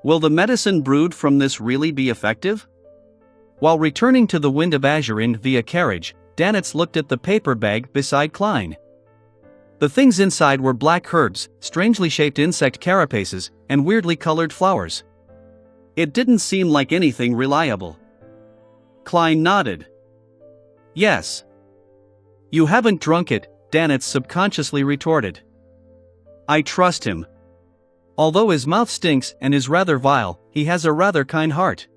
Will the medicine brewed from this really be effective? While returning to the Wind of Azurin via carriage, Danitz looked at the paper bag beside Klein. The things inside were black herbs, strangely shaped insect carapaces, and weirdly colored flowers. It didn't seem like anything reliable. Klein nodded. "Yes." "You haven't drunk it," Danitz subconsciously retorted. "I trust him. Although his mouth stinks and is rather vile, he has a rather kind heart.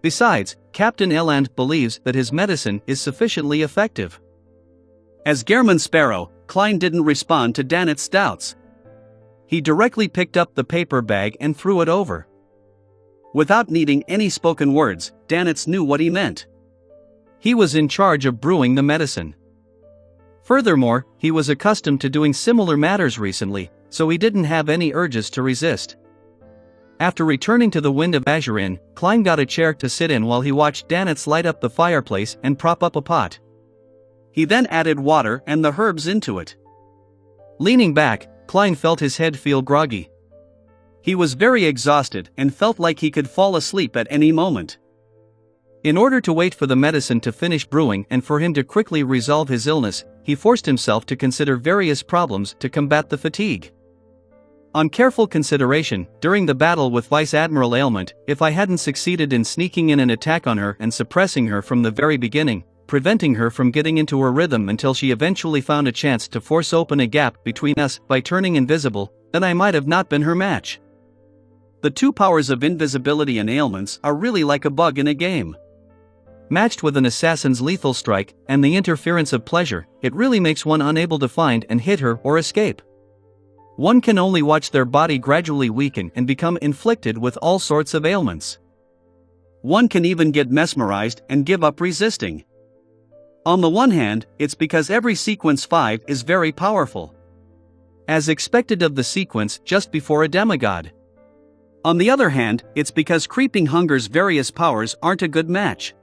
Besides, Captain Eland believes that his medicine is sufficiently effective." As Gehrman Sparrow, Klein didn't respond to Danitz's doubts. He directly picked up the paper bag and threw it over. Without needing any spoken words, Danitz knew what he meant. He was in charge of brewing the medicine. Furthermore, he was accustomed to doing similar matters recently, so he didn't have any urges to resist. After returning to the Wind of Azurin, Klein got a chair to sit in while he watched Danitz light up the fireplace and prop up a pot. He then added water and the herbs into it. Leaning back, Klein felt his head feel groggy. He was very exhausted and felt like he could fall asleep at any moment. In order to wait for the medicine to finish brewing and for him to quickly resolve his illness, he forced himself to consider various problems to combat the fatigue. On careful consideration, during the battle with Vice Admiral Ailment, if I hadn't succeeded in sneaking in an attack on her and suppressing her from the very beginning, preventing her from getting into her rhythm until she eventually found a chance to force open a gap between us by turning invisible, then I might have not been her match. The two powers of invisibility and ailments are really like a bug in a game. Matched with an assassin's lethal strike and the interference of pleasure, it really makes one unable to find and hit her or escape. One can only watch their body gradually weaken and become inflicted with all sorts of ailments. One can even get mesmerized and give up resisting. On the one hand, it's because every sequence 5 is very powerful, as expected of the sequence just before a demigod. On the other hand, it's because Creeping Hunger's various powers aren't a good match.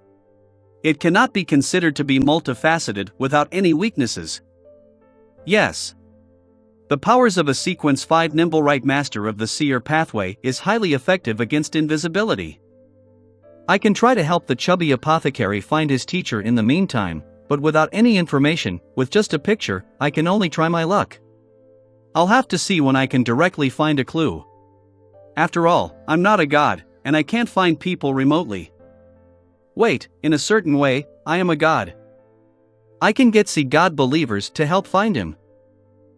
It cannot be considered to be multifaceted without any weaknesses. Yes. The powers of a Sequence 5 Nimble Right Master of the Seer pathway is highly effective against invisibility. I can try to help the chubby apothecary find his teacher in the meantime, but without any information, with just a picture, I can only try my luck. I'll have to see when I can directly find a clue. After all, I'm not a god, and I can't find people remotely. Wait, in a certain way, I am a god. I can get god believers to help find him.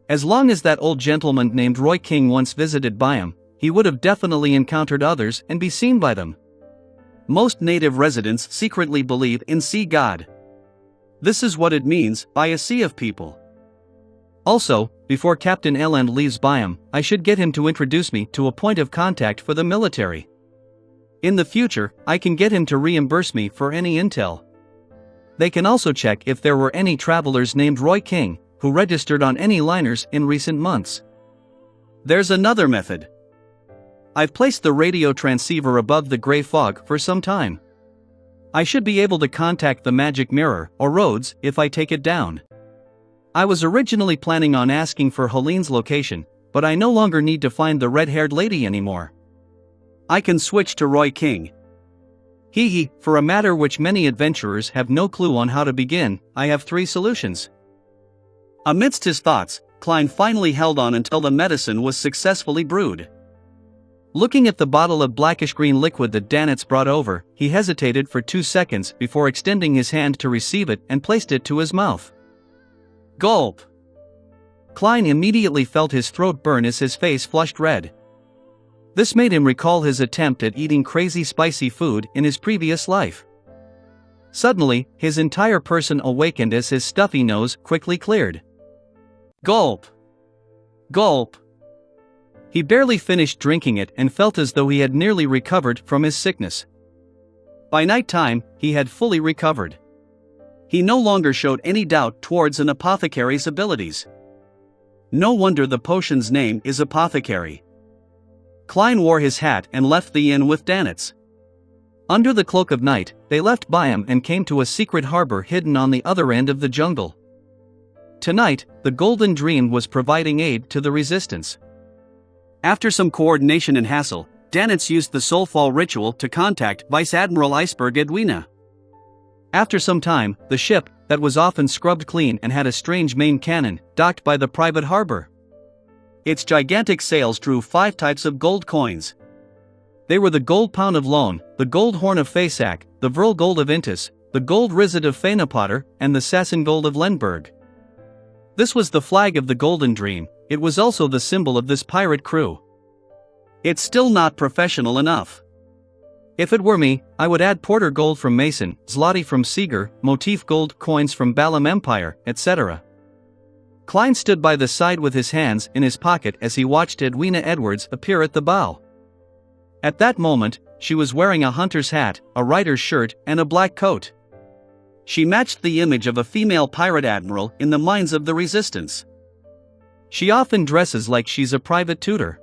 As long as that old gentleman named Roy King once visited Byam, he would have definitely encountered others and be seen by them. Most native residents secretly believe in sea god. This is what it means by a sea of people. Also, before Captain Eland leaves Byam, I should get him to introduce me to a point of contact for the military. In the future, I can get him to reimburse me for any intel. They can also check if there were any travelers named Roy King who registered on any liners in recent months. There's another method. I've placed the radio transceiver above the gray fog for some time. I should be able to contact the magic mirror or roads if I take it down. I was originally planning on asking for Helene's location, but I no longer need to find the red-haired lady anymore. I can switch to Roy King. For a matter which many adventurers have no clue on how to begin, I have 3 solutions. Amidst his thoughts, Klein finally held on until the medicine was successfully brewed. Looking at the bottle of blackish-green liquid that Danitz brought over, he hesitated for 2 seconds before extending his hand to receive it and placed it to his mouth. Gulp! Klein immediately felt his throat burn as his face flushed red. This made him recall his attempt at eating crazy spicy food in his previous life. Suddenly, his entire person awakened as his stuffy nose quickly cleared. Gulp! Gulp! He barely finished drinking it and felt as though he had nearly recovered from his sickness. By night time, he had fully recovered. He no longer showed any doubt towards an apothecary's abilities. No wonder the potion's name is Apothecary. Klein wore his hat and left the inn with Danitz. Under the cloak of night, they left Byam and came to a secret harbor hidden on the other end of the jungle. Tonight, the Golden Dream was providing aid to the resistance. After some coordination and hassle, Danitz used the Soulfall ritual to contact Vice Admiral Iceberg Edwina. After some time, the ship, that was often scrubbed clean and had a strange main cannon, docked by the private harbor. Its gigantic sails drew 5 types of gold coins. They were the gold pound of Lone, the gold horn of Fasak, the Vril gold of Intis, the gold rizet of Fenapotter, and the Sasson gold of Lenberg. This was the flag of the Golden Dream. It was also the symbol of this pirate crew. It's still not professional enough. If it were me, I would add Porter gold from Mason, Zloty from Seeger, motif gold coins from Balam Empire, etc. Klein stood by the side with his hands in his pocket as he watched Edwina Edwards appear at the bow. At that moment, she was wearing a hunter's hat, a rider's shirt, and a black coat. She matched the image of a female pirate admiral in the minds of the resistance. She often dresses like she's a private tutor.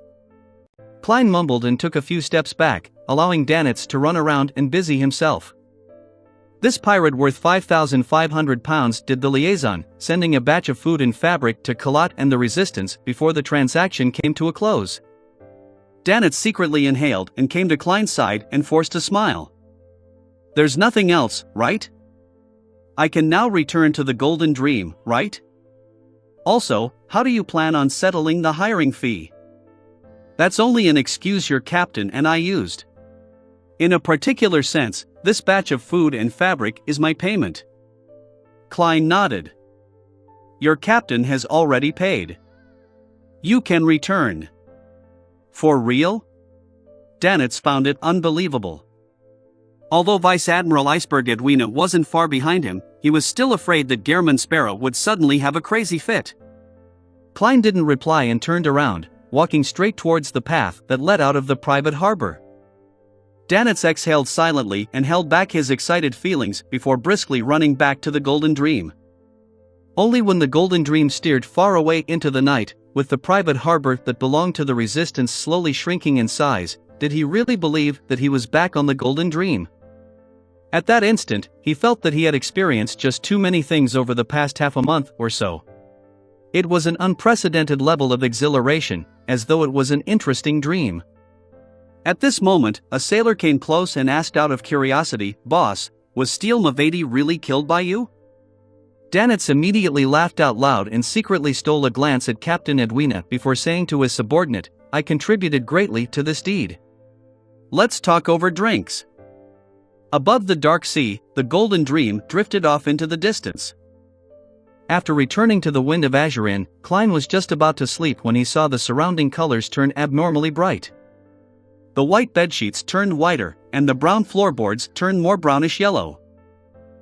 Klein mumbled and took a few steps back, allowing Danitz to run around and busy himself. This pirate worth 5,500 pounds did the liaison, sending a batch of food and fabric to Kalat and the resistance before the transaction came to a close. Danitz secretly inhaled and came to Klein's side and forced a smile. There's nothing else, right? I can now return to the Golden Dream, right? Also, how do you plan on settling the hiring fee? That's only an excuse your captain and I used. In a particular sense, this batch of food and fabric is my payment. Klein nodded. Your captain has already paid. You can return. For real? Danitz found it unbelievable. Although Vice Admiral Iceberg Edwina wasn't far behind him, he was still afraid that Gehrman Sparrow would suddenly have a crazy fit. Klein didn't reply and turned around, walking straight towards the path that led out of the private harbor. Danitz exhaled silently and held back his excited feelings before briskly running back to the Golden Dream. Only when the Golden Dream steered far away into the night, with the private harbor that belonged to the resistance slowly shrinking in size, did he really believe that he was back on the Golden Dream. At that instant, he felt that he had experienced just too many things over the past half a month or so. It was an unprecedented level of exhilaration, as though it was an interesting dream. At this moment, a sailor came close and asked out of curiosity, "Boss, was Steele Mavady really killed by you?" Danitz immediately laughed out loud and secretly stole a glance at Captain Edwina before saying to his subordinate, "I contributed greatly to this deed. Let's talk over drinks." Above the dark sea, the Golden Dream drifted off into the distance. After returning to the Wind of Azurin, Klein was just about to sleep when he saw the surrounding colors turn abnormally bright. The white bedsheets turned whiter, and the brown floorboards turned more brownish yellow.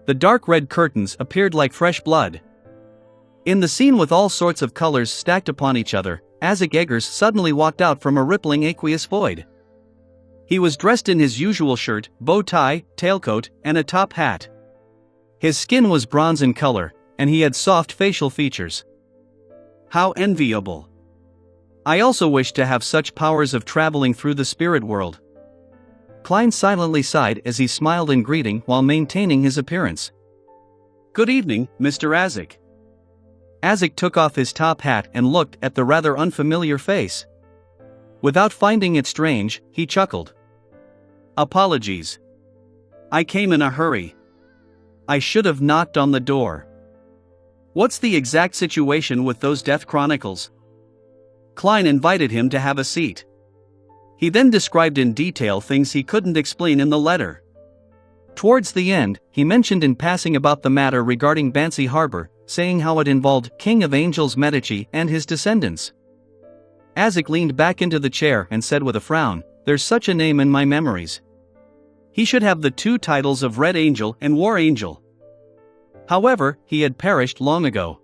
The dark red curtains appeared like fresh blood. In the scene with all sorts of colors stacked upon each other, Azek Eggers suddenly walked out from a rippling aqueous void. He was dressed in his usual shirt, bow tie, tailcoat, and a top hat. His skin was bronze in color, and he had soft facial features. How enviable. I also wish to have such powers of traveling through the spirit world. Klein silently sighed as he smiled in greeting while maintaining his appearance. Good evening, Mr. Azek. Azek took off his top hat and looked at the rather unfamiliar face. Without finding it strange, he chuckled. Apologies. I came in a hurry. I should have knocked on the door. What's the exact situation with those death chronicles? Klein invited him to have a seat. He then described in detail things he couldn't explain in the letter. Towards the end, he mentioned in passing about the matter regarding Bansi Harbor, saying how it involved King of Angels Medici and his descendants. Azek leaned back into the chair and said with a frown, "There's such a name in my memories. He should have the two titles of Red Angel and War Angel." However, he had perished long ago.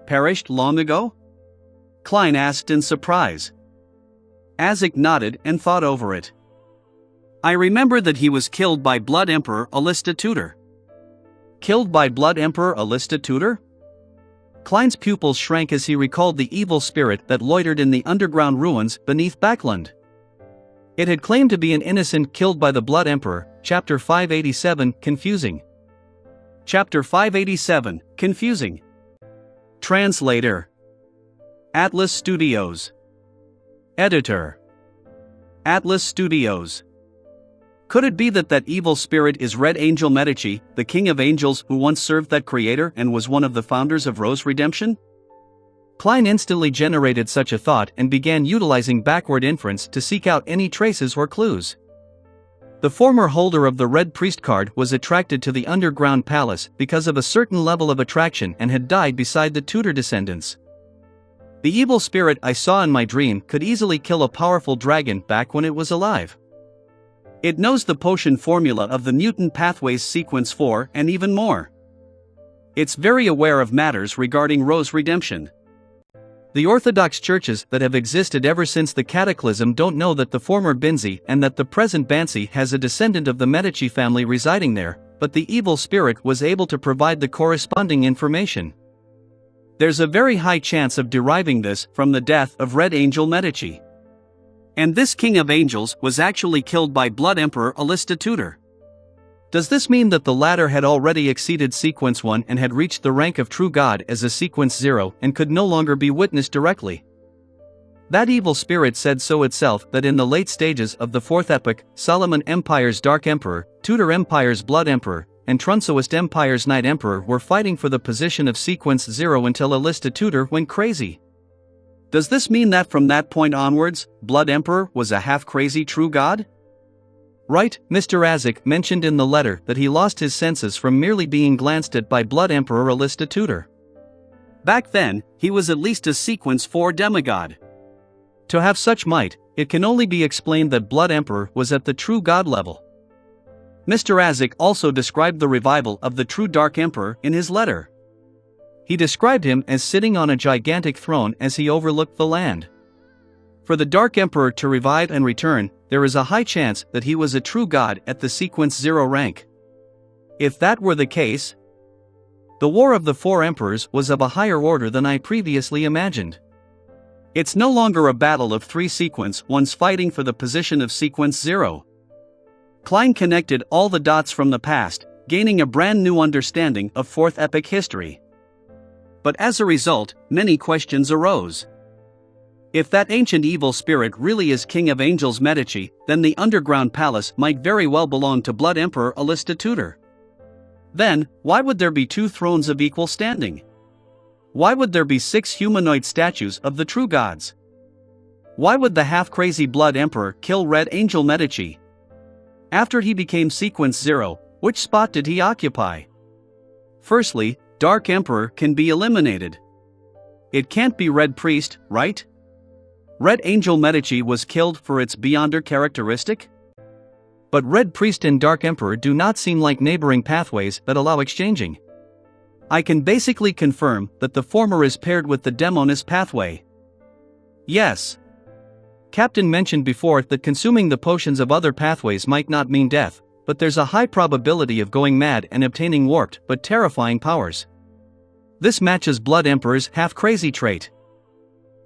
Perished long ago? Klein asked in surprise. Azek nodded and thought over it. "I remember that he was killed by Blood Emperor Alista Tudor." Killed by Blood Emperor Alista Tudor? Klein's pupils shrank as he recalled the evil spirit that loitered in the underground ruins beneath Backland. It had claimed to be an innocent killed by the Blood Emperor. Chapter 587, confusing. Chapter 587, confusing. Translator. Atlas Studios. Editor. Atlas Studios. Could it be that that evil spirit is Red Angel Medici, the King of Angels who once served that creator and was one of the founders of Rose Redemption? Klein instantly generated such a thought and began utilizing backward inference to seek out any traces or clues. The former holder of the Red Priest card was attracted to the underground palace because of a certain level of attraction and had died beside the Tudor descendants. The evil spirit I saw in my dream could easily kill a powerful dragon back when it was alive. It knows the potion formula of the mutant pathways sequence 4 and even more. It's very aware of matters regarding Rose Redemption. The Orthodox churches that have existed ever since the Cataclysm don't know that the former Binzi and that the present Bansi has a descendant of the Medici family residing there, but the evil spirit was able to provide the corresponding information. There's a very high chance of deriving this from the death of Red Angel Medici. And this King of Angels was actually killed by Blood Emperor Alista Tudor. Does this mean that the latter had already exceeded Sequence 1 and had reached the rank of true god as a Sequence 0 and could no longer be witnessed directly? That evil spirit said so itself that in the late stages of the Fourth Epoch, Solomon Empire's Dark Emperor, Tudor Empire's Blood Emperor, and Trunsoist Empire's Night Emperor were fighting for the position of Sequence 0 until Alista Tudor went crazy. Does this mean that from that point onwards, Blood Emperor was a half-crazy true god? Right, Mr. Azek mentioned in the letter that he lost his senses from merely being glanced at by Blood Emperor Alista Tudor. Back then, he was at least a Sequence 4 demigod. To have such might, it can only be explained that Blood Emperor was at the true god level. Mr. Azek also described the revival of the true Dark Emperor in his letter. He described him as sitting on a gigantic throne as he overlooked the land. For the Dark Emperor to revive and return, there is a high chance that he was a true god at the Sequence 0 rank. If that were the case, the War of the Four Emperors was of a higher order than I previously imagined. It's no longer a battle of three Sequence 1s fighting for the position of Sequence 0. Klein connected all the dots from the past, gaining a brand new understanding of Fourth Epoch history. But as a result, many questions arose. If that ancient evil spirit really is King of Angels Medici, then the underground palace might very well belong to Blood Emperor Alista Tudor. Then, why would there be two thrones of equal standing? Why would there be 6 humanoid statues of the true gods? Why would the half-crazy Blood Emperor kill Red Angel Medici? After he became Sequence 0, which spot did he occupy? Firstly, Dark Emperor can be eliminated. It can't be Red Priest, right? Red Angel Medici was killed for its Beyonder characteristic? But Red Priest and Dark Emperor do not seem like neighboring pathways that allow exchanging. I can basically confirm that the former is paired with the Demonis pathway. Yes. Captain mentioned before that consuming the potions of other pathways might not mean death, but there's a high probability of going mad and obtaining warped but terrifying powers. This matches Blood Emperor's half-crazy trait.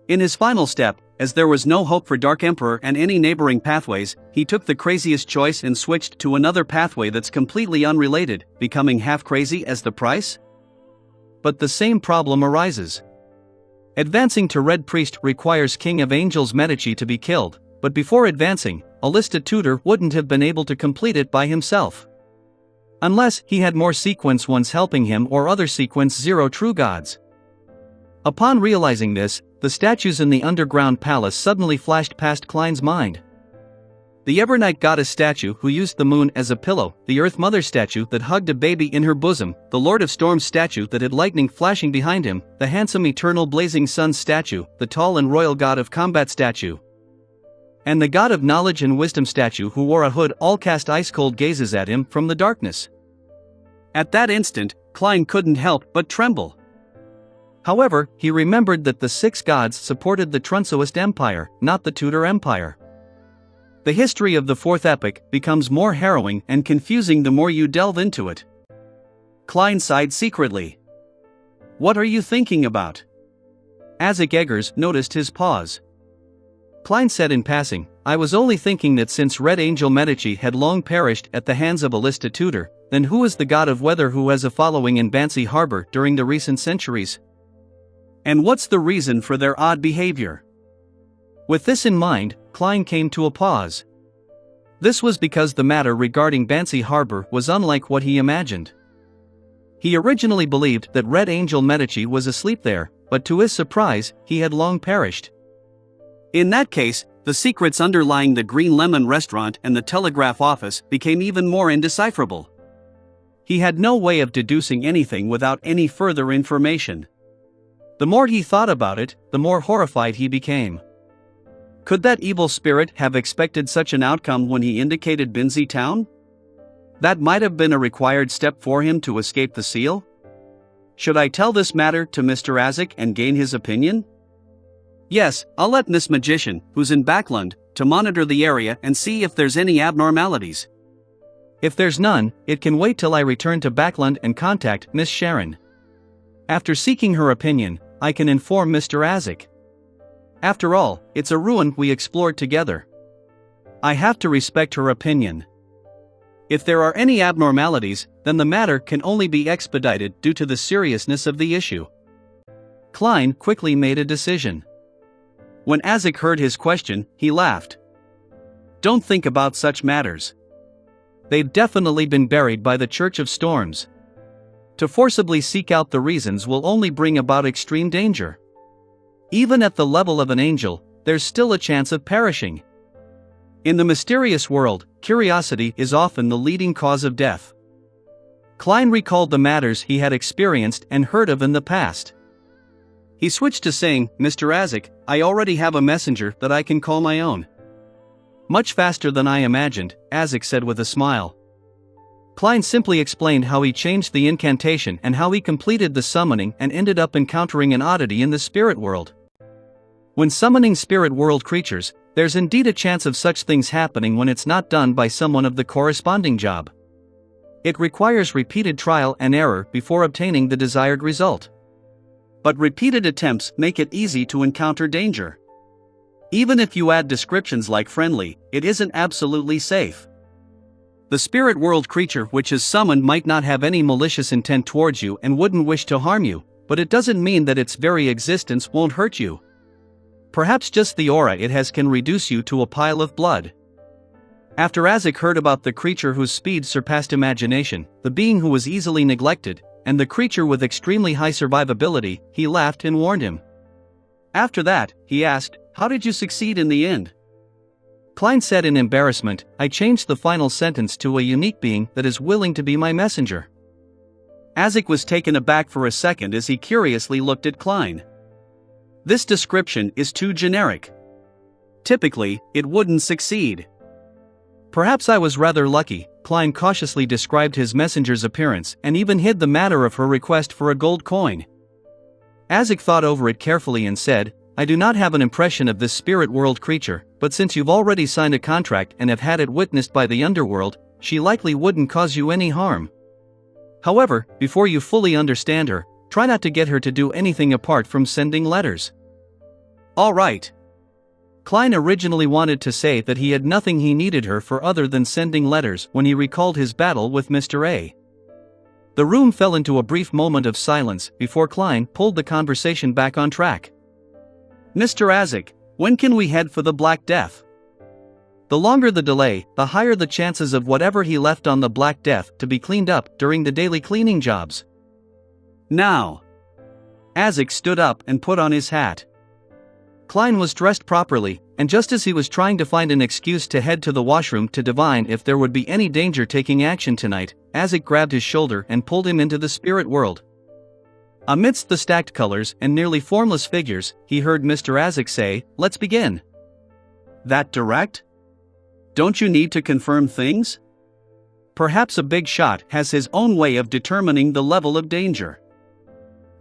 In his final step, as there was no hope for Dark Emperor and any neighboring pathways, he took the craziest choice and switched to another pathway that's completely unrelated, becoming half-crazy as the price? But the same problem arises. Advancing to Red Priest requires King of Angels Medici to be killed, but before advancing, Alista Tudor wouldn't have been able to complete it by himself. Unless he had more Sequence 1s helping him or other Sequence 0 true gods. Upon realizing this, the statues in the underground palace suddenly flashed past Klein's mind. the Evernight goddess statue who used the moon as a pillow, the Earth Mother statue that hugged a baby in her bosom, the Lord of Storms statue that had lightning flashing behind him, the handsome eternal blazing sun statue, the tall and royal god of combat statue, and the god of knowledge and wisdom statue who wore a hood all cast ice-cold gazes at him from the darkness. At that instant, Klein couldn't help but tremble. However, he remembered that the 6 gods supported the Trunsoist Empire, not the Tudor Empire. The history of the 4th epoch becomes more harrowing and confusing the more you delve into it. Klein sighed secretly. "What are you thinking about?" Isaac Eggers noticed his pause. Klein said in passing, "I was only thinking that since Red Angel Medici had long perished at the hands of Alista Tudor, then who is the god of weather who has a following in Banksy Harbor during the recent centuries? And what's the reason for their odd behavior?" With this in mind, Klein came to a pause. This was because the matter regarding Banksy Harbor was unlike what he imagined. He originally believed that Red Angel Medici was asleep there, but to his surprise, he had long perished. In that case, the secrets underlying the Green Lemon restaurant and the telegraph office became even more indecipherable. He had no way of deducing anything without any further information. The more he thought about it, the more horrified he became. Could that evil spirit have expected such an outcome when he indicated Binzi Town? That might have been a required step for him to escape the seal? Should I tell this matter to Mr. Isaac and gain his opinion? Yes, I'll let Miss Magician, who's in Backland, to monitor the area and see if there's any abnormalities. If there's none, it can wait till I return to Backland and contact Miss Sharon. After seeking her opinion, I can inform Mr. Isaac. After all, it's a ruin we explored together. I have to respect her opinion. If there are any abnormalities, then the matter can only be expedited due to the seriousness of the issue. Klein quickly made a decision. When Isaac heard his question, he laughed. "Don't think about such matters. They've definitely been buried by the Church of Storms. To forcibly seek out the reasons will only bring about extreme danger. Even at the level of an angel, there's still a chance of perishing. In the mysterious world, curiosity is often the leading cause of death." Klein recalled the matters he had experienced and heard of in the past. He switched to saying, "Mr. Isaac, I already have a messenger that I can call my own." "Much faster than I imagined," Isaac said with a smile. Klein simply explained how he changed the incantation and how he completed the summoning and ended up encountering an oddity in the spirit world. When summoning spirit world creatures, there's indeed a chance of such things happening when it's not done by someone of the corresponding job. It requires repeated trial and error before obtaining the desired result. But repeated attempts make it easy to encounter danger. Even if you add descriptions like friendly, it isn't absolutely safe. The spirit world creature which is summoned might not have any malicious intent towards you and wouldn't wish to harm you, but it doesn't mean that its very existence won't hurt you. Perhaps just the aura it has can reduce you to a pile of blood. After Isaac heard about the creature whose speed surpassed imagination, the being who was easily neglected, and the creature with extremely high survivability, he laughed and warned him. After that, he asked, "How did you succeed in the end?" Klein said in embarrassment, "I changed the final sentence to a unique being that is willing to be my messenger." Isaac was taken aback for a second as he curiously looked at Klein. This description is too generic. Typically, it wouldn't succeed. "Perhaps I was rather lucky," Klein cautiously described his messenger's appearance and even hid the matter of her request for a gold coin. Isaac thought over it carefully and said, "I do not have an impression of this spirit world creature, but since you've already signed a contract and have had it witnessed by the underworld, she likely wouldn't cause you any harm. However, before you fully understand her, try not to get her to do anything apart from sending letters." "All right." Klein originally wanted to say that he had nothing he needed her for other than sending letters when he recalled his battle with Mr. A. The room fell into a brief moment of silence before Klein pulled the conversation back on track. "Mr. Isaac, when can we head for the Black Death?" The longer the delay, the higher the chances of whatever he left on the Black Death to be cleaned up during the daily cleaning jobs. "Now." Isaac stood up and put on his hat. Klein was dressed properly, and just as he was trying to find an excuse to head to the washroom to divine if there would be any danger taking action tonight, Isaac grabbed his shoulder and pulled him into the spirit world. Amidst the stacked colors and nearly formless figures, he heard Mr. Isaac say, "Let's begin." That direct? Don't you need to confirm things? Perhaps a big shot has his own way of determining the level of danger.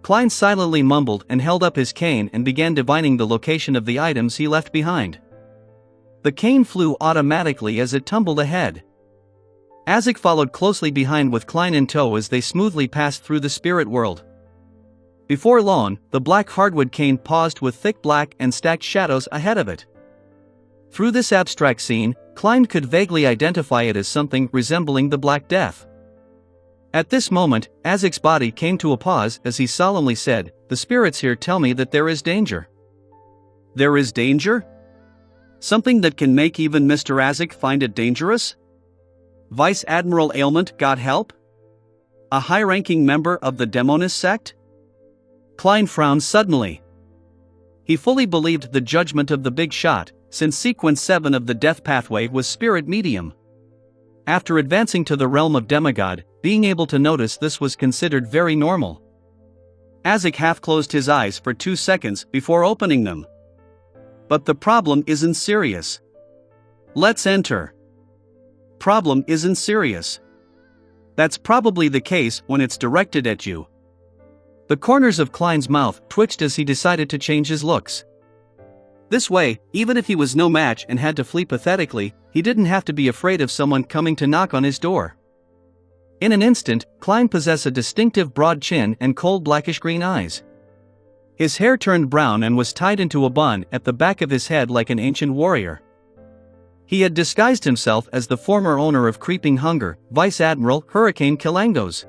Klein silently mumbled and held up his cane and began divining the location of the items he left behind. The cane flew automatically as it tumbled ahead. Isaac followed closely behind with Klein in tow as they smoothly passed through the spirit world. Before long, the black hardwood cane paused with thick black and stacked shadows ahead of it. Through this abstract scene, Klein could vaguely identify it as something resembling the Black Death. At this moment, Isaac's body came to a pause as he solemnly said, "The spirits here tell me that there is danger." There is danger? Something that can make even Mr. Isaac find it dangerous? Vice Admiral Ailment got help? A high-ranking member of the Demonist sect? Klein frowned suddenly. He fully believed the judgment of the big shot, since Sequence 7 of the Death Pathway was spirit medium. After advancing to the realm of demigod, being able to notice this was considered very normal. Isaac half closed his eyes for 2 seconds before opening them. But the problem isn't serious. Let's enter. Problem isn't serious. That's probably the case when it's directed at you. The corners of Klein's mouth twitched as he decided to change his looks. This way, even if he was no match and had to flee pathetically, he didn't have to be afraid of someone coming to knock on his door. In an instant, Klein possessed a distinctive broad chin and cold blackish-green eyes. His hair turned brown and was tied into a bun at the back of his head like an ancient warrior. He had disguised himself as the former owner of Creeping Hunger, Vice Admiral Hurricane Kilangos.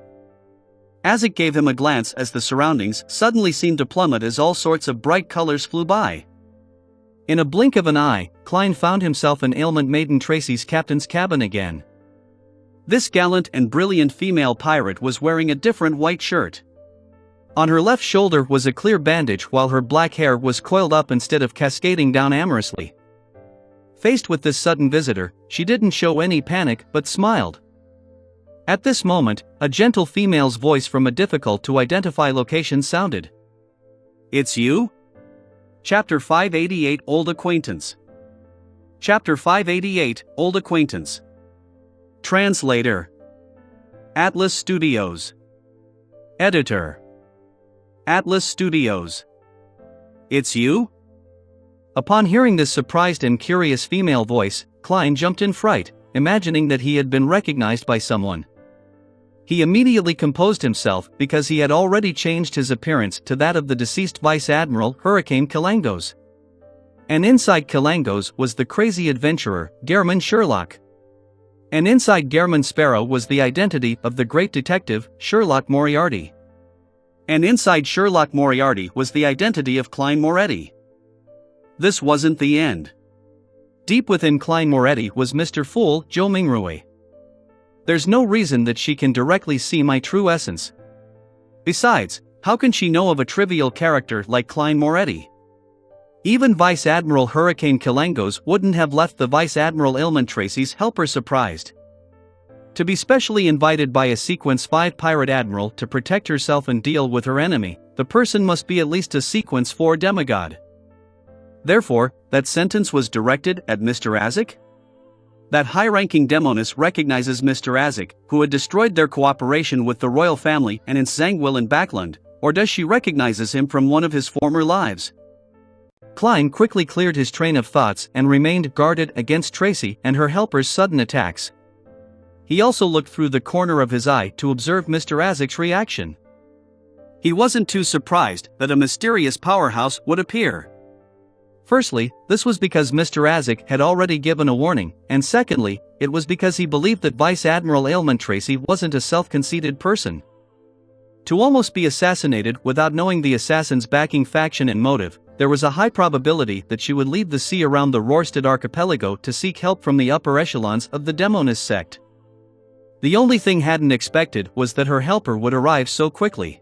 Isaac gave him a glance as the surroundings suddenly seemed to plummet as all sorts of bright colors flew by. In a blink of an eye, Klein found himself in Ailment Maiden Tracy's captain's cabin again. This gallant and brilliant female pirate was wearing a different white shirt. On her left shoulder was a clear bandage while her black hair was coiled up instead of cascading down amorously. Faced with this sudden visitor, she didn't show any panic but smiled. At this moment, a gentle female's voice from a difficult-to-identify location sounded. "It's you?" Chapter 588 Old Acquaintance. Chapter 588 Old Acquaintance. Translator. Atlas Studios. Editor. Atlas Studios. "It's you?" Upon hearing this surprised and curious female voice, Klein jumped in fright, imagining that he had been recognized by someone. He immediately composed himself because he had already changed his appearance to that of the deceased Vice Admiral Hurricane Kilangos. And inside Kilangos was the crazy adventurer, Gehrman Sherlock. And inside Gehrman Sparrow was the identity of the great detective, Sherlock Moriarty. And inside Sherlock Moriarty was the identity of Klein Moretti. This wasn't the end. Deep within Klein Moretti was Mr. Fool Joe Mingrui. There's no reason that she can directly see my true essence. Besides, how can she know of a trivial character like Klein Moretti? Even Vice Admiral Hurricane Kilangos wouldn't have left the Vice Admiral Ailment Tracy's helper surprised. To be specially invited by a Sequence 5 pirate admiral to protect herself and deal with her enemy, the person must be at least a Sequence 4 demigod. Therefore, that sentence was directed at Mr. Isaac? That high-ranking demoness recognizes Mr. Isaac, who had destroyed their cooperation with the royal family and in Zangwill and Backland, or does she recognizes him from one of his former lives? Klein quickly cleared his train of thoughts and remained guarded against Tracy and her helper's sudden attacks. He also looked through the corner of his eye to observe Mr. Isaac's reaction. He wasn't too surprised that a mysterious powerhouse would appear. Firstly, this was because Mr. Isaac had already given a warning, and secondly, it was because he believed that Vice Admiral Ailment Tracy wasn't a self-conceited person. To almost be assassinated without knowing the assassin's backing faction and motive, there was a high probability that she would leave the sea around the Rorstad archipelago to seek help from the upper echelons of the Demonist sect. The only thing hadn't expected was that her helper would arrive so quickly.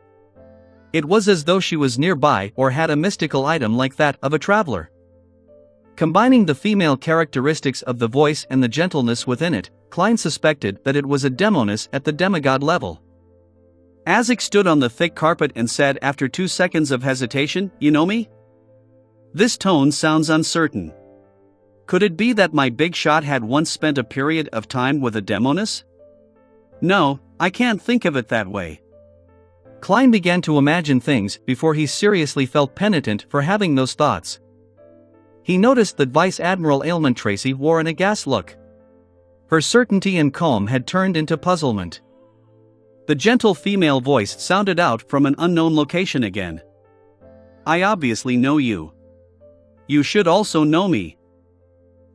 It was as though she was nearby or had a mystical item like that of a traveler. Combining the female characteristics of the voice and the gentleness within it, Klein suspected that it was a demoness at the demigod level. Azek stood on the thick carpet and said after 2 seconds of hesitation, "You know me?" This tone sounds uncertain. Could it be that my big shot had once spent a period of time with a demoness? No, I can't think of it that way. Klein began to imagine things before he seriously felt penitent for having those thoughts. He noticed that Vice Admiral Ailment Tracy wore an aghast look. Her certainty and calm had turned into puzzlement. The gentle female voice sounded out from an unknown location again. "I obviously know you. You should also know me."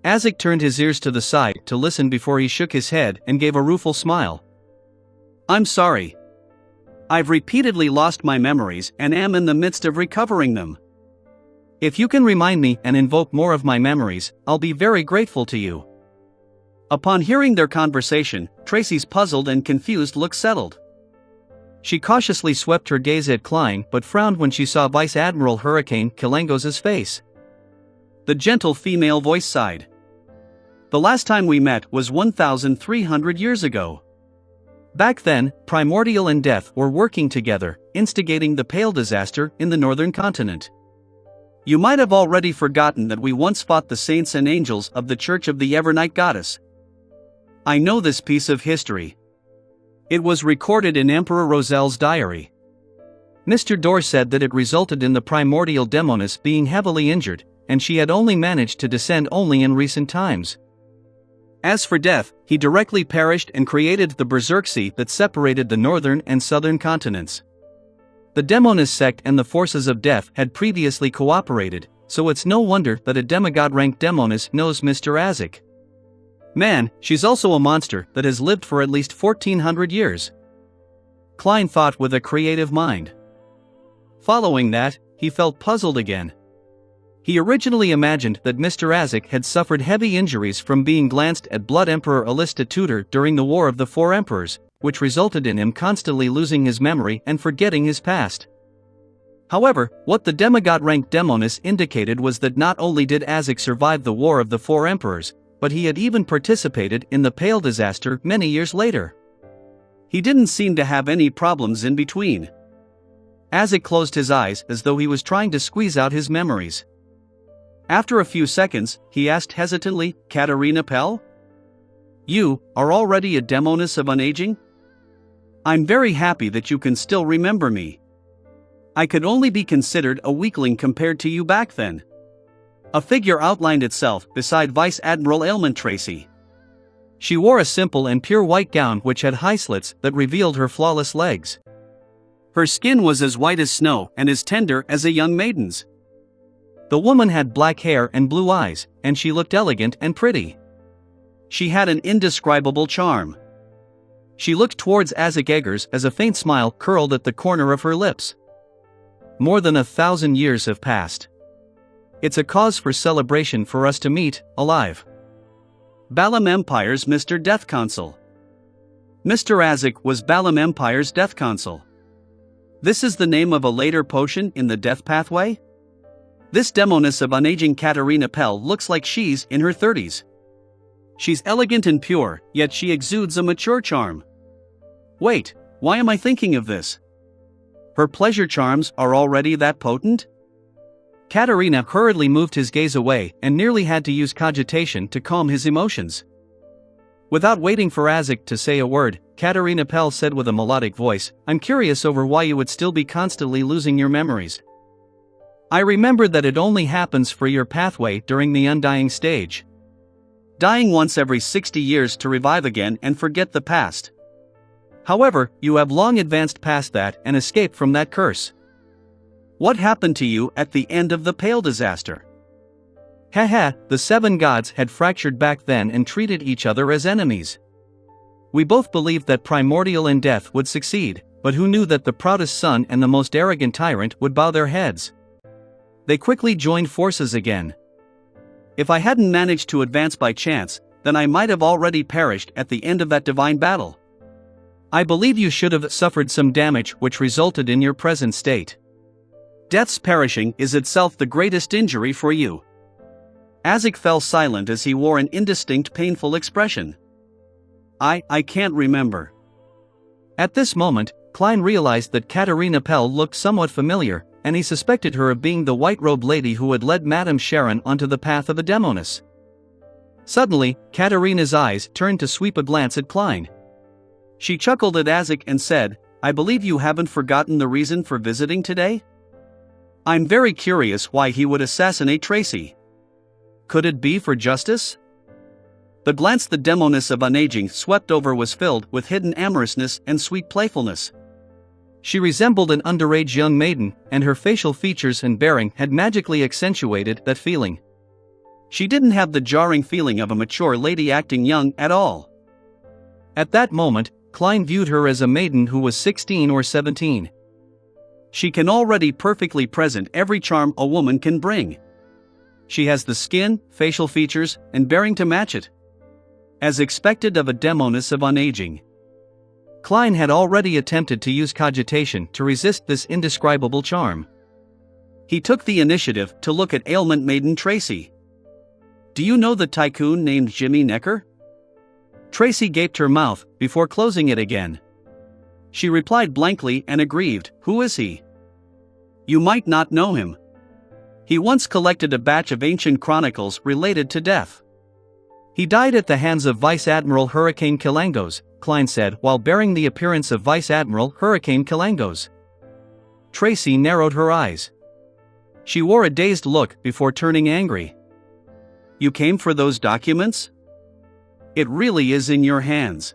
Azek turned his ears to the side to listen before he shook his head and gave a rueful smile. "I'm sorry. I've repeatedly lost my memories and am in the midst of recovering them. If you can remind me and invoke more of my memories, I'll be very grateful to you." Upon hearing their conversation, Tracy's puzzled and confused look settled. She cautiously swept her gaze at Klein but frowned when she saw Vice Admiral Hurricane Kilangos's face. The gentle female voice sighed. "The last time we met was 1,300 years ago. Back then, Primordial and Death were working together, instigating the Pale disaster in the northern continent. You might have already forgotten that we once fought the saints and angels of the Church of the Evernight Goddess. I know this piece of history. It was recorded in Emperor Roselle's diary. Mr. Dorr said that it resulted in the primordial demoness being heavily injured, and she had only managed to descend only in recent times. As for Death, he directly perished and created the Berserk Sea that separated the northern and southern continents. The demoness sect and the forces of Death had previously cooperated, so it's no wonder that a demigod-ranked demoness knows Mr. Azek. Man, she's also a monster that has lived for at least 1,400 years. Klein thought with a creative mind. Following that, he felt puzzled again. He originally imagined that Mr. Azek had suffered heavy injuries from being glanced at Blood Emperor Alista Tudor during the War of the Four Emperors, which resulted in him constantly losing his memory and forgetting his past. However, what the demigod-ranked demoness indicated was that not only did Azek survive the War of the Four Emperors, but he had even participated in the Pale disaster many years later. He didn't seem to have any problems in between. Azek closed his eyes as though he was trying to squeeze out his memories. After a few seconds, he asked hesitantly, "Katarina Pell? You are already a demoness of unaging? I'm very happy that you can still remember me. I could only be considered a weakling compared to you back then." A figure outlined itself beside Vice Admiral Ailment Tracy. She wore a simple and pure white gown which had high slits that revealed her flawless legs. Her skin was as white as snow and as tender as a young maiden's. The woman had black hair and blue eyes, and she looked elegant and pretty. She had an indescribable charm. She looked towards Azek Eggers as a faint smile curled at the corner of her lips. More than 1,000 years have passed. It's a cause for celebration for us to meet, alive. Balam Empire's Mr. Death Consul. Mr. Azek was Balam Empire's Death Consul. This is the name of a later potion in the Death Pathway? This demoness of unaging Katarina Pell looks like she's in her 30s. She's elegant and pure, yet she exudes a mature charm. Wait, why am I thinking of this? Her pleasure charms are already that potent? Katarina hurriedly moved his gaze away and nearly had to use cogitation to calm his emotions. Without waiting for Azek to say a word, Katarina Pell said with a melodic voice, "I'm curious over why you would still be constantly losing your memories. I remember that it only happens for your pathway during the undying stage. Dying once every 60 years to revive again and forget the past. However, you have long advanced past that and escaped from that curse. What happened to you at the end of the Pale disaster?" Haha, the 7 gods had fractured back then and treated each other as enemies. We both believed that Primordial and Death would succeed, but who knew that the proudest son and the most arrogant tyrant would bow their heads? They quickly joined forces again. If I hadn't managed to advance by chance, then I might have already perished at the end of that divine battle. I believe you should have suffered some damage which resulted in your present state. Death's perishing is itself the greatest injury for you. Isaac fell silent as he wore an indistinct painful expression. I can't remember. At this moment, Klein realized that Katerina Pell looked somewhat familiar, and he suspected her of being the white-robed lady who had led Madame Sharon onto the path of the Demoness. Suddenly, Katerina's eyes turned to sweep a glance at Klein. She chuckled at Isaac and said, I believe you haven't forgotten the reason for visiting today? I'm very curious why he would assassinate Tracy. Could it be for justice? The glance the Demoness of Unaging swept over was filled with hidden amorousness and sweet playfulness. She resembled an underage young maiden, and her facial features and bearing had magically accentuated that feeling. She didn't have the jarring feeling of a mature lady acting young at all. At that moment, Klein viewed her as a maiden who was 16 or 17. She can already perfectly present every charm a woman can bring. She has the skin, facial features, and bearing to match it. As expected of a Demoness of Unaging. Klein had already attempted to use cogitation to resist this indescribable charm. He took the initiative to look at ailment maiden Tracy. Do you know the tycoon named Jimmy Necker? Tracy gaped her mouth before closing it again. She replied blankly and aggrieved, Who is he? You might not know him. He once collected a batch of ancient chronicles related to death. He died at the hands of Vice Admiral Hurricane Kilangos, Klein said while bearing the appearance of Vice Admiral Hurricane Kilangos. Tracy narrowed her eyes. She wore a dazed look before turning angry. You came for those documents? It really is in your hands.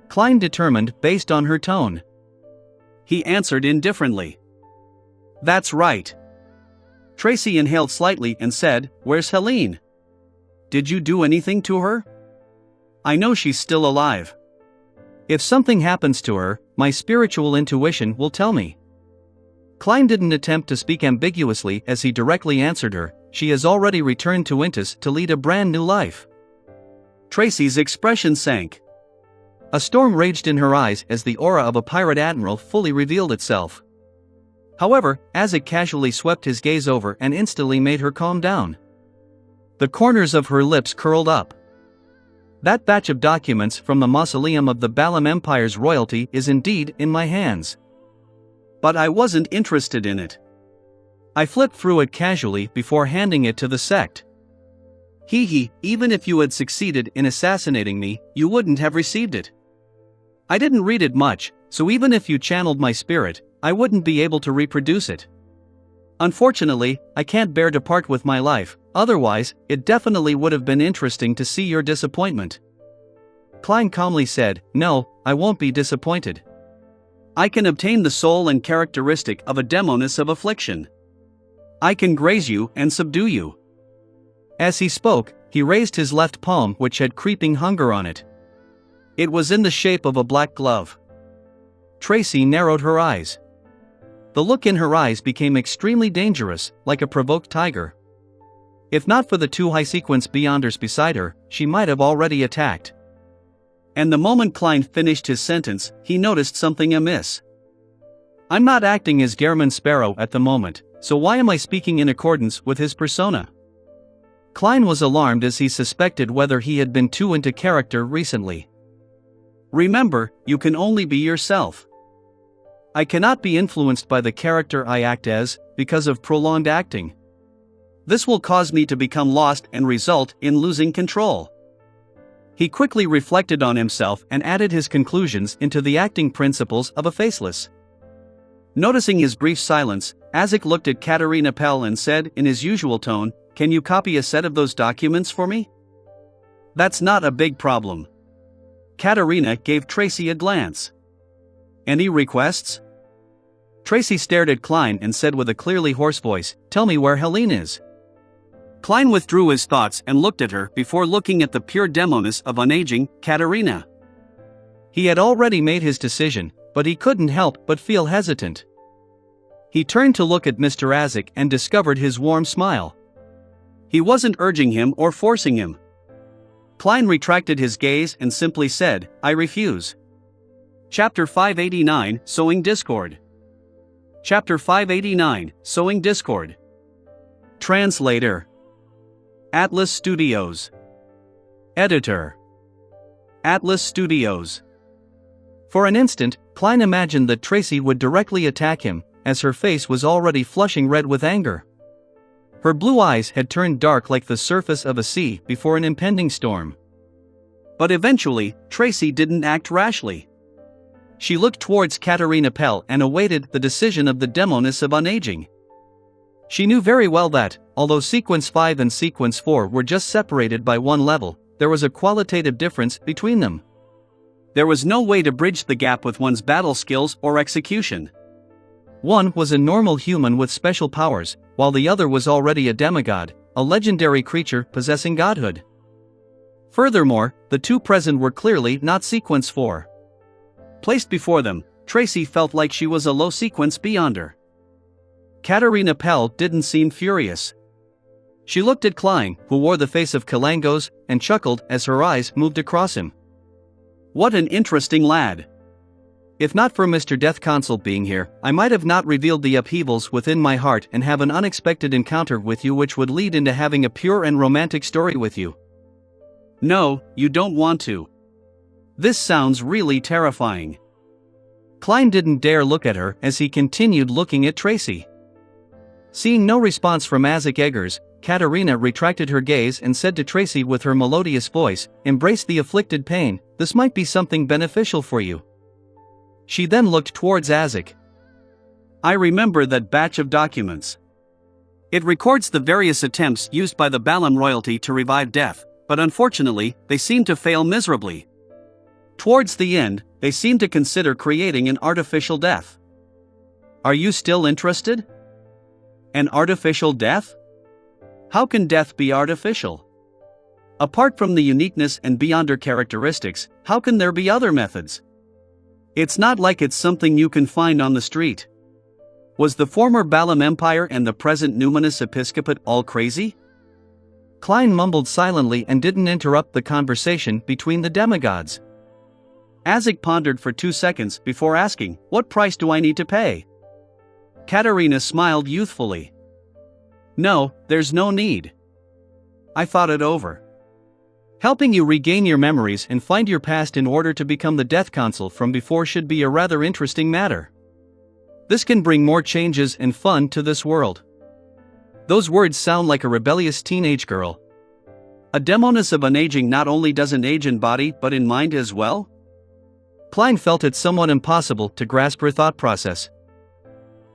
Klein determined based on her tone. He answered indifferently. That's right. Tracy inhaled slightly and said, Where's Helene? Did you do anything to her? I know she's still alive. If something happens to her, my spiritual intuition will tell me. Klein didn't attempt to speak ambiguously as he directly answered her, She has already returned to Intis to lead a brand new life. Tracy's expression sank. A storm raged in her eyes as the aura of a pirate admiral fully revealed itself. However, Isaac casually swept his gaze over and instantly made her calm down. The corners of her lips curled up. That batch of documents from the mausoleum of the Balam Empire's royalty is indeed in my hands. But I wasn't interested in it. I flipped through it casually before handing it to the sect. Even if you had succeeded in assassinating me, you wouldn't have received it. I didn't read it much, so even if you channeled my spirit, I wouldn't be able to reproduce it. Unfortunately, I can't bear to part with my life, otherwise, it definitely would have been interesting to see your disappointment. Klein calmly said, No, I won't be disappointed. I can obtain the soul and characteristic of a Demoness of Affliction. I can graze you and subdue you. As he spoke, he raised his left palm which had creeping hunger on it. It was in the shape of a black glove. Tracy narrowed her eyes. The look in her eyes became extremely dangerous, like a provoked tiger. If not for the two high-sequence Beyonders beside her, she might have already attacked. And the moment Klein finished his sentence, he noticed something amiss. I'm not acting as Gehrman Sparrow at the moment, so why am I speaking in accordance with his persona? Klein was alarmed as he suspected whether he had been too into character recently. Remember, you can only be yourself. I cannot be influenced by the character I act as, because of prolonged acting. This will cause me to become lost and result in losing control. He quickly reflected on himself and added his conclusions into the acting principles of a faceless. Noticing his brief silence, Isaac looked at Katerina Pell and said in his usual tone, Can you copy a set of those documents for me? That's not a big problem. Katerina gave Tracy a glance. Any requests? Tracy stared at Klein and said with a clearly hoarse voice, Tell me where Helene is. Klein withdrew his thoughts and looked at her before looking at the pure Demoness of Unaging, Katerina. He had already made his decision, but he couldn't help but feel hesitant. He turned to look at Mr. Isaac and discovered his warm smile. He wasn't urging him or forcing him. Klein retracted his gaze and simply said, I refuse. Chapter 589, Sowing Discord. Chapter 589, Sowing Discord. Translator. Atlas Studios. Editor. Atlas Studios. For an instant, Klein imagined that Tracy would directly attack him, as her face was already flushing red with anger. Her blue eyes had turned dark like the surface of a sea before an impending storm. But eventually, Tracy didn't act rashly. She looked towards Katerina Pell and awaited the decision of the Demoness of Unaging. She knew very well that, although Sequence 5 and Sequence 4 were just separated by one level, there was a qualitative difference between them. There was no way to bridge the gap with one's battle skills or execution. One was a normal human with special powers, while the other was already a demigod, a legendary creature possessing godhood. Furthermore, the two present were clearly not Sequence 4. Placed before them, Tracy felt like she was a low sequence beyonder. Katerina Pell didn't seem furious. She looked at Klein, who wore the face of Kalangos, and chuckled as her eyes moved across him. What an interesting lad. If not for Mr. Death Consul being here, I might have not revealed the upheavals within my heart and have an unexpected encounter with you which would lead into having a pure and romantic story with you. No, you don't want to. This sounds really terrifying. Klein didn't dare look at her as he continued looking at Tracy. Seeing no response from Isaac Eggers, Katerina retracted her gaze and said to Tracy with her melodious voice, "Embrace the afflicted pain, this might be something beneficial for you." She then looked towards Isaac. I remember that batch of documents. It records the various attempts used by the Balam royalty to revive death, but unfortunately, they seem to fail miserably. Towards the end, they seem to consider creating an artificial death. Are you still interested? An artificial death? How can death be artificial? Apart from the uniqueness and beyonder characteristics, how can there be other methods? It's not like it's something you can find on the street. Was the former Balam Empire and the present Numinous Episcopate all crazy? Klein mumbled silently and didn't interrupt the conversation between the demigods. Isaac pondered for 2 seconds before asking, "What price do I need to pay?" Katerina smiled youthfully. "No, there's no need. I thought it over. Helping you regain your memories and find your past in order to become the Death Consul from before should be a rather interesting matter. This can bring more changes and fun to this world." Those words sound like a rebellious teenage girl. A Demoness of Unaging not only doesn't age in body but in mind as well? Klein felt it somewhat impossible to grasp her thought process.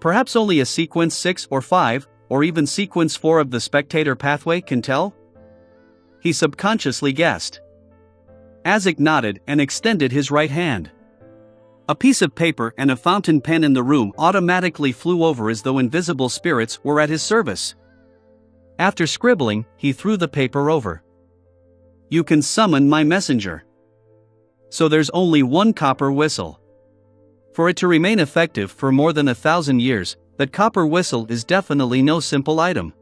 Perhaps only a Sequence 6 or 5, or even Sequence 4 of the Spectator pathway can tell? He subconsciously guessed. Isaac nodded and extended his right hand. A piece of paper and a fountain pen in the room automatically flew over as though invisible spirits were at his service. After scribbling, he threw the paper over. You can summon my messenger. So there's only one copper whistle. For it to remain effective for more than 1,000 years, that copper whistle is definitely no simple item.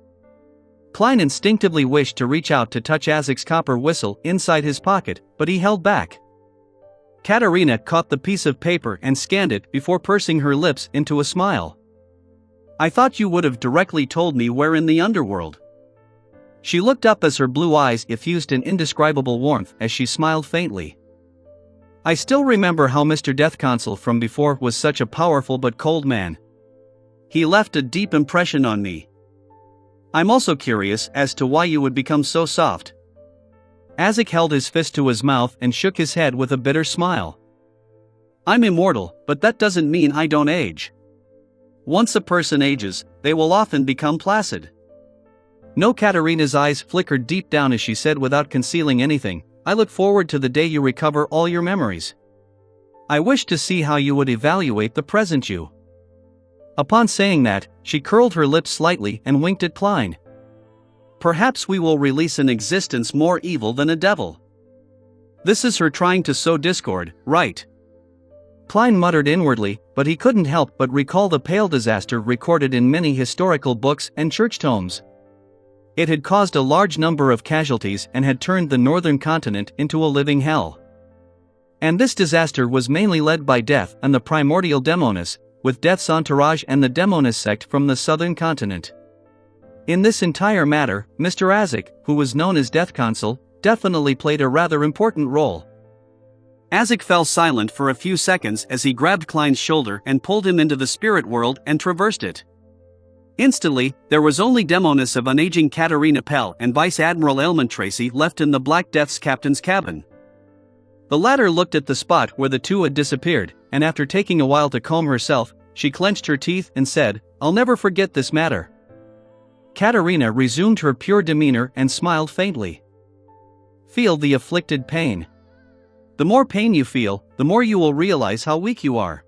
Klein instinctively wished to reach out to touch Isaac's copper whistle inside his pocket, but he held back. Katerina caught the piece of paper and scanned it before pursing her lips into a smile. I thought you would have directly told me where in the underworld. She looked up as her blue eyes effused an indescribable warmth as she smiled faintly. I still remember how Mr. Death Consul from before was such a powerful but cold man. He left a deep impression on me. I'm also curious as to why you would become so soft. Isaac held his fist to his mouth and shook his head with a bitter smile. I'm immortal, but that doesn't mean I don't age. Once a person ages, they will often become placid. No, Katerina's eyes flickered deep down as she said without concealing anything, I look forward to the day you recover all your memories. I wish to see how you would evaluate the present you. Upon saying that, she curled her lips slightly and winked at Klein. Perhaps we will release an existence more evil than a devil. This is her trying to sow discord, right? Klein muttered inwardly, but he couldn't help but recall the Pale disaster recorded in many historical books and church tomes. It had caused a large number of casualties and had turned the northern continent into a living hell. And this disaster was mainly led by Death and the primordial Demonis, with Death's entourage and the Demonis sect from the southern continent. In this entire matter, Mr. Azek, who was known as Death Consul, definitely played a rather important role. Azek fell silent for a few seconds as he grabbed Klein's shoulder and pulled him into the spirit world and traversed it. Instantly, there was only Demonis of unaging Katarina Pell and Vice Admiral Aylmont Tracy left in the Black Death's captain's cabin. The latter looked at the spot where the two had disappeared, and after taking a while to calm herself, she clenched her teeth and said, "I'll never forget this matter." Katarina resumed her pure demeanor and smiled faintly. Feel the afflicted pain. The more pain you feel, the more you will realize how weak you are.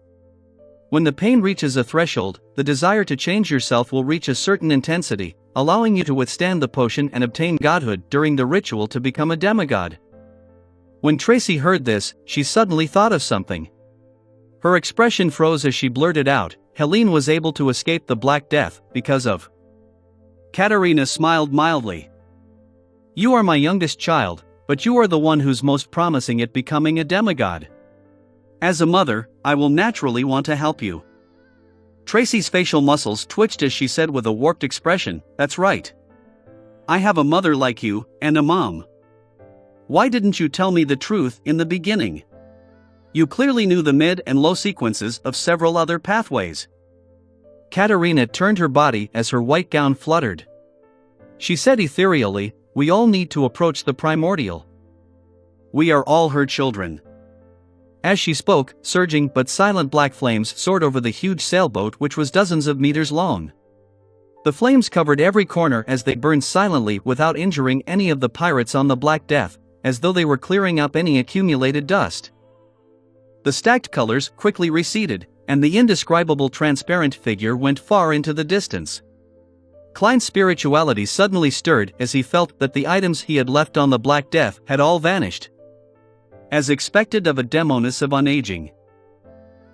When the pain reaches a threshold, the desire to change yourself will reach a certain intensity, allowing you to withstand the potion and obtain godhood during the ritual to become a demigod. When Tracy heard this, she suddenly thought of something. Her expression froze as she blurted out, "Helene was able to escape the Black Death because of..." Katarina smiled mildly. "You are my youngest child, but you are the one who's most promising at becoming a demigod. As a mother, I will naturally want to help you." Tracy's facial muscles twitched as she said with a warped expression, "That's right. I have a mother like you, and a mom. Why didn't you tell me the truth in the beginning? You clearly knew the mid and low sequences of several other pathways." Katarina turned her body as her white gown fluttered. She said ethereally, "We all need to approach the primordial. We are all her children." As she spoke, surging but silent black flames soared over the huge sailboat, which was dozens of meters long. The flames covered every corner as they burned silently without injuring any of the pirates on the Black Death, as though they were clearing up any accumulated dust. The stacked colors quickly receded, and the indescribable transparent figure went far into the distance. Klein's spirituality suddenly stirred as he felt that the items he had left on the Black Death had all vanished. As expected of a Demonis of unaging.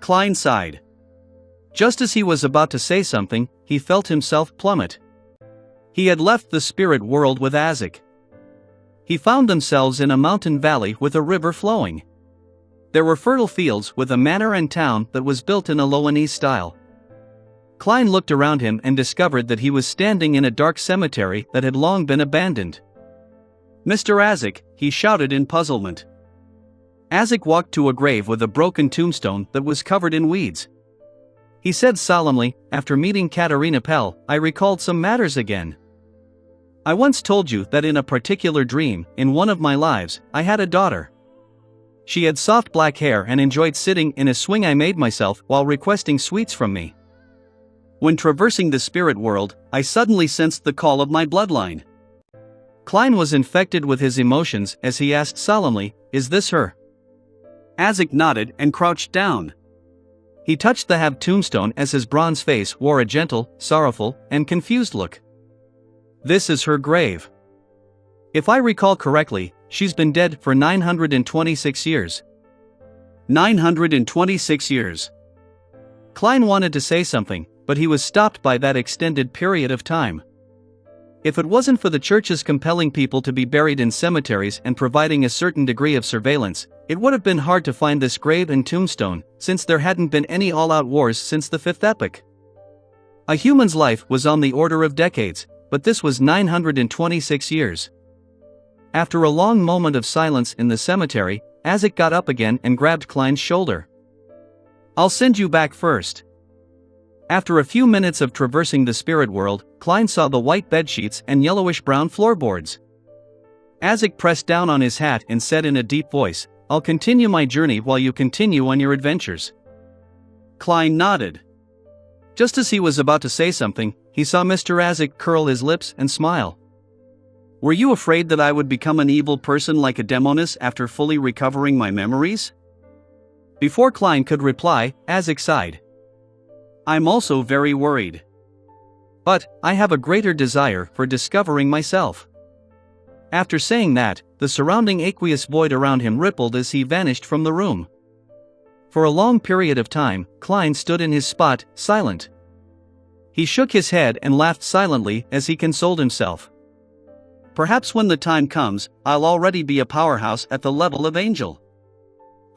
Klein sighed. Just as he was about to say something, he felt himself plummet. He had left the spirit world with Azek. He found themselves in a mountain valley with a river flowing. There were fertile fields with a manor and town that was built in a Loanese style. Klein looked around him and discovered that he was standing in a dark cemetery that had long been abandoned. "Mr. Azek," he shouted in puzzlement. Azek walked to a grave with a broken tombstone that was covered in weeds. He said solemnly, "After meeting Katarina Pell, I recalled some matters again. I once told you that in a particular dream, in one of my lives, I had a daughter. She had soft black hair and enjoyed sitting in a swing I made myself while requesting sweets from me. When traversing the spirit world, I suddenly sensed the call of my bloodline." Klein was infected with his emotions as he asked solemnly, "Is this her?" Azek nodded and crouched down. He touched the halved tombstone as his bronze face wore a gentle, sorrowful, and confused look. "This is her grave. If I recall correctly, she's been dead for 926 years. 926 years. Klein wanted to say something, but he was stopped by that extended period of time. If it wasn't for the churches compelling people to be buried in cemeteries and providing a certain degree of surveillance, it would have been hard to find this grave and tombstone, since there hadn't been any all-out wars since the Fifth Epoch. A human's life was on the order of decades, but this was 926 years. After a long moment of silence in the cemetery, Azek got up again and grabbed Klein's shoulder. "I'll send you back first." After a few minutes of traversing the spirit world, Klein saw the white bedsheets and yellowish-brown floorboards. Azek pressed down on his hat and said in a deep voice, "I'll continue my journey while you continue on your adventures." Klein nodded. Just as he was about to say something, he saw Mr. Azek curl his lips and smile. "Were you afraid that I would become an evil person like a Demonis after fully recovering my memories?" Before Klein could reply, Azek sighed. "I'm also very worried. But I have a greater desire for discovering myself." After saying that, the surrounding aqueous void around him rippled as he vanished from the room. For a long period of time, Klein stood in his spot, silent. He shook his head and laughed silently as he consoled himself. "Perhaps when the time comes, I'll already be a powerhouse at the level of Angel.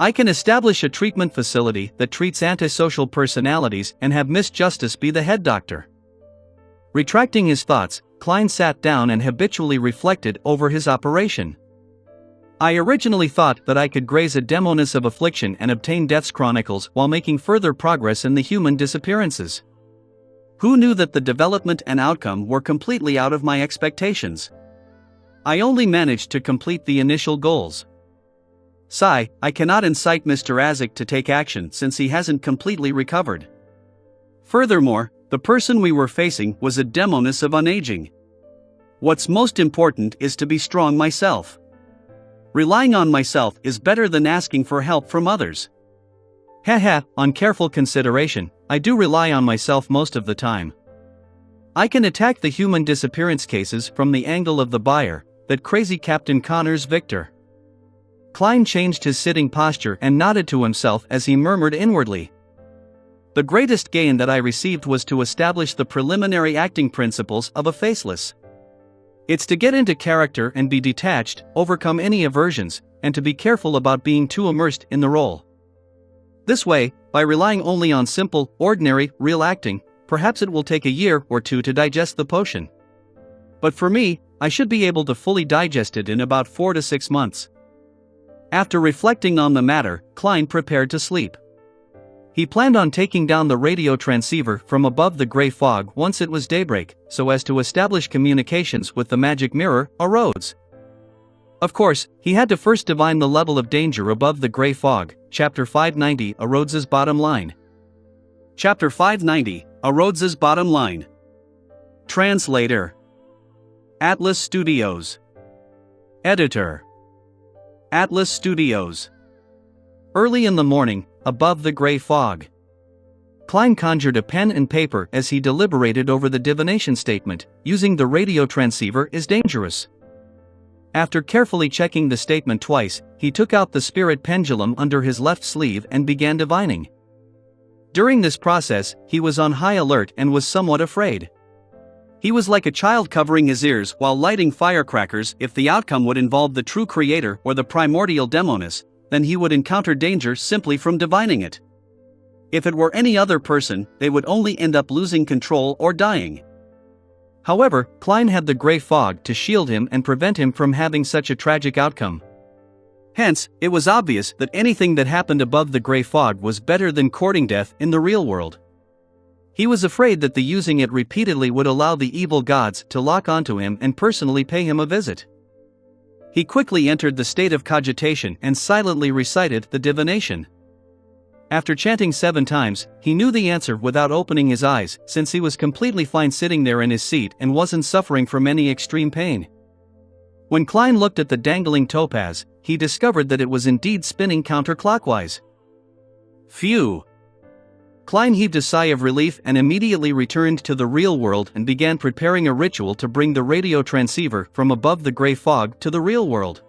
I can establish a treatment facility that treats antisocial personalities and have Miss Justice be the head doctor. Retracting his thoughts, Klein sat down and habitually reflected over his operation. I originally thought that I could graze a demoness of affliction and obtain Death's Chronicles while making further progress in the human disappearances. Who knew that the development and outcome were completely out of my expectations? I only managed to complete the initial goals. Sigh, I cannot incite Mr. Azek to take action since he hasn't completely recovered. Furthermore, the person we were facing was a demoness of unaging. What's most important is to be strong myself. Relying on myself is better than asking for help from others. Haha, on careful consideration, I do rely on myself most of the time. I can attack the human disappearance cases from the angle of the buyer, that crazy Captain Connors Victor. Klein changed his sitting posture and nodded to himself as he murmured inwardly. The greatest gain that I received was to establish the preliminary acting principles of a faceless. It's to get into character and be detached, overcome any aversions, and to be careful about being too immersed in the role. This way, by relying only on simple, ordinary, real acting, perhaps it will take a year or two to digest the potion. But for me, I should be able to fully digest it in about 4 to 6 months. After reflecting on the matter, Klein prepared to sleep. He planned on taking down the radio transceiver from above the gray fog once it was daybreak, so as to establish communications with the magic mirror, Rhodes. Of course, he had to first divine the level of danger above the gray fog. Chapter 590, Rhodes's bottom line. Chapter 590, Rhodes's bottom line. Translator. Atlas Studios. Editor. Atlas Studios. Early in the morning, above the gray fog. Klein conjured a pen and paper as he deliberated over the divination statement. Using the radio transceiver is dangerous. After carefully checking the statement twice, he took out the spirit pendulum under his left sleeve and began divining. During this process, he was on high alert and was somewhat afraid. He was like a child covering his ears while lighting firecrackers. If the outcome would involve the true creator or the primordial demoness, then he would encounter danger simply from divining it. If it were any other person, they would only end up losing control or dying. However, Klein had the gray fog to shield him and prevent him from having such a tragic outcome. Hence, it was obvious that anything that happened above the gray fog was better than courting death in the real world. He was afraid that the using it repeatedly would allow the evil gods to lock onto him and personally pay him a visit. He quickly entered the state of cogitation and silently recited the divination. After chanting 7 times, he knew the answer without opening his eyes, since he was completely fine sitting there in his seat and wasn't suffering from any extreme pain. When Klein looked at the dangling topaz, he discovered that it was indeed spinning counterclockwise. Phew! Klein heaved a sigh of relief and immediately returned to the real world and began preparing a ritual to bring the radio transceiver from above the gray fog to the real world.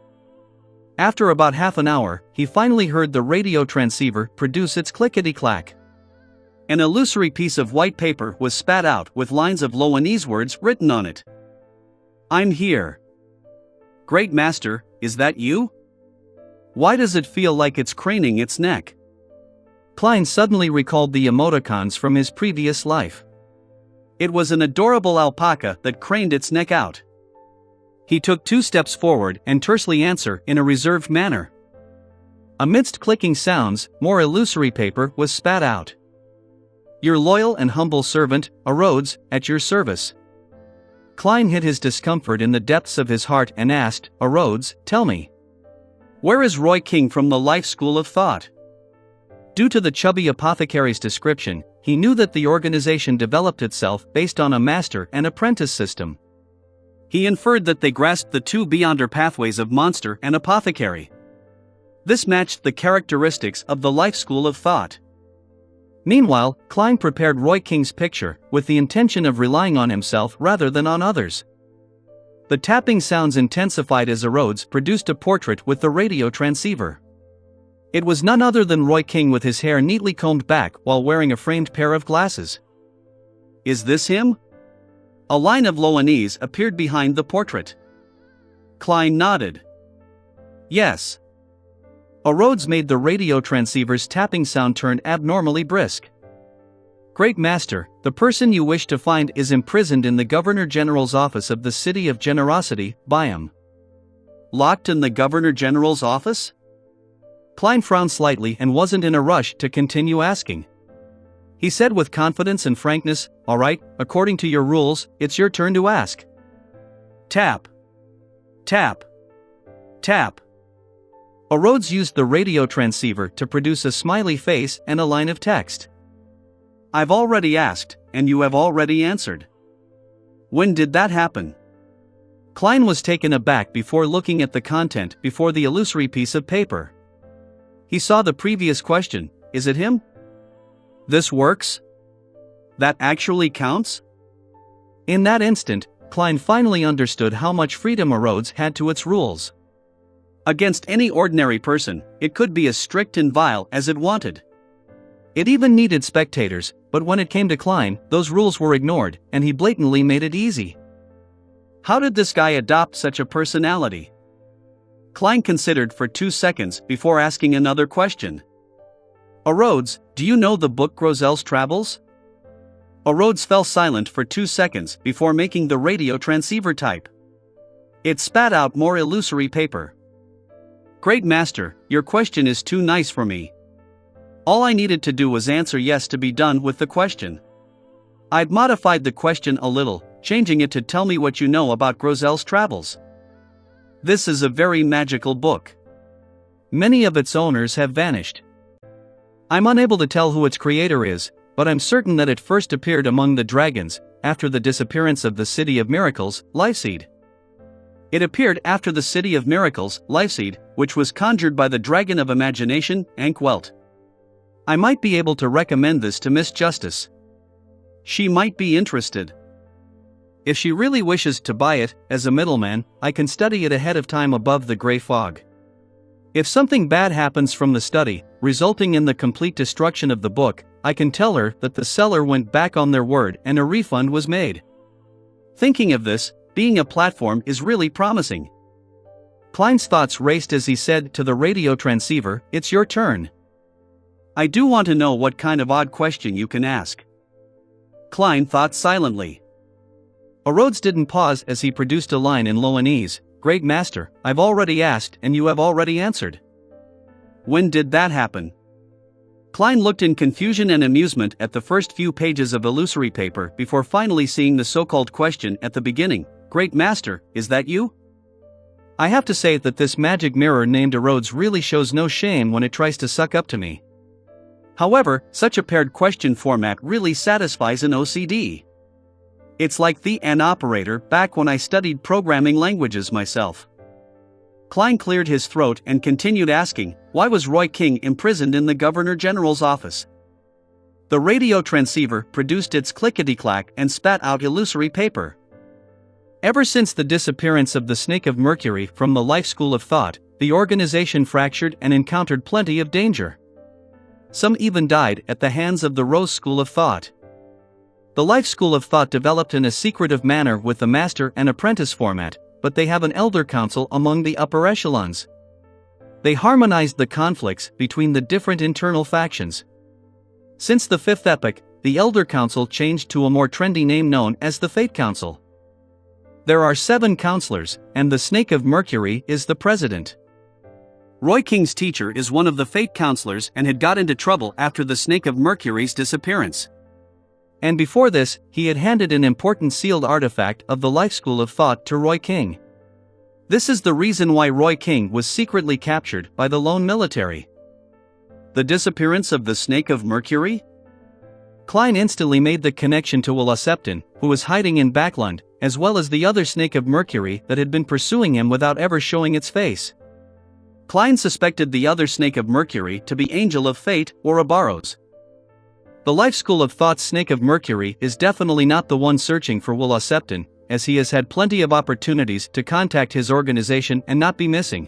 After about half an hour, he finally heard the radio transceiver produce its clickety-clack. An illusory piece of white paper was spat out with lines of Loanese words written on it. "I'm here. Great Master, is that you? Why does it feel like it's craning its neck?" Klein suddenly recalled the emoticons from his previous life. It was an adorable alpaca that craned its neck out. He took 2 steps forward and tersely answered in a reserved manner. Amidst clicking sounds, more illusory paper was spat out. "Your loyal and humble servant, Rhodes, at your service." Klein hid his discomfort in the depths of his heart and asked, "Rhodes, tell me. Where is Roy King from the Life School of Thought?" Due to the chubby apothecary's description, he knew that the organization developed itself based on a master and apprentice system. He inferred that they grasped the 2 beyonder pathways of monster and apothecary. This matched the characteristics of the Life School of Thought. Meanwhile, Klein prepared Roy King's picture, with the intention of relying on himself rather than on others. The tapping sounds intensified as Rhodes produced a portrait with the radio transceiver. It was none other than Roy King with his hair neatly combed back while wearing a framed pair of glasses. "Is this him?" A line of Loanese appeared behind the portrait. Klein nodded. "Yes. A Rhodes made the radio transceiver's tapping sound turn abnormally brisk. Great Master, the person you wish to find is imprisoned in the Governor General's office of the City of Generosity, Byam. Locked in the Governor General's office? Klein frowned slightly and wasn't in a rush to continue asking. He said with confidence and frankness, "All right, according to your rules, it's your turn to ask." Tap. Tap. Tap. A Rhodes used the radio transceiver to produce a smiley face and a line of text. "I've already asked, and you have already answered." "When did that happen?" Klein was taken aback before looking at the content before the illusory piece of paper. He saw the previous question, "Is it him? This works? That actually counts?" In that instant, Klein finally understood how much freedom a Rhodes had to its rules. Against any ordinary person, it could be as strict and vile as it wanted. It even needed spectators, but when it came to Klein, those rules were ignored, and he blatantly made it easy. How did this guy adopt such a personality? Klein considered for 2 seconds before asking another question. "A Rhodes, do you know the book Grosel's Travels?" A Rhodes fell silent for 2 seconds before making the radio transceiver type. It spat out more illusory paper. "Great Master, your question is too nice for me. All I needed to do was answer yes to be done with the question. I'd modified the question a little, changing it to tell me what you know about Grosel's Travels. This is a very magical book. Many of its owners have vanished. I'm unable to tell who its creator is, but I'm certain that it first appeared among the dragons, after the disappearance of the City of Miracles, Lifeseed. It appeared after the City of Miracles, Lifeseed, which was conjured by the Dragon of Imagination, Ankwelt. I might be able to recommend this to Miss Justice. She might be interested. If she really wishes to buy it, as a middleman, I can study it ahead of time above the gray fog. If something bad happens from the study, resulting in the complete destruction of the book, I can tell her that the seller went back on their word and a refund was made. Thinking of this, being a platform is really promising." Klein's thoughts raced as he said to the radio transceiver, "It's your turn. I do want to know what kind of odd question you can ask." Klein thought silently. A Rhodes didn't pause as he produced a line in Loanese, "Great Master, I've already asked and you have already answered." "When did that happen?" Klein looked in confusion and amusement at the first few pages of illusory paper before finally seeing the so-called question at the beginning, "Great Master, is that you?" I have to say that this magic mirror named a Rhodes really shows no shame when it tries to suck up to me. However, such a paired question format really satisfies an OCD. It's like the AND operator back when I studied programming languages myself. Klein cleared his throat and continued asking, "Why was Roy King imprisoned in the Governor General's office?" The radio transceiver produced its clickety-clack and spat out illusory paper. Ever since the disappearance of the Snake of Mercury from the Life School of Thought, the organization fractured and encountered plenty of danger. Some even died at the hands of the Rose School of Thought. The Life School of Thought developed in a secretive manner with the master and apprentice format, but they have an elder council among the upper echelons. They harmonized the conflicts between the different internal factions. Since the fifth epoch, the Elder Council changed to a more trendy name known as the Fate Council. There are 7 counselors, and the Snake of Mercury is the president. Roy King's teacher is one of the Fate counselors and had got into trouble after the Snake of Mercury's disappearance. And before this, he had handed an important sealed artifact of the Life School of Thought to Roy King. This is the reason why Roy King was secretly captured by the lone military. The disappearance of the Snake of Mercury? Klein instantly made the connection to Willasepton, who was hiding in Backlund, as well as the other Snake of Mercury that had been pursuing him without ever showing its face. Klein suspected the other Snake of Mercury to be Angel of Fate or Abaros. The Life School of Thought's Snake of Mercury is definitely not the one searching for Willasepton, as he has had plenty of opportunities to contact his organization and not be missing.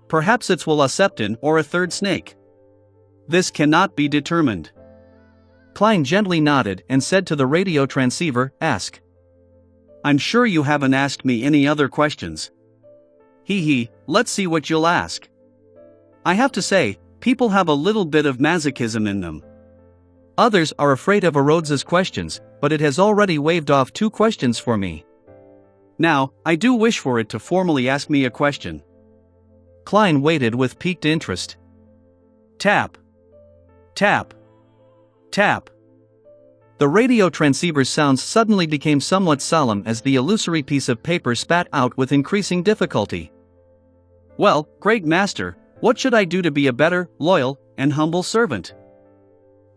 Perhaps it's Willasepton or a third snake. This cannot be determined. Klein gently nodded and said to the radio transceiver, "Ask." "I'm sure you haven't asked me any other questions." Let's see what you'll ask." I have to say, people have a little bit of masochism in them. Others are afraid of Rhodes's questions, but it has already waved off 2 questions for me. Now, I do wish for it to formally ask me a question. Klein waited with piqued interest. Tap. Tap. Tap. The radio transceiver's sounds suddenly became somewhat solemn as the illusory piece of paper spat out with increasing difficulty. Well, great master, what should I do to be a better, loyal, and humble servant?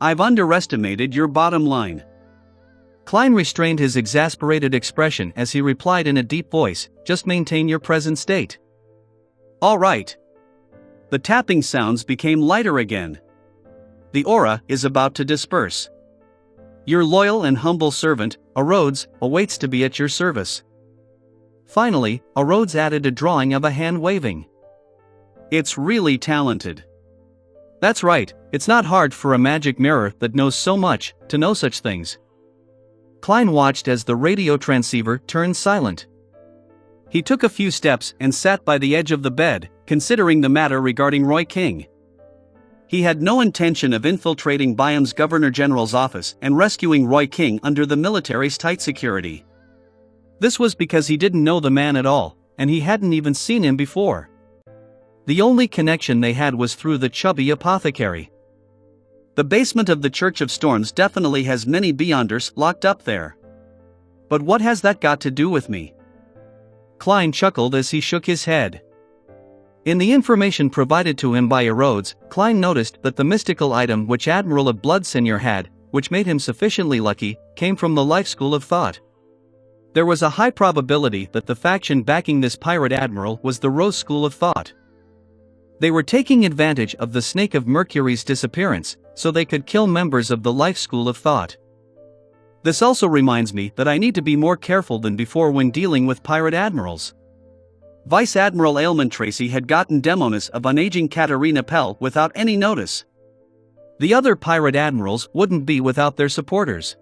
I've underestimated your bottom line. Klein restrained his exasperated expression as he replied in a deep voice, just maintain your present state. All right. The tapping sounds became lighter again. The aura is about to disperse. Your loyal and humble servant, Rhodes, awaits to be at your service. Finally, Rhodes added a drawing of a hand waving. It's really talented. That's right, it's not hard for a magic mirror that knows so much to know such things. Klein watched as the radio transceiver turned silent. He took a few steps and sat by the edge of the bed, considering the matter regarding Roy King. He had no intention of infiltrating Byam's Governor General's office and rescuing Roy King under the military's tight security. This was because he didn't know the man at all, and he hadn't even seen him before. The only connection they had was through the chubby apothecary. The basement of the Church of Storms definitely has many Beyonders locked up there. But what has that got to do with me? Klein chuckled as he shook his head. In the information provided to him by Rhodes, Klein noticed that the mystical item which Admiral of Blood Senior had, which made him sufficiently lucky, came from the Life School of Thought. There was a high probability that the faction backing this pirate admiral was the Rose School of Thought. They were taking advantage of the Snake of Mercury's disappearance, so they could kill members of the Life School of Thought. This also reminds me that I need to be more careful than before when dealing with pirate admirals. Vice Admiral Aylman Tracy had gotten Demonis of unaging Katerina Pell without any notice. The other pirate admirals wouldn't be without their supporters.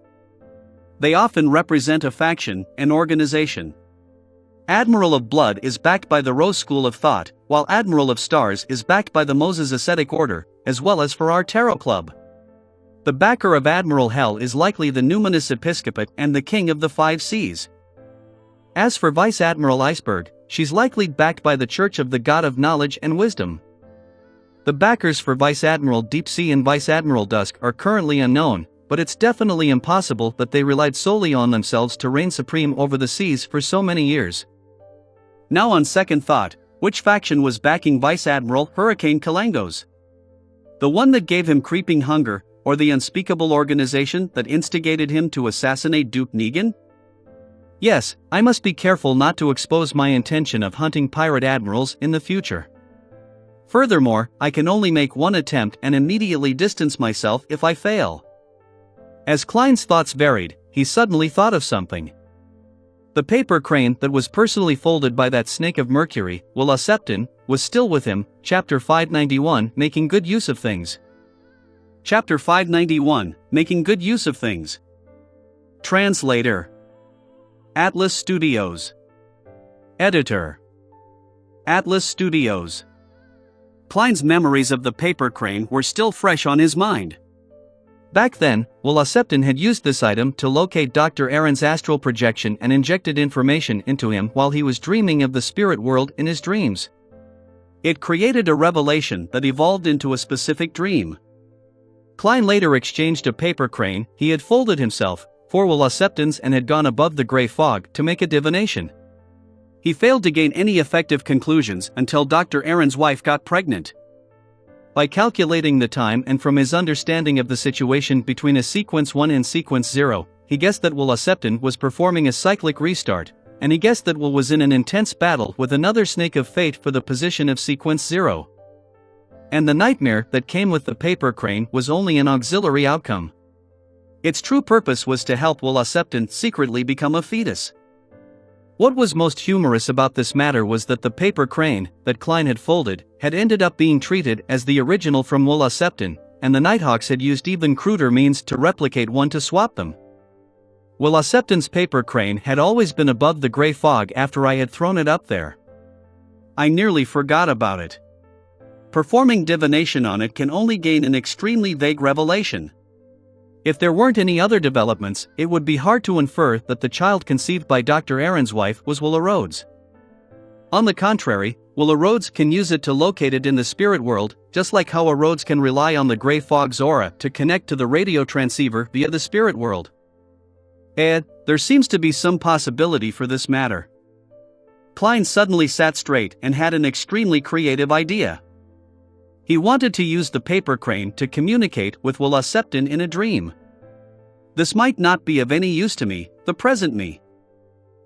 They often represent a faction, an organization. Admiral of Blood is backed by the Rose School of Thought, while Admiral of Stars is backed by the Moses Ascetic Order, as well as for our Tarot Club. The backer of Admiral Hell is likely the Numinous Episcopate and the King of the Five Seas. As for Vice Admiral Iceberg, she's likely backed by the Church of the God of Knowledge and Wisdom. The backers for Vice Admiral Deep Sea and Vice Admiral Dusk are currently unknown, but it's definitely impossible that they relied solely on themselves to reign supreme over the seas for so many years. Now on second thought, which faction was backing Vice Admiral Hurricane Kalangos? The one that gave him creeping hunger, or the unspeakable organization that instigated him to assassinate Duke Negan? Yes, I must be careful not to expose my intention of hunting pirate admirals in the future. Furthermore, I can only make one attempt and immediately distance myself if I fail. As Klein's thoughts varied, he suddenly thought of something. The paper crane that was personally folded by that Snake of Mercury, Willa Septon, was still with him. Chapter 591, Making Good Use of Things. Chapter 591, Making Good Use of Things. Translator. Atlas Studios. Editor. Atlas Studios. Klein's memories of the paper crane were still fresh on his mind. Back then, Willa Septon had used this item to locate Dr. Aaron's astral projection and injected information into him while he was dreaming of the spirit world in his dreams. It created a revelation that evolved into a specific dream. Klein later exchanged a paper crane he had folded himself for Willa Septon's and had gone above the gray fog to make a divination. He failed to gain any effective conclusions until Dr. Aaron's wife got pregnant. By calculating the time and from his understanding of the situation between a sequence 1 and sequence 0, he guessed that Willa Septon was performing a cyclic restart, and he guessed that Will was in an intense battle with another Snake of Fate for the position of sequence 0. And the nightmare that came with the paper crane was only an auxiliary outcome. Its true purpose was to help Willa Septon secretly become a fetus. What was most humorous about this matter was that the paper crane that Klein had folded had ended up being treated as the original from Willa Septon, and the Nighthawks had used even cruder means to replicate one to swap them. Willa Septon's paper crane had always been above the gray fog after I had thrown it up there. I nearly forgot about it. performing divination on it can only gain an extremely vague revelation. If there weren't any other developments, it would be hard to infer that the child conceived by Dr. Aaron's wife was Willa Rhodes. On the contrary, Willa Rhodes can use it to locate it in the spirit world, just like how a Rhodes can rely on the gray fog's aura to connect to the radio transceiver via the spirit world. There seems to be some possibility for this matter. Klein suddenly sat straight and had an extremely creative idea. He wanted to use the paper crane to communicate with Willa Septon in a dream. This might not be of any use to me, the present me.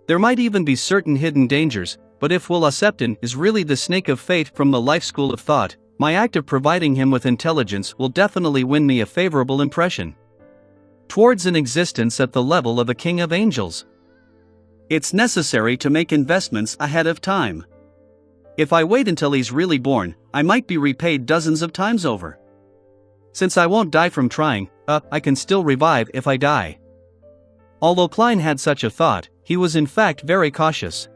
There might even be certain hidden dangers, but if Willa Septon is really the snake of fate from the life school of thought, my act of providing him with intelligence will definitely win me a favorable impression towards an existence at the level of a king of angels. It's necessary to make investments ahead of time. If I wait until he's really born, I might be repaid dozens of times over. Since I won't die from trying, I can still revive if I die. Although Klein had such a thought, he was in fact very cautious.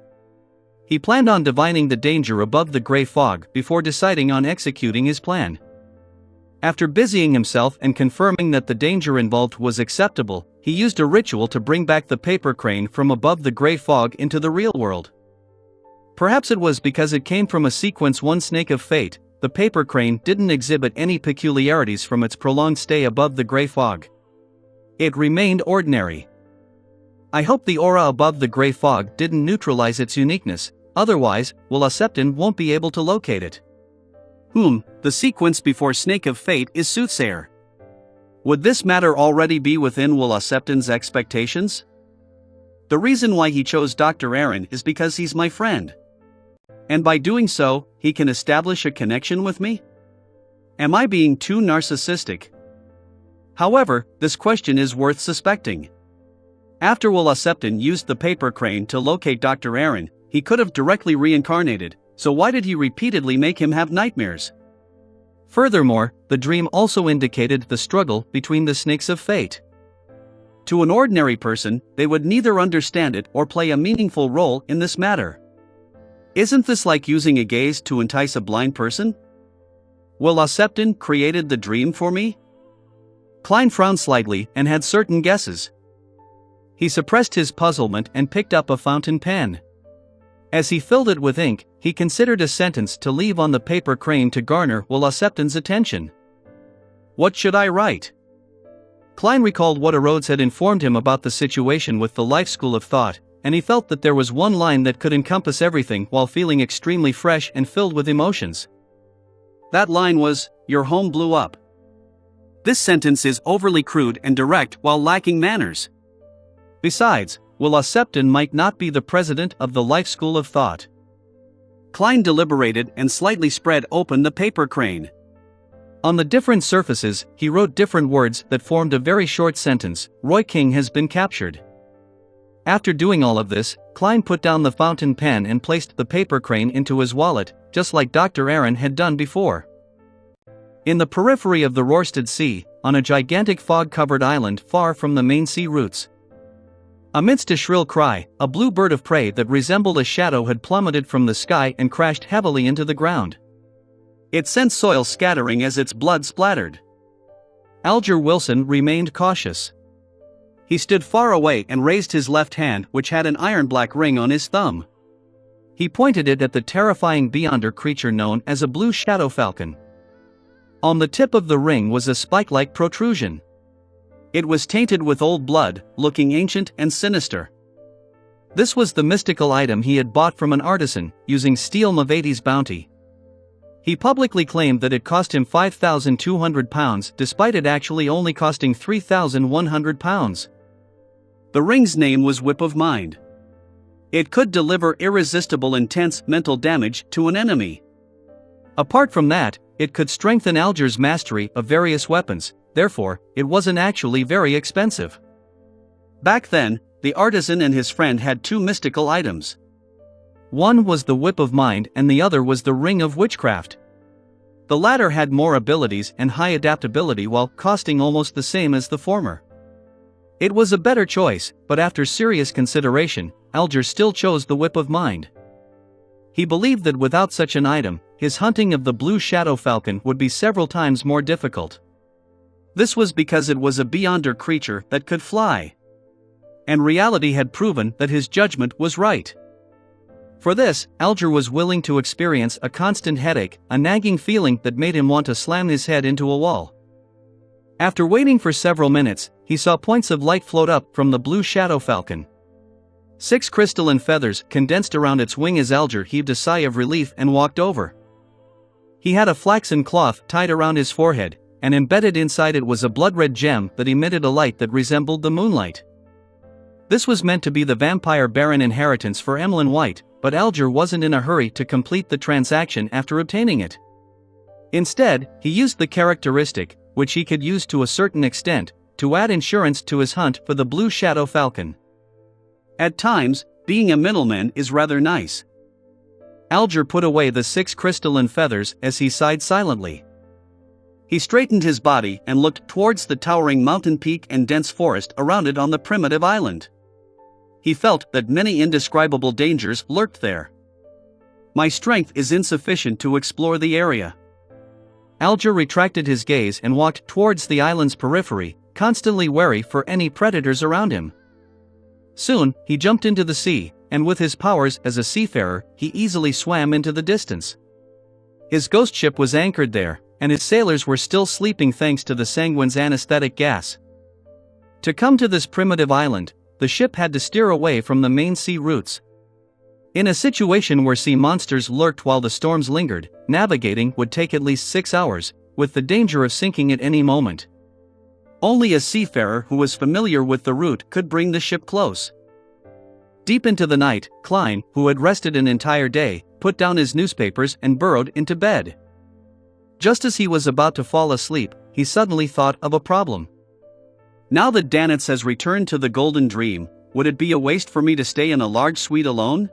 He planned on divining the danger above the gray fog before deciding on executing his plan. After busying himself and confirming that the danger involved was acceptable, he used a ritual to bring back the paper crane from above the gray fog into the real world. Perhaps it was because it came from a sequence 1 snake of fate, the paper crane didn't exhibit any peculiarities from its prolonged stay above the gray fog. It remained ordinary. I hope the aura above the gray fog didn't neutralize its uniqueness, otherwise, Willa Septon won't be able to locate it. The sequence before Snake of Fate is Soothsayer. Would this matter already be within Willa Septon's expectations? The reason why he chose Dr. Aaron is because he's my friend. And by doing so, he can establish a connection with me? Am I being too narcissistic? However, this question is worth suspecting. After Willa Septon used the paper crane to locate Dr. Aaron, he could have directly reincarnated, so why did he repeatedly make him have nightmares? Furthermore, the dream also indicated the struggle between the snakes of fate. To an ordinary person, they would neither understand it or play a meaningful role in this matter. Isn't this like using a gaze to entice a blind person? Willa Septon created the dream for me? Klein frowned slightly and had certain guesses. He suppressed his puzzlement and picked up a fountain pen. As he filled it with ink, he considered a sentence to leave on the paper crane to garner Willa Septon's attention. What should I write? Klein recalled what Rhodes had informed him about the situation with the life school of thought, and he felt that there was one line that could encompass everything while feeling extremely fresh and filled with emotions. That line was, "Your home blew up." This sentence is overly crude and direct while lacking manners. Besides, Willa Septon might not be the president of the life school of thought. Klein deliberated and slightly spread open the paper crane. On the different surfaces, he wrote different words that formed a very short sentence: Roy King has been captured. After doing all of this, Klein put down the fountain pen and placed the paper crane into his wallet, just like Dr. Aaron had done before. In the periphery of the Rørsted Sea, on a gigantic fog-covered island far from the main sea routes, amidst a shrill cry, a blue bird of prey that resembled a shadow had plummeted from the sky and crashed heavily into the ground. It sent soil scattering as its blood splattered. Alger Wilson remained cautious. He stood far away and raised his left hand, which had an iron-black ring on his thumb. He pointed it at the terrifying beyonder creature known as a blue shadow falcon. On the tip of the ring was a spike-like protrusion. It was tainted with old blood, looking ancient and sinister. This was the mystical item he had bought from an artisan, using Steel Mavati's bounty. He publicly claimed that it cost him £5,200, despite it actually only costing £3,100. The ring's name was Whip of Mind. It could deliver irresistible intense mental damage to an enemy. Apart from that, it could strengthen Alger's mastery of various weapons, therefore, it wasn't actually very expensive. Back then, the artisan and his friend had two mystical items. One was the Whip of Mind and the other was the Ring of Witchcraft. The latter had more abilities and high adaptability while costing almost the same as the former. It was a better choice, but after serious consideration, Alger still chose the Whip of Mind. He believed that without such an item, his hunting of the blue shadow falcon would be several times more difficult. This was because it was a beyonder creature that could fly. And reality had proven that his judgment was right. For this, Alger was willing to experience a constant headache, a nagging feeling that made him want to slam his head into a wall. After waiting for several minutes, he saw points of light float up from the blue shadow falcon. 6 crystalline feathers condensed around its wing as Alger heaved a sigh of relief and walked over. He had a flaxen cloth tied around his forehead, and embedded inside it was a blood-red gem that emitted a light that resembled the moonlight. This was meant to be the vampire baron inheritance for Emlyn White, but Alger wasn't in a hurry to complete the transaction after obtaining it. Instead, he used the characteristic, which he could use to a certain extent, to add insurance to his hunt for the blue shadow falcon. At times, being a middleman is rather nice. Alger put away the 6 crystalline feathers as he sighed silently. He straightened his body and looked towards the towering mountain peak and dense forest around it on the primitive island. He felt that many indescribable dangers lurked there. My strength is insufficient to explore the area. Alger retracted his gaze and walked towards the island's periphery, constantly wary for any predators around him. Soon, he jumped into the sea, and with his powers as a seafarer, he easily swam into the distance. His ghost ship was anchored there, and his sailors were still sleeping thanks to the sanguine's anesthetic gas. To come to this primitive island, the ship had to steer away from the main sea routes. In a situation where sea monsters lurked while the storms lingered, navigating would take at least 6 hours, with the danger of sinking at any moment. Only a seafarer who was familiar with the route could bring the ship close. Deep into the night, Klein, who had rested an entire day, put down his newspapers and burrowed into bed. Just as he was about to fall asleep, he suddenly thought of a problem. Now that Danitz has returned to the Golden Dream, would it be a waste for me to stay in a large suite alone?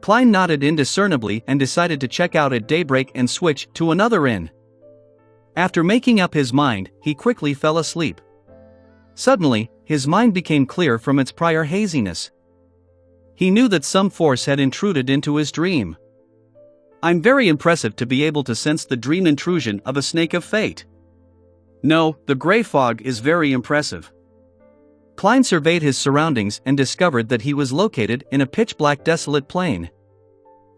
Klein nodded indiscernibly and decided to check out at daybreak and switch to another inn. After making up his mind, he quickly fell asleep. Suddenly, his mind became clear from its prior haziness. He knew that some force had intruded into his dream. I'm very impressive to be able to sense the dream intrusion of a snake of fate. No, the gray fog is very impressive. Klein surveyed his surroundings and discovered that he was located in a pitch-black desolate plain.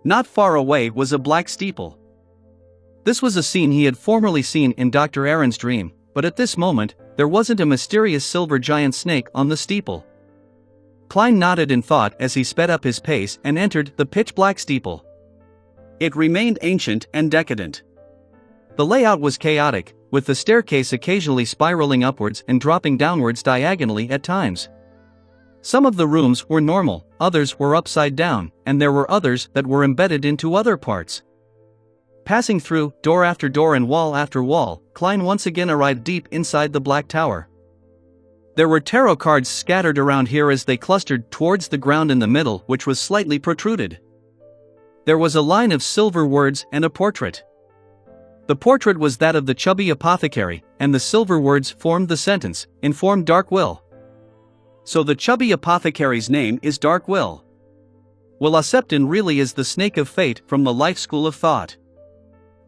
Not far away was a black steeple. This was a scene he had formerly seen in Dr. Aaron's dream, but at this moment, there wasn't a mysterious silver giant snake on the steeple. Klein nodded in thought as he sped up his pace and entered the pitch-black steeple. It remained ancient and decadent. The layout was chaotic, with the staircase occasionally spiraling upwards and dropping downwards diagonally at times. Some of the rooms were normal, others were upside down, and there were others that were embedded into other parts. Passing through door after door and wall after wall, Klein once again arrived deep inside the Black Tower. There were tarot cards scattered around here as they clustered towards the ground in the middle, which was slightly protruded. There was a line of silver words and a portrait. The portrait was that of the chubby apothecary, and the silver words formed the sentence, "Inform Dark Will." So the chubby apothecary's name is Dark Will. Well, Septon really is the snake of fate from the life school of thought.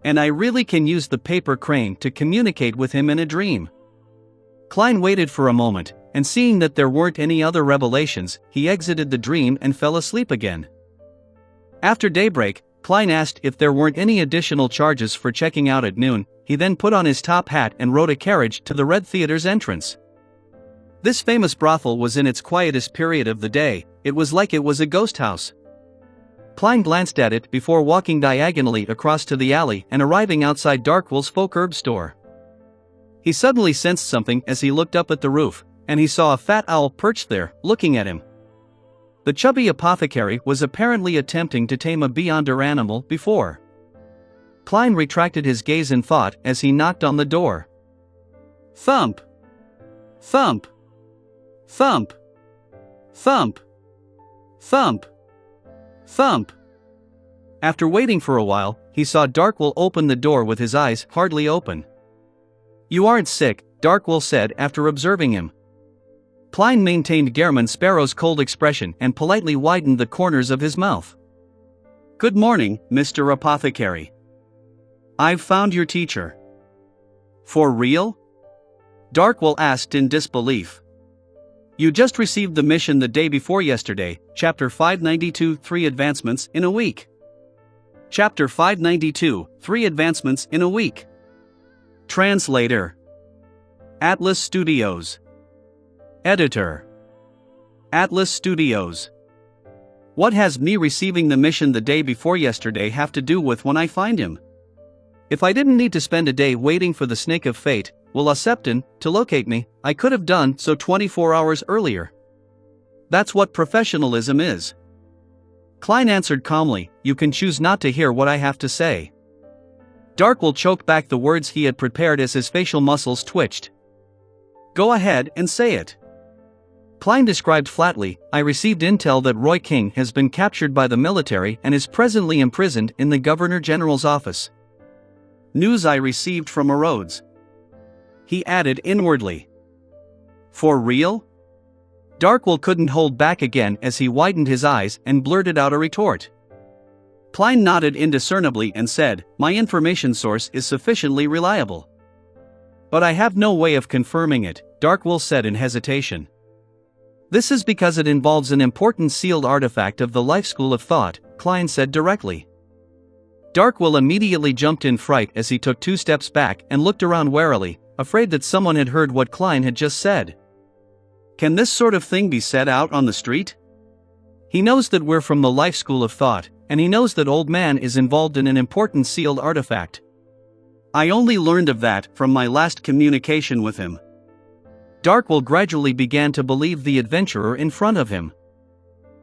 And I really can use the paper crane to communicate with him in a dream. Klein waited for a moment, and seeing that there weren't any other revelations, he exited the dream and fell asleep again. After daybreak, Klein asked if there weren't any additional charges for checking out at noon. He then put on his top hat and rode a carriage to the Red Theater's entrance. This famous brothel was in its quietest period of the day. It was like it was a ghost house. Klein glanced at it before walking diagonally across to the alley and arriving outside Darkwill's folk herb store. He suddenly sensed something as he looked up at the roof, and he saw a fat owl perched there, looking at him. The chubby apothecary was apparently attempting to tame a beyonder animal before. Klein retracted his gaze in thought as he knocked on the door. Thump! Thump! Thump! Thump! Thump! Thump! After waiting for a while, he saw Darkwill open the door with his eyes hardly open. "You aren't sick," Darkwill said after observing him. Klein maintained Gehrman Sparrow's cold expression and politely widened the corners of his mouth. Good morning, Mr. Apothecary. I've found your teacher. For real? Darkwell asked in disbelief. You just received the mission the day before yesterday, Chapter 592, 3 Advancements in a Week. Chapter 592, 3 Advancements in a Week. Translator. Atlas Studios. Editor. Atlas Studios. What has me receiving the mission the day before yesterday have to do with when I find him? If I didn't need to spend a day waiting for the snake of fate, Septon, to locate me, I could have done so 24 hours earlier. That's what professionalism is. Klein answered calmly, you can choose not to hear what I have to say. Darkwell choked back the words he had prepared as his facial muscles twitched. Go ahead and say it. Klein described flatly, I received intel that Roy King has been captured by the military and is presently imprisoned in the Governor General's office. News I received from a Rhodes. He added inwardly. For real? Darkwell couldn't hold back again as he widened his eyes and blurted out a retort. Klein nodded indiscernibly and said, my information source is sufficiently reliable. But I have no way of confirming it, Darkwell said in hesitation. This is because it involves an important sealed artifact of the Life School of Thought, Klein said directly. Darkwell immediately jumped in fright as he took 2 steps back and looked around warily, afraid that someone had heard what Klein had just said. Can this sort of thing be said out on the street? He knows that we're from the Life School of Thought, and he knows that Old Man is involved in an important sealed artifact. I only learned of that from my last communication with him. Darkwell gradually began to believe the adventurer in front of him.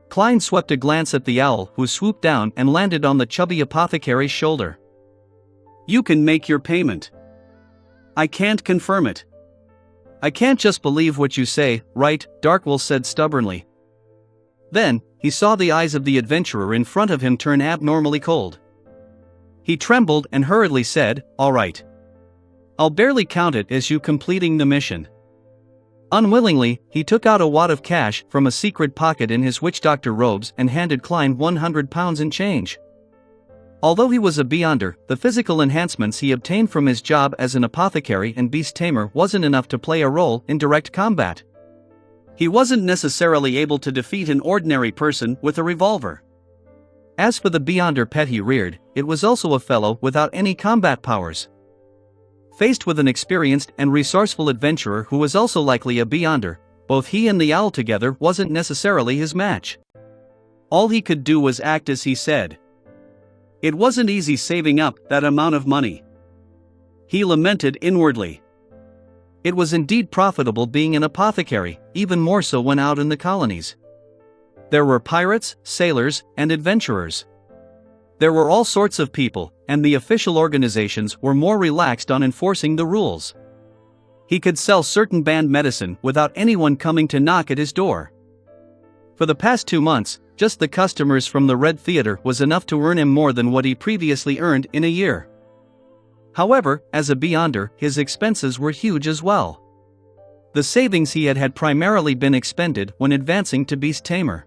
Klein swept a glance at the owl who swooped down and landed on the chubby apothecary's shoulder. You can make your payment. I can't confirm it. I can't just believe what you say, right? Darkwell said stubbornly. Then, he saw the eyes of the adventurer in front of him turn abnormally cold. He trembled and hurriedly said, all right. I'll barely count it as you completing the mission. Unwillingly, he took out a wad of cash from a secret pocket in his witch doctor robes and handed Klein 100 pounds in change. Although he was a beyonder, the physical enhancements he obtained from his job as an apothecary and beast tamer wasn't enough to play a role in direct combat. He wasn't necessarily able to defeat an ordinary person with a revolver. As for the beyonder pet he reared, it was also a fellow without any combat powers. Faced with an experienced and resourceful adventurer who was also likely a beyonder, both he and the owl together wasn't necessarily his match. All he could do was act as he said. It wasn't easy saving up that amount of money. He lamented inwardly. It was indeed profitable being an apothecary, even more so when out in the colonies. There were pirates, sailors, and adventurers. There were all sorts of people, and the official organizations were more relaxed on enforcing the rules. He could sell certain banned medicine without anyone coming to knock at his door. For the past 2 months, just the customers from the Red Theater was enough to earn him more than what he previously earned in a year. However, as a beyonder, his expenses were huge as well. The savings he had primarily been expended when advancing to beast tamer.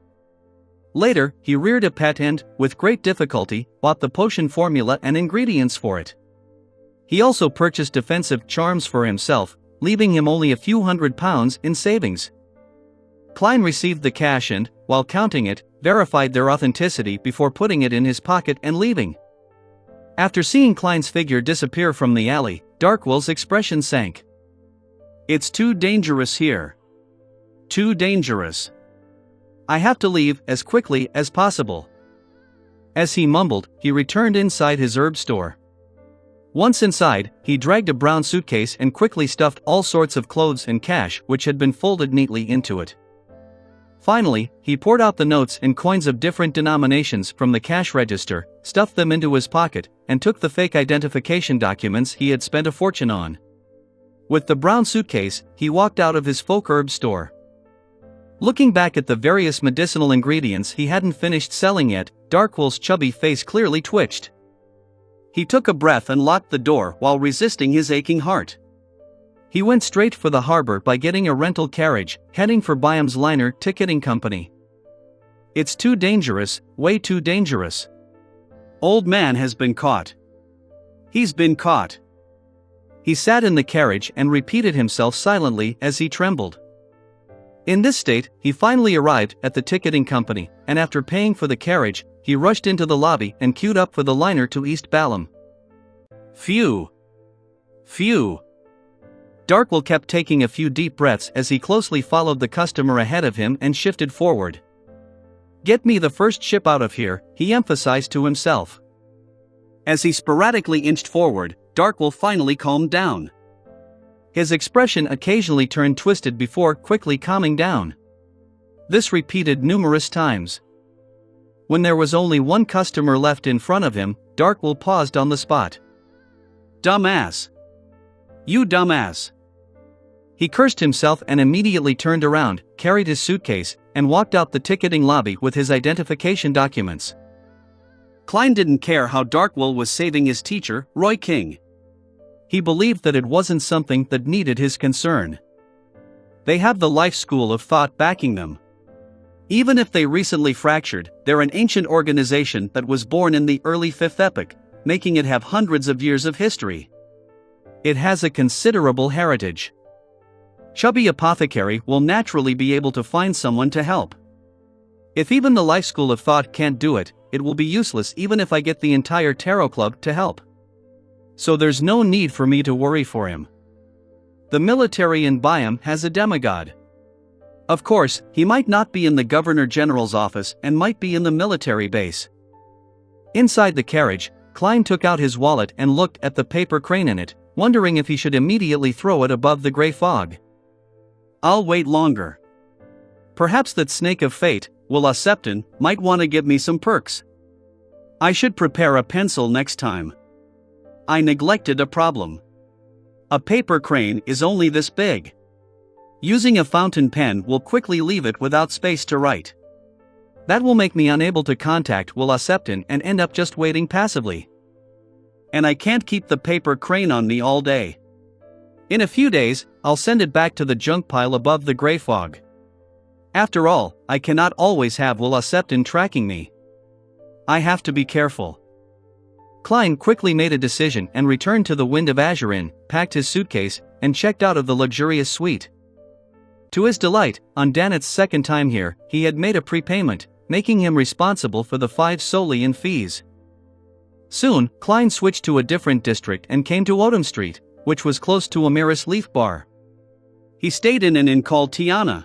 Later, he reared a pet and, with great difficulty, bought the potion formula and ingredients for it. He also purchased defensive charms for himself, leaving him only a few £100 in savings. Klein received the cash and, while counting it, verified their authenticity before putting it in his pocket and leaving. After seeing Klein's figure disappear from the alley, Darkwell's expression sank. It's too dangerous here. Too dangerous. I have to leave as quickly as possible. As he mumbled, he returned inside his herb store. Once inside, he dragged a brown suitcase and quickly stuffed all sorts of clothes and cash which had been folded neatly into it. Finally, he poured out the notes and coins of different denominations from the cash register, stuffed them into his pocket, and took the fake identification documents he had spent a fortune on. With the brown suitcase, he walked out of his folk herb store. Looking back at the various medicinal ingredients he hadn't finished selling yet, Darkwell's chubby face clearly twitched. He took a breath and locked the door while resisting his aching heart. He went straight for the harbor by getting a rental carriage, heading for Byam's Liner Ticketing Company. It's too dangerous, way too dangerous. Old man has been caught. He's been caught. He sat in the carriage and repeated himself silently as he trembled. In this state, he finally arrived at the ticketing company, and after paying for the carriage, he rushed into the lobby and queued up for the liner to East Balham. Phew! Phew! Darkwell kept taking a few deep breaths as he closely followed the customer ahead of him and shifted forward. Get me the first ship out of here, he emphasized to himself. As he sporadically inched forward, Darkwell finally calmed down. His expression occasionally turned twisted before quickly calming down. This repeated numerous times. When there was only one customer left in front of him, Darkwell paused on the spot. Dumbass! You dumbass! He cursed himself and immediately turned around, carried his suitcase, and walked out the ticketing lobby with his identification documents. Klein didn't care how Darkwell was saving his teacher, Roy King. He believed that it wasn't something that needed his concern. They have the life school of thought backing them. Even if they recently fractured, they're an ancient organization that was born in the early 5th epoch, making it have hundreds of years of history. It has a considerable heritage. Chubby Apothecary will naturally be able to find someone to help. If even the Life School of Thought can't do it, it will be useless even if I get the entire Tarot Club to help. So there's no need for me to worry for him. The military in Byam has a demigod. Of course, he might not be in the Governor General's office and might be in the military base. Inside the carriage, Klein took out his wallet and looked at the paper crane in it, wondering if he should immediately throw it above the gray fog. I'll wait longer. Perhaps that snake of fate, Willa Septon, might want to give me some perks. I should prepare a pencil next time. I neglected a problem. A paper crane is only this big. Using a fountain pen will quickly leave it without space to write. That will make me unable to contact Willa Septon and end up just waiting passively. And I can't keep the paper crane on me all day. In a few days, I'll send it back to the junk pile above the gray fog. After all, I cannot always have Willa Septon tracking me. I have to be careful. Klein quickly made a decision and returned to the Wind of Azure Inn, packed his suitcase, and checked out of the luxurious suite. To his delight, on Danet's second time here, he had made a prepayment, making him responsible for the 5 solely in fees. Soon, Klein switched to a different district and came to Odom Street, which was close to Amiris Leaf Bar. He stayed in an inn called Tiana.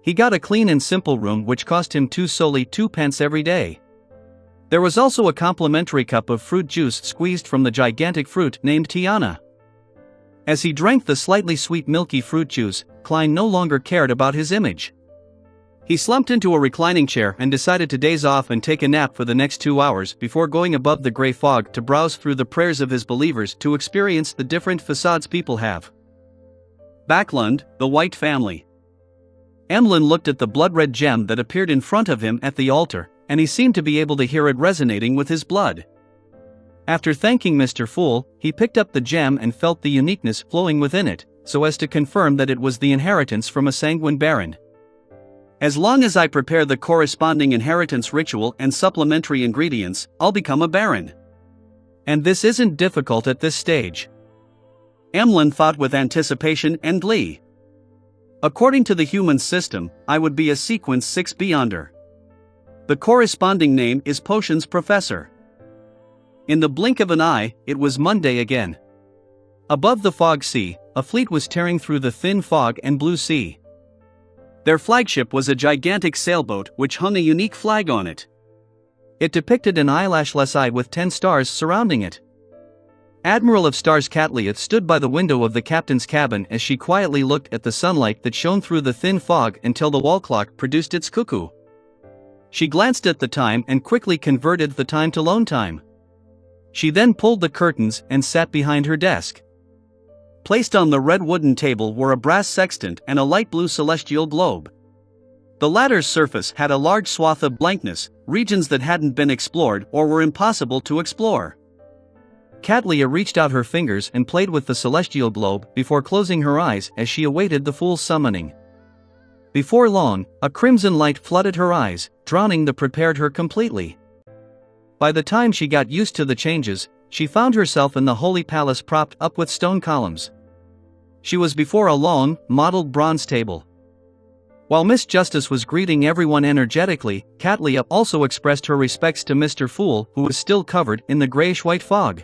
He got a clean and simple room which cost him 2 solely 2 pence every day. There was also a complimentary cup of fruit juice squeezed from the gigantic fruit named Tiana. As he drank the slightly sweet milky fruit juice, Klein no longer cared about his image. He slumped into a reclining chair and decided to daze off and take a nap for the next 2 hours before going above the gray fog to browse through the prayers of his believers to experience the different facades people have. Backlund, the White Family. Emlyn looked at the blood-red gem that appeared in front of him at the altar, and he seemed to be able to hear it resonating with his blood. After thanking Mr. Fool, he picked up the gem and felt the uniqueness flowing within it, so as to confirm that it was the inheritance from a sanguine baron. As long as I prepare the corresponding inheritance ritual and supplementary ingredients, I'll become a baron. And this isn't difficult at this stage. Emlyn thought with anticipation and glee. According to the human system, I would be a sequence 6 beyonder. The corresponding name is Potions Professor. In the blink of an eye, it was Monday again. Above the fog sea, a fleet was tearing through the thin fog and blue sea. Their flagship was a gigantic sailboat which hung a unique flag on it. It depicted an eyelashless eye with 10 stars surrounding it. Admiral of Stars Catleith stood by the window of the captain's cabin as she quietly looked at the sunlight that shone through the thin fog until the wall clock produced its cuckoo. She glanced at the time and quickly converted the time to lone time. She then pulled the curtains and sat behind her desk. Placed on the red wooden table were a brass sextant and a light blue celestial globe. The latter's surface had a large swath of blankness, regions that hadn't been explored or were impossible to explore. Catleya reached out her fingers and played with the celestial globe before closing her eyes as she awaited the fool's summoning. Before long, a crimson light flooded her eyes, drowning the prepared her completely. By the time she got used to the changes, she found herself in the Holy Palace propped up with stone columns. She was before a long, mottled bronze table. While Miss Justice was greeting everyone energetically, Katlia also expressed her respects to Mr. Fool, who was still covered in the grayish-white fog.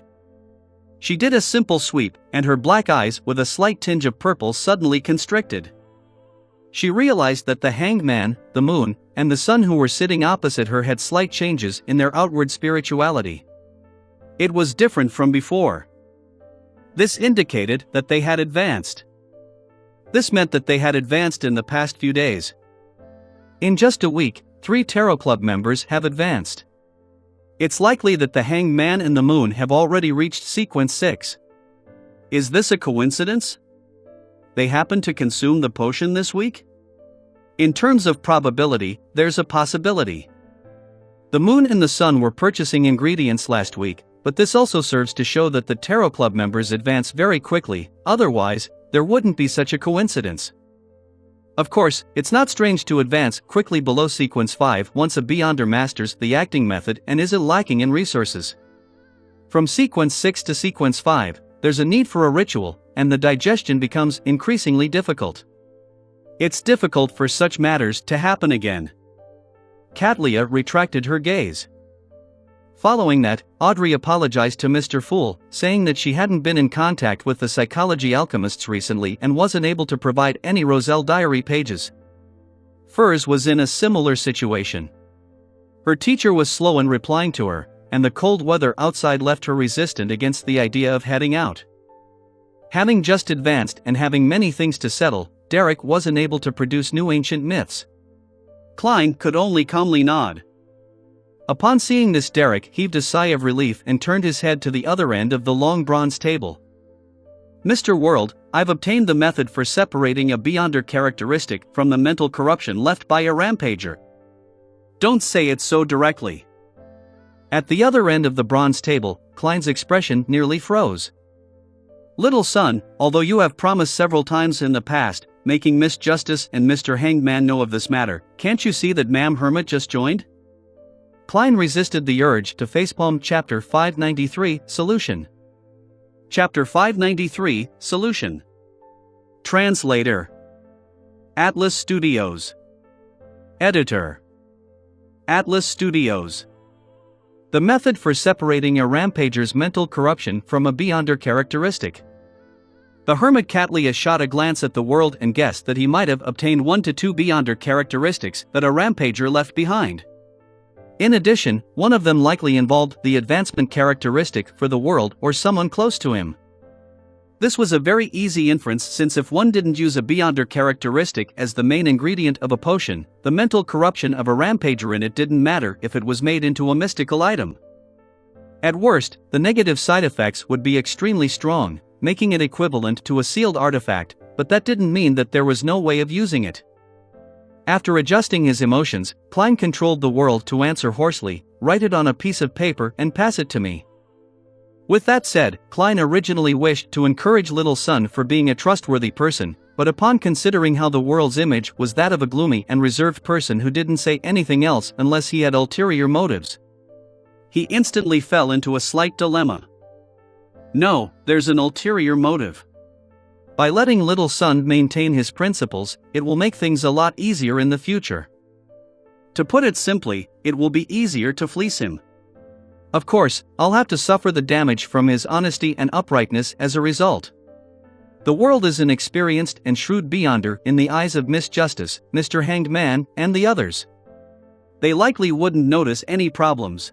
She did a simple sweep, and her black eyes with a slight tinge of purple suddenly constricted. She realized that the Hanged Man, the moon, and the sun who were sitting opposite her had slight changes in their outward spirituality. It was different from before. This indicated that they had advanced. This meant that they had advanced in the past few days. In just a week, 3 Tarot Club members have advanced. It's likely that the Hanged Man and the Moon have already reached sequence 6. Is this a coincidence? They happened to consume the potion this week? In terms of probability, there's a possibility. The Moon and the Sun were purchasing ingredients last week, but this also serves to show that the Tarot Club members advance very quickly, otherwise, there wouldn't be such a coincidence. Of course, it's not strange to advance quickly below sequence 5 once a Beyonder masters the acting method and isn't lacking in resources. From sequence 6 to sequence 5, there's a need for a ritual, and the digestion becomes increasingly difficult. It's difficult for such matters to happen again. Katlia retracted her gaze. Following that, Audrey apologized to Mr. Fool, saying that she hadn't been in contact with the psychology alchemists recently and wasn't able to provide any Roselle diary pages. Furs was in a similar situation. Her teacher was slow in replying to her, and the cold weather outside left her resistant against the idea of heading out. Having just advanced and having many things to settle, Derek wasn't able to produce new ancient myths. Klein could only calmly nod. Upon seeing this, Derek heaved a sigh of relief and turned his head to the other end of the long bronze table. Mr. World, I've obtained the method for separating a Beyonder characteristic from the mental corruption left by a rampager. Don't say it so directly. At the other end of the bronze table, Klein's expression nearly froze. Little son, although you have promised several times in the past, making Miss Justice and Mr. Hanged Man know of this matter, can't you see that Ma'am Hermit just joined? Klein resisted the urge to facepalm Chapter 593, Solution. Chapter 593, Solution. Translator. Atlas Studios. Editor. Atlas Studios. The method for separating a rampager's mental corruption from a Beyonder characteristic. The hermit Katlia shot a glance at the world and guessed that he might have obtained 1 to 2 Beyonder characteristics that a rampager left behind. In addition, one of them likely involved the advancement characteristic for the world or someone close to him. This was a very easy inference, since if one didn't use a Beyonder characteristic as the main ingredient of a potion, the mental corruption of a rampager in it didn't matter if it was made into a mystical item. At worst, the negative side effects would be extremely strong, making it equivalent to a sealed artifact, but that didn't mean that there was no way of using it. After adjusting his emotions, Klein controlled the world to answer hoarsely, "Write it on a piece of paper and pass it to me." With that said, Klein originally wished to encourage Little Son for being a trustworthy person, but upon considering how the world's image was that of a gloomy and reserved person who didn't say anything else unless he had ulterior motives, he instantly fell into a slight dilemma. No, there's an ulterior motive. By letting Little Son maintain his principles, it will make things a lot easier in the future. To put it simply, it will be easier to fleece him. Of course, I'll have to suffer the damage from his honesty and uprightness as a result. The world is an experienced and shrewd Beyonder in the eyes of Miss Justice, Mr. Hanged Man, and the others. They likely wouldn't notice any problems.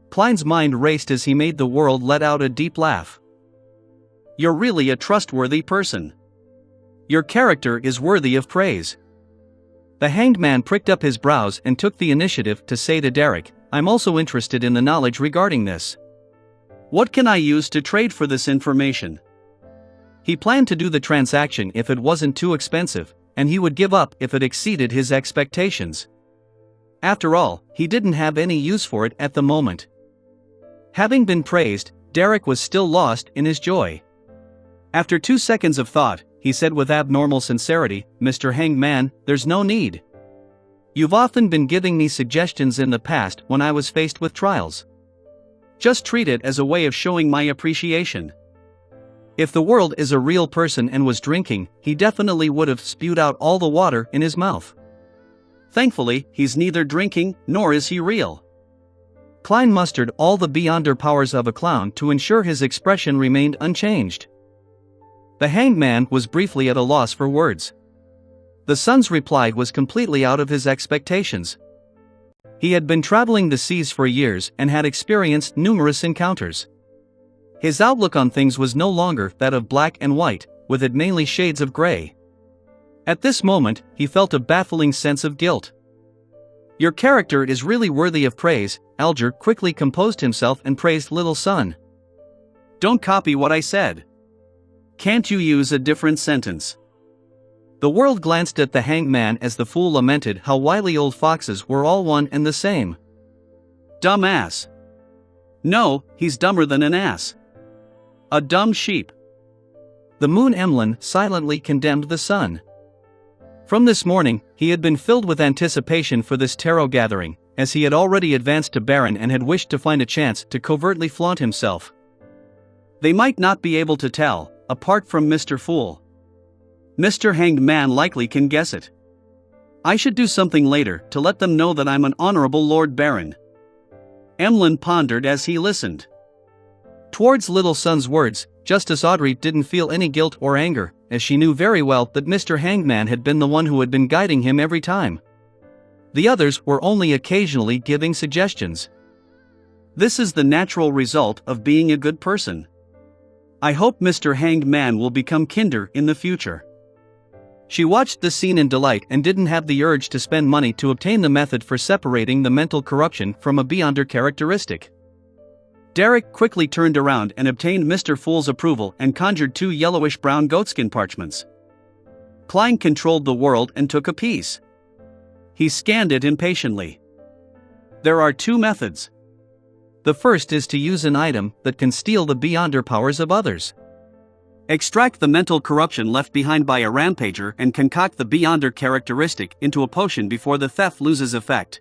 Klein's mind raced as he made the world let out a deep laugh. You're really a trustworthy person. Your character is worthy of praise. The Hanged Man pricked up his brows and took the initiative to say to Derek, "I'm also interested in the knowledge regarding this. What can I use to trade for this information?" He planned to do the transaction if it wasn't too expensive, and he would give up if it exceeded his expectations. After all, he didn't have any use for it at the moment. Having been praised, Derek was still lost in his joy. After 2 seconds of thought, he said with abnormal sincerity, "Mr. Hanged Man, there's no need. You've often been giving me suggestions in the past when I was faced with trials. Just treat it as a way of showing my appreciation. If the world is a real person and was drinking, he definitely would have spewed out all the water in his mouth. Thankfully, he's neither drinking, nor is he real. Klein mustered all the beyonder powers of a clown to ensure his expression remained unchanged. The hanged man was briefly at a loss for words. The son's reply was completely out of his expectations. He had been traveling the seas for years and had experienced numerous encounters. His outlook on things was no longer that of black and white, with it mainly shades of gray. At this moment, he felt a baffling sense of guilt. Your character is really worthy of praise. Alger quickly composed himself and praised Little Son. Don't copy what I said. Can't you use a different sentence? The world glanced at the hanged man as the fool lamented how wily old foxes were all one and the same. Dumb ass. No, he's dumber than an ass. A dumb sheep. The moon Emlyn silently condemned the sun. From this morning, he had been filled with anticipation for this tarot gathering, as he had already advanced to Baron and had wished to find a chance to covertly flaunt himself. They might not be able to tell, apart from Mr. Fool. Mr. Hanged Man likely can guess it. I should do something later to let them know that I'm an honorable Lord Baron. Emlyn pondered as he listened. Towards Little Son's words, Justice Audrey didn't feel any guilt or anger, as she knew very well that Mr. Hangman had been the one who had been guiding him every time. The others were only occasionally giving suggestions. This is the natural result of being a good person. I hope Mr. Hanged Man will become kinder in the future. She watched the scene in delight and didn't have the urge to spend money to obtain the method for separating the mental corruption from a beyonder characteristic. Derek quickly turned around and obtained Mr. Fool's approval and conjured 2 yellowish-brown goatskin parchments. Klein controlled the world and took a piece. He scanned it impatiently. There are 2 methods. The first is to use an item that can steal the beyonder powers of others. Extract the mental corruption left behind by a rampager and concoct the beyonder characteristic into a potion before the theft loses effect.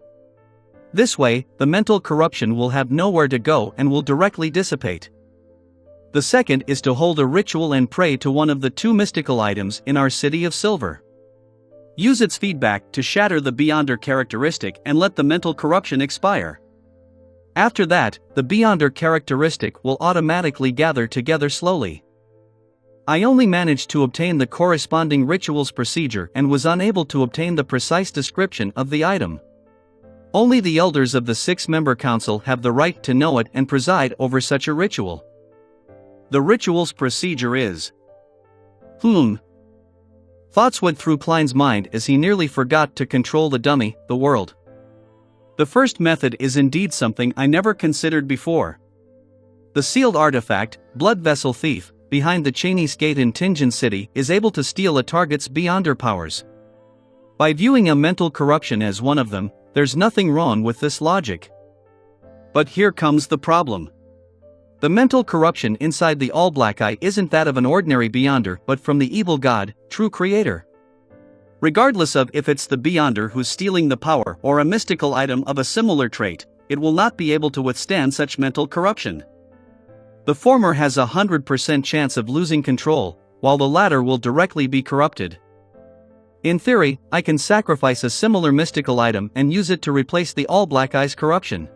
This way, the mental corruption will have nowhere to go and will directly dissipate. The second is to hold a ritual and pray to one of the 2 mystical items in our City of Silver. Use its feedback to shatter the beyonder characteristic and let the mental corruption expire. After that, the beyonder characteristic will automatically gather together slowly. I only managed to obtain the corresponding ritual's procedure and was unable to obtain the precise description of the item. Only the elders of the 6-member council have the right to know it and preside over such a ritual. The ritual's procedure is... Thoughts went through Klein's mind as he nearly forgot to control the dummy, the world. The first method is indeed something I never considered before. The sealed artifact, Blood Vessel Thief, behind the Cheney's Gate in Tingen City is able to steal a target's beyonder powers. By viewing a mental corruption as one of them, there's nothing wrong with this logic. But here comes the problem. The mental corruption inside the All-Black Eye isn't that of an ordinary beyonder but from the evil god, true creator. Regardless of if it's the beyonder who's stealing the power or a mystical item of a similar trait, it will not be able to withstand such mental corruption. The former has a 100% chance of losing control, while the latter will directly be corrupted. In theory, I can sacrifice a similar mystical item and use it to replace the All-Black Eye's corruption.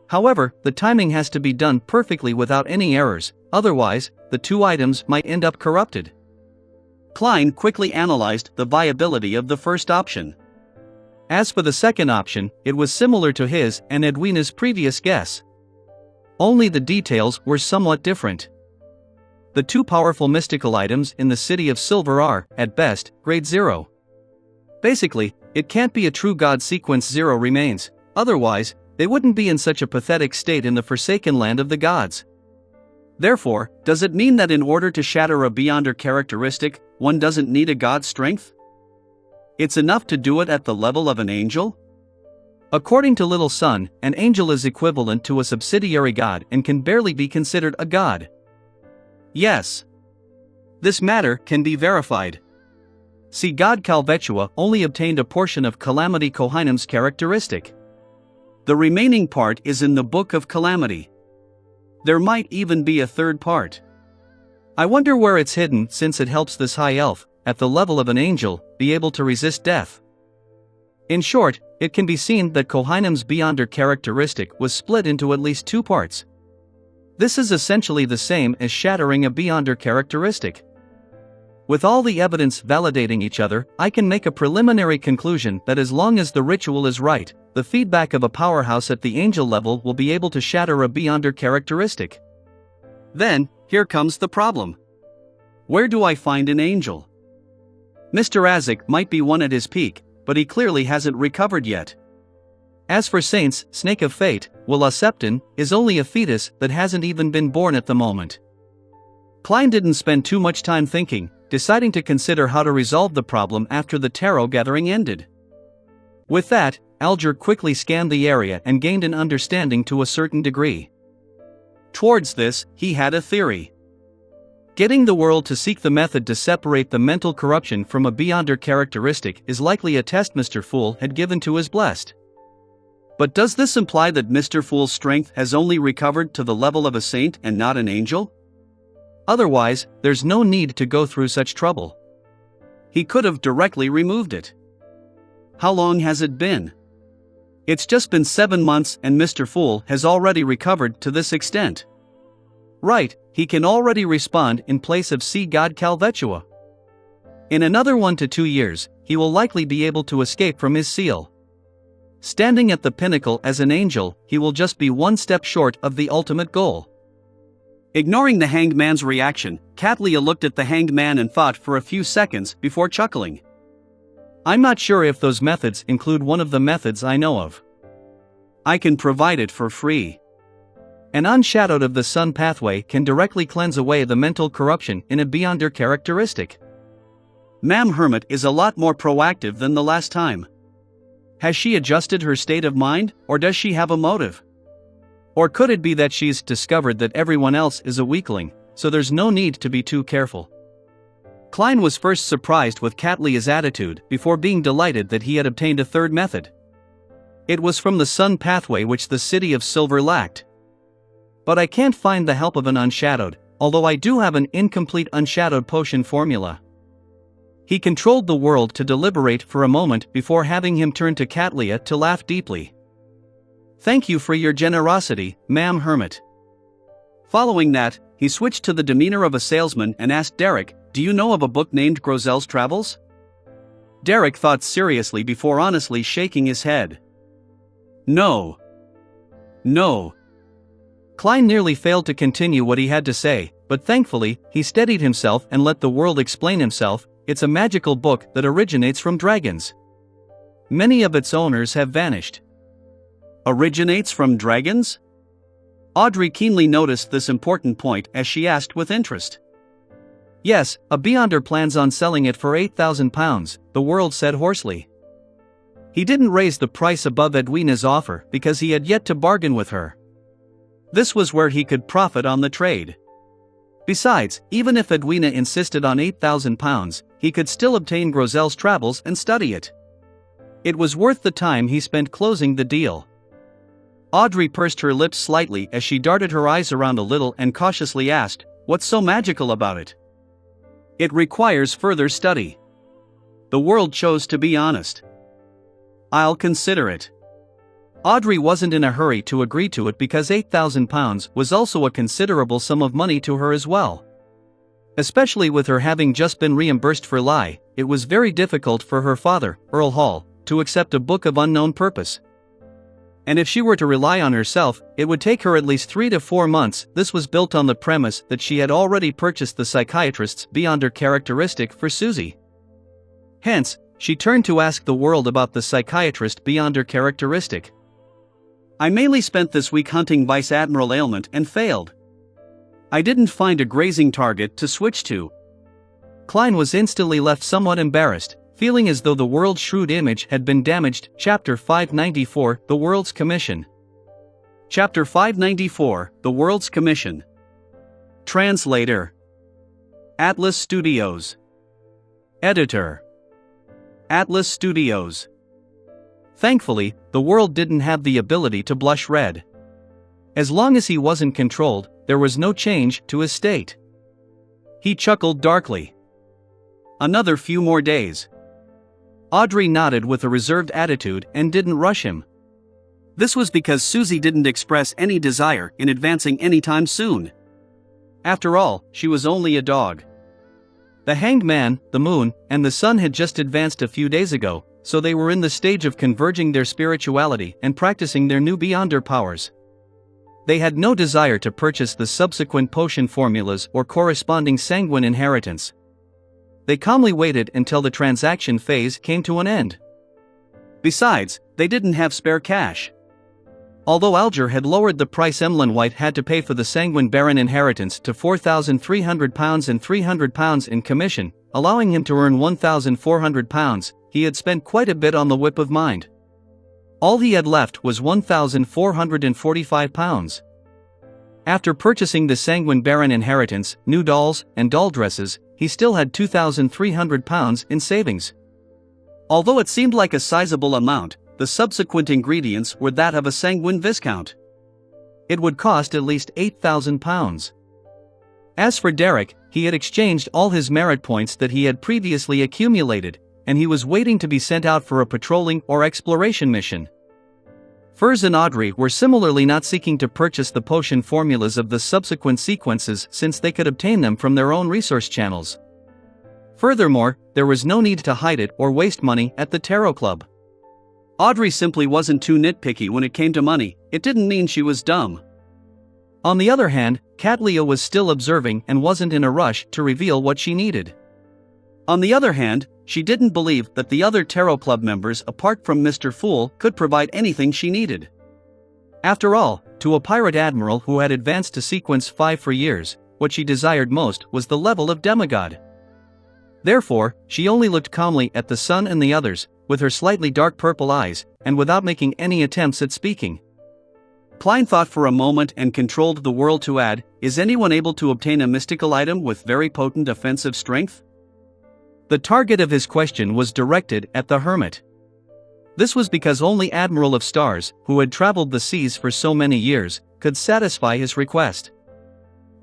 However, the timing has to be done perfectly without any errors, otherwise, the 2 items might end up corrupted. Klein quickly analyzed the viability of the first option. As for the second option, it was similar to his and Edwina's previous guess. Only the details were somewhat different. The 2 powerful mystical items in the City of Silver are, at best, grade 0. Basically, it can't be a true god sequence 0 remains, otherwise, they wouldn't be in such a pathetic state in the Forsaken Land of the Gods. Therefore, does it mean that in order to shatter a beyonder characteristic, one doesn't need a god's strength? It's enough to do it at the level of an angel? According to Little Son, an angel is equivalent to a subsidiary god and can barely be considered a god. Yes. This matter can be verified. see God Calvetua only obtained a portion of Calamity Cohinum's characteristic. The remaining part is in the Book of Calamity. There might even be a third part. I wonder where it's hidden, since it helps this high elf, at the level of an angel, be able to resist death. In short, it can be seen that Cohinum's Beyonder characteristic was split into at least 2 parts. This is essentially the same as shattering a Beyonder characteristic. With all the evidence validating each other, I can make a preliminary conclusion that as long as the ritual is right, the feedback of a powerhouse at the angel level will be able to shatter a Beyonder characteristic. Then, here comes the problem. Where do I find an angel? Mr. Azek might be one at his peak, but he clearly hasn't recovered yet. As for Saint's Snake of Fate, well, Septon is only a fetus that hasn't even been born at the moment. Klein didn't spend too much time thinking, deciding to consider how to resolve the problem after the tarot gathering ended. With that, Alger quickly scanned the area and gained an understanding to a certain degree. Towards this, he had a theory. Getting the world to seek the method to separate the mental corruption from a Beyonder characteristic is likely a test Mr. Fool had given to his blessed. But does this imply that Mr. Fool's strength has only recovered to the level of a saint and not an angel? Otherwise, there's no need to go through such trouble. He could have directly removed it. How long has it been? It's just been 7 months and Mr. Fool has already recovered to this extent. Right, he can already respond in place of Sea God Calvetua. In another 1 to 2 years, he will likely be able to escape from his seal. Standing at the pinnacle as an angel, he will just be 1 step short of the ultimate goal. Ignoring the hanged man's reaction, Catlia looked at the hanged man and thought for a few seconds before chuckling. I'm not sure if those methods include one of the methods I know of. I can provide it for free. An unshadowed of the sun pathway can directly cleanse away the mental corruption in a Beyonder characteristic. Ma'am Hermit is a lot more proactive than the last time. Has she adjusted her state of mind, or does she have a motive? Or could it be that she's discovered that everyone else is a weakling, so there's no need to be too careful? Klein was first surprised with Catlia's attitude before being delighted that he had obtained a third method. It was from the sun pathway which the City of Silver lacked. But I can't find the help of an unshadowed, although I do have an incomplete unshadowed potion formula. He controlled the world to deliberate for a moment before having him turn to Catlia to laugh deeply. Thank you for your generosity, Ma'am Hermit. Following that, he switched to the demeanor of a salesman and asked Derek, do you know of a book named Grozel's Travels? Derek thought seriously before honestly shaking his head. No. Klein nearly failed to continue what he had to say, but thankfully, he steadied himself and let the world explain himself. It's a magical book that originates from dragons. Many of its owners have vanished. Originates from dragons? Audrey keenly noticed this important point as she asked with interest. Yes, a Beyonder plans on selling it for £8,000, the world said hoarsely. He didn't raise the price above Edwina's offer because he had yet to bargain with her. This was where he could profit on the trade. Besides, even if Edwina insisted on £8,000, he could still obtain Grozel's Travels and study it. It was worth the time he spent closing the deal. Audrey pursed her lips slightly as she darted her eyes around a little and cautiously asked, what's so magical about it? It requires further study. The world chose to be honest. I'll consider it. Audrey wasn't in a hurry to agree to it because £8,000 was also a considerable sum of money to her as well. Especially with her having just been reimbursed for lie, it was very difficult for her father, Earl Hall, to accept a book of unknown purpose. And if she were to rely on herself, it would take her at least 3 to 4 months. This was built on the premise that she had already purchased the psychiatrist's Beyonder characteristic for Susie. Hence, she turned to ask the world about the psychiatrist Beyonder characteristic. I mainly spent this week hunting Vice Admiral Ailment and failed. I didn't find a grazing target to switch to. Klein was instantly left somewhat embarrassed, feeling as though the world's shrewd image had been damaged. Chapter 594, The World's Commission. Chapter 594, The World's Commission. Translator. Atlas Studios. Editor. Atlas Studios. Thankfully, the world didn't have the ability to blush red. As long as he wasn't controlled, there was no change to his state. He chuckled darkly. Another few more days. Audrey nodded with a reserved attitude and didn't rush him. This was because Susie didn't express any desire in advancing anytime soon. After all, she was only a dog. The Hanged Man, the Moon, and the Sun had just advanced a few days ago, so they were in the stage of converging their spirituality and practicing their new Beyonder powers. They had no desire to purchase the subsequent potion formulas or corresponding sanguine inheritance. They calmly waited until the transaction phase came to an end. Besides, they didn't have spare cash. Although Alger had lowered the price Emlyn White had to pay for the Sanguine Baron inheritance to £4,300 and £300 in commission, allowing him to earn £1,400, he had spent quite a bit on the whip of mind. All he had left was £1,445. After purchasing the Sanguine Baron inheritance, new dolls, and doll dresses, he still had £2,300 in savings. Although it seemed like a sizable amount, the subsequent ingredients were that of a Sanguine Viscount. It would cost at least £8,000. As for Derek, he had exchanged all his merit points that he had previously accumulated, and he was waiting to be sent out for a patrolling or exploration mission. Furs and Audrey were similarly not seeking to purchase the potion formulas of the subsequent sequences since they could obtain them from their own resource channels. Furthermore, there was no need to hide it or waste money at the Tarot Club. Audrey simply wasn't too nitpicky when it came to money. It didn't mean she was dumb. On the other hand, Catlea was still observing and wasn't in a rush to reveal what she needed. On the other hand, she didn't believe that the other Tarot Club members apart from Mr. Fool could provide anything she needed. After all, to a pirate admiral who had advanced to Sequence 5 for years, what she desired most was the level of demigod. Therefore, she only looked calmly at the Sun and the others, with her slightly dark purple eyes, and without making any attempts at speaking. Klein thought for a moment and controlled the world to add, "Is anyone able to obtain a mystical item with very potent offensive strength?" The target of his question was directed at the Hermit. This was because only Admiral of Stars, who had traveled the seas for so many years, could satisfy his request.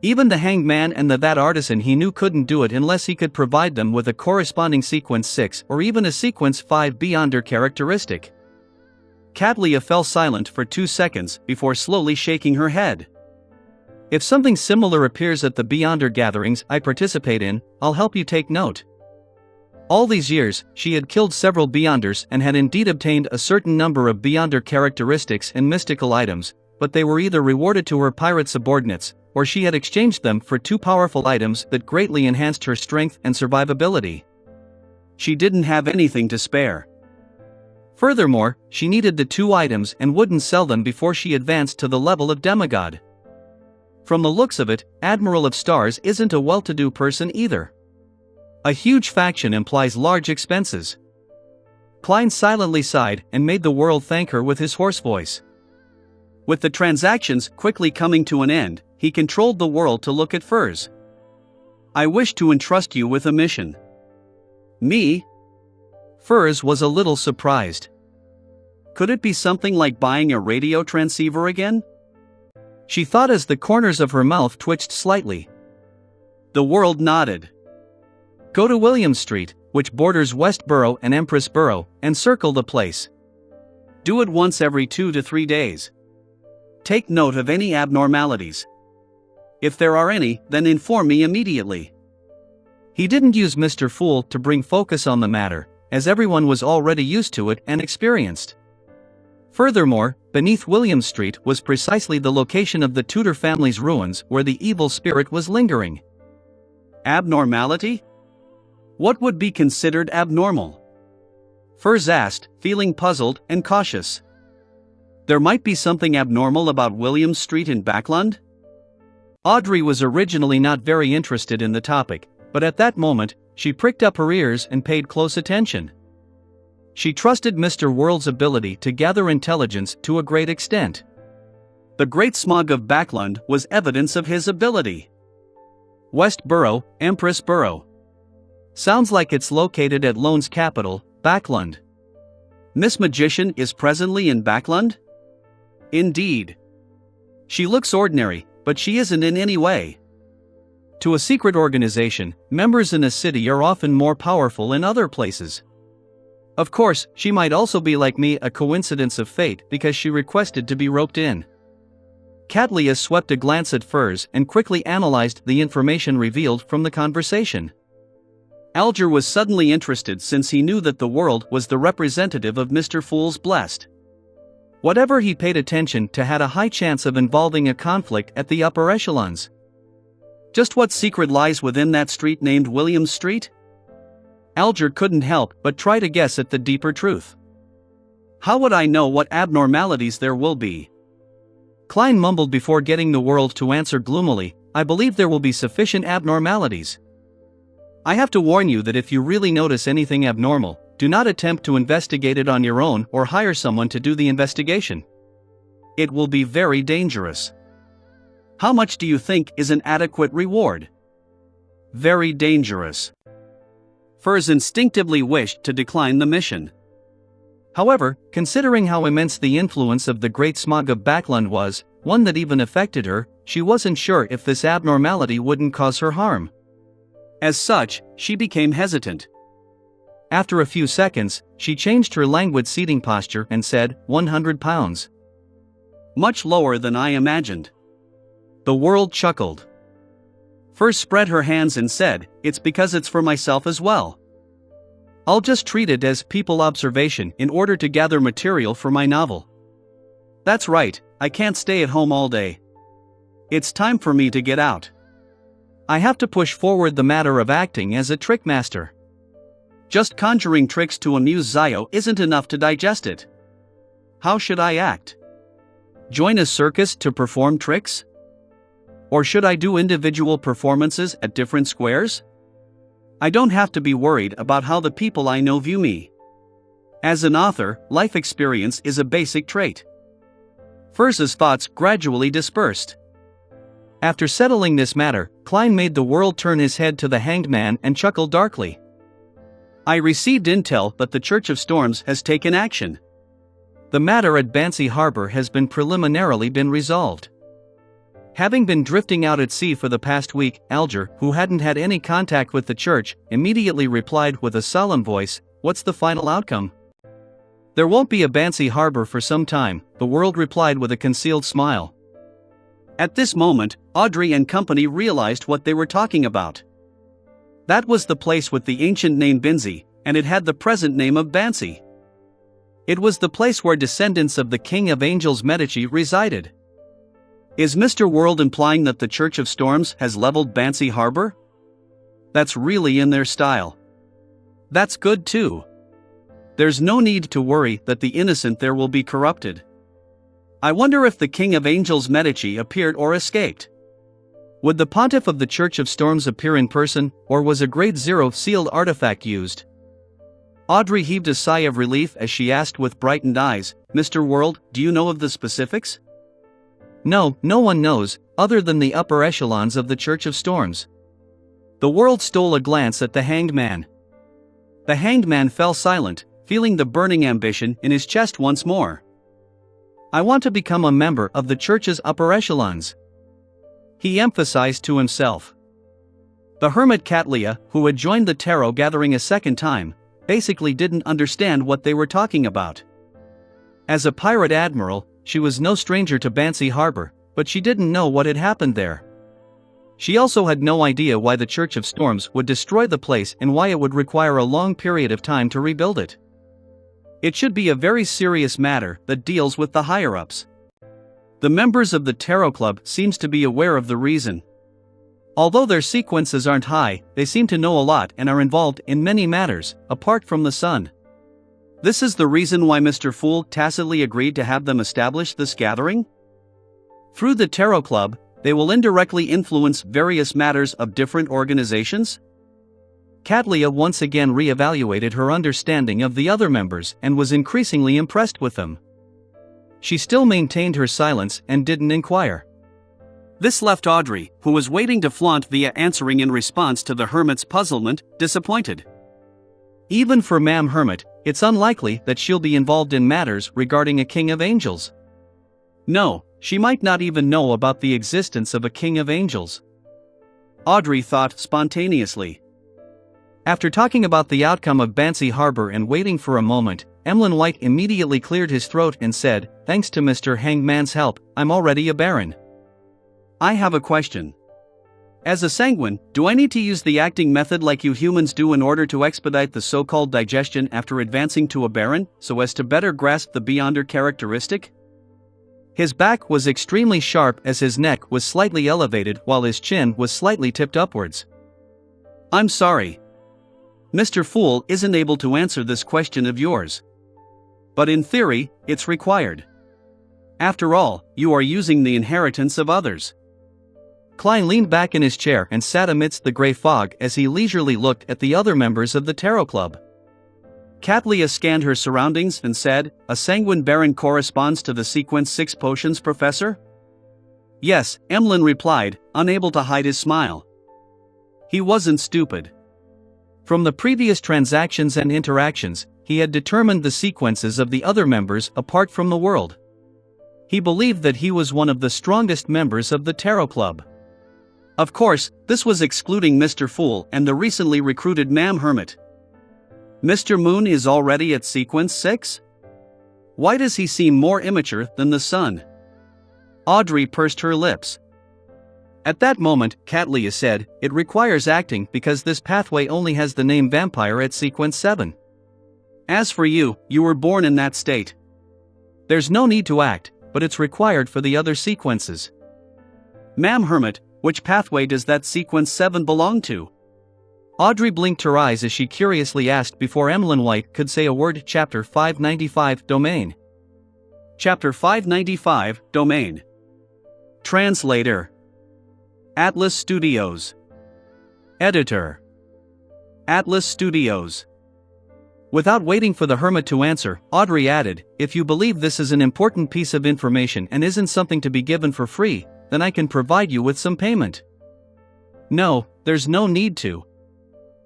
Even the Hanged Man and that artisan he knew couldn't do it unless he could provide them with a corresponding Sequence 6 or even a Sequence 5 Beyonder characteristic. Catlea fell silent for 2 seconds before slowly shaking her head. "If something similar appears at the Beyonder gatherings I participate in, I'll help you take note." All these years, she had killed several Beyonders and had indeed obtained a certain number of Beyonder characteristics and mystical items, but they were either rewarded to her pirate subordinates, or she had exchanged them for 2 powerful items that greatly enhanced her strength and survivability. She didn't have anything to spare. Furthermore, she needed the 2 items and wouldn't sell them before she advanced to the level of demigod. From the looks of it, Admiral of Stars isn't a well-to-do person either. A huge faction implies large expenses. Klein silently sighed and made the world thank her with his hoarse voice. With the transactions quickly coming to an end, he controlled the world to look at Furs. "I wish to entrust you with a mission." "Me?" Furs was a little surprised. Could it be something like buying a radio transceiver again? She thought as the corners of her mouth twitched slightly. The world nodded. "Go to William Street, which borders Westboro and Empress Borough, and circle the place. Do it once every 2 to 3 days. Take note of any abnormalities. If there are any, then inform me immediately." He didn't use Mr. Fool to bring focus on the matter, as everyone was already used to it and experienced. Furthermore, beneath William Street was precisely the location of the Tudor family's ruins where the evil spirit was lingering. Abnormality? What would be considered abnormal? Furs asked, feeling puzzled and cautious. There might be something abnormal about William Street in Backlund? Audrey was originally not very interested in the topic, but at that moment, she pricked up her ears and paid close attention. She trusted Mr. World's ability to gather intelligence to a great extent. The Great Smog of Backlund was evidence of his ability. Westboro, Empress Borough. Sounds like it's located at Lone's capital, Backlund. Miss Magician is presently in Backlund? Indeed. She looks ordinary, but she isn't in any way. To a secret organization, members in a city are often more powerful in other places. Of course, she might also be like me, a coincidence of fate, because she requested to be roped in. Catlia swept a glance at Furs and quickly analyzed the information revealed from the conversation. Alger was suddenly interested since he knew that the world was the representative of Mr. Fool's Blessed. Whatever he paid attention to had a high chance of involving a conflict at the upper echelons. Just what secret lies within that street named Williams Street? Alger couldn't help but try to guess at the deeper truth. How would I know what abnormalities there will be? Klein mumbled before getting the world to answer gloomily, I believe there will be sufficient abnormalities. I have to warn you that if you really notice anything abnormal, do not attempt to investigate it on your own or hire someone to do the investigation. It will be very dangerous. How much do you think is an adequate reward? Very dangerous. Furs instinctively wished to decline the mission. However, considering how immense the influence of the Great Smog of Backlund was, one that even affected her, she wasn't sure if this abnormality wouldn't cause her harm. As such, she became hesitant. After a few seconds, she changed her languid seating posture and said, 100 pounds. Much lower than I imagined. The world chuckled. First spread her hands and said, it's because it's for myself as well. I'll just treat it as people observation in order to gather material for my novel. That's right, I can't stay at home all day. It's time for me to get out. I have to push forward the matter of acting as a trick master. Just conjuring tricks to amuse Zio isn't enough to digest it. How should I act? Join a circus to perform tricks? Or should I do individual performances at different squares? I don't have to be worried about how the people I know view me. As an author, life experience is a basic trait. Furs's thoughts gradually dispersed. After settling this matter, Klein made the world turn his head to the hanged man and chuckled darkly. I received intel that the Church of Storms has taken action. The matter at Bancy Harbor has been preliminarily resolved. Having been drifting out at sea for the past week, Alger, who hadn't had any contact with the church, immediately replied with a solemn voice, what's the final outcome? There won't be a Bancy Harbor for some time, the world replied with a concealed smile. At this moment, Audrey and company realized what they were talking about. That was the place with the ancient name Binzi, and it had the present name of Bancy. It was the place where descendants of the King of Angels Medici resided. Is Mr. World implying that the Church of Storms has leveled Bancy Harbor? That's really in their style. That's good too. There's no need to worry that the innocent there will be corrupted. I wonder if the King of Angels Medici appeared or escaped. Would the Pontiff of the Church of Storms appear in person, or was a Grade Zero sealed artifact used? Audrey heaved a sigh of relief as she asked with brightened eyes, Mr. World, do you know of the specifics? No, no one knows, other than the upper echelons of the Church of Storms. The world stole a glance at the hanged man. The hanged man fell silent, feeling the burning ambition in his chest once more. I want to become a member of the Church's upper echelons, he emphasized to himself. The hermit Catlia, who had joined the tarot gathering a second time, basically didn't understand what they were talking about. As a pirate admiral, she was no stranger to Bancy Harbor, but she didn't know what had happened there. She also had no idea why the Church of Storms would destroy the place and why it would require a long period of time to rebuild it. It should be a very serious matter that deals with the higher-ups. The members of the Tarot Club seems to be aware of the reason. Although their sequences aren't high, they seem to know a lot and are involved in many matters, apart from the sun. This is the reason why Mr. Fool tacitly agreed to have them establish this gathering? Through the Tarot Club, they will indirectly influence various matters of different organizations? Catlia once again re-evaluated her understanding of the other members and was increasingly impressed with them. She still maintained her silence and didn't inquire. This left Audrey, who was waiting to flaunt via answering in response to the hermit's puzzlement, disappointed. Even for Ma'am Hermit, It's unlikely that she'll be involved in matters regarding a king of angels. No, she might not even know about the existence of a king of angels. Audrey thought spontaneously. After talking about the outcome of Bancy Harbor and waiting for a moment, Emlyn White immediately cleared his throat and said, "Thanks to Mr. Hangman's help, I'm already a baron." I have a question. As a sanguine, do I need to use the acting method like you humans do in order to expedite the so-called digestion after advancing to a baron, so as to better grasp the beyonder characteristic? His back was extremely sharp as his neck was slightly elevated while his chin was slightly tipped upwards. I'm sorry. Mr. Fool isn't able to answer this question of yours. But in theory, it's required. After all, you are using the inheritance of others. Klein leaned back in his chair and sat amidst the grey fog as he leisurely looked at the other members of the Tarot Club. Katlia scanned her surroundings and said, "A sanguine baron corresponds to the sequence 6 potions, Professor?" "Yes," Emlyn replied, unable to hide his smile. He wasn't stupid. From the previous transactions and interactions, he had determined the sequences of the other members apart from the world. He believed that he was one of the strongest members of the Tarot Club. Of course, this was excluding Mr. Fool and the recently recruited Ma'am Hermit. Mr. Moon is already at sequence 6? Why does he seem more immature than the sun? Audrey pursed her lips. At that moment, Katlia said, "It requires acting because this pathway only has the name vampire at sequence 7. As for you, you were born in that state. There's no need to act, but it's required for the other sequences." Ma'am Hermit, which pathway does that sequence 7 belong to? Audrey blinked her eyes as she curiously asked before Emlyn White could say a word. Chapter 595, Domain. Chapter 595, Domain. Translator. Atlas Studios. Editor. Atlas Studios. Without waiting for the hermit to answer, Audrey added, "If you believe this is an important piece of information and isn't something to be given for free, then I can provide you with some payment." No, there's no need to.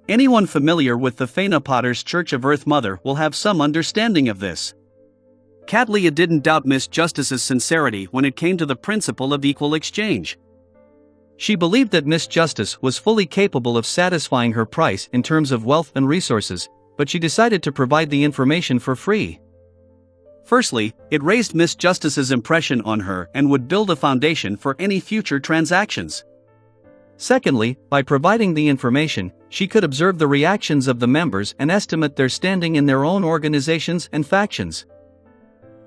Anyone familiar with the Fana Potter's Church of Earth Mother will have some understanding of this. Katlia didn't doubt Miss Justice's sincerity when it came to the principle of equal exchange. She believed that Miss Justice was fully capable of satisfying her price in terms of wealth and resources, but she decided to provide the information for free. Firstly, it raised Miss Justice's impression on her and would build a foundation for any future transactions. Secondly, by providing the information, she could observe the reactions of the members and estimate their standing in their own organizations and factions.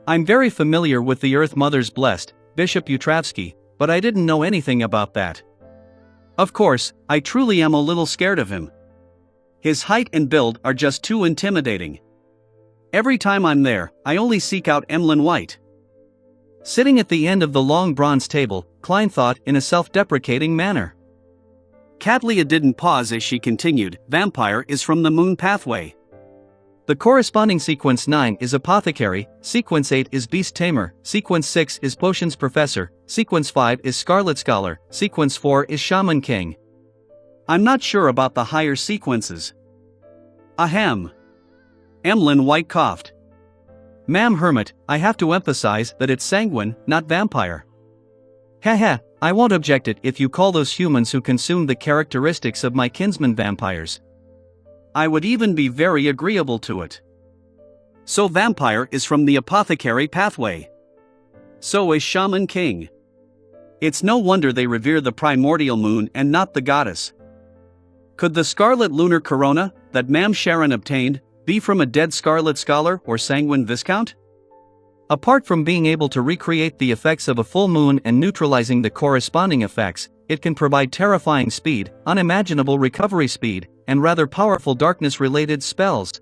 I'm very familiar with the Earth Mother's blessed, Bishop Utravsky, but I didn't know anything about that. Of course, I truly am a little scared of him. His height and build are just too intimidating. Every time I'm there, I only seek out Emlyn White. Sitting at the end of the long bronze table, Klein thought in a self-deprecating manner. Katlia didn't pause as she continued, "Vampire is from the moon pathway. The corresponding sequence 9 is Apothecary, sequence 8 is Beast Tamer, sequence 6 is Potions Professor, sequence 5 is Scarlet Scholar, sequence 4 is Shaman King. I'm not sure about the higher sequences." Ahem. Emlyn White coughed. "Ma'am Hermit, I have to emphasize that it's sanguine, not vampire." Haha, I won't object it if you call those humans who consume the characteristics of my kinsman vampires. I would even be very agreeable to it. So vampire is from the apothecary pathway. So is Shaman King. It's no wonder they revere the primordial moon and not the goddess. Could the scarlet lunar corona, that Ma'am Sharon obtained, be from a dead scarlet scholar or sanguine viscount? Apart from being able to recreate the effects of a full moon and neutralizing the corresponding effects, it can provide terrifying speed, unimaginable recovery speed, and rather powerful darkness-related spells.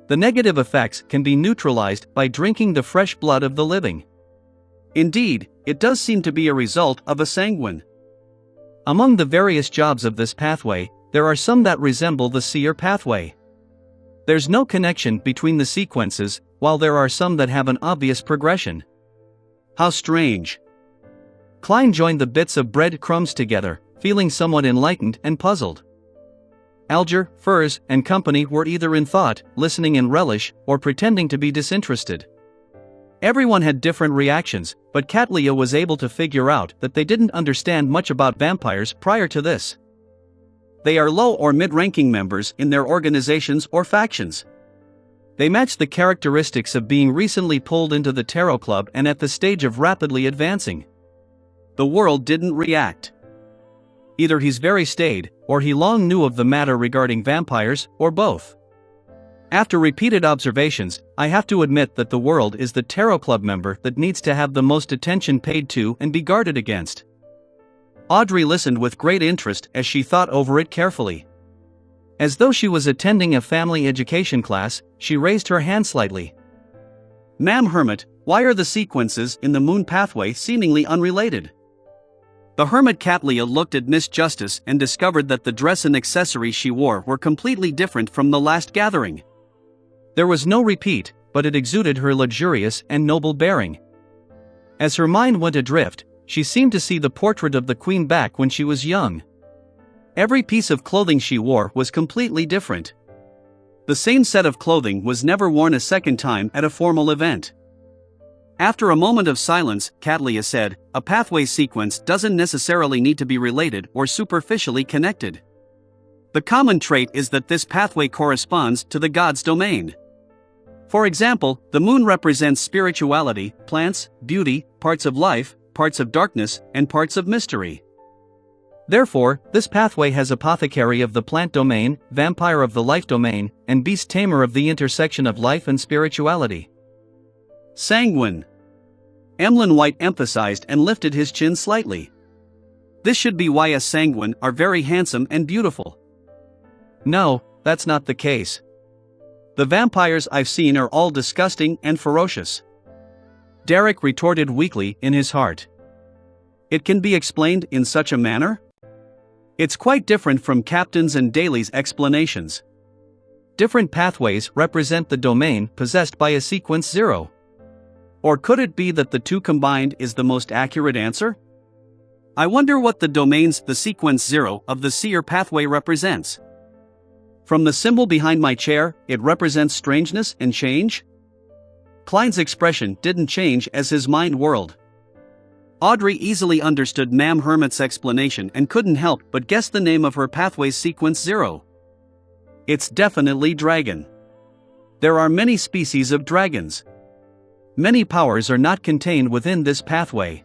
The negative effects can be neutralized by drinking the fresh blood of the living. Indeed, it does seem to be a result of a sanguine. Among the various jobs of this pathway, there are some that resemble the seer pathway. There's no connection between the sequences, while there are some that have an obvious progression. How strange. Klein joined the bits of bread crumbs together, feeling somewhat enlightened and puzzled. Alger, Furs, and company were either in thought, listening in relish, or pretending to be disinterested. Everyone had different reactions, but Katlia was able to figure out that they didn't understand much about vampires prior to this. They are low or mid-ranking members in their organizations or factions. They match the characteristics of being recently pulled into the Tarot Club and at the stage of rapidly advancing. The world didn't react. Either he's very staid, or he long knew of the matter regarding vampires, or both. After repeated observations, I have to admit that the world is the Tarot Club member that needs to have the most attention paid to and be guarded against. Audrey listened with great interest as she thought over it carefully. As though she was attending a family education class, she raised her hand slightly. "Ma'am Hermit, why are the sequences in the moon pathway seemingly unrelated?" The hermit Katlia looked at Miss Justice and discovered that the dress and accessories she wore were completely different from the last gathering. There was no repeat, but it exuded her luxurious and noble bearing. As her mind went adrift, she seemed to see the portrait of the queen back when she was young. Every piece of clothing she wore was completely different. The same set of clothing was never worn a second time at a formal event. After a moment of silence, Katlia said, "A pathway sequence doesn't necessarily need to be related or superficially connected. The common trait is that this pathway corresponds to the god's domain. For example, the moon represents spirituality, plants, beauty, parts of life, parts of darkness, and parts of mystery. Therefore, this pathway has apothecary of the plant domain, vampire of the life domain, and beast tamer of the intersection of life and spirituality." Sanguine. Emlyn White emphasized and lifted his chin slightly. "This should be why us sanguine are very handsome and beautiful." "No, that's not the case. The vampires I've seen are all disgusting and ferocious," Derek retorted weakly in his heart. "It can be explained in such a manner? It's quite different from Captain's and Daly's explanations. Different pathways represent the domain possessed by a sequence 0. Or could it be that the two combined is the most accurate answer? I wonder what the domains the sequence 0 of the seer pathway represents. From the symbol behind my chair, it represents strangeness and change?" Klein's expression didn't change as his mind whirled. Audrey easily understood Ma'am Hermit's explanation and couldn't help but guess the name of her pathway's sequence 0. It's definitely dragon. There are many species of dragons. Many powers are not contained within this pathway.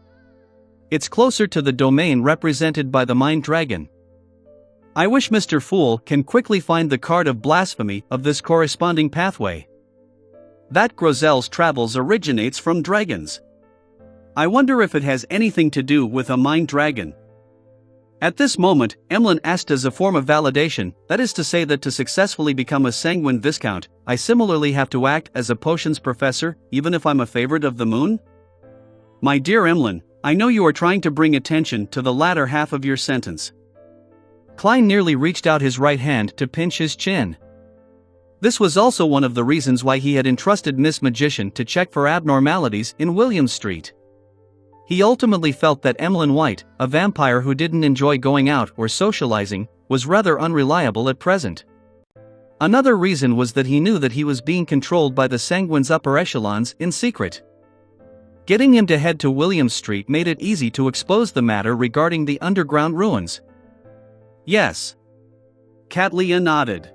It's closer to the domain represented by the mind dragon. I wish Mr. Fool can quickly find the card of blasphemy of this corresponding pathway. That Grozel's travels originates from dragons. I wonder if it has anything to do with a mind dragon. At this moment, Emlyn asked as a form of validation, that is to say that to successfully become a sanguine viscount, I similarly have to act as a potions professor, even if I'm a favorite of the moon? My dear Emlyn, I know you are trying to bring attention to the latter half of your sentence. Klein nearly reached out his right hand to pinch his chin. This was also one of the reasons why he had entrusted Miss Magician to check for abnormalities in William Street. He ultimately felt that Emlyn White, a vampire who didn't enjoy going out or socializing, was rather unreliable at present. Another reason was that he knew that he was being controlled by the Sanguine's upper echelons in secret. Getting him to head to William Street made it easy to expose the matter regarding the underground ruins. Yes. Katlia nodded.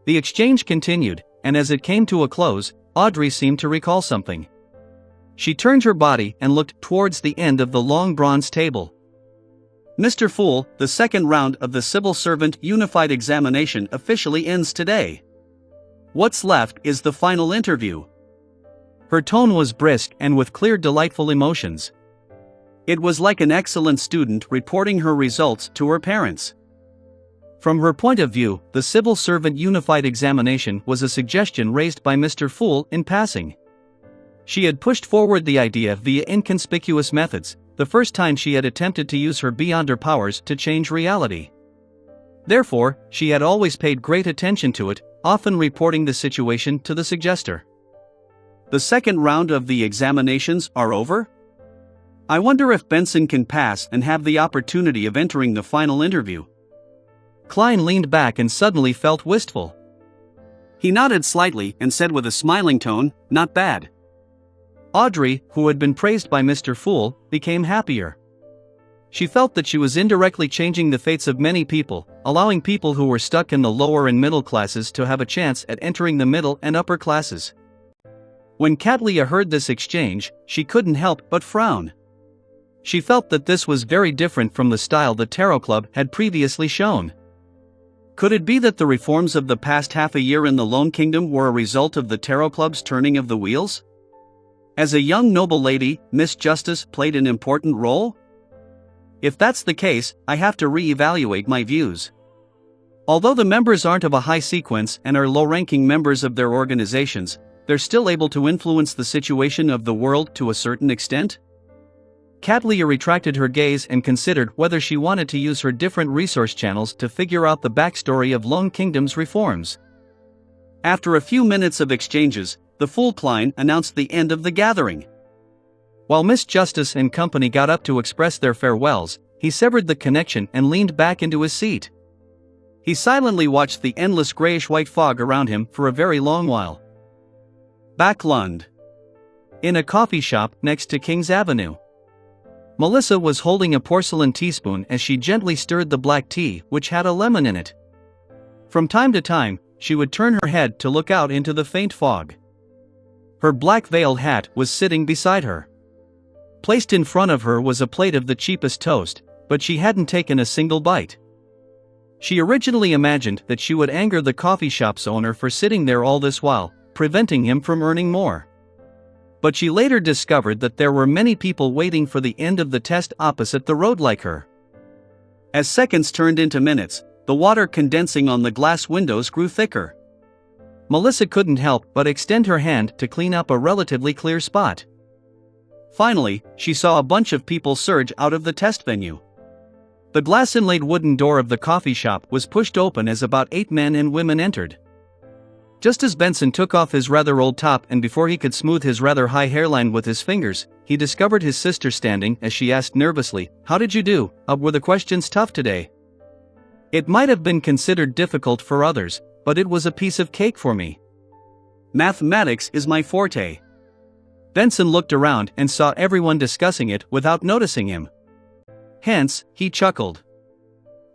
The exchange continued, and as it came to a close, Audrey seemed to recall something. She turned her body and looked towards the end of the long bronze table. "Mr. Fool, the second round of the Civil Servant Unified Examination officially ends today. What's left is the final interview." Her tone was brisk and with clear, delightful emotions. It was like an excellent student reporting her results to her parents. From her point of view, the Civil Servant Unified Examination was a suggestion raised by Mr. Fool in passing. She had pushed forward the idea via inconspicuous methods, the first time she had attempted to use her beyond her powers to change reality. Therefore, she had always paid great attention to it, often reporting the situation to the suggester. The second round of the examinations are over? I wonder if Benson can pass and have the opportunity of entering the final interview. Klein leaned back and suddenly felt wistful. He nodded slightly and said with a smiling tone, "Not bad." Audrey, who had been praised by Mr. Fool, became happier. She felt that she was indirectly changing the fates of many people, allowing people who were stuck in the lower and middle classes to have a chance at entering the middle and upper classes. When Katlia heard this exchange, she couldn't help but frown. She felt that this was very different from the style the Tarot Club had previously shown. Could it be that the reforms of the past half a year in the Lone Kingdom were a result of the Tarot Club's turning of the wheels? As a young noble lady, Miss Justice played an important role? If that's the case, I have to re-evaluate my views. Although the members aren't of a high sequence and are low-ranking members of their organizations, they're still able to influence the situation of the world to a certain extent? Katlia retracted her gaze and considered whether she wanted to use her different resource channels to figure out the backstory of Lone Kingdom's reforms. After a few minutes of exchanges, the Fool Klein announced the end of the gathering. While Miss Justice and company got up to express their farewells, he severed the connection and leaned back into his seat. He silently watched the endless grayish-white fog around him for a very long while. Backlund. In a coffee shop next to King's Avenue. Melissa was holding a porcelain teaspoon as she gently stirred the black tea, which had a lemon in it. From time to time, she would turn her head to look out into the faint fog. Her black veiled hat was sitting beside her. Placed in front of her was a plate of the cheapest toast, but she hadn't taken a single bite. She originally imagined that she would anger the coffee shop's owner for sitting there all this while, preventing him from earning more. But she later discovered that there were many people waiting for the end of the test opposite the road like her. As seconds turned into minutes, the water condensing on the glass windows grew thicker. Melissa couldn't help but extend her hand to clean up a relatively clear spot. Finally, she saw a bunch of people surge out of the test venue. The glass-inlaid wooden door of the coffee shop was pushed open as about 8 men and women entered. Just as Benson took off his rather old top and before he could smooth his rather high hairline with his fingers, he discovered his sister standing as she asked nervously, "How did you do? Were the questions tough today?" "It might have been considered difficult for others, but it was a piece of cake for me. Mathematics is my forte." Benson looked around and saw everyone discussing it without noticing him. Hence, he chuckled.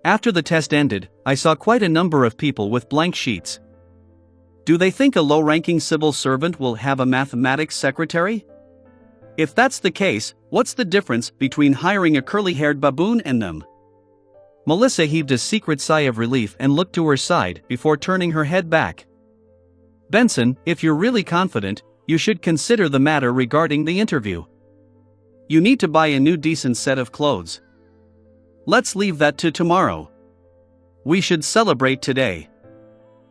"After the test ended, I saw quite a number of people with blank sheets. Do they think a low-ranking civil servant will have a mathematics secretary? If that's the case, what's the difference between hiring a curly-haired baboon and them?" Melissa heaved a secret sigh of relief and looked to her side before turning her head back. "Benson, if you're really confident, you should consider the matter regarding the interview. You need to buy a new decent set of clothes. Let's leave that to tomorrow. We should celebrate today.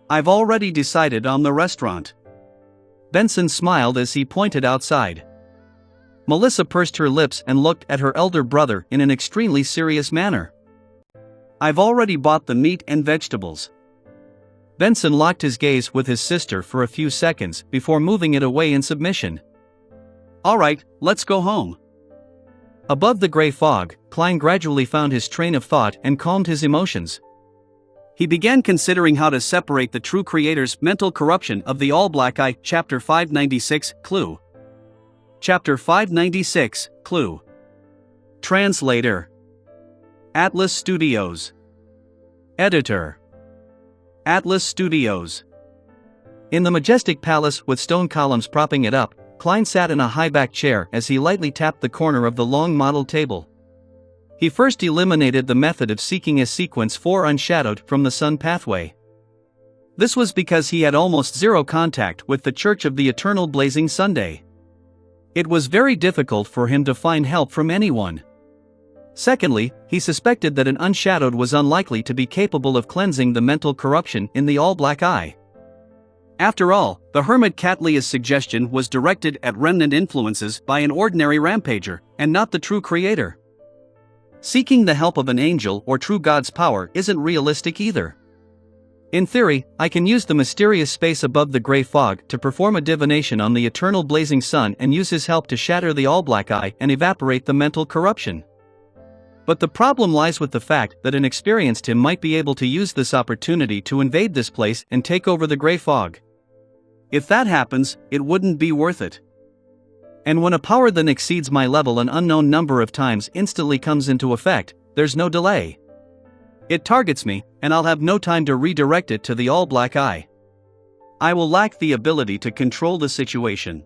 I've already decided on the restaurant." Benson smiled as he pointed outside. Melissa pursed her lips and looked at her elder brother in an extremely serious manner. "I've already bought the meat and vegetables." Benson locked his gaze with his sister for a few seconds before moving it away in submission. "All right, let's go home." Above the gray fog, Klein gradually found his train of thought and calmed his emotions. He began considering how to separate the true creator's mental corruption of the all-black eye. Chapter 596, Clue. Chapter 596, Clue. Translator. Atlas Studios. Editor. Atlas Studios. In the majestic palace with stone columns propping it up, Klein sat in a high-backed chair as he lightly tapped the corner of the long model table. He first eliminated the method of seeking a sequence 4 unshadowed from the sun pathway. This was because he had almost zero contact with the Church of the Eternal Blazing Sunday. It was very difficult for him to find help from anyone. Secondly, he suspected that an unshadowed was unlikely to be capable of cleansing the mental corruption in the all-black eye. After all, the hermit Katlia's suggestion was directed at remnant influences by an ordinary rampager, and not the true creator. Seeking the help of an angel or true God's power isn't realistic either. In theory, I can use the mysterious space above the gray fog to perform a divination on the eternal blazing sun and use his help to shatter the all-black eye and evaporate the mental corruption. But the problem lies with the fact that an experienced him might be able to use this opportunity to invade this place and take over the gray fog. If that happens, it wouldn't be worth it. And when a power that exceeds my level an unknown number of times instantly comes into effect, there's no delay. It targets me, and I'll have no time to redirect it to the all-black eye. I will lack the ability to control the situation.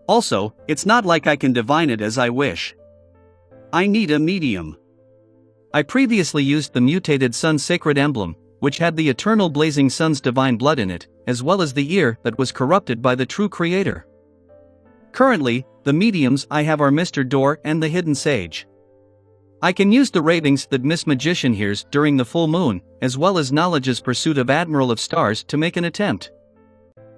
Also, it's not like I can divine it as I wish. I need a medium. I previously used the mutated sun's sacred emblem, which had the eternal blazing sun's divine blood in it, as well as the ear that was corrupted by the true creator. Currently, the mediums I have are Mr. Door and the Hidden Sage. I can use the ravings that Miss Magician hears during the full moon, as well as Knowledge's pursuit of Admiral of Stars to make an attempt.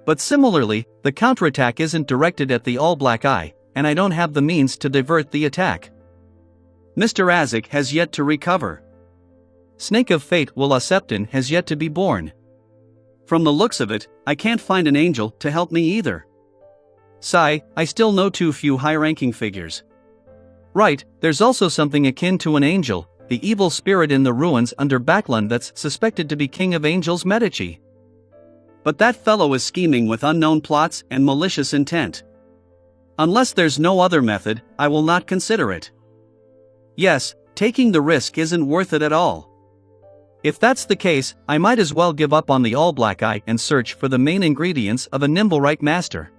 But similarly, the counterattack isn't directed at the all-black eye, and I don't have the means to divert the attack. Mr. Azik has yet to recover. Snake of Fate Will Septon has yet to be born. From the looks of it, I can't find an angel to help me either. Sigh, I still know too few high-ranking figures. Right, there's also something akin to an angel, the evil spirit in the ruins under Backland that's suspected to be King of Angels Medici. But that fellow is scheming with unknown plots and malicious intent. Unless there's no other method, I will not consider it. Yes, taking the risk isn't worth it at all. If that's the case, I might as well give up on the all-black eye and search for the main ingredients of a Nimblewright master.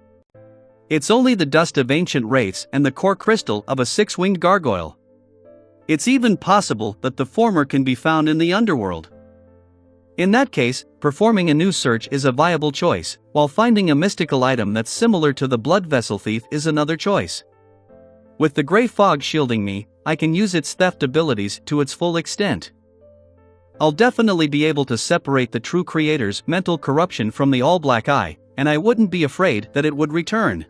It's only the dust of ancient wraiths and the core crystal of a six-winged gargoyle. It's even possible that the former can be found in the underworld. In that case, performing a new search is a viable choice, while finding a mystical item that's similar to the blood vessel thief is another choice. With the gray fog shielding me, I can use its theft abilities to its full extent. I'll definitely be able to separate the true creator's mental corruption from the all-black eye, and I wouldn't be afraid that it would return.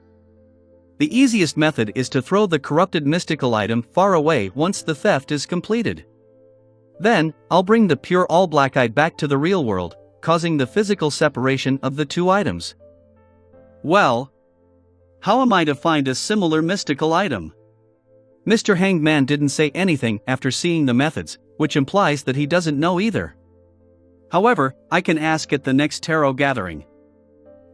The easiest method is to throw the corrupted mystical item far away once the theft is completed. Then, I'll bring the pure all-black eye back to the real world, causing the physical separation of the two items. Well, how am I to find a similar mystical item? Mr. Hanged Man didn't say anything after seeing the methods, which implies that he doesn't know either. However, I can ask at the next tarot gathering.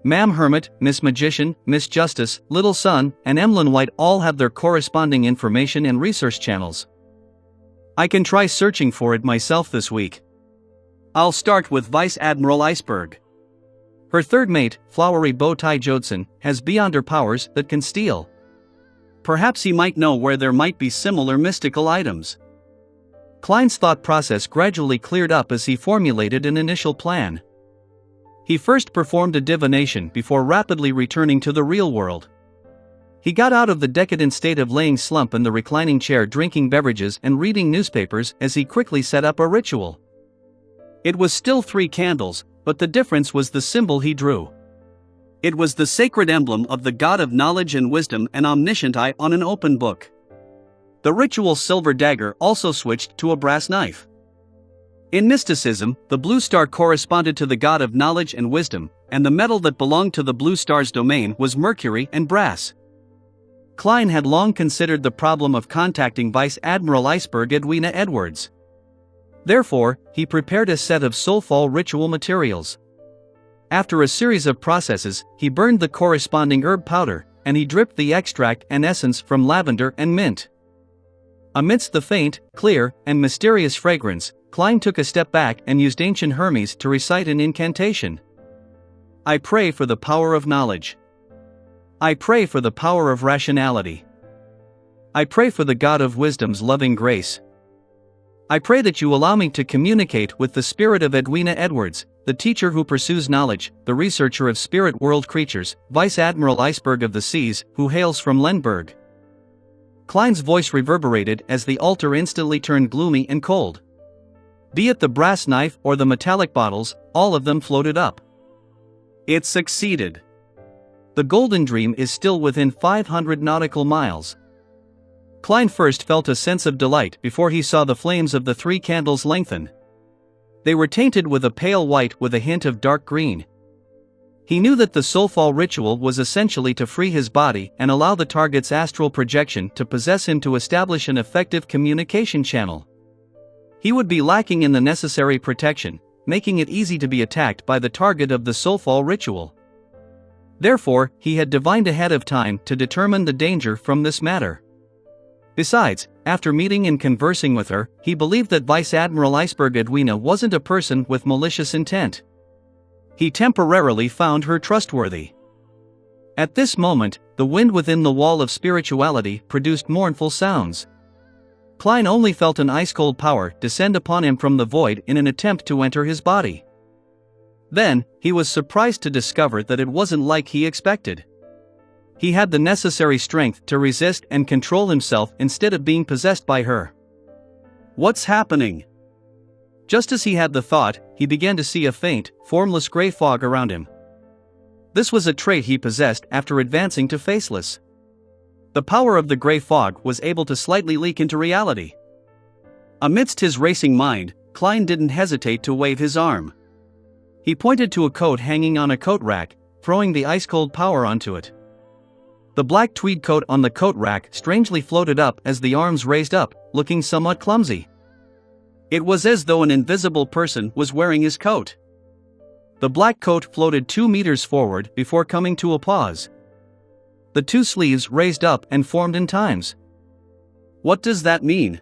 Ma'am Hermit, Miss Magician, Miss Justice, Little Sun, and Emlyn White all have their corresponding information and research channels. I can try searching for it myself this week. I'll start with Vice Admiral Iceberg. Her third mate, Flowery Bowtie Jodson, has beyonder powers that can steal. Perhaps he might know where there might be similar mystical items. Klein's thought process gradually cleared up as he formulated an initial plan. He first performed a divination before rapidly returning to the real world. He got out of the decadent state of laying slump in the reclining chair drinking beverages and reading newspapers as he quickly set up a ritual. It was still 3 candles, but the difference was the symbol he drew. It was the sacred emblem of the god of knowledge and wisdom and omniscient eye on an open book. The ritual silver dagger also switched to a brass knife. In mysticism, the blue star corresponded to the god of knowledge and wisdom, and the metal that belonged to the blue star's domain was mercury and brass. Klein had long considered the problem of contacting Vice Admiral Iceberg Edwina Edwards. Therefore, he prepared a set of soulfall ritual materials. After a series of processes, he burned the corresponding herb powder, and he dripped the extract and essence from lavender and mint. Amidst the faint, clear, and mysterious fragrance, Klein took a step back and used ancient Hermes to recite an incantation. I pray for the power of knowledge. I pray for the power of rationality. I pray for the God of wisdom's loving grace. I pray that you allow me to communicate with the spirit of Edwina Edwards, the teacher who pursues knowledge, the researcher of spirit world creatures, Vice Admiral Iceberg of the Seas, who hails from Lendberg. Klein's voice reverberated as the altar instantly turned gloomy and cold. Be it the brass knife or the metallic bottles, all of them floated up. It succeeded. The Golden Dream is still within 500 nautical miles. Klein first felt a sense of delight before he saw the flames of the 3 candles lengthen. They were tainted with a pale white with a hint of dark green. He knew that the soulfall ritual was essentially to free his body and allow the target's astral projection to possess him to establish an effective communication channel. He would be lacking in the necessary protection, making it easy to be attacked by the target of the soulfall ritual. Therefore, he had divined ahead of time to determine the danger from this matter. Besides, after meeting and conversing with her, he believed that Vice Admiral Iceberg Edwina wasn't a person with malicious intent. He temporarily found her trustworthy. At this moment, the wind within the wall of spirituality produced mournful sounds. Klein only felt an ice-cold power descend upon him from the void in an attempt to enter his body. Then, he was surprised to discover that it wasn't like he expected. He had the necessary strength to resist and control himself instead of being possessed by her. What's happening? Just as he had the thought, he began to see a faint, formless gray fog around him. This was a trait he possessed after advancing to Faceless. The power of the gray fog was able to slightly leak into reality. Amidst his racing mind, Klein didn't hesitate to wave his arm. He pointed to a coat hanging on a coat rack, throwing the ice-cold power onto it. The black tweed coat on the coat rack strangely floated up as the arms raised up, looking somewhat clumsy. It was as though an invisible person was wearing his coat. The black coat floated 2 meters forward before coming to a pause. The 2 sleeves raised up and formed in times. What does that mean?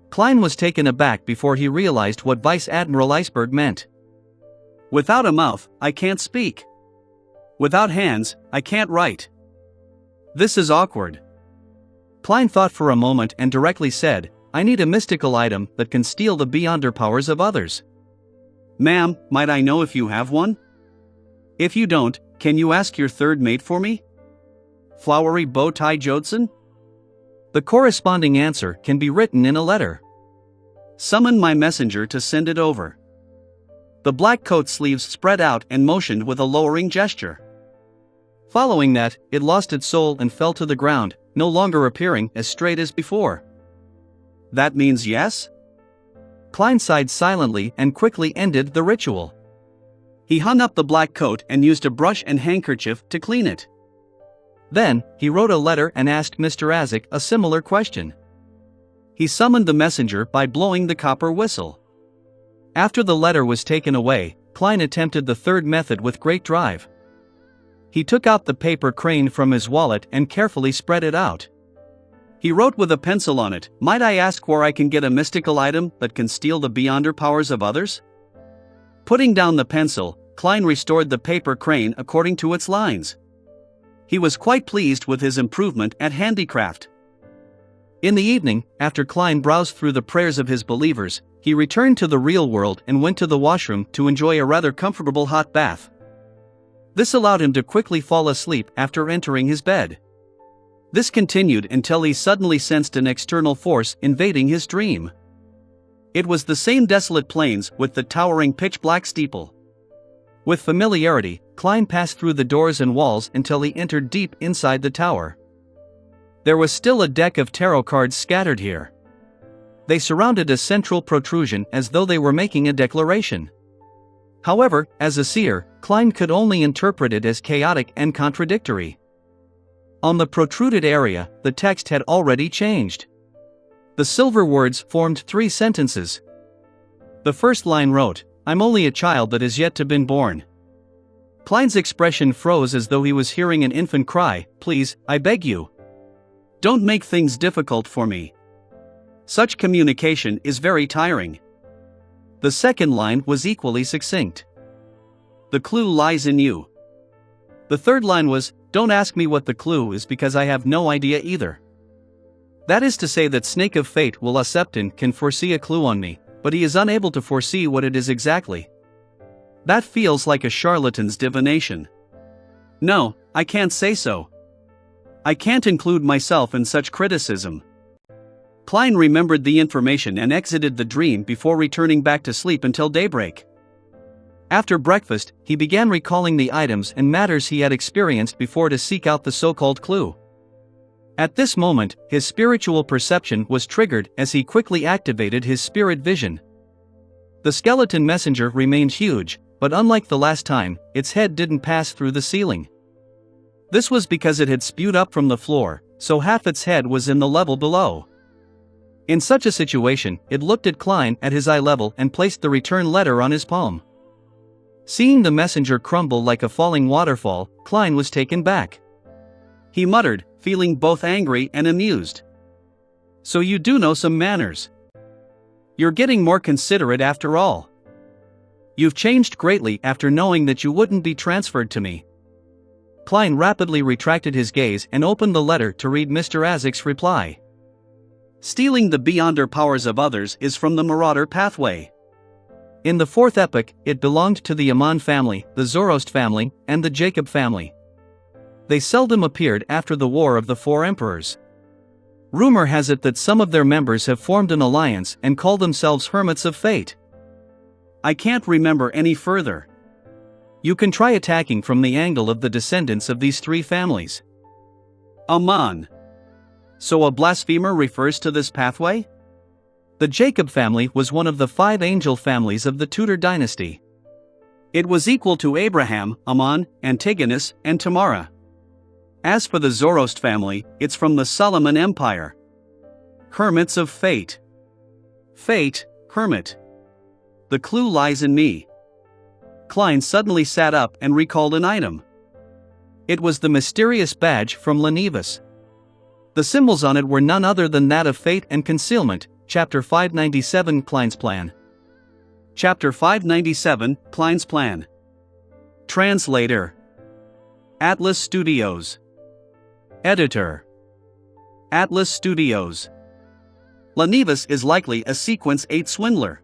Klein was taken aback before he realized what Vice Admiral Iceberg meant. Without a mouth, I can't speak. Without hands, I can't write. This is awkward. Klein thought for a moment and directly said, I need a mystical item that can steal the beyonder powers of others. Ma'am, might I know if you have one? If you don't, can you ask your third mate for me? Flowery bow tie Jodson? The corresponding answer can be written in a letter. Summon my messenger to send it over. The black coat sleeves spread out and motioned with a lowering gesture. Following that, it lost its soul and fell to the ground, no longer appearing as straight as before. That means yes? Klein sighed silently and quickly ended the ritual. He hung up the black coat and used a brush and handkerchief to clean it. Then, he wrote a letter and asked Mr. Azek a similar question. He summoned the messenger by blowing the copper whistle. After the letter was taken away, Klein attempted the third method with great drive. He took out the paper crane from his wallet and carefully spread it out. He wrote with a pencil on it, might I ask where I can get a mystical item that can steal the beyonder powers of others? Putting down the pencil, Klein restored the paper crane according to its lines. He was quite pleased with his improvement at handicraft. In the evening, after Klein browsed through the prayers of his believers, he returned to the real world and went to the washroom to enjoy a rather comfortable hot bath. This allowed him to quickly fall asleep after entering his bed. This continued until he suddenly sensed an external force invading his dream. It was the same desolate plains with the towering pitch-black steeple. With familiarity, Klein passed through the doors and walls until he entered deep inside the tower. There was still a deck of tarot cards scattered here. They surrounded a central protrusion as though they were making a declaration. However, as a seer, Klein could only interpret it as chaotic and contradictory. On the protruded area, the text had already changed. The silver words formed 3 sentences. The first line wrote, I'm only a child that has yet to been born. Klein's expression froze as though he was hearing an infant cry, please, I beg you. Don't make things difficult for me. Such communication is very tiring. The second line was equally succinct. The clue lies in you. The third line was, don't ask me what the clue is because I have no idea either. That is to say that Snake of Fate Will Septon can foresee a clue on me, but he is unable to foresee what it is exactly. That feels like a charlatan's divination. No, I can't say so. I can't include myself in such criticism. Klein remembered the information and exited the dream before returning back to sleep until daybreak. After breakfast, he began recalling the items and matters he had experienced before to seek out the so-called clue. At this moment, his spiritual perception was triggered as he quickly activated his spirit vision. The skeleton messenger remained huge, but unlike the last time, its head didn't pass through the ceiling. This was because it had spewed up from the floor, so half its head was in the level below. In such a situation, it looked at Klein at his eye level and placed the return letter on his palm. Seeing the messenger crumble like a falling waterfall, Klein was taken back. He muttered, feeling both angry and amused. "So you do know some manners. You're getting more considerate after all. You've changed greatly after knowing that you wouldn't be transferred to me." Klein rapidly retracted his gaze and opened the letter to read Mr. Isaac's reply. "Stealing the beyonder powers of others is from the Marauder pathway. In the fourth epoch, it belonged to the Aman family, the Zoroast family, and the Jacob family. They seldom appeared after the War of the Four Emperors. Rumor has it that some of their members have formed an alliance and call themselves Hermits of Fate. I can't remember any further. You can try attacking from the angle of the descendants of these three families." Aman. So a blasphemer refers to this pathway? The Jacob family was one of the 5 angel families of the Tudor dynasty. It was equal to Abraham, Aman, Antigonus, and Tamara. As for the Zoroast family, it's from the Solomon Empire. Hermits of Fate. Fate, hermit. The clue lies in me. Klein suddenly sat up and recalled an item. It was the mysterious badge from Lenivus. The symbols on it were none other than that of fate and concealment. Chapter 597, Klein's Plan. Chapter 597, Klein's Plan. Translator. Atlas Studios. Editor. Atlas Studios. Lenivus is likely a Sequence 8 swindler.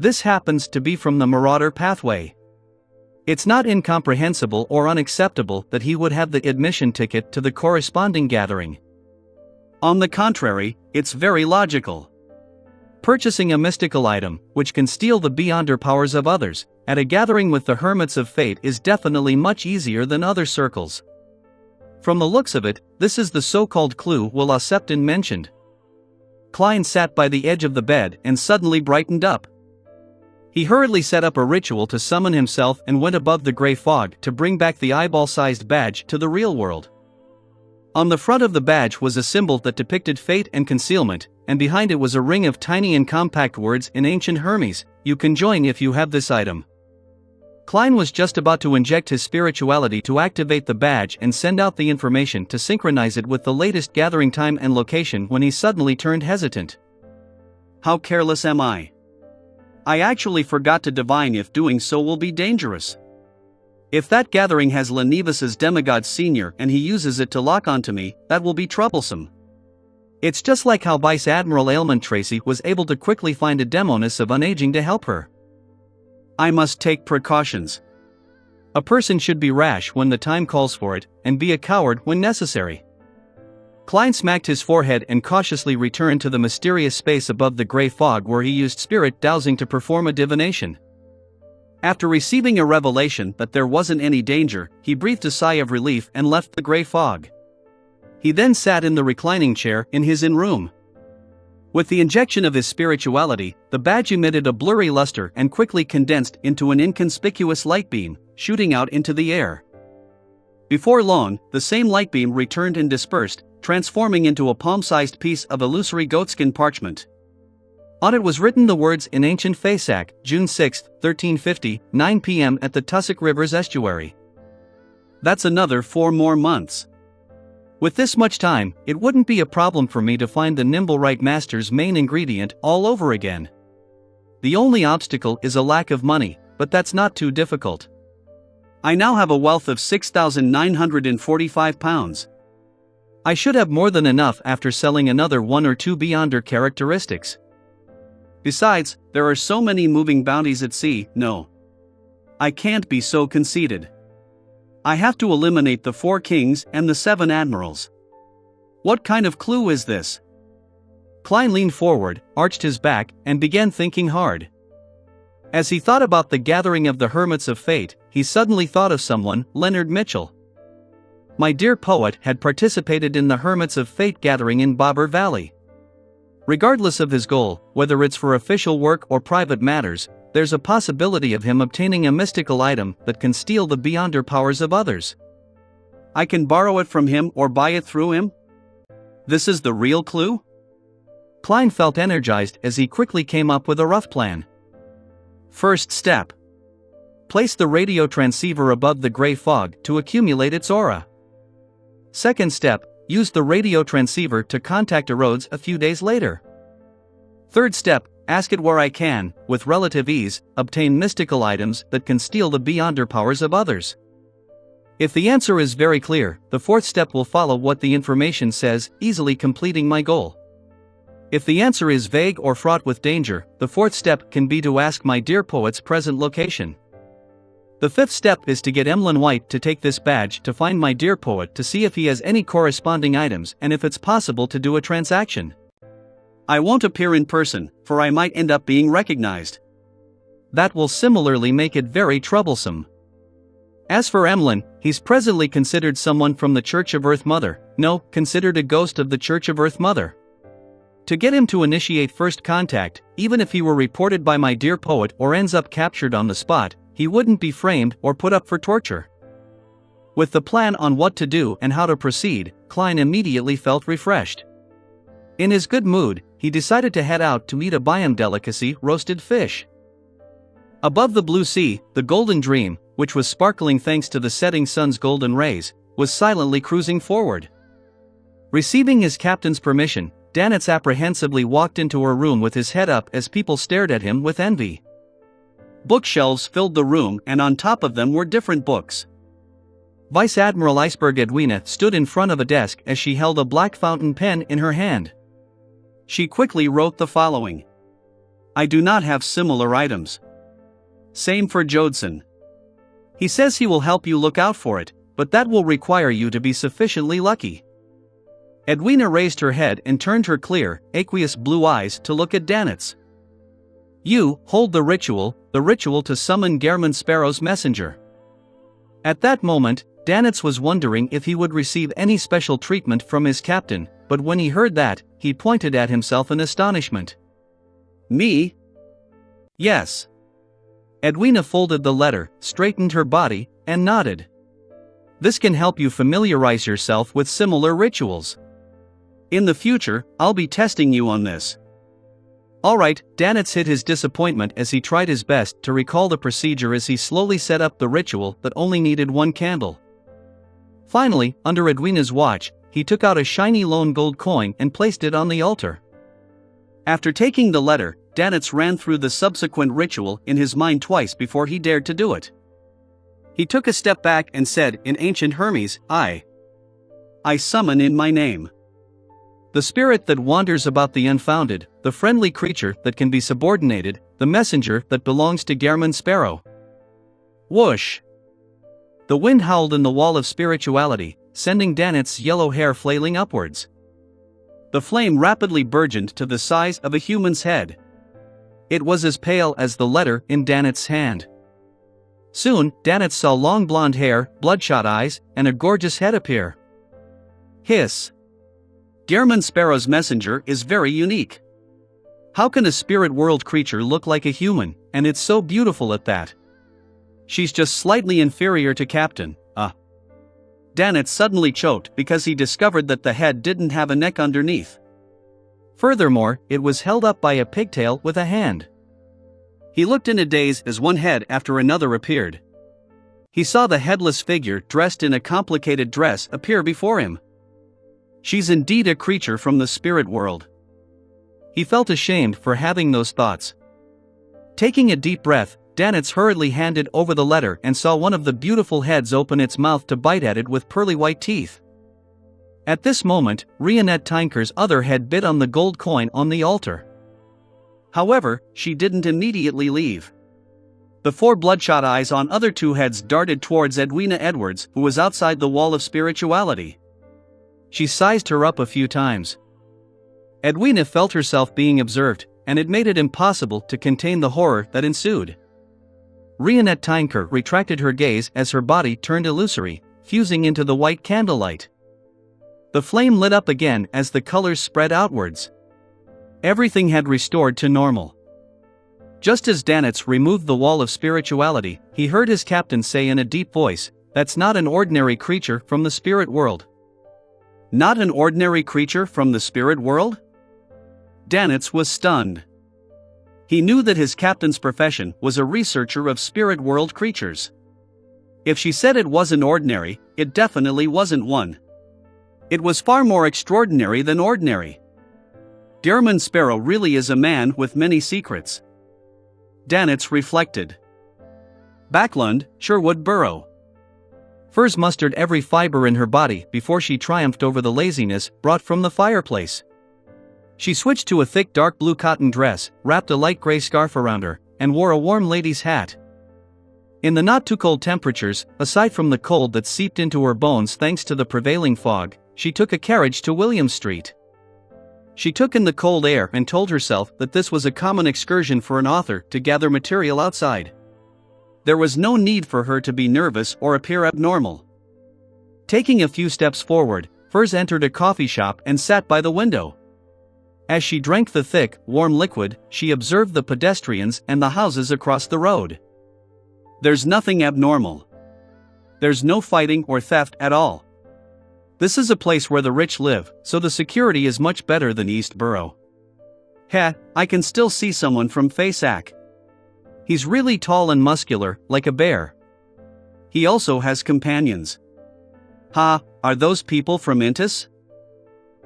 This happens to be from the Marauder pathway. It's not incomprehensible or unacceptable that he would have the admission ticket to the corresponding gathering. On the contrary, it's very logical. Purchasing a mystical item, which can steal the beyonder powers of others, at a gathering with the Hermits of Fate is definitely much easier than other circles. From the looks of it, this is the so-called clue Will Septon mentioned. Klein sat by the edge of the bed and suddenly brightened up. He hurriedly set up a ritual to summon himself and went above the gray fog to bring back the eyeball-sized badge to the real world. On the front of the badge was a symbol that depicted fate and concealment, and behind it was a ring of tiny and compact words in ancient Hermes: "You can join if you have this item." Klein was just about to inject his spirituality to activate the badge and send out the information to synchronize it with the latest gathering time and location when he suddenly turned hesitant. How careless am I? I actually forgot to divine if doing so will be dangerous. If that gathering has Lenivus's demigod senior and he uses it to lock onto me, that will be troublesome. It's just like how Vice Admiral Ailment Tracy was able to quickly find a Demoness of Unaging to help her. I must take precautions. A person should be rash when the time calls for it, and be a coward when necessary. Klein smacked his forehead and cautiously returned to the mysterious space above the gray fog where he used spirit dowsing to perform a divination. After receiving a revelation that there wasn't any danger, he breathed a sigh of relief and left the gray fog. He then sat in the reclining chair in his in-room. With the injection of his spirituality, the badge emitted a blurry luster and quickly condensed into an inconspicuous light beam, shooting out into the air. Before long, the same light beam returned and dispersed, transforming into a palm-sized piece of illusory goatskin parchment. On it was written the words in ancient Fasak, June 6, 1350, 9 p.m. at the Tussock River's estuary. That's another 4 more months. With this much time, it wouldn't be a problem for me to find the Nimblewright Master's main ingredient all over again. The only obstacle is a lack of money, but that's not too difficult. I now have a wealth of £6,945. I should have more than enough after selling another 1 or 2 beyonder characteristics. Besides, there are so many moving bounties at sea. No, I can't be so conceited. I have to eliminate the 4 kings and the 7 admirals. What kind of clue is this? Klein leaned forward, arched his back, and began thinking hard. As he thought about the gathering of the Hermits of Fate, he suddenly thought of someone, Leonard Mitchell. My dear poet had participated in the Hermits of Fate gathering in Bobber Valley. Regardless of his goal, whether it's for official work or private matters, there's a possibility of him obtaining a mystical item that can steal the beyonder powers of others. I can borrow it from him or buy it through him? This is the real clue? Klein felt energized as he quickly came up with a rough plan. First step. Place the radio transceiver above the gray fog to accumulate its aura. Second step, use the radio transceiver to contact Rhodes a few days later. Third step, ask it where I can, with relative ease, obtain mystical items that can steal the beyonder powers of others. If the answer is very clear, the fourth step will follow what the information says, easily completing my goal. If the answer is vague or fraught with danger, the fourth step can be to ask my dear poet's present location. The fifth step is to get Emlyn White to take this badge to find my dear poet to see if he has any corresponding items and if it's possible to do a transaction. I won't appear in person, for I might end up being recognized. That will similarly make it very troublesome. As for Emlyn, he's presently considered someone from the Church of Earth Mother, no, considered a ghost of the Church of Earth Mother. To get him to initiate first contact, even if he were reported by my dear poet or ends up captured on the spot, he wouldn't be framed or put up for torture. With the plan on what to do and how to proceed, Klein immediately felt refreshed. In his good mood, he decided to head out to eat a Biome delicacy, roasted fish. Above the blue sea, the Golden Dream, which was sparkling thanks to the setting sun's golden rays, was silently cruising forward. Receiving his captain's permission, Danitz apprehensively walked into her room with his head up as people stared at him with envy. Bookshelves filled the room and on top of them were different books. Vice Admiral Iceberg Edwina stood in front of a desk as she held a black fountain pen in her hand. She quickly wrote the following. I do not have similar items. Same for Jodson. He says he will help you look out for it, but that will require you to be sufficiently lucky. Edwina raised her head and turned her clear, aqueous blue eyes to look at Danitz. You hold the ritual to summon Gehrman Sparrow's messenger. At that moment, Danitz was wondering if he would receive any special treatment from his captain, but when he heard that, he pointed at himself in astonishment. Me? Yes. Edwina folded the letter, straightened her body, and nodded. This can help you familiarize yourself with similar rituals. In the future, I'll be testing you on this. Alright, Danitz hid his disappointment as he tried his best to recall the procedure as he slowly set up the ritual that only needed one candle. Finally, under Edwina's watch, he took out a shiny lone gold coin and placed it on the altar. After taking the letter, Danitz ran through the subsequent ritual in his mind twice before he dared to do it. He took a step back and said in ancient Hermes, I summon in my name. The spirit that wanders about the unfounded, the friendly creature that can be subordinated, the messenger that belongs to Gehrman Sparrow. Whoosh! The wind howled in the wall of spirituality, sending Danitz's yellow hair flailing upwards. The flame rapidly burgeoned to the size of a human's head. It was as pale as the letter in Danitz's hand. Soon, Danitz saw long blonde hair, bloodshot eyes, and a gorgeous head appear. Hiss! Gehrman Sparrow's messenger is very unique. How can a spirit world creature look like a human, and it's so beautiful at that? She's just slightly inferior to Captain, Danitz suddenly choked because he discovered that the head didn't have a neck underneath. Furthermore, it was held up by a pigtail with a hand. He looked in a daze as one head after another appeared. He saw the headless figure dressed in a complicated dress appear before him. She's indeed a creature from the spirit world. He felt ashamed for having those thoughts. Taking a deep breath, Danitz hurriedly handed over the letter and saw one of the beautiful heads open its mouth to bite at it with pearly white teeth. At this moment, Rionette Tinker's other head bit on the gold coin on the altar. However, she didn't immediately leave. The four bloodshot eyes on other two heads darted towards Edwina Edwards, who was outside the wall of spirituality. She sized her up a few times. Edwina felt herself being observed, and it made it impossible to contain the horror that ensued. Rionette Tinker retracted her gaze as her body turned illusory, fusing into the white candlelight. The flame lit up again as the colors spread outwards. Everything had restored to normal. Just as Danitz removed the wall of spirituality, he heard his captain say in a deep voice, "That's not an ordinary creature from the spirit world." Not an ordinary creature from the spirit world? Danitz was stunned. He knew that his captain's profession was a researcher of spirit world creatures. If she said it wasn't ordinary, it definitely wasn't one. It was far more extraordinary than ordinary. Dearman Sparrow really is a man with many secrets. Danitz reflected. Backlund, Sherwood Borough. Furs mustered every fiber in her body before she triumphed over the laziness brought from the fireplace. She switched to a thick dark blue cotton dress, wrapped a light gray scarf around her, and wore a warm lady's hat. In the not-too-cold temperatures, aside from the cold that seeped into her bones thanks to the prevailing fog, she took a carriage to William Street. She took in the cold air and told herself that this was a common excursion for an author to gather material outside. There was no need for her to be nervous or appear abnormal. Taking a few steps forward, Furs entered a coffee shop and sat by the window. As she drank the thick, warm liquid, she observed the pedestrians and the houses across the road. There's nothing abnormal. There's no fighting or theft at all. This is a place where the rich live, so the security is much better than East Borough. Heh, I can still see someone from Faceac. He's really tall and muscular, like a bear. He also has companions. Ha, are those people from Intis?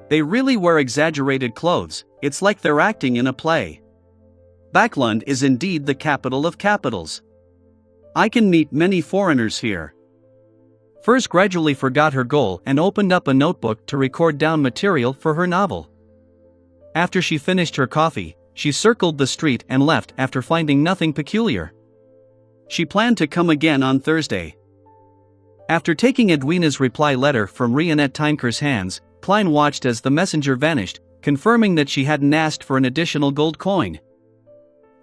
They really wear exaggerated clothes, it's like they're acting in a play. Backlund is indeed the capital of capitals. I can meet many foreigners here. Furs gradually forgot her goal and opened up a notebook to record down material for her novel. After she finished her coffee, she circled the street and left after finding nothing peculiar. She planned to come again on Thursday. After taking Edwina's reply letter from Rionette Tyneker's hands, Klein watched as the messenger vanished, confirming that she hadn't asked for an additional gold coin.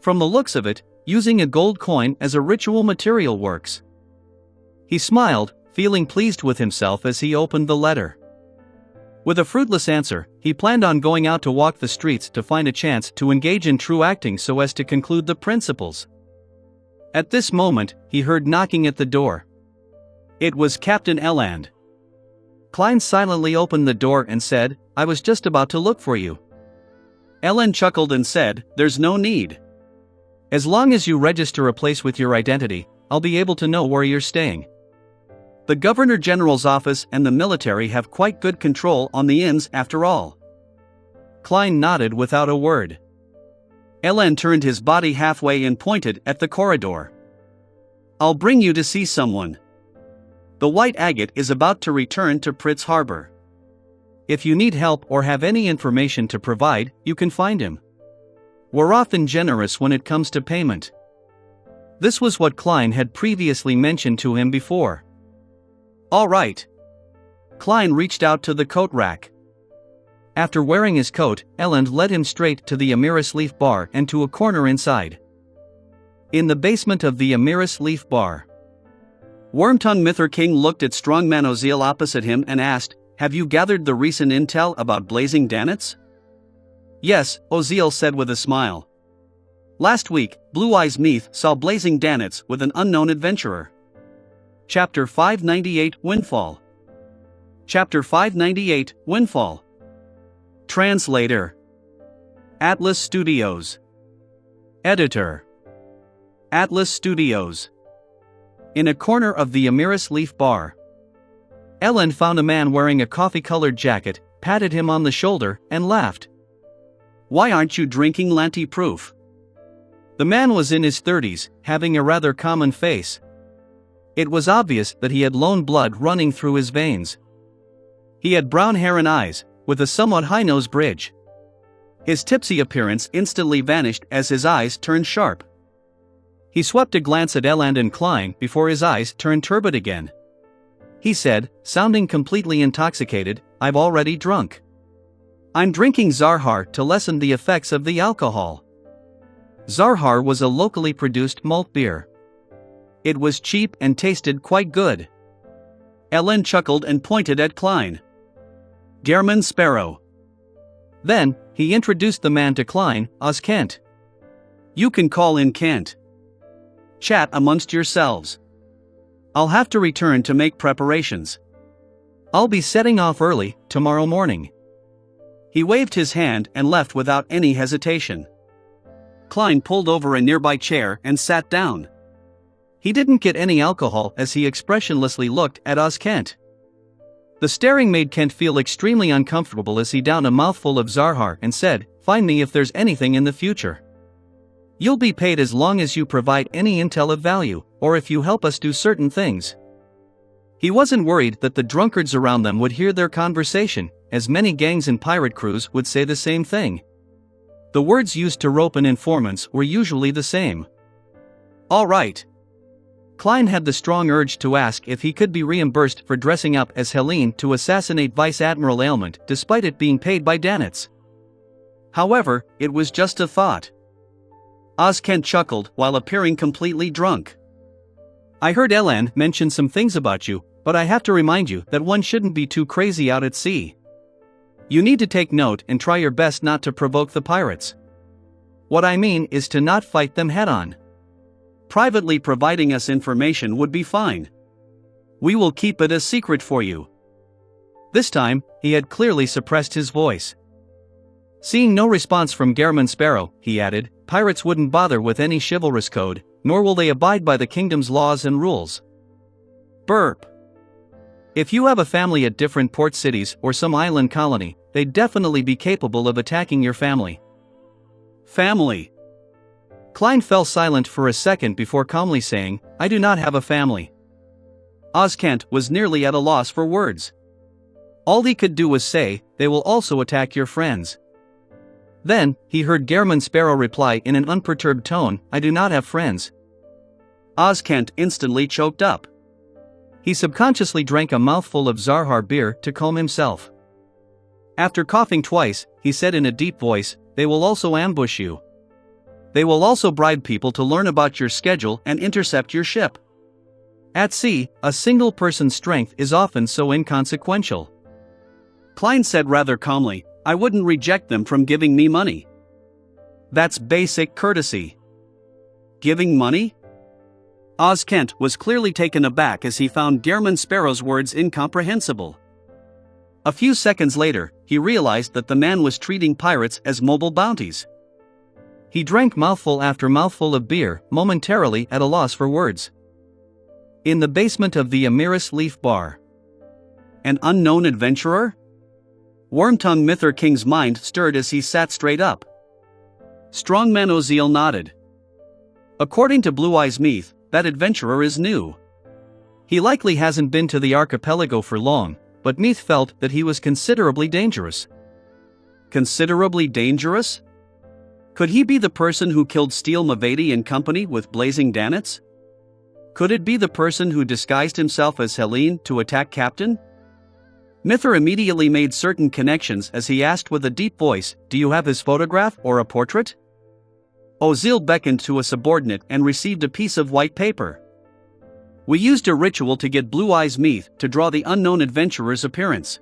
From the looks of it, using a gold coin as a ritual material works. He smiled, feeling pleased with himself as he opened the letter. With a fruitless answer, he planned on going out to walk the streets to find a chance to engage in true acting so as to conclude the principles. At this moment, he heard knocking at the door. It was Captain Eland. Klein silently opened the door and said, "I was just about to look for you." Eland chuckled and said, "There's no need. As long as you register a place with your identity, I'll be able to know where you're staying. The Governor General's office and the military have quite good control on the inns after all." Klein nodded without a word. Eland turned his body halfway and pointed at the corridor. "I'll bring you to see someone. The White Agate is about to return to Pritz Harbor. If you need help or have any information to provide, you can find him. We're often generous when it comes to payment." This was what Klein had previously mentioned to him before. "All right." Klein reached out to the coat rack. After wearing his coat, Eland led him straight to the Amiris Leaf Bar and to a corner inside. In the basement of the Amiris Leaf Bar, Wormtongue Mither King looked at Strongman Oziel opposite him and asked, "Have you gathered the recent intel about Blazing Danitz?" "Yes," Oziel said with a smile. "Last week, Blue Eyes Meath saw Blazing Danitz with an unknown adventurer." Chapter 598 Windfall. Chapter 598 Windfall. Translator. Atlas Studios. Editor. Atlas Studios. In a corner of the Amiris Leaf Bar, Eland found a man wearing a coffee-colored jacket, patted him on the shoulder, and laughed. "Why aren't you drinking Lanty Proof?" The man was in his 30s, having a rather common face. It was obvious that he had lone blood running through his veins. He had brown hair and eyes, with a somewhat high nose bridge. His tipsy appearance instantly vanished as his eyes turned sharp. He swept a glance at Eland and Klein before his eyes turned turbid again. He said, sounding completely intoxicated, "I've already drunk. I'm drinking Zarhar to lessen the effects of the alcohol." Zarhar was a locally produced malt beer. It was cheap and tasted quite good. Eland chuckled and pointed at Klein. "Dearman Sparrow." Then, he introduced the man to Klein, Oz Kent. You can call in Kent. Chat amongst yourselves. I'll have to return to make preparations. I'll be setting off early, tomorrow morning. He waved his hand and left without any hesitation. Klein pulled over a nearby chair and sat down. He didn't get any alcohol as he expressionlessly looked at Oz Kent. The staring made Kent feel extremely uncomfortable as he downed a mouthful of Zarhar and said, "Find me if there's anything in the future. You'll be paid as long as you provide any intel of value, or if you help us do certain things." He wasn't worried that the drunkards around them would hear their conversation, as many gangs and pirate crews would say the same thing. The words used to rope in informants were usually the same. All right. Klein had the strong urge to ask if he could be reimbursed for dressing up as Helene to assassinate Vice Admiral Ailment despite it being paid by Danitz. However, it was just a thought. Oz Kent chuckled while appearing completely drunk. "I heard Elan mention some things about you, but I have to remind you that one shouldn't be too crazy out at sea. You need to take note and try your best not to provoke the pirates. What I mean is to not fight them head-on. Privately providing us information would be fine. We will keep it a secret for you." This time, he had clearly suppressed his voice. Seeing no response from Garamond Sparrow, he added, "Pirates wouldn't bother with any chivalrous code, nor will they abide by the kingdom's laws and rules." Burp. If you have a family at different port cities or some island colony, they'd definitely be capable of attacking your family. Family. Klein fell silent for a second before calmly saying, "I do not have a family." Oz Kent was nearly at a loss for words. All he could do was say, "They will also attack your friends." Then, he heard Garamond Sparrow reply in an unperturbed tone, "I do not have friends." Oz Kent instantly choked up. He subconsciously drank a mouthful of Zarhar beer to calm himself. After coughing twice, he said in a deep voice, "They will also ambush you. They will also bribe people to learn about your schedule and intercept your ship. At sea, a single person's strength is often so inconsequential." Klein said rather calmly, "I wouldn't reject them from giving me money. That's basic courtesy." Giving money? Oz Kent was clearly taken aback as he found Garamond Sparrow's words incomprehensible. A few seconds later, he realized that the man was treating pirates as mobile bounties. He drank mouthful after mouthful of beer, momentarily at a loss for words. In the basement of the Amiris Leaf Bar. An unknown adventurer? Wormtongue Mither King's mind stirred as he sat straight up. Strongman Oziel nodded. According to Blue Eyes Meath, that adventurer is new. He likely hasn't been to the archipelago for long, but Meath felt that he was considerably dangerous. Considerably dangerous? Could he be the person who killed Steel Mavady and company with Blazing Danitz? Could it be the person who disguised himself as Helene to attack Captain? Mither immediately made certain connections as he asked with a deep voice, "Do you have his photograph or a portrait?" Oziel beckoned to a subordinate and received a piece of white paper. "We used a ritual to get Blue Eyes Meath to draw the unknown adventurer's appearance.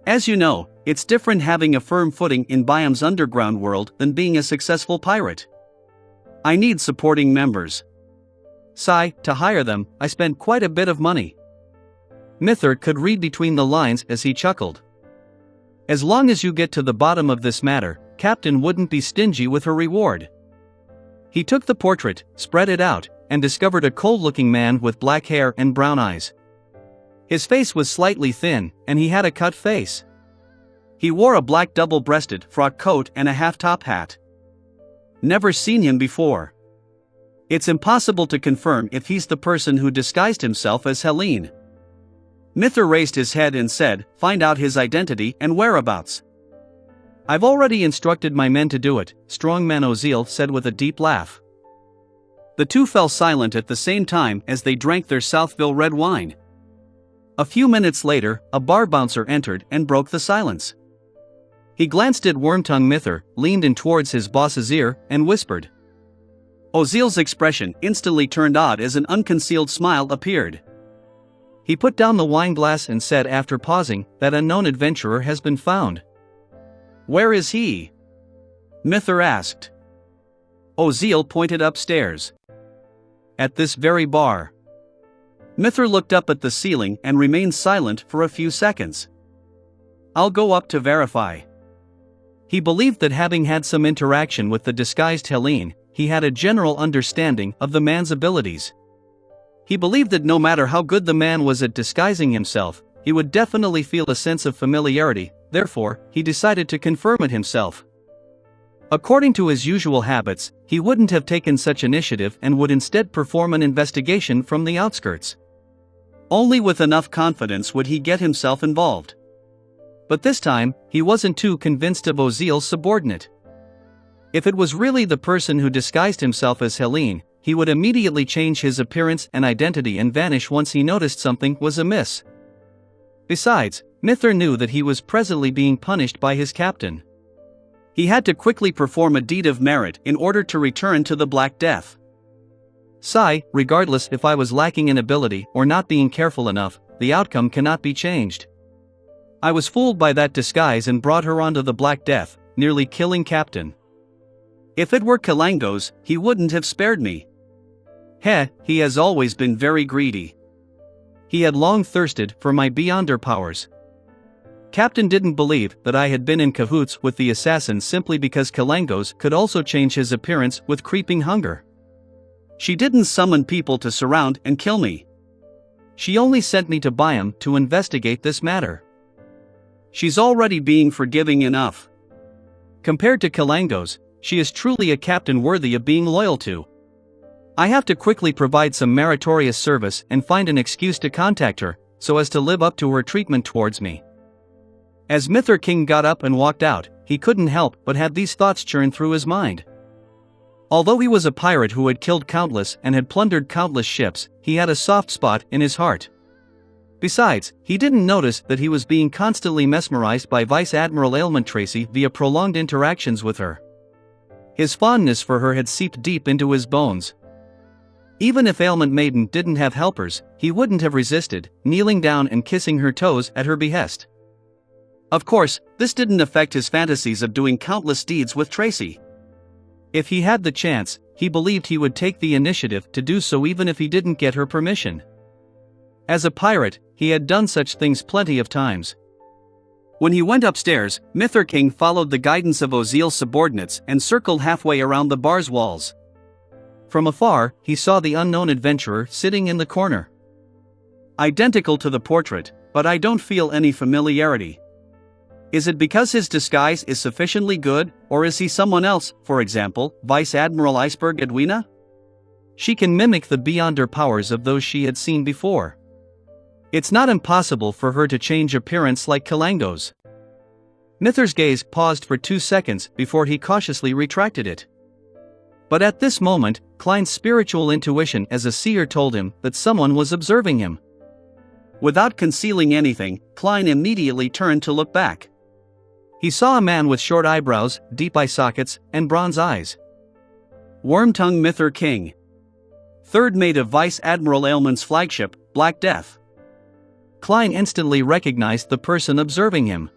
As you know, it's different having a firm footing in Biom's underground world than being a successful pirate. I need supporting members. To hire them, I spent quite a bit of money." Mither could read between the lines as he chuckled. "As long as you get to the bottom of this matter, Captain wouldn't be stingy with her reward." He took the portrait, spread it out, and discovered a cold-looking man with black hair and brown eyes. His face was slightly thin, and he had a cut face. He wore a black double-breasted frock coat and a half-top hat. Never seen him before. It's impossible to confirm if he's the person who disguised himself as Helene. Mither raised his head and said, "Find out his identity and whereabouts." "I've already instructed my men to do it," Strongman Oziel said with a deep laugh. The two fell silent at the same time as they drank their Southville red wine. A few minutes later, a bar bouncer entered and broke the silence. He glanced at Wormtongue Mither, leaned in towards his boss's ear, and whispered. Oziel's expression instantly turned odd as an unconcealed smile appeared. He put down the wine glass and said after pausing, "That unknown adventurer has been found." "Where is he?" Mither asked. Oziel pointed upstairs. At this very bar. Mithra looked up at the ceiling and remained silent for a few seconds. I'll go up to verify. He believed that having had some interaction with the disguised Helene, he had a general understanding of the man's abilities. He believed that no matter how good the man was at disguising himself, he would definitely feel a sense of familiarity, therefore, he decided to confirm it himself. According to his usual habits, he wouldn't have taken such initiative and would instead perform an investigation from the outskirts. Only with enough confidence would he get himself involved. But this time, he wasn't too convinced of Oziel's subordinate. If it was really the person who disguised himself as Helene, he would immediately change his appearance and identity and vanish once he noticed something was amiss. Besides, Mithra knew that he was presently being punished by his captain. He had to quickly perform a deed of merit in order to return to the Black Death. Regardless if I was lacking in ability or not being careful enough, the outcome cannot be changed. I was fooled by that disguise and brought her onto the Black Death, nearly killing Captain. If it were Kalangos, he wouldn't have spared me. He has always been very greedy. He had long thirsted for my beyonder powers. Captain didn't believe that I had been in cahoots with the assassin simply because Kalangos could also change his appearance with creeping hunger. She didn't summon people to surround and kill me. She only sent me to Byam to investigate this matter. She's already being forgiving enough. Compared to Kalangos, she is truly a captain worthy of being loyal to. I have to quickly provide some meritorious service and find an excuse to contact her, so as to live up to her treatment towards me. As Mithra King got up and walked out, he couldn't help but have these thoughts churn through his mind. Although he was a pirate who had killed countless and had plundered countless ships, he had a soft spot in his heart. Besides, he didn't notice that he was being constantly mesmerized by Vice Admiral Ailment Tracy via prolonged interactions with her. His fondness for her had seeped deep into his bones. Even if Ailment Maiden didn't have helpers, he wouldn't have resisted, kneeling down and kissing her toes at her behest. Of course, this didn't affect his fantasies of doing countless deeds with Tracy. If he had the chance, he believed he would take the initiative to do so even if he didn't get her permission. As a pirate, he had done such things plenty of times. When he went upstairs, Mithra King followed the guidance of Oziel's subordinates and circled halfway around the bar's walls. From afar, he saw the unknown adventurer sitting in the corner. Identical to the portrait, but I don't feel any familiarity. Is it because his disguise is sufficiently good, or is he someone else, for example, Vice Admiral Iceberg Edwina? She can mimic the beyonder powers of those she had seen before. It's not impossible for her to change appearance like Kalangos. Mithra's gaze paused for 2 seconds before he cautiously retracted it. But at this moment, Klein's spiritual intuition as a seer told him that someone was observing him. Without concealing anything, Klein immediately turned to look back. He saw a man with short eyebrows, deep eye sockets, and bronze eyes. Wormtongue Mithra King. Third mate of Vice Admiral Ailment's flagship, Black Death. Klein instantly recognized the person observing him.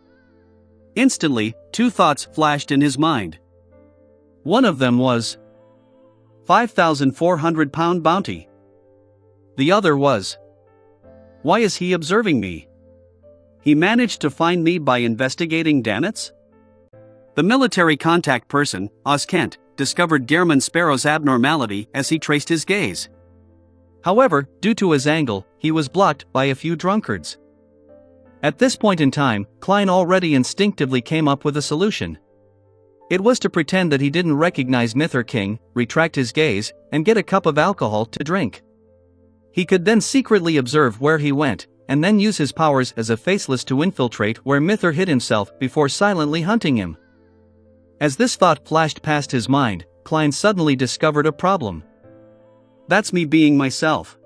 Instantly, 2 thoughts flashed in his mind. One of them was 5,400 pound bounty. The other was, why is he observing me? He managed to find me by investigating Danitz? The military contact person, Oz Kent, discovered Gehrman Sparrow's abnormality as he traced his gaze. However, due to his angle, he was blocked by a few drunkards. At this point in time, Klein already instinctively came up with a solution. It was to pretend that he didn't recognize Mithra King, retract his gaze, and get a cup of alcohol to drink. He could then secretly observe where he went, and then use his powers as a faceless to infiltrate where Mithra hid himself before silently hunting him. As this thought flashed past his mind, Klein suddenly discovered a problem. That's me being myself.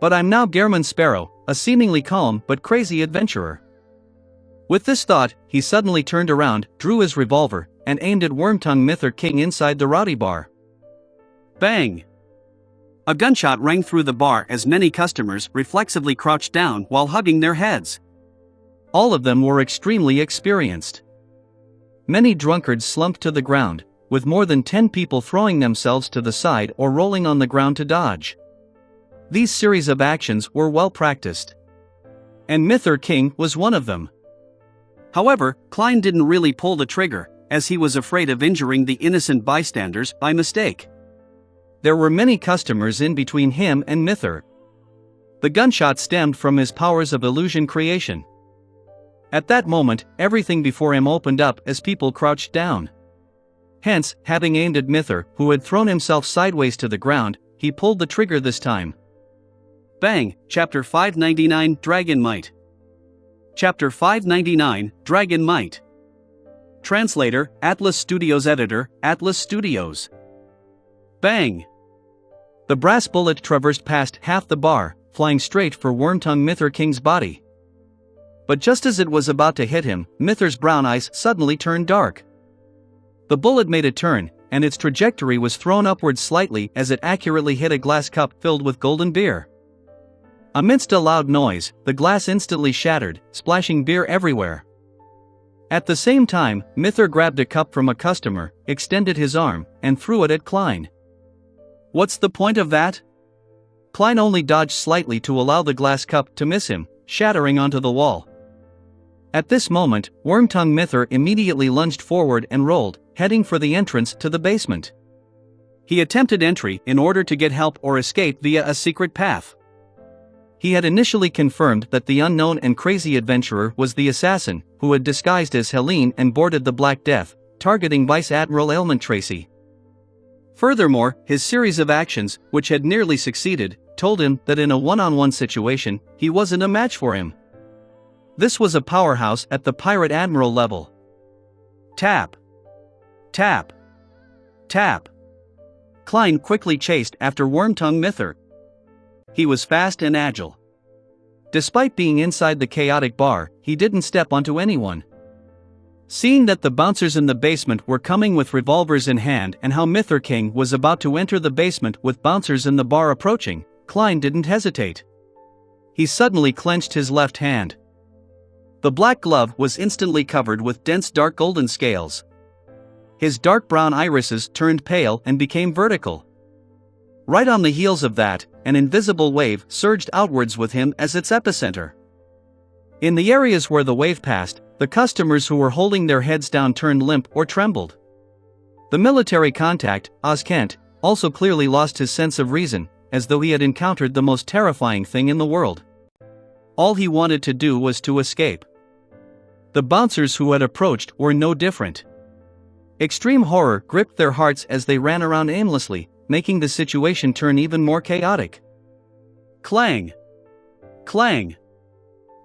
But I'm now Gehrman Sparrow, a seemingly calm but crazy adventurer. With this thought, he suddenly turned around, drew his revolver, and aimed at Wormtongue Mithra King inside the rowdy bar. Bang! A gunshot rang through the bar as many customers reflexively crouched down while hugging their heads. All of them were extremely experienced. Many drunkards slumped to the ground, with more than 10 people throwing themselves to the side or rolling on the ground to dodge. These series of actions were well practiced. And Mither King was one of them. However, Klein didn't really pull the trigger, as he was afraid of injuring the innocent bystanders by mistake. There were many customers in between him and Mither. The gunshot stemmed from his powers of illusion creation. At that moment, everything before him opened up as people crouched down. Hence, having aimed at Mither, who had thrown himself sideways to the ground, he pulled the trigger this time. Bang! Chapter 599 Dragon Might. Chapter 599 Dragon Might. Translator, Atlas Studios. Editor, Atlas Studios. Bang! The brass bullet traversed past half the bar, flying straight for Wormtongue Mither King's body. But just as it was about to hit him, Mither's brown eyes suddenly turned dark. The bullet made a turn, and its trajectory was thrown upwards slightly as it accurately hit a glass cup filled with golden beer. Amidst a loud noise, the glass instantly shattered, splashing beer everywhere. At the same time, Mither grabbed a cup from a customer, extended his arm, and threw it at Klein. What's the point of that? Klein only dodged slightly to allow the glass cup to miss him, shattering onto the wall. At this moment, Wormtongue Mither immediately lunged forward and rolled, heading for the entrance to the basement. He attempted entry in order to get help or escape via a secret path. He had initially confirmed that the unknown and crazy adventurer was the assassin, who had disguised as Helene and boarded the Black Death, targeting Vice Admiral Aylmont Tracy. Furthermore, his series of actions, which had nearly succeeded, told him that in a one-on-one situation, he wasn't a match for him. This was a powerhouse at the Pirate Admiral level. Tap. Tap. Tap. Klein quickly chased after Wormtongue Mither. He was fast and agile. Despite being inside the chaotic bar, he didn't step onto anyone. Seeing that the bouncers in the basement were coming with revolvers in hand and how Mither King was about to enter the basement with bouncers in the bar approaching, Klein didn't hesitate. He suddenly clenched his left hand. The black glove was instantly covered with dense dark golden scales. His dark brown irises turned pale and became vertical. Right on the heels of that, an invisible wave surged outwards with him as its epicenter. In the areas where the wave passed, the customers who were holding their heads down turned limp or trembled. The military contact, Oz Kent, also clearly lost his sense of reason, as though he had encountered the most terrifying thing in the world. All he wanted to do was to escape. The bouncers who had approached were no different. Extreme horror gripped their hearts as they ran around aimlessly, making the situation turn even more chaotic. Clang! Clang!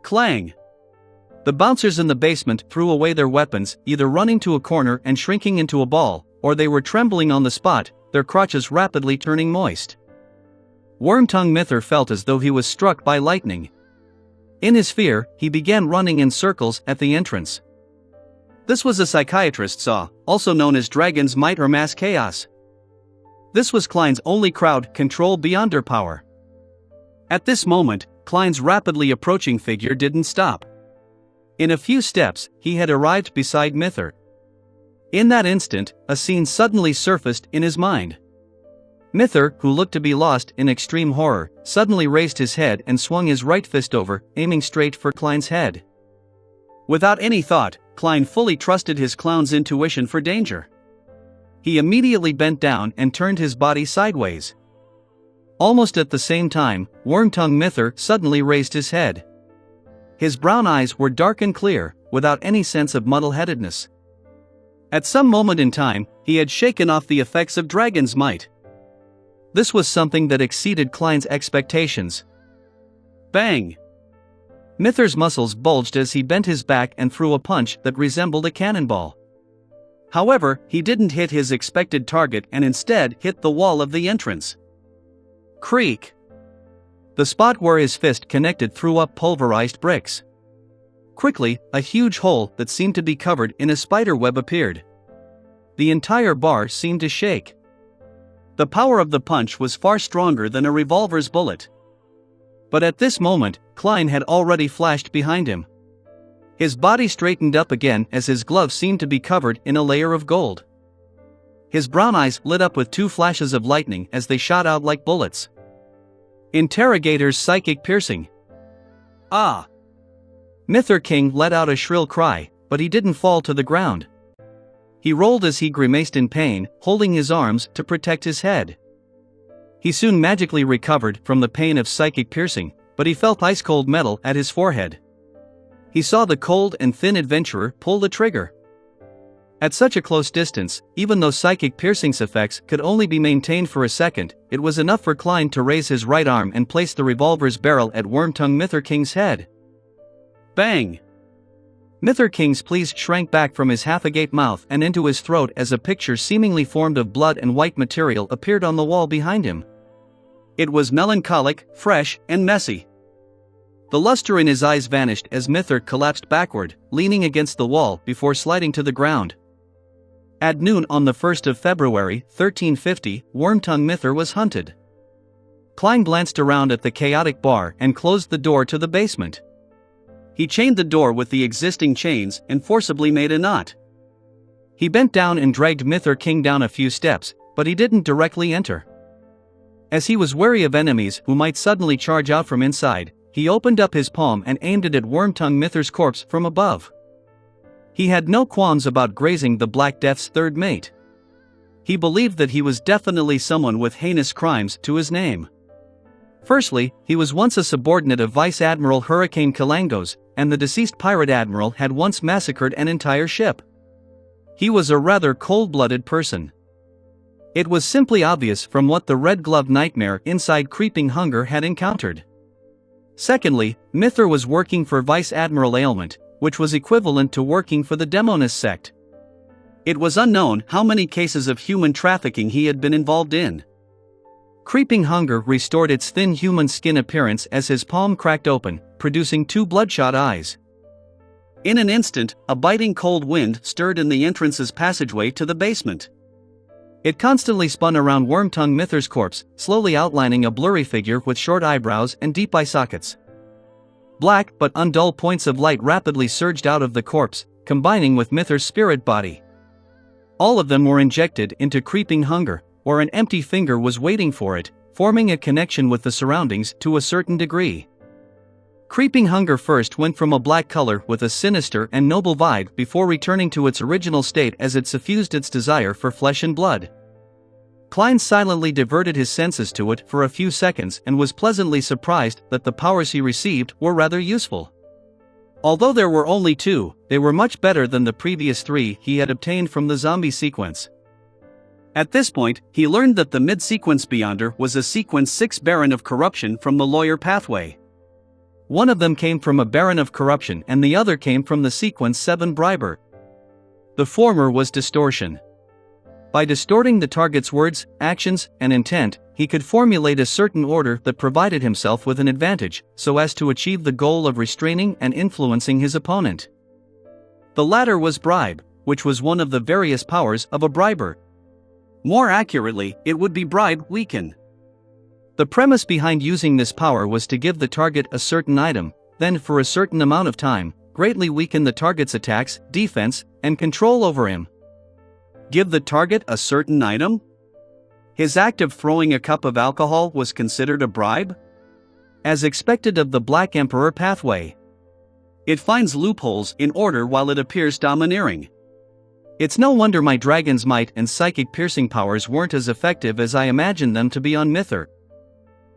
Clang! The bouncers in the basement threw away their weapons, either running to a corner and shrinking into a ball, or they were trembling on the spot, their crotches rapidly turning moist. Wormtongue Mither felt as though he was struck by lightning. In his fear, he began running in circles at the entrance. This was a psychiatrist saw, also known as Dragon's Might or Mass Chaos. This was Klein's only crowd control beyond her power. At this moment, Klein's rapidly approaching figure didn't stop. In a few steps, he had arrived beside Mither. In that instant, a scene suddenly surfaced in his mind. Mither, who looked to be lost in extreme horror, suddenly raised his head and swung his right fist over, aiming straight for Klein's head. Without any thought, Klein fully trusted his clown's intuition for danger. He immediately bent down and turned his body sideways. Almost at the same time, Wormtongue Mither suddenly raised his head. His brown eyes were dark and clear, without any sense of muddle-headedness. At some moment in time, he had shaken off the effects of Dragon's Might. This was something that exceeded Klein's expectations. Bang! Mither's muscles bulged as he bent his back and threw a punch that resembled a cannonball. However, he didn't hit his expected target and instead hit the wall of the entrance. Creak! The spot where his fist connected threw up pulverized bricks. Quickly, a huge hole that seemed to be covered in a spider web appeared. The entire bar seemed to shake. The power of the punch was far stronger than a revolver's bullet. But at this moment, Klein had already flashed behind him. His body straightened up again as his glove seemed to be covered in a layer of gold. His brown eyes lit up with two flashes of lightning as they shot out like bullets. Interrogator's psychic piercing. Ah! Mither King let out a shrill cry, but he didn't fall to the ground. He rolled as he grimaced in pain, holding his arms to protect his head. He soon magically recovered from the pain of psychic piercing, but he felt ice-cold metal at his forehead. He saw the cold and thin adventurer pull the trigger. At such a close distance, even though psychic piercing's effects could only be maintained for a second, it was enough for Klein to raise his right arm and place the revolver's barrel at Wormtongue Mither King's head. Bang! Mither King's pleas shrank back from his half-agape mouth and into his throat as a picture seemingly formed of blood and white material appeared on the wall behind him. It was melancholic, fresh, and messy. The luster in his eyes vanished as Mither collapsed backward, leaning against the wall before sliding to the ground. At noon on the 1st of February, 1350, Wormtongue Mither was hunted. Klein glanced around at the chaotic bar and closed the door to the basement. He chained the door with the existing chains and forcibly made a knot. He bent down and dragged Mither King down a few steps, but he didn't directly enter. As he was wary of enemies who might suddenly charge out from inside, he opened up his palm and aimed it at Wormtongue Mither's corpse from above. He had no qualms about grazing the Black Death's third mate. He believed that he was definitely someone with heinous crimes to his name. Firstly, he was once a subordinate of Vice Admiral Hurricane Kalangos, and the deceased pirate admiral had once massacred an entire ship. He was a rather cold-blooded person. It was simply obvious from what the red-gloved nightmare inside Creeping Hunger had encountered. Secondly, Mither was working for Vice Admiral Ailment, which was equivalent to working for the Demonist sect. It was unknown how many cases of human trafficking he had been involved in. Creeping Hunger restored its thin human skin appearance as his palm cracked open, producing two bloodshot eyes. In an instant, a biting cold wind stirred in the entrance's passageway to the basement. It constantly spun around Wormtongue Mither's corpse, slowly outlining a blurry figure with short eyebrows and deep eye sockets. Black but undull points of light rapidly surged out of the corpse, combining with Mither's spirit body. All of them were injected into Creeping Hunger, where an empty finger was waiting for it, forming a connection with the surroundings to a certain degree. Creeping Hunger first went from a black color with a sinister and noble vibe before returning to its original state as it suffused its desire for flesh and blood. Klein silently diverted his senses to it for a few seconds and was pleasantly surprised that the powers he received were rather useful. Although there were only two, they were much better than the previous three he had obtained from the zombie sequence. At this point, he learned that the mid-sequence Beyonder was a Sequence 6 Baron of Corruption from the Lawyer Pathway. One of them came from a Baron of Corruption and the other came from the Sequence 7 Briber. The former was distortion. By distorting the target's words, actions, and intent, he could formulate a certain order that provided himself with an advantage, so as to achieve the goal of restraining and influencing his opponent. The latter was bribe, which was one of the various powers of a briber. More accurately, it would be bribe weaken. The premise behind using this power was to give the target a certain item, then for a certain amount of time, greatly weaken the target's attacks, defense, and control over him. Give the target a certain item? His act of throwing a cup of alcohol was considered a bribe? As expected of the Black Emperor pathway. It finds loopholes in order while it appears domineering. It's no wonder my dragon's might and psychic piercing powers weren't as effective as I imagined them to be on Mither.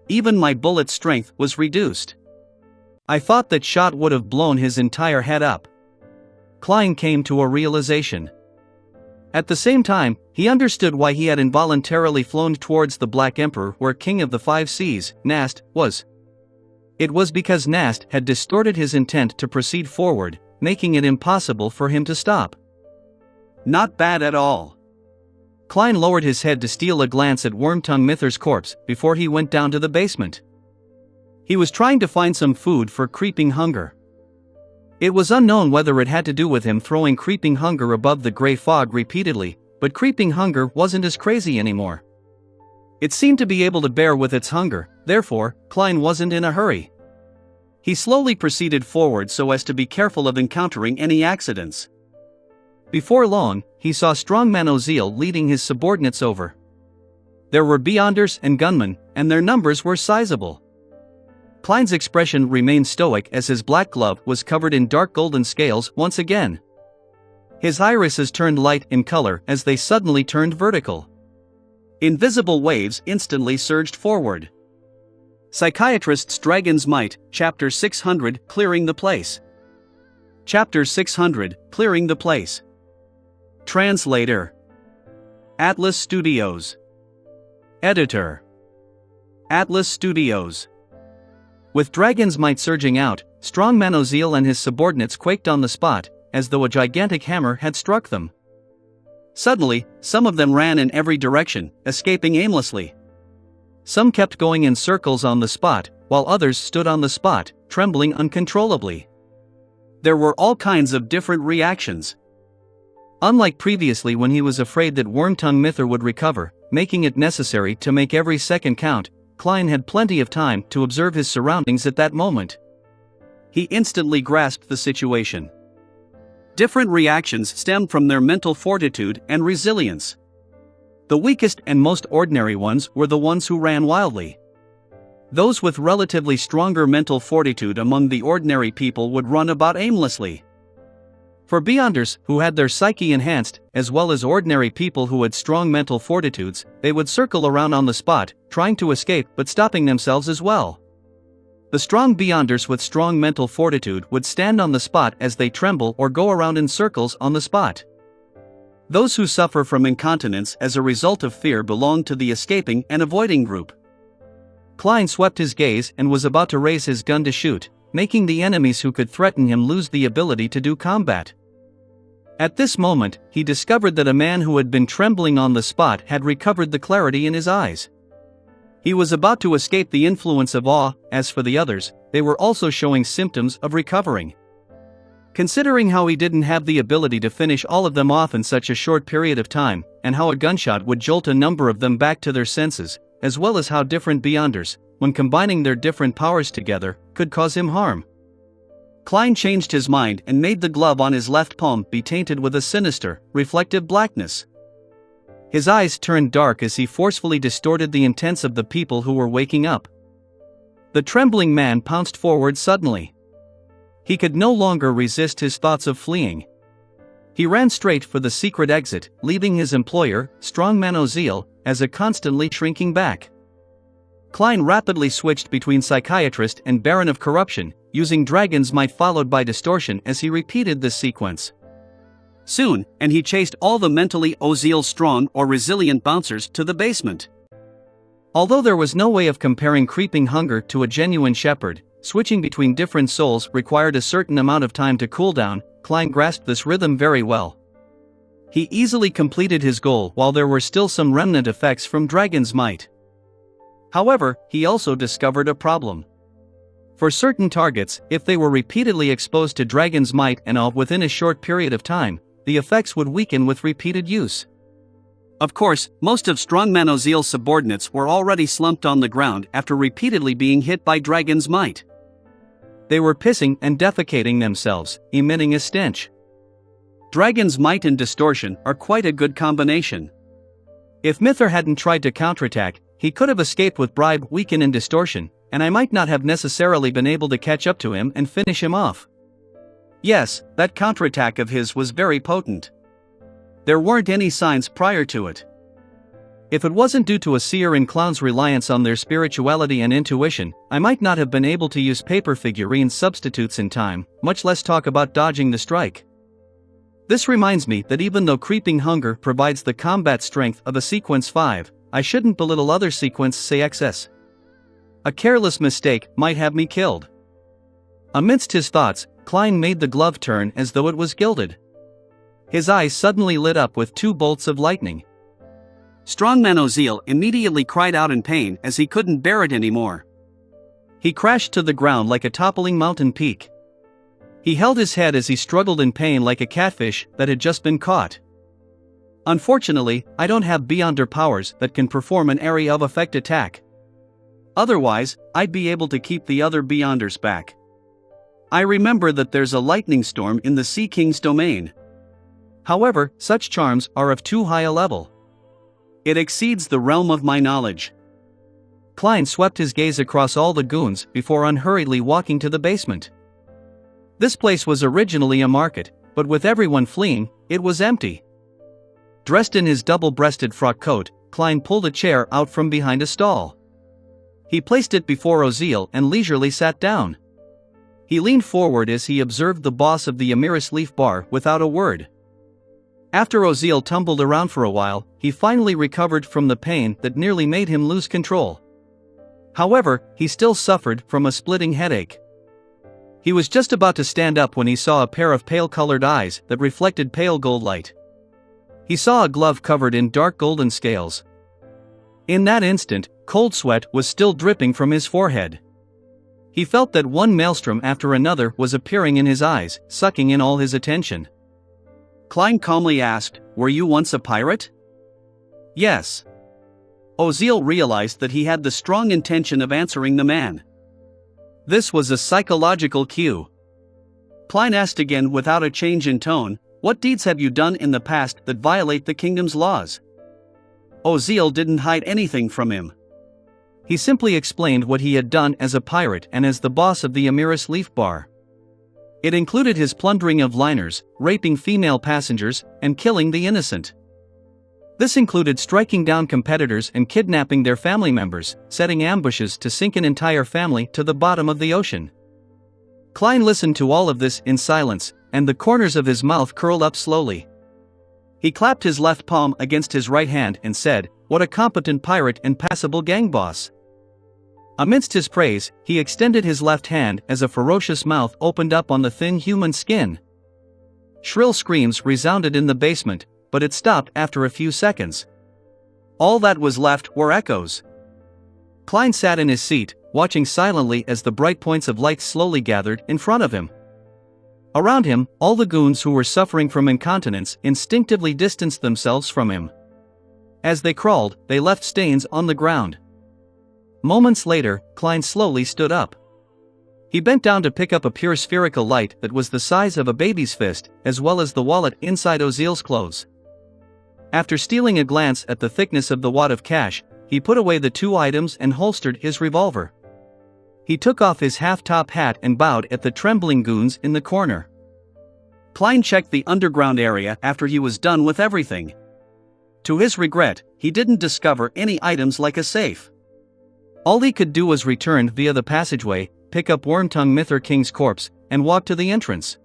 Even my bullet strength was reduced. I thought that shot would have blown his entire head up. Klein came to a realization. At the same time, he understood why he had involuntarily flown towards the Black Emperor where King of the Five Seas, Nast, was. It was because Nast had distorted his intent to proceed forward, making it impossible for him to stop. Not bad at all. Klein lowered his head to steal a glance at Wormtongue Mither's corpse before he went down to the basement. He was trying to find some food for Creeping Hunger. It was unknown whether it had to do with him throwing Creeping Hunger above the gray fog repeatedly, but Creeping Hunger wasn't as crazy anymore. It seemed to be able to bear with its hunger, therefore, Klein wasn't in a hurry. He slowly proceeded forward so as to be careful of encountering any accidents. Before long, he saw strongman Ozil leading his subordinates over. There were Beyonders and gunmen, and their numbers were sizable. Klein's expression remained stoic as his black glove was covered in dark golden scales once again. His irises turned light in color as they suddenly turned vertical. Invisible waves instantly surged forward. Psychiatrist's Dragon's Might, Chapter 600, Clearing the Place. Chapter 600, Clearing the Place. Translator. Atlas Studios. Editor. Atlas Studios. With Dragon's Might surging out, strongman Ozil and his subordinates quaked on the spot, as though a gigantic hammer had struck them. Suddenly, some of them ran in every direction, escaping aimlessly. Some kept going in circles on the spot, while others stood on the spot, trembling uncontrollably. There were all kinds of different reactions. Unlike previously when he was afraid that Wormtongue Mither would recover, making it necessary to make every second count, Klein had plenty of time to observe his surroundings at that moment. He instantly grasped the situation. Different reactions stemmed from their mental fortitude and resilience. The weakest and most ordinary ones were the ones who ran wildly. Those with relatively stronger mental fortitude among the ordinary people would run about aimlessly. For Beyonders, who had their psyche enhanced, as well as ordinary people who had strong mental fortitudes, they would circle around on the spot, trying to escape but stopping themselves as well. The strong Beyonders with strong mental fortitude would stand on the spot as they tremble or go around in circles on the spot. Those who suffer from incontinence as a result of fear belong to the escaping and avoiding group. Klein swept his gaze and was about to raise his gun to shoot, making the enemies who could threaten him lose the ability to do combat. At this moment, he discovered that a man who had been trembling on the spot had recovered the clarity in his eyes. He was about to escape the influence of awe. As for the others, they were also showing symptoms of recovering. Considering how he didn't have the ability to finish all of them off in such a short period of time, and how a gunshot would jolt a number of them back to their senses, as well as how different Beyonders, when combining their different powers together, could cause him harm. Klein changed his mind and made the glove on his left palm be tainted with a sinister, reflective blackness. His eyes turned dark as he forcefully distorted the intents of the people who were waking up. The trembling man pounced forward suddenly. He could no longer resist his thoughts of fleeing. He ran straight for the secret exit, leaving his employer, strongman Ozil, as a constantly shrinking back. Klein rapidly switched between psychiatrist and baron of corruption, using Dragon's Might followed by distortion as he repeated this sequence. Soon, and he chased all the mentally Ozil strong or resilient bouncers to the basement. Although there was no way of comparing creeping hunger to a genuine shepherd, switching between different souls required a certain amount of time to cool down. Klein grasped this rhythm very well. He easily completed his goal while there were still some remnant effects from Dragon's Might. However, he also discovered a problem. For certain targets, if they were repeatedly exposed to Dragon's Might and all within a short period of time, the effects would weaken with repeated use. Of course, most of strongman Ozil's subordinates were already slumped on the ground after repeatedly being hit by Dragon's Might. They were pissing and defecating themselves, emitting a stench. Dragon's Might and distortion are quite a good combination. If Mither hadn't tried to counterattack, he could have escaped with bribe, weaken and distortion, and I might not have necessarily been able to catch up to him and finish him off. Yes, that counterattack of his was very potent. There weren't any signs prior to it. If it wasn't due to a seer and clown's reliance on their spirituality and intuition, I might not have been able to use paper figurine substitutes in time, much less talk about dodging the strike. This reminds me that even though creeping hunger provides the combat strength of a sequence 5, I shouldn't belittle other sequence say XS. A careless mistake might have me killed. Amidst his thoughts, Klein made the glove turn as though it was gilded. His eyes suddenly lit up with 2 bolts of lightning. Strongman Ozil immediately cried out in pain as he couldn't bear it anymore. He crashed to the ground like a toppling mountain peak. He held his head as he struggled in pain like a catfish that had just been caught. Unfortunately, I don't have Beyonder powers that can perform an area of effect attack. Otherwise, I'd be able to keep the other Beyonders back. I remember that there's a lightning storm in the Sea King's domain. However, such charms are of too high a level. It exceeds the realm of my knowledge. Klein swept his gaze across all the goons before unhurriedly walking to the basement. This place was originally a market, but with everyone fleeing, it was empty. Dressed in his double-breasted frock coat, Klein pulled a chair out from behind a stall. He placed it before Oziel and leisurely sat down. He leaned forward as he observed the boss of the Amiris Leaf Bar without a word. After Oziel tumbled around for a while, he finally recovered from the pain that nearly made him lose control. However, he still suffered from a splitting headache. He was just about to stand up when he saw a pair of pale-colored eyes that reflected pale gold light. He saw a glove covered in dark golden scales. In that instant, cold sweat was still dripping from his forehead. He felt that one maelstrom after another was appearing in his eyes, sucking in all his attention. Klein calmly asked, "Were you once a pirate?" "Yes." Oziel realized that he had the strong intention of answering the man. This was a psychological cue. Klein asked again without a change in tone, "What deeds have you done in the past that violate the kingdom's laws?" Oziel didn't hide anything from him. He simply explained what he had done as a pirate and as the boss of the Amiris Leaf Bar. It included his plundering of liners, raping female passengers, and killing the innocent. This included striking down competitors and kidnapping their family members, setting ambushes to sink an entire family to the bottom of the ocean. Klein listened to all of this in silence, and the corners of his mouth curled up slowly. He clapped his left palm against his right hand and said, "What a competent pirate and passable gang boss." Amidst his praise, he extended his left hand as a ferocious mouth opened up on the thin human skin. Shrill screams resounded in the basement, but it stopped after a few seconds. All that was left were echoes. Klein sat in his seat, watching silently as the bright points of light slowly gathered in front of him. Around him, all the goons who were suffering from incontinence instinctively distanced themselves from him. As they crawled, they left stains on the ground. Moments later, Klein slowly stood up. He bent down to pick up a pure spherical light that was the size of a baby's fist, as well as the wallet inside Oziel's clothes. After stealing a glance at the thickness of the wad of cash, he put away the two items and holstered his revolver. He took off his half-top hat and bowed at the trembling goons in the corner. Klein checked the underground area after he was done with everything. To his regret, he didn't discover any items like a safe. All he could do was return via the passageway, pick up Wormtongue Mither King's corpse, and walk to the entrance.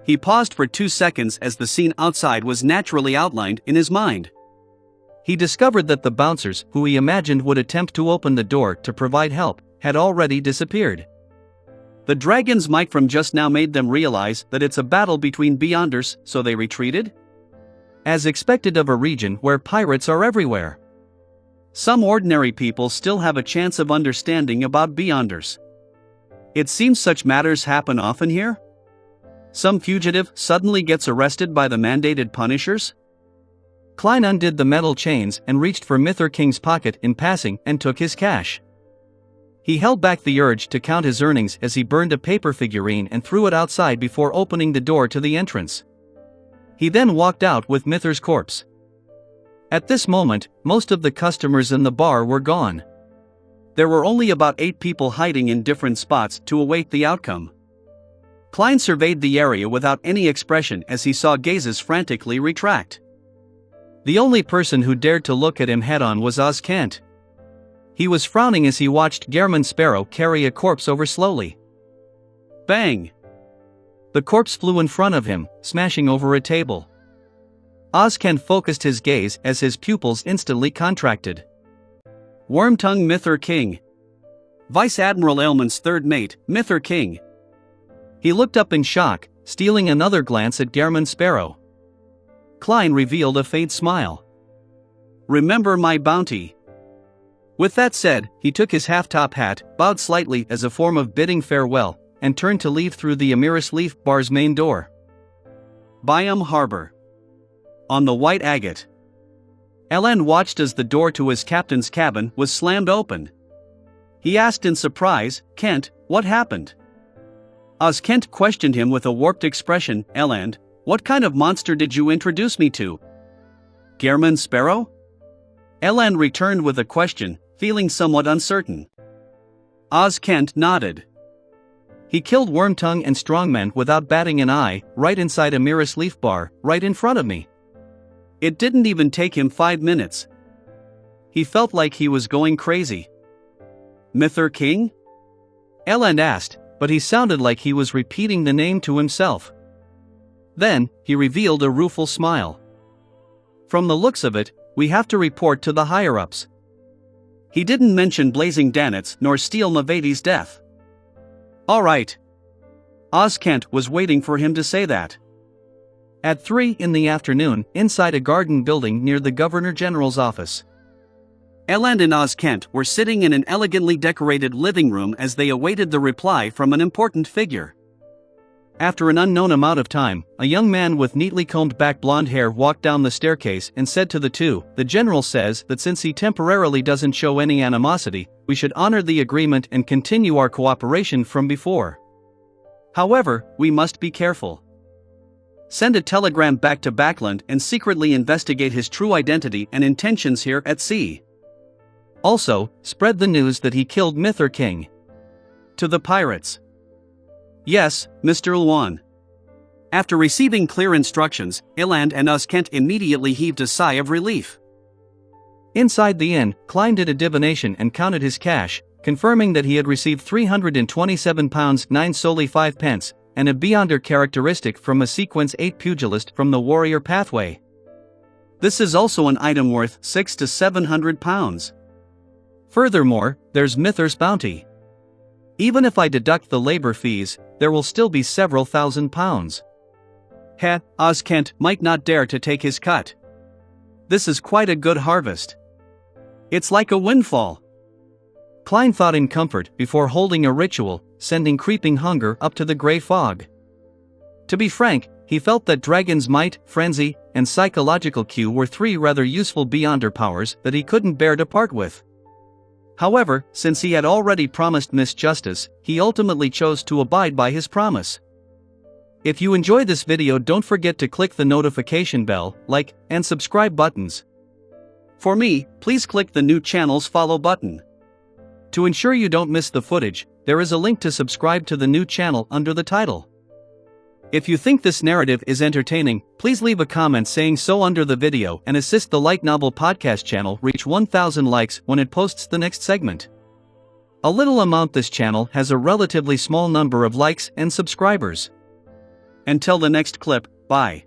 He paused for 2 seconds as the scene outside was naturally outlined in his mind. He discovered that the bouncers, who he imagined would attempt to open the door to provide help, had already disappeared. The dragon's mic from just now made them realize that it's a battle between Beyonders, so they retreated? As expected of a region where pirates are everywhere. Some ordinary people still have a chance of understanding about Beyonders. It seems such matters happen often here? Some fugitive suddenly gets arrested by the mandated punishers? Klein undid the metal chains and reached for Mither King's pocket in passing and took his cash. He held back the urge to count his earnings as he burned a paper figurine and threw it outside before opening the door to the entrance. He then walked out with Mither's corpse. At this moment, most of the customers in the bar were gone. There were only about 8 people hiding in different spots to await the outcome. Klein surveyed the area without any expression as he saw gazes frantically retract. The only person who dared to look at him head-on was Oz Kent. He was frowning as he watched Gehrman Sparrow carry a corpse over slowly. Bang! The corpse flew in front of him, smashing over a table. Oz Kent focused his gaze as his pupils instantly contracted. Wormtongue Mither King. Vice Admiral Aylman's third mate, Mither King. He looked up in shock, stealing another glance at Gehrman Sparrow. Klein revealed a faint smile. Remember my bounty. With that said, he took his half-top hat, bowed slightly as a form of bidding farewell, and turned to leave through the Amiris Leaf Bar's main door. Byam Harbor. On the White Agate. Elen watched as the door to his captain's cabin was slammed open. He asked in surprise, "Kent, what happened?" Oz Kent questioned him with a warped expression. "Elen, What kind of monster did you introduce me to? Gehrman Sparrow? Elan returned with a question, feeling somewhat uncertain. Oz Kent nodded. He killed Wormtongue and Strongman without batting an eye, right inside a Mirror's leaf bar, right in front of me. It didn't even take him 5 minutes. He felt like he was going crazy. Mither King? Elan asked, but he sounded like he was repeating the name to himself. Then, he revealed a rueful smile. From the looks of it, we have to report to the higher-ups. He didn't mention Blazing Danitz nor Steel Mavadi's death. All right. Oz Kent was waiting for him to say that. At 3 in the afternoon, inside a garden building near the Governor General's office. Elan and Oz Kent were sitting in an elegantly decorated living room as they awaited the reply from an important figure. After an unknown amount of time, a young man with neatly combed back blonde hair walked down the staircase and said to the two, "The general says that since he temporarily doesn't show any animosity, we should honor the agreement and continue our cooperation from before. However, we must be careful. Send a telegram back to Backland and secretly investigate his true identity and intentions here at sea. Also, spread the news that he killed Mither King. To the pirates." "Yes, Mr. Lwan." After receiving clear instructions, Elan and Oz Kent immediately heaved a sigh of relief. Inside the inn, Klein did a divination and counted his cash, confirming that he had received £327 9 solely 5 pence, and a Beyonder characteristic from a Sequence 8 pugilist from the Warrior Pathway. This is also an item worth £600 to £700. Furthermore, there's Mither's bounty. Even if I deduct the labor fees, there will still be several £1,000s. Heh, Oz Kent might not dare to take his cut. This is quite a good harvest. It's like a windfall. Klein thought in comfort before holding a ritual, sending creeping hunger up to the grey fog. To be frank, he felt that Dragon's Might, Frenzy, and Psychological Q were 3 rather useful Beyonder powers that he couldn't bear to part with. However, since he had already promised Miss Justice, he ultimately chose to abide by his promise. If you enjoyed this video, don't forget to click the notification bell, like, and subscribe buttons. For me, please click the new channel's follow button. To ensure you don't miss the footage, there is a link to subscribe to the new channel under the title. If you think this narrative is entertaining, please leave a comment saying so under the video and assist the Light Novel Podcast channel reach 1,000 likes when it posts the next segment. A little amount. This channel has a relatively small number of likes and subscribers. Until the next clip, bye.